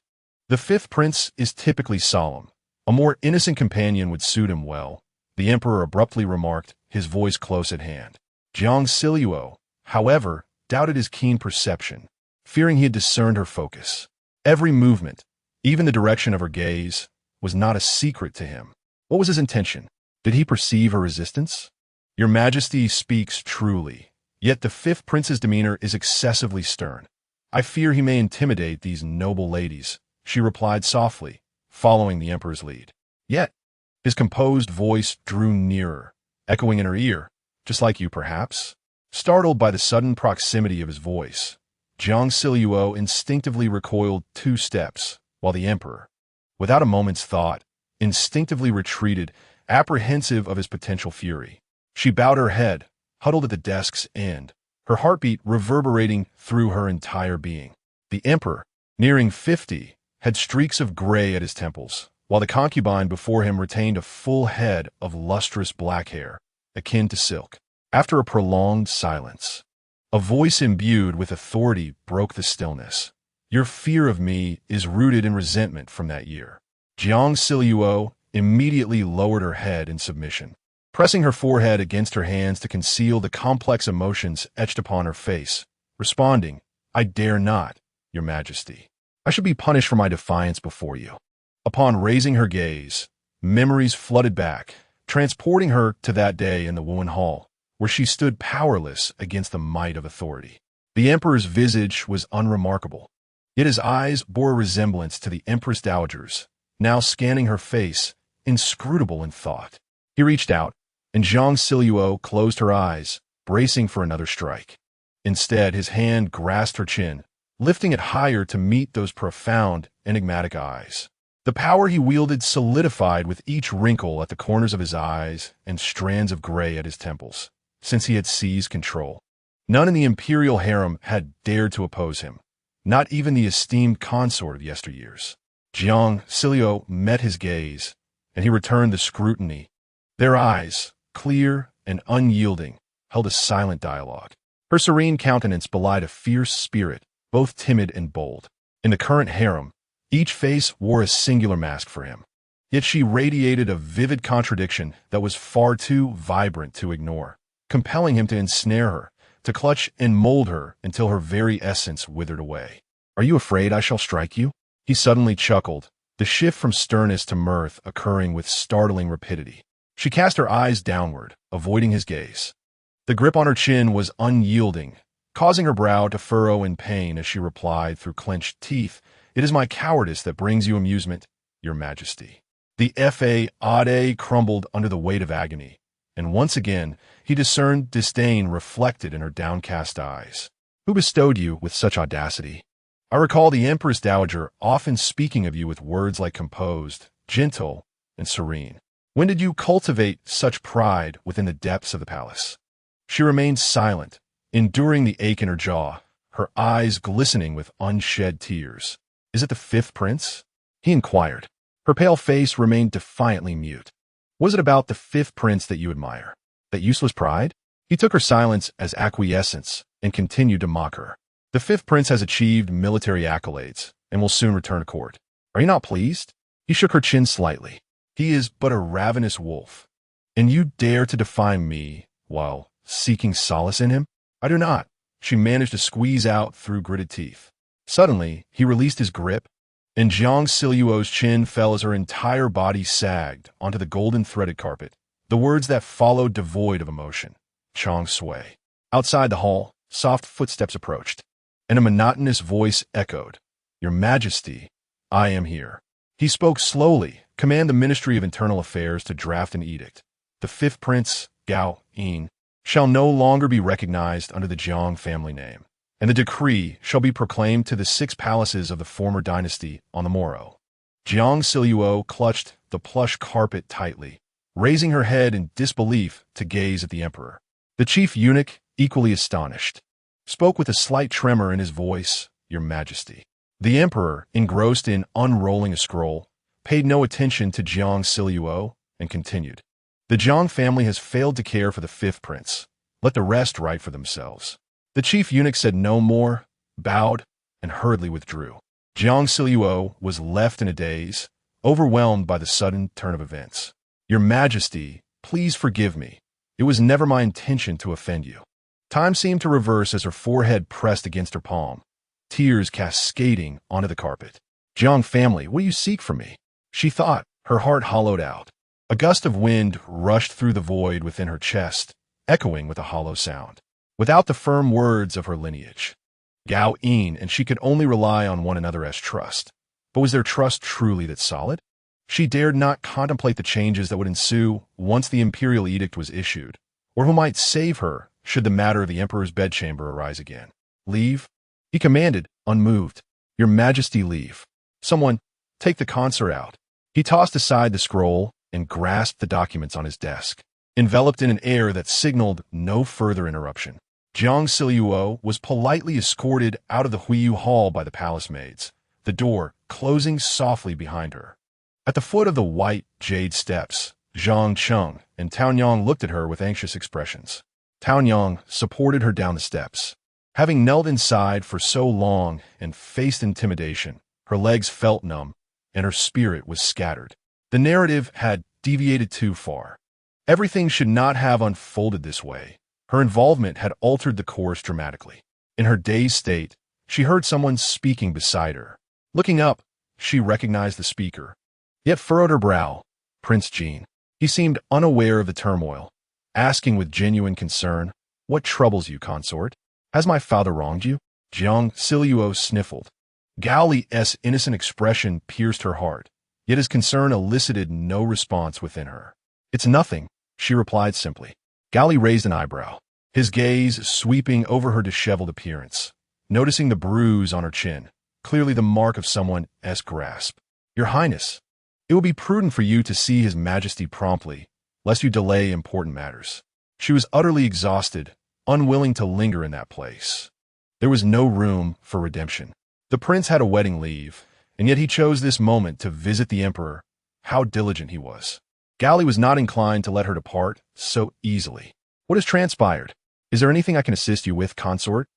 The fifth prince is typically solemn. A more innocent companion would suit him well, the emperor abruptly remarked, his voice close at hand. Jiang Zhao, however, doubted his keen perception, fearing he had discerned her focus. Every movement, even the direction of her gaze, was not a secret to him. What was his intention? Did he perceive her resistance? Your Majesty speaks truly, yet the fifth prince's demeanor is excessively stern. I fear he may intimidate these noble ladies, she replied softly, following the emperor's lead. Yet, his composed voice drew nearer, echoing in her ear, just like you perhaps. Startled by the sudden proximity of his voice, Jiang Zhao instinctively recoiled 2 steps, while the emperor, without a moment's thought, instinctively retreated, apprehensive of his potential fury. She bowed her head, huddled at the desk's end, her heartbeat reverberating through her entire being. The emperor, nearing 50, had streaks of gray at his temples, while the concubine before him retained a full head of lustrous black hair, akin to silk. After a prolonged silence, a voice imbued with authority broke the stillness. Your fear of me is rooted in resentment from that year. Jiang Zhao immediately lowered her head in submission, pressing her forehead against her hands to conceal the complex emotions etched upon her face, responding, I dare not, Your Majesty. I should be punished for my defiance before you. Upon raising her gaze, memories flooded back, transporting her to that day in the Wuan Hall, where she stood powerless against the might of authority. The emperor's visage was unremarkable, yet his eyes bore a resemblance to the Empress Dowager's, now scanning her face, inscrutable in thought. He reached out, and Jiang Zhao closed her eyes, bracing for another strike. Instead, his hand grasped her chin, lifting it higher to meet those profound, enigmatic eyes. The power he wielded solidified with each wrinkle at the corners of his eyes and strands of gray at his temples, since he had seized control. None in the imperial harem had dared to oppose him, not even the esteemed consort of yesteryears. Jiang Zhao met his gaze, and he returned the scrutiny. Their eyes, clear and unyielding, held a silent dialogue. Her serene countenance belied a fierce spirit, both timid and bold. In the current harem, each face wore a singular mask for him. Yet she radiated a vivid contradiction that was far too vibrant to ignore, compelling him to ensnare her, to clutch and mold her until her very essence withered away. Are you afraid I shall strike you? He suddenly chuckled, the shift from sternness to mirth occurring with startling rapidity. She cast her eyes downward, avoiding his gaze. The grip on her chin was unyielding, causing her brow to furrow in pain as she replied through clenched teeth, It is my cowardice that brings you amusement, Your Majesty. The Fade crumbled under the weight of agony, and once again he discerned disdain reflected in her downcast eyes. Who bestowed you with such audacity? I recall the Empress Dowager often speaking of you with words like composed, gentle, and serene. When did you cultivate such pride within the depths of the palace? She remained silent, enduring the ache in her jaw, her eyes glistening with unshed tears. Is it the fifth prince? He inquired. Her pale face remained defiantly mute. Was it about the fifth prince that you admire? That useless pride? He took her silence as acquiescence and continued to mock her. The fifth prince has achieved military accolades and will soon return to court. Are you not pleased? He shook her chin slightly. He is but a ravenous wolf. And you dare to defy me while seeking solace in him? I do not. She managed to squeeze out through gritted teeth. Suddenly, he released his grip, and Jiang Zhao's chin fell as her entire body sagged onto the golden-threaded carpet. The words that followed devoid of emotion. Chong Sui. Outside the hall, soft footsteps approached, and a monotonous voice echoed, Your Majesty, I am here. He spoke slowly, command the Ministry of Internal Affairs to draft an edict. The fifth prince, Gao Yin, shall no longer be recognized under the Jiang family name, and the decree shall be proclaimed to the 6 palaces of the former dynasty on the morrow. Jiang Zhao clutched the plush carpet tightly, raising her head in disbelief to gaze at the emperor. The chief eunuch, equally astonished. spoke with a slight tremor in his voice, "Your Majesty." The emperor, engrossed in unrolling a scroll, paid no attention to Jiang Zhao and continued. "The Jiang family has failed to care for the fifth prince. Let the rest write for themselves." The chief eunuch said no more, bowed, and hurriedly withdrew. Jiang Zhao was left in a daze, overwhelmed by the sudden turn of events. "Your Majesty, please forgive me. It was never my intention to offend you." Time seemed to reverse as her forehead pressed against her palm, tears cascading onto the carpet. "Jiang family, what do you seek from me?" she thought, her heart hollowed out. A gust of wind rushed through the void within her chest, echoing with a hollow sound. Without the firm words of her lineage, Gao Yin and she could only rely on one another as trust. But was their trust truly that solid? She dared not contemplate the changes that would ensue once the imperial edict was issued, or who might save her should the matter of the emperor's bedchamber arise again. "Leave," he commanded, unmoved. "Your Majesty, leave. Someone, take the consort out." He tossed aside the scroll and grasped the documents on his desk, enveloped in an air that signaled no further interruption. Jiang Zhao was politely escorted out of the Huiyu Hall by the palace maids, the door closing softly behind her. At the foot of the white jade steps, Zhang Cheng and Tao Yang looked at her with anxious expressions. Tao Yang supported her down the steps. Having knelt inside for so long and faced intimidation, her legs felt numb and her spirit was scattered. The narrative had deviated too far. Everything should not have unfolded this way. Her involvement had altered the course dramatically. In her dazed state, she heard someone speaking beside her. Looking up, she recognized the speaker, yet furrowed her brow. Prince Jean. He seemed unaware of the turmoil, asking with genuine concern, "What troubles you, consort? Has my father wronged you?" Jiang Zhao sniffled. Gao Li's innocent expression pierced her heart, yet his concern elicited no response within her. "It's nothing," she replied simply. Gao Li raised an eyebrow, his gaze sweeping over her disheveled appearance, noticing the bruise on her chin, clearly the mark of someone's grasp. "Your Highness, it will be prudent for you to see His Majesty promptly, lest you delay important matters." She was utterly exhausted, unwilling to linger in that place. There was no room for redemption. The prince had a wedding leave, and yet he chose this moment to visit the emperor. How diligent he was. Gao Li was not inclined to let her depart so easily. "What has transpired? Is there anything I can assist you with, consort?"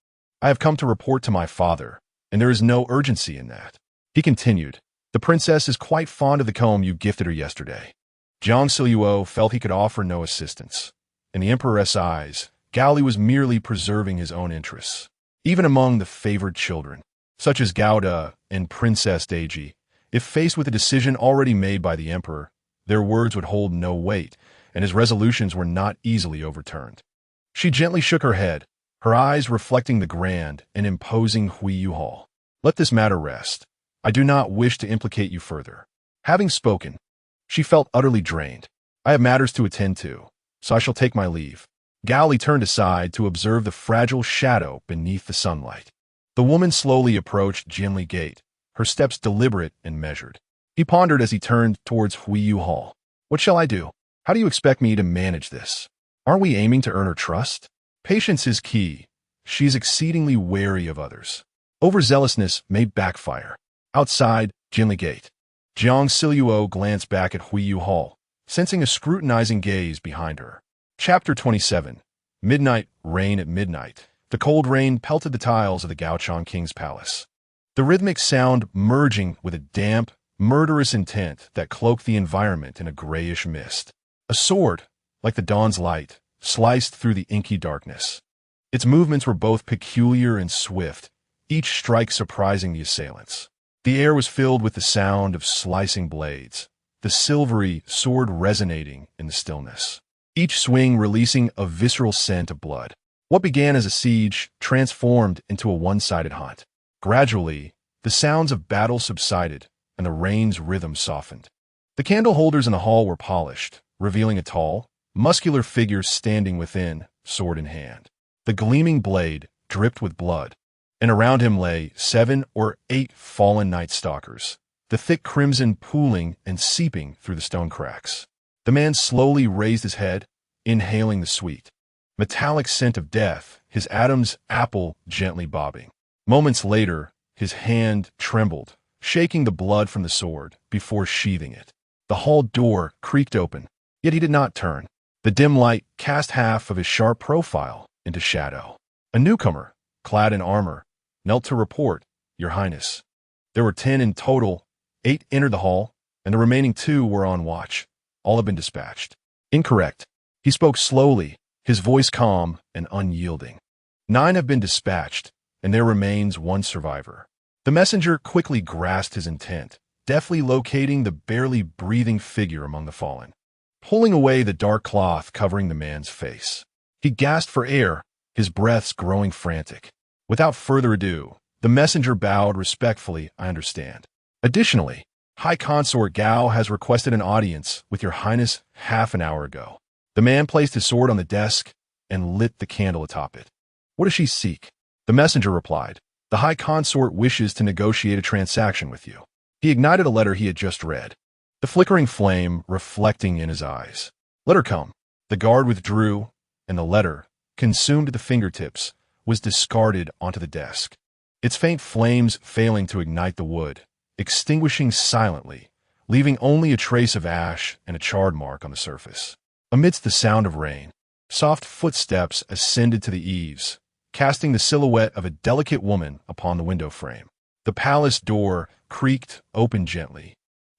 "I have come to report to my father, and there is no urgency in that." He continued, "The princess is quite fond of the comb you gifted her yesterday." Jiang Zhao felt he could offer no assistance. In the emperor's eyes, Gao Li was merely preserving his own interests. Even among the favored children, such as Gao De and Princess Deji, if faced with a decision already made by the emperor, their words would hold no weight, and his resolutions were not easily overturned. She gently shook her head, her eyes reflecting the grand and imposing Huiyu Hall. "Let this matter rest. I do not wish to implicate you further." Having spoken, she felt utterly drained. "I have matters to attend to, so I shall take my leave." Gao Li turned aside to observe the fragile shadow beneath the sunlight. The woman slowly approached Jinli Gate, her steps deliberate and measured. He pondered as he turned towards Huiyu Hall. "What shall I do? How do you expect me to manage this? Aren't we aiming to earn her trust? Patience is key. She is exceedingly wary of others. Overzealousness may backfire." Outside Jinli Gate, Jiang Zhao glanced back at Huiyu Hall, sensing a scrutinizing gaze behind her. Chapter 27. Midnight Rain at midnight. The cold rain pelted the tiles of the Gaochang King's palace, the rhythmic sound merging with a damp, murderous intent that cloaked the environment in a grayish mist. A sword, like the dawn's light, sliced through the inky darkness. Its movements were both peculiar and swift, each strike surprising the assailants. The air was filled with the sound of slicing blades, the silvery sword resonating in the stillness, each swing releasing a visceral scent of blood. What began as a siege transformed into a one-sided hunt. Gradually, the sounds of battle subsided, and the rain's rhythm softened. The candle holders in the hall were polished, revealing a tall, muscular figure standing within, sword in hand. The gleaming blade dripped with blood, and around him lay 7 or 8 fallen night stalkers, the thick crimson pooling and seeping through the stone cracks. The man slowly raised his head, inhaling the sweet, metallic scent of death, his Adam's apple gently bobbing. Moments later, his hand trembled, shaking the blood from the sword before sheathing it. The hall door creaked open, yet he did not turn. The dim light cast half of his sharp profile into shadow. A newcomer, clad in armor, knelt to report, "Your Highness." There were 10 in total. 8 entered the hall, and the remaining 2 were on watch. All have been dispatched. Incorrect. He spoke slowly, his voice calm and unyielding. 9 have been dispatched, and there remains 1 survivor. The messenger quickly grasped his intent, deftly locating the barely breathing figure among the fallen, pulling away the dark cloth covering the man's face. He gasped for air, his breaths growing frantic. Without further ado, the messenger bowed respectfully, "I understand. Additionally, High Consort Gao has requested an audience with your Highness half an hour ago." The man placed his sword on the desk and lit the candle atop it. "What does she seek?" The messenger replied, "The High Consort wishes to negotiate a transaction with you." He ignited a letter he had just read, the flickering flame reflecting in his eyes. "Let her come." The guard withdrew, and the letter, consumed at the fingertips, was discarded onto the desk, its faint flames failing to ignite the wood, extinguishing silently, leaving only a trace of ash and a charred mark on the surface. Amidst the sound of rain, soft footsteps ascended to the eaves, casting the silhouette of a delicate woman upon the window frame. The palace door creaked open gently,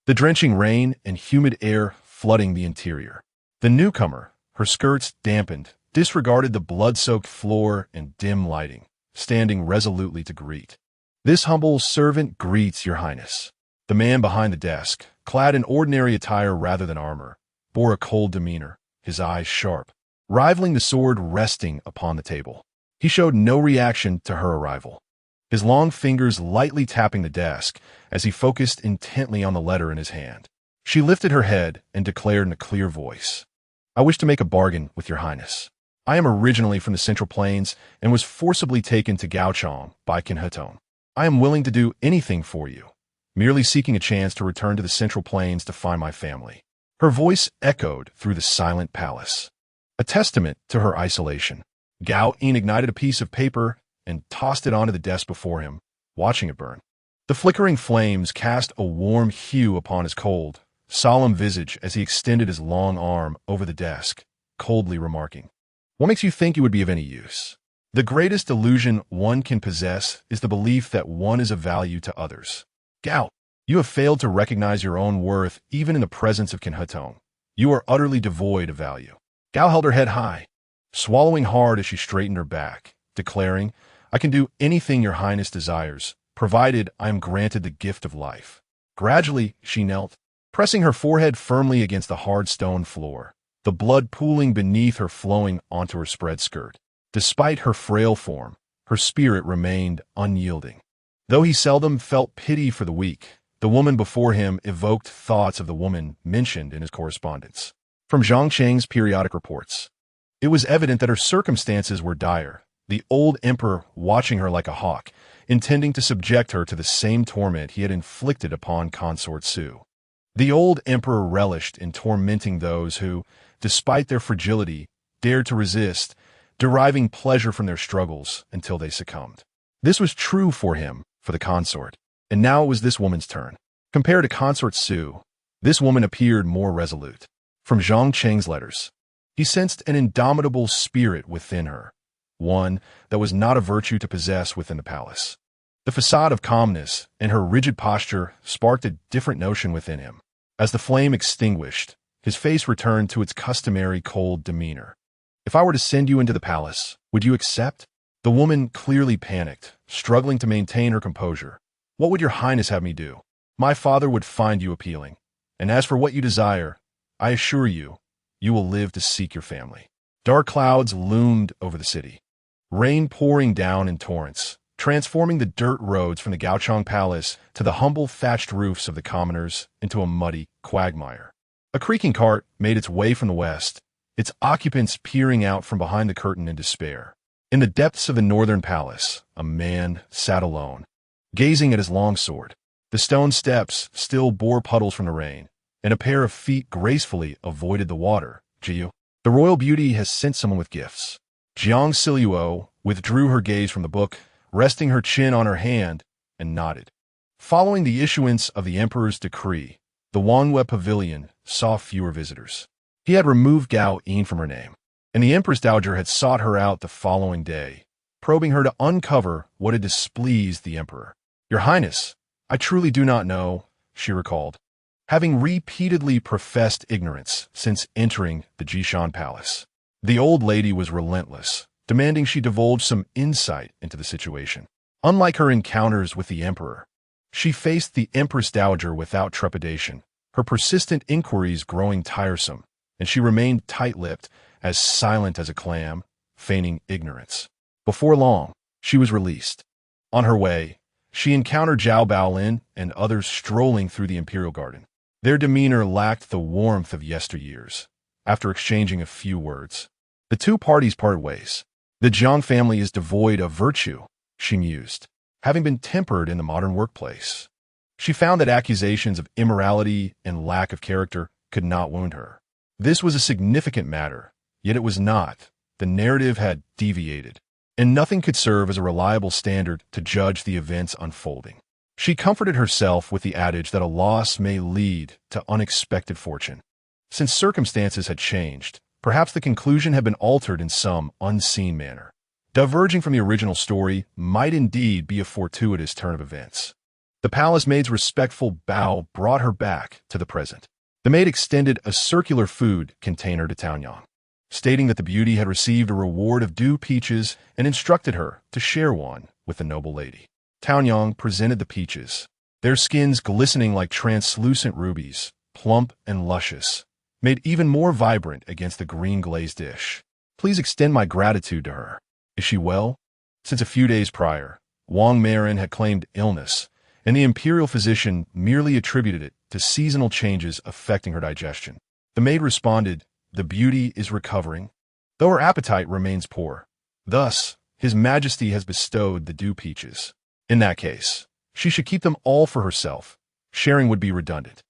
the drenching rain and humid air flooding the interior. The newcomer, her skirts dampened, disregarded the blood-soaked floor and dim lighting, standing resolutely to greet. "This humble servant greets your Highness." The man behind the desk, clad in ordinary attire rather than armor, bore a cold demeanor, his eyes sharp, rivaling the sword resting upon the table. He showed no reaction to her arrival, his long fingers lightly tapping the desk as he focused intently on the letter in his hand. She lifted her head and declared in a clear voice, "I wish to make a bargain with your Highness. I am originally from the Central Plains and was forcibly taken to Gaochang by Kinhetung. I am willing to do anything for you, merely seeking a chance to return to the Central Plains to find my family." Her voice echoed through the silent palace, a testament to her isolation. Gao Yin ignited a piece of paper and tossed it onto the desk before him, watching it burn. The flickering flames cast a warm hue upon his cold, solemn visage as he extended his long arm over the desk, coldly remarking, "What makes you think you would be of any use? The greatest illusion one can possess is the belief that one is of value to others. Gao, you have failed to recognize your own worth even in the presence of Kinhetung. You are utterly devoid of value." Gao held her head high, swallowing hard as she straightened her back, declaring, "I can do anything your Highness desires, provided I am granted the gift of life." Gradually, she knelt, pressing her forehead firmly against the hard stone floor, the blood pooling beneath her flowing onto her spread skirt. Despite her frail form, her spirit remained unyielding. Though he seldom felt pity for the weak, the woman before him evoked thoughts of the woman mentioned in his correspondence. From Zhang Cheng's periodic reports, it was evident that her circumstances were dire, the old emperor watching her like a hawk, intending to subject her to the same torment he had inflicted upon Consort Su. The old emperor relished in tormenting those who, despite their fragility, dared to resist, deriving pleasure from their struggles until they succumbed. This was true for him, for the consort, and now it was this woman's turn. Compared to Consort Su, this woman appeared more resolute. From Zhang Cheng's letters, he sensed an indomitable spirit within her, one that was not a virtue to possess within the palace. The facade of calmness and her rigid posture sparked a different notion within him. As the flame extinguished, his face returned to its customary cold demeanor. "If I were to send you into the palace, would you accept?" The woman clearly panicked, struggling to maintain her composure. "What would your Highness have me do? My father would find you appealing. And as for what you desire, I assure you, you will live to seek your family." Dark clouds loomed over the city, rain pouring down in torrents, transforming the dirt roads from the Gaochang Palace to the humble thatched roofs of the commoners into a muddy quagmire. A creaking cart made its way from the west, its occupants peering out from behind the curtain in despair. In the depths of the northern palace, a man sat alone, gazing at his longsword. The stone steps still bore puddles from the rain, and a pair of feet gracefully avoided the water. "Jiu, the royal beauty has sent someone with gifts." Jiang Zhao withdrew her gaze from the book, resting her chin on her hand, and nodded. Following the issuance of the emperor's decree, the Wanhua Pavilion saw fewer visitors. He had removed Gao Yin from her name, and the Empress Dowager had sought her out the following day, probing her to uncover what had displeased the emperor. "Your Highness, I truly do not know," she recalled, having repeatedly professed ignorance since entering the Jishan Palace. The old lady was relentless, demanding she divulge some insight into the situation. Unlike her encounters with the emperor, she faced the Empress Dowager without trepidation, her persistent inquiries growing tiresome, and she remained tight-lipped, as silent as a clam, feigning ignorance. Before long, she was released. On her way, she encountered Zhao Baolin and others strolling through the imperial garden. Their demeanor lacked the warmth of yesteryears. After exchanging a few words, the two parties parted ways. "The Jiang family is devoid of virtue," she mused, having been tempered in the modern workplace. She found that accusations of immorality and lack of character could not wound her. This was a significant matter, yet it was not. The narrative had deviated, and nothing could serve as a reliable standard to judge the events unfolding. She comforted herself with the adage that a loss may lead to unexpected fortune. Since circumstances had changed, perhaps the conclusion had been altered in some unseen manner. Diverging from the original story might indeed be a fortuitous turn of events. The palace maid's respectful bow brought her back to the present. The maid extended a circular food container to Taonyang, stating that the beauty had received a reward of due peaches and instructed her to share one with the noble lady. Taonyang presented the peaches, their skins glistening like translucent rubies, plump and luscious, made even more vibrant against the green glazed dish. "Please extend my gratitude to her. Is she well?" Since a few days prior, Wang Marin had claimed illness, and the imperial physician merely attributed it to seasonal changes affecting her digestion. The maid responded, "The beauty is recovering, though her appetite remains poor. Thus, His Majesty has bestowed the due peaches. In that case, she should keep them all for herself. Sharing would be redundant.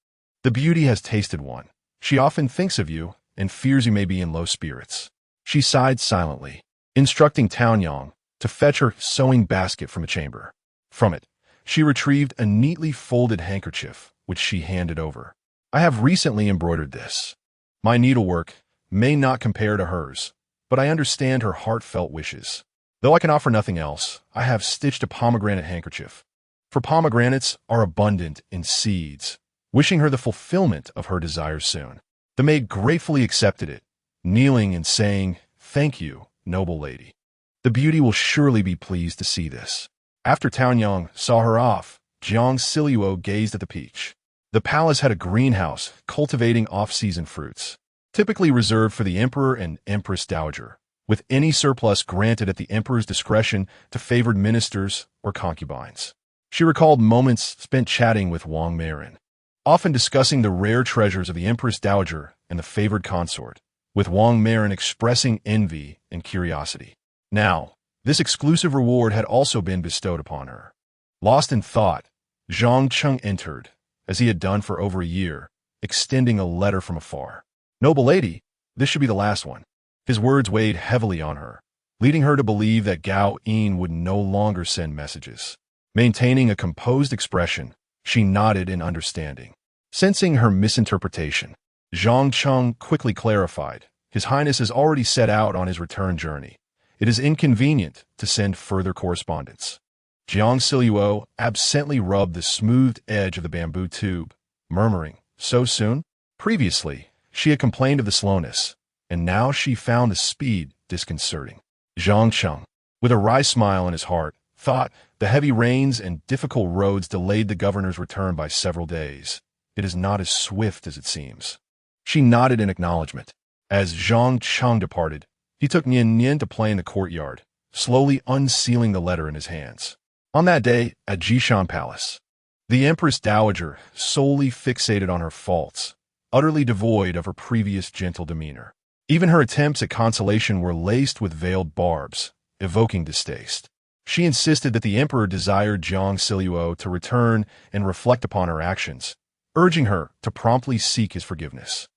The beauty has tasted one. She often thinks of you and fears you may be in low spirits." She sighed silently, instructing Taonyang to fetch her sewing basket from a chamber. From it, she retrieved a neatly folded handkerchief, which she handed over. "I have recently embroidered this. My needlework may not compare to hers, but I understand her heartfelt wishes. Though I can offer nothing else, I have stitched a pomegranate handkerchief. For pomegranates are abundant in seeds, wishing her the fulfillment of her desires soon." The maid gratefully accepted it, kneeling and saying, "Thank you, noble lady. The beauty will surely be pleased to see this." After Taonyang saw her off, Jiang Zhao gazed at the peach. The palace had a greenhouse cultivating off-season fruits, typically reserved for the emperor and empress dowager, with any surplus granted at the emperor's discretion to favored ministers or concubines. She recalled moments spent chatting with Wang Marin, often discussing the rare treasures of the empress dowager and the favored consort, with Wang Marin expressing envy and curiosity. Now, this exclusive reward had also been bestowed upon her. Lost in thought, Zhang Cheng entered, as he had done for over a year, extending a letter from afar. "Noble lady, this should be the last one." His words weighed heavily on her, leading her to believe that Gao Yin would no longer send messages. Maintaining a composed expression, she nodded in understanding. Sensing her misinterpretation, Zhang Cheng quickly clarified, "His Highness has already set out on his return journey. It is inconvenient to send further correspondence." Jiang Zhao absently rubbed the smoothed edge of the bamboo tube, murmuring, "So soon?" Previously, she had complained of the slowness, and now she found the speed disconcerting. Zhang Cheng, with a wry smile in his heart, thought the heavy rains and difficult roads delayed the governor's return by several days. It is not as swift as it seems. She nodded in acknowledgement. As Zhang Cheng departed, he took Nian Nian to play in the courtyard, slowly unsealing the letter in his hands. On that day, at Jishan Palace, the Empress Dowager, solely fixated on her faults, utterly devoid of her previous gentle demeanor. Even her attempts at consolation were laced with veiled barbs, evoking distaste. She insisted that the emperor desired Jiang Zhao to return and reflect upon her actions, urging her to promptly seek his forgiveness.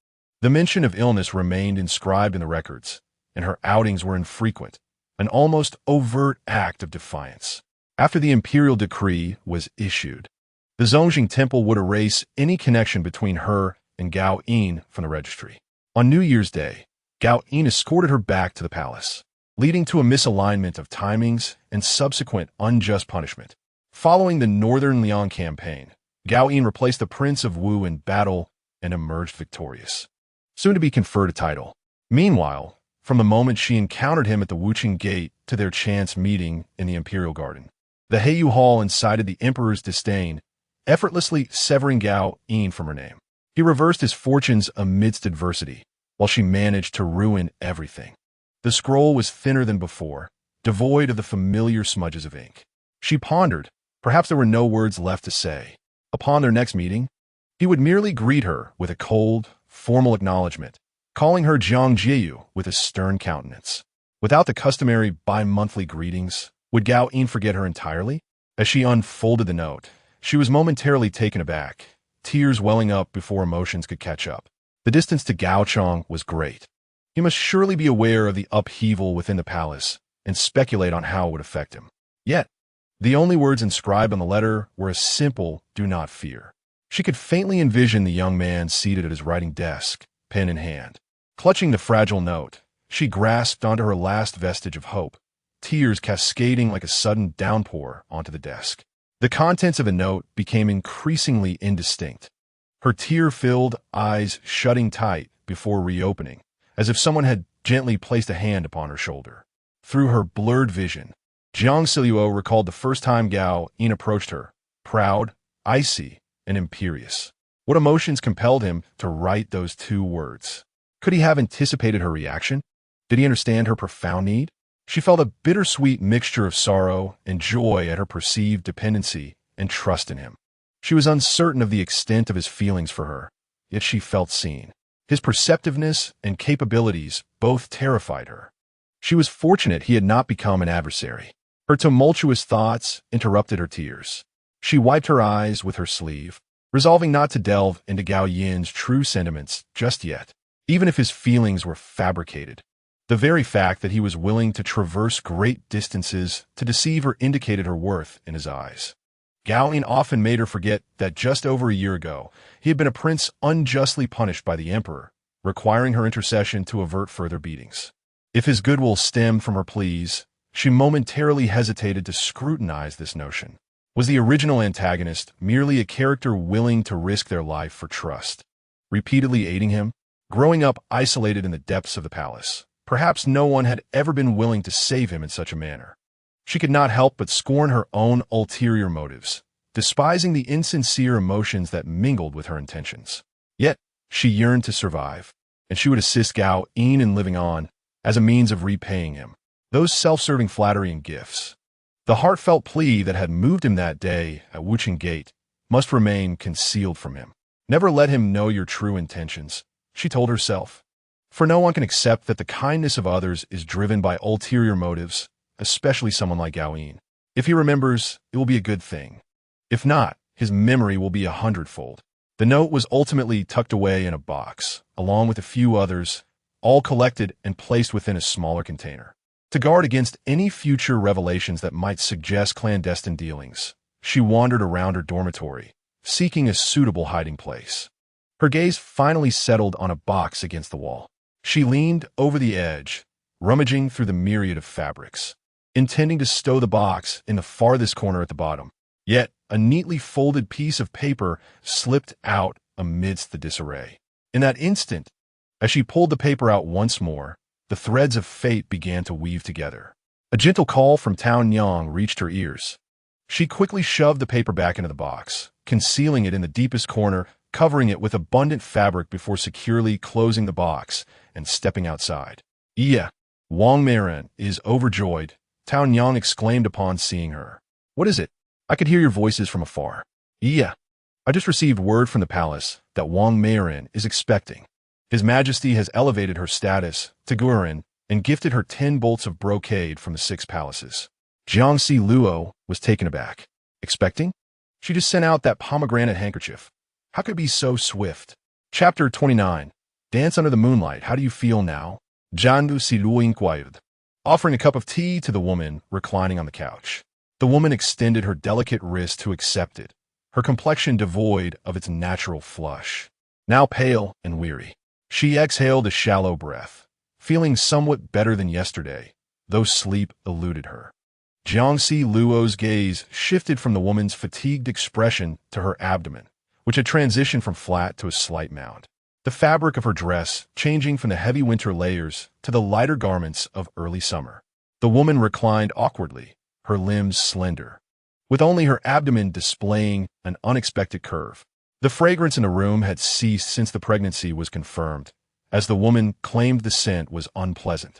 The mention of illness remained inscribed in the records, and her outings were infrequent, an almost overt act of defiance. After the imperial decree was issued, the Zongjing Temple would erase any connection between her and Gao Yin from the registry. On New Year's Day, Gao Yin escorted her back to the palace, leading to a misalignment of timings and subsequent unjust punishment. Following the Northern Liang campaign, Gao Yin replaced the Prince of Wu in battle and emerged victorious, soon to be conferred a title. Meanwhile, from the moment she encountered him at the Wuqing Gate to their chance meeting in the Imperial Garden, the Heiyu Hall incited the Emperor's disdain, effortlessly severing Gao Yin from her name. He reversed his fortunes amidst adversity, while she managed to ruin everything. The scroll was thinner than before, devoid of the familiar smudges of ink. She pondered. Perhaps there were no words left to say. Upon their next meeting, he would merely greet her with a cold, formal acknowledgement, calling her Jiang Zhao with a stern countenance. Without the customary bi-monthly greetings, would Gao Yin forget her entirely? As she unfolded the note, she was momentarily taken aback, tears welling up before emotions could catch up. The distance to Gaochang was great. He must surely be aware of the upheaval within the palace and speculate on how it would affect him. Yet, the only words inscribed on the letter were a simple "do not fear." She could faintly envision the young man seated at his writing desk, pen in hand. Clutching the fragile note, she grasped onto her last vestige of hope, tears cascading like a sudden downpour onto the desk. The contents of the note became increasingly indistinct, her tear-filled eyes shutting tight before reopening, as if someone had gently placed a hand upon her shoulder. Through her blurred vision, Jiang Zhao recalled the first time Gao Yin approached her, proud, icy, and imperious. What emotions compelled him to write those two words? Could he have anticipated her reaction? Did he understand her profound need? She felt a bittersweet mixture of sorrow and joy at her perceived dependency and trust in him. She was uncertain of the extent of his feelings for her, yet she felt seen. His perceptiveness and capabilities both terrified her. She was fortunate he had not become an adversary. Her tumultuous thoughts interrupted her tears. She wiped her eyes with her sleeve, resolving not to delve into Gao Yin's true sentiments just yet, even if his feelings were fabricated. The very fact that he was willing to traverse great distances to deceive her indicated her worth in his eyes. Gao Yin often made her forget that just over a year ago, he had been a prince unjustly punished by the emperor, requiring her intercession to avert further beatings. If his goodwill stemmed from her pleas, she momentarily hesitated to scrutinize this notion. Was the original antagonist merely a character willing to risk their life for trust, repeatedly aiding him? Growing up isolated in the depths of the palace, perhaps no one had ever been willing to save him in such a manner. She could not help but scorn her own ulterior motives, despising the insincere emotions that mingled with her intentions. Yet, she yearned to survive, and she would assist Gao Yin in living on as a means of repaying him. Those self-serving flattery and gifts, the heartfelt plea that had moved him that day at Wuqing Gate, must remain concealed from him. Never let him know your true intentions, she told herself. For no one can accept that the kindness of others is driven by ulterior motives, especially someone like Gao Yin. If he remembers, it will be a good thing. If not, his memory will be 100-fold. The note was ultimately tucked away in a box, along with a few others, all collected and placed within a smaller container. To guard against any future revelations that might suggest clandestine dealings, she wandered around her dormitory, seeking a suitable hiding place. Her gaze finally settled on a box against the wall. She leaned over the edge, rummaging through the myriad of fabrics, intending to stow the box in the farthest corner at the bottom. Yet, a neatly folded piece of paper slipped out amidst the disarray. In that instant, as she pulled the paper out once more, the threads of fate began to weave together. A gentle call from Town Yang reached her ears. She quickly shoved the paper back into the box, concealing it in the deepest corner, covering it with abundant fabric before securely closing the box and stepping outside. "Yeah, Wang Meiren is overjoyed," Town Yang exclaimed upon seeing her. "What is it? I could hear your voices from afar." "Yeah, I just received word from the palace that Wang Meiren is expecting. His Majesty has elevated her status to Gurin and gifted her 10 bolts of brocade from the 6 palaces." Jiang Zhao was taken aback. "Expecting? She just sent out that pomegranate handkerchief. How could it be so swift?" Chapter 29. Dance under the moonlight. How do you feel now? Jiang Zhao inquired, offering a cup of tea to the woman reclining on the couch. The woman extended her delicate wrist to accept it, her complexion devoid of its natural flush. Now pale and weary, she exhaled a shallow breath, feeling somewhat better than yesterday, though sleep eluded her. Jiang Zhao's gaze shifted from the woman's fatigued expression to her abdomen, which had transitioned from flat to a slight mound. The fabric of her dress changing from the heavy winter layers to the lighter garments of early summer. The woman reclined awkwardly, her limbs slender, with only her abdomen displaying an unexpected curve. The fragrance in the room had ceased since the pregnancy was confirmed, as the woman claimed the scent was unpleasant.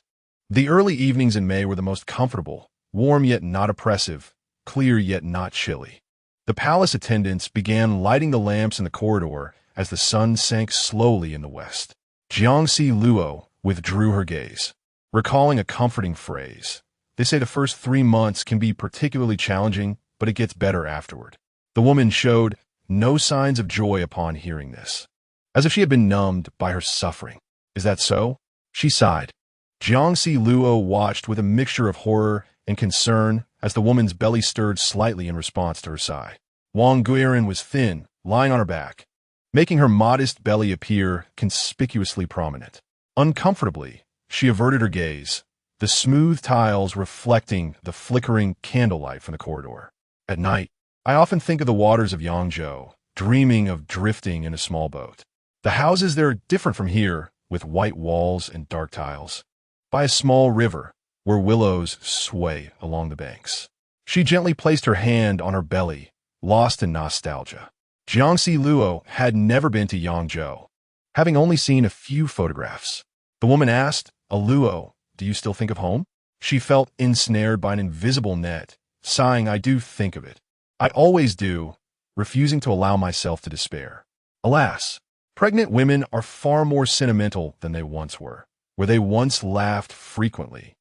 The early evenings in May were the most comfortable, warm yet not oppressive, clear yet not chilly. The palace attendants began lighting the lamps in the corridor as the sun sank slowly in the west. Jiang Zhao withdrew her gaze, recalling a comforting phrase. They say the first 3 months can be particularly challenging, but it gets better afterward. The woman showed no signs of joy upon hearing this, as if she had been numbed by her suffering. Is that so? She sighed. Jiang Zhao watched with a mixture of horror and concern as the woman's belly stirred slightly in response to her sigh. Wang Guiran was thin, lying on her back, making her modest belly appear conspicuously prominent. Uncomfortably, she averted her gaze, the smooth tiles reflecting the flickering candlelight from the corridor. At night, I often think of the waters of Jiang Zhao, dreaming of drifting in a small boat. The houses there are different from here, with white walls and dark tiles. By a small river, where willows sway along the banks. She gently placed her hand on her belly, lost in nostalgia. Jiang Zhao had never been to Jiang Zhao, having only seen a few photographs. The woman asked, "Luo, do you still think of home?" She felt ensnared by an invisible net, sighing, "I do think of it. I always do," refusing to allow myself to despair. Alas, pregnant women are far more sentimental than they once were, where they once laughed frequently.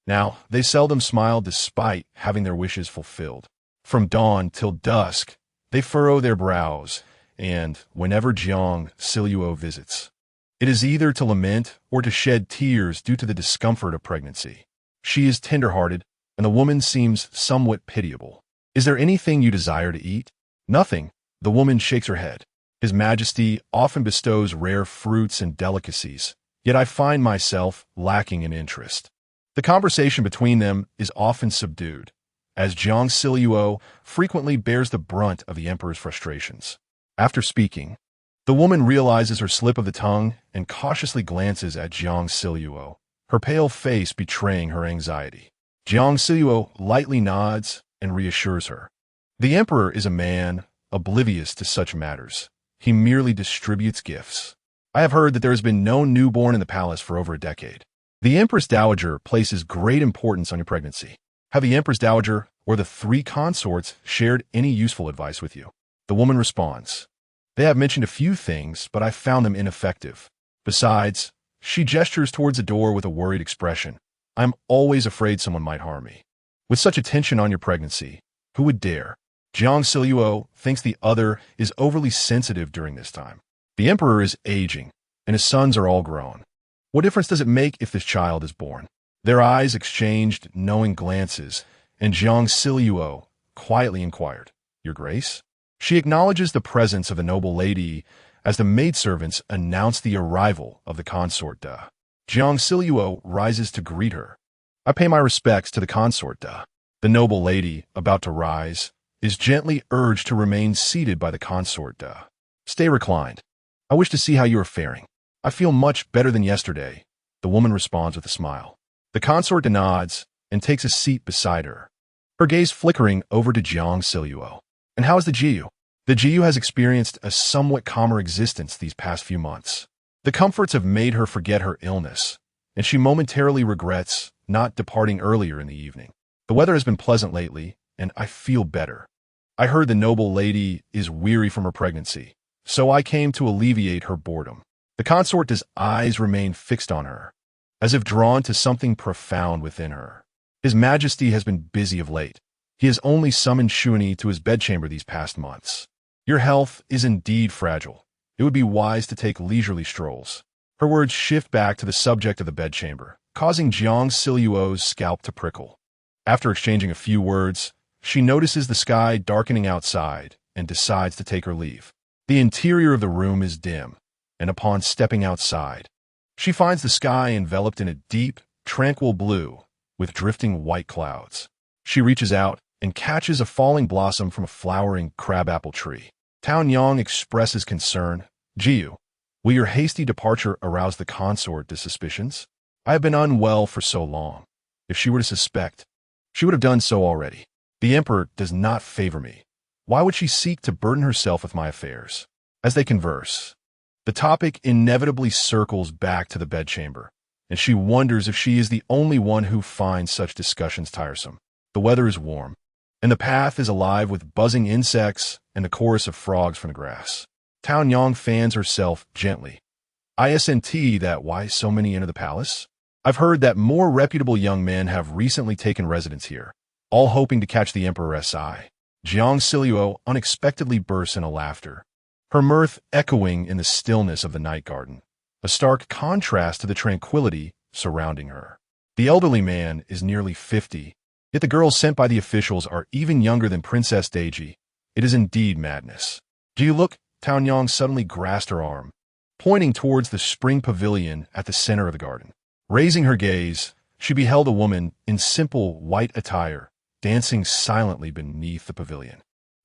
Now, they seldom smile despite having their wishes fulfilled. From dawn till dusk, they furrow their brows, and whenever Jiang Zhao visits, it is either to lament or to shed tears due to the discomfort of pregnancy. She is tender-hearted, and the woman seems somewhat pitiable. "Is there anything you desire to eat?" "Nothing." The woman shakes her head. His Majesty often bestows rare fruits and delicacies, yet I find myself lacking in interest. The conversation between them is often subdued, as Jiang Zhao frequently bears the brunt of the emperor's frustrations. After speaking, the woman realizes her slip of the tongue and cautiously glances at Jiang Zhao, her pale face betraying her anxiety. Jiang Zhao lightly nods and reassures her. The emperor is a man oblivious to such matters. He merely distributes gifts. I have heard that there has been no newborn in the palace for over a decade. The Empress Dowager places great importance on your pregnancy. Have the Empress Dowager or the 3 consorts shared any useful advice with you? The woman responds, "They have mentioned a few things, but I found them ineffective. Besides," she gestures towards the door with a worried expression, "I'm always afraid someone might harm me. With such attention on your pregnancy, who would dare?" Jiang Zhao thinks the other is overly sensitive during this time. The emperor is aging, and his sons are all grown. What difference does it make if this child is born? Their eyes exchanged knowing glances, and Jiang Zhao quietly inquired, "Your Grace?" She acknowledges the presence of the noble lady as the maidservants announce the arrival of the consort da. Jiang Zhao rises to greet her. "I pay my respects to the consort da." The noble lady, about to rise, is gently urged to remain seated by the consort da. "Stay reclined. I wish to see how you are faring." "I feel much better than yesterday," the woman responds with a smile. The consort nods and takes a seat beside her, her gaze flickering over to Jiang Zhao. "And how is the Jiu?" The Jiu has experienced a somewhat calmer existence these past few months. The comforts have made her forget her illness, and she momentarily regrets not departing earlier in the evening. "The weather has been pleasant lately, and I feel better. I heard the noble lady is weary from her pregnancy, so I came to alleviate her boredom." The consort's eyes remain fixed on her, as if drawn to something profound within her. His Majesty has been busy of late. He has only summoned Shuani to his bedchamber these past months. "Your health is indeed fragile. It would be wise to take leisurely strolls." Her words shift back to the subject of the bedchamber, causing Jiang Zhao's scalp to prickle. After exchanging a few words, she notices the sky darkening outside and decides to take her leave. The interior of the room is dim, and upon stepping outside, she finds the sky enveloped in a deep, tranquil blue with drifting white clouds. She reaches out and catches a falling blossom from a flowering crabapple tree. Tao Yang expresses concern. Jiu, will your hasty departure arouse the consort to suspicions? I have been unwell for so long. If she were to suspect, she would have done so already. The emperor does not favor me. Why would she seek to burden herself with my affairs? As they converse, the topic inevitably circles back to the bedchamber, and she wonders if she is the only one who finds such discussions tiresome. The weather is warm, and the path is alive with buzzing insects and the chorus of frogs from the grass. Tao Yang fans herself gently. Isn't that why so many enter the palace? I've heard that more reputable young men have recently taken residence here, all hoping to catch the emperor's eye. Jiang Zhao unexpectedly bursts into laughter, her mirth echoing in the stillness of the night garden, a stark contrast to the tranquility surrounding her. The elderly man is nearly 50, yet the girls sent by the officials are even younger than Princess Deji. It is indeed madness. Do you look? Tao Yang suddenly grasped her arm, pointing towards the spring pavilion at the center of the garden. Raising her gaze, she beheld a woman in simple white attire, dancing silently beneath the pavilion.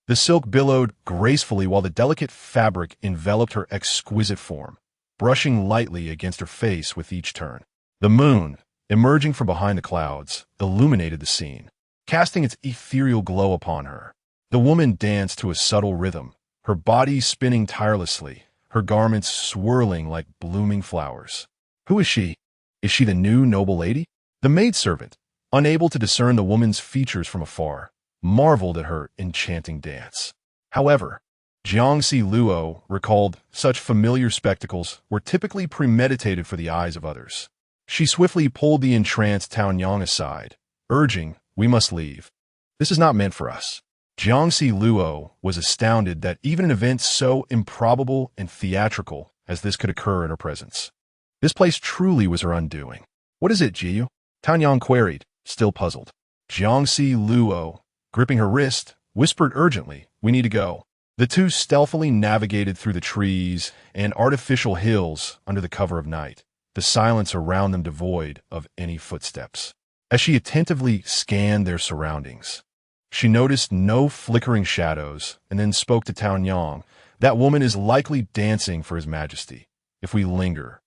The silk billowed gracefully while the delicate fabric enveloped her exquisite form, brushing lightly against her face with each turn. The moon, emerging from behind the clouds, illuminated the scene, casting its ethereal glow upon her. The woman danced to a subtle rhythm, her body spinning tirelessly, her garments swirling like blooming flowers. Who is she? Is she the new noble lady? The maidservant, unable to discern the woman's features from afar, marveled at her enchanting dance. However, Jiang Zhao recalled such familiar spectacles were typically premeditated for the eyes of others. She swiftly pulled the entranced Tao Yang aside, urging, "We must leave. This is not meant for us." Jiang Zhao was astounded that even an event so improbable and theatrical as this could occur in her presence. This place truly was her undoing. "What is it, Jiu?" Tao Yang queried, still puzzled. Jiang Zhao, gripping her wrist, whispered urgently, "We need to go." The two stealthily navigated through the trees and artificial hills under the cover of night, the silence around them devoid of any footsteps. As she attentively scanned their surroundings, she noticed no flickering shadows and then spoke to Tao Yang. "That woman is likely dancing for His Majesty. If we linger,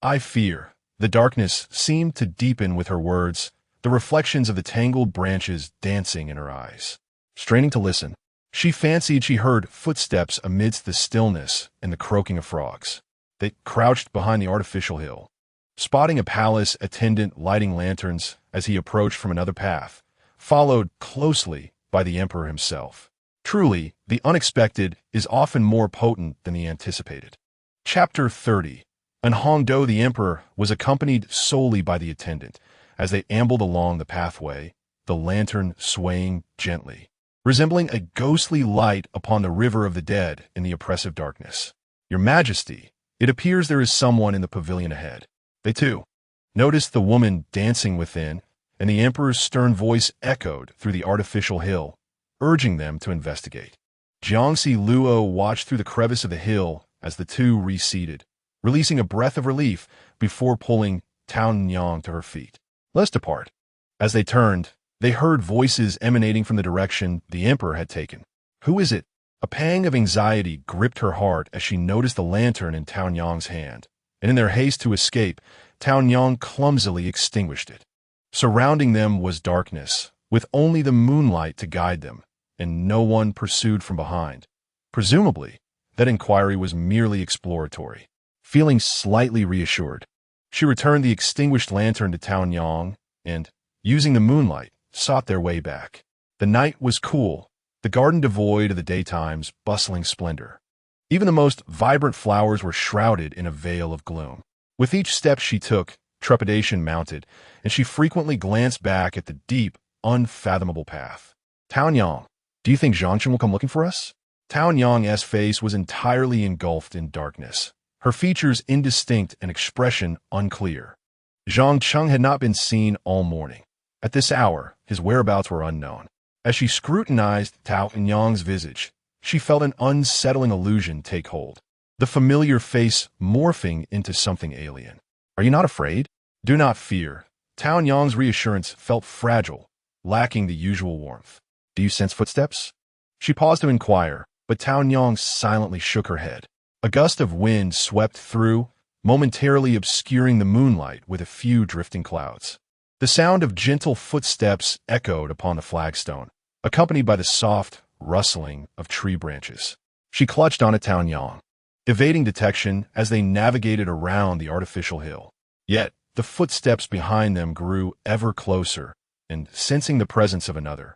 I fear." The darkness seemed to deepen with her words, the reflections of the tangled branches dancing in her eyes. Straining to listen, she fancied she heard footsteps amidst the stillness and the croaking of frogs. They crouched behind the artificial hill, spotting a palace attendant lighting lanterns as he approached from another path, followed closely by the emperor himself. Truly, the unexpected is often more potent than the anticipated. Chapter 30. In Hongdo, the emperor was accompanied solely by the attendant. As they ambled along the pathway, the lantern swaying gently, resembling a ghostly light upon the river of the dead in the oppressive darkness. "Your Majesty, it appears there is someone in the pavilion ahead." They too noticed the woman dancing within, and the emperor's stern voice echoed through the artificial hill, urging them to investigate. Jiang Zhao watched through the crevice of the hill as the two receded, releasing a breath of relief before pulling Tao Yang to her feet. "Let's depart." As they turned, they heard voices emanating from the direction the emperor had taken. "Who is it?" A pang of anxiety gripped her heart as she noticed the lantern in Tao Yang's hand, and in their haste to escape, Tao Yang clumsily extinguished it. Surrounding them was darkness, with only the moonlight to guide them, and no one pursued from behind. Presumably, that inquiry was merely exploratory. Feeling slightly reassured, she returned the extinguished lantern to Tao Yang and, using the moonlight, sought their way back. The night was cool, the garden devoid of the daytime's bustling splendor. Even the most vibrant flowers were shrouded in a veil of gloom. With each step she took, trepidation mounted, and she frequently glanced back at the deep, unfathomable path. "Tao Yang, do you think Zhangchen will come looking for us?" Tao Yang's face was entirely engulfed in darkness, her features indistinct and expression unclear. Zhang Cheng had not been seen all morning. At this hour, his whereabouts were unknown. As she scrutinized Tao Yang's visage, she felt an unsettling illusion take hold. The familiar face morphing into something alien. Are you not afraid? Do not fear. Tao Yang's reassurance felt fragile, lacking the usual warmth. Do you sense footsteps? She paused to inquire, but Tao Yang silently shook her head. A gust of wind swept through, momentarily obscuring the moonlight with a few drifting clouds. The sound of gentle footsteps echoed upon the flagstone, accompanied by the soft rustling of tree branches. She clutched onto Tao Yang, evading detection as they navigated around the artificial hill. Yet, the footsteps behind them grew ever closer, and sensing the presence of another,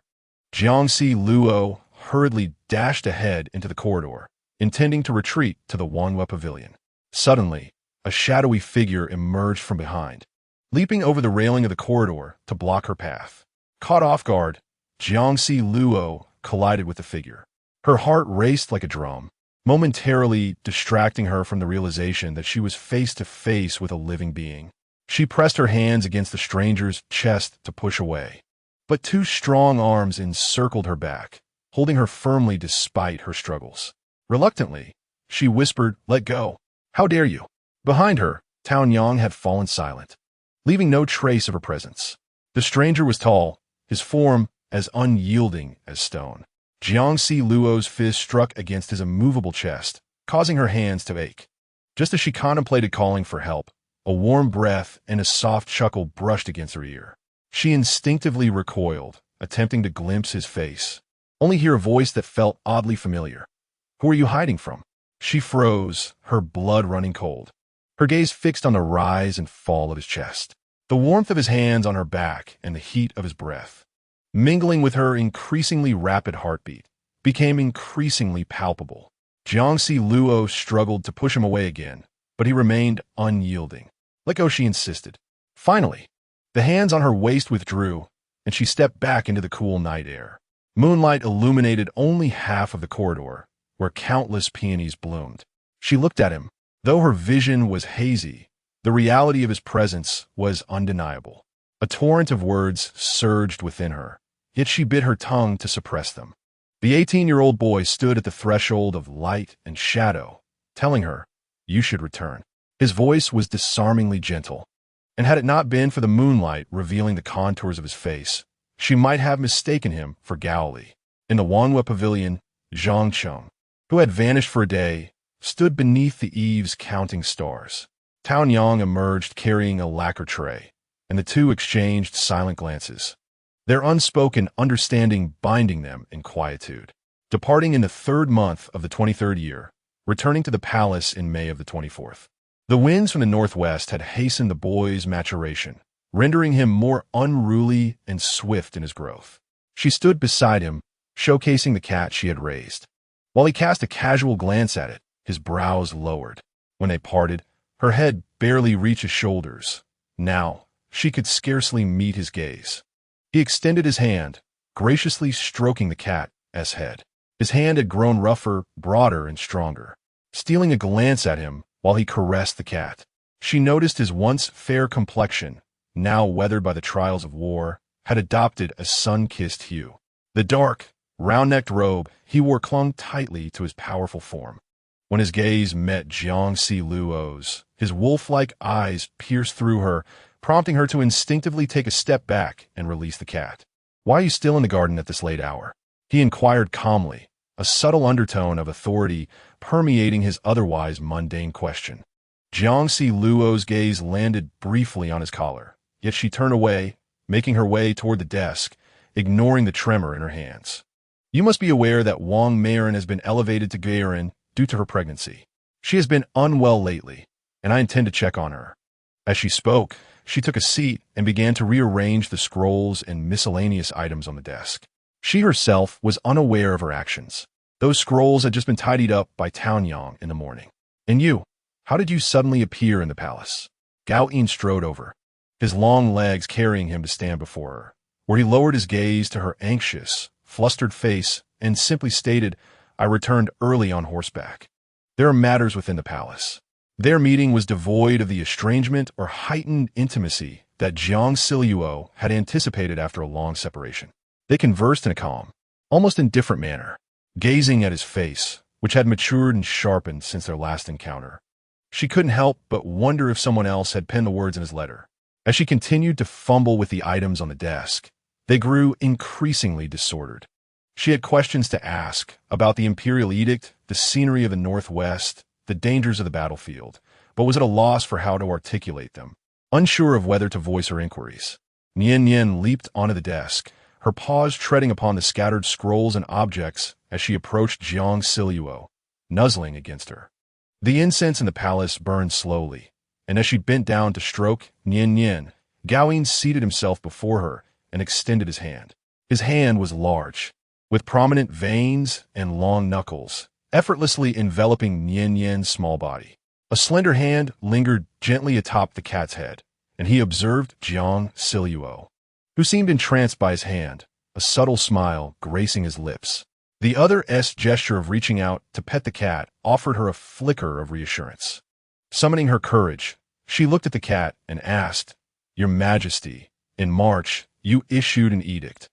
Jiang Luo hurriedly dashed ahead into the corridor, intending to retreat to the Wanhua Pavilion. Suddenly, a shadowy figure emerged from behind, leaping over the railing of the corridor to block her path. Caught off guard, Jiang Luo collided with the figure. Her heart raced like a drum, momentarily distracting her from the realization that she was face to face with a living being. She pressed her hands against the stranger's chest to push away, but two strong arms encircled her back, holding her firmly despite her struggles. Reluctantly, she whispered, "Let go. How dare you?" Behind her, Tao Yang had fallen silent, leaving no trace of her presence. The stranger was tall, his form as unyielding as stone. Jiang Luo's fist struck against his immovable chest, causing her hands to ache. Just as she contemplated calling for help, a warm breath and a soft chuckle brushed against her ear. She instinctively recoiled, attempting to glimpse his face, only hear a voice that felt oddly familiar. "Who are you hiding from?" She froze, her blood running cold, her gaze fixed on the rise and fall of his chest. The warmth of his hands on her back and the heat of his breath, mingling with her increasingly rapid heartbeat, became increasingly palpable. Jiang Luo struggled to push him away again, but he remained unyielding. "Let go," she insisted. Finally, the hands on her waist withdrew, and she stepped back into the cool night air. Moonlight illuminated only half of the corridor, where countless peonies bloomed. She looked at him. Though her vision was hazy, the reality of his presence was undeniable. A torrent of words surged within her, yet she bit her tongue to suppress them. The 18-year-old boy stood at the threshold of light and shadow, telling her, "You should return." His voice was disarmingly gentle, and had it not been for the moonlight revealing the contours of his face, she might have mistaken him for Gao Li. In the Wanhua Pavilion, Zhang Cheng, who had vanished for a day, stood beneath the eaves counting stars. Tao Yang emerged carrying a lacquer tray, and the two exchanged silent glances, their unspoken understanding binding them in quietude. Departing in the 3rd month of the 23rd year, returning to the palace in May of the 24th. The winds from the northwest had hastened the boy's maturation, rendering him more unruly and swift in his growth. She stood beside him, showcasing the cat she had raised. While he cast a casual glance at it, his brows lowered. When they parted, her head barely reached his shoulders. Now, she could scarcely meet his gaze. He extended his hand, graciously stroking the cat's head. His hand had grown rougher, broader, and stronger. Stealing a glance at him while he caressed the cat, she noticed his once fair complexion, now weathered by the trials of war, had adopted a sun-kissed hue. The dark, round-necked robe he wore clung tightly to his powerful form. When his gaze met Jiang Luo's, his wolf-like eyes pierced through her, prompting her to instinctively take a step back and release the cat. "Why are you still in the garden at this late hour?" he inquired calmly, a subtle undertone of authority permeating his otherwise mundane question. Jiang Luo's gaze landed briefly on his collar, yet she turned away, making her way toward the desk, ignoring the tremor in her hands. "You must be aware that Wang Meiren has been elevated to Gairen due to her pregnancy. She has been unwell lately, and I intend to check on her." As she spoke, she took a seat and began to rearrange the scrolls and miscellaneous items on the desk. She herself was unaware of her actions. Those scrolls had just been tidied up by Tao Yang in the morning. "And you, how did you suddenly appear in the palace?" Gao Yin strode over, his long legs carrying him to stand before her, where he lowered his gaze to her anxious, flustered face and simply stated, "I returned early on horseback. There are matters within the palace." Their meeting was devoid of the estrangement or heightened intimacy that Jiang Zhao had anticipated after a long separation. They conversed in a calm, almost indifferent manner, gazing at his face, which had matured and sharpened since their last encounter. She couldn't help but wonder if someone else had penned the words in his letter. As she continued to fumble with the items on the desk, they grew increasingly disordered. She had questions to ask about the imperial edict, the scenery of the Northwest, the dangers of the battlefield, but was at a loss for how to articulate them. Unsure of whether to voice her inquiries, Nian leaped onto the desk, her paws treading upon the scattered scrolls and objects as she approached Jiang Zhao, nuzzling against her. The incense in the palace burned slowly, and as she bent down to stroke Nian, Gao Yin seated himself before her and extended his hand. His hand was large, with prominent veins and long knuckles, effortlessly enveloping Nian's small body. A slender hand lingered gently atop the cat's head, and he observed Jiang Zhao, who seemed entranced by his hand, a subtle smile gracing his lips. The other's gesture of reaching out to pet the cat offered her a flicker of reassurance. Summoning her courage, she looked at the cat and asked, "Your Majesty, in March, you issued an edict.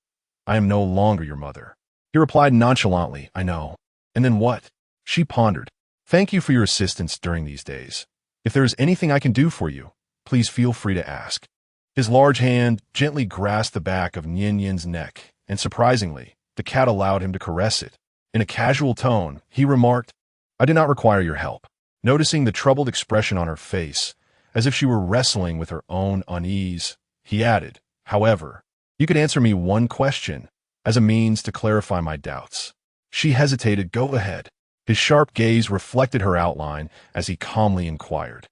I am no longer your mother." He replied nonchalantly, "I know." "And then what?" She pondered. "Thank you for your assistance during these days. If there is anything I can do for you, please feel free to ask." His large hand gently grasped the back of Nian's neck, and surprisingly, the cat allowed him to caress it. In a casual tone, he remarked, "I do not require your help." Noticing the troubled expression on her face, as if she were wrestling with her own unease, he added, "However, you could answer me one question as a means to clarify my doubts." She hesitated. "Go ahead." His sharp gaze reflected her outline as he calmly inquired,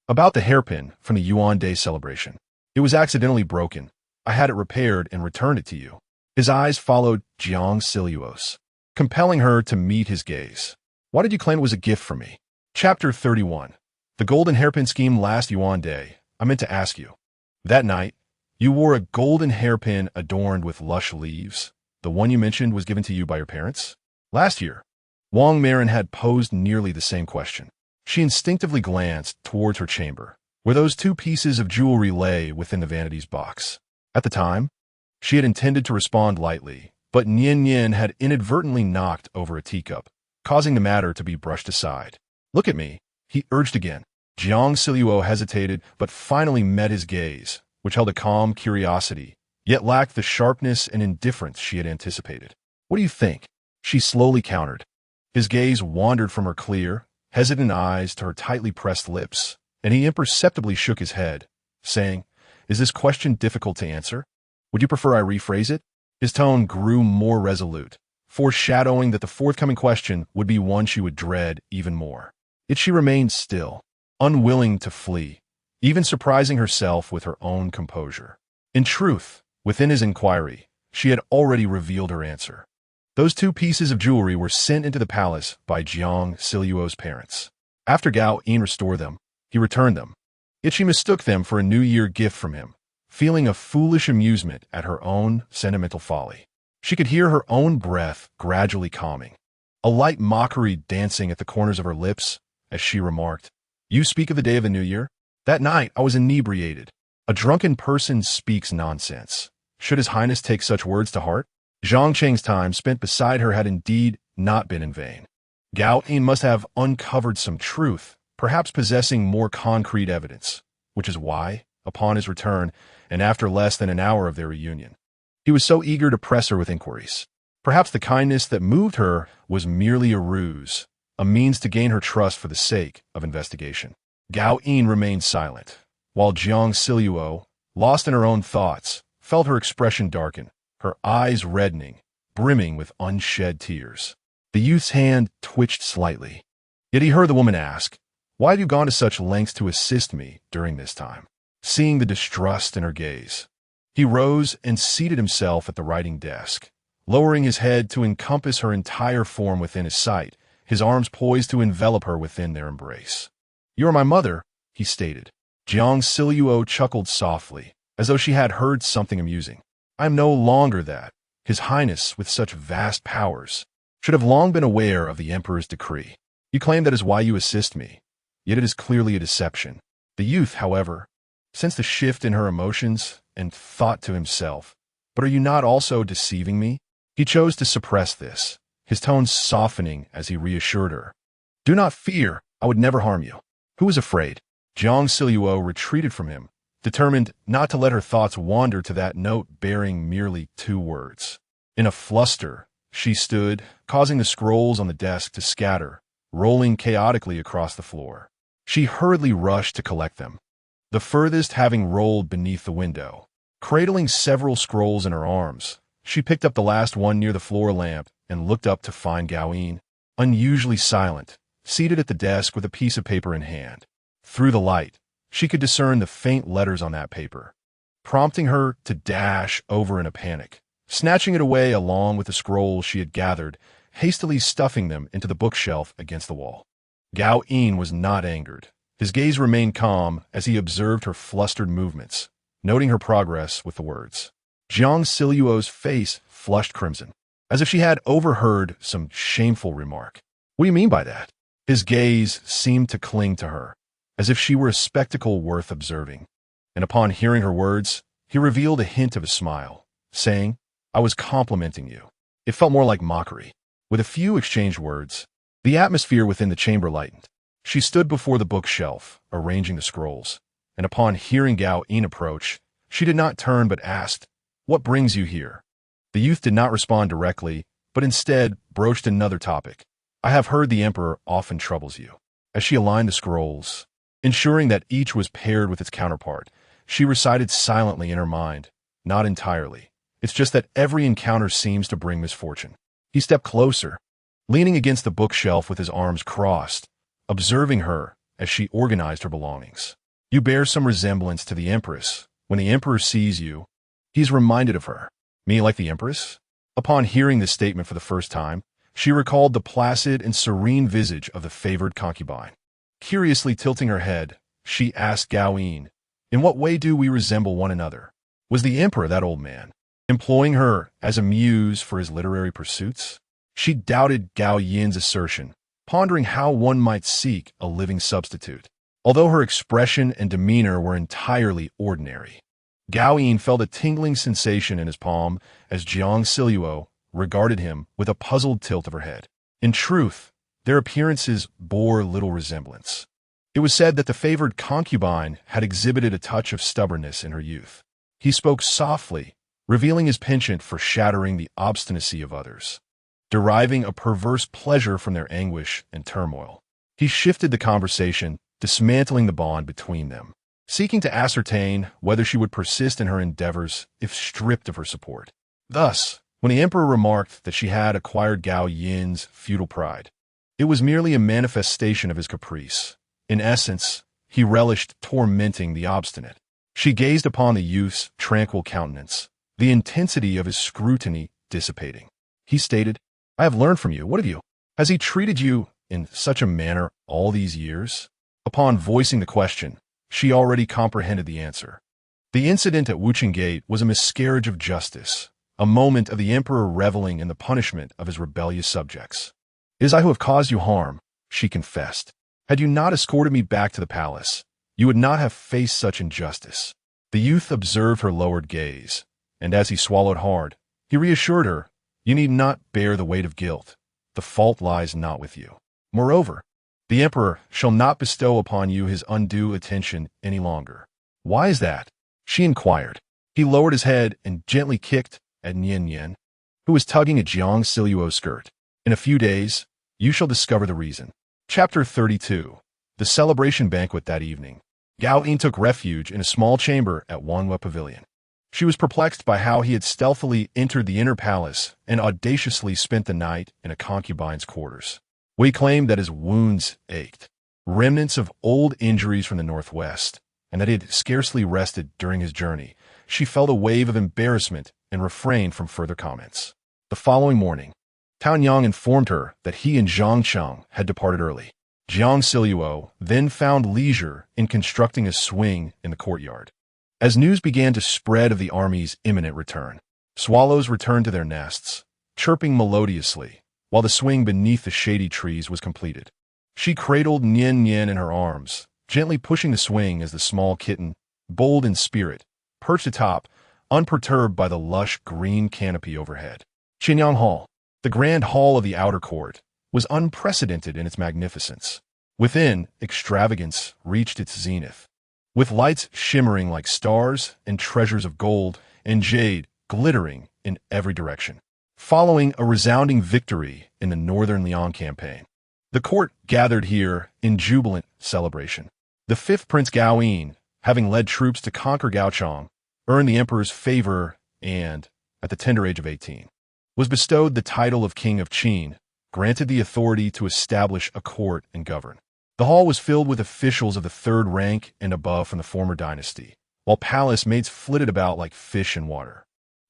"About the hairpin from the Yuan Day celebration. It was accidentally broken. I had it repaired and returned it to you." His eyes followed Jiang Zhao's, compelling her to meet his gaze. "Why did you claim it was a gift from me?" Chapter 31. The golden hairpin scheme last Yuan Day. I meant to ask you. That night, you wore a golden hairpin adorned with lush leaves. The one you mentioned was given to you by your parents? Last year, Wang Marin had posed nearly the same question. She instinctively glanced towards her chamber, where those two pieces of jewelry lay within the vanity's box. At the time, she had intended to respond lightly, but Nian had inadvertently knocked over a teacup, causing the matter to be brushed aside. "Look at me," he urged again. Jiang Zhao hesitated, but finally met his gaze, which held a calm curiosity, yet lacked the sharpness and indifference she had anticipated. "What do you think?" She slowly countered. His gaze wandered from her clear, hesitant eyes to her tightly pressed lips, and he imperceptibly shook his head, saying, "Is this question difficult to answer? Would you prefer I rephrase it?" His tone grew more resolute, foreshadowing that the forthcoming question would be one she would dread even more. Yet she remained still, unwilling to flee, even surprising herself with her own composure. In truth, within his inquiry, she had already revealed her answer. Those two pieces of jewelry were sent into the palace by Jiang Zhao's parents. After Gao Yin restored them, he returned them. Yet she mistook them for a New Year gift from him, feeling a foolish amusement at her own sentimental folly. She could hear her own breath gradually calming, a light mockery dancing at the corners of her lips as she remarked, "You speak of the day of the New Year? That night I was inebriated. A drunken person speaks nonsense. Should His Highness take such words to heart?" Zhang Cheng's time spent beside her had indeed not been in vain. Gao Yin must have uncovered some truth, perhaps possessing more concrete evidence, which is why, upon his return, and after less than an hour of their reunion, he was so eager to press her with inquiries. Perhaps the kindness that moved her was merely a ruse, a means to gain her trust for the sake of investigation. Gao Yin remained silent, while Jiang Zhao, lost in her own thoughts, felt her expression darken, her eyes reddening, brimming with unshed tears. The youth's hand twitched slightly. Yet he heard the woman ask, "Why have you gone to such lengths to assist me during this time?" Seeing the distrust in her gaze, he rose and seated himself at the writing desk, lowering his head to encompass her entire form within his sight, his arms poised to envelop her within their embrace. "You are my mother," he stated. Jiang Zhao chuckled softly, as though she had heard something amusing. "I am no longer that. His Highness, with such vast powers, should have long been aware of the Emperor's decree. You claim that is why you assist me. yet it is clearly a deception. The youth, however, sensed a shift in her emotions and thought to himself, "But are you not also deceiving me?" He chose to suppress this, his tone softening as he reassured her. "Do not fear, I would never harm you." Who was afraid? Jiang Zhao retreated from him, determined not to let her thoughts wander to that note bearing merely 2 words. In a fluster, she stood, causing the scrolls on the desk to scatter, rolling chaotically across the floor. She hurriedly rushed to collect them, the furthest having rolled beneath the window. Cradling several scrolls in her arms, she picked up the last one near the floor lamp and looked up to find Gao Yin, unusually silent, seated at the desk with a piece of paper in hand. Through the light, she could discern the faint letters on that paper, prompting her to dash over in a panic, snatching it away along with the scrolls she had gathered, hastily stuffing them into the bookshelf against the wall. Gao Yin was not angered. His gaze remained calm as he observed her flustered movements, noting her progress with the words. Jiang Zhao's face flushed crimson, as if she had overheard some shameful remark. "What do you mean by that?" His gaze seemed to cling to her, as if she were a spectacle worth observing. And upon hearing her words, he revealed a hint of a smile, saying, "I was complimenting you." It felt more like mockery. With a few exchanged words, the atmosphere within the chamber lightened. She stood before the bookshelf, arranging the scrolls, and upon hearing Gao Yin approach, she did not turn but asked, "What brings you here?" The youth did not respond directly, but instead broached another topic. "I have heard the Emperor often troubles you." As she aligned the scrolls, ensuring that each was paired with its counterpart, she recited silently in her mind, "Not entirely. It's just that every encounter seems to bring misfortune." He stepped closer, leaning against the bookshelf with his arms crossed, observing her as she organized her belongings. "You bear some resemblance to the Empress. When the Emperor sees you, he is reminded of her." "Me like the Empress?" Upon hearing this statement for the first time, she recalled the placid and serene visage of the favored concubine. Curiously tilting her head, she asked Gao Yin, "In what way do we resemble one another?" Was the Emperor that old man, employing her as a muse for his literary pursuits? She doubted Gao Yin's assertion, pondering how one might seek a living substitute. Although her expression and demeanor were entirely ordinary, Gao Yin felt a tingling sensation in his palm as Jiang Zhao regarded him with a puzzled tilt of her head. In truth, their appearances bore little resemblance. It was said that the favored concubine had exhibited a touch of stubbornness in her youth. He spoke softly, revealing his penchant for shattering the obstinacy of others, deriving a perverse pleasure from their anguish and turmoil. He shifted the conversation, dismantling the bond between them, seeking to ascertain whether she would persist in her endeavors if stripped of her support. Thus, when the Emperor remarked that she had acquired Gao Yin's feudal pride, it was merely a manifestation of his caprice. In essence, he relished tormenting the obstinate. She gazed upon the youth's tranquil countenance, the intensity of his scrutiny dissipating. He stated, "I have learned from you. What have you? Has he treated you in such a manner all these years?" Upon voicing the question, she already comprehended the answer. The incident at Wucheng Gate was a miscarriage of justice, a moment of the Emperor reveling in the punishment of his rebellious subjects. "It is I who have caused you harm," she confessed. "Had you not escorted me back to the palace, you would not have faced such injustice." The youth observed her lowered gaze, and as he swallowed hard, he reassured her, "You need not bear the weight of guilt. The fault lies not with you. Moreover, the Emperor shall not bestow upon you his undue attention any longer." "Why is that?" she inquired. He lowered his head and gently kicked at Nian Nian, who was tugging at Jiang Zhao's skirt. "In a few days, you shall discover the reason." Chapter 32. The celebration banquet that evening. Gao Yin took refuge in a small chamber at Wanhua Pavilion. She was perplexed by how he had stealthily entered the inner palace and audaciously spent the night in a concubine's quarters. He claimed that his wounds ached, remnants of old injuries from the northwest, and that he had scarcely rested during his journey. She felt a wave of embarrassment and refrained from further comments. The following morning, Tao Yang informed her that he and Zhang Cheng had departed early. Jiang Zhao then found leisure in constructing a swing in the courtyard. As news began to spread of the army's imminent return, swallows returned to their nests, chirping melodiously, while the swing beneath the shady trees was completed. She cradled Nian Nian in her arms, gently pushing the swing as the small kitten, bold in spirit, perched atop, unperturbed by the lush green canopy overhead. Qianyang Hall, the grand hall of the outer court, was unprecedented in its magnificence. Within, extravagance reached its zenith, with lights shimmering like stars and treasures of gold and jade glittering in every direction. Following a resounding victory in the Northern Liang campaign, the court gathered here in jubilant celebration. The fifth Prince Gaoyin, having led troops to conquer Gaochang, earned the emperor's favor and, at the tender age of 18, was bestowed the title of King of Qin, granted the authority to establish a court and govern. The hall was filled with officials of the third rank and above from the former dynasty, while palace maids flitted about like fish in water.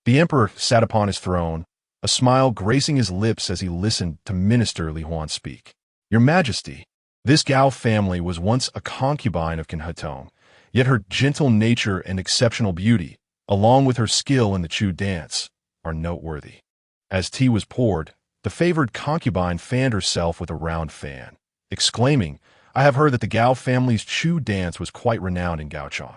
The emperor sat upon his throne, a smile gracing his lips as he listened to Minister Li Huan speak. Your Majesty, this Gao family was once a concubine of Qin Hetong, yet her gentle nature and exceptional beauty, along with her skill in the Chu dance, are noteworthy. As tea was poured, the favored concubine fanned herself with a round fan, exclaiming, I have heard that the Gao family's Chu dance was quite renowned in Gaochang.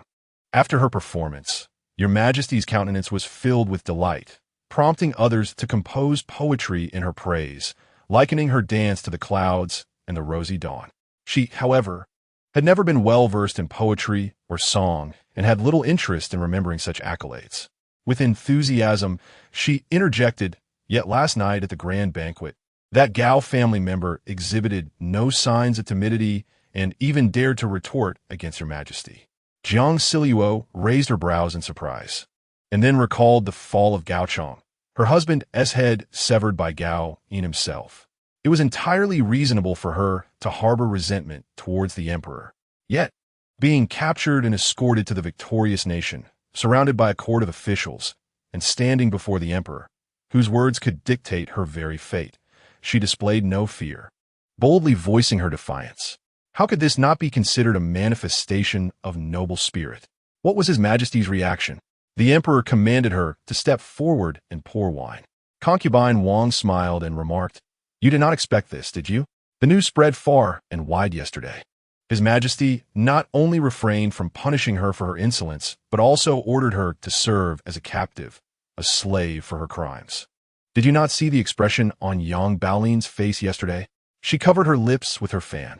After her performance, Your Majesty's countenance was filled with delight, prompting others to compose poetry in her praise, likening her dance to the clouds and the rosy dawn. She, however, had never been well-versed in poetry or song and had little interest in remembering such accolades. With enthusiasm, she interjected, yet last night at the grand banquet, that Gao family member exhibited no signs of timidity and even dared to retort against Your Majesty. Jiang Zhao raised her brows in surprise, and then recalled the fall of Gaochang, her husband's head severed by Gao Yin himself. It was entirely reasonable for her to harbor resentment towards the emperor. Yet, being captured and escorted to the victorious nation, surrounded by a court of officials, and standing before the emperor, whose words could dictate her very fate, she displayed no fear, boldly voicing her defiance. How could this not be considered a manifestation of noble spirit? What was His Majesty's reaction? The emperor commanded her to step forward and pour wine. Concubine Wang smiled and remarked, You did not expect this, did you? The news spread far and wide yesterday. His Majesty not only refrained from punishing her for her insolence, but also ordered her to serve as a captive, a slave for her crimes. Did you not see the expression on Yang Baolin's face yesterday? She covered her lips with her fan,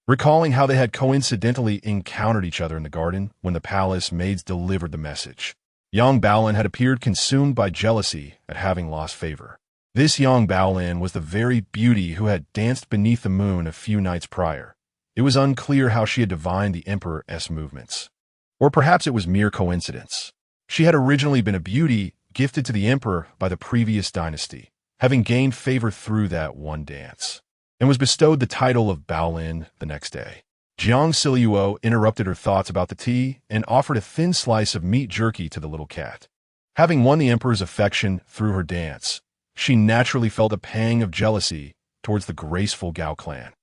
recalling how they had coincidentally encountered each other in the garden when the palace maids delivered the message. Yang Baolin had appeared consumed by jealousy at having lost favor. This Yang Baolin was the very beauty who had danced beneath the moon a few nights prior. It was unclear how she had divined the emperor's movements. Or perhaps it was mere coincidence. She had originally been a beauty gifted to the emperor by the previous dynasty, having gained favor through that one dance, and was bestowed the title of Baolin the next day. Jiang Zhao interrupted her thoughts about the tea and offered a thin slice of meat jerky to the little cat. Having won the emperor's affection through her dance, she naturally felt a pang of jealousy towards the graceful Gao clan.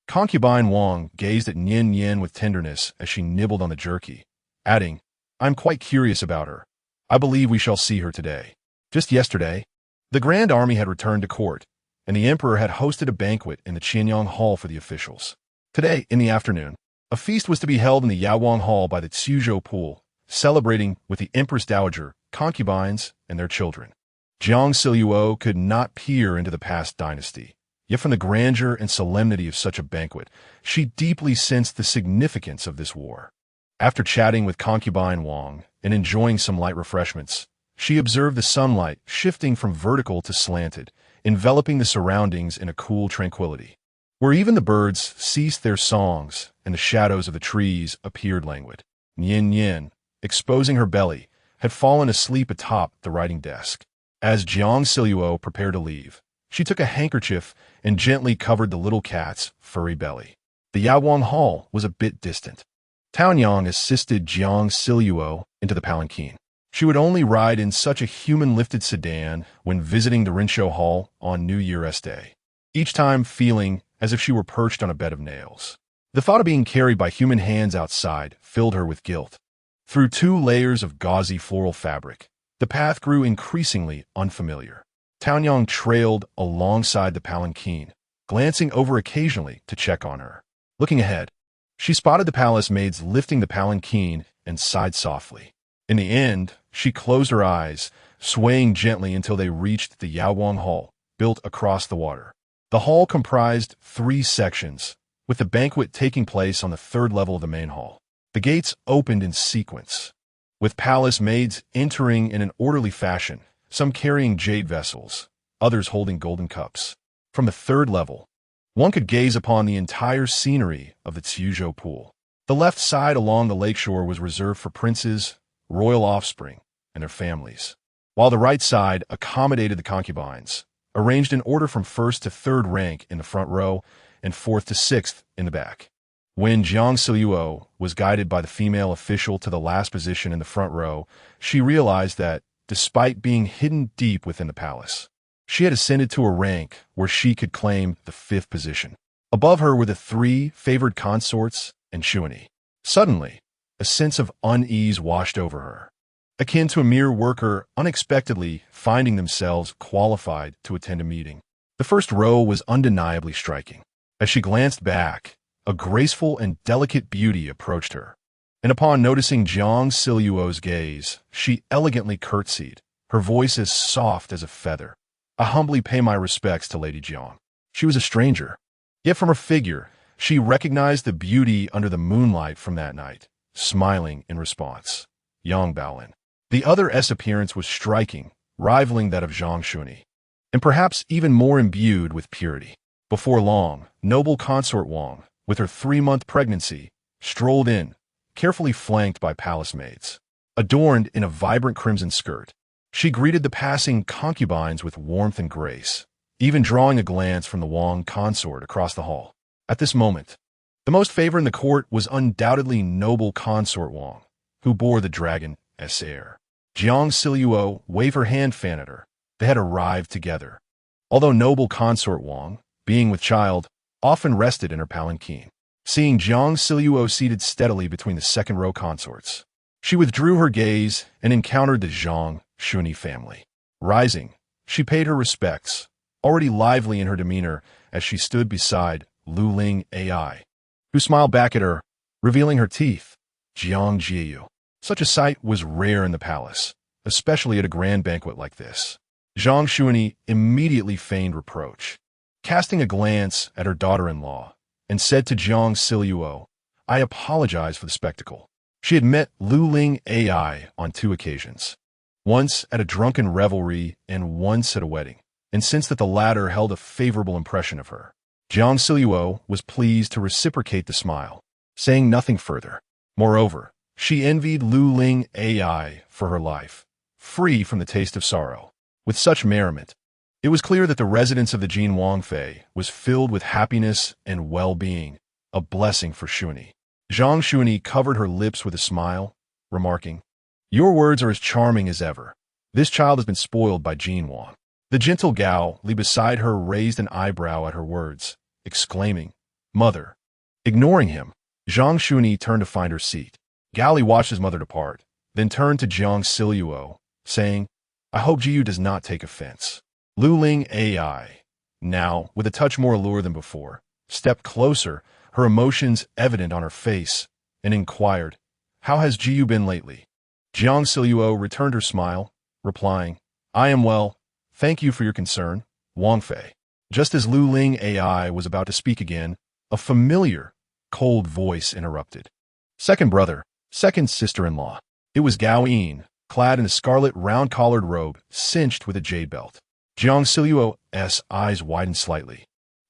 Concubine Wang gazed at Nian Nian with tenderness as she nibbled on the jerky, adding, I'm quite curious about her. I believe we shall see her today. Just yesterday, the Grand Army had returned to court, and the emperor had hosted a banquet in the Qianyang Hall for the officials. Today, in the afternoon, a feast was to be held in the Yawang Hall by the Tsuzhou Pool, celebrating with the Empress Dowager, concubines, and their children. Jiang Zhao could not peer into the past dynasty, yet from the grandeur and solemnity of such a banquet, she deeply sensed the significance of this war. After chatting with concubine Wang and enjoying some light refreshments, she observed the sunlight shifting from vertical to slanted, enveloping the surroundings in a cool tranquility, where even the birds ceased their songs and the shadows of the trees appeared languid. Nian Nian, exposing her belly, had fallen asleep atop the writing desk. As Jiang Zhao prepared to leave, she took a handkerchief and gently covered the little cat's furry belly. The Yawang Hall was a bit distant. Taonyang assisted Jiang Zhao into the palanquin. She would only ride in such a human-lifted sedan when visiting the Rinshou Hall on New Year's Day, each time feeling as if she were perched on a bed of nails. The thought of being carried by human hands outside filled her with guilt. Through 2 layers of gauzy floral fabric, the path grew increasingly unfamiliar. Taonyang trailed alongside the palanquin, glancing over occasionally to check on her. Looking ahead, she spotted the palace maids lifting the palanquin and sighed softly. In the end, she closed her eyes, swaying gently until they reached the Yaowang Hall, built across the water. The hall comprised 3 sections, with the banquet taking place on the 3rd level of the main hall. The gates opened in sequence, with palace maids entering in an orderly fashion, some carrying jade vessels, others holding golden cups. From the 3rd level, one could gaze upon the entire scenery of the Zhuzhou pool. The left side along the lakeshore was reserved for princes, royal offspring, and their families, while the right side accommodated the concubines, arranged in order from 1st to 3rd rank in the front row and 4th to 6th in the back. When Jiang Zhao was guided by the female official to the last position in the front row, she realized that, despite being hidden deep within the palace, she had ascended to a rank where she could claim the 5th position. Above her were the 3 favored consorts and Xuanyi. Suddenly, a sense of unease washed over her, akin to a mere worker unexpectedly finding themselves qualified to attend a meeting. The first row was undeniably striking. As she glanced back, a graceful and delicate beauty approached her, and upon noticing Jiang Zhao's gaze, she elegantly curtsied, her voice as soft as a feather. "I humbly pay my respects to Lady Jiang." She was a stranger, yet from her figure, she recognized the beauty under the moonlight from that night, smiling in response. Yang Baolin. The other's appearance was striking, rivaling that of Zhang Xuanyi, and perhaps even more imbued with purity. Before long, noble consort Wang, with her 3-month pregnancy, strolled in, carefully flanked by palace maids. Adorned in a vibrant crimson skirt, she greeted the passing concubines with warmth and grace, even drawing a glance from the Wang consort across the hall. At this moment, the most favored in the court was undoubtedly noble consort Wang, who bore the dragon's heir. Jiang Zhao waved her hand fan at her. They had arrived together. Although noble consort Wang, being with child, often rested in her palanquin. Seeing Jiang Zhao seated steadily between the 2nd row consorts, she withdrew her gaze and encountered the Zhang Xuanyi family. Rising, she paid her respects, already lively in her demeanor as she stood beside Lu Ling Ai, who smiled back at her, revealing her teeth. Jiang Zhao. Such a sight was rare in the palace, especially at a grand banquet like this. Zhang Xuanyi immediately feigned reproach, casting a glance at her daughter-in-law, and said to Jiang Zhao, "I apologize for the spectacle." She had met Lu Ling Ai on 2 occasions, once at a drunken revelry and once at a wedding, and sensed that the latter held a favorable impression of her. Jiang Zhao was pleased to reciprocate the smile, saying nothing further. Moreover, she envied Lu Ling Ai for her life, free from the taste of sorrow. With such merriment, it was clear that the residence of the Jin Wangfei was filled with happiness and well-being, a blessing for Xuanyi. Zhang Xuanyi covered her lips with a smile, remarking, "Your words are as charming as ever. This child has been spoiled by Jin Wang." The gentle Gao Li beside her raised an eyebrow at her words, exclaiming, "Mother." Ignoring him, Zhang Xuanyi turned to find her seat. Gao Li watched his mother depart, then turned to Jiang Zhao, saying, "I hope Jiyu does not take offense." Lu Ling Ai, now, with a touch more allure than before, stepped closer, her emotions evident on her face, and inquired, "How has Jiyu been lately?" Jiang Zhao returned her smile, replying, "I am well. Thank you for your concern, Wangfei." Just as Lu Ling Ai was about to speak again, a familiar, cold voice interrupted. "Second brother, second sister-in-law." It was Gao Yin, clad in a scarlet round-collared robe, cinched with a jade belt. Jiang Zhao's eyes widened slightly.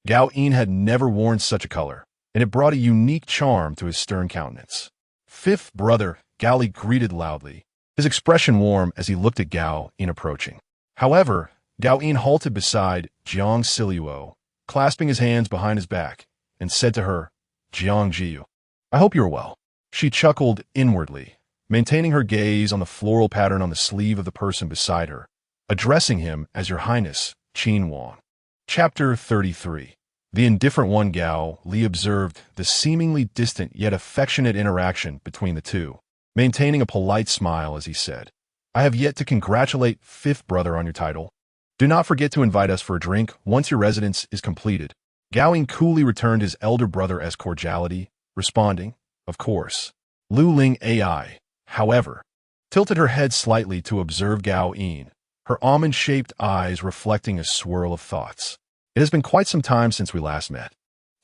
Gao Yin had never worn such a color, and it brought a unique charm to his stern countenance. "Fifth brother," Gao Li greeted loudly, his expression warm as he looked at Gao Yin approaching. However, Gao Yin halted beside Jiang Zhao, clasping his hands behind his back, and said to her, "Jiang Zhao, I hope you are well." She chuckled inwardly, maintaining her gaze on the floral pattern on the sleeve of the person beside her, addressing him as Your Highness, Qin Wang. Chapter 33. The indifferent one. Gao Li observed the seemingly distant yet affectionate interaction between the two, maintaining a polite smile as he said, "I have yet to congratulate fifth brother on your title. Do not forget to invite us for a drink once your residence is completed." Gao Ying coolly returned his elder brother as cordiality, responding, "Of course." Lu Ling AI, however, tilted her head slightly to observe Gao Ying, her almond-shaped eyes reflecting a swirl of thoughts. "It has been quite some time since we last met.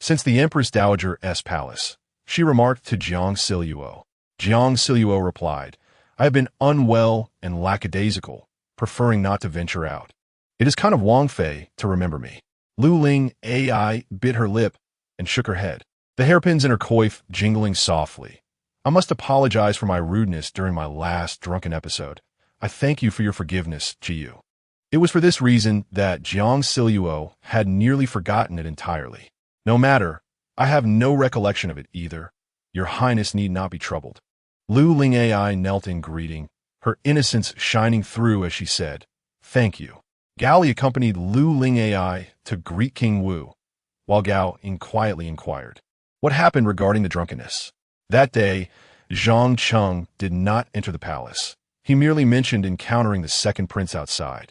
Since the Empress Dowager's palace," she remarked to Jiang Zhao. Jiang Zhao replied, "I have been unwell and lackadaisical, preferring not to venture out. It is kind of Wang Fei to remember me." Lu Ling AI bit her lip and shook her head, the hairpins in her coif jingling softly. "I must apologize for my rudeness during my last drunken episode. I thank you for your forgiveness, Jiu." It was for this reason that Jiang Zhao had nearly forgotten it entirely. "No matter, I have no recollection of it either. Your Highness need not be troubled." Lu Ling AI knelt in greeting, her innocence shining through as she said, "Thank you." Gao Li accompanied Lu Ling AI to greet King Wu, while Gao Ying quietly inquired, "What happened regarding the drunkenness?" That day, Zhang Cheng did not enter the palace. He merely mentioned encountering the second prince outside.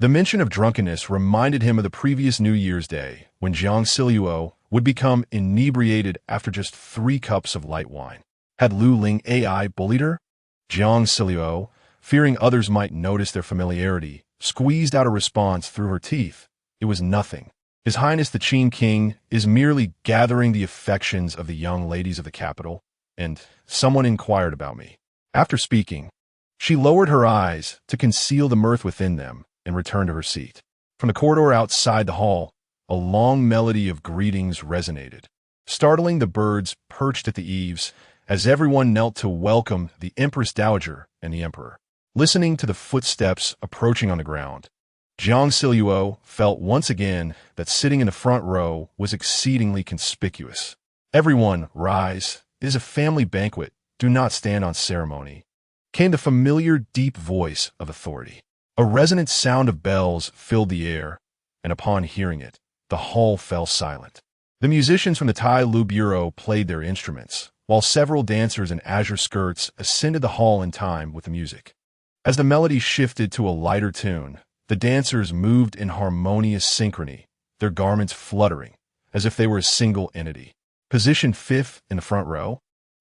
The mention of drunkenness reminded him of the previous New Year's Day, when Jiang Zhao would become inebriated after just 3 cups of light wine. Had Lu Ling AI bullied her? Jiang Zhao, fearing others might notice their familiarity, squeezed out a response through her teeth. "It was nothing. His Highness the Qin King is merely gathering the affections of the young ladies of the capital, and someone inquired about me." After speaking, she lowered her eyes to conceal the mirth within them and returned to her seat. From the corridor outside the hall, a long melody of greetings resonated, startling the birds perched at the eaves as everyone knelt to welcome the Empress Dowager and the Emperor. Listening to the footsteps approaching on the ground, Jiang Zhao felt once again that sitting in the front row was exceedingly conspicuous. "Everyone, rise. It is a family banquet. Do not stand on ceremony," came the familiar deep voice of authority. A resonant sound of bells filled the air, and upon hearing it, the hall fell silent. The musicians from the Tai Lu Bureau played their instruments, while several dancers in azure skirts ascended the hall in time with the music. As the melody shifted to a lighter tune, the dancers moved in harmonious synchrony, their garments fluttering, as if they were a single entity. Positioned 5th in the front row,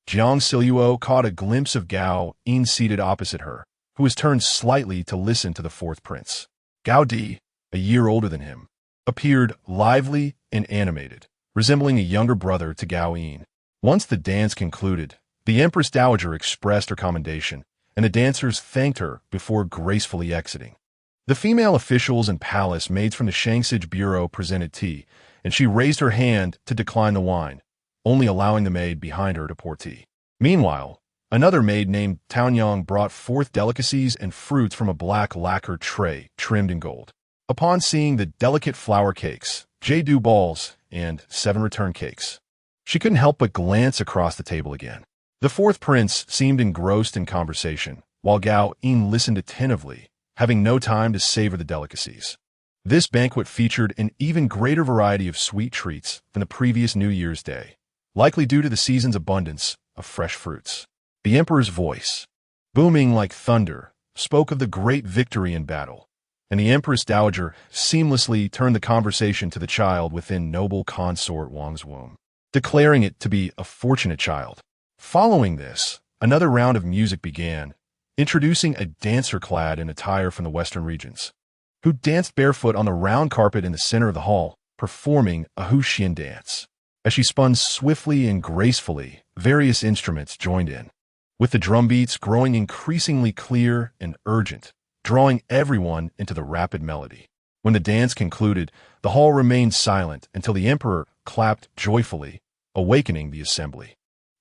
Jiang Zhao caught a glimpse of Gao Ying seated opposite her, who was turned slightly to listen to the 4th prince. Gao Di, a year older than him, appeared lively and animated, resembling a younger brother to Gao Ying. Once the dance concluded, the Empress Dowager expressed her commendation, and the dancers thanked her before gracefully exiting. The female officials and palace maids from the Shangsij Bureau presented tea, and she raised her hand to decline the wine, only allowing the maid behind her to pour tea. Meanwhile, another maid named Taonyang brought forth delicacies and fruits from a black lacquer tray trimmed in gold. Upon seeing the delicate flour cakes, jade balls, and 7 return cakes, she couldn't help but glance across the table again. The 4th prince seemed engrossed in conversation, while Gao Ying listened attentively, having no time to savor the delicacies. This banquet featured an even greater variety of sweet treats than the previous New Year's Day, likely due to the season's abundance of fresh fruits. The emperor's voice, booming like thunder, spoke of the great victory in battle, and the Empress Dowager seamlessly turned the conversation to the child within noble consort Wang's womb, declaring it to be a fortunate child. Following this, another round of music began, introducing a dancer clad in attire from the western regions, who danced barefoot on the round carpet in the center of the hall, performing a Huxian dance. As she spun swiftly and gracefully, various instruments joined in, with the drum beats growing increasingly clear and urgent, drawing everyone into the rapid melody. When the dance concluded, the hall remained silent until the emperor clapped joyfully, awakening the assembly.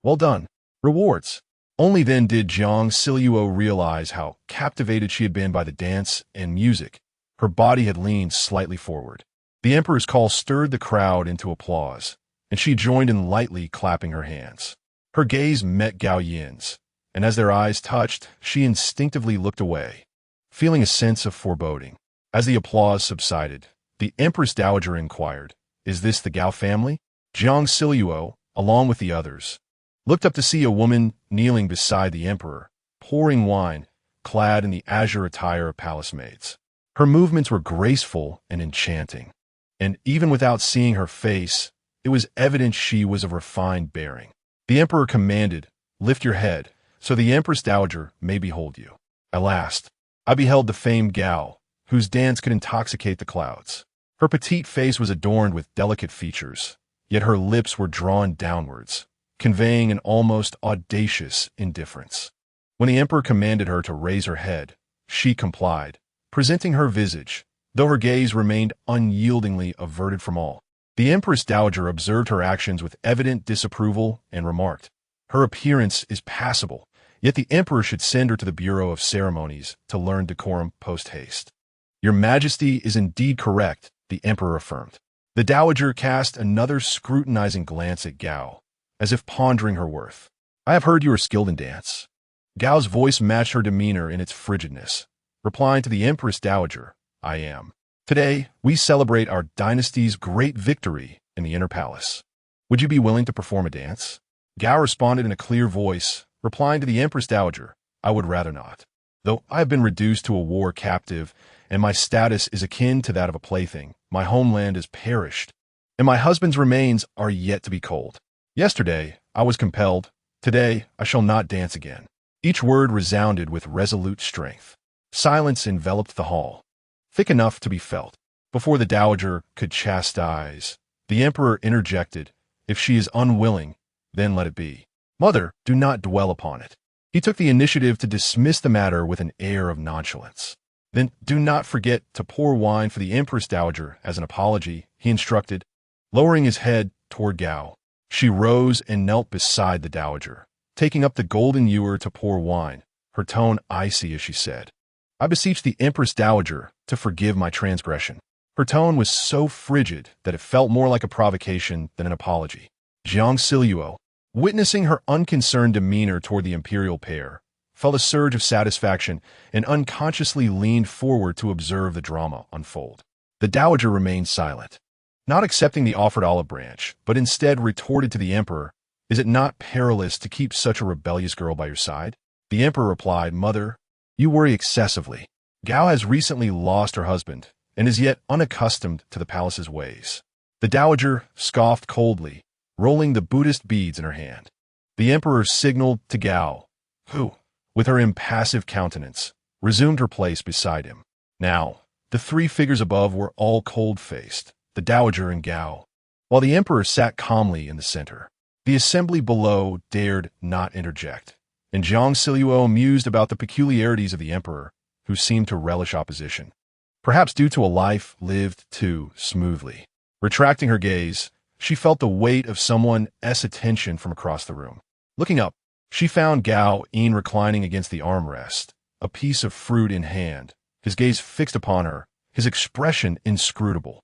"Well done. Rewards." Only then did Jiang Zhao realize how captivated she had been by the dance and music. Her body had leaned slightly forward. The emperor's call stirred the crowd into applause, and she joined in lightly clapping her hands. Her gaze met Gao Yin's, and as their eyes touched, she instinctively looked away, feeling a sense of foreboding. As the applause subsided, the Empress Dowager inquired, "Is this the Gao family?" Jiang Zhao, along with the others, looked up to see a woman kneeling beside the emperor, pouring wine, clad in the azure attire of palace maids. Her movements were graceful and enchanting, and even without seeing her face, it was evident she was of refined bearing. The emperor commanded, "Lift your head, so the Empress Dowager may behold you." At last, I beheld the famed Gao, whose dance could intoxicate the clouds. Her petite face was adorned with delicate features, yet her lips were drawn downwards, conveying an almost audacious indifference. When the emperor commanded her to raise her head, she complied, presenting her visage, though her gaze remained unyieldingly averted from all. The Empress Dowager observed her actions with evident disapproval and remarked, "Her appearance is passable, yet the emperor should send her to the Bureau of Ceremonies to learn decorum post-haste." "Your Majesty is indeed correct," the emperor affirmed. The dowager cast another scrutinizing glance at Gao, as if pondering her worth. "I have heard you are skilled in dance." Gao's voice matched her demeanor in its frigidness, replying to the Empress Dowager, "I am. Today, we celebrate our dynasty's great victory in the inner palace. Would you be willing to perform a dance?" Gao responded in a clear voice, replying to the Empress Dowager, "I would rather not. Though I have been reduced to a war captive, and my status is akin to that of a plaything, my homeland has perished, and my husband's remains are yet to be cold. Yesterday, I was compelled. Today, I shall not dance again." Each word resounded with resolute strength. Silence enveloped the hall, thick enough to be felt. Before the dowager could chastise, the emperor interjected, "If she is unwilling, then let it be. Mother, do not dwell upon it." He took the initiative to dismiss the matter with an air of nonchalance. "Then do not forget to pour wine for the Empress Dowager as an apology," he instructed, lowering his head toward Gao. She rose and knelt beside the dowager, taking up the golden ewer to pour wine, her tone icy as she said, "I beseech the Empress Dowager to forgive my transgression." Her tone was so frigid that it felt more like a provocation than an apology. Jiang Zhao, witnessing her unconcerned demeanor toward the imperial pair, felt a surge of satisfaction and unconsciously leaned forward to observe the drama unfold. The dowager remained silent, not accepting the offered olive branch, but instead retorted to the emperor, "Is it not perilous to keep such a rebellious girl by your side?" The emperor replied, "Mother, you worry excessively. Gao has recently lost her husband and is yet unaccustomed to the palace's ways." The dowager scoffed coldly, rolling the Buddhist beads in her hand. The emperor signaled to Gao, who, with her impassive countenance, resumed her place beside him. Now, the three figures above were all cold-faced, the dowager and Gao, while the emperor sat calmly in the center. The assembly below dared not interject, and Jiang Zhao mused about the peculiarities of the emperor, who seemed to relish opposition, perhaps due to a life lived too smoothly. Retracting her gaze, she felt the weight of someone's attention from across the room. Looking up, she found Gao reclining against the armrest, a piece of fruit in hand, his gaze fixed upon her, his expression inscrutable.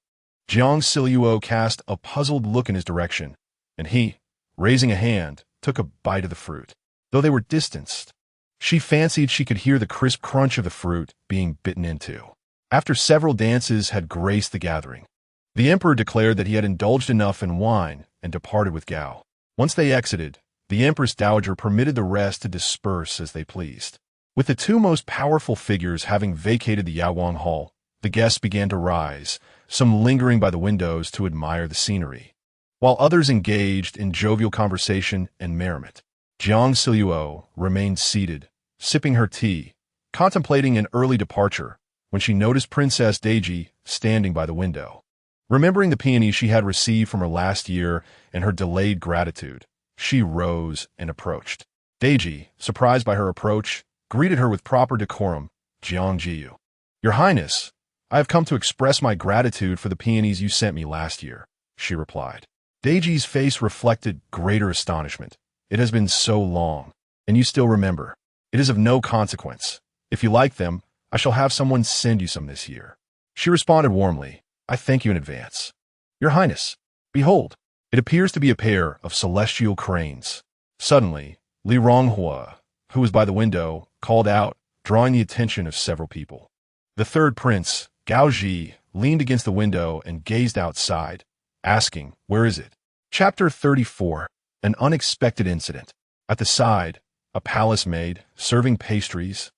Jiang Zhao cast a puzzled look in his direction, and he, raising a hand, took a bite of the fruit. Though they were distanced, she fancied she could hear the crisp crunch of the fruit being bitten into. After several dances had graced the gathering, the emperor declared that he had indulged enough in wine and departed with Gao. Once they exited, the Empress Dowager permitted the rest to disperse as they pleased. With the two most powerful figures having vacated the Yaoguang Hall, the guests began to rise, some lingering by the windows to admire the scenery, while others engaged in jovial conversation and merriment. Jiang Zhao remained seated, sipping her tea, contemplating an early departure, when she noticed Princess Deji standing by the window. Remembering the peony she had received from her last year and her delayed gratitude, she rose and approached. Deji, surprised by her approach, greeted her with proper decorum. "Jiang Zhao, Your Highness, I have come to express my gratitude for the peonies you sent me last year," she replied. Deji's face reflected greater astonishment. "It has been so long, and you still remember. It is of no consequence. If you like them, I shall have someone send you some this year." She responded warmly, "I thank you in advance. Your Highness, behold, it appears to be a pair of celestial cranes." Suddenly, Li Ronghua, who was by the window, called out, drawing the attention of several people. The third prince, Gao Ji, leaned against the window and gazed outside, asking, "Where is it?" Chapter 34. An Unexpected Incident. At the side, a palace maid, serving pastries,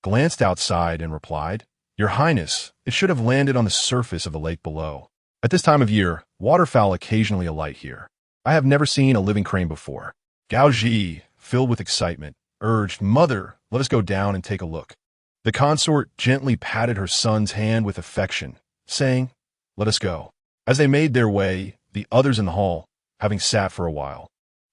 glanced outside and replied, "Your Highness, it should have landed on the surface of the lake below." At this time of year, waterfowl occasionally alight here. I have never seen a living crane before. Gao Ji, filled with excitement, urged, "Mother, let us go down and take a look." The consort gently patted her son's hand with affection, saying, "Let us go." As they made their way, the others in the hall, having sat for a while,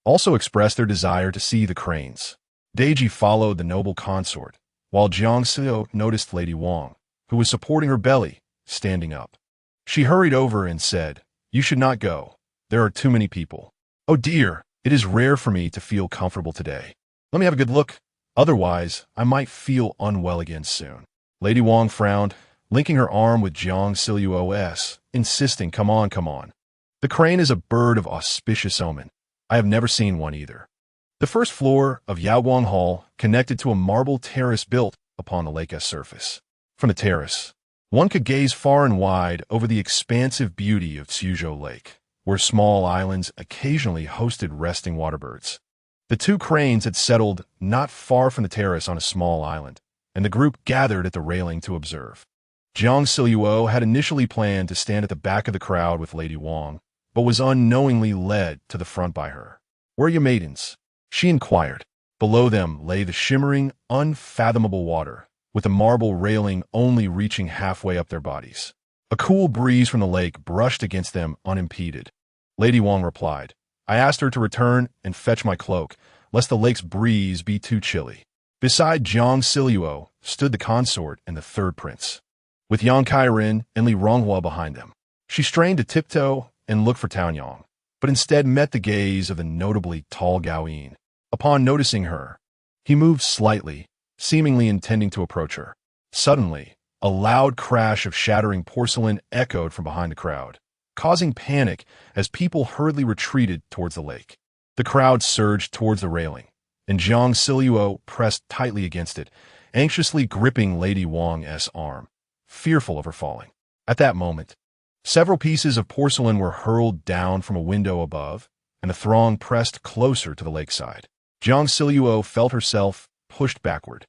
also expressed their desire to see the cranes. Deji followed the noble consort, while Jiang Zhao noticed Lady Wang, who was supporting her belly, standing up. She hurried over and said, "You should not go. There are too many people. Oh dear, it is rare for me to feel comfortable today. Let me have a good look. Otherwise, I might feel unwell again soon." Lady Wang frowned, linking her arm with Jiang Zhao's, insisting, "Come on, come on. The crane is a bird of auspicious omen. I have never seen one either." The first floor of Yaoguang Hall connected to a marble terrace built upon the lake's surface. From the terrace, one could gaze far and wide over the expansive beauty of Suzhou Lake, where small islands occasionally hosted resting waterbirds. The two cranes had settled not far from the terrace on a small island, and the group gathered at the railing to observe. Jiang Zhao had initially planned to stand at the back of the crowd with Lady Wang, but was unknowingly led to the front by her. "Where are you maidens?" she inquired. Below them lay the shimmering, unfathomable water, with the marble railing only reaching halfway up their bodies. A cool breeze from the lake brushed against them unimpeded. Lady Wang replied, "I asked her to return and fetch my cloak, lest the lake's breeze be too chilly." Beside Jiang Zhao stood the consort and the third prince, with Yang Kairin and Li Ronghua behind them. She strained to tiptoe and look for Taonyang, but instead met the gaze of the notably tall Gao Yin. Upon noticing her, he moved slightly, seemingly intending to approach her. Suddenly, a loud crash of shattering porcelain echoed from behind the crowd, causing panic as people hurriedly retreated towards the lake. The crowd surged towards the railing, and Jiang Zhao pressed tightly against it, anxiously gripping Lady Wang's arm, fearful of her falling. At that moment, several pieces of porcelain were hurled down from a window above, and the throng pressed closer to the lakeside. Jiang Zhao felt herself pushed backward,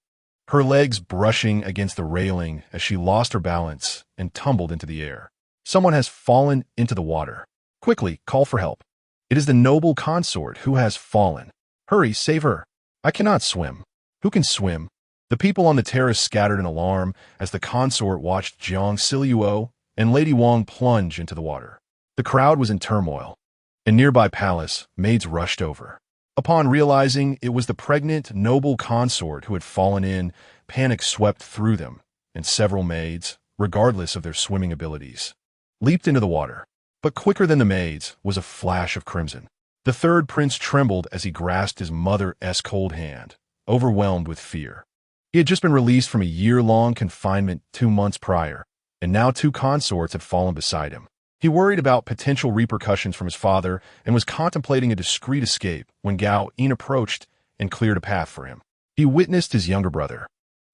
her legs brushing against the railing as she lost her balance and tumbled into the air. "Someone has fallen into the water. Quickly, call for help. It is the noble consort who has fallen. Hurry, save her. I cannot swim." "Who can swim?" The people on the terrace scattered in alarm as the consort watched Jiang Zhao and Lady Wang plunge into the water. The crowd was in turmoil. In nearby palace, maids rushed over. Upon realizing it was the pregnant, noble consort who had fallen in, panic swept through them, and several maids, regardless of their swimming abilities, leaped into the water. But quicker than the maids was a flash of crimson. The third prince trembled as he grasped his mother's cold hand, overwhelmed with fear. He had just been released from a year-long confinement 2 months prior, and now 2 consorts had fallen beside him. He worried about potential repercussions from his father and was contemplating a discreet escape when Gao Yin approached and cleared a path for him. He witnessed his younger brother,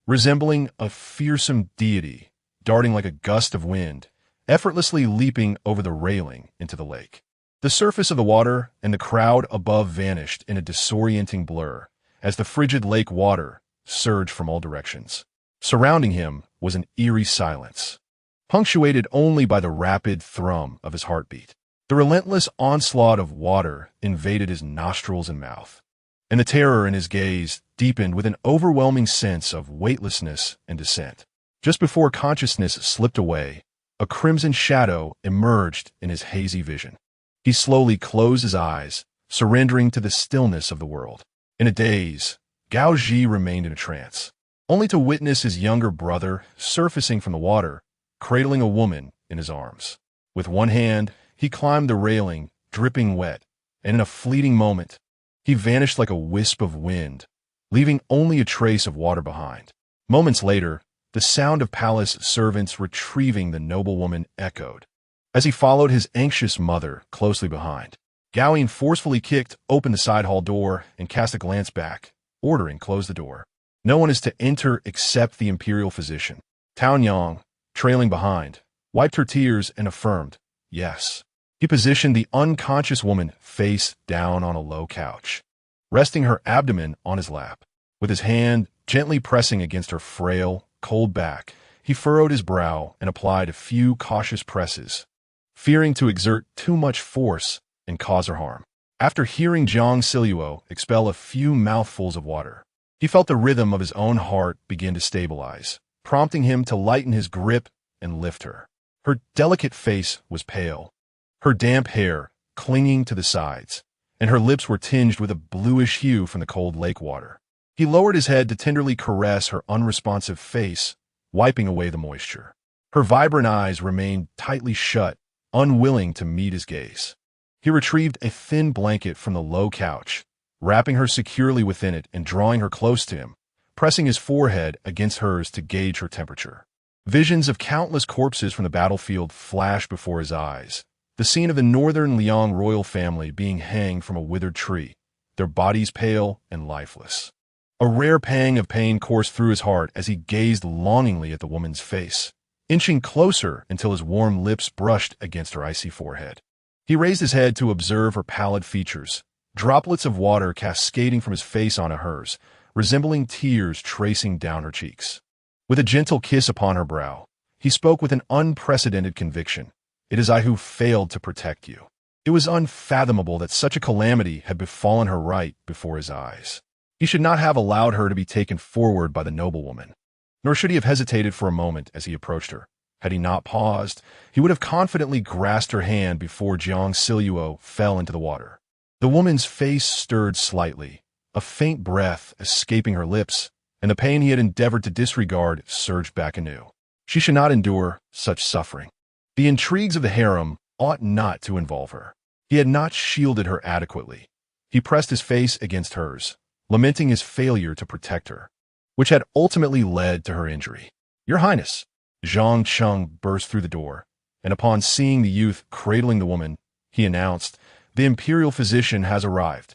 resembling a fearsome deity, darting like a gust of wind, effortlessly leaping over the railing into the lake. The surface of the water and the crowd above vanished in a disorienting blur as the frigid lake water surged from all directions. Surrounding him was an eerie silence, punctuated only by the rapid thrum of his heartbeat. The relentless onslaught of water invaded his nostrils and mouth, and the terror in his gaze deepened with an overwhelming sense of weightlessness and descent. Just before consciousness slipped away, a crimson shadow emerged in his hazy vision. He slowly closed his eyes, surrendering to the stillness of the world. In a daze, Gao Ji remained in a trance, only to witness his younger brother surfacing from the water, cradling a woman in his arms. With one hand, he climbed the railing, dripping wet, and in a fleeting moment, he vanished like a wisp of wind, leaving only a trace of water behind. Moments later, the sound of palace servants retrieving the noblewoman echoed, as he followed his anxious mother closely behind. Gao Yin forcefully kicked open the side hall door and cast a glance back, ordering close the door. No one is to enter except the imperial physician. Taonyang, trailing behind, wiped her tears and affirmed, "Yes." He positioned the unconscious woman face down on a low couch, resting her abdomen on his lap. With his hand gently pressing against her frail, cold back, he furrowed his brow and applied a few cautious presses, fearing to exert too much force and cause her harm. After hearing Jiang Zhao expel a few mouthfuls of water, he felt the rhythm of his own heart begin to stabilize, prompting him to lighten his grip and lift her. Her delicate face was pale, her damp hair clinging to the sides, and her lips were tinged with a bluish hue from the cold lake water. He lowered his head to tenderly caress her unresponsive face, wiping away the moisture. Her vibrant eyes remained tightly shut, unwilling to meet his gaze. He retrieved a thin blanket from the low couch, wrapping her securely within it and drawing her close to him, pressing his forehead against hers to gauge her temperature. Visions of countless corpses from the battlefield flashed before his eyes, the scene of the northern Liang royal family being hanged from a withered tree, their bodies pale and lifeless. A rare pang of pain coursed through his heart as he gazed longingly at the woman's face, inching closer until his warm lips brushed against her icy forehead. He raised his head to observe her pallid features, droplets of water cascading from his face onto hers, resembling tears tracing down her cheeks. With a gentle kiss upon her brow, he spoke with an unprecedented conviction. "It is I who failed to protect you." It was unfathomable that such a calamity had befallen her right before his eyes. He should not have allowed her to be taken forward by the noblewoman, nor should he have hesitated for a moment as he approached her. Had he not paused, he would have confidently grasped her hand before Jiang Zhao fell into the water. The woman's face stirred slightly, a faint breath escaping her lips, and the pain he had endeavored to disregard surged back anew. She should not endure such suffering. The intrigues of the harem ought not to involve her. He had not shielded her adequately. He pressed his face against hers, lamenting his failure to protect her, which had ultimately led to her injury. "Your Highness!" Zhang Cheng burst through the door, and upon seeing the youth cradling the woman, he announced, "The imperial physician has arrived."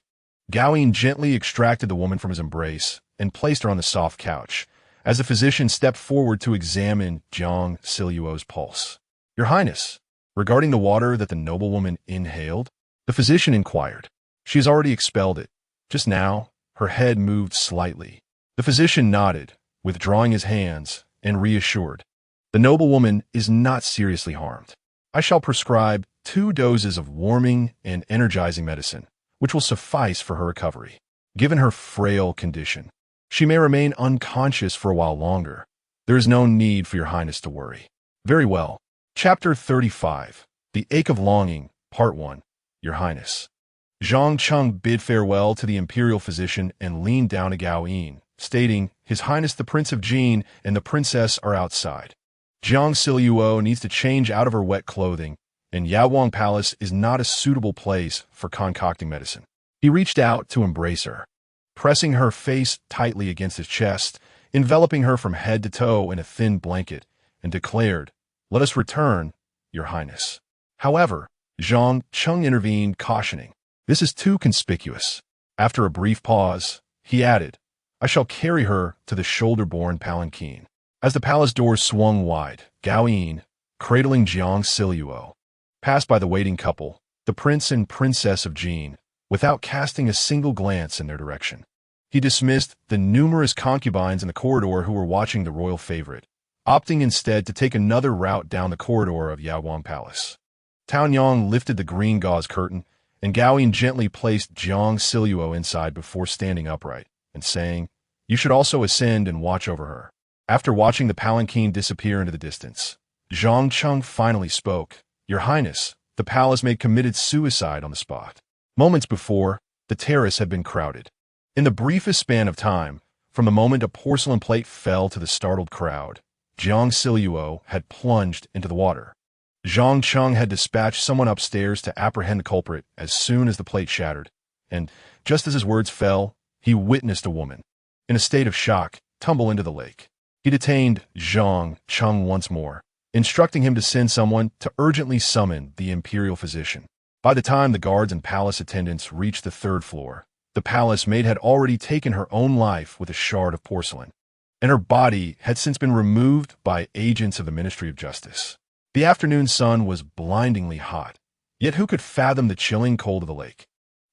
Gaoyin gently extracted the woman from his embrace and placed her on the soft couch, as the physician stepped forward to examine Jiang Zhao's pulse. "Your Highness, regarding the water that the noblewoman inhaled," the physician inquired. "She has already expelled it. Just now, her head moved slightly." The physician nodded, withdrawing his hands, and reassured, "The noblewoman is not seriously harmed. I shall prescribe 2 doses of warming and energizing medicine, which will suffice for her recovery. Given her frail condition, she may remain unconscious for a while longer. There is no need for your Highness to worry." "Very well." Chapter 35, The Ache of Longing, Part 1, Your Highness. Zhang Cheng bid farewell to the imperial physician and leaned down to Gaoyin, stating, "His Highness the Prince of Jin and the princess are outside. Jiang Zhao needs to change out of her wet clothing, and Yaowang Palace is not a suitable place for concocting medicine." He reached out to embrace her, pressing her face tightly against his chest, enveloping her from head to toe in a thin blanket, and declared, "Let us return, Your Highness." However, Zhang Cheng intervened, cautioning, "This is too conspicuous." After a brief pause, he added, "I shall carry her to the shoulder-borne palanquin." As the palace doors swung wide, Gaoyin, cradling Jiang Zhao, passed by the waiting couple, the prince and princess of Jin, without casting a single glance in their direction. He dismissed the numerous concubines in the corridor who were watching the royal favorite, opting instead to take another route down the corridor of Yaowang Palace. Tao Yang lifted the green gauze curtain, and Gaoyin gently placed Jiang Zhao inside before standing upright and saying, "You should also ascend and watch over her." After watching the palanquin disappear into the distance, Zhang Cheng finally spoke, "Your Highness, the palace made committed suicide on the spot." Moments before, the terrace had been crowded. In the briefest span of time, from the moment a porcelain plate fell to the startled crowd, Jiang Zhao had plunged into the water. Zhang Cheng had dispatched someone upstairs to apprehend the culprit as soon as the plate shattered, and, just as his words fell, he witnessed a woman, in a state of shock, tumble into the lake. He detained Zhang Cheng once more, instructing him to send someone to urgently summon the imperial physician. By the time the guards and palace attendants reached the 3rd floor, the palace maid had already taken her own life with a shard of porcelain, and her body had since been removed by agents of the Ministry of Justice. The afternoon sun was blindingly hot, yet who could fathom the chilling cold of the lake?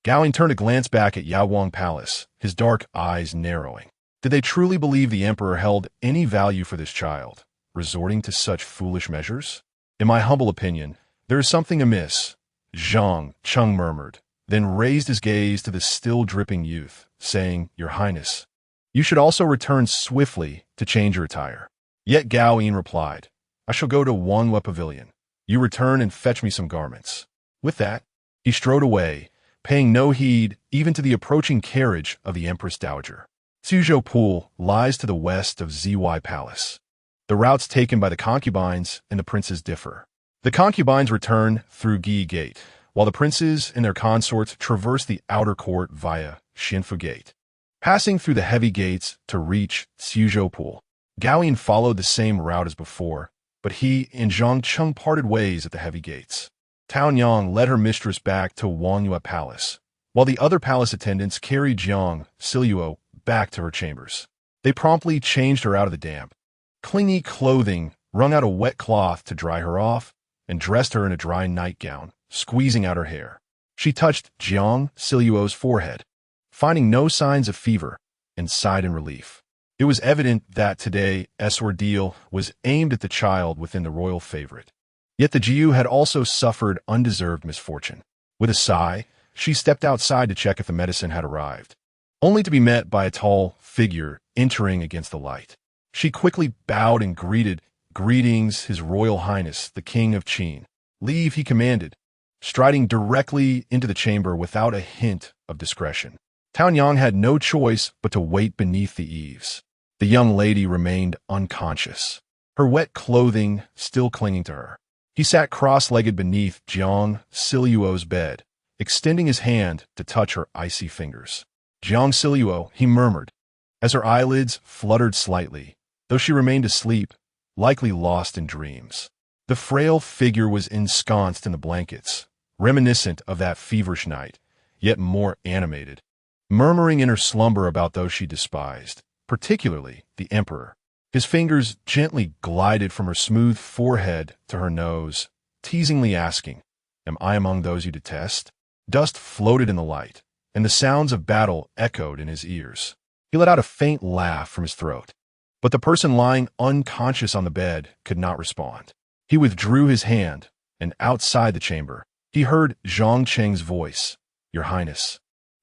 Gaoyin turned a glance back at Yaowang Palace, his dark eyes narrowing. Did they truly believe the emperor held any value for this child, resorting to such foolish measures? In my humble opinion, "There is something amiss," Zhang Chung murmured, then raised his gaze to the still dripping youth, saying, "Your Highness, you should also return swiftly to change your attire." Yet Gao Yin replied, "I shall go to Wanhua Pavilion. You return and fetch me some garments." With that, he strode away, paying no heed even to the approaching carriage of the Empress Dowager. Suzhou Pool lies to the west of Zy Palace. The routes taken by the concubines and the princes differ. The concubines return through Gi Gate, while the princes and their consorts traverse the outer court via Xinfu Gate, passing through the heavy gates to reach Suzhou Pool. Gao Yin followed the same route as before, but he and Zhang Chung parted ways at the heavy gates. Tao Yang led her mistress back to Wanhua Palace, while the other palace attendants carried Jiang Zhao back to her chambers. They promptly changed her out of the damp, clingy clothing, wrung out a wet cloth to dry her off, and dressed her in a dry nightgown, squeezing out her hair. She touched Jiang Zhao's forehead, finding no signs of fever, and sighed in relief. It was evident that today's ordeal was aimed at the child within the royal favorite. Yet the Jiu had also suffered undeserved misfortune. With a sigh, she stepped outside to check if the medicine had arrived, only to be met by a tall figure entering against the light. She quickly bowed and greeted, "Greetings, His Royal Highness, the King of Qin." "Leave," he commanded, striding directly into the chamber without a hint of discretion. Tao Yang had no choice but to wait beneath the eaves. The young lady remained unconscious, her wet clothing still clinging to her. He sat cross-legged beneath Jiang Zhao's bed, extending his hand to touch her icy fingers. "Jiang Zhao," he murmured, as her eyelids fluttered slightly, though she remained asleep, likely lost in dreams. The frail figure was ensconced in the blankets, reminiscent of that feverish night, yet more animated, murmuring in her slumber about those she despised, particularly the emperor. His fingers gently glided from her smooth forehead to her nose, teasingly asking, "Am I among those you detest?" Dust floated in the light, and the sounds of battle echoed in his ears. He let out a faint laugh from his throat, but the person lying unconscious on the bed could not respond. He withdrew his hand, and outside the chamber, he heard Zhang Cheng's voice, "Your Highness,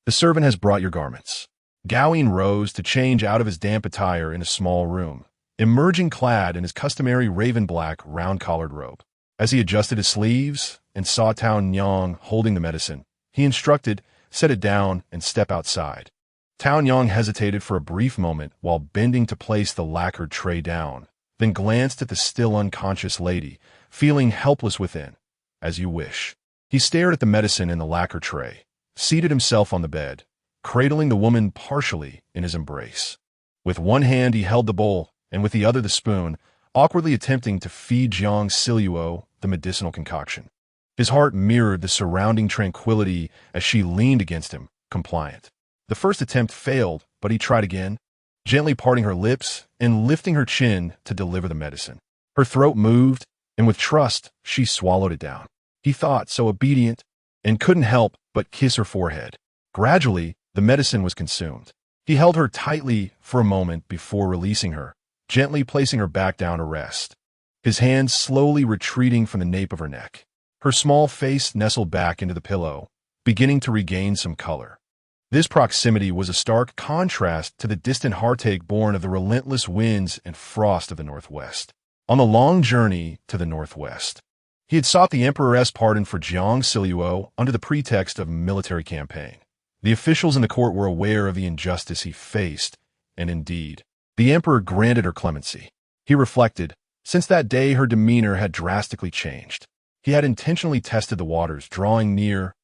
the servant has brought your garments." Gao Yin rose to change out of his damp attire in a small room, emerging clad in his customary raven-black round-collared robe. As he adjusted his sleeves and saw Tao Yang holding the medicine, he instructed, "Set it down and step outside." Tao Yang hesitated for a brief moment while bending to place the lacquered tray down, then glanced at the still unconscious lady, feeling helpless within. "As you wish." He stared at the medicine in the lacquer tray, seated himself on the bed, cradling the woman partially in his embrace. With one hand he held the bowl, and with the other the spoon, awkwardly attempting to feed Jiang Zhao the medicinal concoction. His heart mirrored the surrounding tranquility as she leaned against him, compliant. The first attempt failed, but he tried again, gently parting her lips and lifting her chin to deliver the medicine. Her throat moved, and with trust, she swallowed it down. He thought, so obedient, and couldn't help but kiss her forehead. Gradually, the medicine was consumed. He held her tightly for a moment before releasing her, gently placing her back down to rest, his hands slowly retreating from the nape of her neck. Her small face nestled back into the pillow, beginning to regain some color. This proximity was a stark contrast to the distant heartache born of the relentless winds and frost of the northwest. On the long journey to the northwest, he had sought the emperor's pardon for Jiang Zhao under the pretext of a military campaign. The officials in the court were aware of the injustice he faced, and indeed, the emperor granted her clemency. He reflected, since that day her demeanor had drastically changed. He had intentionally tested the waters, drawing near,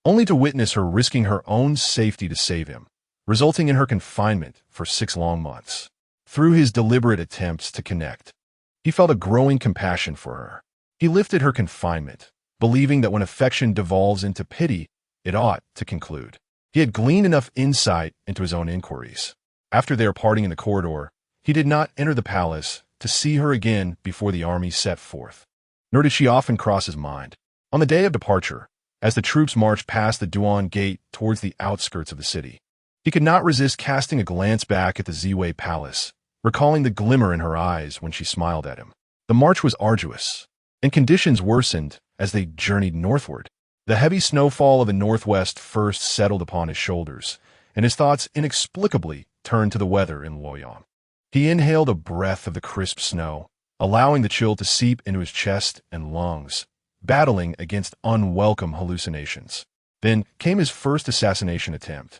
only to witness her risking her own safety to save him, resulting in her confinement for 6 long months. Through his deliberate attempts to connect, he felt a growing compassion for her. He lifted her confinement, believing that when affection devolves into pity, it ought to conclude. He had gleaned enough insight into his own inquiries. After their parting in the corridor, he did not enter the palace to see her again before the army set forth. Nor did she often cross his mind. On the day of departure, as the troops marched past the Duan Gate towards the outskirts of the city, he could not resist casting a glance back at the Ziwei Palace, recalling the glimmer in her eyes when she smiled at him. The march was arduous, and conditions worsened as they journeyed northward. The heavy snowfall of the northwest first settled upon his shoulders, and his thoughts inexplicably turned to the weather in Luoyang. He inhaled a breath of the crisp snow, allowing the chill to seep into his chest and lungs, battling against unwelcome hallucinations. Then came his first assassination attempt,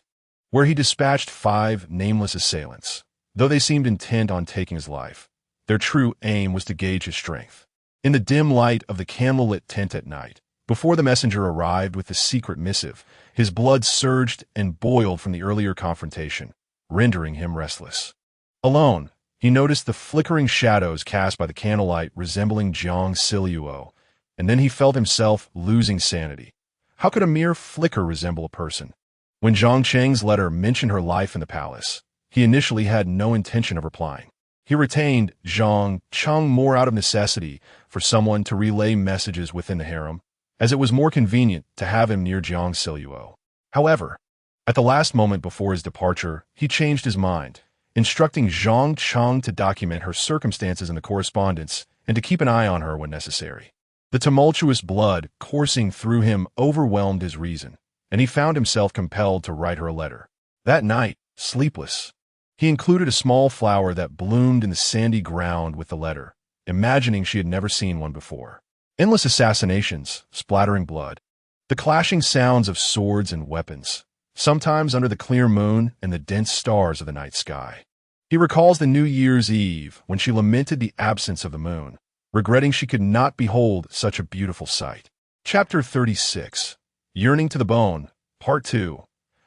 where he dispatched 5 nameless assailants. Though they seemed intent on taking his life, their true aim was to gauge his strength. In the dim light of the candlelit tent at night, before the messenger arrived with the secret missive, his blood surged and boiled from the earlier confrontation, rendering him restless. Alone, he noticed the flickering shadows cast by the candlelight resembling Jiang Zhao, and then he felt himself losing sanity. How could a mere flicker resemble a person? When Zhang Cheng's letter mentioned her life in the palace, he initially had no intention of replying. He retained Zhang Cheng more out of necessity for someone to relay messages within the harem, as it was more convenient to have him near Jiang Zhao. However, at the last moment before his departure, he changed his mind, instructing Zhang Cheng to document her circumstances in the correspondence and to keep an eye on her when necessary. The tumultuous blood coursing through him overwhelmed his reason, and he found himself compelled to write her a letter. That night, sleepless, he included a small flower that bloomed in the sandy ground with the letter, imagining she had never seen one before. Endless assassinations, splattering blood, the clashing sounds of swords and weapons, sometimes under the clear moon and the dense stars of the night sky. He recalls the New Year's Eve when she lamented the absence of the moon, regretting she could not behold such a beautiful sight. Chapter 36. Yearning to the Bone, Part 2.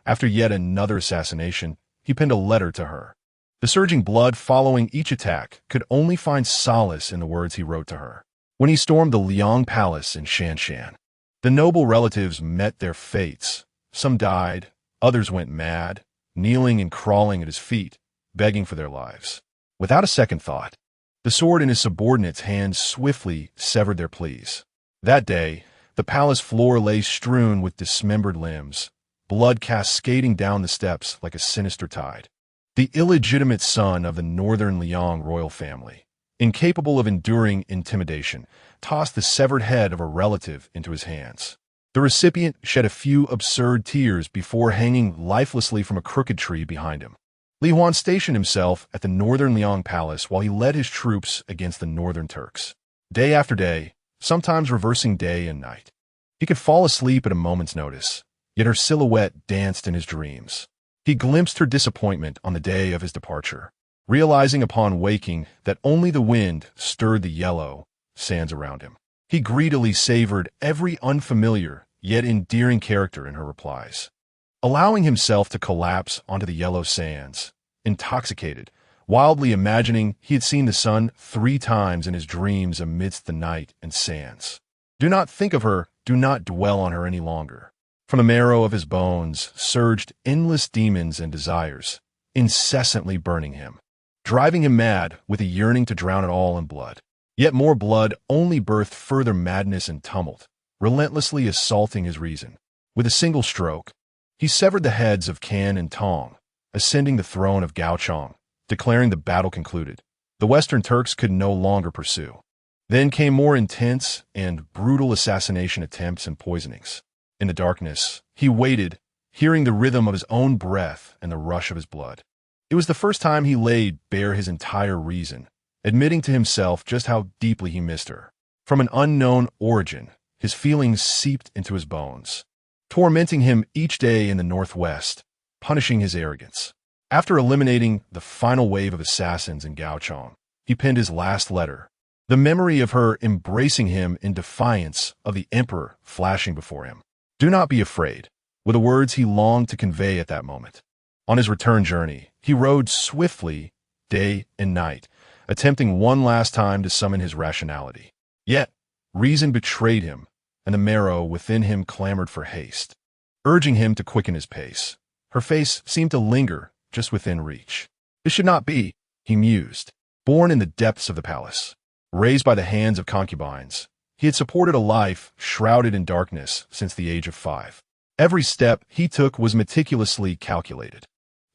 After yet another assassination, he penned a letter to her. The surging blood following each attack could only find solace in the words he wrote to her. When he stormed the Liang Palace in Shanshan, the noble relatives met their fates. Some died, others went mad, kneeling and crawling at his feet, begging for their lives. Without a second thought, the sword in his subordinate's hand swiftly severed their pleas. That day, the palace floor lay strewn with dismembered limbs, blood cascading down the steps like a sinister tide. The illegitimate son of the northern Liang royal family, incapable of enduring intimidation, tossed the severed head of a relative into his hands. The recipient shed a few absurd tears before hanging lifelessly from a crooked tree behind him. Li Huan stationed himself at the northern Liang palace while he led his troops against the northern Turks. Day after day, sometimes reversing day and night, he could fall asleep at a moment's notice, yet her silhouette danced in his dreams. He glimpsed her disappointment on the day of his departure, realizing upon waking that only the wind stirred the yellow sands around him. He greedily savored every unfamiliar yet endearing character in her replies, allowing himself to collapse onto the yellow sands, intoxicated, wildly imagining he had seen the sun 3 times in his dreams amidst the night and sands. Do not think of her, do not dwell on her any longer. From the marrow of his bones surged endless demons and desires, incessantly burning him, driving him mad with a yearning to drown it all in blood. Yet more blood only birthed further madness and tumult, relentlessly assaulting his reason. With a single stroke, he severed the heads of Can and Tong, ascending the throne of Gaochang, declaring the battle concluded. The Western Turks could no longer pursue. Then came more intense and brutal assassination attempts and poisonings. In the darkness, he waited, hearing the rhythm of his own breath and the rush of his blood. It was the first time he laid bare his entire reason, admitting to himself just how deeply he missed her. From an unknown origin, his feelings seeped into his bones, tormenting him each day in the northwest, punishing his arrogance. After eliminating the final wave of assassins in Gaochang, he penned his last letter, the memory of her embracing him in defiance of the emperor flashing before him. Do not be afraid, were the words he longed to convey at that moment. On his return journey, he rode swiftly, day and night, attempting one last time to summon his rationality. Yet, reason betrayed him, and the marrow within him clamored for haste, urging him to quicken his pace. Her face seemed to linger just within reach. This should not be, he mused. Born in the depths of the palace, raised by the hands of concubines, he had supported a life shrouded in darkness since the age of 5. Every step he took was meticulously calculated.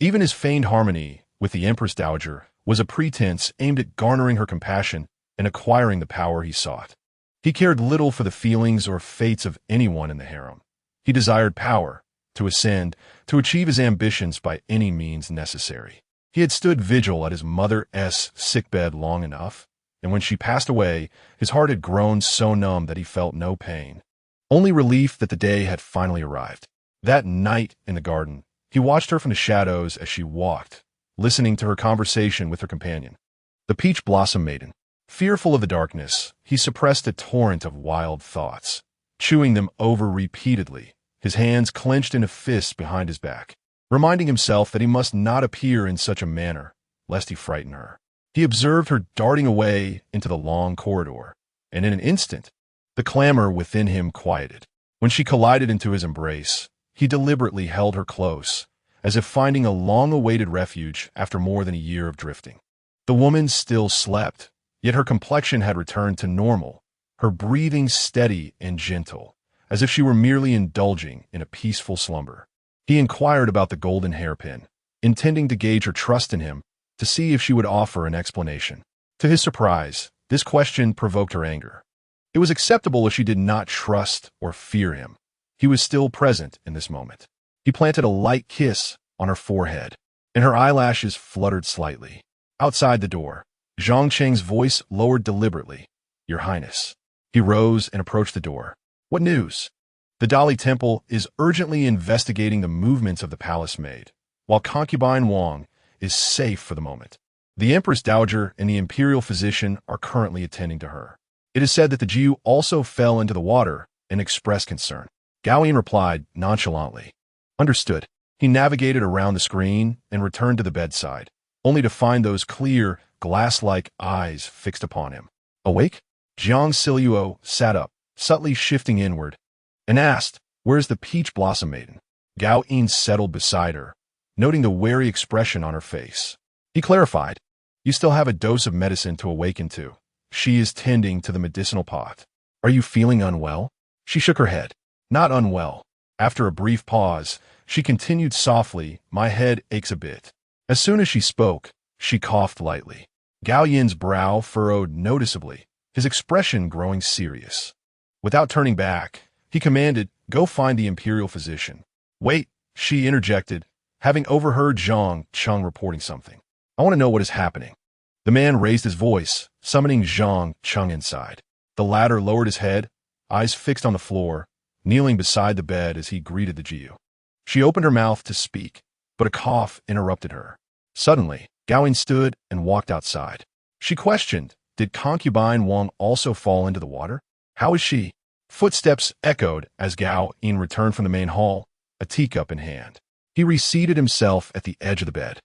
Even his feigned harmony with the Empress Dowager was a pretense aimed at garnering her compassion and acquiring the power he sought. He cared little for the feelings or fates of anyone in the harem. He desired power, to ascend, to achieve his ambitions by any means necessary. He had stood vigil at his mother's sickbed long enough, and when she passed away, his heart had grown so numb that he felt no pain. Only relief that the day had finally arrived. That night in the garden, he watched her from the shadows as she walked, listening to her conversation with her companion, the peach blossom maiden. Fearful of the darkness, he suppressed a torrent of wild thoughts, chewing them over repeatedly, his hands clenched in a fist behind his back, reminding himself that he must not appear in such a manner, lest he frighten her. He observed her darting away into the long corridor, and in an instant, the clamor within him quieted. When she collided into his embrace, he deliberately held her close, as if finding a long-awaited refuge after more than a year of drifting. The woman still slept, yet her complexion had returned to normal, her breathing steady and gentle, as if she were merely indulging in a peaceful slumber. He inquired about the golden hairpin, intending to gauge her trust in him, to see if she would offer an explanation. To his surprise, this question provoked her anger. It was acceptable if she did not trust or fear him. He was still present in this moment. He planted a light kiss on her forehead, and her eyelashes fluttered slightly. Outside the door, Zhang Cheng's voice lowered deliberately. "Your Highness." He rose and approached the door. "What news?" "The Dali Temple is urgently investigating the movements of the palace maid, while concubine Wang is safe for the moment. The Empress Dowager and the imperial physician are currently attending to her. It is said that the Jiu also fell into the water and expressed concern." Gao Yin replied nonchalantly. "Understood." He navigated around the screen and returned to the bedside, only to find those clear, glass-like eyes fixed upon him. "Awake?" Jiang Zhao sat up, subtly shifting inward, and asked, "Where's the peach blossom maiden?" Gao Yin settled beside her, noting the wary expression on her face. He clarified, "You still have a dose of medicine to awaken to. She is tending to the medicinal pot. Are you feeling unwell?" She shook her head. "Not unwell." After a brief pause, she continued softly, "My head aches a bit." As soon as she spoke, she coughed lightly. Gao Yin's brow furrowed noticeably, his expression growing serious. Without turning back, he commanded, "Go find the imperial physician." "Wait," she interjected, having overheard Zhang Cheng reporting something. "I want to know what is happening." The man raised his voice, summoning Zhang Cheng inside. The latter lowered his head, eyes fixed on the floor, kneeling beside the bed as he greeted the Jiu. She opened her mouth to speak, but a cough interrupted her. Suddenly, Gao Yin stood and walked outside. She questioned, "Did concubine Wang also fall into the water? How is she?" Footsteps echoed as Gao Yin returned from the main hall, a teacup in hand. He reseated himself at the edge of the bed,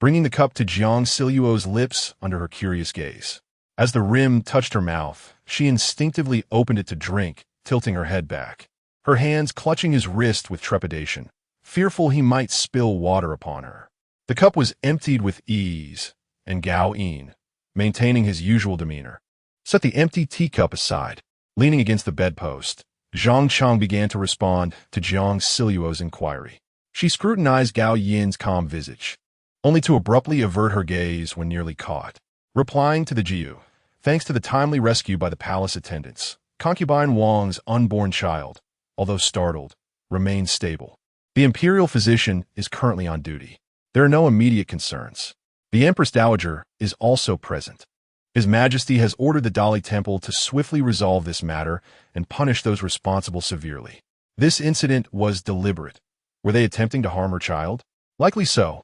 bringing the cup to Jiang Zhao's lips under her curious gaze. As the rim touched her mouth, she instinctively opened it to drink, tilting her head back, her hands clutching his wrist with trepidation, fearful he might spill water upon her. The cup was emptied with ease, and Gao Yin, maintaining his usual demeanor, set the empty teacup aside. Leaning against the bedpost, Zhang Cheng began to respond to Jiang Zhao's inquiry. She scrutinized Gao Yin's calm visage, only to abruptly avert her gaze when nearly caught. Replying to the Jiu, "Thanks to the timely rescue by the palace attendants, concubine Wang's unborn child, although startled, remains stable. The imperial physician is currently on duty. There are no immediate concerns. The Empress Dowager is also present. His Majesty has ordered the Dali Temple to swiftly resolve this matter and punish those responsible severely. This incident was deliberate. Were they attempting to harm her child? Likely so."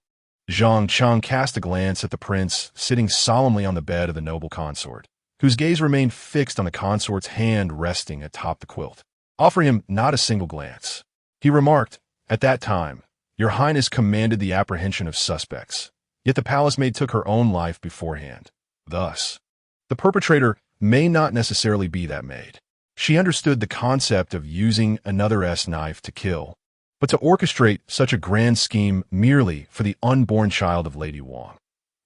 Zhang Cheng cast a glance at the prince sitting solemnly on the bed of the noble consort, whose gaze remained fixed on the consort's hand resting atop the quilt, offering him not a single glance. He remarked, "At that time, Your Highness commanded the apprehension of suspects, yet the palace maid took her own life beforehand. Thus, the perpetrator may not necessarily be that maid. She understood the concept of using another's knife to kill, but to orchestrate such a grand scheme merely for the unborn child of Lady Wang.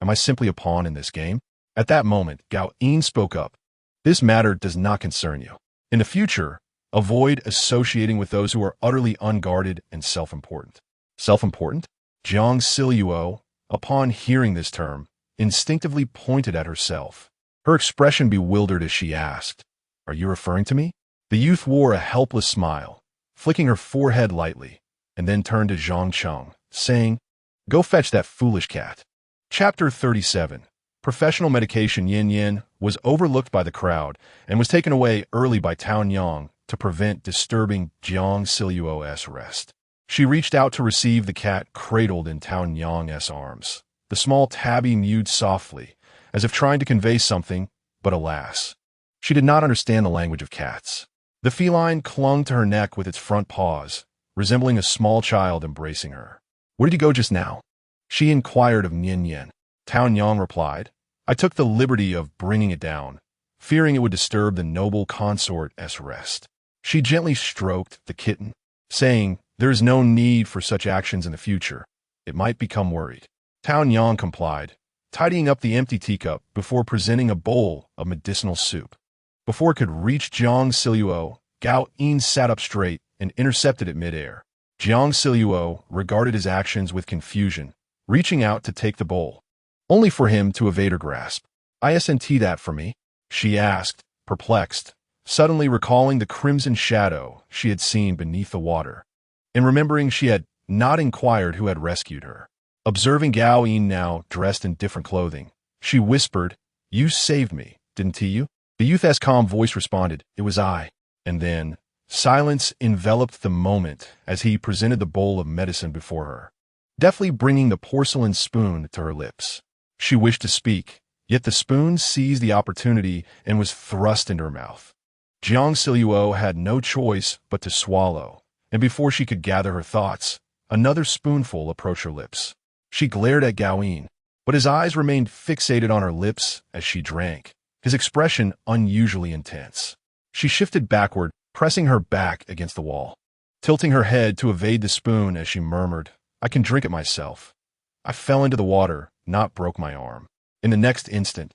Am I simply a pawn in this game?" At that moment, Gao Yin spoke up. "This matter does not concern you. In the future, avoid associating with those who are utterly unguarded and self-important." "Self-important?" Jiang Zhao, upon hearing this term, instinctively pointed at herself, her expression bewildered as she asked, Are you referring to me? The youth wore a helpless smile, flicking her forehead lightly, and then turned to Zhang Cheng, saying, Go fetch that foolish cat. Chapter 37. Professional medication. Yin Yin was overlooked by the crowd and was taken away early by Town Yang to prevent disturbing Jiang Zhao's arrest. She reached out to receive the cat cradled in Town Yang's arms. The small tabby mewed softly, as if trying to convey something, but alas, she did not understand the language of cats. The feline clung to her neck with its front paws, resembling a small child embracing her. Where did you go just now? She inquired of Yin Yin. Town Yang replied, I took the liberty of bringing it down, fearing it would disturb the noble consort's rest. She gently stroked the kitten, saying, There is no need for such actions in the future. It might become worried. Town Yang complied, tidying up the empty teacup before presenting a bowl of medicinal soup. Before it could reach Jiang Zhao, Gao Yin sat up straight and intercepted it midair. Jiang Zhao regarded his actions with confusion, reaching out to take the bowl, only for him to evade her grasp. Isn't that for me? She asked, perplexed, suddenly recalling the crimson shadow she had seen beneath the water, and remembering she had not inquired who had rescued her. Observing Gao Yin now dressed in different clothing, she whispered, You saved me, didn't you? The youth's calm voice responded, It was I. And then, silence enveloped the moment as he presented the bowl of medicine before her, deftly bringing the porcelain spoon to her lips. She wished to speak, yet the spoon seized the opportunity and was thrust into her mouth. Jiang Zhao had no choice but to swallow, and before she could gather her thoughts, another spoonful approached her lips. She glared at Gao Yin, but his eyes remained fixated on her lips as she drank, his expression unusually intense. She shifted backward, pressing her back against the wall, tilting her head to evade the spoon as she murmured, I can drink it myself. I fell into the water, not broke my arm. In the next instant,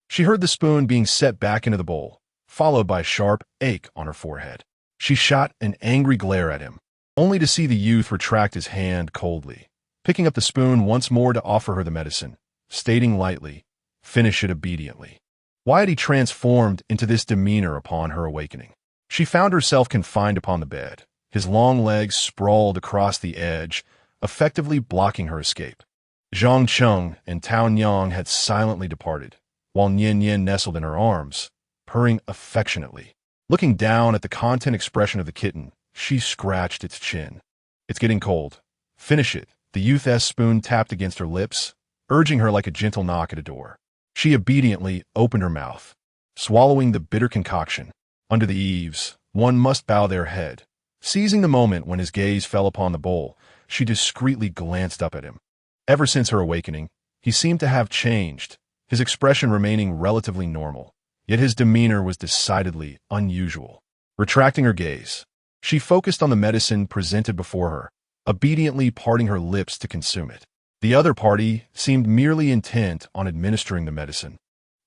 she heard the spoon being set back into the bowl, followed by a sharp ache on her forehead. She shot an angry glare at him, only to see the youth retract his hand coldly, picking up the spoon once more to offer her the medicine, stating lightly, Finish it obediently. Why had he transformed into this demeanor upon her awakening? She found herself confined upon the bed, his long legs sprawled across the edge, effectively blocking her escape. Zhang Cheng and Town Yang had silently departed, while Yin Yin nestled in her arms, purring affectionately. Looking down at the content expression of the kitten, she scratched its chin. It's getting cold. Finish it. The youth's spoon tapped against her lips, urging her like a gentle knock at a door. She obediently opened her mouth, swallowing the bitter concoction. Under the eaves, one must bow their head. Seizing the moment when his gaze fell upon the bowl, she discreetly glanced up at him. Ever since her awakening, he seemed to have changed, his expression remaining relatively normal, yet his demeanor was decidedly unusual. Retracting her gaze, she focused on the medicine presented before her, obediently parting her lips to consume it. The other party seemed merely intent on administering the medicine.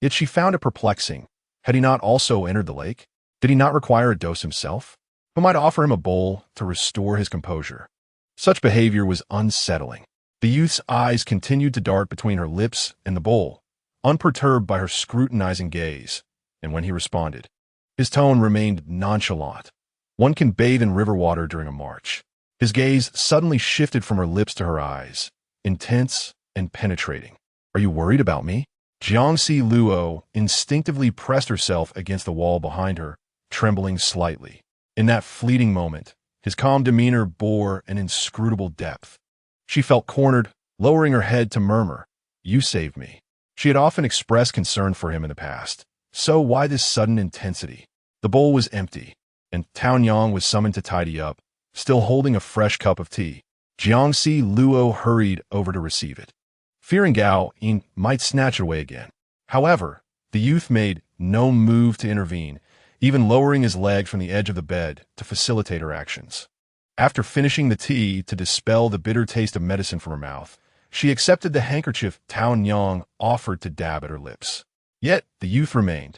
Yet she found it perplexing. Had he not also entered the lake? Did he not require a dose himself? Who might offer him a bowl to restore his composure? Such behavior was unsettling. The youth's eyes continued to dart between her lips and the bowl, unperturbed by her scrutinizing gaze, and when he responded, his tone remained nonchalant. One can bathe in river water during a march. His gaze suddenly shifted from her lips to her eyes, intense and penetrating. Are you worried about me? Jiang Zhao instinctively pressed herself against the wall behind her, trembling slightly. In that fleeting moment, his calm demeanor bore an inscrutable depth. She felt cornered, lowering her head to murmur, You saved me. She had often expressed concern for him in the past. So why this sudden intensity? The bowl was empty, and Town Yang was summoned to tidy up, still holding a fresh cup of tea. Jiang Zhao hurried over to receive it, fearing Gao Yin might snatch it away again. However, the youth made no move to intervene, even lowering his leg from the edge of the bed to facilitate her actions. After finishing the tea to dispel the bitter taste of medicine from her mouth, she accepted the handkerchief Town Yang offered to dab at her lips. Yet the youth remained,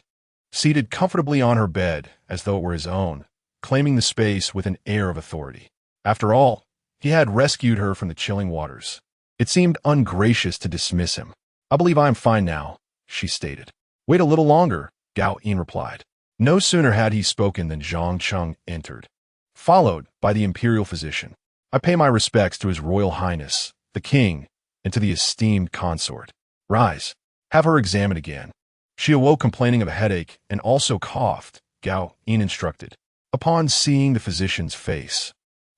seated comfortably on her bed as though it were his own, claiming the space with an air of authority. After all, he had rescued her from the chilling waters. It seemed ungracious to dismiss him. I believe I am fine now, she stated. Wait a little longer, Gao Yin replied. No sooner had he spoken than Jiang Zhao entered, followed by the imperial physician. I pay my respects to His Royal Highness, the King, and to the esteemed consort. Rise. Have her examined again. She awoke complaining of a headache and also coughed, Gao Yin instructed. Upon seeing the physician's face,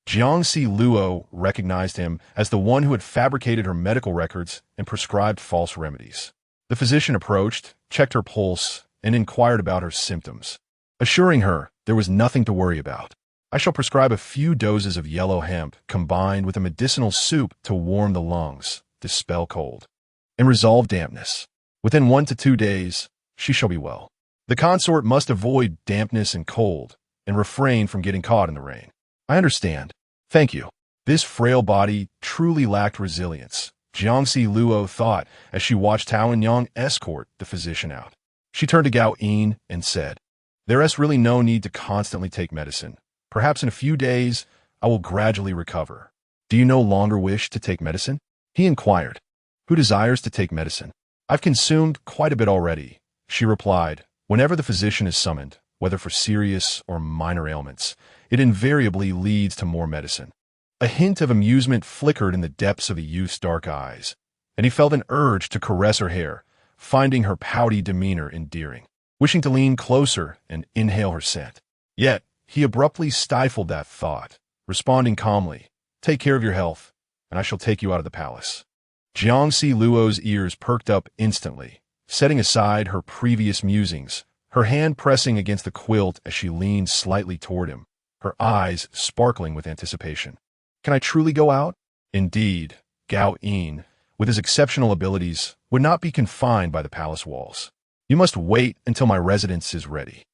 Jiang Luo recognized him as the one who had fabricated her medical records and prescribed false remedies. The physician approached, checked her pulse, and inquired about her symptoms, assuring her there was nothing to worry about. I shall prescribe a few doses of yellow hemp combined with a medicinal soup to warm the lungs, dispel cold, and resolve dampness. Within 1 to 2 days, she shall be well. The consort must avoid dampness and cold and refrain from getting caught in the rain. I understand. Thank you. This frail body truly lacked resilience, Jiang Luo thought as she watched Tao and Yang escort the physician out. She turned to Gao Yin and said, "There is really no need to constantly take medicine. Perhaps in a few days, I will gradually recover. Do you no longer wish to take medicine?" He inquired. "Who desires to take medicine? I've consumed quite a bit already," she replied. Whenever the physician is summoned, whether for serious or minor ailments, it invariably leads to more medicine. A hint of amusement flickered in the depths of the youth's dark eyes, and he felt an urge to caress her hair, finding her pouty demeanor endearing, wishing to lean closer and inhale her scent. Yet, he abruptly stifled that thought, responding calmly, "Take care of your health, and I shall take you out of the palace." Jiang Luo's ears perked up instantly, setting aside her previous musings, her hand pressing against the quilt as she leaned slightly toward him, her eyes sparkling with anticipation. "Can I truly go out?" Indeed, Gao Yin, with his exceptional abilities, would not be confined by the palace walls. "You must wait until my residence is ready.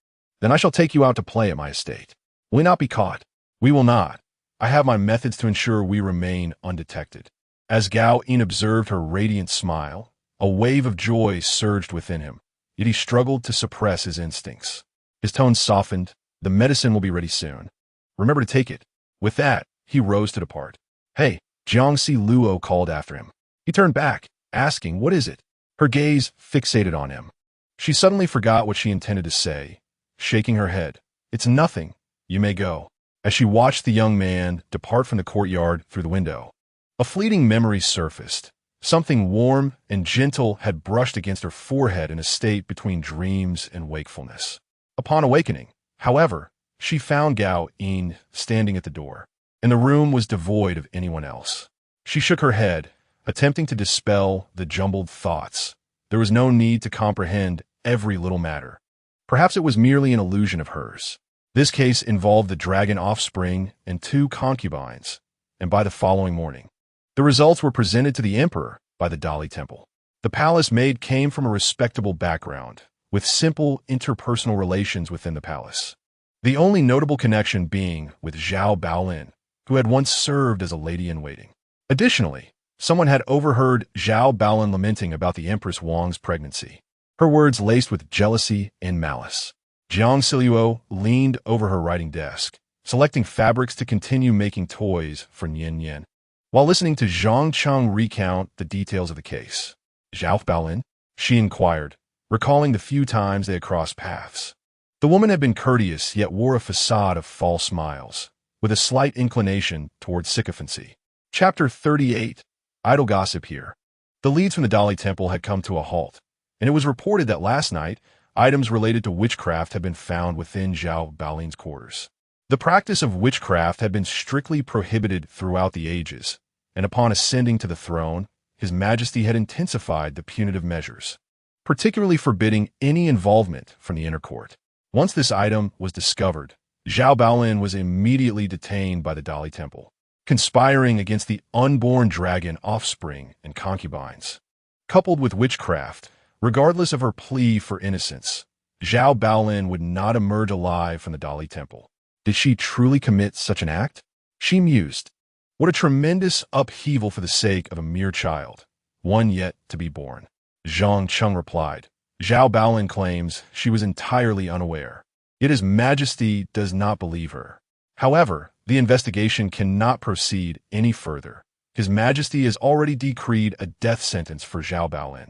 Then I shall take you out to play at my estate. Will we not be caught?" "We will not. I have my methods to ensure we remain undetected." As Gao Yin observed her radiant smile, a wave of joy surged within him, yet he struggled to suppress his instincts. His tone softened. "The medicine will be ready soon. Remember to take it." With that, he rose to depart. "Hey," Jiang Luo called after him. He turned back, asking, "What is it?" Her gaze fixated on him. She suddenly forgot what she intended to say, shaking her head. "It's nothing. You may go." As she watched the young man depart from the courtyard through the window, a fleeting memory surfaced. Something warm and gentle had brushed against her forehead in a state between dreams and wakefulness. Upon awakening, however, she found Gao Yin standing at the door, and the room was devoid of anyone else. She shook her head, attempting to dispel the jumbled thoughts. There was no need to comprehend every little matter. Perhaps it was merely an illusion of hers. This case involved the dragon offspring and 2 concubines, and by the following morning, the results were presented to the emperor by the Dali Temple. The palace maid came from a respectable background, with simple interpersonal relations within the palace. The only notable connection being with Zhao Baolin, who had once served as a lady-in-waiting. Additionally, someone had overheard Zhao Baolin lamenting about the Empress Wang's pregnancy, her words laced with jealousy and malice. Jiang Luo leaned over her writing desk, selecting fabrics to continue making toys for Nian Nian, while listening to Zhang Cheng recount the details of the case. "Zhao Baolin?" she inquired, recalling the few times they had crossed paths. The woman had been courteous, yet wore a facade of false smiles, with a slight inclination toward sycophancy. Chapter 38. Idle gossip here. The leads from the Dali Temple had come to a halt, and it was reported that last night, items related to witchcraft had been found within Zhao Baolin's quarters. The practice of witchcraft had been strictly prohibited throughout the ages, and upon ascending to the throne, His Majesty had intensified the punitive measures, particularly forbidding any involvement from the inner court. Once this item was discovered, Zhao Baolin was immediately detained by the Dali Temple, conspiring against the unborn dragon offspring and concubines. Coupled with witchcraft, regardless of her plea for innocence, Zhao Baolin would not emerge alive from the Dali Temple. Did she truly commit such an act? She mused. What a tremendous upheaval for the sake of a mere child, one yet to be born. Zhang Cheng replied. Zhao Baolin claims she was entirely unaware, yet His Majesty does not believe her. However, the investigation cannot proceed any further. His Majesty has already decreed a death sentence for Zhao Baolin,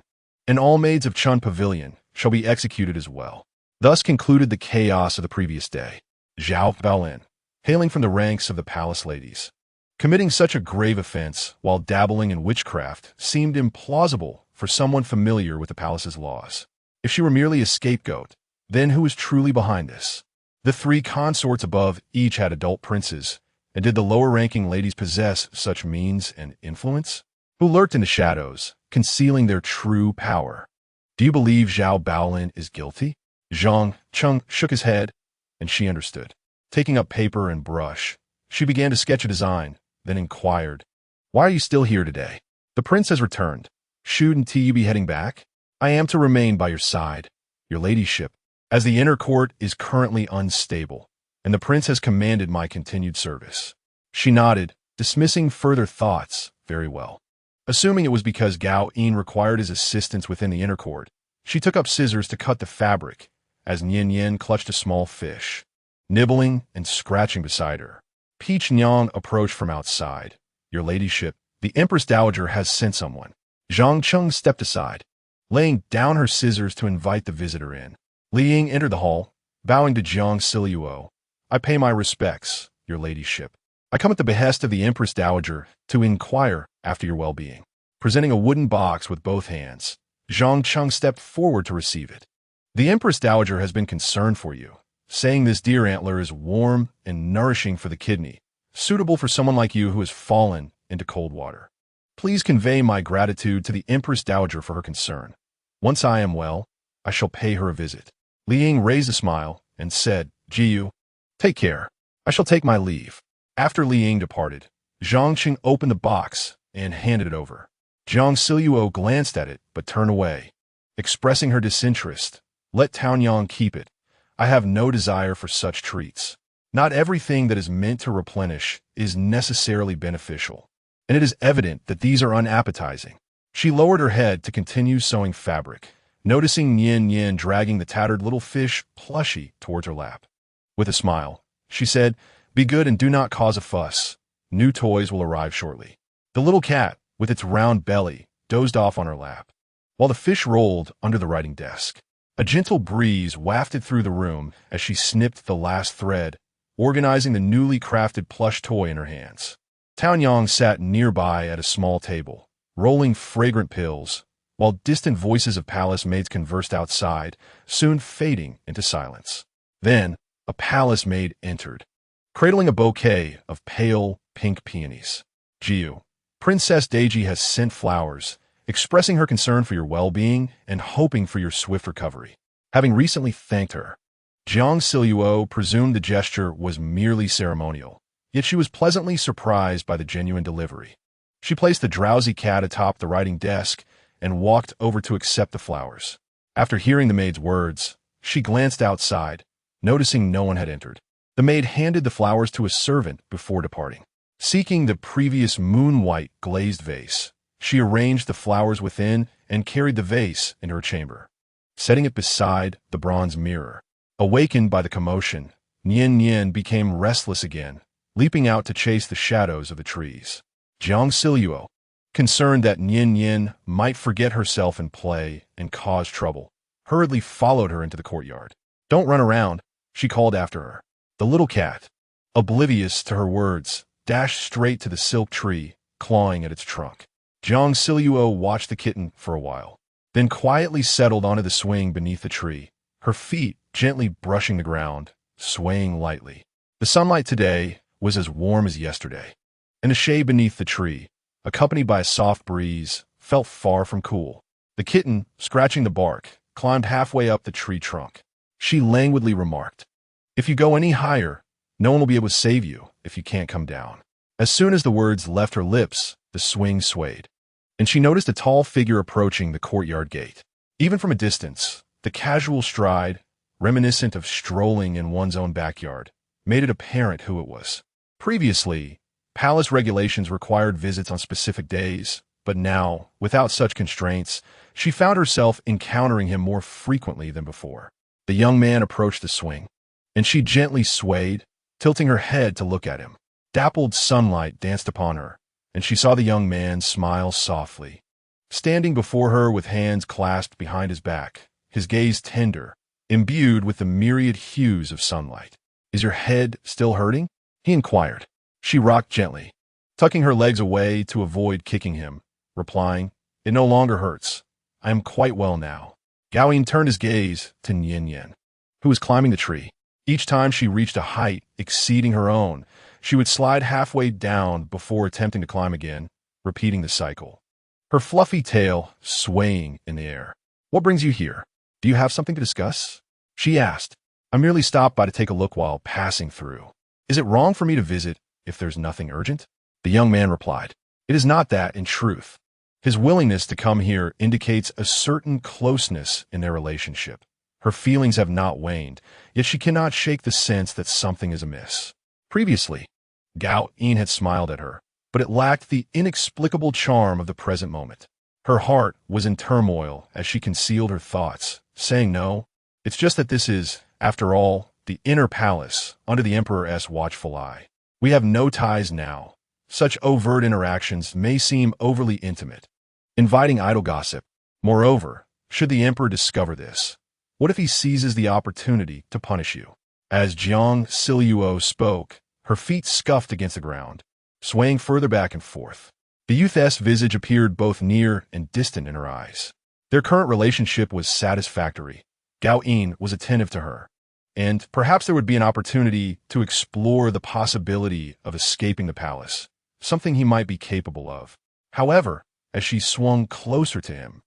and all maids of Chun Pavilion shall be executed as well. Thus concluded the chaos of the previous day. Zhao Baolin, hailing from the ranks of the palace ladies. Committing such a grave offense while dabbling in witchcraft seemed implausible for someone familiar with the palace's laws. If she were merely a scapegoat, then who was truly behind this? The three consorts above each had adult princes, and did the lower-ranking ladies possess such means and influence? Who lurked in the shadows, concealing their true power? Do you believe Zhao Baolin is guilty? Zhang Cheng shook his head, and she understood. Taking up paper and brush, she began to sketch a design, then inquired, "Why are you still here today?" "The prince has returned. Shouldn't you be heading back?" "I am to remain by your side, your ladyship, as the inner court is currently unstable, and the prince has commanded my continued service." She nodded, dismissing further thoughts. Very well. Assuming it was because Gao Yin required his assistance within the inner court, she took up scissors to cut the fabric, as Nian Yin clutched a small fish, nibbling and scratching beside her. Peach Nyang approached from outside. "Your ladyship, the Empress Dowager has sent someone." Zhang Cheng stepped aside, laying down her scissors to invite the visitor in. Li Ying entered the hall, bowing to Jiang Zhao. "I pay my respects, your ladyship. I come at the behest of the Empress Dowager to inquire after your well-being." Presenting a wooden box with both hands, Zhang Cheng stepped forward to receive it. "The Empress Dowager has been concerned for you, saying this deer antler is warm and nourishing for the kidney, suitable for someone like you who has fallen into cold water. Please convey my gratitude to the Empress Dowager for her concern. Once I am well, I shall pay her a visit." Li Ying raised a smile and said, "Jiyu, take care. I shall take my leave." After Li Ying departed, Zhang Qing opened the box and handed it over. Jiang Zhao glanced at it but turned away, expressing her disinterest. "Let Taonyang keep it. I have no desire for such treats. Not everything that is meant to replenish is necessarily beneficial, and it is evident that these are unappetizing." She lowered her head to continue sewing fabric, noticing Nian Yin dragging the tattered little fish plushie towards her lap. With a smile, she said, "Be good and do not cause a fuss. New toys will arrive shortly." The little cat, with its round belly, dozed off on her lap, while the fish rolled under the writing desk. A gentle breeze wafted through the room as she snipped the last thread, organizing the newly crafted plush toy in her hands. Taonyang sat nearby at a small table, rolling fragrant pills, while distant voices of palace maids conversed outside, soon fading into silence. Then, a palace maid entered, cradling a bouquet of pale pink peonies. "Jiu, Princess Deji has sent flowers, expressing her concern for your well-being and hoping for your swift recovery." Having recently thanked her, Jiang Zhao presumed the gesture was merely ceremonial, yet she was pleasantly surprised by the genuine delivery. She placed the drowsy cat atop the writing desk and walked over to accept the flowers. After hearing the maid's words, she glanced outside, noticing no one had entered. The maid handed the flowers to a servant before departing. Seeking the previous moon-white glazed vase, she arranged the flowers within and carried the vase into her chamber, setting it beside the bronze mirror. Awakened by the commotion, Nian Yin became restless again, leaping out to chase the shadows of the trees. Jiang Zhao, concerned that Nian Yin might forget herself in play and cause trouble, hurriedly followed her into the courtyard. "Don't run around," she called after her. The little cat, oblivious to her words, dashed straight to the silk tree, clawing at its trunk. Jiang Zhao watched the kitten for a while, then quietly settled onto the swing beneath the tree, her feet gently brushing the ground, swaying lightly. The sunlight today was as warm as yesterday, and the shade beneath the tree, accompanied by a soft breeze, felt far from cool. The kitten, scratching the bark, climbed halfway up the tree trunk. She languidly remarked, "If you go any higher, no one will be able to save you if you can't come down." As soon as the words left her lips, the swing swayed, and she noticed a tall figure approaching the courtyard gate. Even from a distance, the casual stride, reminiscent of strolling in one's own backyard, made it apparent who it was. Previously, palace regulations required visits on specific days, but now, without such constraints, she found herself encountering him more frequently than before. The young man approached the swing, and she gently swayed, tilting her head to look at him. Dappled sunlight danced upon her, and she saw the young man smile softly. Standing before her with hands clasped behind his back, his gaze tender, imbued with the myriad hues of sunlight. "Is your head still hurting?" he inquired. She rocked gently, tucking her legs away to avoid kicking him, replying, "It no longer hurts. I am quite well now." Gao Yin turned his gaze to Nian Yan, who was climbing the tree. Each time she reached a height exceeding her own, she would slide halfway down before attempting to climb again, repeating the cycle. Her fluffy tail swaying in the air. "What brings you here? Do you have something to discuss?" she asked. "I merely stopped by to take a look while passing through. Is it wrong for me to visit if there's nothing urgent?" The young man replied, "It is not that, in truth." His willingness to come here indicates a certain closeness in their relationship. Her feelings have not waned, yet she cannot shake the sense that something is amiss. Previously, Gao Yin had smiled at her, but it lacked the inexplicable charm of the present moment. Her heart was in turmoil as she concealed her thoughts, saying, "No, it's just that this is, after all, the inner palace under the Emperor's watchful eye. We have no ties now. Such overt interactions may seem overly intimate, inviting idle gossip. Moreover, should the Emperor discover this, what if he seizes the opportunity to punish you?" As Jiang Zhao spoke, her feet scuffed against the ground, swaying further back and forth. The youth's visage appeared both near and distant in her eyes. Their current relationship was satisfactory. Gao Yin was attentive to her, and perhaps there would be an opportunity to explore the possibility of escaping the palace, something he might be capable of. However, as she swung closer to him,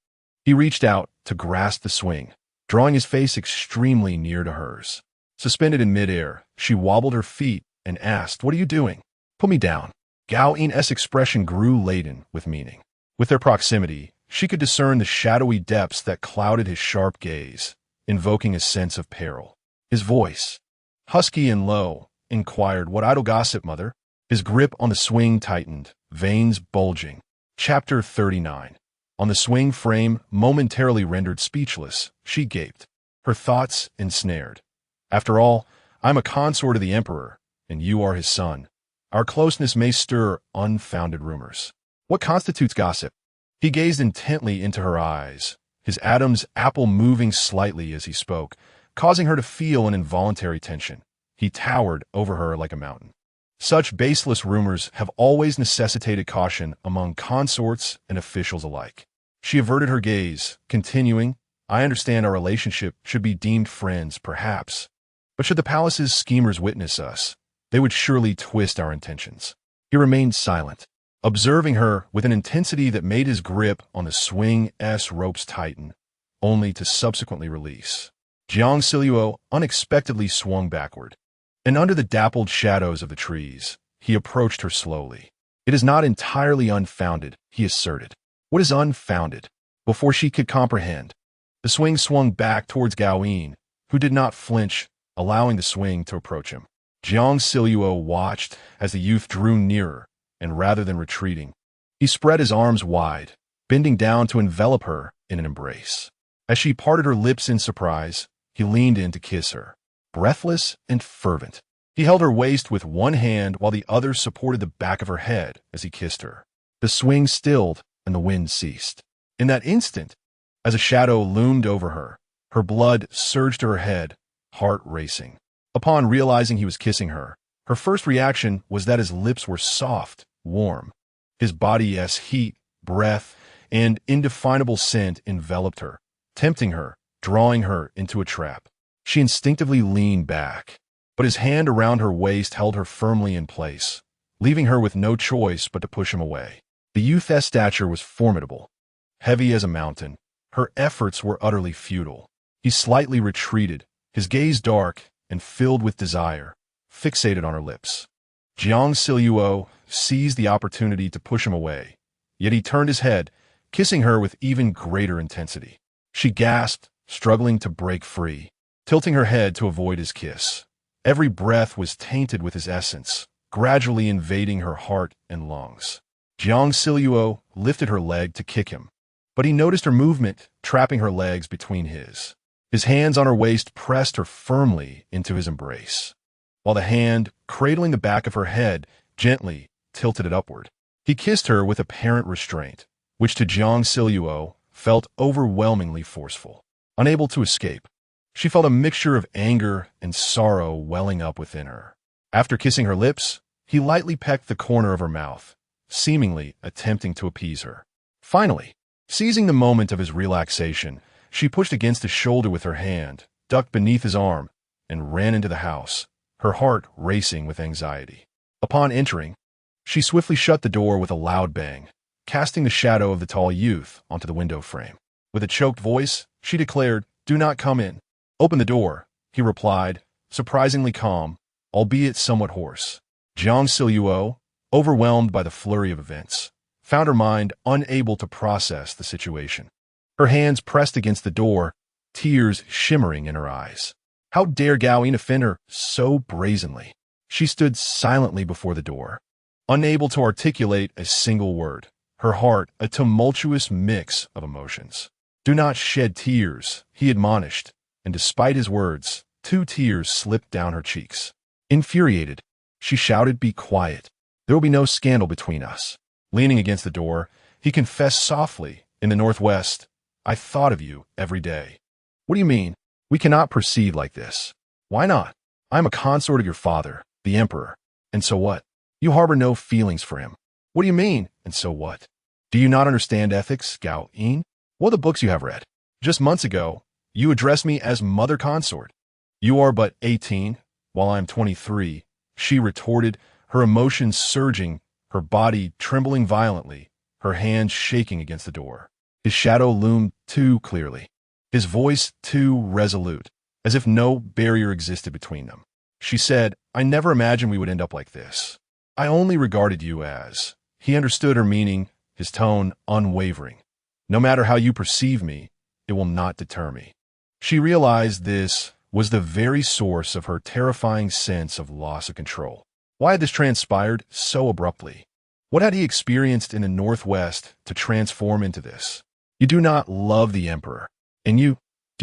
he reached out to grasp the swing, drawing his face extremely near to hers. Suspended in midair, she wobbled her feet and asked, "What are you doing?" "Put me down." Gao Yin's expression grew laden with meaning. With their proximity, she could discern the shadowy depths that clouded his sharp gaze, invoking a sense of peril. His voice, husky and low, inquired, "What idle gossip, mother?" His grip on the swing tightened, veins bulging. Chapter 39. On the swing frame, momentarily rendered speechless, she gaped, her thoughts ensnared. "After all, I'm a consort of the Emperor, and you are his son. Our closeness may stir unfounded rumors. What constitutes gossip?" He gazed intently into her eyes, his Adam's apple moving slightly as he spoke, causing her to feel an involuntary tension. He towered over her like a mountain. Such baseless rumors have always necessitated caution among consorts and officials alike. She averted her gaze, continuing, "I understand our relationship should be deemed friends, perhaps. But should the palace's schemers witness us, they would surely twist our intentions." He remained silent, observing her with an intensity that made his grip on the swing's ropes tighten, only to subsequently release. Jiang Zhao unexpectedly swung backward, and under the dappled shadows of the trees, he approached her slowly. "It is not entirely unfounded," he asserted. "What is unfounded?" Before she could comprehend, the swing swung back towards Gao Yin, who did not flinch, allowing the swing to approach him. Jiang Zhao watched as the youth drew nearer, and rather than retreating, he spread his arms wide, bending down to envelop her in an embrace. As she parted her lips in surprise, he leaned in to kiss her, breathless and fervent. He held her waist with one hand while the other supported the back of her head as he kissed her. The swing stilled and the wind ceased. In that instant, as a shadow loomed over her, her blood surged to her head, heart racing. Upon realizing he was kissing her, her first reaction was that his lips were soft, warm. His body's heat, breath, and indefinable scent enveloped her, tempting her, drawing her into a trap. She instinctively leaned back, but his hand around her waist held her firmly in place, leaving her with no choice but to push him away. The youth's stature was formidable, heavy as a mountain. Her efforts were utterly futile. He slightly retreated, his gaze dark and filled with desire, fixated on her lips. Jiang Zhao seized the opportunity to push him away, yet he turned his head, kissing her with even greater intensity. She gasped, struggling to break free, tilting her head to avoid his kiss. Every breath was tainted with his essence, gradually invading her heart and lungs. Jiang Zhao lifted her leg to kick him, but he noticed her movement, trapping her legs between his. His hands on her waist pressed her firmly into his embrace, while the hand, cradling the back of her head, gently tilted it upward. He kissed her with apparent restraint, which to Jiang Zhao felt overwhelmingly forceful. Unable to escape, She felt a mixture of anger and sorrow welling up within her. After kissing her lips, he lightly pecked the corner of her mouth, seemingly attempting to appease her. Finally, seizing the moment of his relaxation, she pushed against his shoulder with her hand, ducked beneath his arm, and ran into the house, her heart racing with anxiety. Upon entering, she swiftly shut the door with a loud bang, casting the shadow of the tall youth onto the window frame. With a choked voice, she declared, "Do not come in." "Open the door," he replied, surprisingly calm, albeit somewhat hoarse. Jiang Zhao, overwhelmed by the flurry of events, found her mind unable to process the situation. Her hands pressed against the door, tears shimmering in her eyes. How dare Gao Yin offend her so brazenly? She stood silently before the door, unable to articulate a single word, her heart a tumultuous mix of emotions. "Do not shed tears," he admonished, and despite his words, 2 tears slipped down her cheeks. Infuriated, she shouted, "Be quiet. There will be no scandal between us." Leaning against the door, he confessed softly, "In the Northwest, I thought of you every day." "What do you mean? We cannot proceed like this." "Why not? I am a consort of your father, the emperor. And so what? You harbor no feelings for him." "What do you mean, and so what? Do you not understand ethics, Gao Yin? What are the books you have read? Just months ago, you addressed me as mother consort." "You are but 18, while I am 23, she retorted, her emotions surging, her body trembling violently, her hands shaking against the door. His shadow loomed too clearly, his voice too resolute, as if no barrier existed between them. She said, "I never imagined we would end up like this. I only regarded you as..." He understood her meaning, his tone unwavering. "No matter how you perceive me, it will not deter me." She realized this was the very source of her terrifying sense of loss of control. Why had this transpired so abruptly? What had he experienced in the Northwest to transform into this? "You do not love the emperor. And do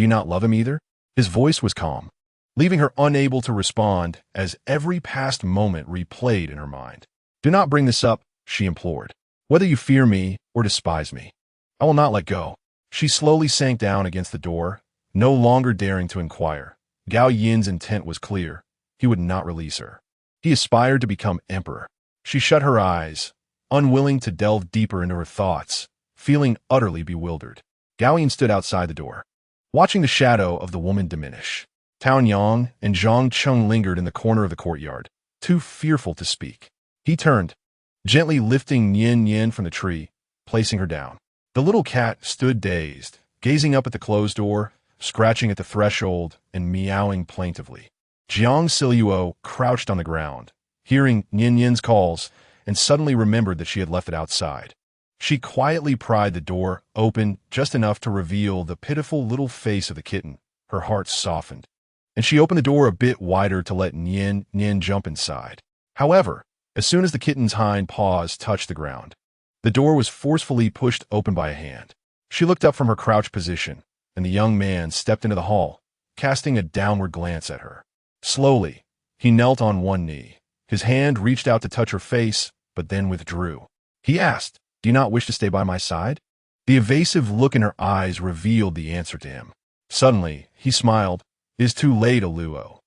you not love him either?" His voice was calm, leaving her unable to respond as every past moment replayed in her mind. "Do not bring this up," she implored. "Whether you fear me or despise me, I will not let go." She slowly sank down against the door, no longer daring to inquire. Gao Yin's intent was clear. He would not release her. He aspired to become emperor. She shut her eyes, unwilling to delve deeper into her thoughts, feeling utterly bewildered. Gao Yin stood outside the door, watching the shadow of the woman diminish. Tao Yang and Zhang Cheng lingered in the corner of the courtyard, too fearful to speak. He turned, gently lifting Nian Yin from the tree, placing her down. The little cat stood dazed, gazing up at the closed door, scratching at the threshold, and meowing plaintively. Jiang Zhao crouched on the ground, hearing Nian Yin's calls, and suddenly remembered that she had left it outside. She quietly pried the door open just enough to reveal the pitiful little face of the kitten. Her heart softened, and she opened the door a bit wider to let Nian jump inside. However, as soon as the kitten's hind paws touched the ground, the door was forcefully pushed open by a hand. She looked up from her crouched position, and the young man stepped into the hall, casting a downward glance at her. Slowly, he knelt on one knee. His hand reached out to touch her face, but then withdrew. He asked, "Do you not wish to stay by my side?" The evasive look in her eyes revealed the answer to him. Suddenly, he smiled. "It is too late, Luo."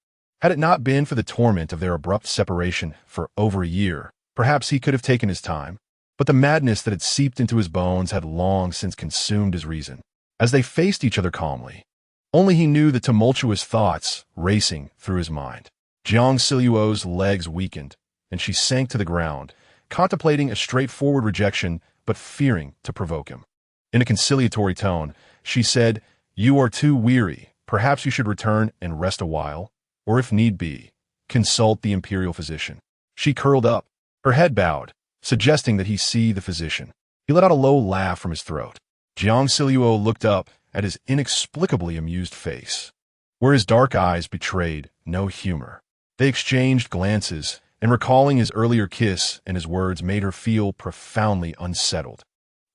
Had it not been for the torment of their abrupt separation for over a year, perhaps he could have taken his time. But the madness that had seeped into his bones had long since consumed his reason. As they faced each other calmly, only he knew the tumultuous thoughts racing through his mind. Jiang Zhao's legs weakened, and she sank to the ground, contemplating a straightforward rejection but fearing to provoke him. In a conciliatory tone, she said, "You are too weary. Perhaps you should return and rest a while, or if need be, consult the imperial physician." She curled up, her head bowed, suggesting that he see the physician. He let out a low laugh from his throat. Jiang Zhao looked up at his inexplicably amused face, where his dark eyes betrayed no humor. They exchanged glances, and recalling his earlier kiss and his words made her feel profoundly unsettled.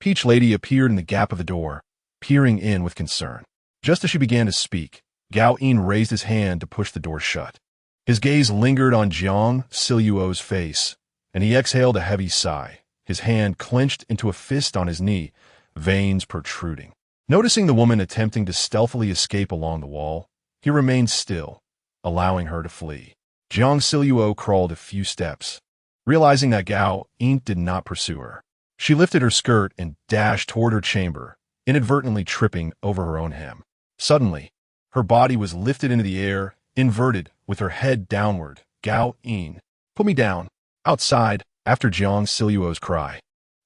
Peach Lady appeared in the gap of the door, peering in with concern. Just as she began to speak, Gao Yin raised his hand to push the door shut. His gaze lingered on Jiang Zhao's face, and he exhaled a heavy sigh, his hand clenched into a fist on his knee, veins protruding. Noticing the woman attempting to stealthily escape along the wall, He remained still, allowing her to flee. Jiang Zhao crawled a few steps, realizing that Gao Yin did not pursue her. She lifted her skirt and dashed toward her chamber, inadvertently tripping over her own hem. Suddenly, her body was lifted into the air, inverted, with her head downward. Gao Yin, put me down. Outside, after Jiang Zhao's cry,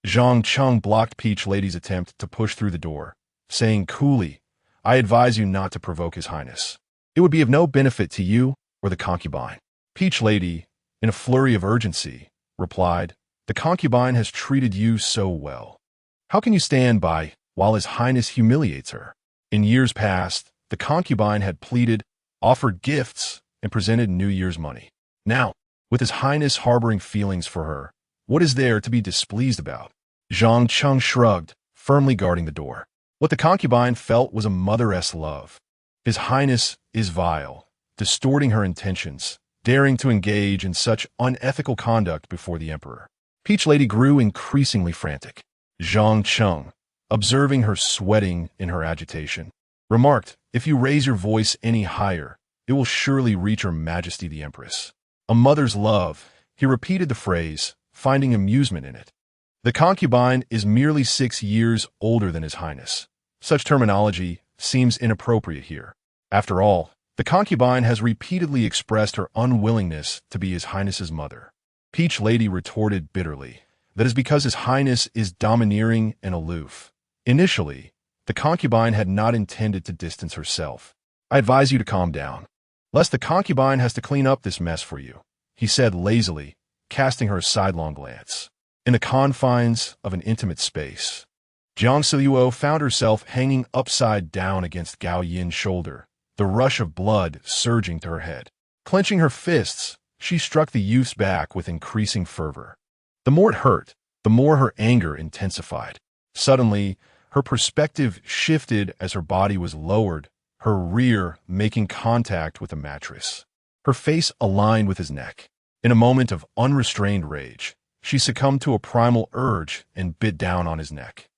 Zhang Cheng blocked Peach Lady's attempt to push through the door, saying coolly, I advise you not to provoke His Highness. It would be of no benefit to you or the concubine. Peach Lady, in a flurry of urgency, replied, the concubine has treated you so well. How can you stand by while His Highness humiliates her? In years past, the concubine had pleaded, offered gifts, and presented New Year's money. Now, with His Highness harboring feelings for her, what is there to be displeased about? Zhang Cheng shrugged, firmly guarding the door. What the concubine felt was a mother-esque love. His Highness is vile, distorting her intentions, daring to engage in such unethical conduct before the emperor. Peach Lady grew increasingly frantic. Zhang Cheng, observing her sweating in her agitation, remarked, if you raise your voice any higher, it will surely reach Her Majesty the Empress. A mother's love, he repeated the phrase, finding amusement in it. The concubine is merely 6 years older than His Highness. Such terminology seems inappropriate here. After all, the concubine has repeatedly expressed her unwillingness to be His Highness's mother. Peach Lady retorted bitterly, that is because His Highness is domineering and aloof. Initially, the concubine had not intended to distance herself. I advise you to calm down, lest the concubine has to clean up this mess for you, he said lazily, casting her a sidelong glance. In the confines of an intimate space, Jiang Zhao found herself hanging upside down against Gao Yin's shoulder, the rush of blood surging to her head. Clenching her fists, she struck the youth's back with increasing fervor. The more it hurt, the more her anger intensified. Suddenly, her perspective shifted as her body was lowered, her rear making contact with the mattress. Her face aligned with his neck. In a moment of unrestrained rage, she succumbed to a primal urge and bit down on his neck.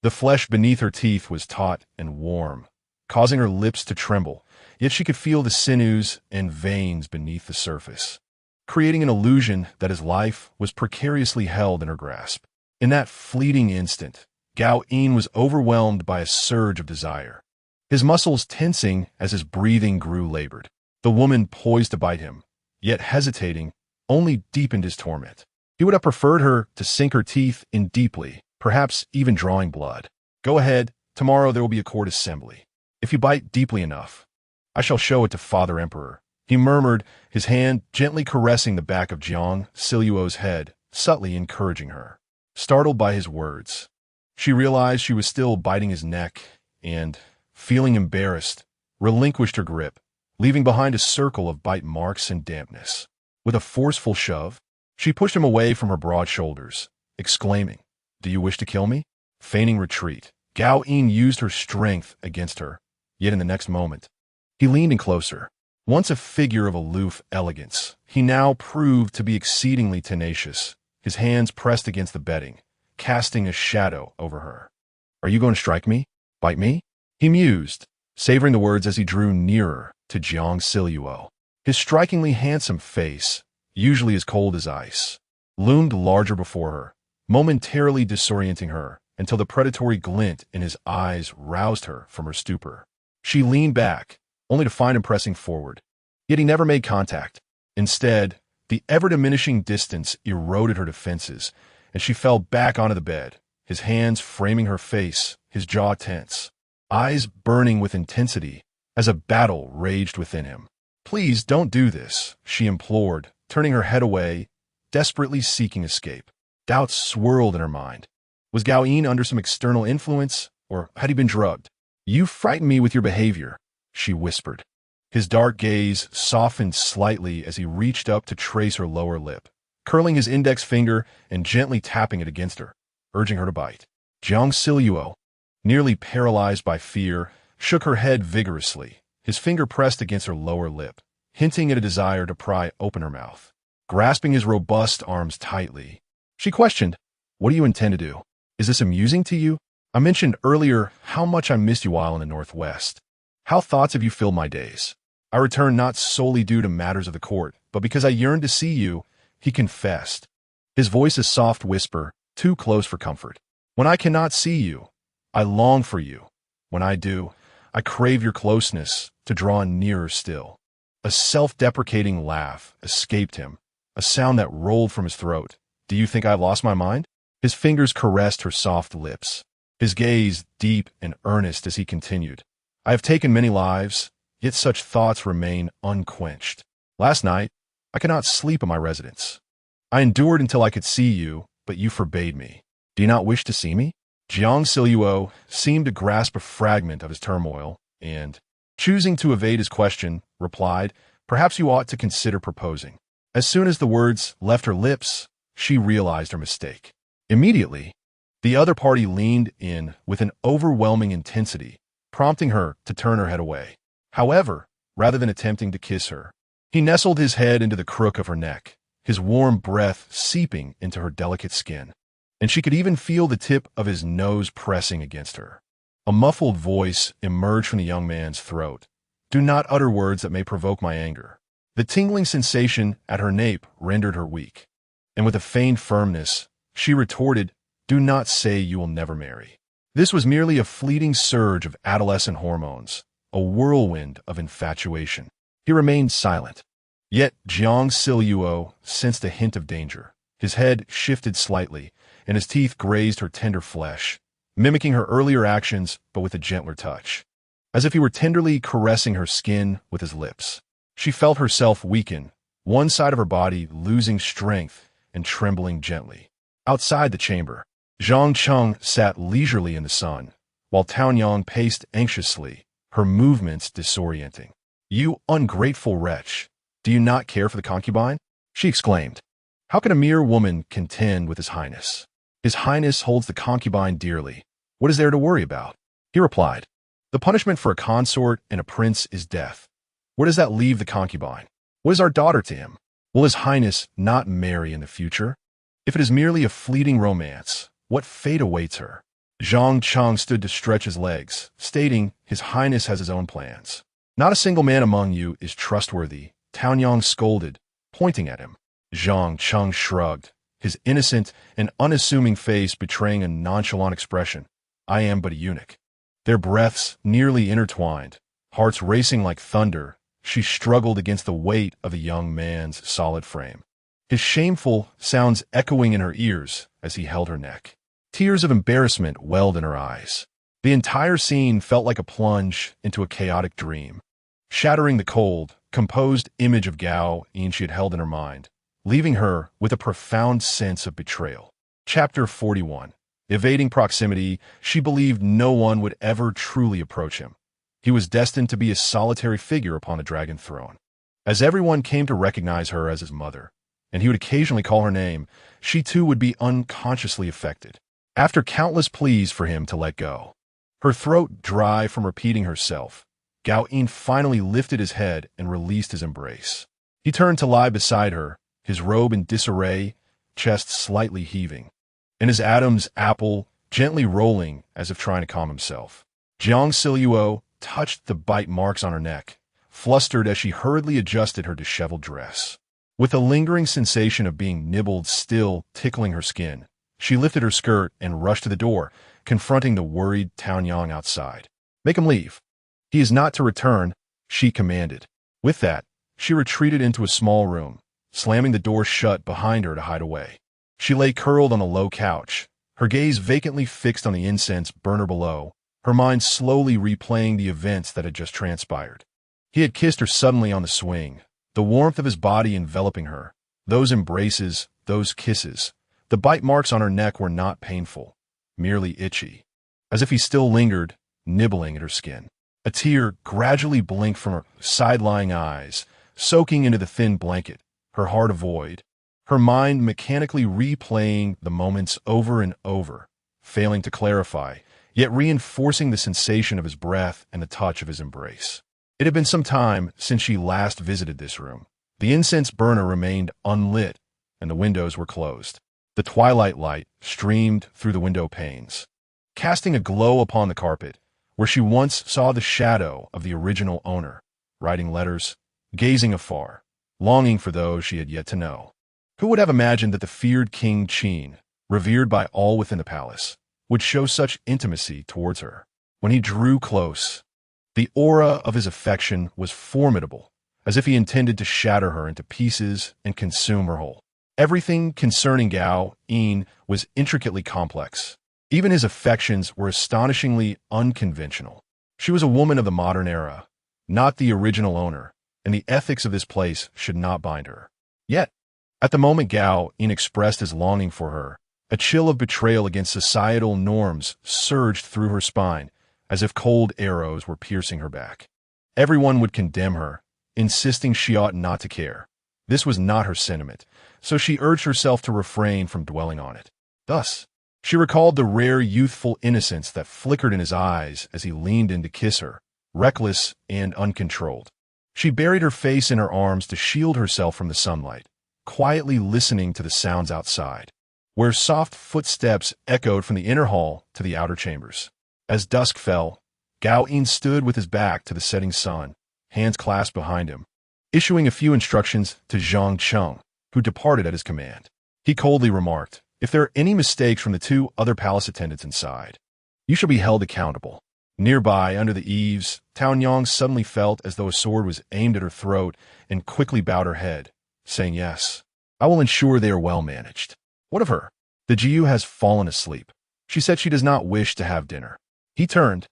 The flesh beneath her teeth was taut and warm, causing her lips to tremble, yet she could feel the sinews and veins beneath the surface, creating an illusion that his life was precariously held in her grasp. In that fleeting instant, Gao Yin was overwhelmed by a surge of desire, his muscles tensing as his breathing grew labored. The woman poised to bite him, yet hesitating, only deepened his torment. He would have preferred her to sink her teeth in deeply, perhaps even drawing blood. Go ahead, tomorrow there will be a court assembly. If you bite deeply enough, I shall show it to Father Emperor, he murmured, his hand gently caressing the back of Jiang Zhao's head, subtly encouraging her. Startled by his words, she realized she was still biting his neck and, feeling embarrassed, relinquished her grip, leaving behind a circle of bite marks and dampness. With a forceful shove, she pushed him away from her broad shoulders, exclaiming, Do you wish to kill me? Feigning retreat, Gao Yin used her strength against her, yet in the next moment, he leaned in closer. Once a figure of aloof elegance, he now proved to be exceedingly tenacious, his hands pressed against the bedding, casting a shadow over her. Are you going to strike me? Bite me? He mused, savoring the words as he drew nearer to Jiang Zhao. His strikingly handsome face, usually as cold as ice, loomed larger before her, momentarily disorienting her until the predatory glint in his eyes roused her from her stupor. She leaned back, only to find him pressing forward. Yet he never made contact. Instead, the ever-diminishing distance eroded her defenses, and she fell back onto the bed, his hands framing her face, his jaw tense, eyes burning with intensity as a battle raged within him. Please don't do this, she implored, turning her head away, desperately seeking escape. Doubts swirled in her mind. Was Gao Yin under some external influence, or had he been drugged? You frighten me with your behavior, she whispered. His dark gaze softened slightly as he reached up to trace her lower lip, curling his index finger and gently tapping it against her, urging her to bite. Jiang Zhao, nearly paralyzed by fear, shook her head vigorously, his finger pressed against her lower lip, hinting at a desire to pry open her mouth. Grasping his robust arms tightly, she questioned, What do you intend to do? Is this amusing to you? I mentioned earlier how much I missed you while in the Northwest. How thoughts have you filled my days? I return not solely due to matters of the court, but because I yearn to see you," he confessed. His voice a soft whisper, too close for comfort. "When I cannot see you, I long for you. When I do, I crave your closeness, to draw nearer still." A self-deprecating laugh escaped him, a sound that rolled from his throat. "Do you think I've lost my mind?" His fingers caressed her soft lips, his gaze deep and earnest as he continued. "I have taken many lives, yet such thoughts remain unquenched. Last night, I could not sleep in my residence. I endured until I could see you, but you forbade me. Do you not wish to see me?" Jiang Zhao seemed to grasp a fragment of his turmoil, and, choosing to evade his question, replied, "Perhaps you ought to consider proposing." As soon as the words left her lips, she realized her mistake. Immediately, the other party leaned in with an overwhelming intensity, prompting her to turn her head away. However, rather than attempting to kiss her, he nestled his head into the crook of her neck, his warm breath seeping into her delicate skin, and she could even feel the tip of his nose pressing against her. A muffled voice emerged from the young man's throat. "Do not utter words that may provoke my anger." The tingling sensation at her nape rendered her weak, and with a feigned firmness, she retorted, "Do not say you will never marry." This was merely a fleeting surge of adolescent hormones, a whirlwind of infatuation. He remained silent. Yet Jiang Zhao sensed a hint of danger. His head shifted slightly, and his teeth grazed her tender flesh, mimicking her earlier actions but with a gentler touch, as if he were tenderly caressing her skin with his lips. She felt herself weaken, one side of her body losing strength and trembling gently. Outside the chamber, Zhang Cheng sat leisurely in the sun, while Taonyang paced anxiously, her movements disorienting. "You ungrateful wretch! Do you not care for the concubine?" she exclaimed. "How can a mere woman contend with His Highness? His Highness holds the concubine dearly. What is there to worry about?" He replied, "The punishment for a consort and a prince is death. Where does that leave the concubine? What is our daughter to him? Will His Highness not marry in the future? If it is merely a fleeting romance, what fate awaits her?" Zhang Cheng stood to stretch his legs, stating, "His Highness has his own plans." "Not a single man among you is trustworthy," Taonyang scolded, pointing at him. Zhang Cheng shrugged, his innocent and unassuming face betraying a nonchalant expression. "I am but a eunuch." Their breaths nearly intertwined, hearts racing like thunder. She struggled against the weight of the young man's solid frame, his shameful sounds echoing in her ears as he held her neck. Tears of embarrassment welled in her eyes. The entire scene felt like a plunge into a chaotic dream, shattering the cold, composed image of Gao Yin she had held in her mind, leaving her with a profound sense of betrayal. Chapter 41. Evading proximity, she believed no one would ever truly approach him. He was destined to be a solitary figure upon the dragon throne. As everyone came to recognize her as his mother, and he would occasionally call her name, she too would be unconsciously affected. After countless pleas for him to let go, her throat dry from repeating herself, Gao Yin finally lifted his head and released his embrace. He turned to lie beside her, his robe in disarray, chest slightly heaving, and his Adam's apple gently rolling as if trying to calm himself. Jiang Zhao touched the bite marks on her neck, flustered as she hurriedly adjusted her disheveled dress. With a lingering sensation of being nibbled still tickling her skin, she lifted her skirt and rushed to the door, confronting the worried Taonyang outside. "Make him leave. He is not to return," she commanded. With that, she retreated into a small room, slamming the door shut behind her to hide away. She lay curled on a low couch, her gaze vacantly fixed on the incense burner below, her mind slowly replaying the events that had just transpired. He had kissed her suddenly on the swing, the warmth of his body enveloping her, those embraces, those kisses. The bite marks on her neck were not painful, merely itchy, as if he still lingered, nibbling at her skin. A tear gradually blinked from her side-lying eyes, soaking into the thin blanket, her heart a void, her mind mechanically replaying the moments over and over, failing to clarify, yet reinforcing the sensation of his breath and the touch of his embrace. It had been some time since she last visited this room. The incense burner remained unlit, and the windows were closed. The twilight light streamed through the window panes, casting a glow upon the carpet, where she once saw the shadow of the original owner, writing letters, gazing afar, longing for those she had yet to know. Who would have imagined that the feared King Qin, revered by all within the palace, would show such intimacy towards her? When he drew close, the aura of his affection was formidable, as if he intended to shatter her into pieces and consume her whole. Everything concerning Gao Yin was intricately complex. Even his affections were astonishingly unconventional. She was a woman of the modern era, not the original owner, and the ethics of this place should not bind her. Yet, at the moment Gao Yin expressed his longing for her, a chill of betrayal against societal norms surged through her spine, as if cold arrows were piercing her back. Everyone would condemn her, insisting she ought not to care. This was not her sentiment, so she urged herself to refrain from dwelling on it. Thus, she recalled the rare youthful innocence that flickered in his eyes as he leaned in to kiss her, reckless and uncontrolled. She buried her face in her arms to shield herself from the sunlight, quietly listening to the sounds outside, where soft footsteps echoed from the inner hall to the outer chambers. As dusk fell, Gao Yin stood with his back to the setting sun, hands clasped behind him, issuing a few instructions to Jiang Zhao, who departed at his command. He coldly remarked, "If there are any mistakes from the two other palace attendants inside, you shall be held accountable." Nearby, under the eaves, Tao Nyang suddenly felt as though a sword was aimed at her throat and quickly bowed her head, saying, "Yes, I will ensure they are well managed." What of her? The Jiu has fallen asleep. She said she does not wish to have dinner. He turned,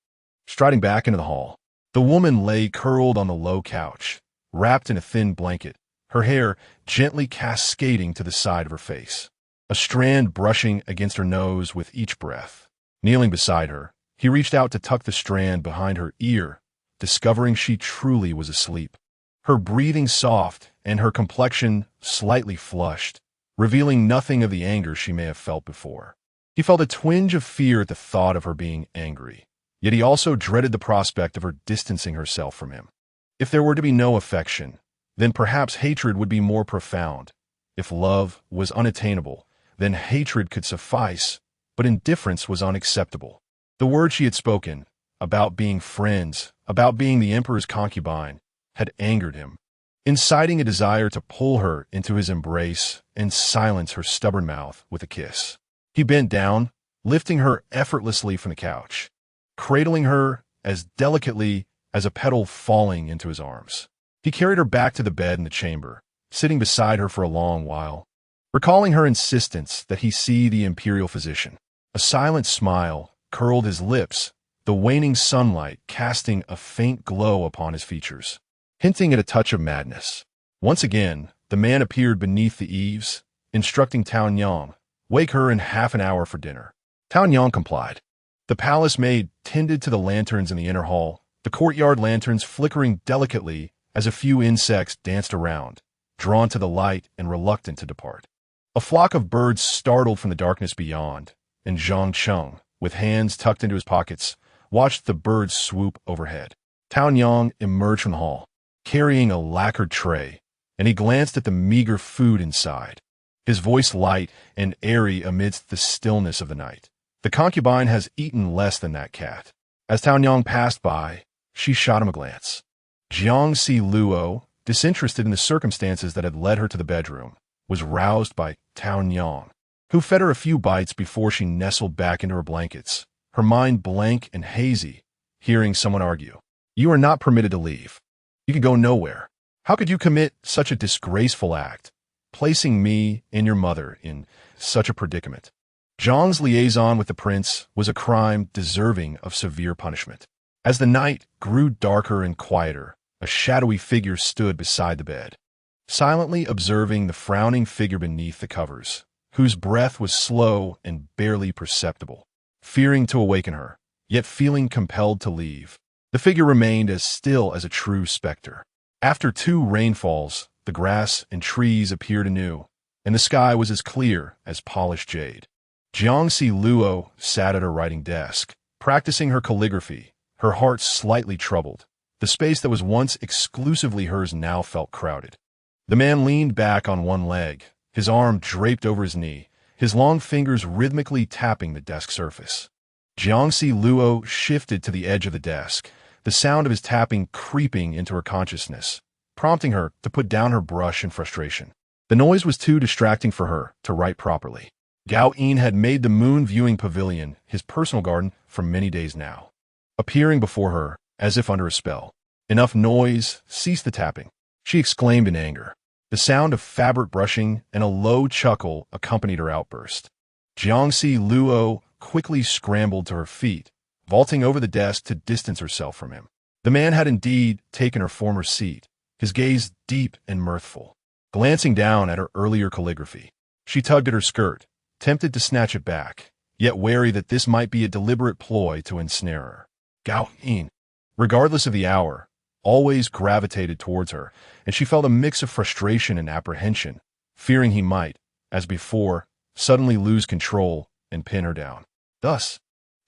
striding back into the hall. The woman lay curled on the low couch, wrapped in a thin blanket, her hair gently cascading to the side of her face, a strand brushing against her nose with each breath. Kneeling beside her, he reached out to tuck the strand behind her ear, discovering she truly was asleep. Her breathing soft and her complexion slightly flushed, revealing nothing of the anger she may have felt before. He felt a twinge of fear at the thought of her being angry, yet he also dreaded the prospect of her distancing herself from him. If there were to be no affection, then perhaps hatred would be more profound. If love was unattainable, then hatred could suffice, but indifference was unacceptable. The words she had spoken, about being friends, about being the emperor's concubine, had angered him, inciting a desire to pull her into his embrace and silence her stubborn mouth with a kiss. He bent down, lifting her effortlessly from the couch, cradling her as delicately as a petal falling into his arms. He carried her back to the bed in the chamber, sitting beside her for a long while, recalling her insistence that he see the imperial physician. A silent smile curled his lips, the waning sunlight casting a faint glow upon his features, hinting at a touch of madness. Once again, the man appeared beneath the eaves, instructing Tao Nyang, "Wake her in half an hour for dinner." Tao Nyang complied. The palace maid tended to the lanterns in the inner hall, the courtyard lanterns flickering delicately as a few insects danced around, drawn to the light and reluctant to depart. A flock of birds startled from the darkness beyond, and Jiang Zhao, with hands tucked into his pockets, watched the birds swoop overhead. Tao Nyang emerged from the hall, carrying a lacquered tray, and he glanced at the meager food inside, his voice light and airy amidst the stillness of the night. "The concubine has eaten less than that cat." As Tao Nyang passed by, she shot him a glance. Jiang Luo, disinterested in the circumstances that had led her to the bedroom, was roused by Tao Nyang, who fed her a few bites before she nestled back into her blankets, her mind blank and hazy, hearing someone argue, "You are not permitted to leave. You can go nowhere. How could you commit such a disgraceful act, placing me and your mother in such a predicament?" Zhang's liaison with the prince was a crime deserving of severe punishment. As the night grew darker and quieter, a shadowy figure stood beside the bed, silently observing the frowning figure beneath the covers, whose breath was slow and barely perceptible. Fearing to awaken her, yet feeling compelled to leave, the figure remained as still as a true specter. After 2 rainfalls, the grass and trees appeared anew, and the sky was as clear as polished jade. Jiang Luo sat at her writing desk, practicing her calligraphy, her heart slightly troubled. The space that was once exclusively hers now felt crowded. The man leaned back on one leg, his arm draped over his knee, his long fingers rhythmically tapping the desk surface. Jiang Luo shifted to the edge of the desk, the sound of his tapping creeping into her consciousness, prompting her to put down her brush in frustration. The noise was too distracting for her to write properly. Gao Yin had made the moon viewing pavilion his personal garden for many days now, appearing before her as if under a spell. Enough noise, cease the tapping, she exclaimed in anger. The sound of fabric brushing and a low chuckle accompanied her outburst. Jiang Luo quickly scrambled to her feet, vaulting over the desk to distance herself from him. The man had indeed taken her former seat, his gaze deep and mirthful. Glancing down at her earlier calligraphy, she tugged at her skirt, tempted to snatch it back, yet wary that this might be a deliberate ploy to ensnare her. Gao Yin, regardless of the hour, always gravitated towards her, and she felt a mix of frustration and apprehension, fearing he might, as before, suddenly lose control and pin her down. Thus,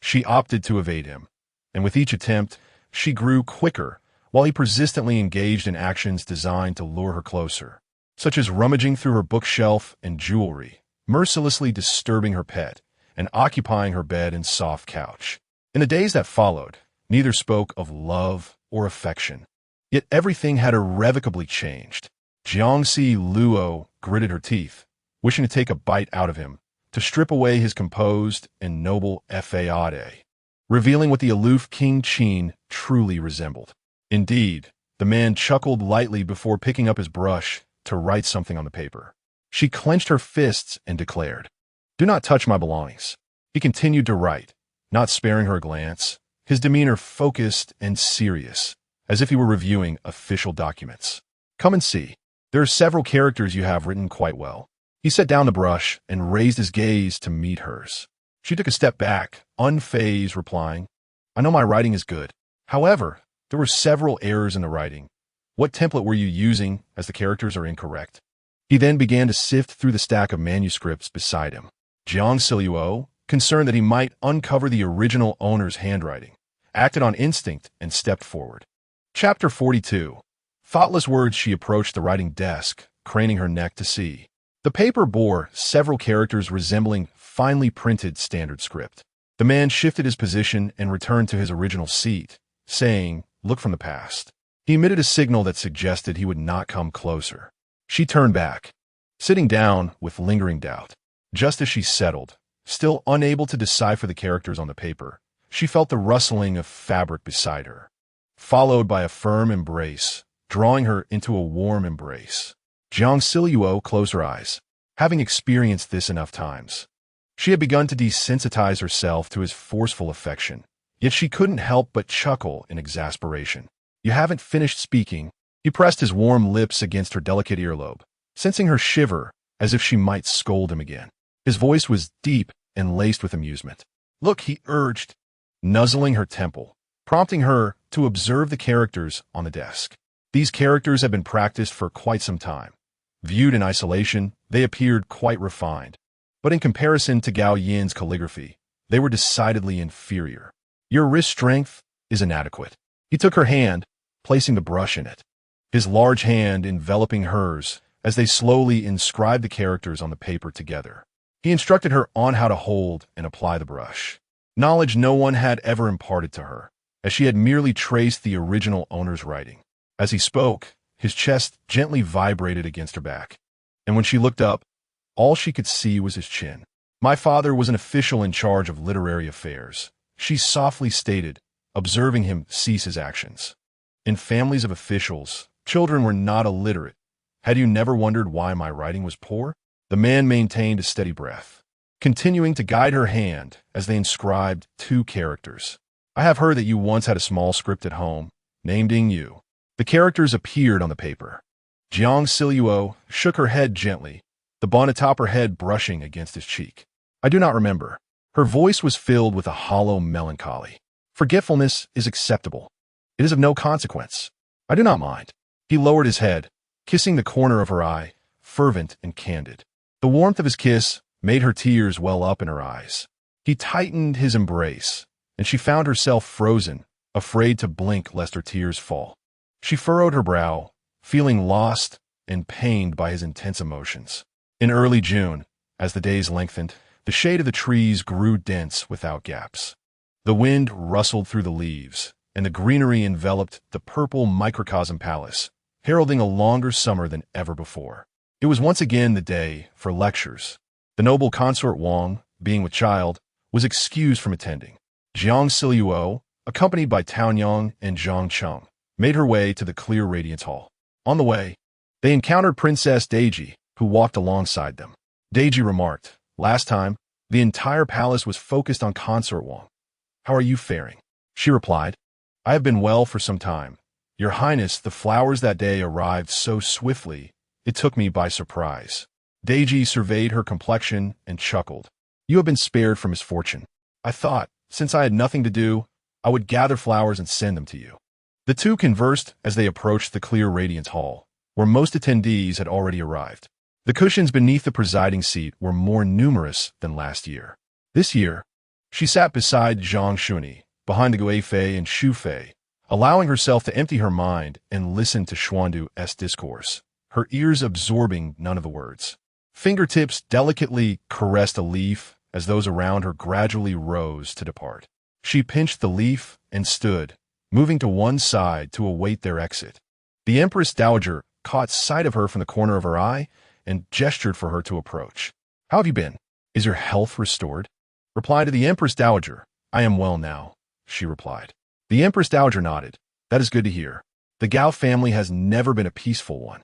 she opted to evade him, and with each attempt, she grew quicker, while he persistently engaged in actions designed to lure her closer, such as rummaging through her bookshelf and jewelry, mercilessly disturbing her pet, and occupying her bed and soft couch. In the days that followed, neither spoke of love or affection. Yet everything had irrevocably changed. Jiang Luo gritted her teeth, wishing to take a bite out of him, to strip away his composed and noble faade, revealing what the aloof King Qin truly resembled. Indeed, the man chuckled lightly before picking up his brush to write something on the paper. She clenched her fists and declared, "Do not touch my belongings." He continued to write, not sparing her a glance, his demeanor focused and serious, as if he were reviewing official documents. "Come and see. There are several characters you have written quite well." He set down the brush and raised his gaze to meet hers. She took a step back, unfazed, replying, "I know my writing is good. However, there were several errors in the writing. What template were you using, as the characters are incorrect?" He then began to sift through the stack of manuscripts beside him. Jiang Luo, concerned that he might uncover the original owner's handwriting, acted on instinct and stepped forward. Chapter 42. Thoughtless words, she approached the writing desk, craning her neck to see. The paper bore several characters resembling finely printed standard script. The man shifted his position and returned to his original seat, saying, "Look from the past." He emitted a signal that suggested he would not come closer. She turned back, sitting down with lingering doubt. Just as she settled, still unable to decipher the characters on the paper, she felt the rustling of fabric beside her, followed by a firm embrace, drawing her into a warm embrace. Jiang Luo closed her eyes, having experienced this enough times. She had begun to desensitize herself to his forceful affection, yet she couldn't help but chuckle in exasperation. "You haven't finished speaking." He pressed his warm lips against her delicate earlobe, sensing her shiver as if she might scold him again. His voice was deep and laced with amusement. "Look," he urged, nuzzling her temple, prompting her to observe the characters on the desk. These characters had been practiced for quite some time. Viewed in isolation, they appeared quite refined, but in comparison to Gao Yin's calligraphy, they were decidedly inferior. "Your wrist strength is inadequate." He took her hand, placing the brush in it, his large hand enveloping hers as they slowly inscribed the characters on the paper together. He instructed her on how to hold and apply the brush, knowledge no one had ever imparted to her, as she had merely traced the original owner's writing. As he spoke, his chest gently vibrated against her back, and when she looked up, all she could see was his chin. "My father was an official in charge of literary affairs," she softly stated, observing him cease his actions. "In families of officials, children were not illiterate. Had you never wondered why my writing was poor?" The man maintained a steady breath, continuing to guide her hand as they inscribed two characters. "I have heard that you once had a small script at home, named Yu." The characters appeared on the paper. Jiang Luo shook her head gently, the bun atop her head brushing against his cheek. "I do not remember." Her voice was filled with a hollow melancholy. "Forgetfulness is acceptable. It is of no consequence. I do not mind." He lowered his head, kissing the corner of her eye, fervent and candid. The warmth of his kiss made her tears well up in her eyes. He tightened his embrace, and she found herself frozen, afraid to blink lest her tears fall. She furrowed her brow, feeling lost and pained by his intense emotions. In early June, as the days lengthened, the shade of the trees grew dense without gaps. The wind rustled through the leaves, and the greenery enveloped the purple microcosm palace, heralding a longer summer than ever before. It was once again the day for lectures. The noble consort Wang, being with child, was excused from attending. Jiang Zhao, accompanied by Taonyang and Zhang Cheng, made her way to the clear radiance hall. On the way, they encountered Princess Daiji, who walked alongside them. Daiji remarked, "Last time, the entire palace was focused on consort Wang. How are you faring?" She replied, "I have been well for some time. Your Highness, the flowers that day arrived so swiftly, it took me by surprise." Daiji surveyed her complexion and chuckled. "You have been spared from misfortune. I thought, since I had nothing to do, I would gather flowers and send them to you." The two conversed as they approached the clear radiance hall, where most attendees had already arrived. The cushions beneath the presiding seat were more numerous than last year. This year, she sat beside Zhang Shuni, behind the Guifei and Shufei, allowing herself to empty her mind and listen to Xuandu's discourse, her ears absorbing none of the words. Fingertips delicately caressed a leaf as those around her gradually rose to depart. She pinched the leaf and stood, moving to one side to await their exit. The Empress Dowager caught sight of her from the corner of her eye and gestured for her to approach. "How have you been? Is your health restored?" Reply to the Empress Dowager, "I am well now," she replied. The Empress Dowager nodded. "That is good to hear. The Gao family has never been a peaceful one.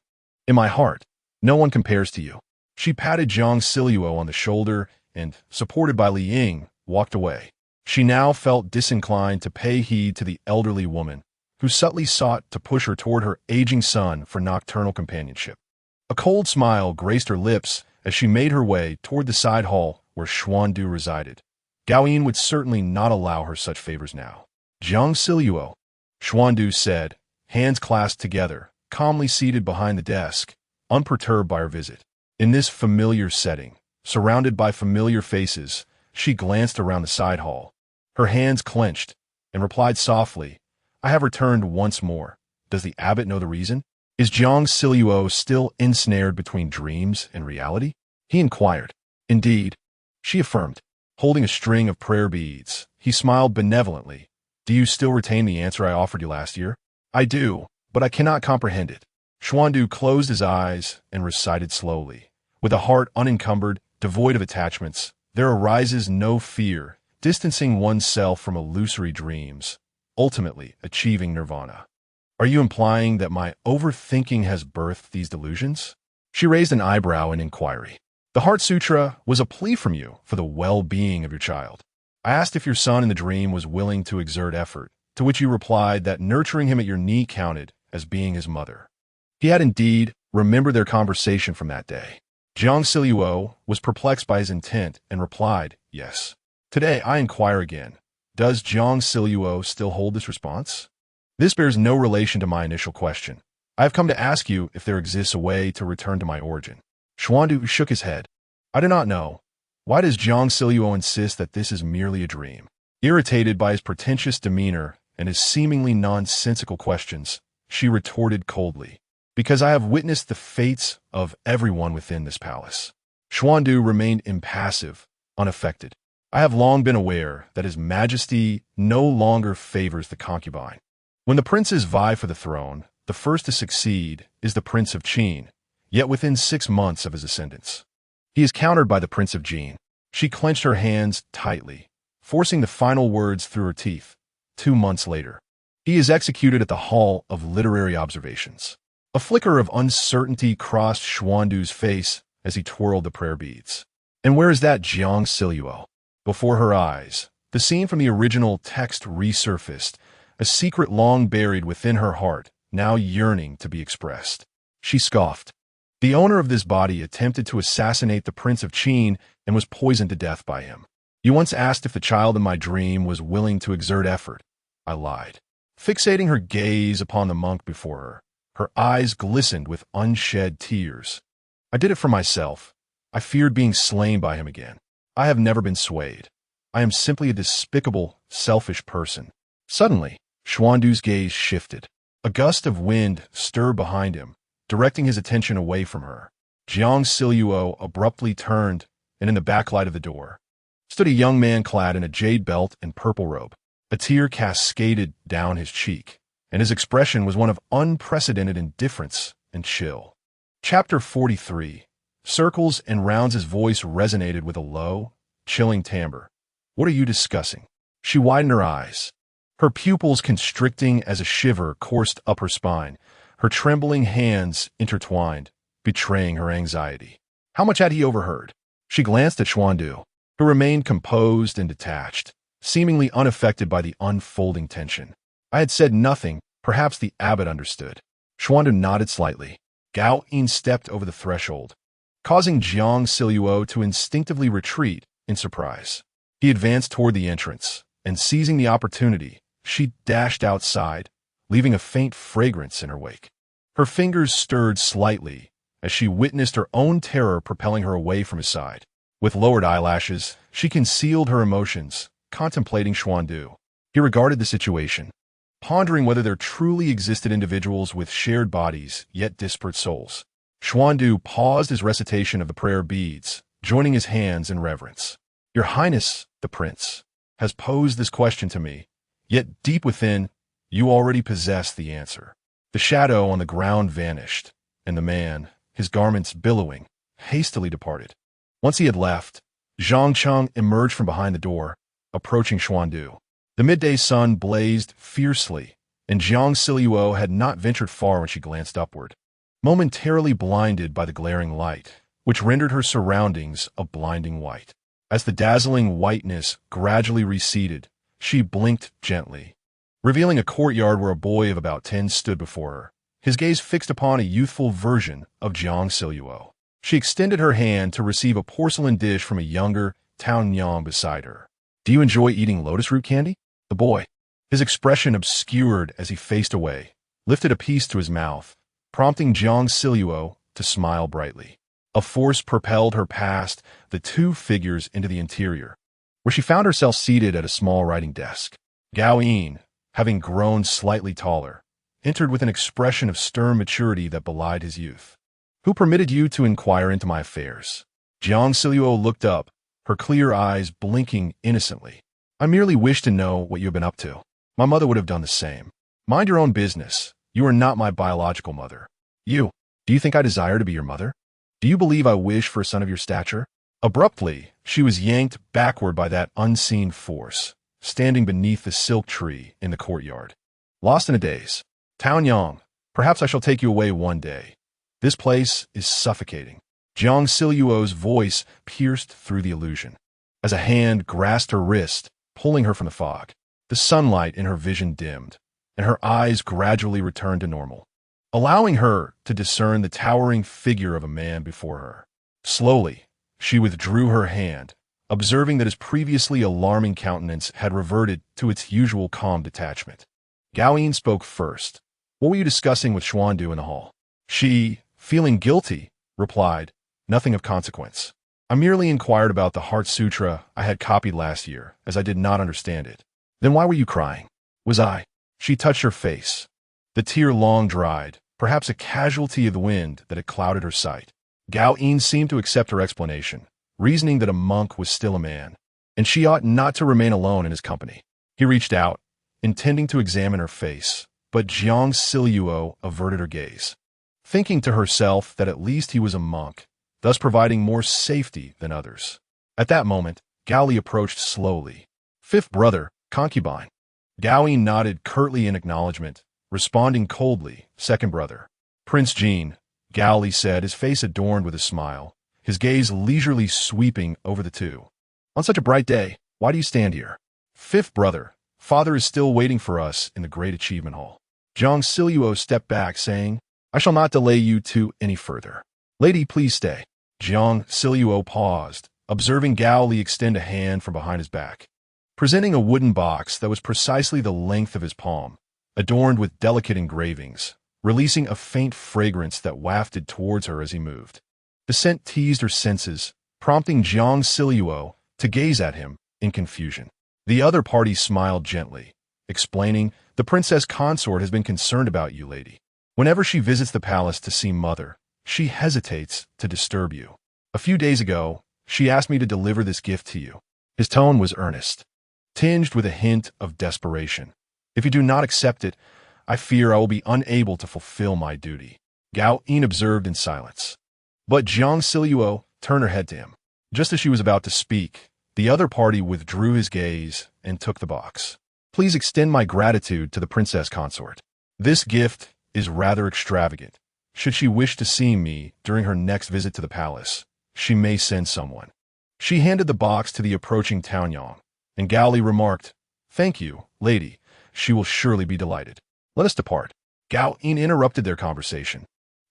In my heart, no one compares to you." She patted Jiang Zhao on the shoulder and, supported by Li Ying, walked away. She now felt disinclined to pay heed to the elderly woman, who subtly sought to push her toward her aging son for nocturnal companionship. A cold smile graced her lips as she made her way toward the side hall where Xuandu resided. Gaoyin would certainly not allow her such favors now. "Jiang Zhao," Xuandu said, hands clasped together, calmly seated behind the desk, unperturbed by her visit. In this familiar setting, surrounded by familiar faces, she glanced around the side hall. Her hands clenched, and replied softly, "I have returned once more. Does the abbot know the reason? Is Jiang Zhao still ensnared between dreams and reality?" He inquired. "Indeed," she affirmed, holding a string of prayer beads. He smiled benevolently. "Do you still retain the answer I offered you last year?" "I do, but I cannot comprehend it." Xuandu closed his eyes and recited slowly. "With a heart unencumbered, devoid of attachments, there arises no fear, distancing oneself from illusory dreams, ultimately achieving nirvana." "Are you implying that my overthinking has birthed these delusions?" She raised an eyebrow in inquiry. "The Heart Sutra was a plea from you for the well-being of your child. I asked if your son in the dream was willing to exert effort, to which you replied that nurturing him at your knee counted as being his mother." He had indeed remembered their conversation from that day. Jiang Zhao was perplexed by his intent and replied, "Yes. Today I inquire again. Does Jiang Zhao still hold this response? This bears no relation to my initial question. I have come to ask you if there exists a way to return to my origin." Xuandu shook his head. "I do not know. Why does Jiang Zhao insist that this is merely a dream?" Irritated by his pretentious demeanor and his seemingly nonsensical questions, she retorted coldly, "Because I have witnessed the fates of everyone within this palace." Xuandu remained impassive, unaffected. "I have long been aware that His Majesty no longer favors the concubine. When the princes vie for the throne, the first to succeed is the Prince of Qin, yet within 6 months of his ascendance, he is countered by the Prince of Jin." She clenched her hands tightly, forcing the final words through her teeth. 2 months later, he is executed at the Hall of Literary Observations. A flicker of uncertainty crossed Xuandu's face as he twirled the prayer beads. "And where is that Jiang Zhao?" Before her eyes, the scene from the original text resurfaced, a secret long buried within her heart, now yearning to be expressed. She scoffed. "The owner of this body attempted to assassinate the Prince of Qin and was poisoned to death by him. You once asked if the child in my dream was willing to exert effort. I lied." Fixating her gaze upon the monk before her, her eyes glistened with unshed tears. "I did it for myself. I feared being slain by him again. I have never been swayed. I am simply a despicable, selfish person." Suddenly, Xuandu's gaze shifted. A gust of wind stirred behind him, directing his attention away from her. Jiang Zhao abruptly turned, and in the backlight of the door stood a young man clad in a jade belt and purple robe. A tear cascaded down his cheek, and his expression was one of unprecedented indifference and chill. Chapter 43. Circles and rounds. Voice resonated with a low, chilling timbre. What are you discussing? She widened her eyes, her pupils constricting as a shiver coursed up her spine, her trembling hands intertwined, betraying her anxiety. How much had he overheard? She glanced at Xuandu, who remained composed and detached, seemingly unaffected by the unfolding tension. I had said nothing. Perhaps the abbot understood. Xuandu nodded slightly. Gao Yin stepped over the threshold, causing Jiang Zhao to instinctively retreat in surprise. He advanced toward the entrance, and seizing the opportunity, she dashed outside, leaving a faint fragrance in her wake. Her fingers stirred slightly as she witnessed her own terror propelling her away from his side. With lowered eyelashes, she concealed her emotions, contemplating Xuandu. He regarded the situation, pondering whether there truly existed individuals with shared bodies, yet disparate souls. Xuandu paused his recitation of the prayer beads, joining his hands in reverence. Your Highness, the prince, has posed this question to me, yet deep within, you already possess the answer. The shadow on the ground vanished, and the man, his garments billowing, hastily departed. Once he had left, Zhang Cheng emerged from behind the door, approaching Xuandu. The midday sun blazed fiercely, and Jiang Zhao had not ventured far when she glanced upward, momentarily blinded by the glaring light, which rendered her surroundings a blinding white. As the dazzling whiteness gradually receded, she blinked gently, revealing a courtyard where a boy of about 10 stood before her, his gaze fixed upon a youthful version of Jiang Zhao. She extended her hand to receive a porcelain dish from a younger town Nyang beside her. Do you enjoy eating lotus root candy? The boy, his expression obscured as he faced away, lifted a piece to his mouth, prompting Jiang Zhao to smile brightly. A force propelled her past the two figures into the interior, where she found herself seated at a small writing desk. Gao Yin, having grown slightly taller, entered with an expression of stern maturity that belied his youth. Who permitted you to inquire into my affairs? Jiang Zhao looked up, her clear eyes blinking innocently. I merely wish to know what you have been up to. My mother would have done the same. Mind your own business. You are not my biological mother. Do you think I desire to be your mother? Do you believe I wish for a son of your stature? Abruptly, she was yanked backward by that unseen force, standing beneath the silk tree in the courtyard. Lost in a daze. Town Yang, perhaps I shall take you away one day. This place is suffocating. Jiang Zhao's voice pierced through the illusion, as a hand grasped her wrist, pulling her from the fog. The sunlight in her vision dimmed, and her eyes gradually returned to normal, allowing her to discern the towering figure of a man before her. Slowly, she withdrew her hand, observing that his previously alarming countenance had reverted to its usual calm detachment. Gao Yin spoke first. What were you discussing with Xuandu in the hall? She, feeling guilty, replied, nothing of consequence. I merely inquired about the Heart Sutra I had copied last year, as I did not understand it. Then why were you crying? Was I? She touched her face. The tear long dried, perhaps a casualty of the wind that had clouded her sight. Gao Yin seemed to accept her explanation, reasoning that a monk was still a man, and she ought not to remain alone in his company. He reached out, intending to examine her face, but Jiang Zhao averted her gaze, thinking to herself that at least he was a monk, thus providing more safety than others. At that moment, Gao Li approached slowly. Fifth brother, concubine. Gao Yin nodded curtly in acknowledgement, responding coldly, second brother. Prince Jean, Gao Li said, his face adorned with a smile, his gaze leisurely sweeping over the two. On such a bright day, why do you stand here? Fifth brother, father is still waiting for us in the Great Achievement Hall. Jiang Zhao stepped back, saying, I shall not delay you two any further. Lady, please stay. Jiang Zhao paused, observing Gao Li extend a hand from behind his back, presenting a wooden box that was precisely the length of his palm, adorned with delicate engravings, releasing a faint fragrance that wafted towards her as he moved. The scent teased her senses, prompting Jiang Zhao to gaze at him in confusion. The other party smiled gently, explaining, the princess consort has been concerned about you, lady. Whenever she visits the palace to see mother, she hesitates to disturb you. A few days ago, she asked me to deliver this gift to you. His tone was earnest. tinged with a hint of desperation. If you do not accept it, I fear I will be unable to fulfill my duty. Gao Yin observed in silence. But Jiang Zhao turned her head to him. Just as she was about to speak, the other party withdrew his gaze and took the box. Please extend my gratitude to the princess consort. This gift is rather extravagant. Should she wish to see me during her next visit to the palace, she may send someone. She handed the box to the approaching Taonyang, and Gao Li remarked, "Thank you, lady. She will surely be delighted. Let us depart." Gao Yin interrupted their conversation,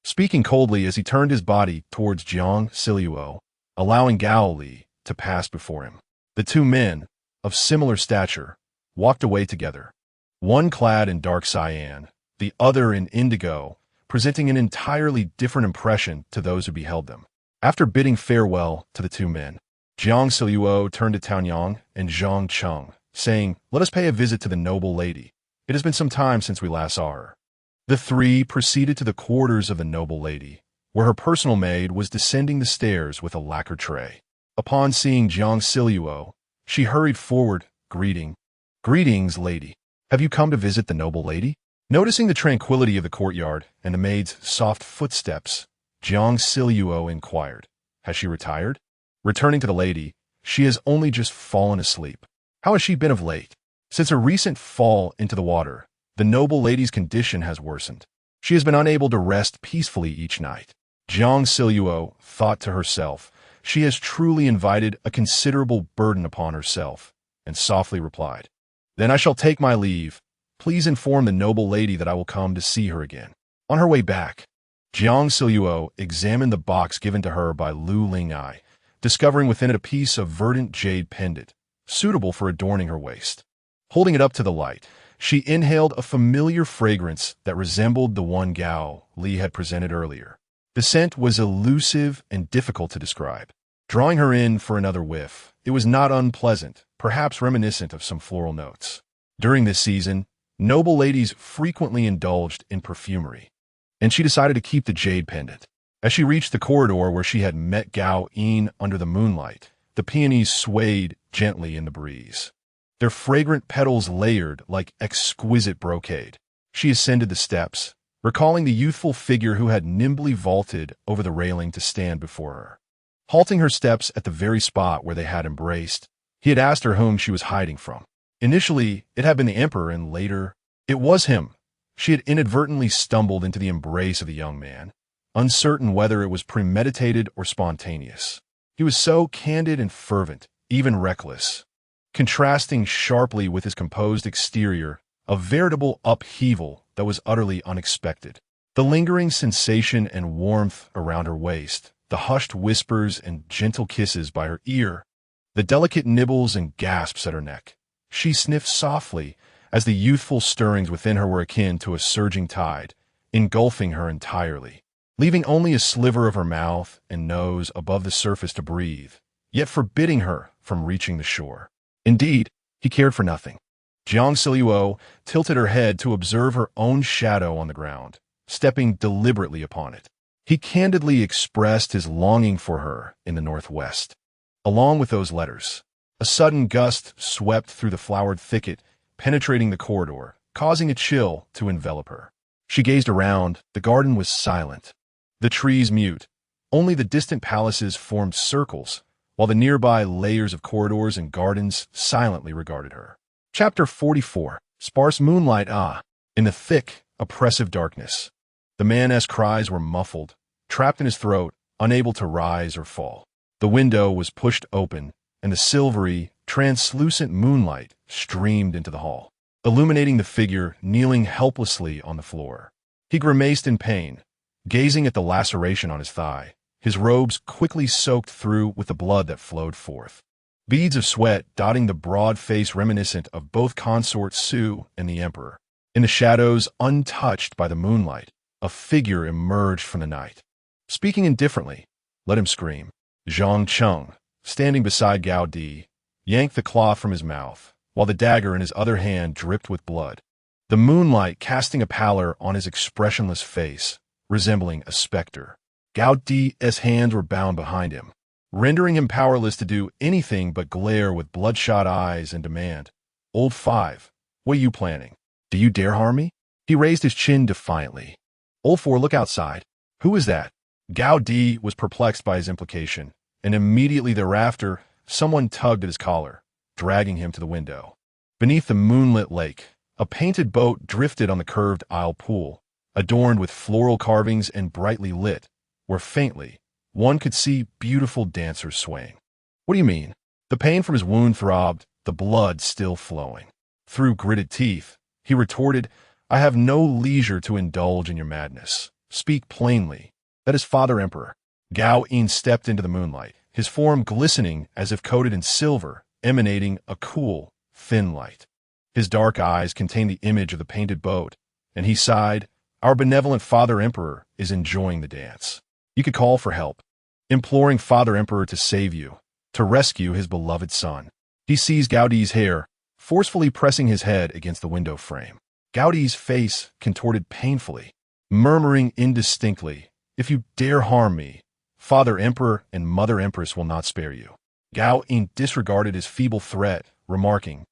speaking coldly as he turned his body towards Jiang Zhao, allowing Gao Li to pass before him. The two men, of similar stature, walked away together, one clad in dark cyan, the other in indigo, presenting an entirely different impression to those who beheld them. After bidding farewell to the two men, Jiang Zhao turned to Taonyang and Zhang Cheng, saying, "Let us pay a visit to the noble lady. It has been some time since we last saw her." The three proceeded to the quarters of the noble lady, where her personal maid was descending the stairs with a lacquer tray. Upon seeing Jiang Zhao, she hurried forward, greeting, "Greetings, lady. Have you come to visit the noble lady?" Noticing the tranquility of the courtyard and the maid's soft footsteps, Jiang Zhao inquired, "Has she retired?" Returning to the lady, "She has only just fallen asleep." "How has she been of late?" "Since her recent fall into the water, the noble lady's condition has worsened. She has been unable to rest peacefully each night." Jiang Zhao thought to herself, "She has truly invited a considerable burden upon herself," and softly replied, "Then I shall take my leave. Please inform the noble lady that I will come to see her again." On her way back, Jiang Zhao examined the box given to her by Lu Lingai, discovering within it a piece of verdant jade pendant, suitable for adorning her waist. Holding it up to the light, she inhaled a familiar fragrance that resembled the one Gao Li had presented earlier. The scent was elusive and difficult to describe. Drawing her in for another whiff, it was not unpleasant, perhaps reminiscent of some floral notes. During this season, noble ladies frequently indulged in perfumery, and she decided to keep the jade pendant. As she reached the corridor where she had met Gao Yin under the moonlight, the peonies swayed gently in the breeze, their fragrant petals layered like exquisite brocade. She ascended the steps, recalling the youthful figure who had nimbly vaulted over the railing to stand before her. Halting her steps at the very spot where they had embraced, he had asked her whom she was hiding from. Initially, it had been the emperor, and later, it was him. She had inadvertently stumbled into the embrace of the young man, uncertain whether it was premeditated or spontaneous. He was so candid and fervent, even reckless, contrasting sharply with his composed exterior, a veritable upheaval that was utterly unexpected. The lingering sensation and warmth around her waist, the hushed whispers and gentle kisses by her ear, the delicate nibbles and gasps at her neck. She sniffed softly, as the youthful stirrings within her were akin to a surging tide, engulfing her entirely, leaving only a sliver of her mouth and nose above the surface to breathe, yet forbidding her from reaching the shore. Indeed, he cared for nothing. Jiang Zhao tilted her head to observe her own shadow on the ground, stepping deliberately upon it. He candidly expressed his longing for her in the northwest. Along with those letters, a sudden gust swept through the flowered thicket, penetrating the corridor, causing a chill to envelop her. She gazed around. The garden was silent, the trees mute. Only the distant palaces formed circles, while the nearby layers of corridors and gardens silently regarded her. Chapter 44. Sparse moonlight. In the thick, oppressive darkness, the man's cries were muffled, trapped in his throat, unable to rise or fall. The window was pushed open, and the silvery, translucent moonlight streamed into the hall, illuminating the figure kneeling helplessly on the floor. He grimaced in pain, gazing at the laceration on his thigh, his robes quickly soaked through with the blood that flowed forth. Beads of sweat dotting the broad face reminiscent of both consort Su and the emperor. In the shadows, untouched by the moonlight, a figure emerged from the night. Speaking indifferently, let him scream. Zhang Cheng, standing beside Gao Di, yanked the cloth from his mouth, while the dagger in his other hand dripped with blood, the moonlight casting a pallor on his expressionless face, resembling a specter. Gao Di's hands were bound behind him, rendering him powerless to do anything but glare with bloodshot eyes and demand, Old five, what are you planning? Do you dare harm me? He raised his chin defiantly. Old four, look outside. Who is that? Gao Di was perplexed by his implication, and immediately thereafter, someone tugged at his collar, dragging him to the window. Beneath the moonlit lake, a painted boat drifted on the curved Isle pool, adorned with floral carvings and brightly lit, where faintly, one could see beautiful dancers swaying. What do you mean? The pain from his wound throbbed, the blood still flowing. Through gritted teeth, he retorted, I have no leisure to indulge in your madness. Speak plainly. That is Father Emperor. Gao Yin stepped into the moonlight, his form glistening as if coated in silver, emanating a cool, thin light. His dark eyes contained the image of the painted boat, and he sighed, Our benevolent Father Emperor is enjoying the dance. You could call for help, imploring Father Emperor to save you, to rescue his beloved son. He seized Gaudi's hair, forcefully pressing his head against the window frame. Gaudi's face contorted painfully, murmuring indistinctly, If you dare harm me, Father Emperor and Mother Empress will not spare you. Gao Yin disregarded his feeble threat, remarking,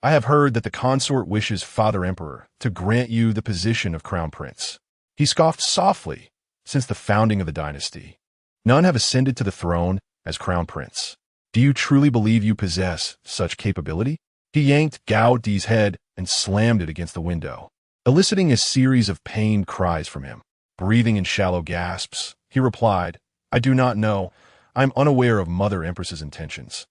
I have heard that the consort wishes Father Emperor to grant you the position of Crown Prince. He scoffed softly. Since the founding of the dynasty, none have ascended to the throne as Crown Prince. Do you truly believe you possess such capability? He yanked Gao Di's head and slammed it against the window, eliciting a series of pained cries from him. Breathing in shallow gasps, he replied, I do not know. I am unaware of Mother Empress's intentions.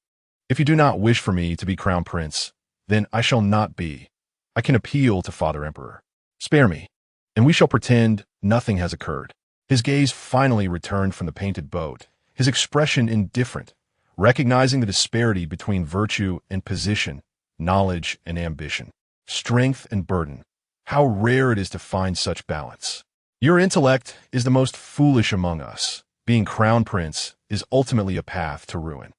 If you do not wish for me to be Crown Prince, then I shall not be. I can appeal to Father Emperor. Spare me, and we shall pretend nothing has occurred. His gaze finally returned from the painted boat, his expression indifferent, recognizing the disparity between virtue and position, knowledge and ambition, strength and burden. How rare it is to find such balance. Your intellect is the most foolish among us. Being Crown Prince is ultimately a path to ruin.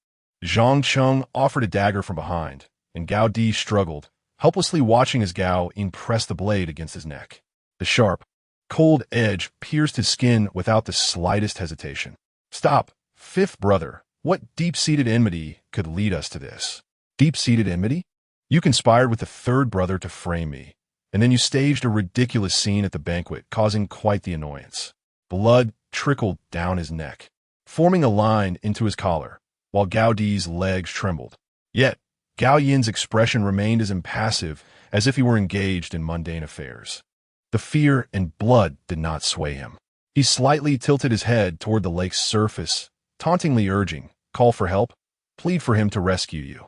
Zhang Cheng offered a dagger from behind, and Gao Di struggled, helplessly watching as Gao Yin pressed the blade against his neck. The sharp, cold edge pierced his skin without the slightest hesitation. Stop, fifth brother. What deep-seated enmity could lead us to this? Deep-seated enmity? You conspired with the third brother to frame me, and then you staged a ridiculous scene at the banquet, causing quite the annoyance. Blood trickled down his neck, forming a line into his collar, while Gao Di's legs trembled. Yet, Gao Yin's expression remained as impassive as if he were engaged in mundane affairs. The fear and blood did not sway him. He slightly tilted his head toward the lake's surface, tauntingly urging, call for help, plead for him to rescue you,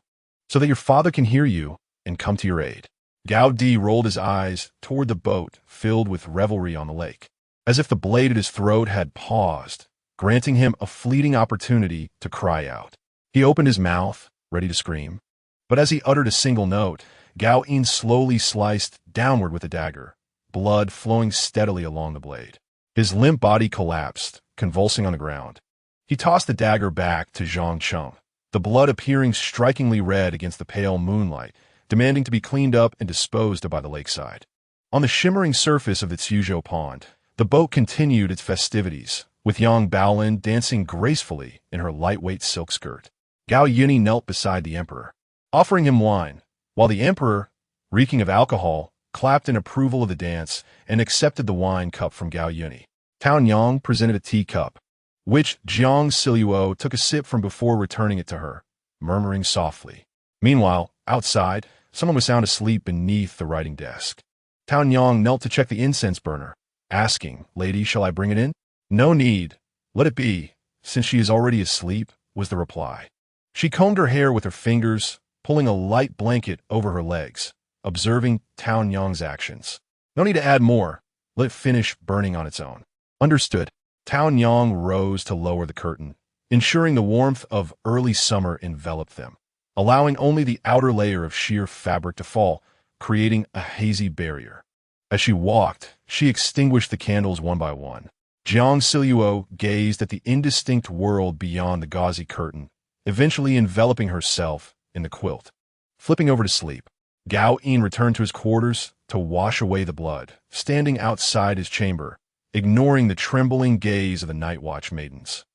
so that your father can hear you and come to your aid. Gao Di rolled his eyes toward the boat filled with revelry on the lake, as if the blade at his throat had paused, granting him a fleeting opportunity to cry out. He opened his mouth, ready to scream, but as he uttered a single note, Gao Yin slowly sliced downward with the dagger, blood flowing steadily along the blade. His limp body collapsed, convulsing on the ground. He tossed the dagger back to Zhang Cheng, the blood appearing strikingly red against the pale moonlight, demanding to be cleaned up and disposed of by the lakeside. On the shimmering surface of the Suzhou Pond, the boat continued its festivities, with Yang Baolin dancing gracefully in her lightweight silk skirt. Gao Yuni knelt beside the emperor, offering him wine, while the emperor, reeking of alcohol, clapped in approval of the dance and accepted the wine cup from Gao Yuni. Tao Yang presented a teacup, which Jiang Zhao took a sip from before returning it to her, murmuring softly. Meanwhile, outside, someone was sound asleep beneath the writing desk. Tao Yang knelt to check the incense burner, asking, Lady, shall I bring it in? No need. Let it be, since she is already asleep, was the reply. She combed her hair with her fingers, pulling a light blanket over her legs, observing Tao Yang's actions. No need to add more. Let it finish burning on its own. Understood. Tao Yang rose to lower the curtain, ensuring the warmth of early summer enveloped them, allowing only the outer layer of sheer fabric to fall, creating a hazy barrier. As she walked, she extinguished the candles one by one. Jiang Zhao gazed at the indistinct world beyond the gauzy curtain, eventually enveloping herself in the quilt. Flipping over to sleep, Gao Yin returned to his quarters to wash away the blood, standing outside his chamber, ignoring the trembling gaze of the night watch maidens.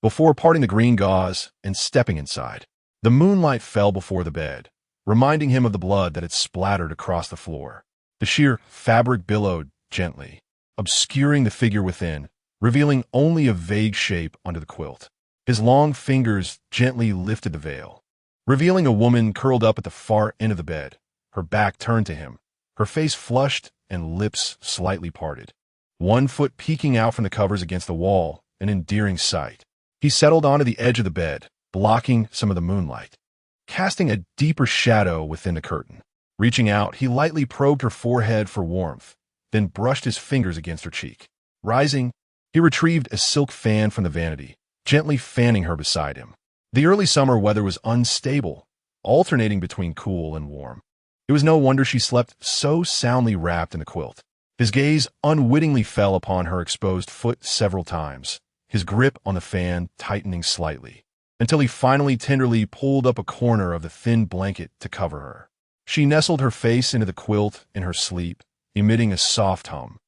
Before parting the green gauze and stepping inside, the moonlight fell before the bed, reminding him of the blood that had splattered across the floor. The sheer fabric billowed gently, obscuring the figure within, revealing only a vague shape under the quilt. His long fingers gently lifted the veil, revealing a woman curled up at the far end of the bed, her back turned to him, her face flushed and lips slightly parted. One foot peeking out from the covers against the wall, an endearing sight. He settled onto the edge of the bed, blocking some of the moonlight, casting a deeper shadow within the curtain. Reaching out, he lightly probed her forehead for warmth, then brushed his fingers against her cheek. Rising, he retrieved a silk fan from the vanity, gently fanning her beside him. The early summer weather was unstable, alternating between cool and warm. It was no wonder she slept so soundly wrapped in the quilt. His gaze unwittingly fell upon her exposed foot several times, his grip on the fan tightening slightly, until he finally tenderly pulled up a corner of the thin blanket to cover her. She nestled her face into the quilt in her sleep, emitting a soft hum.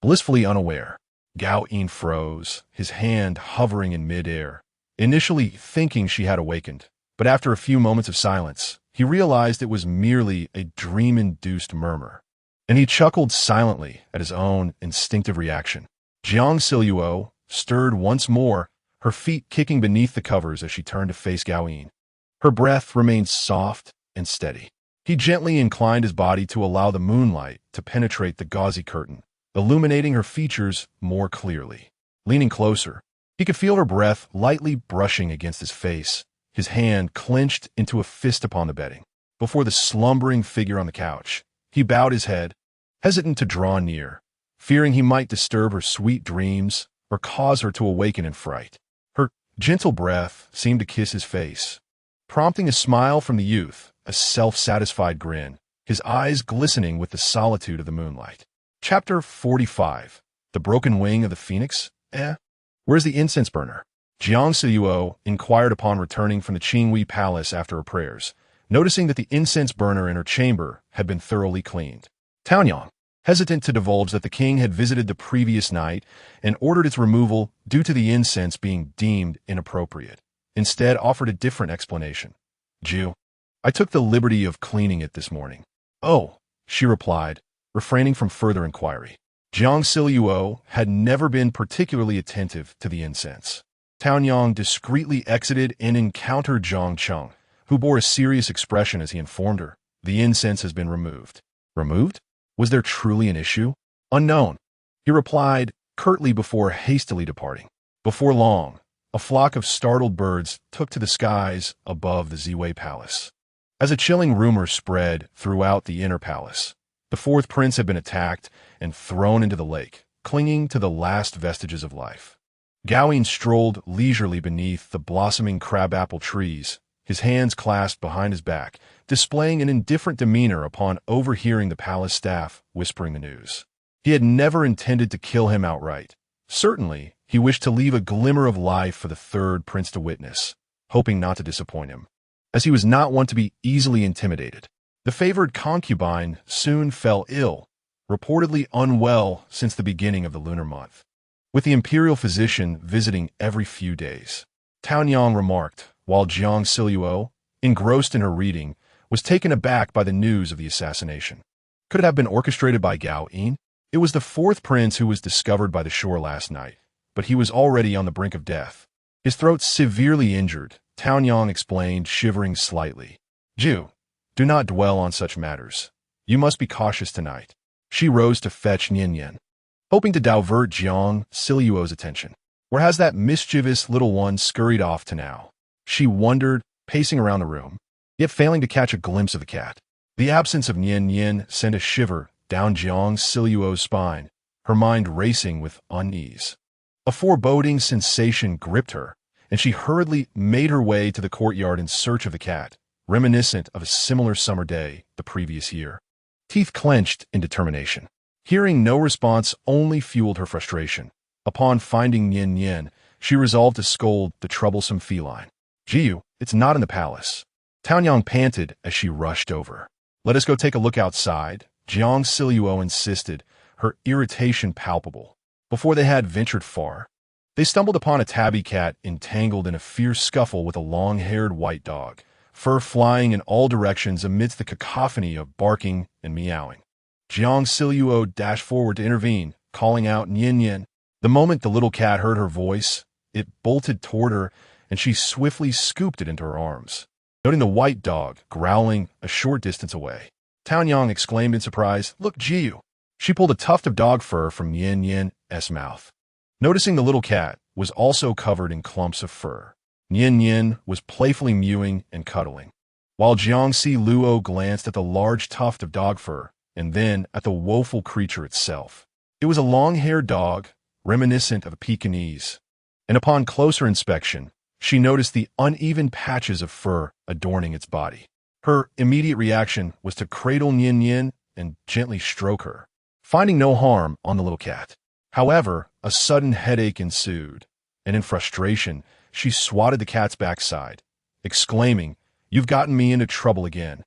Blissfully unaware, Gao Yin froze, his hand hovering in midair, initially thinking she had awakened, but after a few moments of silence, he realized it was merely a dream-induced murmur, and he chuckled silently at his own instinctive reaction. Jiang Zhao stirred once more, her feet kicking beneath the covers as she turned to face Gao Yin. Her breath remained soft and steady. He gently inclined his body to allow the moonlight to penetrate the gauzy curtain, illuminating her features more clearly. Leaning closer, he could feel her breath lightly brushing against his face, his hand clenched into a fist upon the bedding. Before the slumbering figure on the couch, he bowed his head, hesitant to draw near, fearing he might disturb her sweet dreams or cause her to awaken in fright. Her gentle breath seemed to kiss his face, prompting a smile from the youth, a self-satisfied grin, his eyes glistening with the solitude of the moonlight. Chapter 45. The Broken Wing of the Phoenix? Where's the incense burner? Jiang Zhao inquired upon returning from the Qinghui Palace after her prayers, noticing that the incense burner in her chamber had been thoroughly cleaned. Taonyang, hesitant to divulge that the king had visited the previous night and ordered its removal due to the incense being deemed inappropriate, instead offered a different explanation. Ju, I took the liberty of cleaning it this morning. Oh, she replied, refraining from further inquiry. Jiang Zhao had never been particularly attentive to the incense. Taonyang discreetly exited and encountered Zhang Cheng, who bore a serious expression as he informed her, the incense has been removed. Removed? Was there truly an issue? Unknown, he replied curtly before hastily departing. Before long, a flock of startled birds took to the skies above the Ziwei Palace. As a chilling rumor spread throughout the inner palace, the fourth prince had been attacked and thrown into the lake, clinging to the last vestiges of life. Gao Yin strolled leisurely beneath the blossoming crabapple trees, his hands clasped behind his back, displaying an indifferent demeanor upon overhearing the palace staff whispering the news. He had never intended to kill him outright. Certainly, he wished to leave a glimmer of life for the third prince to witness, hoping not to disappoint him, as he was not one to be easily intimidated. The favored concubine soon fell ill, reportedly unwell since the beginning of the lunar month, with the imperial physician visiting every few days. Taonyang remarked, while Jiang Zhao, engrossed in her reading, was taken aback by the news of the assassination. Could it have been orchestrated by Gao Yin? It was the fourth prince who was discovered by the shore last night, but he was already on the brink of death. His throat severely injured, Taonyang explained, shivering slightly. Ju, do not dwell on such matters. You must be cautious tonight. She rose to fetch Nian, hoping to divert Jiang Zhao's attention. Where has that mischievous little one scurried off to now? She wondered, pacing around the room, yet failing to catch a glimpse of the cat. The absence of Nian sent a shiver down Jiang Zhao's spine, her mind racing with unease. A foreboding sensation gripped her, and she hurriedly made her way to the courtyard in search of the cat, reminiscent of a similar summer day the previous year. Teeth clenched in determination. Hearing no response only fueled her frustration. Upon finding Nian, she resolved to scold the troublesome feline. Jiu, it's not in the palace. Taonyang panted as she rushed over. Let us go take a look outside, Jiang Zhao insisted, her irritation palpable. Before they had ventured far, they stumbled upon a tabby cat entangled in a fierce scuffle with a long-haired white dog, fur flying in all directions amidst the cacophony of barking and meowing. Jiang Zhao dashed forward to intervene, calling out Nian Nian. The moment the little cat heard her voice, it bolted toward her, and she swiftly scooped it into her arms. Noting the white dog growling a short distance away, Tao Yang exclaimed in surprise, "Look, Jiu!" She pulled a tuft of dog fur from Nian Nian's mouth. Noticing the little cat was also covered in clumps of fur, Nian Nian was playfully mewing and cuddling, while Jiang Zhao glanced at the large tuft of dog fur and then at the woeful creature itself. It was a long-haired dog, reminiscent of a Pekingese, and upon closer inspection, she noticed the uneven patches of fur adorning its body. Her immediate reaction was to cradle Nian Nian and gently stroke her, finding no harm on the little cat. However, a sudden headache ensued, and in frustration, she swatted the cat's backside, exclaiming, "You've gotten me into trouble again."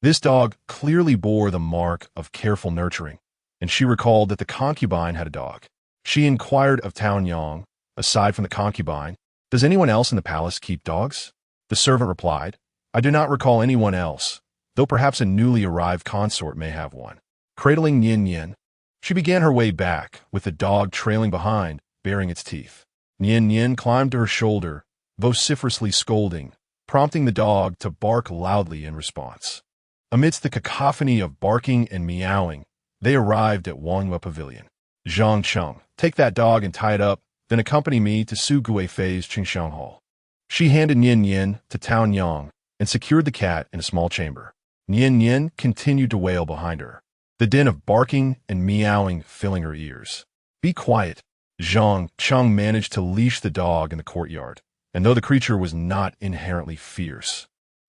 This dog clearly bore the mark of careful nurturing, and she recalled that the concubine had a dog. She inquired of Tao Yang, aside from the concubine, "Does anyone else in the palace keep dogs?" The servant replied, "I do not recall anyone else, though perhaps a newly arrived consort may have one." Cradling Nian Nian, she began her way back, with the dog trailing behind, baring its teeth. Nian Nian climbed to her shoulder, vociferously scolding, prompting the dog to bark loudly in response. Amidst the cacophony of barking and meowing, they arrived at Wanghua Pavilion. "Zhang Cheng, take that dog and tie it up, then accompany me to Su Guifei's Qingxiang Hall." She handed Nian Nian to Tao Yang and secured the cat in a small chamber. Nian Nian continued to wail behind her, the din of barking and meowing filling her ears. "Be quiet." Zhang Cheng managed to leash the dog in the courtyard, and though the creature was not inherently fierce,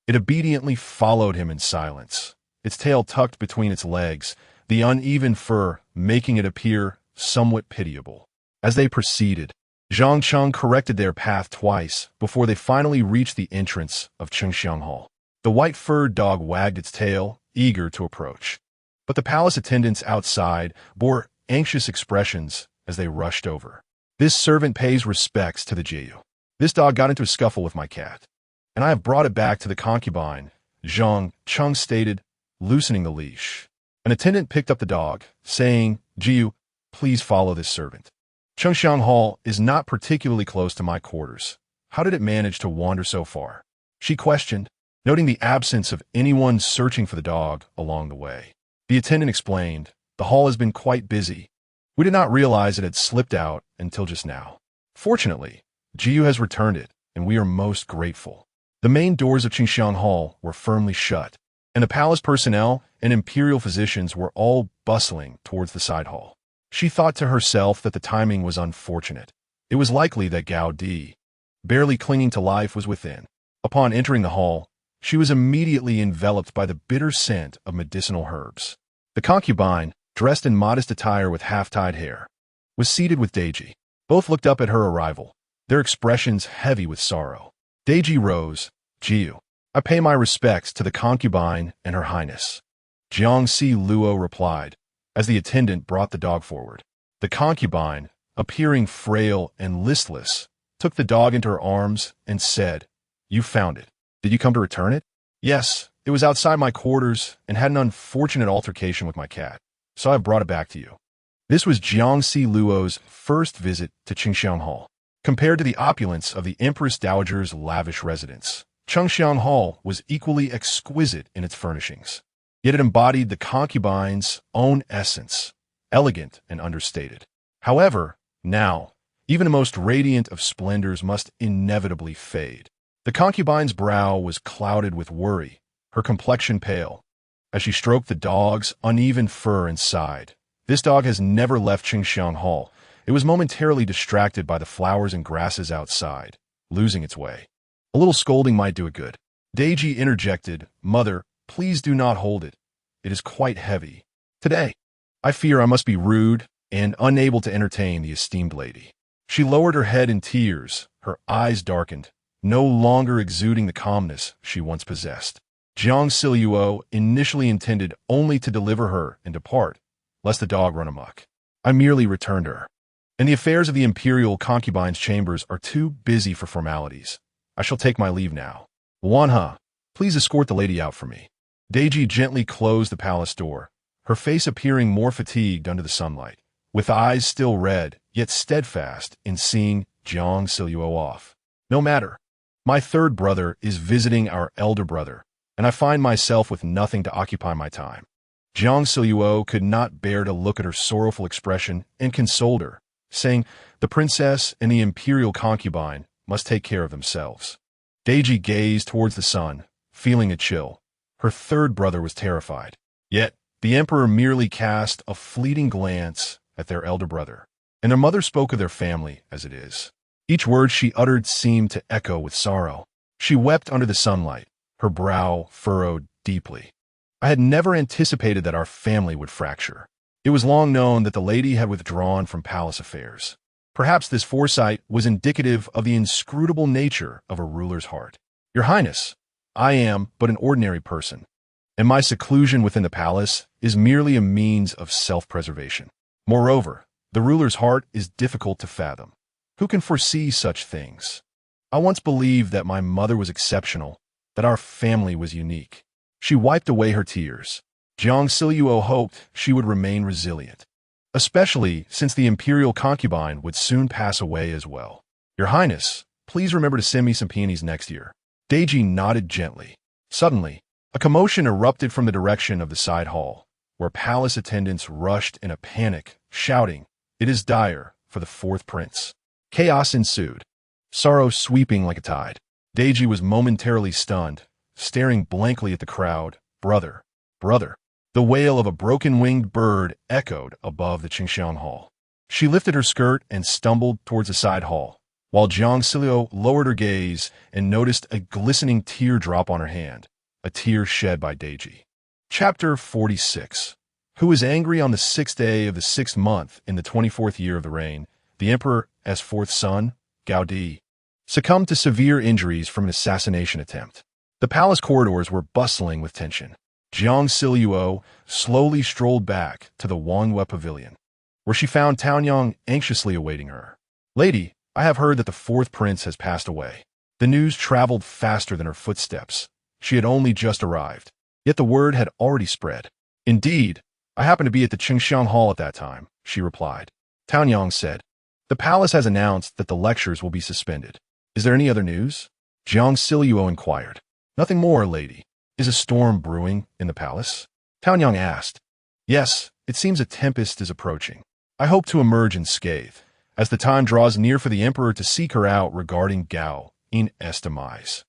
it obediently followed him in silence, its tail tucked between its legs, the uneven fur making it appear somewhat pitiable. As they proceeded, Zhang Cheng corrected their path twice before they finally reached the entrance of Qingxiang Hall. The white-furred dog wagged its tail, eager to approach, but the palace attendants outside bore anxious expressions as they rushed over. "This servant pays respects to the Jiu. This dog got into a scuffle with my cat, and I have brought it back to the concubine," Zhang Cheng stated, loosening the leash. An attendant picked up the dog, saying, "Jiu, please follow this servant. Qingxiang Hall is not particularly close to my quarters. How did it manage to wander so far?" she questioned, noting the absence of anyone searching for the dog along the way. The attendant explained, "The hall has been quite busy. We did not realize it had slipped out until just now. Fortunately, Jiu has returned it, and we are most grateful." The main doors of Qingxiang Hall were firmly shut, and the palace personnel and imperial physicians were all bustling towards the side hall. She thought to herself that the timing was unfortunate. It was likely that Gao Di, barely clinging to life, was within. Upon entering the hall, she was immediately enveloped by the bitter scent of medicinal herbs. The concubine, dressed in modest attire with half-tied hair, was seated with Deji. Both looked up at her arrival, their expressions heavy with sorrow. Deji rose. "Jiu, I pay my respects to the concubine and her highness," Jiang Zhao replied, as the attendant brought the dog forward. The concubine, appearing frail and listless, took the dog into her arms and said, "You found it. Did you come to return it?" "Yes, it was outside my quarters and had an unfortunate altercation with my cat, so I have brought it back to you." This was Jiang Zhao's first visit to Qingxiang Hall. Compared to the opulence of the Empress Dowager's lavish residence, Qingxiang Hall was equally exquisite in its furnishings. Yet it embodied the concubine's own essence, elegant and understated. However, now, even the most radiant of splendors must inevitably fade. The concubine's brow was clouded with worry, her complexion pale, as she stroked the dog's uneven fur and sighed. This dog has never left Qingxiang Hall. It was momentarily distracted by the flowers and grasses outside, losing its way. "A little scolding might do it good." Deji interjected, "Mother, please do not hold it. It is quite heavy. Today, I fear I must be rude and unable to entertain the esteemed lady." She lowered her head in tears, her eyes darkened, no longer exuding the calmness she once possessed. Jiang Zhao initially intended only to deliver her and depart, lest the dog run amok. "I merely returned her, and the affairs of the imperial concubine's chambers are too busy for formalities. I shall take my leave now." "Wanha, Please escort the lady out for me. Deji gently closed the palace door, her face appearing more fatigued under the sunlight, with eyes still red, yet steadfast in seeing Jiang Zhao off. No matter. My third brother is visiting our elder brother, and I find myself with nothing to occupy my time. Jiang Zhao could not bear to look at her sorrowful expression and consoled her, saying, the princess and the imperial concubine must take care of themselves. Deji gazed towards the sun, feeling a chill. Her third brother was terrified. Yet, the emperor merely cast a fleeting glance at their elder brother, and their mother spoke of their family as it is. Each word she uttered seemed to echo with sorrow. She wept under the sunlight, her brow furrowed deeply. I had never anticipated that our family would fracture. It was long known that the lady had withdrawn from palace affairs. Perhaps this foresight was indicative of the inscrutable nature of a ruler's heart. Your Highness, I am but an ordinary person, and my seclusion within the palace is merely a means of self-preservation. Moreover, the ruler's heart is difficult to fathom. Who can foresee such things? I once believed that my mother was exceptional, that our family was unique. She wiped away her tears. Jiang Zhao hoped she would remain resilient, especially since the imperial concubine would soon pass away as well. Your Highness, please remember to send me some peonies next year. Deji nodded gently. Suddenly, a commotion erupted from the direction of the side hall, where palace attendants rushed in a panic, shouting, "It is dire for the fourth prince." Chaos ensued, sorrow sweeping like a tide. Deji was momentarily stunned, staring blankly at the crowd. Brother, brother. The wail of a broken-winged bird echoed above the Qingxiang Hall. She lifted her skirt and stumbled towards the side hall, while Jiang Zhao lowered her gaze and noticed a glistening tear drop on her hand, a tear shed by Deji. Chapter 46. Who is angry on the 6th day of the 6th month in the 24th year of the reign, the emperor's fourth son, Gao Di, succumbed to severe injuries from an assassination attempt. The palace corridors were bustling with tension. Jiang Zhao slowly strolled back to the Wangyue Pavilion, where she found Taonyang anxiously awaiting her. Lady, I have heard that the fourth prince has passed away. The news traveled faster than her footsteps. She had only just arrived, yet the word had already spread. Indeed, I happened to be at the Qingxiang Hall at that time, she replied. Taonyang said, the palace has announced that the lectures will be suspended. Is there any other news? Jiang Zhao inquired. Nothing more, lady. Is a storm brewing in the palace? Taonyang asked. Yes, it seems a tempest is approaching. I hope to emerge unscathed, as the time draws near for the emperor to seek her out regarding Gao In's demise.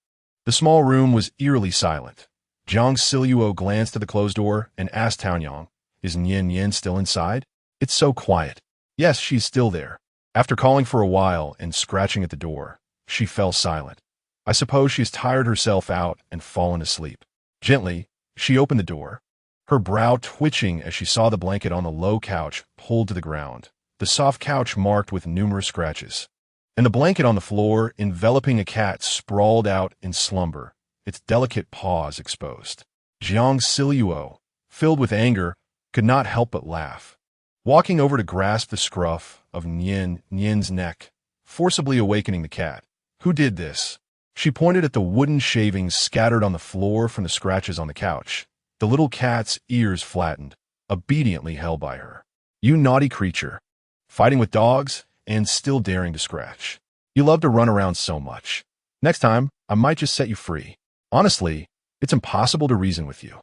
The small room was eerily silent. Jiang Zhao glanced at the closed door and asked Taonyang, is Nian still inside? It's so quiet. Yes, she's still there. After calling for a while and scratching at the door, she fell silent. I suppose she has tired herself out and fallen asleep. Gently, she opened the door, her brow twitching as she saw the blanket on the low couch pulled to the ground, the soft couch marked with numerous scratches, and the blanket on the floor enveloping a cat sprawled out in slumber, its delicate paws exposed. Jiang Zhao, filled with anger, could not help but laugh. Walking over to grasp the scruff of Nian's neck, forcibly awakening the cat. Who did this? She pointed at the wooden shavings scattered on the floor from the scratches on the couch. The little cat's ears flattened, obediently held by her. You naughty creature. Fighting with dogs and still daring to scratch. You love to run around so much. Next time, I might just set you free. Honestly, it's impossible to reason with you.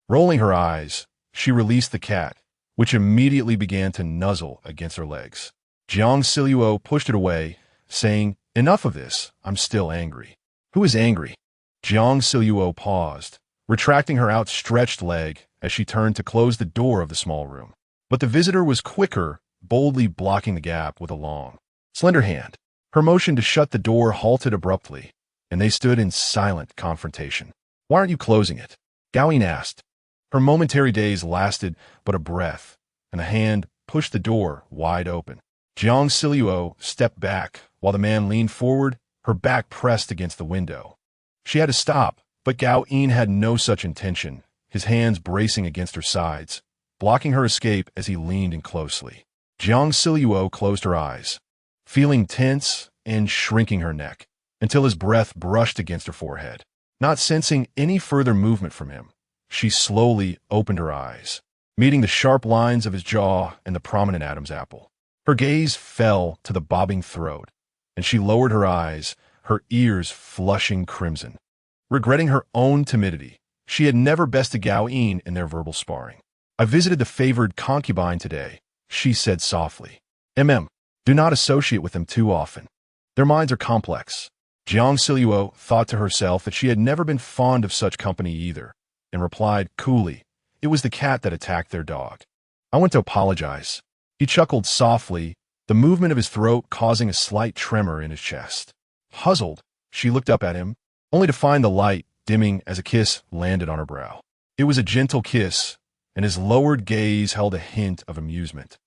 Rolling her eyes, she released the cat, which immediately began to nuzzle against her legs. Jiang Zhao pushed it away, saying, enough of this, I'm still angry. Who is angry? Jiang Zhao paused, retracting her outstretched leg as she turned to close the door of the small room. But the visitor was quicker, boldly blocking the gap with a long, slender hand. Her motion to shut the door halted abruptly, and they stood in silent confrontation. Why aren't you closing it? Gao Yin asked. Her momentary daze lasted but a breath, and the hand pushed the door wide open. Jiang Zhao stepped back while the man leaned forward, her back pressed against the window. She had to stop, but Gao Yin had no such intention, his hands bracing against her sides, blocking her escape as he leaned in closely. Jiang Zhao closed her eyes, feeling tense and shrinking her neck, until his breath brushed against her forehead. Not sensing any further movement from him, she slowly opened her eyes, meeting the sharp lines of his jaw and the prominent Adam's apple. Her gaze fell to the bobbing throat, and she lowered her eyes, her ears flushing crimson. Regretting her own timidity, she had never bested Gao Yin in their verbal sparring. "I visited the favored concubine today," she said softly. Do not associate with them too often. Their minds are complex." Jiang Zhao thought to herself that she had never been fond of such company either, and replied coolly, "It was the cat that attacked their dog. I went to apologize." He chuckled softly, the movement of his throat causing a slight tremor in his chest. Puzzled, she looked up at him, only to find the light dimming as a kiss landed on her brow. It was a gentle kiss, and his lowered gaze held a hint of amusement,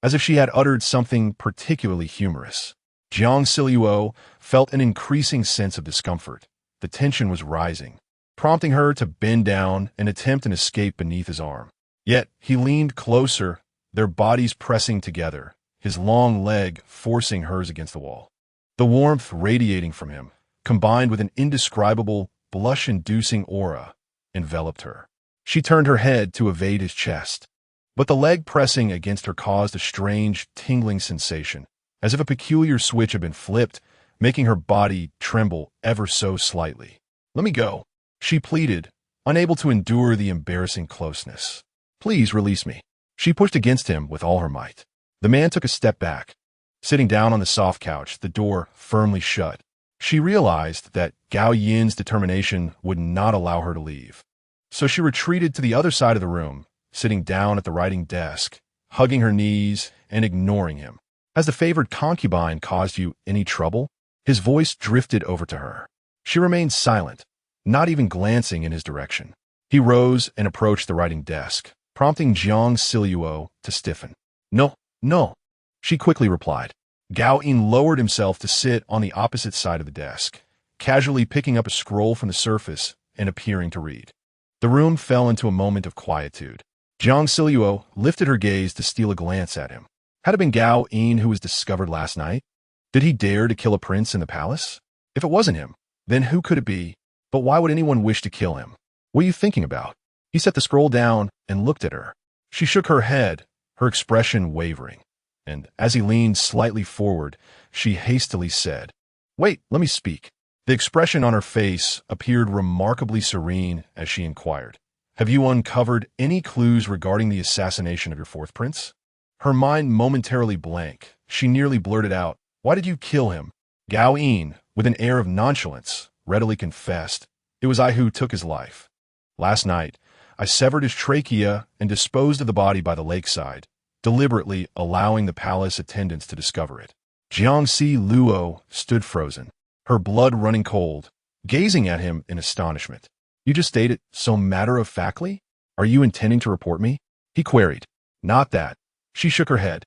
as if she had uttered something particularly humorous. Jiang Zhao felt an increasing sense of discomfort. The tension was rising, prompting her to bend down and attempt an escape beneath his arm. Yet he leaned closer, their bodies pressing together, his long leg forcing hers against the wall. The warmth radiating from him, combined with an indescribable, blush-inducing aura, enveloped her. She turned her head to evade his chest, but the leg pressing against her caused a strange, tingling sensation, as if a peculiar switch had been flipped, making her body tremble ever so slightly. "Let me go," she pleaded, unable to endure the embarrassing closeness. "Please release me." She pushed against him with all her might. The man took a step back. Sitting down on the soft couch, the door firmly shut. She realized that Gao Yin's determination would not allow her to leave. So she retreated to the other side of the room, sitting down at the writing desk, hugging her knees and ignoring him. "Has the favored concubine caused you any trouble?" His voice drifted over to her. She remained silent, not even glancing in his direction. He rose and approached the writing desk, prompting Jiang Zhao to stiffen. No, she quickly replied. Gao Yin lowered himself to sit on the opposite side of the desk, casually picking up a scroll from the surface and appearing to read. The room fell into a moment of quietude. Jiang Zhao lifted her gaze to steal a glance at him. Had it been Gao Yin who was discovered last night? Did he dare to kill a prince in the palace? If it wasn't him, then who could it be? But why would anyone wish to kill him? What are you thinking about? He set the scroll down and looked at her. She shook her head, her expression wavering. And as he leaned slightly forward, she hastily said, "Wait, let me speak." The expression on her face appeared remarkably serene as she inquired, "Have you uncovered any clues regarding the assassination of your fourth prince?" Her mind momentarily blank, she nearly blurted out, "Why did you kill him?" Gao Yin, with an air of nonchalance, readily confessed, "It was I who took his life. Last night, I severed his trachea and disposed of the body by the lakeside, deliberately allowing the palace attendants to discover it." Jiang Zhao stood frozen, her blood running cold, gazing at him in astonishment. "You just stated so matter-of-factly? Are you intending to report me?" he queried. "Not that." She shook her head,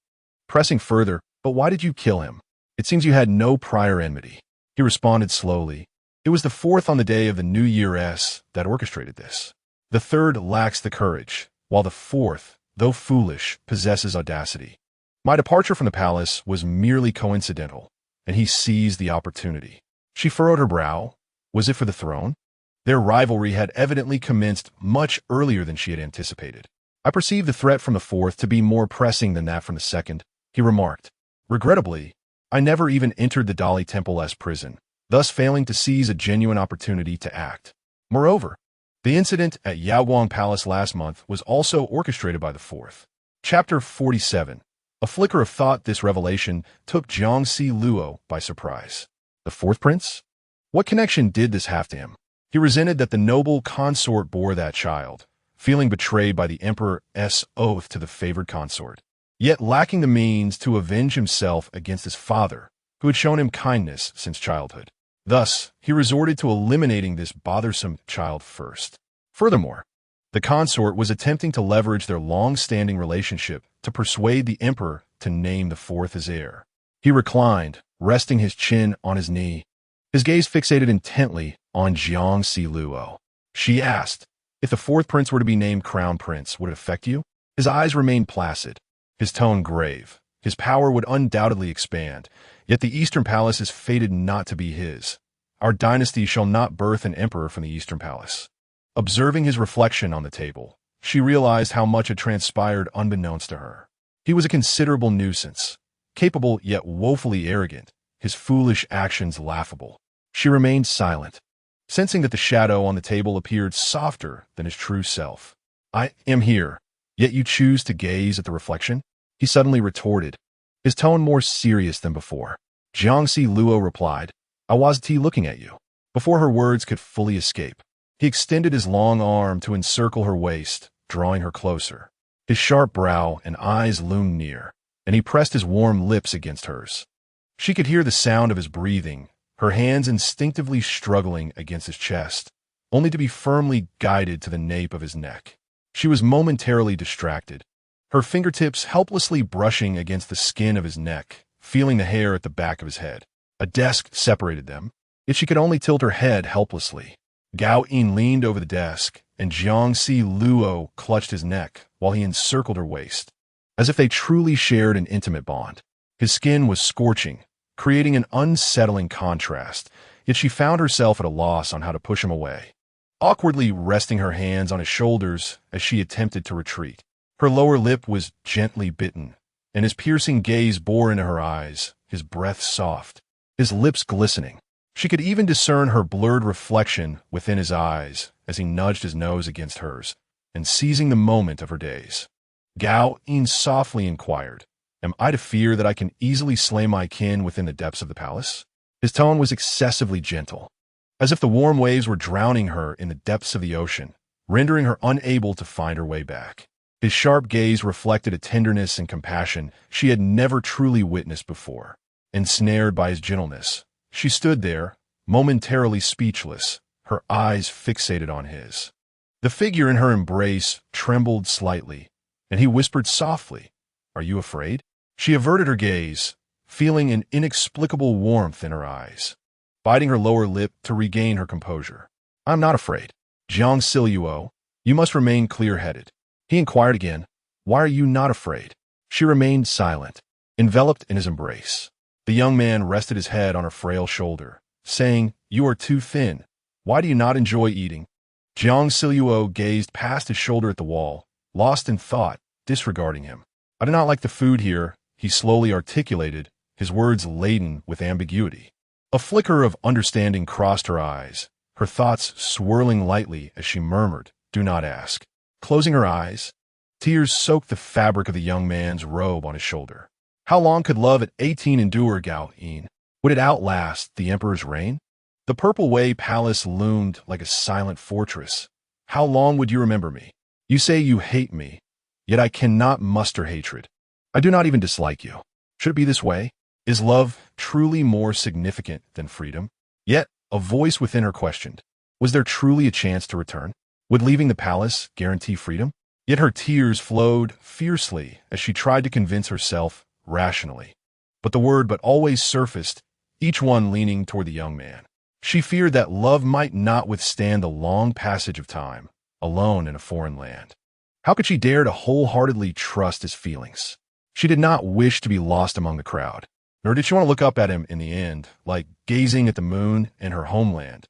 pressing further, "But why did you kill him? It seems you had no prior enmity." He responded slowly, "It was the fourth on the day of the New Year's that orchestrated this. The third lacks the courage, while the fourth, though foolish, possesses audacity. My departure from the palace was merely coincidental, and he seized the opportunity." She furrowed her brow. Was it for the throne? Their rivalry had evidently commenced much earlier than she had anticipated. "I perceive the threat from the fourth to be more pressing than that from the second," he remarked. "Regrettably, I never even entered the Dali Temple-esque prison, thus failing to seize a genuine opportunity to act. Moreover, the incident at Yaoguang Palace last month was also orchestrated by the fourth." Chapter 47. A flicker of thought. This revelation took Jiang Zhao by surprise. The fourth prince? What connection did this have to him? He resented that the noble consort bore that child, feeling betrayed by the emperor's oath to the favored consort, yet lacking the means to avenge himself against his father, who had shown him kindness since childhood. Thus, he resorted to eliminating this bothersome child first. Furthermore, the consort was attempting to leverage their long-standing relationship to persuade the emperor to name the fourth as heir. He reclined, resting his chin on his knee, his gaze fixated intently on Jiang Zhao. She asked, "If the fourth prince were to be named crown prince, would it affect you?" His eyes remained placid, his tone grave. His power would undoubtedly expand, yet the Eastern Palace is fated not to be his. Our dynasty shall not birth an emperor from the Eastern Palace. Observing his reflection on the table, she realized how much had transpired unbeknownst to her. He was a considerable nuisance, capable yet woefully arrogant, his foolish actions laughable. She remained silent, sensing that the shadow on the table appeared softer than his true self. I am here, yet you choose to gaze at the reflection? He suddenly retorted, his tone more serious than before. Jiang Zhao replied, I wasn't looking at you. Before her words could fully escape, he extended his long arm to encircle her waist, drawing her closer. His sharp brow and eyes loomed near, and he pressed his warm lips against hers. She could hear the sound of his breathing, her hands instinctively struggling against his chest, only to be firmly guided to the nape of his neck. She was momentarily distracted, her fingertips helplessly brushing against the skin of his neck, feeling the hair at the back of his head. A desk separated them, yet she could only tilt her head helplessly. Gao Yin leaned over the desk, and Jiang Zhao clutched his neck while he encircled her waist, as if they truly shared an intimate bond. His skin was scorching, creating an unsettling contrast, yet she found herself at a loss on how to push him away, awkwardly resting her hands on his shoulders as she attempted to retreat. Her lower lip was gently bitten, and his piercing gaze bore into her eyes, his breath soft, his lips glistening. She could even discern her blurred reflection within his eyes as he nudged his nose against hers, and seizing the moment of her daze. Gao Yin softly inquired, Am I to fear that I can easily slay my kin within the depths of the palace? His tone was excessively gentle, as if the warm waves were drowning her in the depths of the ocean, rendering her unable to find her way back. His sharp gaze reflected a tenderness and compassion she had never truly witnessed before. Ensnared by his gentleness, she stood there, momentarily speechless, her eyes fixated on his. The figure in her embrace trembled slightly, and he whispered softly, Are you afraid? She averted her gaze, feeling an inexplicable warmth in her eyes, biting her lower lip to regain her composure. I'm not afraid. Jiang Zhao, you must remain clear-headed. He inquired again, Why are you not afraid? She remained silent, enveloped in his embrace. The young man rested his head on her frail shoulder, saying, You are too thin. Why do you not enjoy eating? Jiang Zhao gazed past his shoulder at the wall, lost in thought, disregarding him. I do not like the food here, he slowly articulated, his words laden with ambiguity. A flicker of understanding crossed her eyes, her thoughts swirling lightly as she murmured, Do not ask. Closing her eyes, tears soaked the fabric of the young man's robe on his shoulder. How long could love at 18 endure, Gao Yin? Would it outlast the emperor's reign? The Purple Way Palace loomed like a silent fortress. How long would you remember me? You say you hate me, yet I cannot muster hatred. I do not even dislike you. Should it be this way? Is love truly more significant than freedom? Yet, a voice within her questioned, Was there truly a chance to return? Would leaving the palace guarantee freedom? Yet her tears flowed fiercely as she tried to convince herself rationally. But the word but always surfaced, each one leaning toward the young man. She feared that love might not withstand the long passage of time, alone in a foreign land. How could she dare to wholeheartedly trust his feelings? She did not wish to be lost among the crowd, nor did she want to look up at him in the end, like gazing at the moon in her homeland,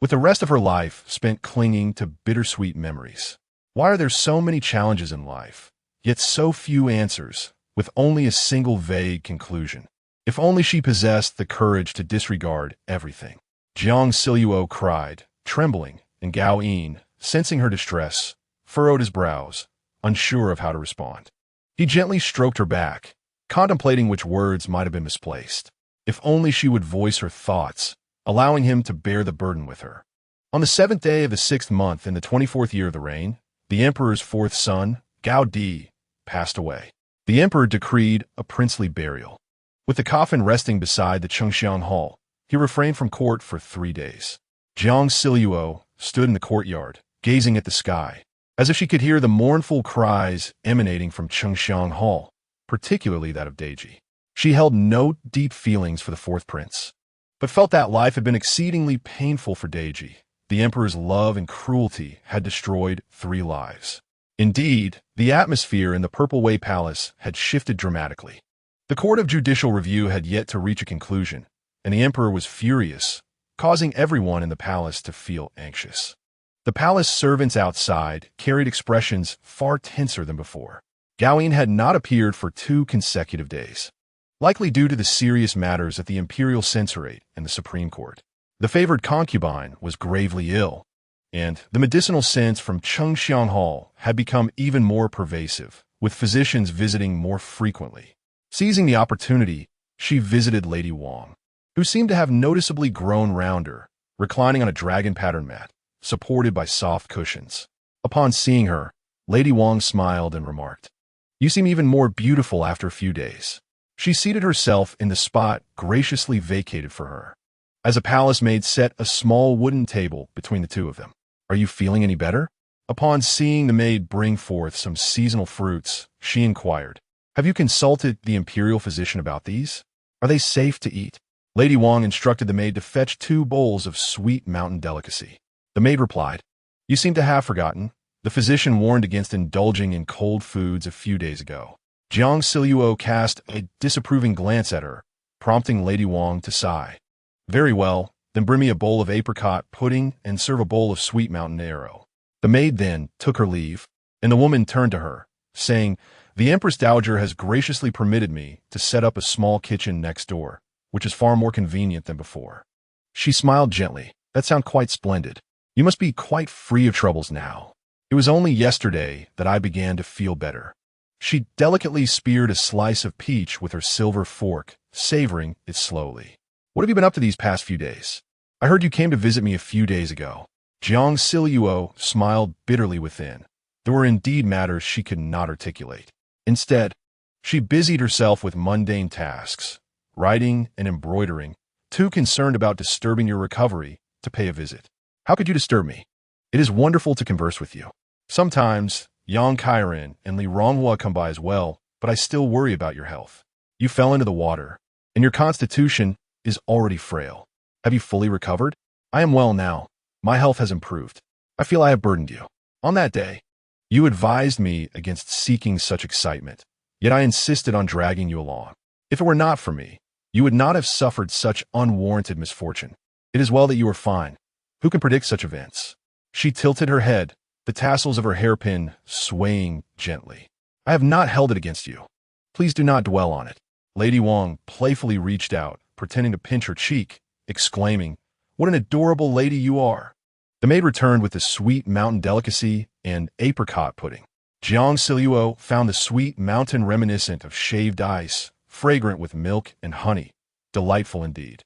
with the rest of her life spent clinging to bittersweet memories. Why are there so many challenges in life, yet so few answers, with only a single vague conclusion? If only she possessed the courage to disregard everything. Jiang Zhao cried, trembling, and Gao Yin, sensing her distress, furrowed his brows, unsure of how to respond. He gently stroked her back, contemplating which words might have been misplaced. If only she would voice her thoughts, allowing him to bear the burden with her. On the 7th day of the 6th month in the 24th year of the reign, the emperor's 4th son, Gao Di, passed away. The emperor decreed a princely burial. With the coffin resting beside the Chengxiang Hall, he refrained from court for 3 days. Jiang Zhao stood in the courtyard, gazing at the sky, as if she could hear the mournful cries emanating from Chengxiang Hall, particularly that of Deji. She held no deep feelings for the 4th prince, but felt that life had been exceedingly painful for Deji. The emperor's love and cruelty had destroyed 3 lives. Indeed, the atmosphere in the Purple Way Palace had shifted dramatically. The Court of Judicial Review had yet to reach a conclusion, and the emperor was furious, causing everyone in the palace to feel anxious. The palace servants outside carried expressions far tenser than before. Gawain had not appeared for 2 consecutive days, likely due to the serious matters at the imperial censorate and the Supreme Court. The favored concubine was gravely ill, and the medicinal scents from Chengxiang Hall had become even more pervasive, with physicians visiting more frequently. Seizing the opportunity, she visited Lady Wang, who seemed to have noticeably grown rounder, reclining on a dragon-pattern mat, supported by soft cushions. Upon seeing her, Lady Wang smiled and remarked, "You seem even more beautiful after a few days." She seated herself in the spot graciously vacated for her, as a palace maid set a small wooden table between the two of them. "Are you feeling any better?" Upon seeing the maid bring forth some seasonal fruits, she inquired, "Have you consulted the imperial physician about these? Are they safe to eat?" Lady Wang instructed the maid to fetch 2 bowls of sweet mountain delicacy. The maid replied, "You seem to have forgotten. The physician warned against indulging in cold foods a few days ago." Jiang Zhao cast a disapproving glance at her, prompting Lady Wang to sigh. "Very well, then bring me a bowl of apricot pudding and serve a bowl of sweet mountain arrow." The maid then took her leave, and the woman turned to her, saying, "The Empress Dowager has graciously permitted me to set up a small kitchen next door, which is far more convenient than before." She smiled gently. "That sounds quite splendid. You must be quite free of troubles now. It was only yesterday that I began to feel better." She delicately speared a slice of peach with her silver fork, savoring it slowly. "What have you been up to these past few days? I heard you came to visit me a few days ago." Jiang Zhao smiled bitterly within. There were indeed matters she could not articulate. Instead, she busied herself with mundane tasks, writing and embroidering, too concerned about disturbing your recovery to pay a visit. "How could you disturb me? It is wonderful to converse with you. Sometimes Yang Kairan and Li Ronghua come by as well, but I still worry about your health. You fell into the water, and your constitution is already frail. Have you fully recovered?" "I am well now. My health has improved. I feel I have burdened you. On that day, you advised me against seeking such excitement, yet I insisted on dragging you along. If it were not for me, you would not have suffered such unwarranted misfortune. It is well that you are fine. Who can predict such events?" She tilted her head, the tassels of her hairpin swaying gently. "I have not held it against you. Please do not dwell on it." Lady Wang playfully reached out, pretending to pinch her cheek, exclaiming, "What an adorable lady you are." The maid returned with the sweet mountain delicacy and apricot pudding. Jiang Zhao found the sweet mountain reminiscent of shaved ice, fragrant with milk and honey. Delightful indeed.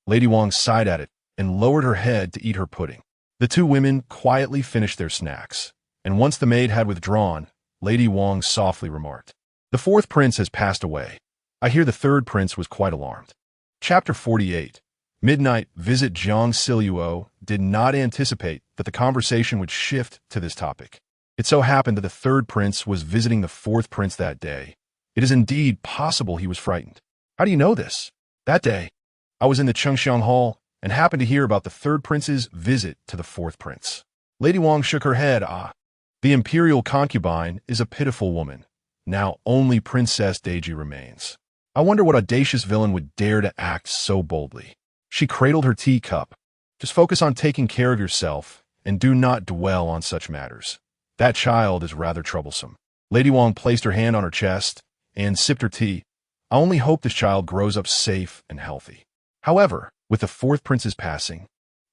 Lady Wang sighed at it and lowered her head to eat her pudding. The 2 women quietly finished their snacks, and once the maid had withdrawn, Lady Wang softly remarked, "The 4th prince has passed away. I hear the 3rd prince was quite alarmed." Chapter 48. Midnight Visit. Jiang Zhao did not anticipate that the conversation would shift to this topic. It so happened that the 3rd prince was visiting the 4th prince that day. It is indeed possible he was frightened. "How do you know this?" "That day, I was in the Chengxiang Hall and happened to hear about the 3rd prince's visit to the 4th prince." Lady Wang shook her head. The imperial concubine is a pitiful woman. Now only Princess Deji remains. I wonder what audacious villain would dare to act so boldly." She cradled her teacup. "Just focus on taking care of yourself and do not dwell on such matters. That child is rather troublesome." Lady Wang placed her hand on her chest and sipped her tea. "I only hope this child grows up safe and healthy. However, with the 4th prince's passing,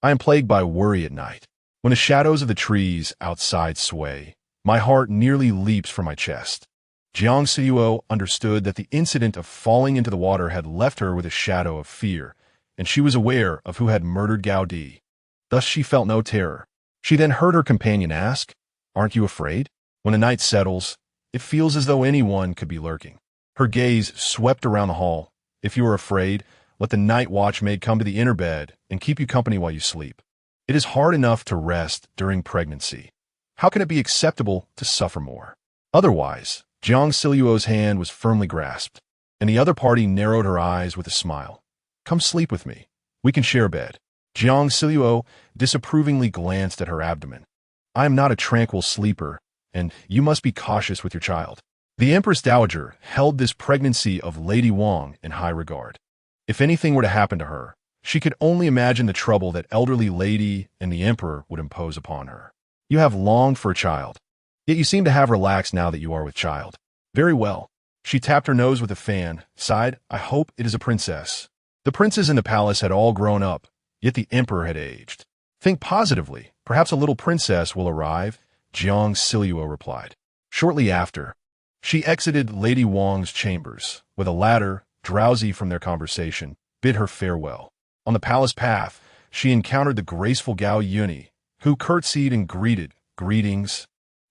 I am plagued by worry at night. When the shadows of the trees outside sway, my heart nearly leaps from my chest." Jiang Zhao understood that the incident of falling into the water had left her with a shadow of fear, and she was aware of who had murdered Gao Di. Thus she felt no terror. She then heard her companion ask, "Aren't you afraid?" When the night settles, it feels as though anyone could be lurking. Her gaze swept around the hall. "If you are afraid, let the night watchmaid come to the inner bed and keep you company while you sleep. It is hard enough to rest during pregnancy. How can it be acceptable to suffer more?" Otherwise, Jiang Zhao's hand was firmly grasped, and the other party narrowed her eyes with a smile. "Come sleep with me. We can share a bed." Jiang Zhao disapprovingly glanced at her abdomen. "I am not a tranquil sleeper, and you must be cautious with your child." The Empress Dowager held this pregnancy of Lady Wang in high regard. If anything were to happen to her, She could only imagine the trouble that elderly lady and the emperor would impose upon her. You have longed for a child, yet you seem to have relaxed now that you are with child. Very well. She tapped her nose with a fan, sighed, I hope it is a princess. The princes in the palace had all grown up, yet the emperor had aged. Think positively. Perhaps a little princess will arrive, Jiang Zhao replied. Shortly after, she exited Lady Wang's chambers, with a latter, drowsy from their conversation, bid her farewell. On the palace path, she encountered the graceful Gao Yuni, who curtsied and greeted, Greetings,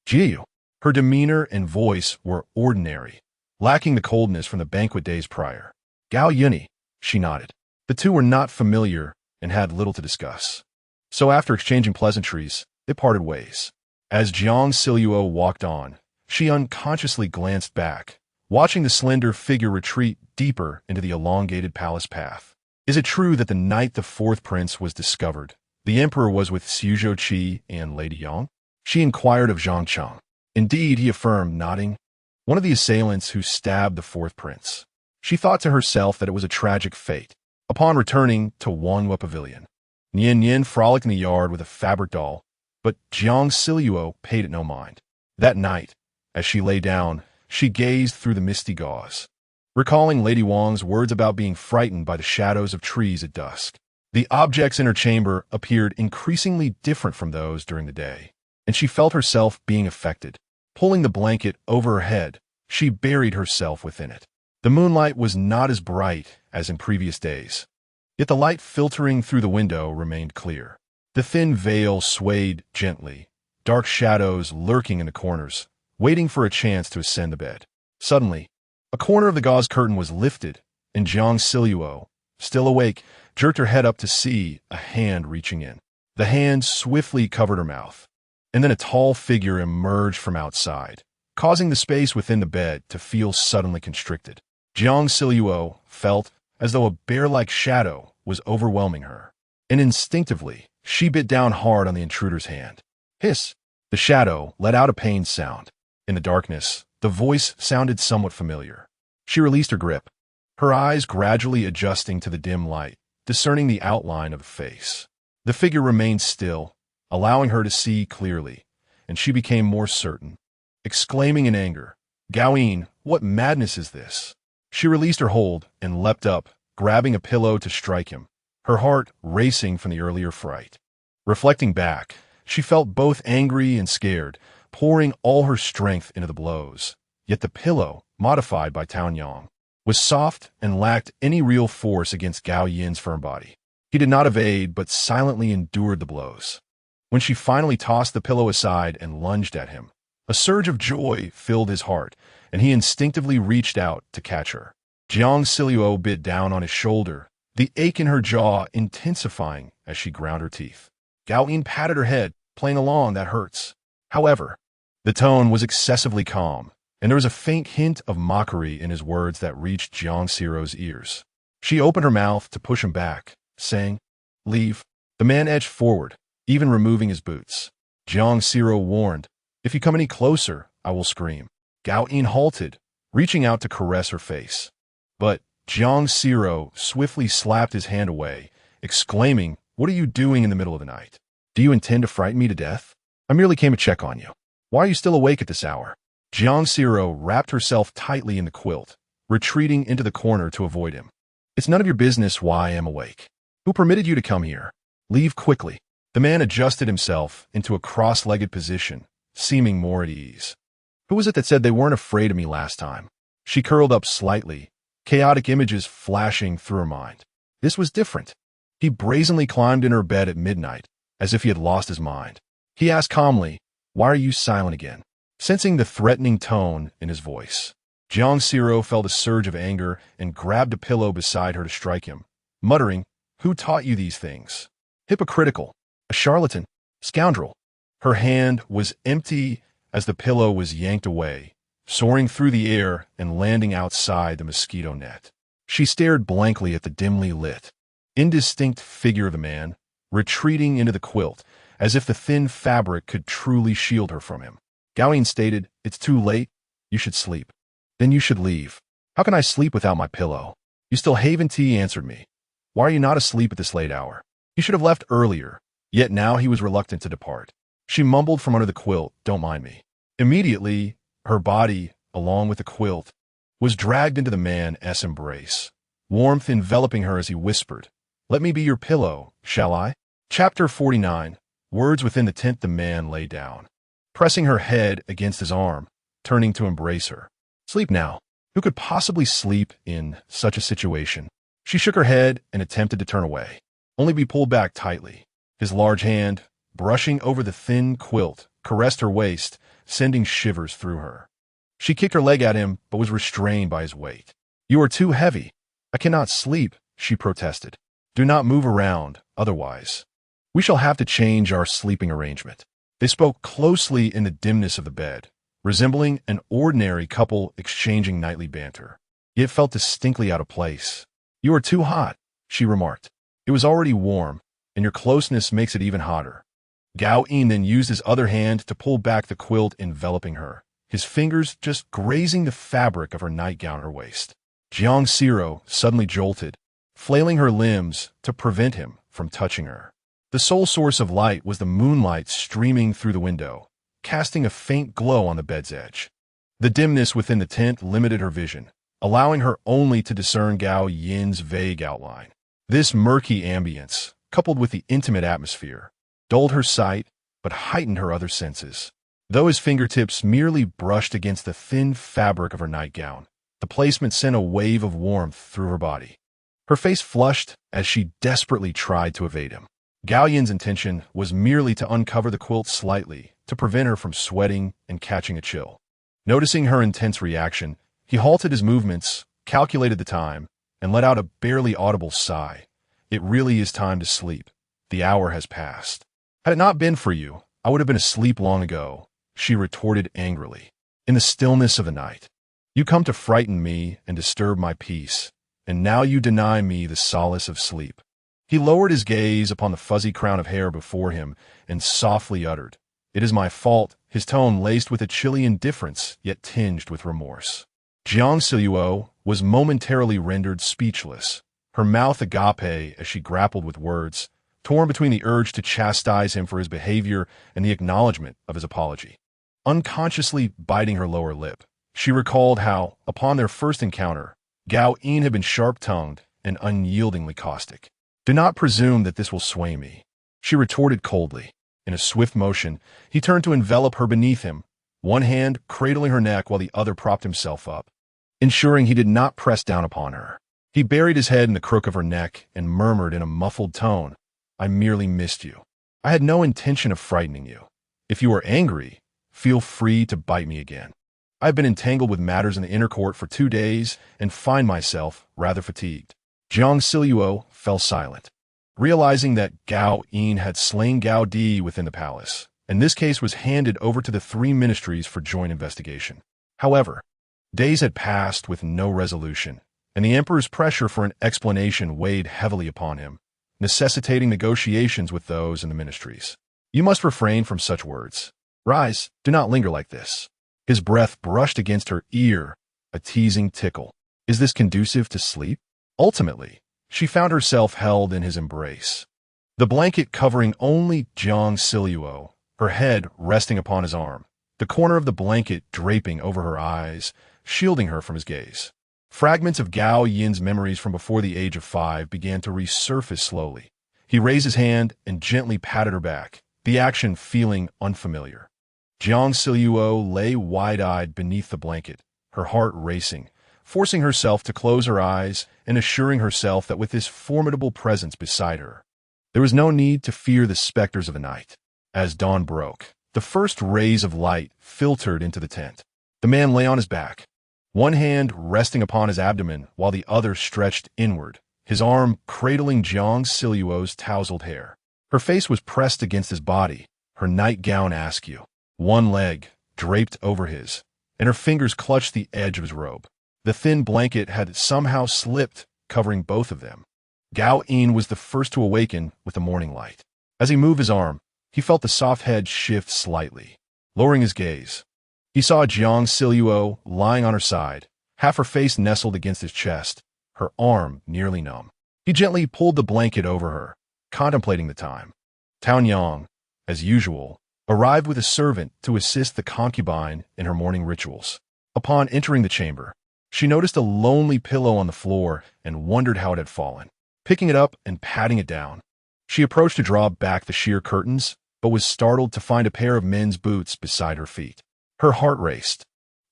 Jiu. Her demeanor and voice were ordinary, lacking the coldness from the banquet days prior. Gao Yuni, she nodded. The two were not familiar and had little to discuss. So after exchanging pleasantries, they parted ways. As Jiang Zhao walked on, she unconsciously glanced back, watching the slender figure retreat deeper into the elongated palace path. Is it true that the night the fourth prince was discovered, the emperor was with Xu Qi and Lady Yang? She inquired of Zhang Cheng. Indeed, he affirmed, nodding. One of the assailants who stabbed the fourth prince. She thought to herself that it was a tragic fate. Upon returning to Wanhua Pavilion, Nian frolicked in the yard with a fabric doll, but Jiang Zhao paid it no mind. That night, as she lay down, she gazed through the misty gauze, recalling Lady Wang's words about being frightened by the shadows of trees at dusk. The objects in her chamber appeared increasingly different from those during the day, and she felt herself being affected. Pulling the blanket over her head, she buried herself within it. The moonlight was not as bright as in previous days, yet the light filtering through the window remained clear. The thin veil swayed gently, dark shadows lurking in the corners, waiting for a chance to ascend the bed. Suddenly, a corner of the gauze curtain was lifted, and Jiang Zhao, still awake, jerked her head up to see a hand reaching in. The hand swiftly covered her mouth, and then a tall figure emerged from outside, causing the space within the bed to feel suddenly constricted. Jiang Zhao felt as though a bear-like shadow was overwhelming her, and instinctively, she bit down hard on the intruder's hand. Hiss! The shadow let out a pained sound. In the darkness, the voice sounded somewhat familiar. She released her grip, her eyes gradually adjusting to the dim light, discerning the outline of the face. The figure remained still, allowing her to see clearly, and she became more certain. Exclaiming in anger, Gaoyin, what madness is this? She released her hold and leapt up, grabbing a pillow to strike him, her heart racing from the earlier fright. Reflecting back, she felt both angry and scared, pouring all her strength into the blows. Yet the pillow, modified by Tao Yang, was soft and lacked any real force against Gao Yin's firm body. He did not evade, but silently endured the blows. When she finally tossed the pillow aside and lunged at him, a surge of joy filled his heart, and he instinctively reached out to catch her. Jiang Zhao bit down on his shoulder, the ache in her jaw intensifying as she ground her teeth. Gao Yin patted her head, playing along, that hurts. However, the tone was excessively calm, and there was a faint hint of mockery in his words that reached Jiang Zhao's ears. She opened her mouth to push him back, saying, Leave. The man edged forward, even removing his boots. Jiang Zhao warned, If you come any closer, I will scream. Gao Yin halted, reaching out to caress her face. But Jiang Zhao swiftly slapped his hand away, exclaiming, What are you doing in the middle of the night? Do you intend to frighten me to death? I merely came to check on you. Why are you still awake at this hour? Jiang Zhao wrapped herself tightly in the quilt, retreating into the corner to avoid him. It's none of your business why I am awake. Who permitted you to come here? Leave quickly. The man adjusted himself into a cross-legged position, seeming more at ease. Who was it that said they weren't afraid of me last time? She curled up slightly, chaotic images flashing through her mind. This was different. He brazenly climbed in her bed at midnight, as if he had lost his mind. He asked calmly, Why are you silent again? Sensing the threatening tone in his voice, Jiang Zhao felt a surge of anger and grabbed a pillow beside her to strike him, muttering, Who taught you these things? Hypocritical, a charlatan, scoundrel. Her hand was empty as the pillow was yanked away, soaring through the air and landing outside the mosquito net. She stared blankly at the dimly lit, indistinct figure of the man, retreating into the quilt, as if the thin fabric could truly shield her from him. Gaoyin stated, It's too late. You should sleep. Then you should leave. How can I sleep without my pillow? You still haven't answered me. Why are you not asleep at this late hour? You should have left earlier. Yet now he was reluctant to depart. She mumbled from under the quilt, "Don't mind me." Immediately, her body, along with the quilt, was dragged into the man's embrace, warmth enveloping her as he whispered, "Let me be your pillow, shall I?" Chapter 49. Words within the tent. The man lay down, pressing her head against his arm, turning to embrace her. "Sleep now. Who could possibly sleep in such a situation?" She shook her head and attempted to turn away, only to be pulled back tightly. His large hand, brushing over the thin quilt, caressed her waist, sending shivers through her. She kicked her leg at him, but was restrained by his weight. "You are too heavy. I cannot sleep," she protested. "Do not move around, otherwise we shall have to change our sleeping arrangement." They spoke closely in the dimness of the bed, resembling an ordinary couple exchanging nightly banter. Yet felt distinctly out of place. "You are too hot," she remarked. "It was already warm, and your closeness makes it even hotter." Gao Yin then used his other hand to pull back the quilt enveloping her, his fingers just grazing the fabric of her nightgown at her waist. Jiang Zhao suddenly jolted, flailing her limbs to prevent him from touching her. The sole source of light was the moonlight streaming through the window, casting a faint glow on the bed's edge. The dimness within the tent limited her vision, allowing her only to discern Gao Yin's vague outline. This murky ambience, coupled with the intimate atmosphere, dulled her sight but heightened her other senses. Though his fingertips merely brushed against the thin fabric of her nightgown, the placement sent a wave of warmth through her body. Her face flushed as she desperately tried to evade him. Gao Yin's intention was merely to uncover the quilt slightly to prevent her from sweating and catching a chill. Noticing her intense reaction, he halted his movements, calculated the time, and let out a barely audible sigh. "It really is time to sleep. The hour has passed." "Had it not been for you, I would have been asleep long ago," she retorted angrily. "In the stillness of the night, you come to frighten me and disturb my peace, and now you deny me the solace of sleep." He lowered his gaze upon the fuzzy crown of hair before him and softly uttered, "It is my fault," his tone laced with a chilly indifference yet tinged with remorse. Jiang Zhao was momentarily rendered speechless, her mouth agape as she grappled with words, torn between the urge to chastise him for his behavior and the acknowledgement of his apology. Unconsciously biting her lower lip, she recalled how, upon their first encounter, Gao Yin had been sharp-tongued and unyieldingly caustic. "Do not presume that this will sway me," she retorted coldly. In a swift motion, he turned to envelop her beneath him, one hand cradling her neck while the other propped himself up, ensuring he did not press down upon her. He buried his head in the crook of her neck and murmured in a muffled tone, "I merely missed you. I had no intention of frightening you. If you are angry, feel free to bite me again. I have been entangled with matters in the inner court for 2 days and find myself rather fatigued." Jiang Zhao fell silent, realizing that Gao Yin had slain Gao Di within the palace, and this case was handed over to the 3 ministries for joint investigation. However, days had passed with no resolution, and the emperor's pressure for an explanation weighed heavily upon him, necessitating negotiations with those in the ministries. "You must refrain from such words. Rise, do not linger like this." His breath brushed against her ear, a teasing tickle. Is this conducive to sleep? Ultimately, she found herself held in his embrace, the blanket covering only Jiang Zhao, her head resting upon his arm, the corner of the blanket draping over her eyes, shielding her from his gaze. Fragments of Gao Yin's memories from before the age of 5 began to resurface slowly. He raised his hand and gently patted her back, the action feeling unfamiliar. Jiang Zhao lay wide-eyed beneath the blanket, her heart racing, forcing herself to close her eyes and assuring herself that with this formidable presence beside her, there was no need to fear the specters of the night. As dawn broke, the first rays of light filtered into the tent. The man lay on his back, one hand resting upon his abdomen while the other stretched inward, his arm cradling Jiang Zhao's tousled hair. Her face was pressed against his body, her nightgown askew, one leg draped over his, and her fingers clutched the edge of his robe. The thin blanket had somehow slipped, covering both of them. Gao Yin was the first to awaken with the morning light. As he moved his arm, he felt the soft head shift slightly. Lowering his gaze, he saw Jiang Zhao lying on her side, half her face nestled against his chest, her arm nearly numb. He gently pulled the blanket over her, contemplating the time. Tao Yang, as usual, arrived with a servant to assist the concubine in her morning rituals. Upon entering the chamber, she noticed a lonely pillow on the floor and wondered how it had fallen. Picking it up and patting it down, she approached to draw back the sheer curtains, but was startled to find a pair of men's boots beside her feet. Her heart raced,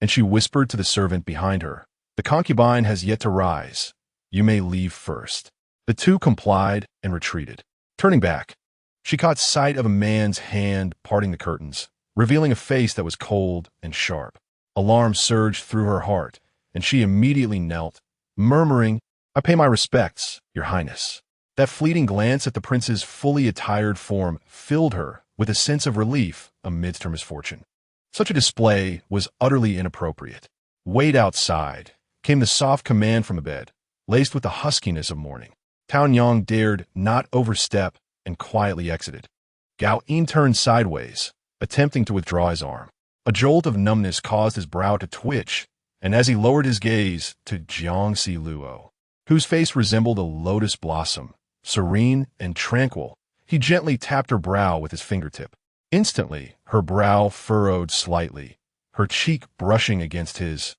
and she whispered to the servant behind her, "The concubine has yet to rise. You may leave first." The two complied and retreated. Turning back, she caught sight of a man's hand parting the curtains, revealing a face that was cold and sharp. Alarm surged through her heart, and she immediately knelt, murmuring, "I pay my respects, Your Highness." That fleeting glance at the prince's fully attired form filled her with a sense of relief amidst her misfortune. Such a display was utterly inappropriate. "Wait outside," came the soft command from the bed, laced with the huskiness of morning. Tao Yang dared not overstep and quietly exited. Gao Yin turned sideways, attempting to withdraw his arm. A jolt of numbness caused his brow to twitch, and as he lowered his gaze to Jiang Zhao, whose face resembled a lotus blossom, serene and tranquil, he gently tapped her brow with his fingertip. Instantly, her brow furrowed slightly, her cheek brushing against his,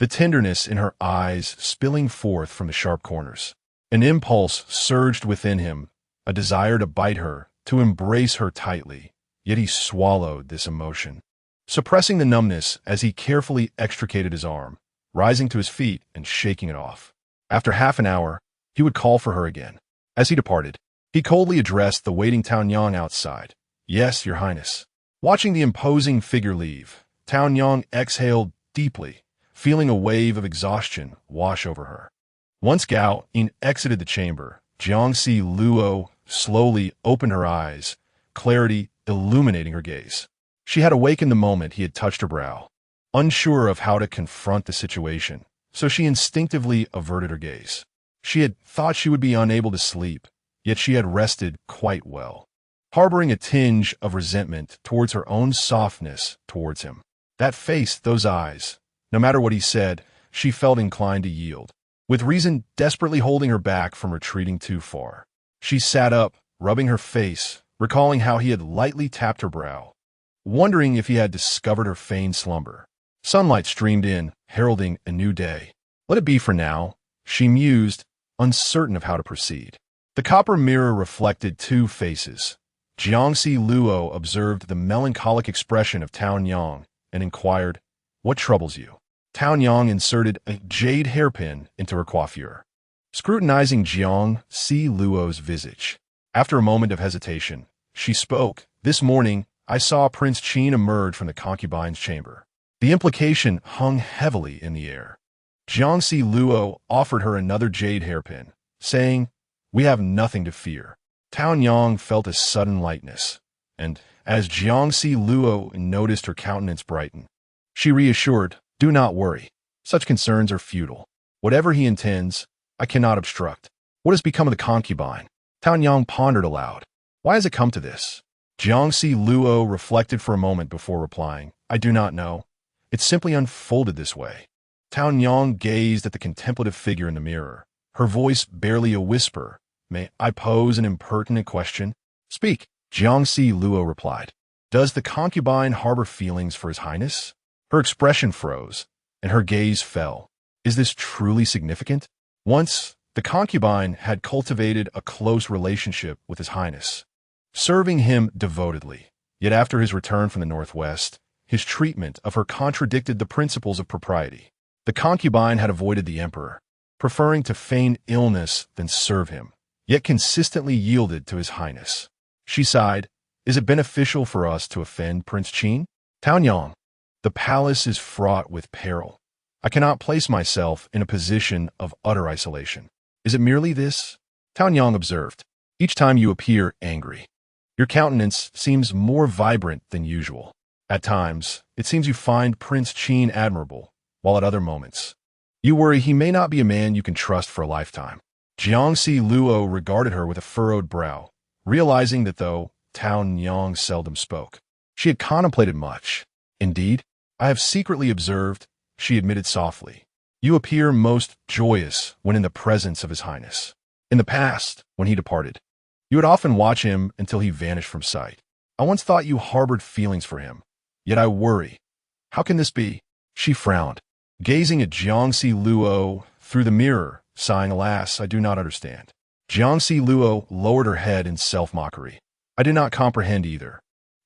the tenderness in her eyes spilling forth from the sharp corners. An impulse surged within him, a desire to bite her, to embrace her tightly, yet he swallowed this emotion, suppressing the numbness as he carefully extricated his arm, rising to his feet and shaking it off. After half an hour, he would call for her again. As he departed, he coldly addressed the waiting Tao Yang outside. "Yes, Your Highness." Watching the imposing figure leave, Tao Yang exhaled deeply, feeling a wave of exhaustion wash over her. Once Gao Yin exited the chamber, Jiang Zhao slowly opened her eyes, clarity illuminating her gaze. She had awakened the moment he had touched her brow, unsure of how to confront the situation, so she instinctively averted her gaze. She had thought she would be unable to sleep, yet she had rested quite well, harboring a tinge of resentment towards her own softness towards him. That face, those eyes, no matter what he said, she felt inclined to yield, with reason desperately holding her back from retreating too far. She sat up, rubbing her face, recalling how he had lightly tapped her brow, wondering if he had discovered her feigned slumber. Sunlight streamed in, heralding a new day. Let it be for now, she mused, uncertain of how to proceed. The copper mirror reflected two faces. Jiang Zhao observed the melancholic expression of Tao Yang and inquired, "What troubles you?" Tao Yang inserted a jade hairpin into her coiffure, scrutinizing Jiang Zhao's visage. After a moment of hesitation, she spoke. "This morning, I saw Prince Qin emerge from the concubine's chamber." The implication hung heavily in the air. Jiang Zhao offered her another jade hairpin, saying, "We have nothing to fear." Tao Yang felt a sudden lightness, and as Jiang Zhao noticed her countenance brighten, she reassured, "Do not worry. Such concerns are futile. Whatever he intends, I cannot obstruct." What has become of the concubine? Tao Yang pondered aloud. Why has it come to this? Jiang Zhao reflected for a moment before replying, "I do not know. It simply unfolded this way." Tao Yang gazed at the contemplative figure in the mirror, her voice barely a whisper. "May I pose an impertinent question?" "Speak," Jiang Zhao replied. "Does the concubine harbor feelings for His Highness?" Her expression froze, and her gaze fell. Is this truly significant? Once, the concubine had cultivated a close relationship with His Highness, serving him devotedly. Yet after his return from the Northwest, his treatment of her contradicted the principles of propriety. The concubine had avoided the emperor, preferring to feign illness than serve him, yet consistently yielded to His Highness. She sighed, "Is it beneficial for us to offend Prince Qin?" Tao Yang, "The palace is fraught with peril. I cannot place myself in a position of utter isolation." "Is it merely this?" Tao Yang observed. "Each time you appear angry, your countenance seems more vibrant than usual. At times, it seems you find Prince Qin admirable, while at other moments, you worry he may not be a man you can trust for a lifetime." Jiang Zhao regarded her with a furrowed brow, realizing that though Tao Yang seldom spoke, she had contemplated much. "Indeed, I have secretly observed," she admitted softly, "you appear most joyous when in the presence of His Highness." In the past, when he departed, you would often watch him until he vanished from sight. I once thought you harbored feelings for him, yet I worry. How can this be? She frowned, gazing at Jiang Luo through the mirror, sighing, alas, I do not understand. Jiang Luo lowered her head in self-mockery. I did not comprehend either.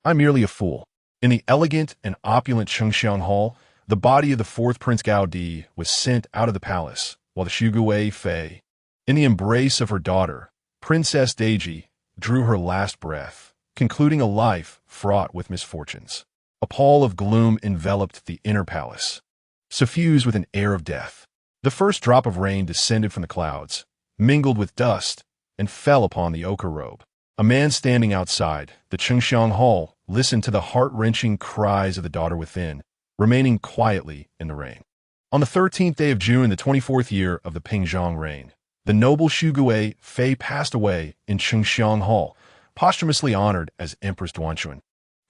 I'm merely a fool. In the elegant and opulent Chengxiang Hall, the body of the fourth Prince Gaodi was sent out of the palace, while the Shugui Fei, in the embrace of her daughter, Princess Deji, drew her last breath, concluding a life fraught with misfortunes. A pall of gloom enveloped the inner palace, suffused with an air of death. The first drop of rain descended from the clouds, mingled with dust, and fell upon the ochre robe. A man standing outside the Chengxiang Hall listened to the heart-wrenching cries of the daughter within, remaining quietly in the rain. On the 13th day of June, the 24th year of the Pingzhang reign, the noble Shugui Fei passed away in Chengxiang Hall, posthumously honored as Empress Duanquan.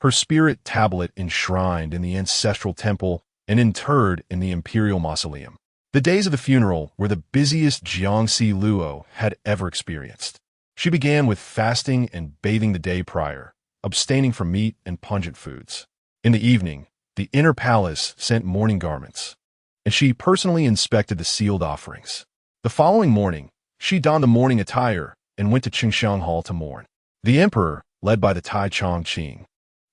Her spirit tablet enshrined in the ancestral temple and interred in the imperial mausoleum. The days of the funeral were the busiest Jiang Luo had ever experienced. She began with fasting and bathing the day prior, abstaining from meat and pungent foods. In the evening, the inner palace sent mourning garments, and she personally inspected the sealed offerings. The following morning, she donned the mourning attire and went to Chengxiang Hall to mourn. The emperor, led by the Tai Chong Qing,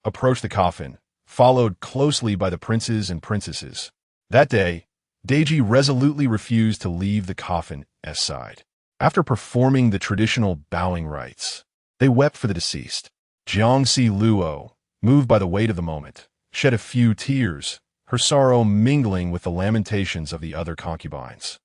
approached the coffin, followed closely by the princes and princesses. That day, Deji resolutely refused to leave the coffin's side. After performing the traditional bowing rites, they wept for the deceased. Jiang Luo, moved by the weight of the moment, shed a few tears, her sorrow mingling with the lamentations of the other concubines.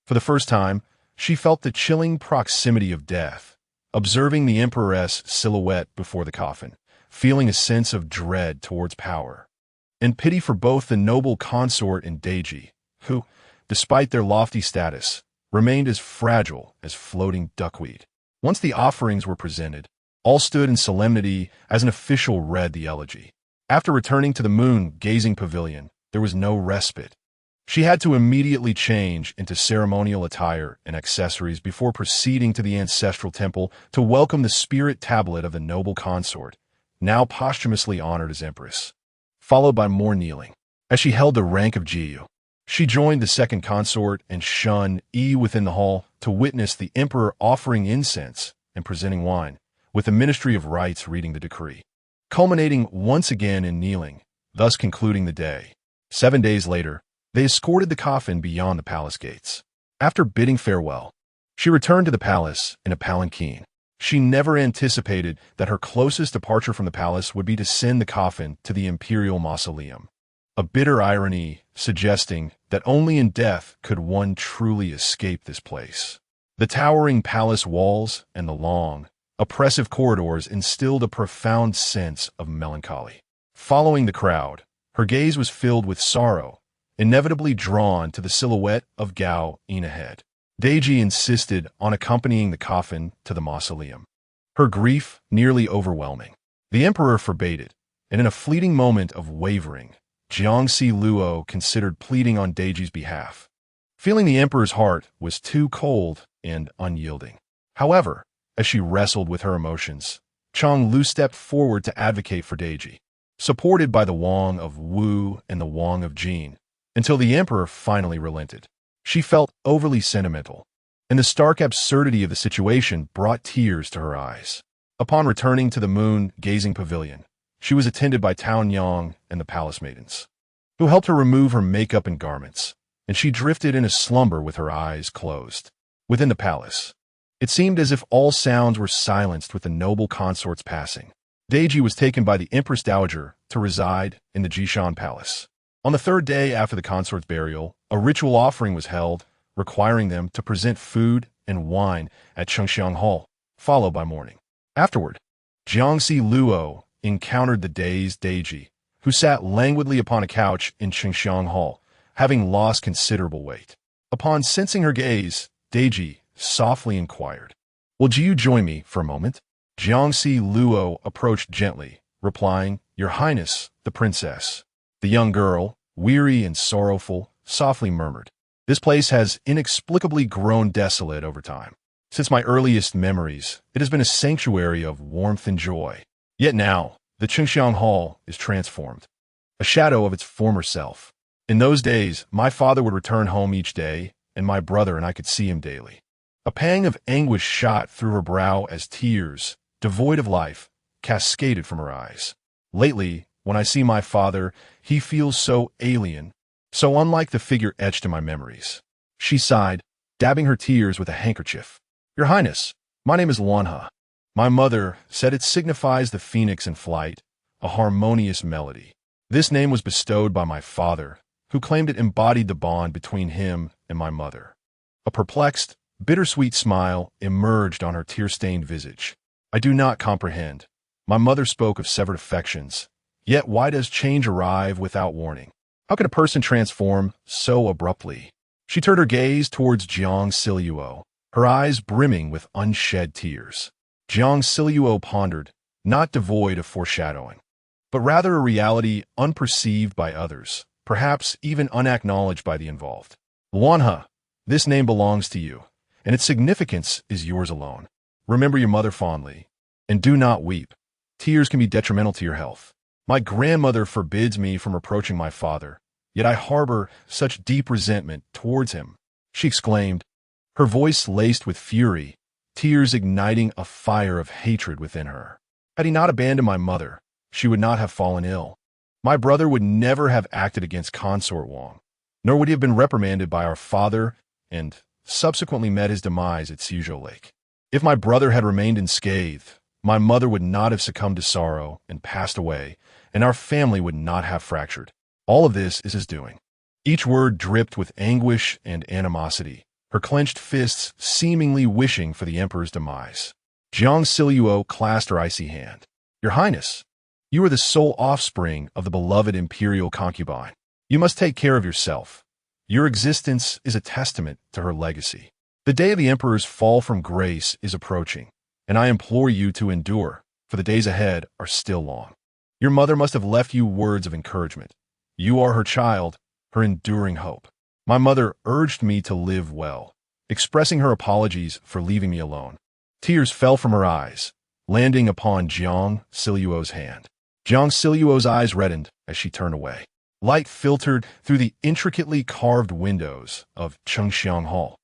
For the first time, she felt the chilling proximity of death, observing the emperor's silhouette before the coffin, feeling a sense of dread towards power, and pity for both the noble consort and Deji, who, despite their lofty status, remained as fragile as floating duckweed. Once the offerings were presented, all stood in solemnity as an official read the elegy. After returning to the moon-gazing pavilion, there was no respite. She had to immediately change into ceremonial attire and accessories before proceeding to the ancestral temple to welcome the spirit tablet of the noble consort, now posthumously honored as empress, followed by more kneeling. As she held the rank of Jiu, she joined the second consort and Shun Yi within the hall to witness the emperor offering incense and presenting wine, with the Ministry of Rites reading the decree, culminating once again in kneeling, thus concluding the day. 7 days later, they escorted the coffin beyond the palace gates. After bidding farewell, she returned to the palace in a palanquin. She never anticipated that her closest departure from the palace would be to send the coffin to the imperial mausoleum. A bitter irony suggesting that only in death could one truly escape this place. The towering palace walls and the long, oppressive corridors instilled a profound sense of melancholy. Following the crowd, her gaze was filled with sorrow, inevitably drawn to the silhouette of Gao Yin ahead. Deji insisted on accompanying the coffin to the mausoleum, her grief nearly overwhelming. The emperor forbade it, and in a fleeting moment of wavering, Jiang Luo considered pleading on Deji's behalf, feeling the emperor's heart was too cold and unyielding. However, as she wrestled with her emotions, Chang Lu stepped forward to advocate for Deji, supported by the Wang of Wu and the Wang of Jin, until the emperor finally relented. She felt overly sentimental, and the stark absurdity of the situation brought tears to her eyes. Upon returning to the moon-gazing pavilion, she was attended by Tao Yang and the palace maidens, who helped her remove her makeup and garments, and she drifted in a slumber with her eyes closed. Within the palace, it seemed as if all sounds were silenced with the noble consort's passing. Deji was taken by the Empress Dowager to reside in the Jishan Palace. On the third day after the consort's burial, a ritual offering was held, requiring them to present food and wine at Chengxiang Hall, followed by mourning. Afterward, Jiang Luo encountered the dazed Deji, who sat languidly upon a couch in Chengxiang Hall, having lost considerable weight. Upon sensing her gaze, Deji softly inquired, "Will you join me for a moment?" Jiang Luo approached gently, replying, "Your Highness, the princess." The young girl, weary and sorrowful, softly murmured, "This place has inexplicably grown desolate over time. Since my earliest memories, it has been a sanctuary of warmth and joy. Yet now, the Chengxiang Hall is transformed, a shadow of its former self. In those days, my father would return home each day, and my brother and I could see him daily. A pang of anguish shot through her brow as tears, devoid of life, cascaded from her eyes. Lately, when I see my father, he feels so alien, so unlike the figure etched in my memories. She sighed, dabbing her tears with a handkerchief. Your Highness, my name is Luanhe. My mother said it signifies the phoenix in flight, a harmonious melody. This name was bestowed by my father, who claimed it embodied the bond between him and my mother. A perplexed, bittersweet smile emerged on her tear-stained visage. I do not comprehend. My mother spoke of severed affections. Yet why does change arrive without warning? How can a person transform so abruptly? She turned her gaze towards Jiang Zhao, her eyes brimming with unshed tears. Jiang Zhao pondered, not devoid of foreshadowing, but rather a reality unperceived by others, perhaps even unacknowledged by the involved. Luanhe, this name belongs to you, and its significance is yours alone. Remember your mother fondly, and do not weep. Tears can be detrimental to your health. My grandmother forbids me from approaching my father, yet I harbor such deep resentment towards him, she exclaimed, her voice laced with fury, tears igniting a fire of hatred within her. Had he not abandoned my mother, she would not have fallen ill. My brother would never have acted against Consort Wang, nor would he have been reprimanded by our father and subsequently met his demise at Suzhou Lake. If my brother had remained unscathed, my mother would not have succumbed to sorrow and passed away, and our family would not have fractured. All of this is his doing. Each word dripped with anguish and animosity, her clenched fists seemingly wishing for the emperor's demise. Jiang Zhao clasped her icy hand. Your Highness, you are the sole offspring of the beloved imperial concubine. You must take care of yourself. Your existence is a testament to her legacy. The day of the emperor's fall from grace is approaching, and I implore you to endure, for the days ahead are still long. Your mother must have left you words of encouragement. You are her child, her enduring hope. My mother urged me to live well, expressing her apologies for leaving me alone. Tears fell from her eyes, landing upon Jiang Zhao's hand. Jiang Zhao's eyes reddened as she turned away. Light filtered through the intricately carved windows of Chengxiang Hall,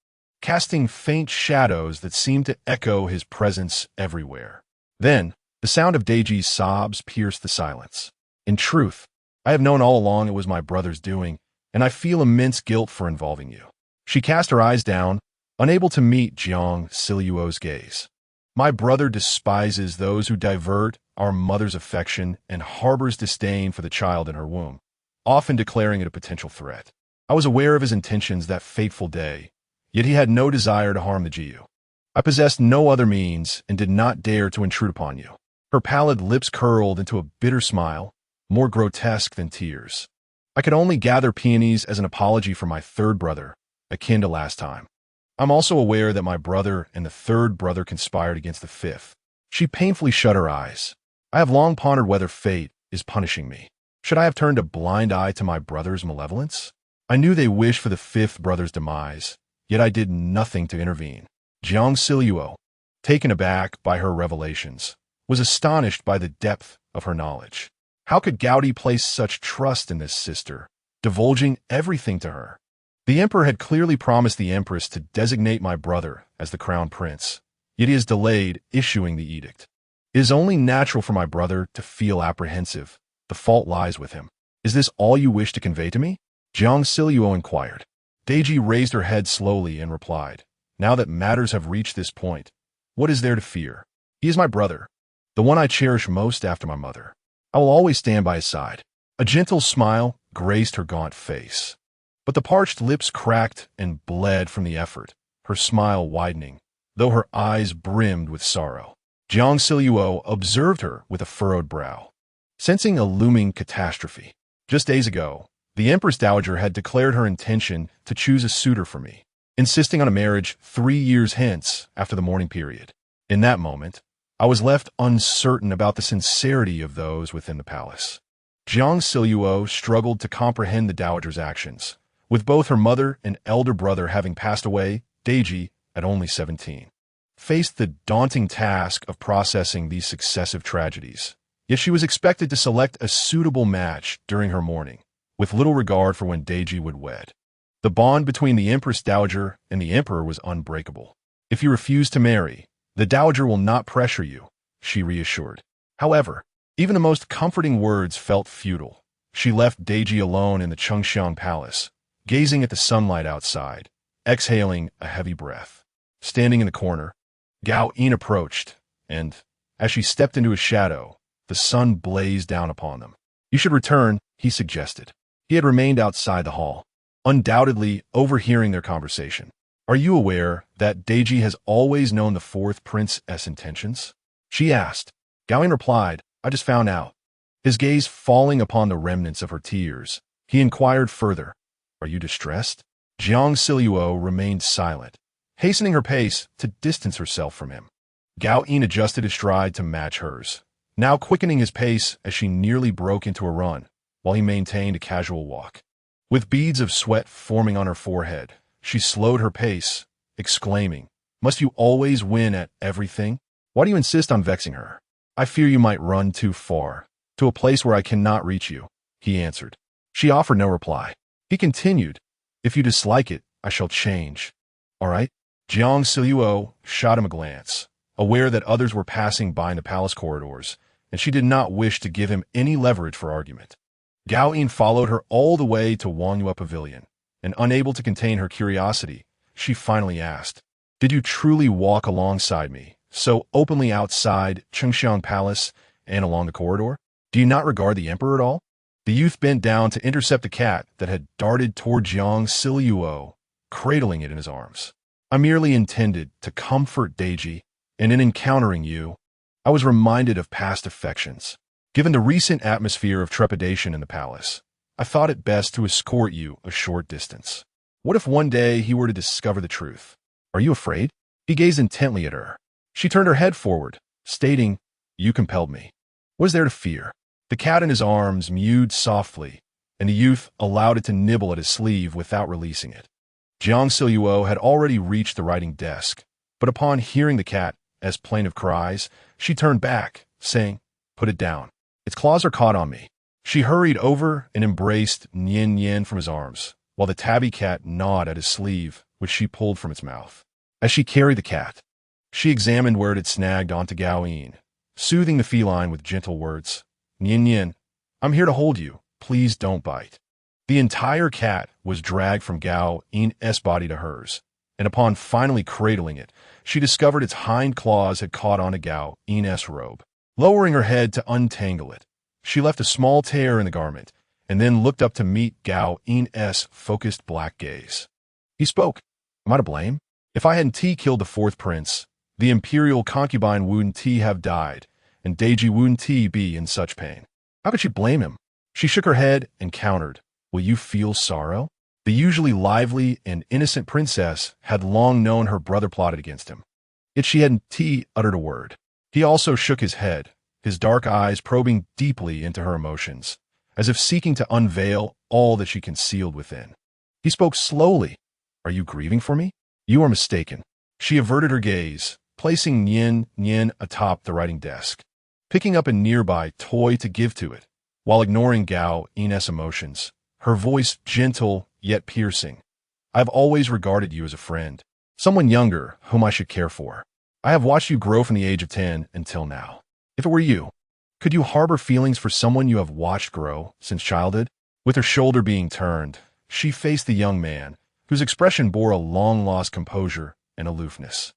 casting faint shadows that seemed to echo his presence everywhere. Then, the sound of Deiji's sobs pierced the silence. In truth, I have known all along it was my brother's doing, and I feel immense guilt for involving you. She cast her eyes down, unable to meet Jiang Zhao's gaze. My brother despises those who divert our mother's affection and harbors disdain for the child in her womb, often declaring it a potential threat. I was aware of his intentions that fateful day, yet he had no desire to harm the Jiu. I possessed no other means and did not dare to intrude upon you. Her pallid lips curled into a bitter smile, more grotesque than tears. I could only gather peonies as an apology for my third brother, akin to last time. I'm also aware that my brother and the third brother conspired against the fifth. She painfully shut her eyes. I have long pondered whether fate is punishing me. Should I have turned a blind eye to my brother's malevolence? I knew they wished for the fifth brother's demise, yet I did nothing to intervene. Jiang Zhao, taken aback by her revelations, was astonished by the depth of her knowledge. How could Gaudi place such trust in this sister, divulging everything to her? The emperor had clearly promised the empress to designate my brother as the crown prince, yet he has delayed issuing the edict. It is only natural for my brother to feel apprehensive. The fault lies with him. Is this all you wish to convey to me? Jiang Zhao inquired. Deiji raised her head slowly and replied, now that matters have reached this point, what is there to fear? He is my brother, the one I cherish most after my mother. I will always stand by his side. A gentle smile graced her gaunt face, but the parched lips cracked and bled from the effort, her smile widening, though her eyes brimmed with sorrow. Jiang Zhao observed her with a furrowed brow, sensing a looming catastrophe. Just days ago, the Empress Dowager had declared her intention to choose a suitor for me, insisting on a marriage 3 years hence after the mourning period. In that moment, I was left uncertain about the sincerity of those within the palace. Jiang Zhao struggled to comprehend the Dowager's actions, with both her mother and elder brother having passed away, Deiji, at only 17. faced the daunting task of processing these successive tragedies. Yet she was expected to select a suitable match during her mourning, with little regard for when Deji would wed. The bond between the Empress Dowager and the Emperor was unbreakable. If you refuse to marry, the Dowager will not pressure you, she reassured. However, even the most comforting words felt futile. She left Deji alone in the Chengxiang Palace, gazing at the sunlight outside, exhaling a heavy breath. Standing in the corner, Gao Yin approached, and, as she stepped into his shadow, the sun blazed down upon them. You should return, he suggested. He had remained outside the hall, undoubtedly overhearing their conversation. Are you aware that Deji has always known the fourth prince's intentions? She asked. Gao Yin replied, I just found out. His gaze falling upon the remnants of her tears, he inquired further, Are you distressed? Jiang Zhao remained silent, hastening her pace to distance herself from him. Gao Yin adjusted his stride to match hers, now quickening his pace as she nearly broke into a run, while he maintained a casual walk. With beads of sweat forming on her forehead, she slowed her pace, exclaiming, Must you always win at everything? Why do you insist on vexing her? I fear you might run too far, to a place where I cannot reach you, he answered. She offered no reply. He continued, If you dislike it, I shall change. All right? Jiang Zhao shot him a glance, aware that others were passing by in the palace corridors, and she did not wish to give him any leverage for argument. Gao Yin followed her all the way to Wangyue Pavilion, and unable to contain her curiosity, she finally asked, Did you truly walk alongside me, so openly outside Chengxiang Palace and along the corridor? Do you not regard the emperor at all? The youth bent down to intercept a cat that had darted toward Jiang Zhao, cradling it in his arms. I merely intended to comfort Deji, and in encountering you, I was reminded of past affections. Given the recent atmosphere of trepidation in the palace, I thought it best to escort you a short distance. What if one day he were to discover the truth? Are you afraid? He gazed intently at her. She turned her head forward, stating, You compelled me. What is there to fear? The cat in his arms mewed softly, and the youth allowed it to nibble at his sleeve without releasing it. Jiang Zhao had already reached the writing desk, but upon hearing the cat's plaintive cries, she turned back, saying, Put it down. Its claws are caught on me. She hurried over and embraced Nian from his arms, while the tabby cat gnawed at his sleeve, which she pulled from its mouth. As she carried the cat, she examined where it had snagged onto Gao Yin, soothing the feline with gentle words. Nian, I'm here to hold you. Please don't bite. The entire cat was dragged from Gao Yin's body to hers, and upon finally cradling it, she discovered its hind claws had caught onto Gao Yin's robe. Lowering her head to untangle it, she left a small tear in the garment, and then looked up to meet Gao Yin's focused black gaze. He spoke. Am I to blame? If I hadn't killed the fourth prince, the imperial concubine wouldn't have died, and Deji wouldn't be in such pain. How could she blame him? She shook her head and countered, Will you feel sorrow? The usually lively and innocent princess had long known her brother plotted against him. Yet she hadn't uttered a word. He also shook his head, his dark eyes probing deeply into her emotions, as if seeking to unveil all that she concealed within. He spoke slowly. Are you grieving for me? You are mistaken. She averted her gaze, placing Nian atop the writing desk, picking up a nearby toy to give to it, while ignoring Gao Yin's emotions, her voice gentle yet piercing. I've always regarded you as a friend, someone younger whom I should care for. I have watched you grow from the age of 10 until now. If it were you, could you harbor feelings for someone you have watched grow since childhood? With her shoulder being turned, she faced the young man, whose expression bore a long-lost composure and aloofness.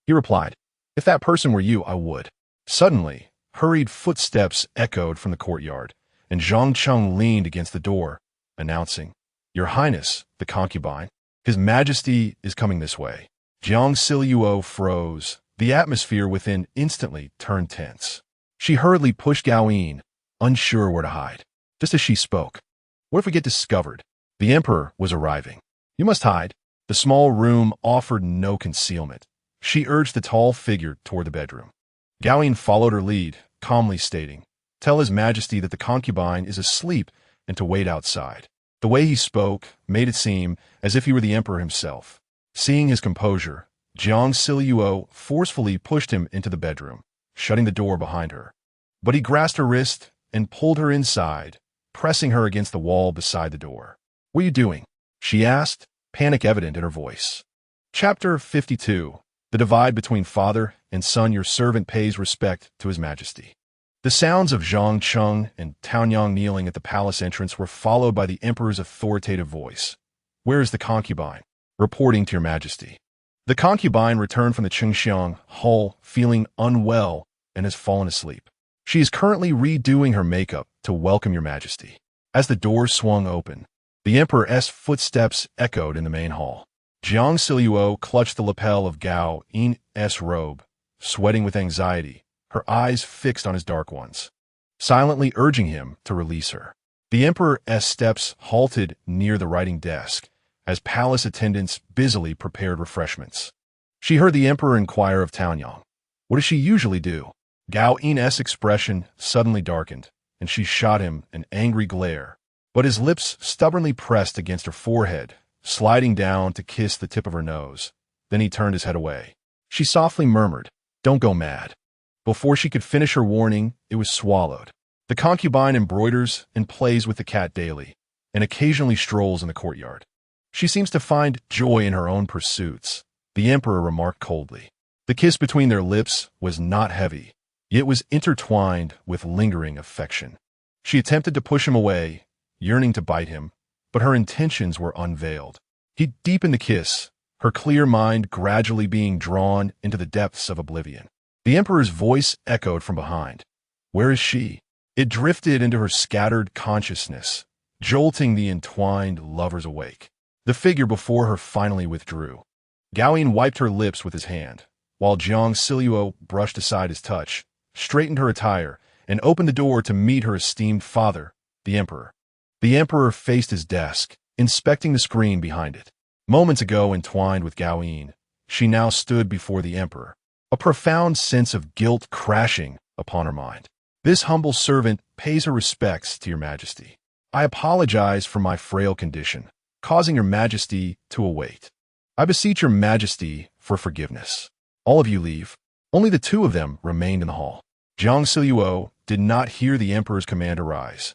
He replied, If that person were you, I would. Suddenly, hurried footsteps echoed from the courtyard, and Zhang Cheng leaned against the door, announcing, Your Highness, the concubine, His Majesty is coming this way. Jiang Zhao froze. The atmosphere within instantly turned tense. She hurriedly pushed Gao Yin, unsure where to hide. Just as she spoke, What if we get discovered? The emperor was arriving. You must hide. The small room offered no concealment. She urged the tall figure toward the bedroom. Gao Yin followed her lead, calmly stating, Tell His Majesty that the concubine is asleep and to wait outside. The way he spoke made it seem as if he were the emperor himself. Seeing his composure, Jiang Zhao forcefully pushed him into the bedroom, shutting the door behind her. But he grasped her wrist and pulled her inside, pressing her against the wall beside the door. "What are you doing?" she asked, panic evident in her voice. Chapter 52. The divide between father and son. Your servant pays respect to his majesty. The sounds of Zhang Cheng and Taonyang kneeling at the palace entrance were followed by the emperor's authoritative voice. "Where is the concubine?" "Reporting to your majesty." The concubine returned from the Qingxiang hall feeling unwell and has fallen asleep. She is currently redoing her makeup to welcome your majesty. As the door swung open, the emperor's footsteps echoed in the main hall. Jiang Zhao clutched the lapel of Gao Yin's robe, sweating with anxiety, her eyes fixed on his dark ones, silently urging him to release her. The emperor's steps halted near the writing desk, as palace attendants busily prepared refreshments. She heard the emperor inquire of Taonyang. What does she usually do? Gao Yin's expression suddenly darkened, and she shot him an angry glare, but his lips stubbornly pressed against her forehead, sliding down to kiss the tip of her nose. Then he turned his head away. She softly murmured, "Don't go mad." Before she could finish her warning, it was swallowed. The concubine embroiders and plays with the cat daily, and occasionally strolls in the courtyard. She seems to find joy in her own pursuits, the emperor remarked coldly. The kiss between their lips was not heavy, yet was intertwined with lingering affection. She attempted to push him away, yearning to bite him, but her intentions were unveiled. He deepened the kiss, her clear mind gradually being drawn into the depths of oblivion. The emperor's voice echoed from behind. "Where is she?" It drifted into her scattered consciousness, jolting the entwined lovers awake. The figure before her finally withdrew. Gao Yin wiped her lips with his hand, while Jiang Zhao brushed aside his touch, straightened her attire, and opened the door to meet her esteemed father, the emperor. The emperor faced his desk, inspecting the screen behind it. Moments ago entwined with Gao Yin, she now stood before the emperor, a profound sense of guilt crashing upon her mind. "This humble servant pays her respects to your majesty. I apologize for my frail condition, causing your majesty to await. I beseech your majesty for forgiveness." All of you leave. Only the two of them remained in the hall. Jiang Zhao did not hear the emperor's command arise,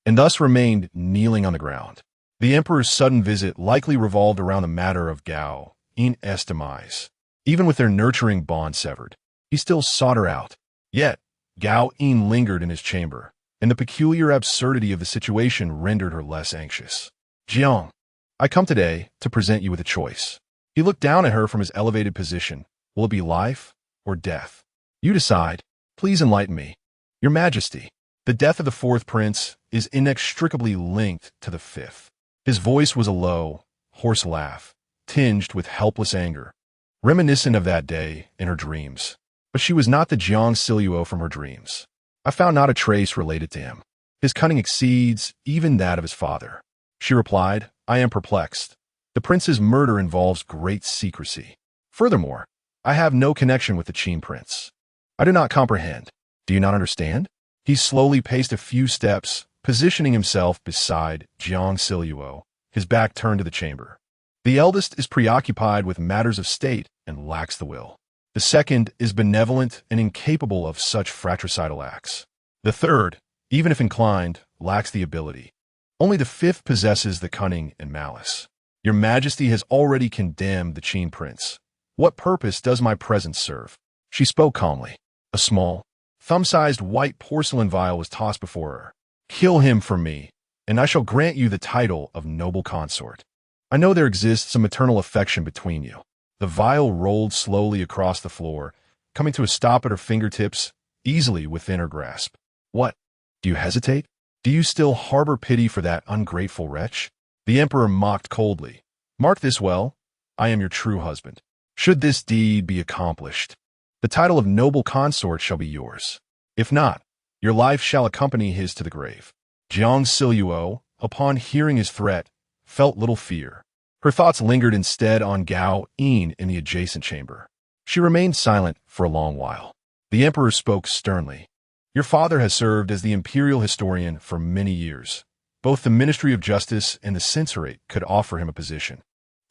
and thus remained kneeling on the ground. The emperor's sudden visit likely revolved around the matter of Gao Yin's demise. Even with their nurturing bond severed, he still sought her out. Yet, Gao Yin lingered in his chamber, and the peculiar absurdity of the situation rendered her less anxious. "Jiang, I come today to present you with a choice." He looked down at her from his elevated position. "Will it be life or death? You decide. Please enlighten me." "Your Majesty, the death of the fourth prince is inextricably linked to the fifth." His voice was a low, hoarse laugh, tinged with helpless anger, reminiscent of that day in her dreams. But she was not the Jiang Zhao from her dreams. "I found not a trace related to him. His cunning exceeds even that of his father." She replied, "I am perplexed. The prince's murder involves great secrecy. Furthermore, I have no connection with the Qin prince. I do not comprehend. Do you not understand?" He slowly paced a few steps, positioning himself beside Jiang Zhao, his back turned to the chamber. "The eldest is preoccupied with matters of state and lacks the will. The second is benevolent and incapable of such fratricidal acts. The third, even if inclined, lacks the ability. Only the fifth possesses the cunning and malice. Your Majesty has already condemned the Qin prince. What purpose does my presence serve?" She spoke calmly. A small, thumb-sized white porcelain vial was tossed before her. "Kill him for me, and I shall grant you the title of noble consort. I know there exists a maternal affection between you." The vial rolled slowly across the floor, coming to a stop at her fingertips, easily within her grasp. "What? Do you hesitate? Do you still harbor pity for that ungrateful wretch?" The emperor mocked coldly. "Mark this well. I am your true husband. Should this deed be accomplished, the title of noble consort shall be yours. If not, your life shall accompany his to the grave." Jiang Zhao, upon hearing his threat, felt little fear. Her thoughts lingered instead on Gao Yin in the adjacent chamber. She remained silent for a long while. The emperor spoke sternly. "Your father has served as the imperial historian for many years. Both the Ministry of Justice and the Censorate could offer him a position.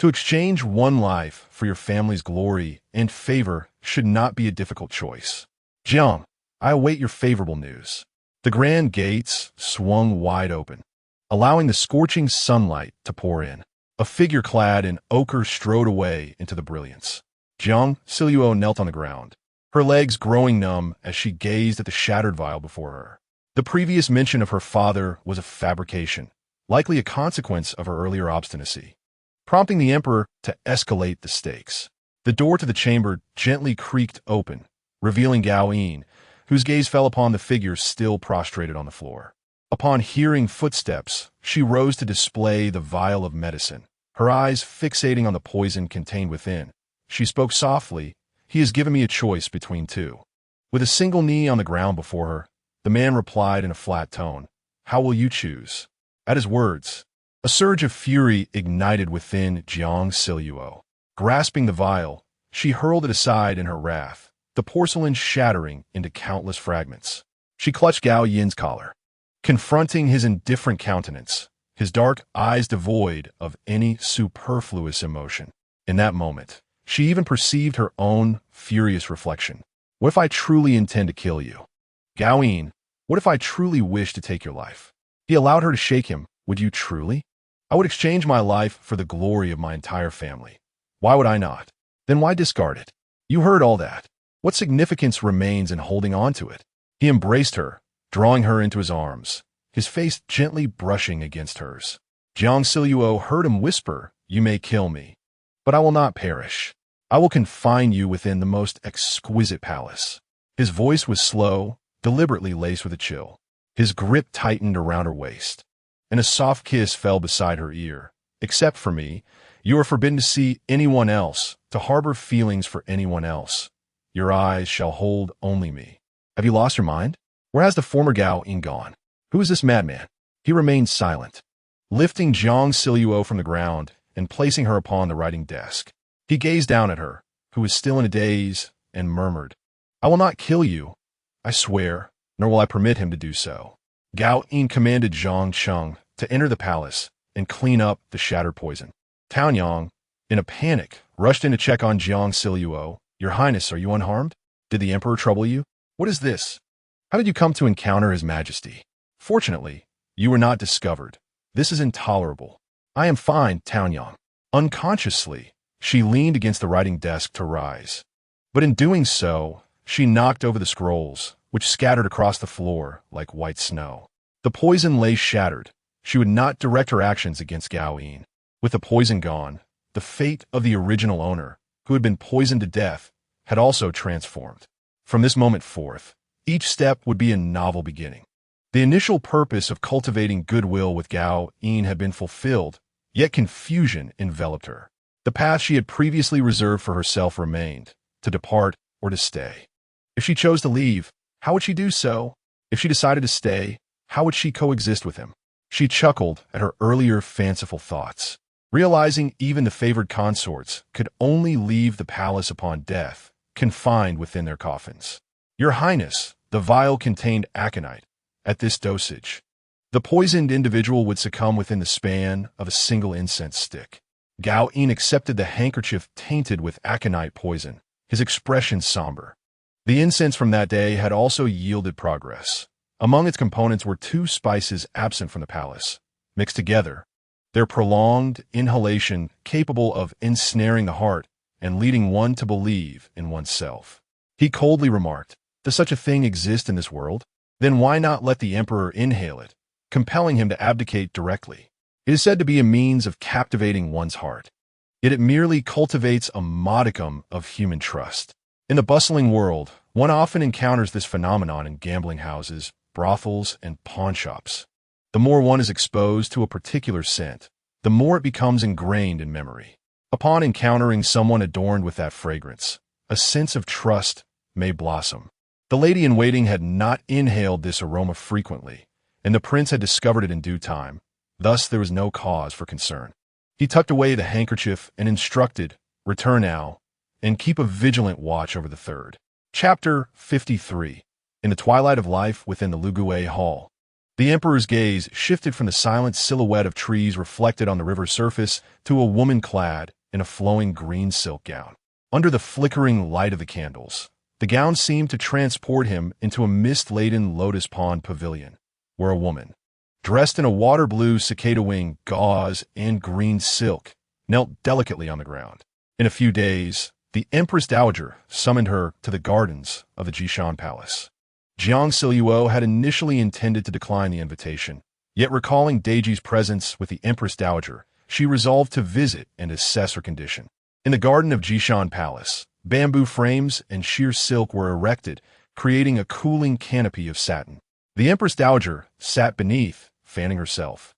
To exchange one life for your family's glory and favor should not be a difficult choice. Jiang, I await your favorable news. The grand gates swung wide open, allowing the scorching sunlight to pour in. A figure clad in ochre strode away into the brilliance. Jiang Zhao knelt on the ground, her legs growing numb as she gazed at the shattered vial before her. The previous mention of her father was a fabrication, likely a consequence of her earlier obstinacy, prompting the emperor to escalate the stakes. The door to the chamber gently creaked open, revealing Gao Yin, whose gaze fell upon the figure still prostrated on the floor. Upon hearing footsteps, she rose to display the vial of medicine, her eyes fixating on the poison contained within. She spoke softly, "He has given me a choice between two." With a single knee on the ground before her, the man replied in a flat tone, "How will you choose?" At his words, a surge of fury ignited within Jiang Zhao. Grasping the vial, she hurled it aside in her wrath, the porcelain shattering into countless fragments. She clutched Gao Yin's collar, confronting his indifferent countenance, his dark eyes devoid of any superfluous emotion. In that moment, she even perceived her own furious reflection. What if I truly intend to kill you? Gao Yin, what if I truly wish to take your life? He allowed her to shake him. Would you truly? I would exchange my life for the glory of my entire family. Why would I not? Then why discard it? You heard all that. What significance remains in holding on to it? He embraced her, drawing her into his arms, his face gently brushing against hers. Jiang Zhao heard him whisper, "You may kill me, but I will not perish. I will confine you within the most exquisite palace." His voice was slow, deliberately laced with a chill. His grip tightened around her waist, and a soft kiss fell beside her ear. "Except for me, you are forbidden to see anyone else, to harbor feelings for anyone else. Your eyes shall hold only me." Have you lost your mind? Where has the former Gao Yin gone? Who is this madman? He remained silent, lifting Jiang Zhao from the ground and placing her upon the writing desk. He gazed down at her, who was still in a daze, and murmured, "I will not kill you, I swear, nor will I permit him to do so." Gao Yin commanded Zhang Cheng to enter the palace and clean up the shattered poison. Tao Yang, in a panic, rushed in to check on Jiang Zhao. "Your Highness, are you unharmed? Did the Emperor trouble you? What is this? How did you come to encounter His Majesty? Fortunately, you were not discovered. This is intolerable." "I am fine, Tao Yang." Unconsciously, she leaned against the writing desk to rise. But in doing so, she knocked over the scrolls, which scattered across the floor like white snow. The poison lay shattered. She would not direct her actions against Gao Yin. With the poison gone, the fate of the original owner, who had been poisoned to death, had also transformed. From this moment forth, each step would be a novel beginning. The initial purpose of cultivating goodwill with Gao Yin had been fulfilled, yet confusion enveloped her. The path she had previously reserved for herself remained, to depart or to stay. If she chose to leave, how would she do so? If she decided to stay, how would she coexist with him? She chuckled at her earlier fanciful thoughts, realizing even the favored consorts could only leave the palace upon death, confined within their coffins. "Your Highness, the vial contained aconite. At this dosage, the poisoned individual would succumb within the span of a single incense stick." Gao Yin accepted the handkerchief tainted with aconite poison, his expression somber. The incense from that day had also yielded progress. Among its components were two spices absent from the palace. Mixed together, their prolonged inhalation capable of ensnaring the heart and leading one to believe in oneself. He coldly remarked, "Does such a thing exist in this world? Then why not let the emperor inhale it, compelling him to abdicate directly? It is said to be a means of captivating one's heart. Yet it merely cultivates a modicum of human trust." In the bustling world, one often encounters this phenomenon in gambling houses, brothels, and pawnshops. The more one is exposed to a particular scent, the more it becomes ingrained in memory. Upon encountering someone adorned with that fragrance, a sense of trust may blossom. The lady-in-waiting had not inhaled this aroma frequently, and the prince had discovered it in due time. Thus there was no cause for concern. He tucked away the handkerchief and instructed, "Return now, and keep a vigilant watch over the third." Chapter 53. In the twilight of life within the Lugue Hall. The emperor's gaze shifted from the silent silhouette of trees reflected on the river's surface to a woman clad in a flowing green silk gown. Under the flickering light of the candles, the gown seemed to transport him into a mist-laden lotus pond pavilion, where a woman, dressed in a water-blue cicada-wing gauze and green silk, knelt delicately on the ground. In a few days, the Empress Dowager summoned her to the gardens of the Jishan Palace. Jiang Zhao had initially intended to decline the invitation, yet recalling Daiji's presence with the Empress Dowager, she resolved to visit and assess her condition. In the garden of Jishan Palace, bamboo frames and sheer silk were erected, creating a cooling canopy of satin. The Empress Dowager sat beneath, fanning herself,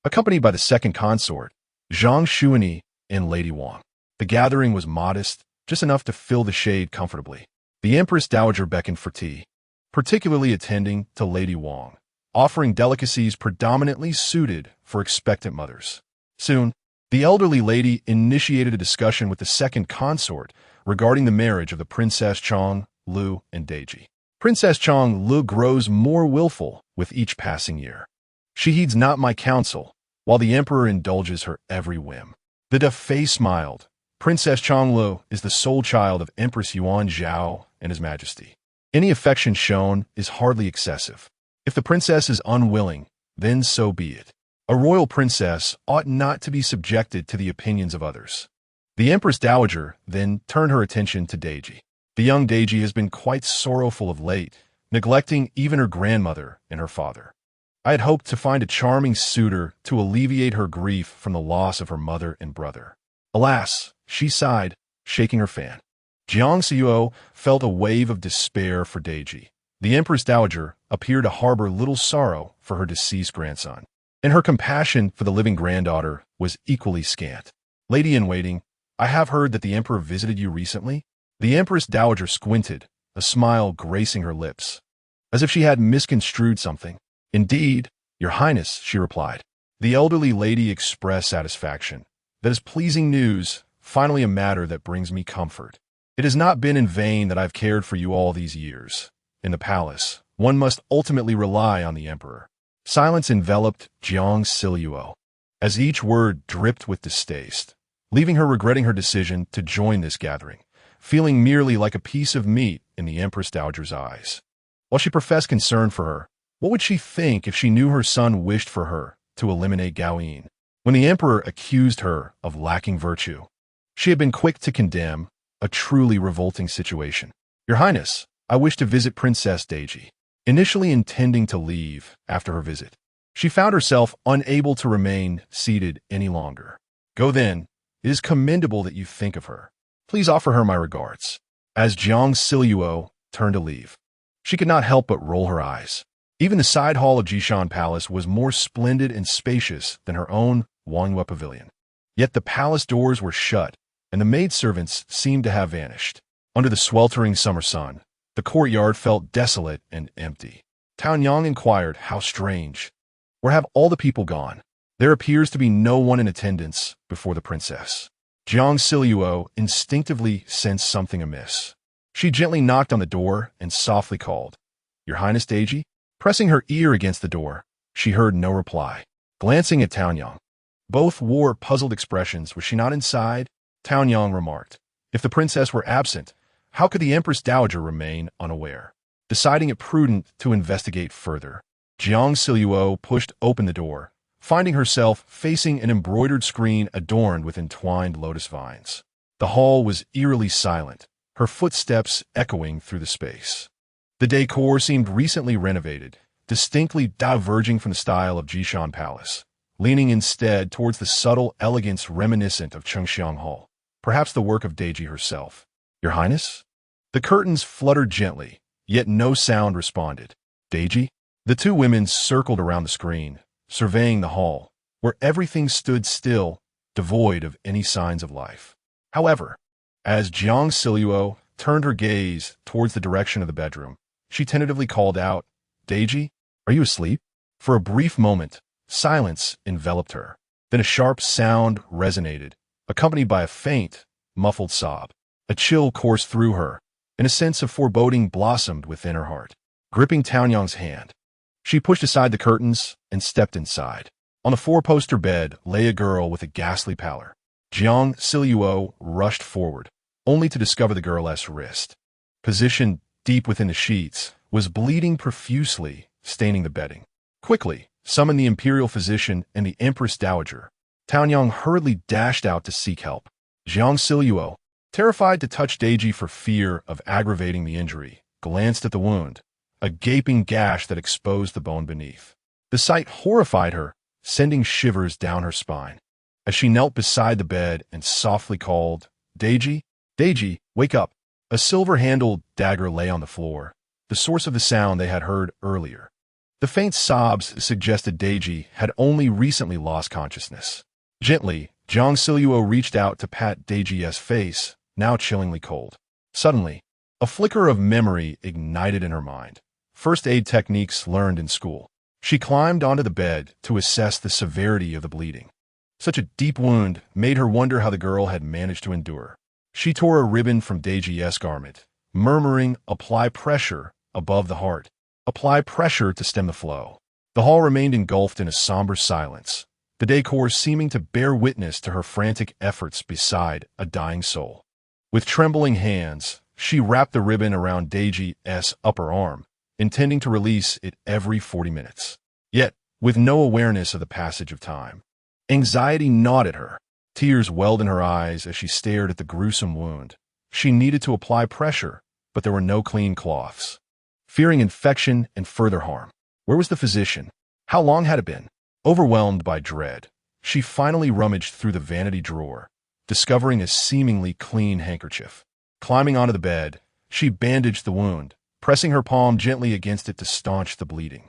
accompanied by the second consort, Zhang Xuanyi and Lady Wang. The gathering was modest, just enough to fill the shade comfortably. The Empress Dowager beckoned for tea, particularly attending to Lady Wang, offering delicacies predominantly suited for expectant mothers. Soon, the elderly lady initiated a discussion with the second consort regarding the marriage of the Princess Chong Lu and Daiji. Princess Chong Lu grows more willful with each passing year. She heeds not my counsel, while the emperor indulges her every whim. The Defei smiled. Princess Chong Lu is the sole child of Empress Jiang Zhao and His Majesty. Any affection shown is hardly excessive. If the princess is unwilling, then so be it. A royal princess ought not to be subjected to the opinions of others. The Empress Dowager then turned her attention to Daiji. The young Daiji has been quite sorrowful of late, neglecting even her grandmother and her father. I had hoped to find a charming suitor to alleviate her grief from the loss of her mother and brother. Alas, she sighed, shaking her fan. Jiang Zhao felt a wave of despair for Daiji. The Empress Dowager appeared to harbor little sorrow for her deceased grandson, and her compassion for the living granddaughter was equally scant. Lady-in-waiting, I have heard that the emperor visited you recently? The Empress Dowager squinted, a smile gracing her lips, as if she had misconstrued something. Indeed, Your Highness, she replied. The elderly lady expressed satisfaction. That is pleasing news, finally a matter that brings me comfort. It has not been in vain that I've cared for you all these years. In the palace, one must ultimately rely on the emperor. Silence enveloped Jiang Zhao, as each word dripped with distaste, leaving her regretting her decision to join this gathering, feeling merely like a piece of meat in the Empress Dowager's eyes. While she professed concern for her, what would she think if she knew her son wished for her to eliminate Gaoyin? When the emperor accused her of lacking virtue, she had been quick to condemn, a truly revolting situation. Your Highness, I wish to visit Princess Daiji. Initially intending to leave after her visit, she found herself unable to remain seated any longer. Go then. It is commendable that you think of her. Please offer her my regards. As Jiang Zhao turned to leave, she could not help but roll her eyes. Even the side hall of Jishan Palace was more splendid and spacious than her own Wangyue Pavilion. Yet the palace doors were shut, and the maidservants seemed to have vanished. Under the sweltering summer sun, the courtyard felt desolate and empty. Taonyang inquired, how strange. Where have all the people gone? There appears to be no one in attendance before the princess. Jiang Zhao instinctively sensed something amiss. She gently knocked on the door and softly called, Your Highness Daiji? Pressing her ear against the door, she heard no reply. Glancing at Taonyang, both wore puzzled expressions. Was she not inside? Taonyang remarked, if the princess were absent, how could the Empress Dowager remain unaware? Deciding it prudent to investigate further, Jiang Zhao pushed open the door, finding herself facing an embroidered screen adorned with entwined lotus vines. The hall was eerily silent, her footsteps echoing through the space. The decor seemed recently renovated, distinctly diverging from the style of Jishan Palace, leaning instead towards the subtle elegance reminiscent of Chengxiang Hall, perhaps the work of Daiji herself. Your Highness? The curtains fluttered gently, yet no sound responded. Daiji? The two women circled around the screen, surveying the hall, where everything stood still, devoid of any signs of life. However, as Jiang Zhao turned her gaze towards the direction of the bedroom, she tentatively called out, Daiji, are you asleep? For a brief moment, silence enveloped her. Then a sharp sound resonated, accompanied by a faint, muffled sob. A chill coursed through her, and a sense of foreboding blossomed within her heart. Gripping Taonyang's hand, She pushed aside the curtains and stepped inside. On the four-poster bed lay a girl with a ghastly pallor. Jiang Zhao rushed forward, only to discover the girl's wrist, positioned deep within the sheets, was bleeding profusely, staining the bedding. Quickly, summon the imperial physician and the Empress Dowager. Taonyang hurriedly dashed out to seek help. Jiang Zhao, terrified to touch Deji for fear of aggravating the injury, glanced at the wound, a gaping gash that exposed the bone beneath. The sight horrified her, sending shivers down her spine. As she knelt beside the bed and softly called, "Deji, Deji, wake up!" A silver-handled dagger lay on the floor, the source of the sound they had heard earlier. The faint sobs suggested Deji had only recently lost consciousness. Gently, Jiang Zhao reached out to pat Deji's face, now chillingly cold. Suddenly, a flicker of memory ignited in her mind. First aid techniques learned in school. She climbed onto the bed to assess the severity of the bleeding. Such a deep wound made her wonder how the girl had managed to endure. She tore a ribbon from Deji's garment, murmuring, "Apply pressure above the heart. Apply pressure to stem the flow." The hall remained engulfed in a somber silence, the decor seeming to bear witness to her frantic efforts beside a dying soul. With trembling hands, she wrapped the ribbon around Deji's upper arm, intending to release it every 40 minutes. Yet, with no awareness of the passage of time. Anxiety gnawed at her. Tears welled in her eyes as she stared at the gruesome wound. She needed to apply pressure, but there were no clean cloths. Fearing infection and further harm. Where was the physician? How long had it been? Overwhelmed by dread, she finally rummaged through the vanity drawer, discovering a seemingly clean handkerchief. Climbing onto the bed, she bandaged the wound, pressing her palm gently against it to staunch the bleeding.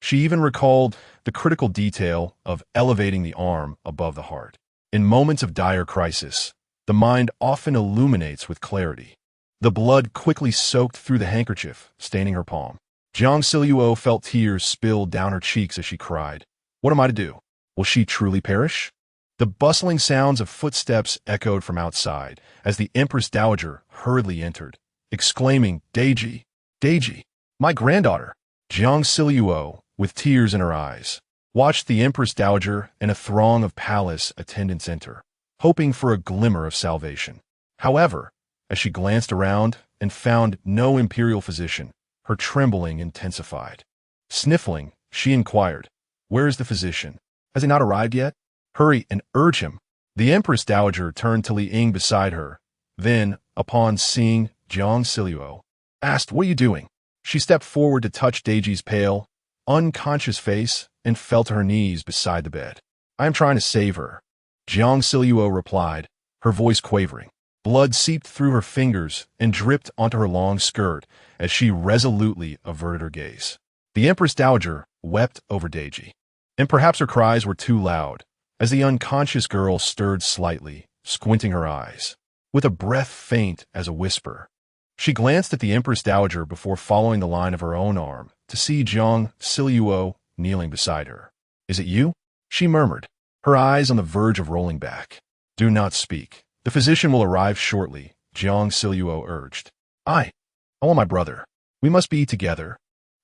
She even recalled the critical detail of elevating the arm above the heart. In moments of dire crisis, the mind often illuminates with clarity. The blood quickly soaked through the handkerchief, staining her palm. Jiang Zhao felt tears spill down her cheeks as she cried, "What am I to do? Will she truly perish?" The bustling sounds of footsteps echoed from outside as the Empress Dowager hurriedly entered, exclaiming, "Deji, Deji, my granddaughter!" Jiang Zhao, with tears in her eyes, watched the Empress Dowager and a throng of palace attendants enter, hoping for a glimmer of salvation. However, as she glanced around and found no imperial physician, her trembling intensified. Sniffling, she inquired, "Where is the physician? Has he not arrived yet? Hurry and urge him." The Empress Dowager turned to Li Ying beside her, then, upon seeing Jiang Zhao, asked, "What are you doing?" She stepped forward to touch Deji's pale, unconscious face and fell to her knees beside the bed. "I am trying to save her," Jiang Zhao replied, her voice quavering. Blood seeped through her fingers and dripped onto her long skirt as she resolutely averted her gaze. The Empress Dowager wept over Deji, and perhaps her cries were too loud, as the unconscious girl stirred slightly, squinting her eyes. With a breath faint as a whisper, she glanced at the Empress Dowager before following the line of her own arm to see Jiang Zhao kneeling beside her. "Is it you?" she murmured, her eyes on the verge of rolling back. "Do not speak. The physician will arrive shortly," Jiang Zhao urged. I want my brother. We must be together."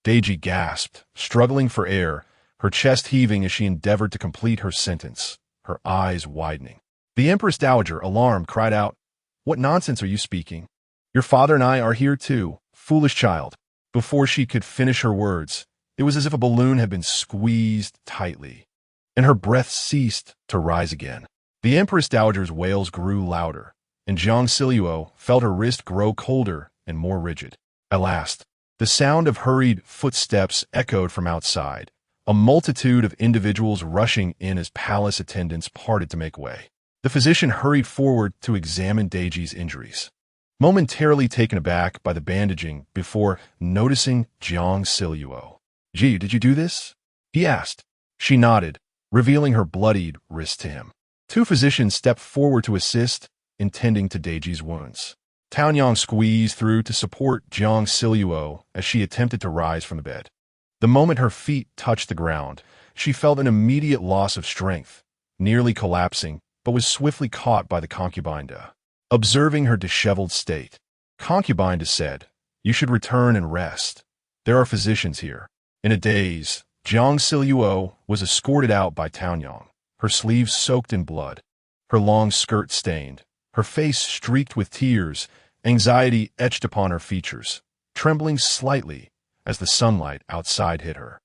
Deji gasped, struggling for air, her chest heaving as she endeavored to complete her sentence, her eyes widening. The Empress Dowager, alarmed, cried out, "What nonsense are you speaking? Your father and I are here too, foolish child." Before she could finish her words, it was as if a balloon had been squeezed tightly, and her breath ceased to rise again. The Empress Dowager's wails grew louder, and Jiang Zhao felt her wrist grow colder and more rigid. At last, the sound of hurried footsteps echoed from outside, a multitude of individuals rushing in as palace attendants parted to make way. The physician hurried forward to examine Deji's injuries, momentarily taken aback by the bandaging before noticing Jiang Zhao. "Ji, did you do this?" he asked. She nodded, revealing her bloodied wrist to him. Two physicians stepped forward to assist, intending to Deji's wounds. Taonyang squeezed through to support Jiang Zhao as she attempted to rise from the bed. The moment her feet touched the ground, she felt an immediate loss of strength, nearly collapsing, but was swiftly caught by the concubine. Observing her disheveled state, concubine said, "You should return and rest. There are physicians here." In a daze, Jiang Zhao was escorted out by Taonyang, her sleeves soaked in blood, her long skirt stained, her face streaked with tears, anxiety etched upon her features, trembling slightly as the sunlight outside hit her.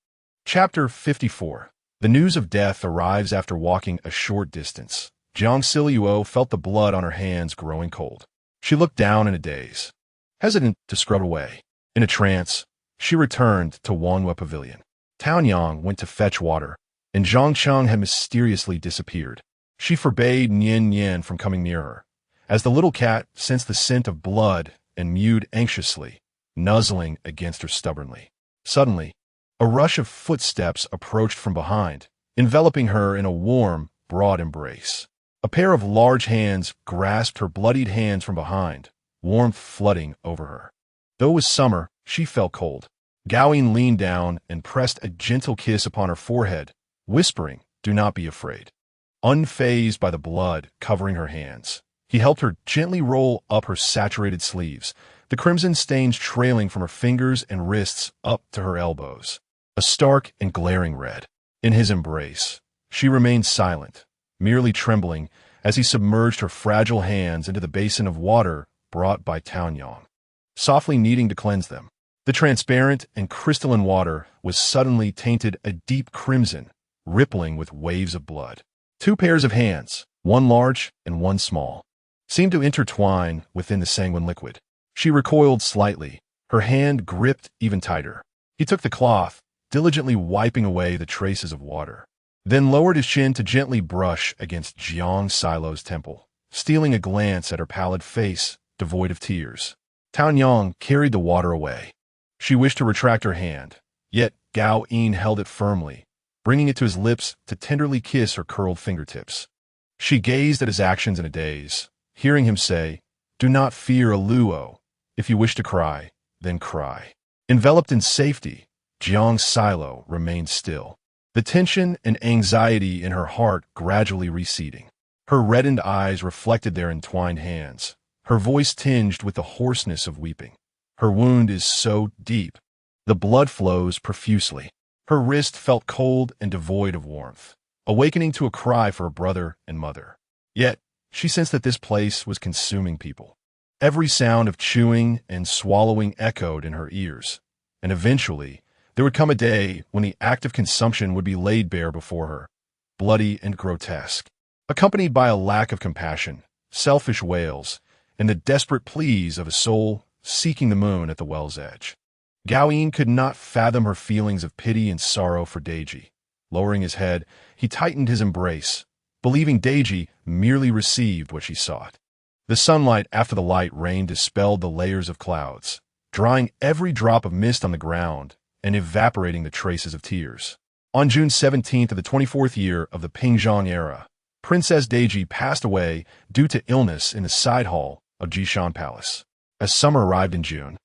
Chapter 54. The news of death arrives after walking a short distance. Jiang Zhao felt the blood on her hands growing cold. She looked down in a daze, hesitant to scrub away. In a trance, she returned to Wanhua Pavilion. Taonyang went to fetch water, and Zhang Cheng had mysteriously disappeared. She forbade Nian Nian from coming near her. As the little cat sensed the scent of blood and mewed anxiously, nuzzling against her stubbornly. Suddenly, a rush of footsteps approached from behind, enveloping her in a warm, broad embrace. A pair of large hands grasped her bloodied hands from behind, warmth flooding over her. Though it was summer, she felt cold. Gaoyin leaned down and pressed a gentle kiss upon her forehead, whispering, "Do not be afraid." Unfazed by the blood covering her hands, he helped her gently roll up her saturated sleeves, the crimson stains trailing from her fingers and wrists up to her elbows, a stark and glaring red. In his embrace, she remained silent, merely trembling as he submerged her fragile hands into the basin of water brought by Taonyang, softly kneading to cleanse them. The transparent and crystalline water was suddenly tainted a deep crimson, rippling with waves of blood. Two pairs of hands, one large and one small, seemed to intertwine within the sanguine liquid. She recoiled slightly, her hand gripped even tighter. He took the cloth, diligently wiping away the traces of water, then lowered his chin to gently brush against Jiang Zhao's temple, stealing a glance at her pallid face, devoid of tears. Taonyang carried the water away. She wished to retract her hand, yet Gao Yin held it firmly, bringing it to his lips to tenderly kiss her curled fingertips. She gazed at his actions in a daze, hearing him say, "Do not fear a Luo. If you wish to cry, then cry." Enveloped in safety, Jiang Zhao remained still, the tension and anxiety in her heart gradually receding. Her reddened eyes reflected their entwined hands, her voice tinged with the hoarseness of weeping. Her wound is so deep, the blood flows profusely. Her wrist felt cold and devoid of warmth, awakening to a cry for a brother and mother. Yet, she sensed that this place was consuming people. Every sound of chewing and swallowing echoed in her ears, and eventually, there would come a day when the act of consumption would be laid bare before her, bloody and grotesque, accompanied by a lack of compassion, selfish wails, and the desperate pleas of a soul seeking the moon at the well's edge. Gaoyin could not fathom her feelings of pity and sorrow for Deji. Lowering his head, he tightened his embrace, believing Deji merely received what she sought. The sunlight after the light rain dispelled the layers of clouds, drying every drop of mist on the ground and evaporating the traces of tears. On June 17th of the 24th year of the Pingzhong era, Princess Deji passed away due to illness in the side hall of Jishan Palace. As summer arrived in June,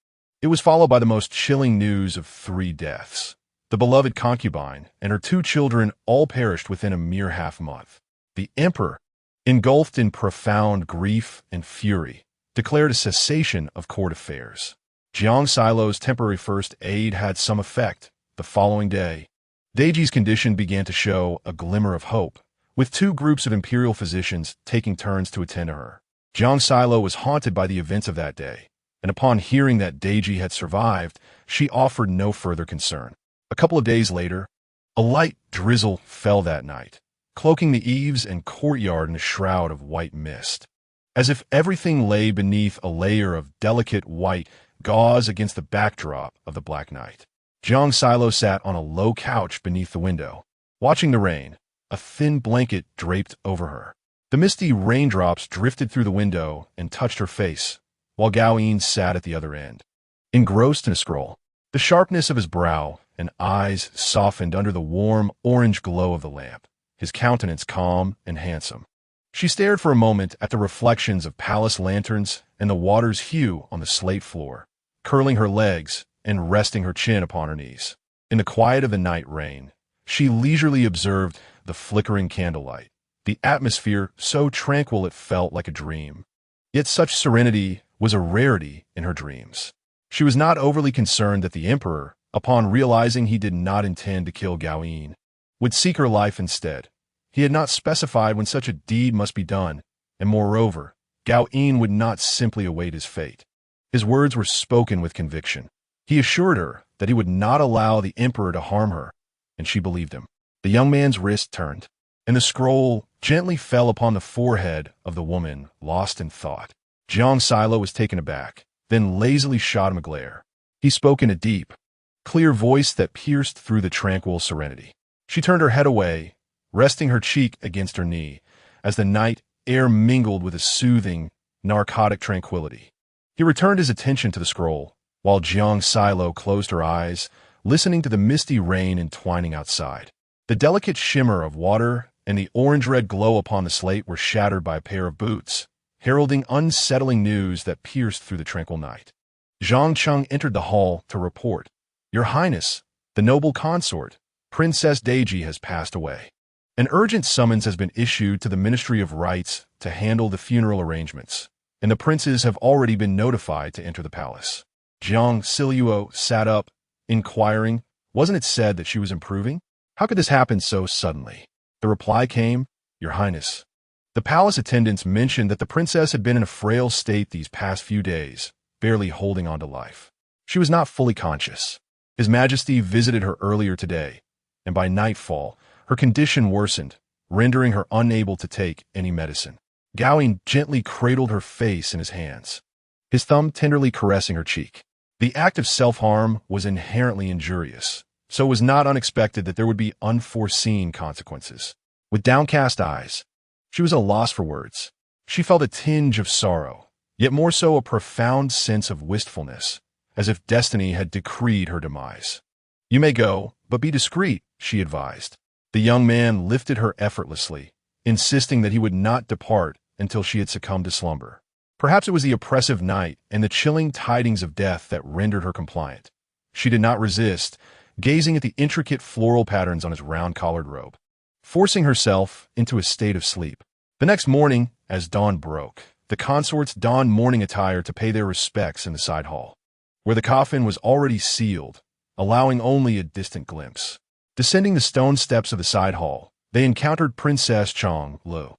it was followed by the most chilling news of 3 deaths. The beloved concubine and her 2 children all perished within a mere half-month. The emperor, engulfed in profound grief and fury, declared a cessation of court affairs. Jiang Zhao's temporary first aid had some effect. The following day, Deji's condition began to show a glimmer of hope, with 2 groups of imperial physicians taking turns to attend to her. Jiang Zhao was haunted by the events of that day, and upon hearing that Deji had survived, she offered no further concern. A couple of days later, a light drizzle fell that night, cloaking the eaves and courtyard in a shroud of white mist. As if everything lay beneath a layer of delicate white gauze against the backdrop of the black night. Jiang Zhao sat on a low couch beneath the window, watching the rain, a thin blanket draped over her. The misty raindrops drifted through the window and touched her face, while Gaoyin sat at the other end, engrossed in a scroll. The sharpness of his brow and eyes softened under the warm orange glow of the lamp, his countenance calm and handsome. She stared for a moment at the reflections of palace lanterns and the water's hue on the slate floor, curling her legs and resting her chin upon her knees. In the quiet of the night rain, she leisurely observed the flickering candlelight, the atmosphere so tranquil it felt like a dream. Yet such serenity was a rarity in her dreams. She was not overly concerned that the emperor, upon realizing he did not intend to kill Gao Yin, would seek her life instead. He had not specified when such a deed must be done, and moreover, Gao Yin would not simply await his fate. His words were spoken with conviction. He assured her that he would not allow the emperor to harm her, and she believed him. The young man's wrist turned, and the scroll gently fell upon the forehead of the woman, lost in thought. Jiang Zhao was taken aback, then lazily shot him a glare. He spoke in a deep, clear voice that pierced through the tranquil serenity. She turned her head away, resting her cheek against her knee, as the night air mingled with a soothing, narcotic tranquility. He returned his attention to the scroll, while Jiang Zhao closed her eyes, listening to the misty rain entwining outside. The delicate shimmer of water and the orange-red glow upon the slate were shattered by a pair of boots, heralding unsettling news that pierced through the tranquil night. Zhang Cheng entered the hall to report, "Your Highness, the noble consort, Princess Deji, has passed away. An urgent summons has been issued to the Ministry of Rites to handle the funeral arrangements, and the princes have already been notified to enter the palace." Jiang Zhao sat up, inquiring, "Wasn't it said that she was improving? How could this happen so suddenly?" The reply came, "Your Highness, the palace attendants mentioned that the princess had been in a frail state these past few days, barely holding on to life. She was not fully conscious. His Majesty visited her earlier today, and by nightfall, her condition worsened, rendering her unable to take any medicine." Gao Yin gently cradled her face in his hands, his thumb tenderly caressing her cheek. The act of self-harm was inherently injurious, so it was not unexpected that there would be unforeseen consequences. With downcast eyes, she was at a loss for words. She felt a tinge of sorrow, yet more so a profound sense of wistfulness, as if destiny had decreed her demise. "You may go, but be discreet," she advised. The young man lifted her effortlessly, insisting that he would not depart until she had succumbed to slumber. Perhaps it was the oppressive night and the chilling tidings of death that rendered her compliant. She did not resist, gazing at the intricate floral patterns on his round-collared robe, forcing herself into a state of sleep. The next morning, as dawn broke, the consorts donned mourning attire to pay their respects in the side hall, where the coffin was already sealed, allowing only a distant glimpse. Descending the stone steps of the side hall, they encountered Princess Chang Lu,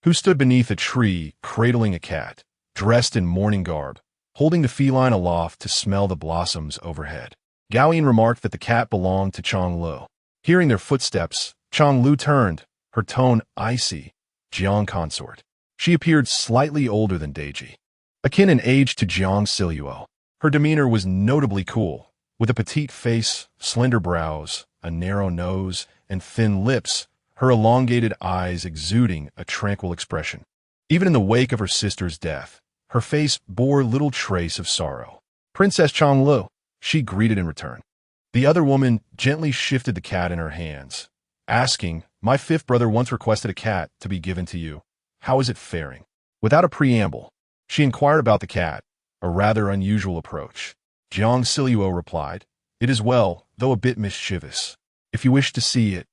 who stood beneath a tree cradling a cat, dressed in mourning garb, holding the feline aloft to smell the blossoms overhead. Gao Yin remarked that the cat belonged to Chang Lu. Hearing their footsteps, Chang Lu turned, her tone icy. "Jiang consort." She appeared slightly older than Deji, akin in age to Jiang Zhao. Her demeanor was notably cool, with a petite face, slender brows, a narrow nose, and thin lips, her elongated eyes exuding a tranquil expression. Even in the wake of her sister's death, her face bore little trace of sorrow. "Princess Chang Lu," she greeted in return. The other woman gently shifted the cat in her hands, asking, "My fifth brother once requested a cat to be given to you. How is it faring?" Without a preamble, she inquired about the cat, a rather unusual approach. Jiang Zhao replied, "It is well, though a bit mischievous. If you wish to see it,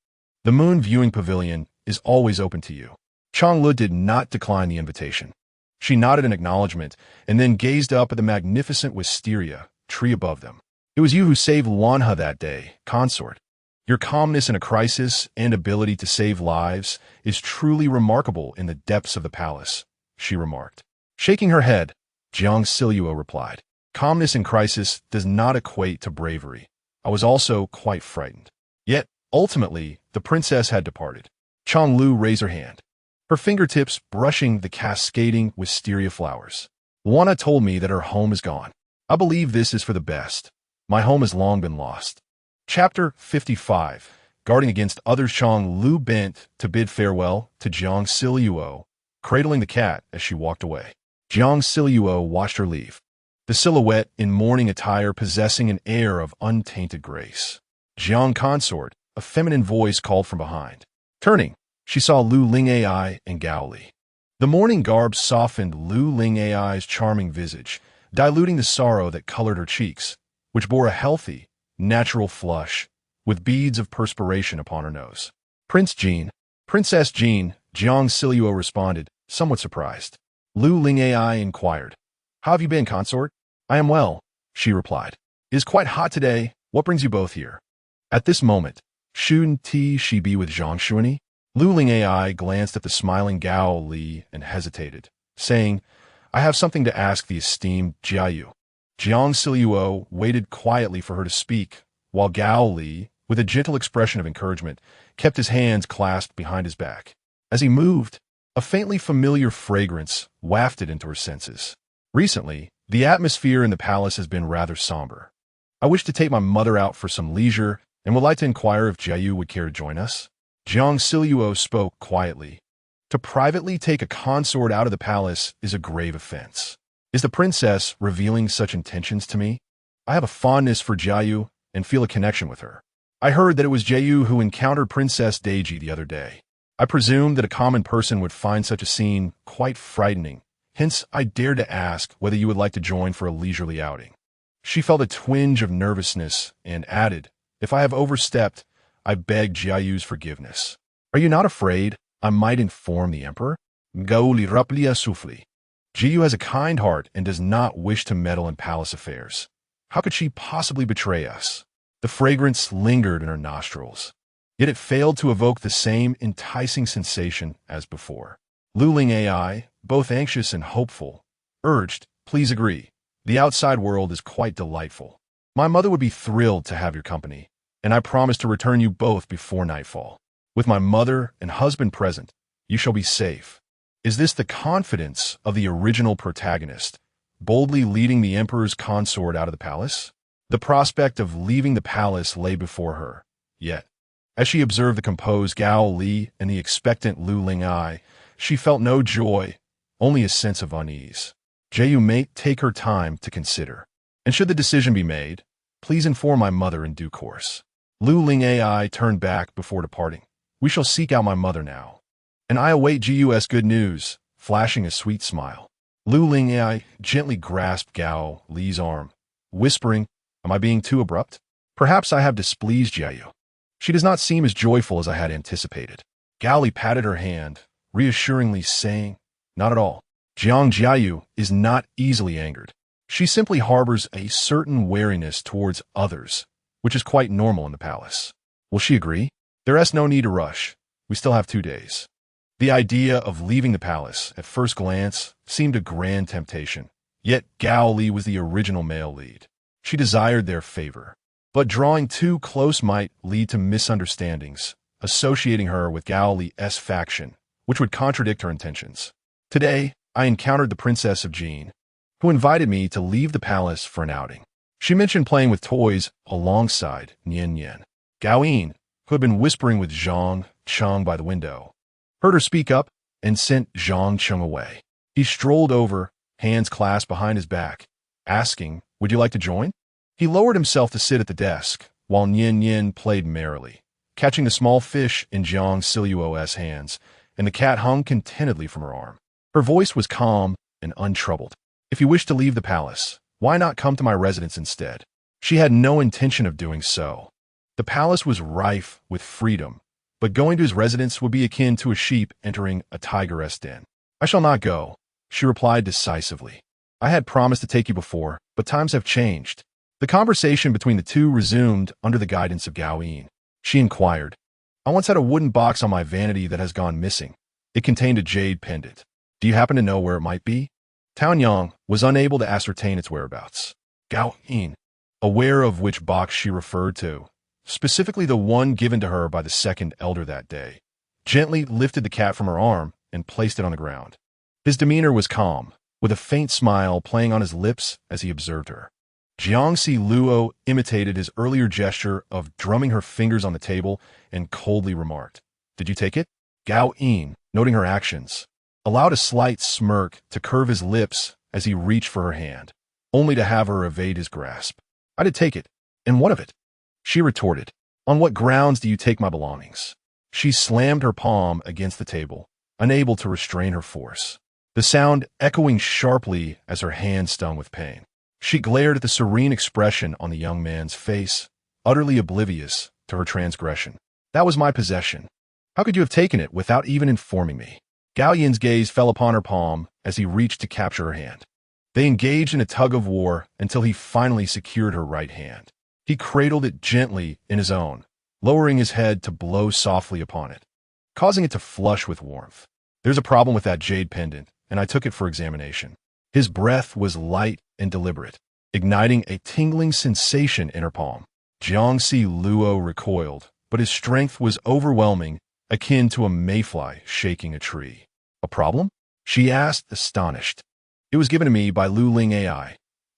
the moon viewing pavilion is always open to you." Chang Lu did not decline the invitation. She nodded in acknowledgement and then gazed up at the magnificent wisteria tree above them. "It was you who saved Luanhe that day, consort. Your calmness in a crisis and ability to save lives is truly remarkable in the depths of the palace," she remarked. Shaking her head, Jiang Zhao replied, "Calmness in crisis does not equate to bravery. I was also quite frightened." Yet, ultimately, the princess had departed. Chang Lu raised her hand, her fingertips brushing the cascading wisteria flowers. "Luanhe told me that her home is gone. I believe this is for the best. My home has long been lost." Chapter 55. Guarding against others, Chang Lu bent to bid farewell to Jiang Zhao, cradling the cat as she walked away. Jiang Zhao watched her leave, the silhouette in mourning attire possessing an air of untainted grace. "Jiang consort," a feminine voice called from behind. Turning, she saw Lu Ling Ai and Gao Li. The mourning garb softened Lu Ling Ai's charming visage, diluting the sorrow that colored her cheeks, which bore a healthy, natural flush, with beads of perspiration upon her nose. "Princess Jean," Jiang Zhao responded, somewhat surprised. Lu Ling Ai inquired, "How have you been, consort?" "I am well," she replied. "It is quite hot today. What brings you both here? At this moment, shouldn't she be with Zhang Shuani? Lu Ling AI glanced at the smiling Gao Li and hesitated, saying, I have something to ask the esteemed Jiayu. Jiang Zhao waited quietly for her to speak, while Gao Li, with a gentle expression of encouragement, kept his hands clasped behind his back. As he moved, a faintly familiar fragrance wafted into her senses. Recently, the atmosphere in the palace has been rather somber. I wish to take my mother out for some leisure and would like to inquire if Jiayu would care to join us. Jiang Zhao spoke quietly. To privately take a consort out of the palace is a grave offense. Is the princess revealing such intentions to me? I have a fondness for Jiayu and feel a connection with her. I heard that it was Jiayu who encountered Princess Deji the other day. I presumed that a common person would find such a scene quite frightening. Hence, I dared to ask whether you would like to join for a leisurely outing. She felt a twinge of nervousness and added, if I have overstepped, I beg Jiayu's forgiveness. Are you not afraid I might inform the emperor? Gauli raplia souffli. Jiayu has a kind heart and does not wish to meddle in palace affairs. How could she possibly betray us? The fragrance lingered in her nostrils, yet it failed to evoke the same enticing sensation as before. Lu Ling AI, both anxious and hopeful, urged, please agree. The outside world is quite delightful. My mother would be thrilled to have your company, and I promise to return you both before nightfall. With my mother and husband present, you shall be safe. Is this the confidence of the original protagonist, boldly leading the emperor's consort out of the palace? The prospect of leaving the palace lay before her. Yet, as she observed the composed Gao Li and the expectant Lu Ling Ai, she felt no joy, only a sense of unease. Jiayu may take her time to consider, and should the decision be made, please inform my mother in due course. Lu Ling AI turned back before departing. We shall seek out my mother now, and I await GUS good news, flashing a sweet smile. Lu Ling AI gently grasped Gao Li's arm, whispering, am I being too abrupt? Perhaps I have displeased Jiayu. She does not seem as joyful as I had anticipated. Gao Li patted her hand, reassuringly saying, not at all. Jiayu is not easily angered. She simply harbors a certain wariness towards others, which is quite normal in the palace. Will she agree? There is no need to rush. We still have 2 days. The idea of leaving the palace, at first glance, seemed a grand temptation. Yet Gao Li was the original male lead. She desired their favor. But drawing too close might lead to misunderstandings, associating her with Gao Li's faction, which would contradict her intentions. Today, I encountered the Princess of Jin, who invited me to leave the palace for an outing. She mentioned playing with toys alongside Nian Yan. Gao Yin, who had been whispering with Zhang Cheng by the window, heard her speak up and sent Zhang Cheng away. He strolled over, hands clasped behind his back, asking, would you like to join? He lowered himself to sit at the desk, while Nian Yan played merrily, catching the small fish in Jiang Zhao's hands, and the cat hung contentedly from her arm. Her voice was calm and untroubled. If you wish to leave the palace, why not come to my residence instead? She had no intention of doing so. The palace was rife with freedom, but going to his residence would be akin to a sheep entering a tigeress den. I shall not go, she replied decisively. I had promised to take you before, but times have changed. The conversation between the two resumed under the guidance of Gao Yin. She inquired, I once had a wooden box on my vanity that has gone missing. It contained a jade pendant. Do you happen to know where it might be? Tao Yang was unable to ascertain its whereabouts. Gao Yin, aware of which box she referred to, specifically the one given to her by the second elder that day, gently lifted the cat from her arm and placed it on the ground. His demeanor was calm, with a faint smile playing on his lips as he observed her. Jiang Zhao imitated his earlier gesture of drumming her fingers on the table and coldly remarked, Did you take it? Gao Yin, noting her actions, allowed a slight smirk to curve his lips as he reached for her hand, only to have her evade his grasp. I did take it. And what of it? She retorted, On what grounds do you take my belongings? She slammed her palm against the table, unable to restrain her force, the sound echoing sharply as her hand stung with pain. She glared at the serene expression on the young man's face, utterly oblivious to her transgression. That was my possession. How could you have taken it without even informing me? Gao Yin's gaze fell upon her palm as he reached to capture her hand. They engaged in a tug of war until he finally secured her right hand. He cradled it gently in his own, lowering his head to blow softly upon it, causing it to flush with warmth. There's a problem with that jade pendant, and I took it for examination. His breath was light and deliberate, igniting a tingling sensation in her palm. Jiang Zhao recoiled, but his strength was overwhelming, akin to a mayfly shaking a tree. A problem? She asked, astonished. It was given to me by Lu Ling AI.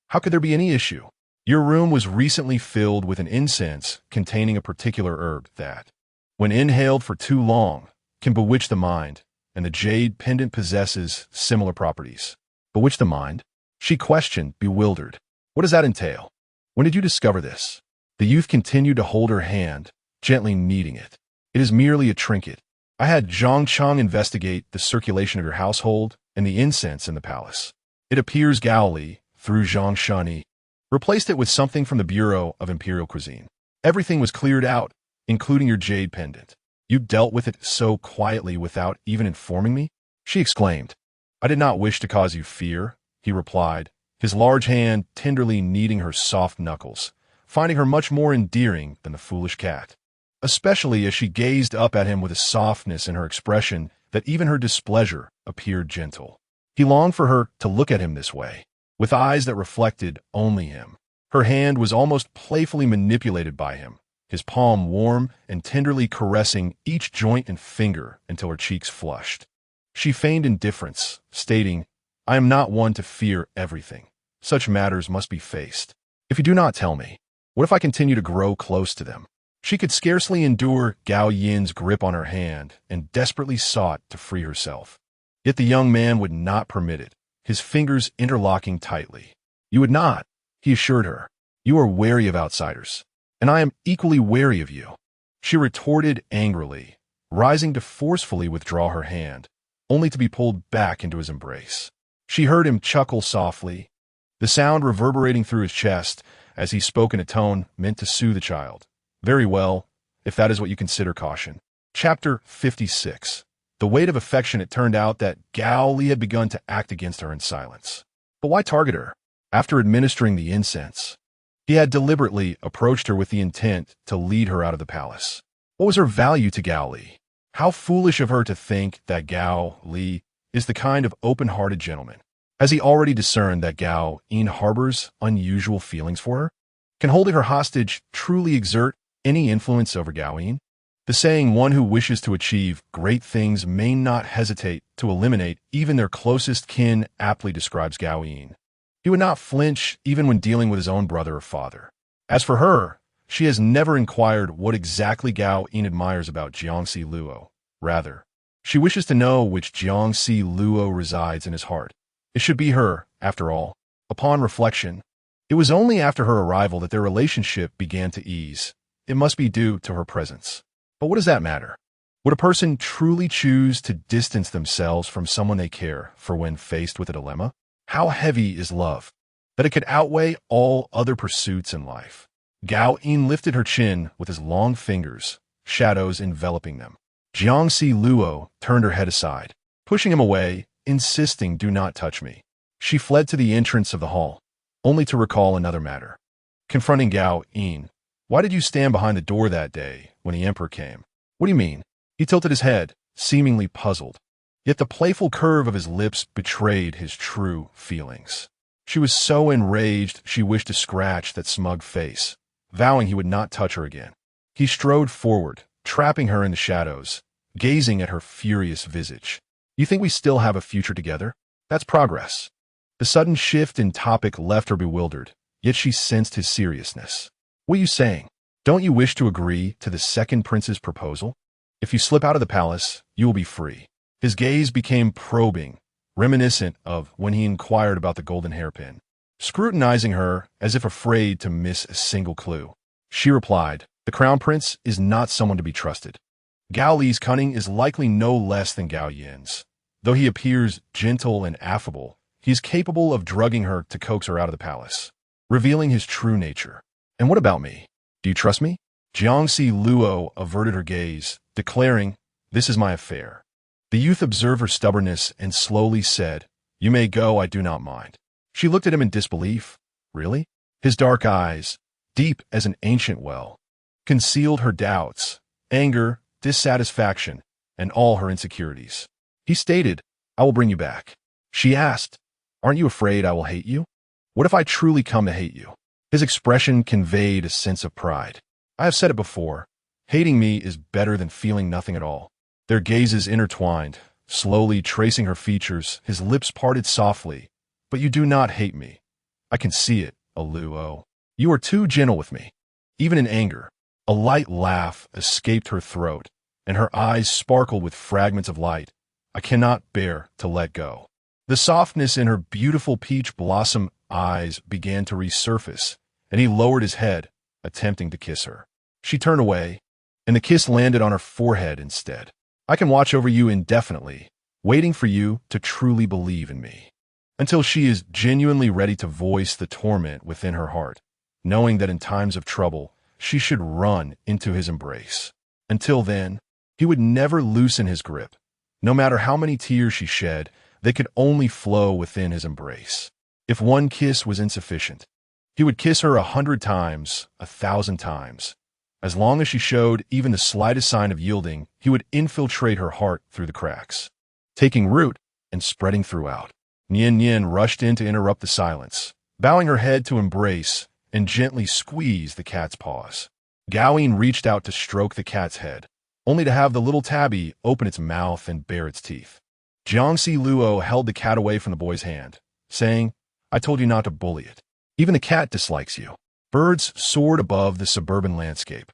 How could there be any issue? Your room was recently filled with an incense containing a particular herb that, when inhaled for too long, can bewitch the mind, and the jade pendant possesses similar properties. Bewitch the mind? She questioned, bewildered. What does that entail? When did you discover this? The youth continued to hold her hand, gently kneading it. It is merely a trinket. I had Zhang Chang investigate the circulation of your household and the incense in the palace. It appears Gao Li, through Zhang Shani, replaced it with something from the Bureau of Imperial Cuisine. Everything was cleared out, including your jade pendant. You dealt with it so quietly without even informing me? She exclaimed. I did not wish to cause you fear, he replied, his large hand tenderly kneading her soft knuckles, finding her much more endearing than the foolish cat, especially as she gazed up at him with a softness in her expression that even her displeasure appeared gentle. He longed for her to look at him this way, with eyes that reflected only him. Her hand was almost playfully manipulated by him, his palm warm and tenderly caressing each joint and finger until her cheeks flushed. She feigned indifference, stating, I am not one to fear everything. Such matters must be faced. If you do not tell me, what if I continue to grow close to them? She could scarcely endure Gao Yin's grip on her hand and desperately sought to free herself. Yet the young man would not permit it, his fingers interlocking tightly. You would not, he assured her. You are wary of outsiders, and I am equally wary of you. She retorted angrily, rising to forcefully withdraw her hand, only to be pulled back into his embrace. She heard him chuckle softly, the sound reverberating through his chest as he spoke in a tone meant to soothe the child. Very well, if that is what you consider caution. Chapter 56. The weight of affection. It turned out that Gao Li had begun to act against her in silence. But why target her? After administering the incense, he had deliberately approached her with the intent to lead her out of the palace. What was her value to Gao Li? How foolish of her to think that Gao Li is the kind of open-hearted gentleman. Has he already discerned that Gao Yin harbors unusual feelings for her? Can holding her hostage truly exert any influence over Gao Yin? The saying, one who wishes to achieve great things may not hesitate to eliminate even their closest kin, aptly describes Gao Yin. He would not flinch even when dealing with his own brother or father. As for her, she has never inquired what exactly Gao Yin admires about Jiang Zhao. Rather, she wishes to know which Jiang Zhao resides in his heart. It should be her, after all. Upon reflection, it was only after her arrival that their relationship began to ease. It must be due to her presence. But what does that matter? Would a person truly choose to distance themselves from someone they care for when faced with a dilemma? How heavy is love, that it could outweigh all other pursuits in life? Gao Yin lifted her chin with his long fingers, shadows enveloping them. Jiang Zhao turned her head aside, pushing him away, insisting, do not touch me. She fled to the entrance of the hall, only to recall another matter. Confronting Gao Yin, why did you stand behind the door that day when the emperor came? What do you mean? He tilted his head, seemingly puzzled. Yet the playful curve of his lips betrayed his true feelings. She was so enraged she wished to scratch that smug face, vowing he would not touch her again. He strode forward, trapping her in the shadows, gazing at her furious visage. You think we still have a future together? That's progress. The sudden shift in topic left her bewildered, yet she sensed his seriousness. What are you saying? Don't you wish to agree to the second prince's proposal? If you slip out of the palace, you will be free. His gaze became probing, reminiscent of when he inquired about the golden hairpin, scrutinizing her as if afraid to miss a single clue. She replied, the crown prince is not someone to be trusted. Gao Li's cunning is likely no less than Gao Yin's. Though he appears gentle and affable, he is capable of drugging her to coax her out of the palace, revealing his true nature. And what about me? Do you trust me? Jiang Zhao averted her gaze, declaring, this is my affair. The youth observed her stubbornness and slowly said, you may go, I do not mind. She looked at him in disbelief. Really? His dark eyes, deep as an ancient well, concealed her doubts, anger, dissatisfaction, and all her insecurities. He stated, "I will bring you back." She asked, "Aren't you afraid I will hate you? What if I truly come to hate you?" His expression conveyed a sense of pride. I have said it before, hating me is better than feeling nothing at all. Their gazes intertwined, slowly tracing her features, his lips parted softly. "But you do not hate me. I can see it, Luo. You are too gentle with me." Even in anger, a light laugh escaped her throat, and her eyes sparkled with fragments of light. "I cannot bear to let go." The softness in her beautiful peach blossom eyes began to resurface, and he lowered his head, attempting to kiss her. She turned away, and the kiss landed on her forehead instead. "I can watch over you indefinitely, waiting for you to truly believe in me, until she is genuinely ready to voice the torment within her heart, knowing that in times of trouble, she should run into his embrace. Until then, he would never loosen his grip. No matter how many tears she shed, they could only flow within his embrace. If one kiss was insufficient, he would kiss her 100 times, 1,000 times. As long as she showed even the slightest sign of yielding, he would infiltrate her heart through the cracks, taking root and spreading throughout. Nian Nian rushed in to interrupt the silence, bowing her head to embrace and gently squeeze the cat's paws. Gao Yin reached out to stroke the cat's head, only to have the little tabby open its mouth and bare its teeth. Jiang Luo held the cat away from the boy's hand, saying, "I told you not to bully it. Even the cat dislikes you." Birds soared above the suburban landscape,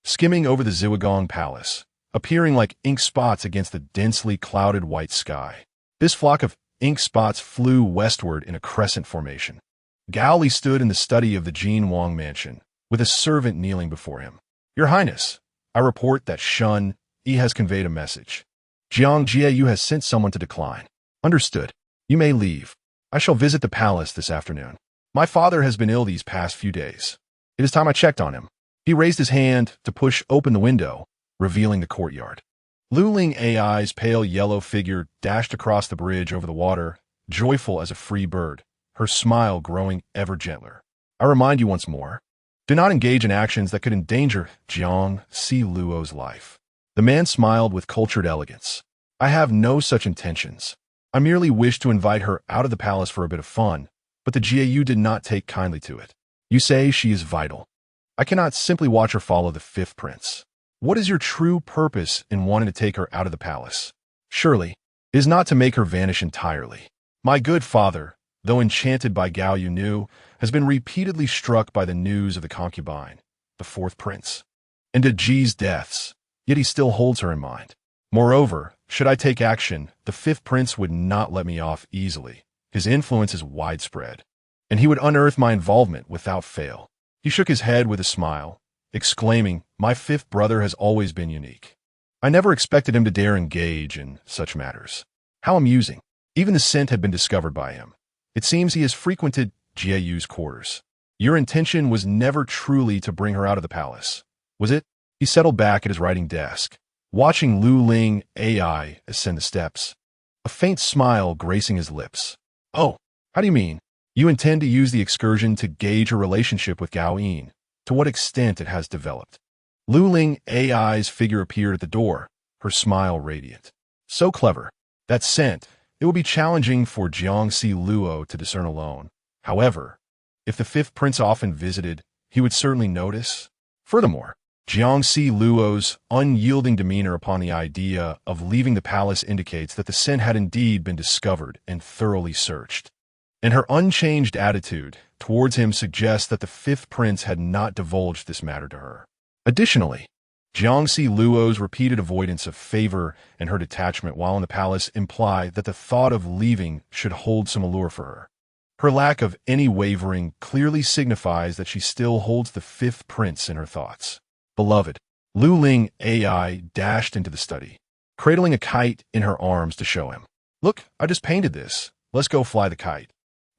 skimming over the Ziwagong Palace, appearing like ink spots against the densely clouded white sky. This flock of ink spots flew westward in a crescent formation. Gao Li stood in the study of the Jin Wang mansion, with a servant kneeling before him. "Your Highness, I report that Shun Yi has conveyed a message. Jiang Zhao has sent someone to decline." "Understood. You may leave. I shall visit the palace this afternoon. My father has been ill these past few days. It is time I checked on him." He raised his hand to push open the window, revealing the courtyard. Lu Ling Ai's pale yellow figure dashed across the bridge over the water, joyful as a free bird, her smile growing ever gentler. "I remind you once more, do not engage in actions that could endanger Jiang Luo's life." The man smiled with cultured elegance. "I have no such intentions. I merely wish to invite her out of the palace for a bit of fun, but the Jiayu did not take kindly to it. You say she is vital. I cannot simply watch her follow the fifth prince. What is your true purpose in wanting to take her out of the palace? Surely, it is not to make her vanish entirely. My good father, though enchanted by Gao Yunu, has been repeatedly struck by the news of the concubine, the fourth prince, and De Ji's deaths, yet he still holds her in mind. Moreover, should I take action, the fifth prince would not let me off easily. His influence is widespread, and he would unearth my involvement without fail." He shook his head with a smile, exclaiming, "My fifth brother has always been unique. I never expected him to dare engage in such matters. How amusing. Even the scent had been discovered by him. It seems he has frequented Jiayu's quarters. Your intention was never truly to bring her out of the palace, was it?" He settled back at his writing desk, watching Lu Ling Ai ascend the steps, a faint smile gracing his lips. "Oh, how do you mean? You intend to use the excursion to gauge her relationship with Gao Yin, to what extent it has developed." Lu Ling Ai's figure appeared at the door, her smile radiant. "So clever. That scent, it will be challenging for Jiang Luo to discern alone. However, if the fifth prince often visited, he would certainly notice. Furthermore, Jiang Luo's unyielding demeanor upon the idea of leaving the palace indicates that the scent had indeed been discovered and thoroughly searched. And her unchanged attitude towards him suggests that the fifth prince had not divulged this matter to her. Additionally, Jiang Luo's repeated avoidance of favor and her detachment while in the palace imply that the thought of leaving should hold some allure for her. Her lack of any wavering clearly signifies that she still holds the fifth prince in her thoughts. "Beloved," Lu Ling Ai dashed into the study, cradling a kite in her arms to show him. "Look, I just painted this. Let's go fly the kite."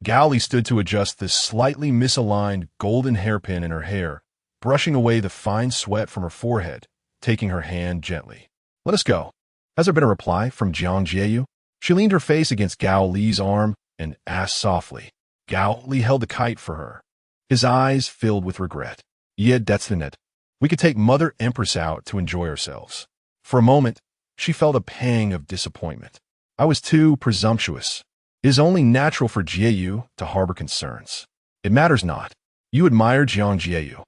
Gao Li stood to adjust this slightly misaligned golden hairpin in her hair, brushing away the fine sweat from her forehead, taking her hand gently. "Let us go." Has there been a reply from Jiang Zhao? She leaned her face against Gao Li's arm and asked softly. Gao Li held the kite for her, his eyes filled with regret. Yeah, that's the net. We could take Mother Empress out to enjoy ourselves. For a moment, she felt a pang of disappointment. I was too presumptuous. It is only natural for Jiayu to harbor concerns. It matters not. You admire Jiang Zhao.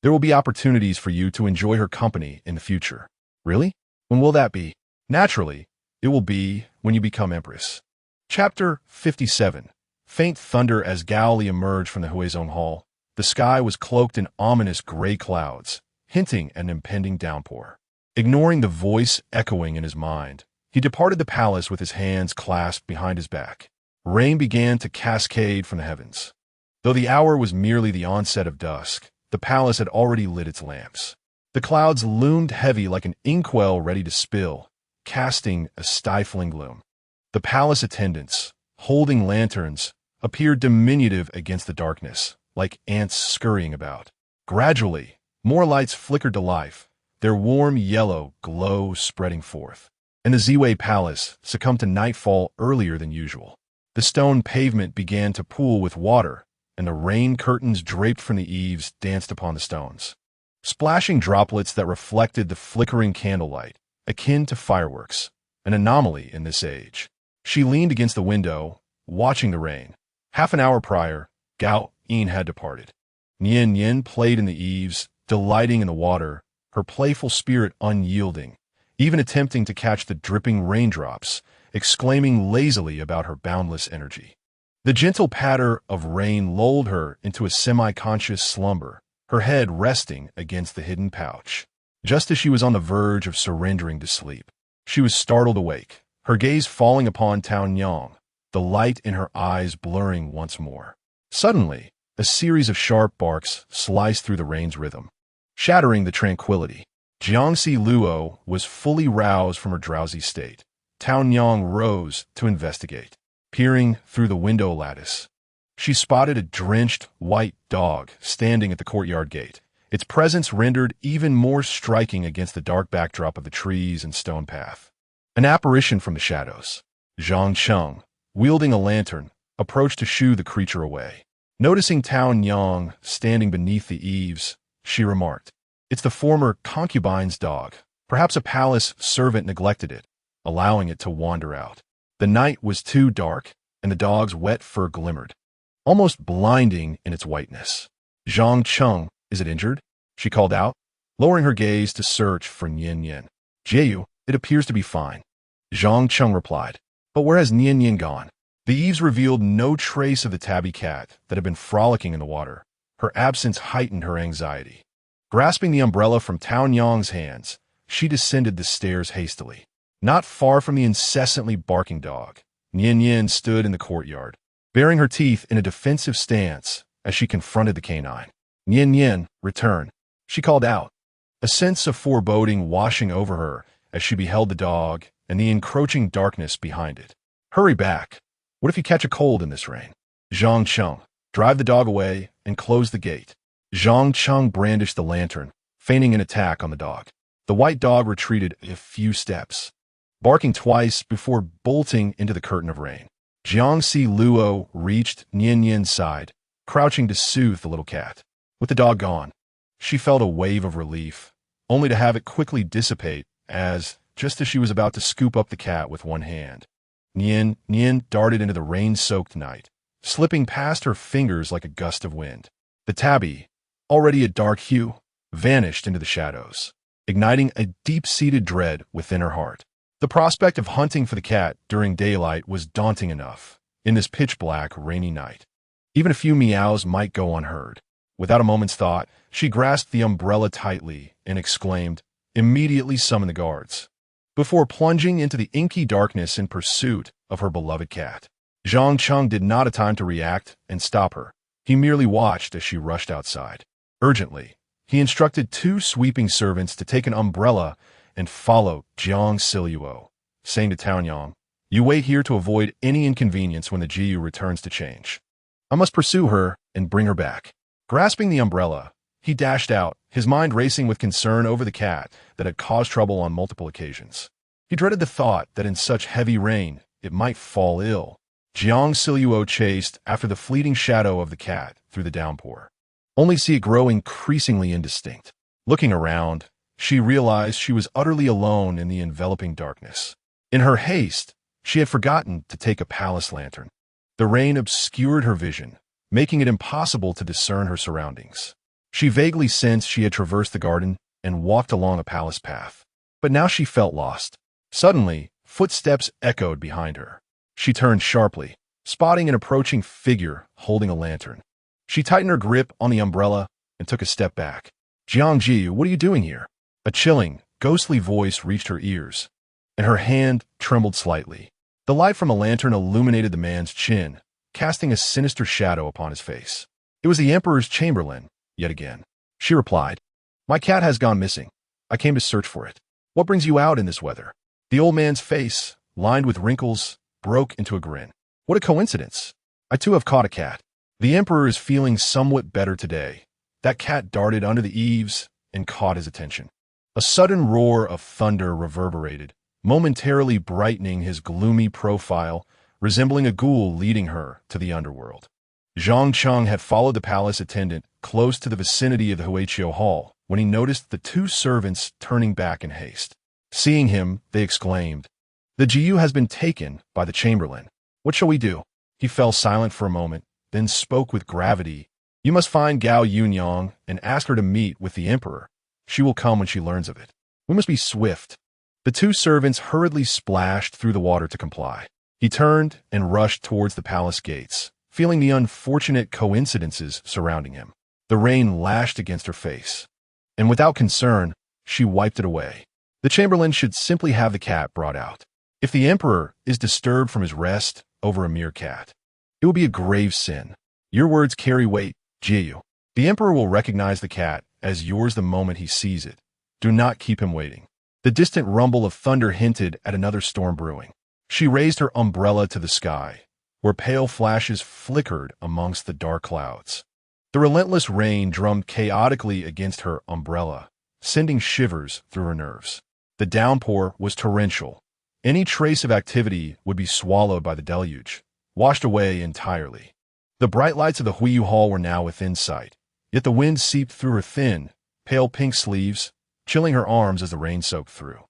There will be opportunities for you to enjoy her company in the future. Really? When will that be? Naturally, it will be when you become empress. Chapter 57. Faint thunder as Gao Li emerged from the Huizong Hall. The sky was cloaked in ominous gray clouds, hinting at an impending downpour. Ignoring the voice echoing in his mind, he departed the palace with his hands clasped behind his back. Rain began to cascade from the heavens. Though the hour was merely the onset of dusk, the palace had already lit its lamps. The clouds loomed heavy like an inkwell ready to spill, casting a stifling gloom. The palace attendants, holding lanterns, appeared diminutive against the darkness, like ants scurrying about. Gradually, more lights flickered to life, their warm yellow glow spreading forth. And the Ziwei Palace succumbed to nightfall earlier than usual. The stone pavement began to pool with water, and the rain curtains draped from the eaves danced upon the stones. Splashing droplets that reflected the flickering candlelight, akin to fireworks, an anomaly in this age. She leaned against the window, watching the rain. Half an hour prior, Gao Yin had departed. Nian Yin played in the eaves, delighting in the water, her playful spirit unyielding, even attempting to catch the dripping raindrops, exclaiming lazily about her boundless energy. The gentle patter of rain lulled her into a semi-conscious slumber, her head resting against the hidden pouch. Just as she was on the verge of surrendering to sleep, she was startled awake, her gaze falling upon Town Yang, the light in her eyes blurring once more. Suddenly, a series of sharp barks sliced through the rain's rhythm, shattering the tranquility. Jiangxi Luo was fully roused from her drowsy state. Town Yang rose to investigate. Peering through the window lattice, she spotted a drenched white dog standing at the courtyard gate, its presence rendered even more striking against the dark backdrop of the trees and stone path. An apparition from the shadows. Zhang Cheng, wielding a lantern, approached to shoo the creature away. Noticing Town Yang standing beneath the eaves, she remarked, "It's the former concubine's dog. Perhaps a palace servant neglected it, allowing it to wander out." The night was too dark, and the dog's wet fur glimmered, almost blinding in its whiteness. "Zhang Cheng, is it injured?" she called out, lowering her gaze to search for Nian Yin. "Jiayu, it appears to be fine," Zhang Cheng replied. "But where has Nian Yin gone?" The eaves revealed no trace of the tabby cat that had been frolicking in the water. Her absence heightened her anxiety. Grasping the umbrella from Town Yang's hands, she descended the stairs hastily. Not far from the incessantly barking dog, Nian Yin stood in the courtyard, baring her teeth in a defensive stance as she confronted the canine. "Nian Yin, return," she called out, a sense of foreboding washing over her as she beheld the dog and the encroaching darkness behind it. "Hurry back. What if you catch a cold in this rain?" Zhang Cheng, drive the dog away and close the gate. Zhang Cheng brandished the lantern, feigning an attack on the dog. The white dog retreated a few steps, barking twice before bolting into the curtain of rain. Jiangxi Luo reached Nian Yin's side, crouching to soothe the little cat. With the dog gone, she felt a wave of relief, only to have it quickly dissipate just as she was about to scoop up the cat with one hand, Nian darted into the rain-soaked night, slipping past her fingers like a gust of wind. The tabby, already a dark hue, vanished into the shadows, igniting a deep-seated dread within her heart. The prospect of hunting for the cat during daylight was daunting enough in this pitch-black, rainy night. Even a few meows might go unheard. Without a moment's thought, she grasped the umbrella tightly and exclaimed, "Immediately summon the guards," before plunging into the inky darkness in pursuit of her beloved cat. Zhang Cheng did not have time to react and stop her. He merely watched as she rushed outside. Urgently, he instructed 2 sweeping servants to take an umbrella and follow Jiang Zhao, saying to Town Yang, "You wait here to avoid any inconvenience when the Jiu returns to change. I must pursue her and bring her back." Grasping the umbrella, he dashed out, his mind racing with concern over the cat that had caused trouble on multiple occasions. He dreaded the thought that in such heavy rain it might fall ill. Jiang Zhao chased after the fleeting shadow of the cat through the downpour. only to see it grow increasingly indistinct. Looking around, she realized she was utterly alone in the enveloping darkness. In her haste, she had forgotten to take a palace lantern. The rain obscured her vision, making it impossible to discern her surroundings. She vaguely sensed she had traversed the garden and walked along a palace path. But now she felt lost. Suddenly, footsteps echoed behind her. She turned sharply, spotting an approaching figure holding a lantern. She tightened her grip on the umbrella and took a step back. "Jiang Zhao, what are you doing here?" A chilling, ghostly voice reached her ears, and her hand trembled slightly. The light from a lantern illuminated the man's chin, casting a sinister shadow upon his face. It was the Emperor's chamberlain, yet again. She replied, "My cat has gone missing. I came to search for it. What brings you out in this weather?" The old man's face, lined with wrinkles, broke into a grin. "What a coincidence. I too have caught a cat. The Emperor is feeling somewhat better today." That cat darted under the eaves and caught his attention. A sudden roar of thunder reverberated, momentarily brightening his gloomy profile, resembling a ghoul leading her to the underworld. Zhang Cheng had followed the palace attendant close to the vicinity of the Huiqiu Hall when he noticed the two servants turning back in haste. Seeing him, they exclaimed, "The Jiu has been taken by the chamberlain. What shall we do?" He fell silent for a moment, then spoke with gravity. "You must find Gao Yunyang and ask her to meet with the Emperor. She will come when she learns of it. We must be swift." The two servants hurriedly splashed through the water to comply. He turned and rushed towards the palace gates, feeling the unfortunate coincidences surrounding him. The rain lashed against her face, and without concern, she wiped it away. The chamberlain should simply have the cat brought out. If the Emperor is disturbed from his rest over a mere cat, it will be a grave sin. Your words carry weight, Jiu. The Emperor will recognize the cat as yours the moment he sees it. Do not keep him waiting. The distant rumble of thunder hinted at another storm brewing. She raised her umbrella to the sky, where pale flashes flickered amongst the dark clouds. The relentless rain drummed chaotically against her umbrella, sending shivers through her nerves. The downpour was torrential. Any trace of activity would be swallowed by the deluge, washed away entirely. The bright lights of the Huiyu Hall were now within sight, yet the wind seeped through her thin, pale pink sleeves, chilling her arms as the rain soaked through.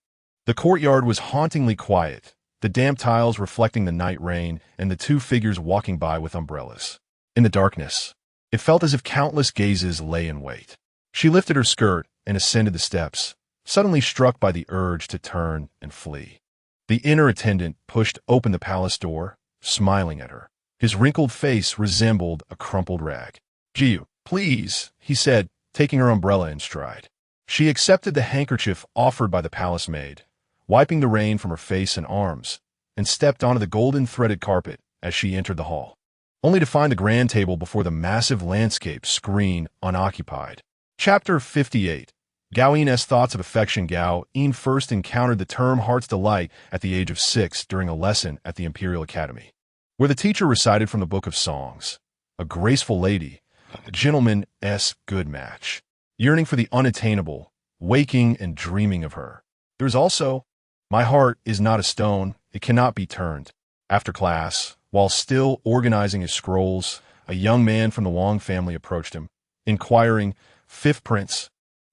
The courtyard was hauntingly quiet, the damp tiles reflecting the night rain and the two figures walking by with umbrellas. In the darkness, it felt as if countless gazes lay in wait. She lifted her skirt and ascended the steps, suddenly struck by the urge to turn and flee. The inner attendant pushed open the palace door, smiling at her. His wrinkled face resembled a crumpled rag. "Jiu, please," he said, taking her umbrella in stride. She accepted the handkerchief offered by the palace maid, wiping the rain from her face and arms, and stepped onto the golden-threaded carpet as she entered the hall, only to find the grand table before the massive landscape screen unoccupied. Chapter 58. Gao Yin's thoughts of affection. Gao Yin first encountered the term heart's delight at the age of 6 during a lesson at the Imperial Academy, where the teacher recited from the Book of Songs, "A graceful lady, a gentleman's good match, yearning for the unattainable, waking and dreaming of her." There is also, "My heart is not a stone, it cannot be turned." After class, while still organizing his scrolls, a young man from the Wang family approached him, inquiring, "Fifth Prince,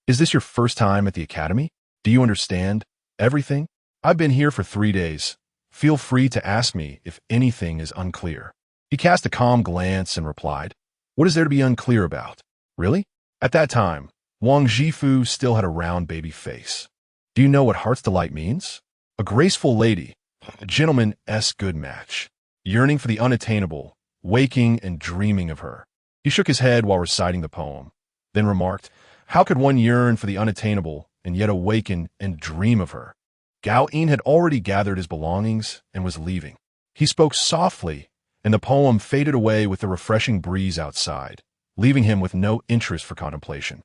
is this your first time at the academy? Do you understand everything? I've been here for 3 days. Feel free to ask me if anything is unclear." He cast a calm glance and replied, "What is there to be unclear about? Really?" At that time, Wang Zhifu still had a round baby face. "Do you know what heart's delight means? A graceful lady, a gentleman's good match, yearning for the unattainable, waking and dreaming of her." He shook his head while reciting the poem, then remarked, "How could one yearn for the unattainable and yet awaken and dream of her?" Gao Yin had already gathered his belongings and was leaving. He spoke softly, and the poem faded away with the refreshing breeze outside, leaving him with no interest for contemplation.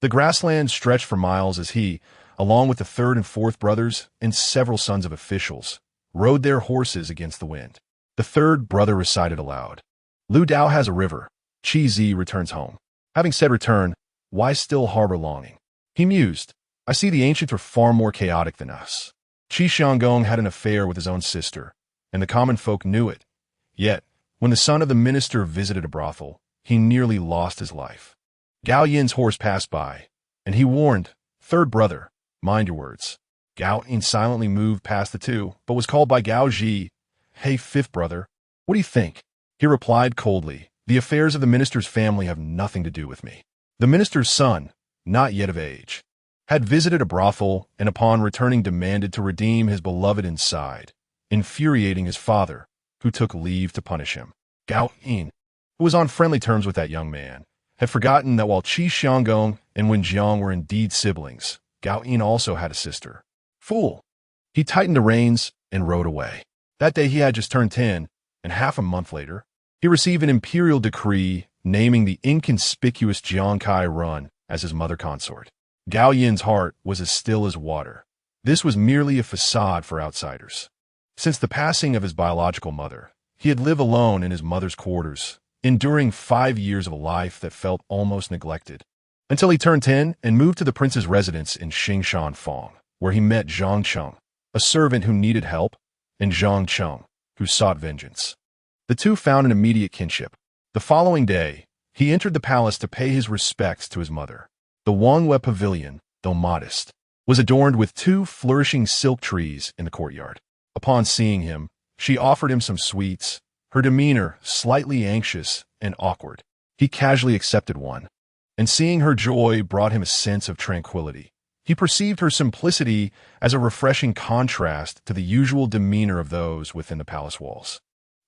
The grassland stretched for miles as he, along with the third and fourth brothers and several sons of officials, rode their horses against the wind. The third brother recited aloud, "Lu Dao has a river. Qi Zi returns home. Having said return, why still harbor longing?" He mused, "I see the ancients were far more chaotic than us. Qi Xianggong had an affair with his own sister, and the common folk knew it. Yet, when the son of the minister visited a brothel, he nearly lost his life. Gao Yin's horse passed by, and he warned, "Third brother, mind your words." Gao Yin silently moved past the two, but was called by Gao Ji. "Hey, fifth brother, what do you think?" He replied coldly, "The affairs of the minister's family have nothing to do with me." The minister's son, not yet of age, had visited a brothel and upon returning demanded to redeem his beloved inside, infuriating his father, who took leave to punish him. Gao Yin, who was on friendly terms with that young man, had forgotten that while Qi Xianggong and Wen Jiang were indeed siblings, Gao Yin also had a sister. Fool! He tightened the reins and rode away. That day he had just turned 10, and half a month later, he received an imperial decree naming the inconspicuous Jiang Kai Run as his mother consort. Gao Yin's heart was as still as water. This was merely a facade for outsiders. Since the passing of his biological mother, he had lived alone in his mother's quarters, enduring 5 years of a life that felt almost neglected, until he turned 10 and moved to the prince's residence in Xingshan Fong, where he met Zhang Cheng, a servant who needed help, and Zhang Cheng, who sought vengeance. The two found an immediate kinship. The following day, he entered the palace to pay his respects to his mother. The Wangyue Pavilion, though modest, was adorned with 2 flourishing silk trees in the courtyard. Upon seeing him, she offered him some sweets, her demeanor slightly anxious and awkward. He casually accepted one, and seeing her joy brought him a sense of tranquility. He perceived her simplicity as a refreshing contrast to the usual demeanor of those within the palace walls.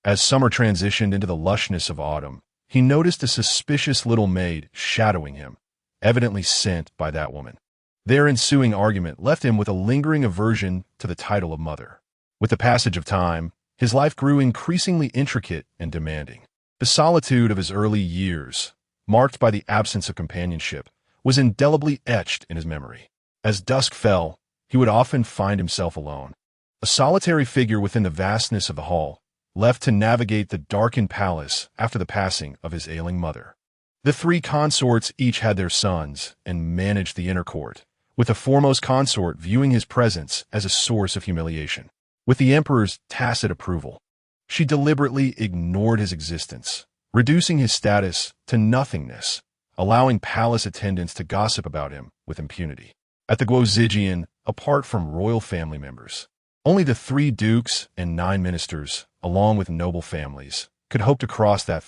As summer transitioned into the lushness of autumn, he noticed a suspicious little maid shadowing him, evidently sent by that woman. Their ensuing argument left him with a lingering aversion to the title of mother. With the passage of time, his life grew increasingly intricate and demanding. The solitude of his early years, marked by the absence of companionship, was indelibly etched in his memory. As dusk fell, he would often find himself alone, a solitary figure within the vastness of the hall, left to navigate the darkened palace after the passing of his ailing mother. The 3 consorts each had their sons and managed the inner court, with the foremost consort viewing his presence as a source of humiliation. With the emperor's tacit approval, she deliberately ignored his existence, reducing his status to nothingness, allowing palace attendants to gossip about him with impunity. At the Guozijian, apart from royal family members, only the 3 dukes and 9 ministers, along with noble families, could hope to cross that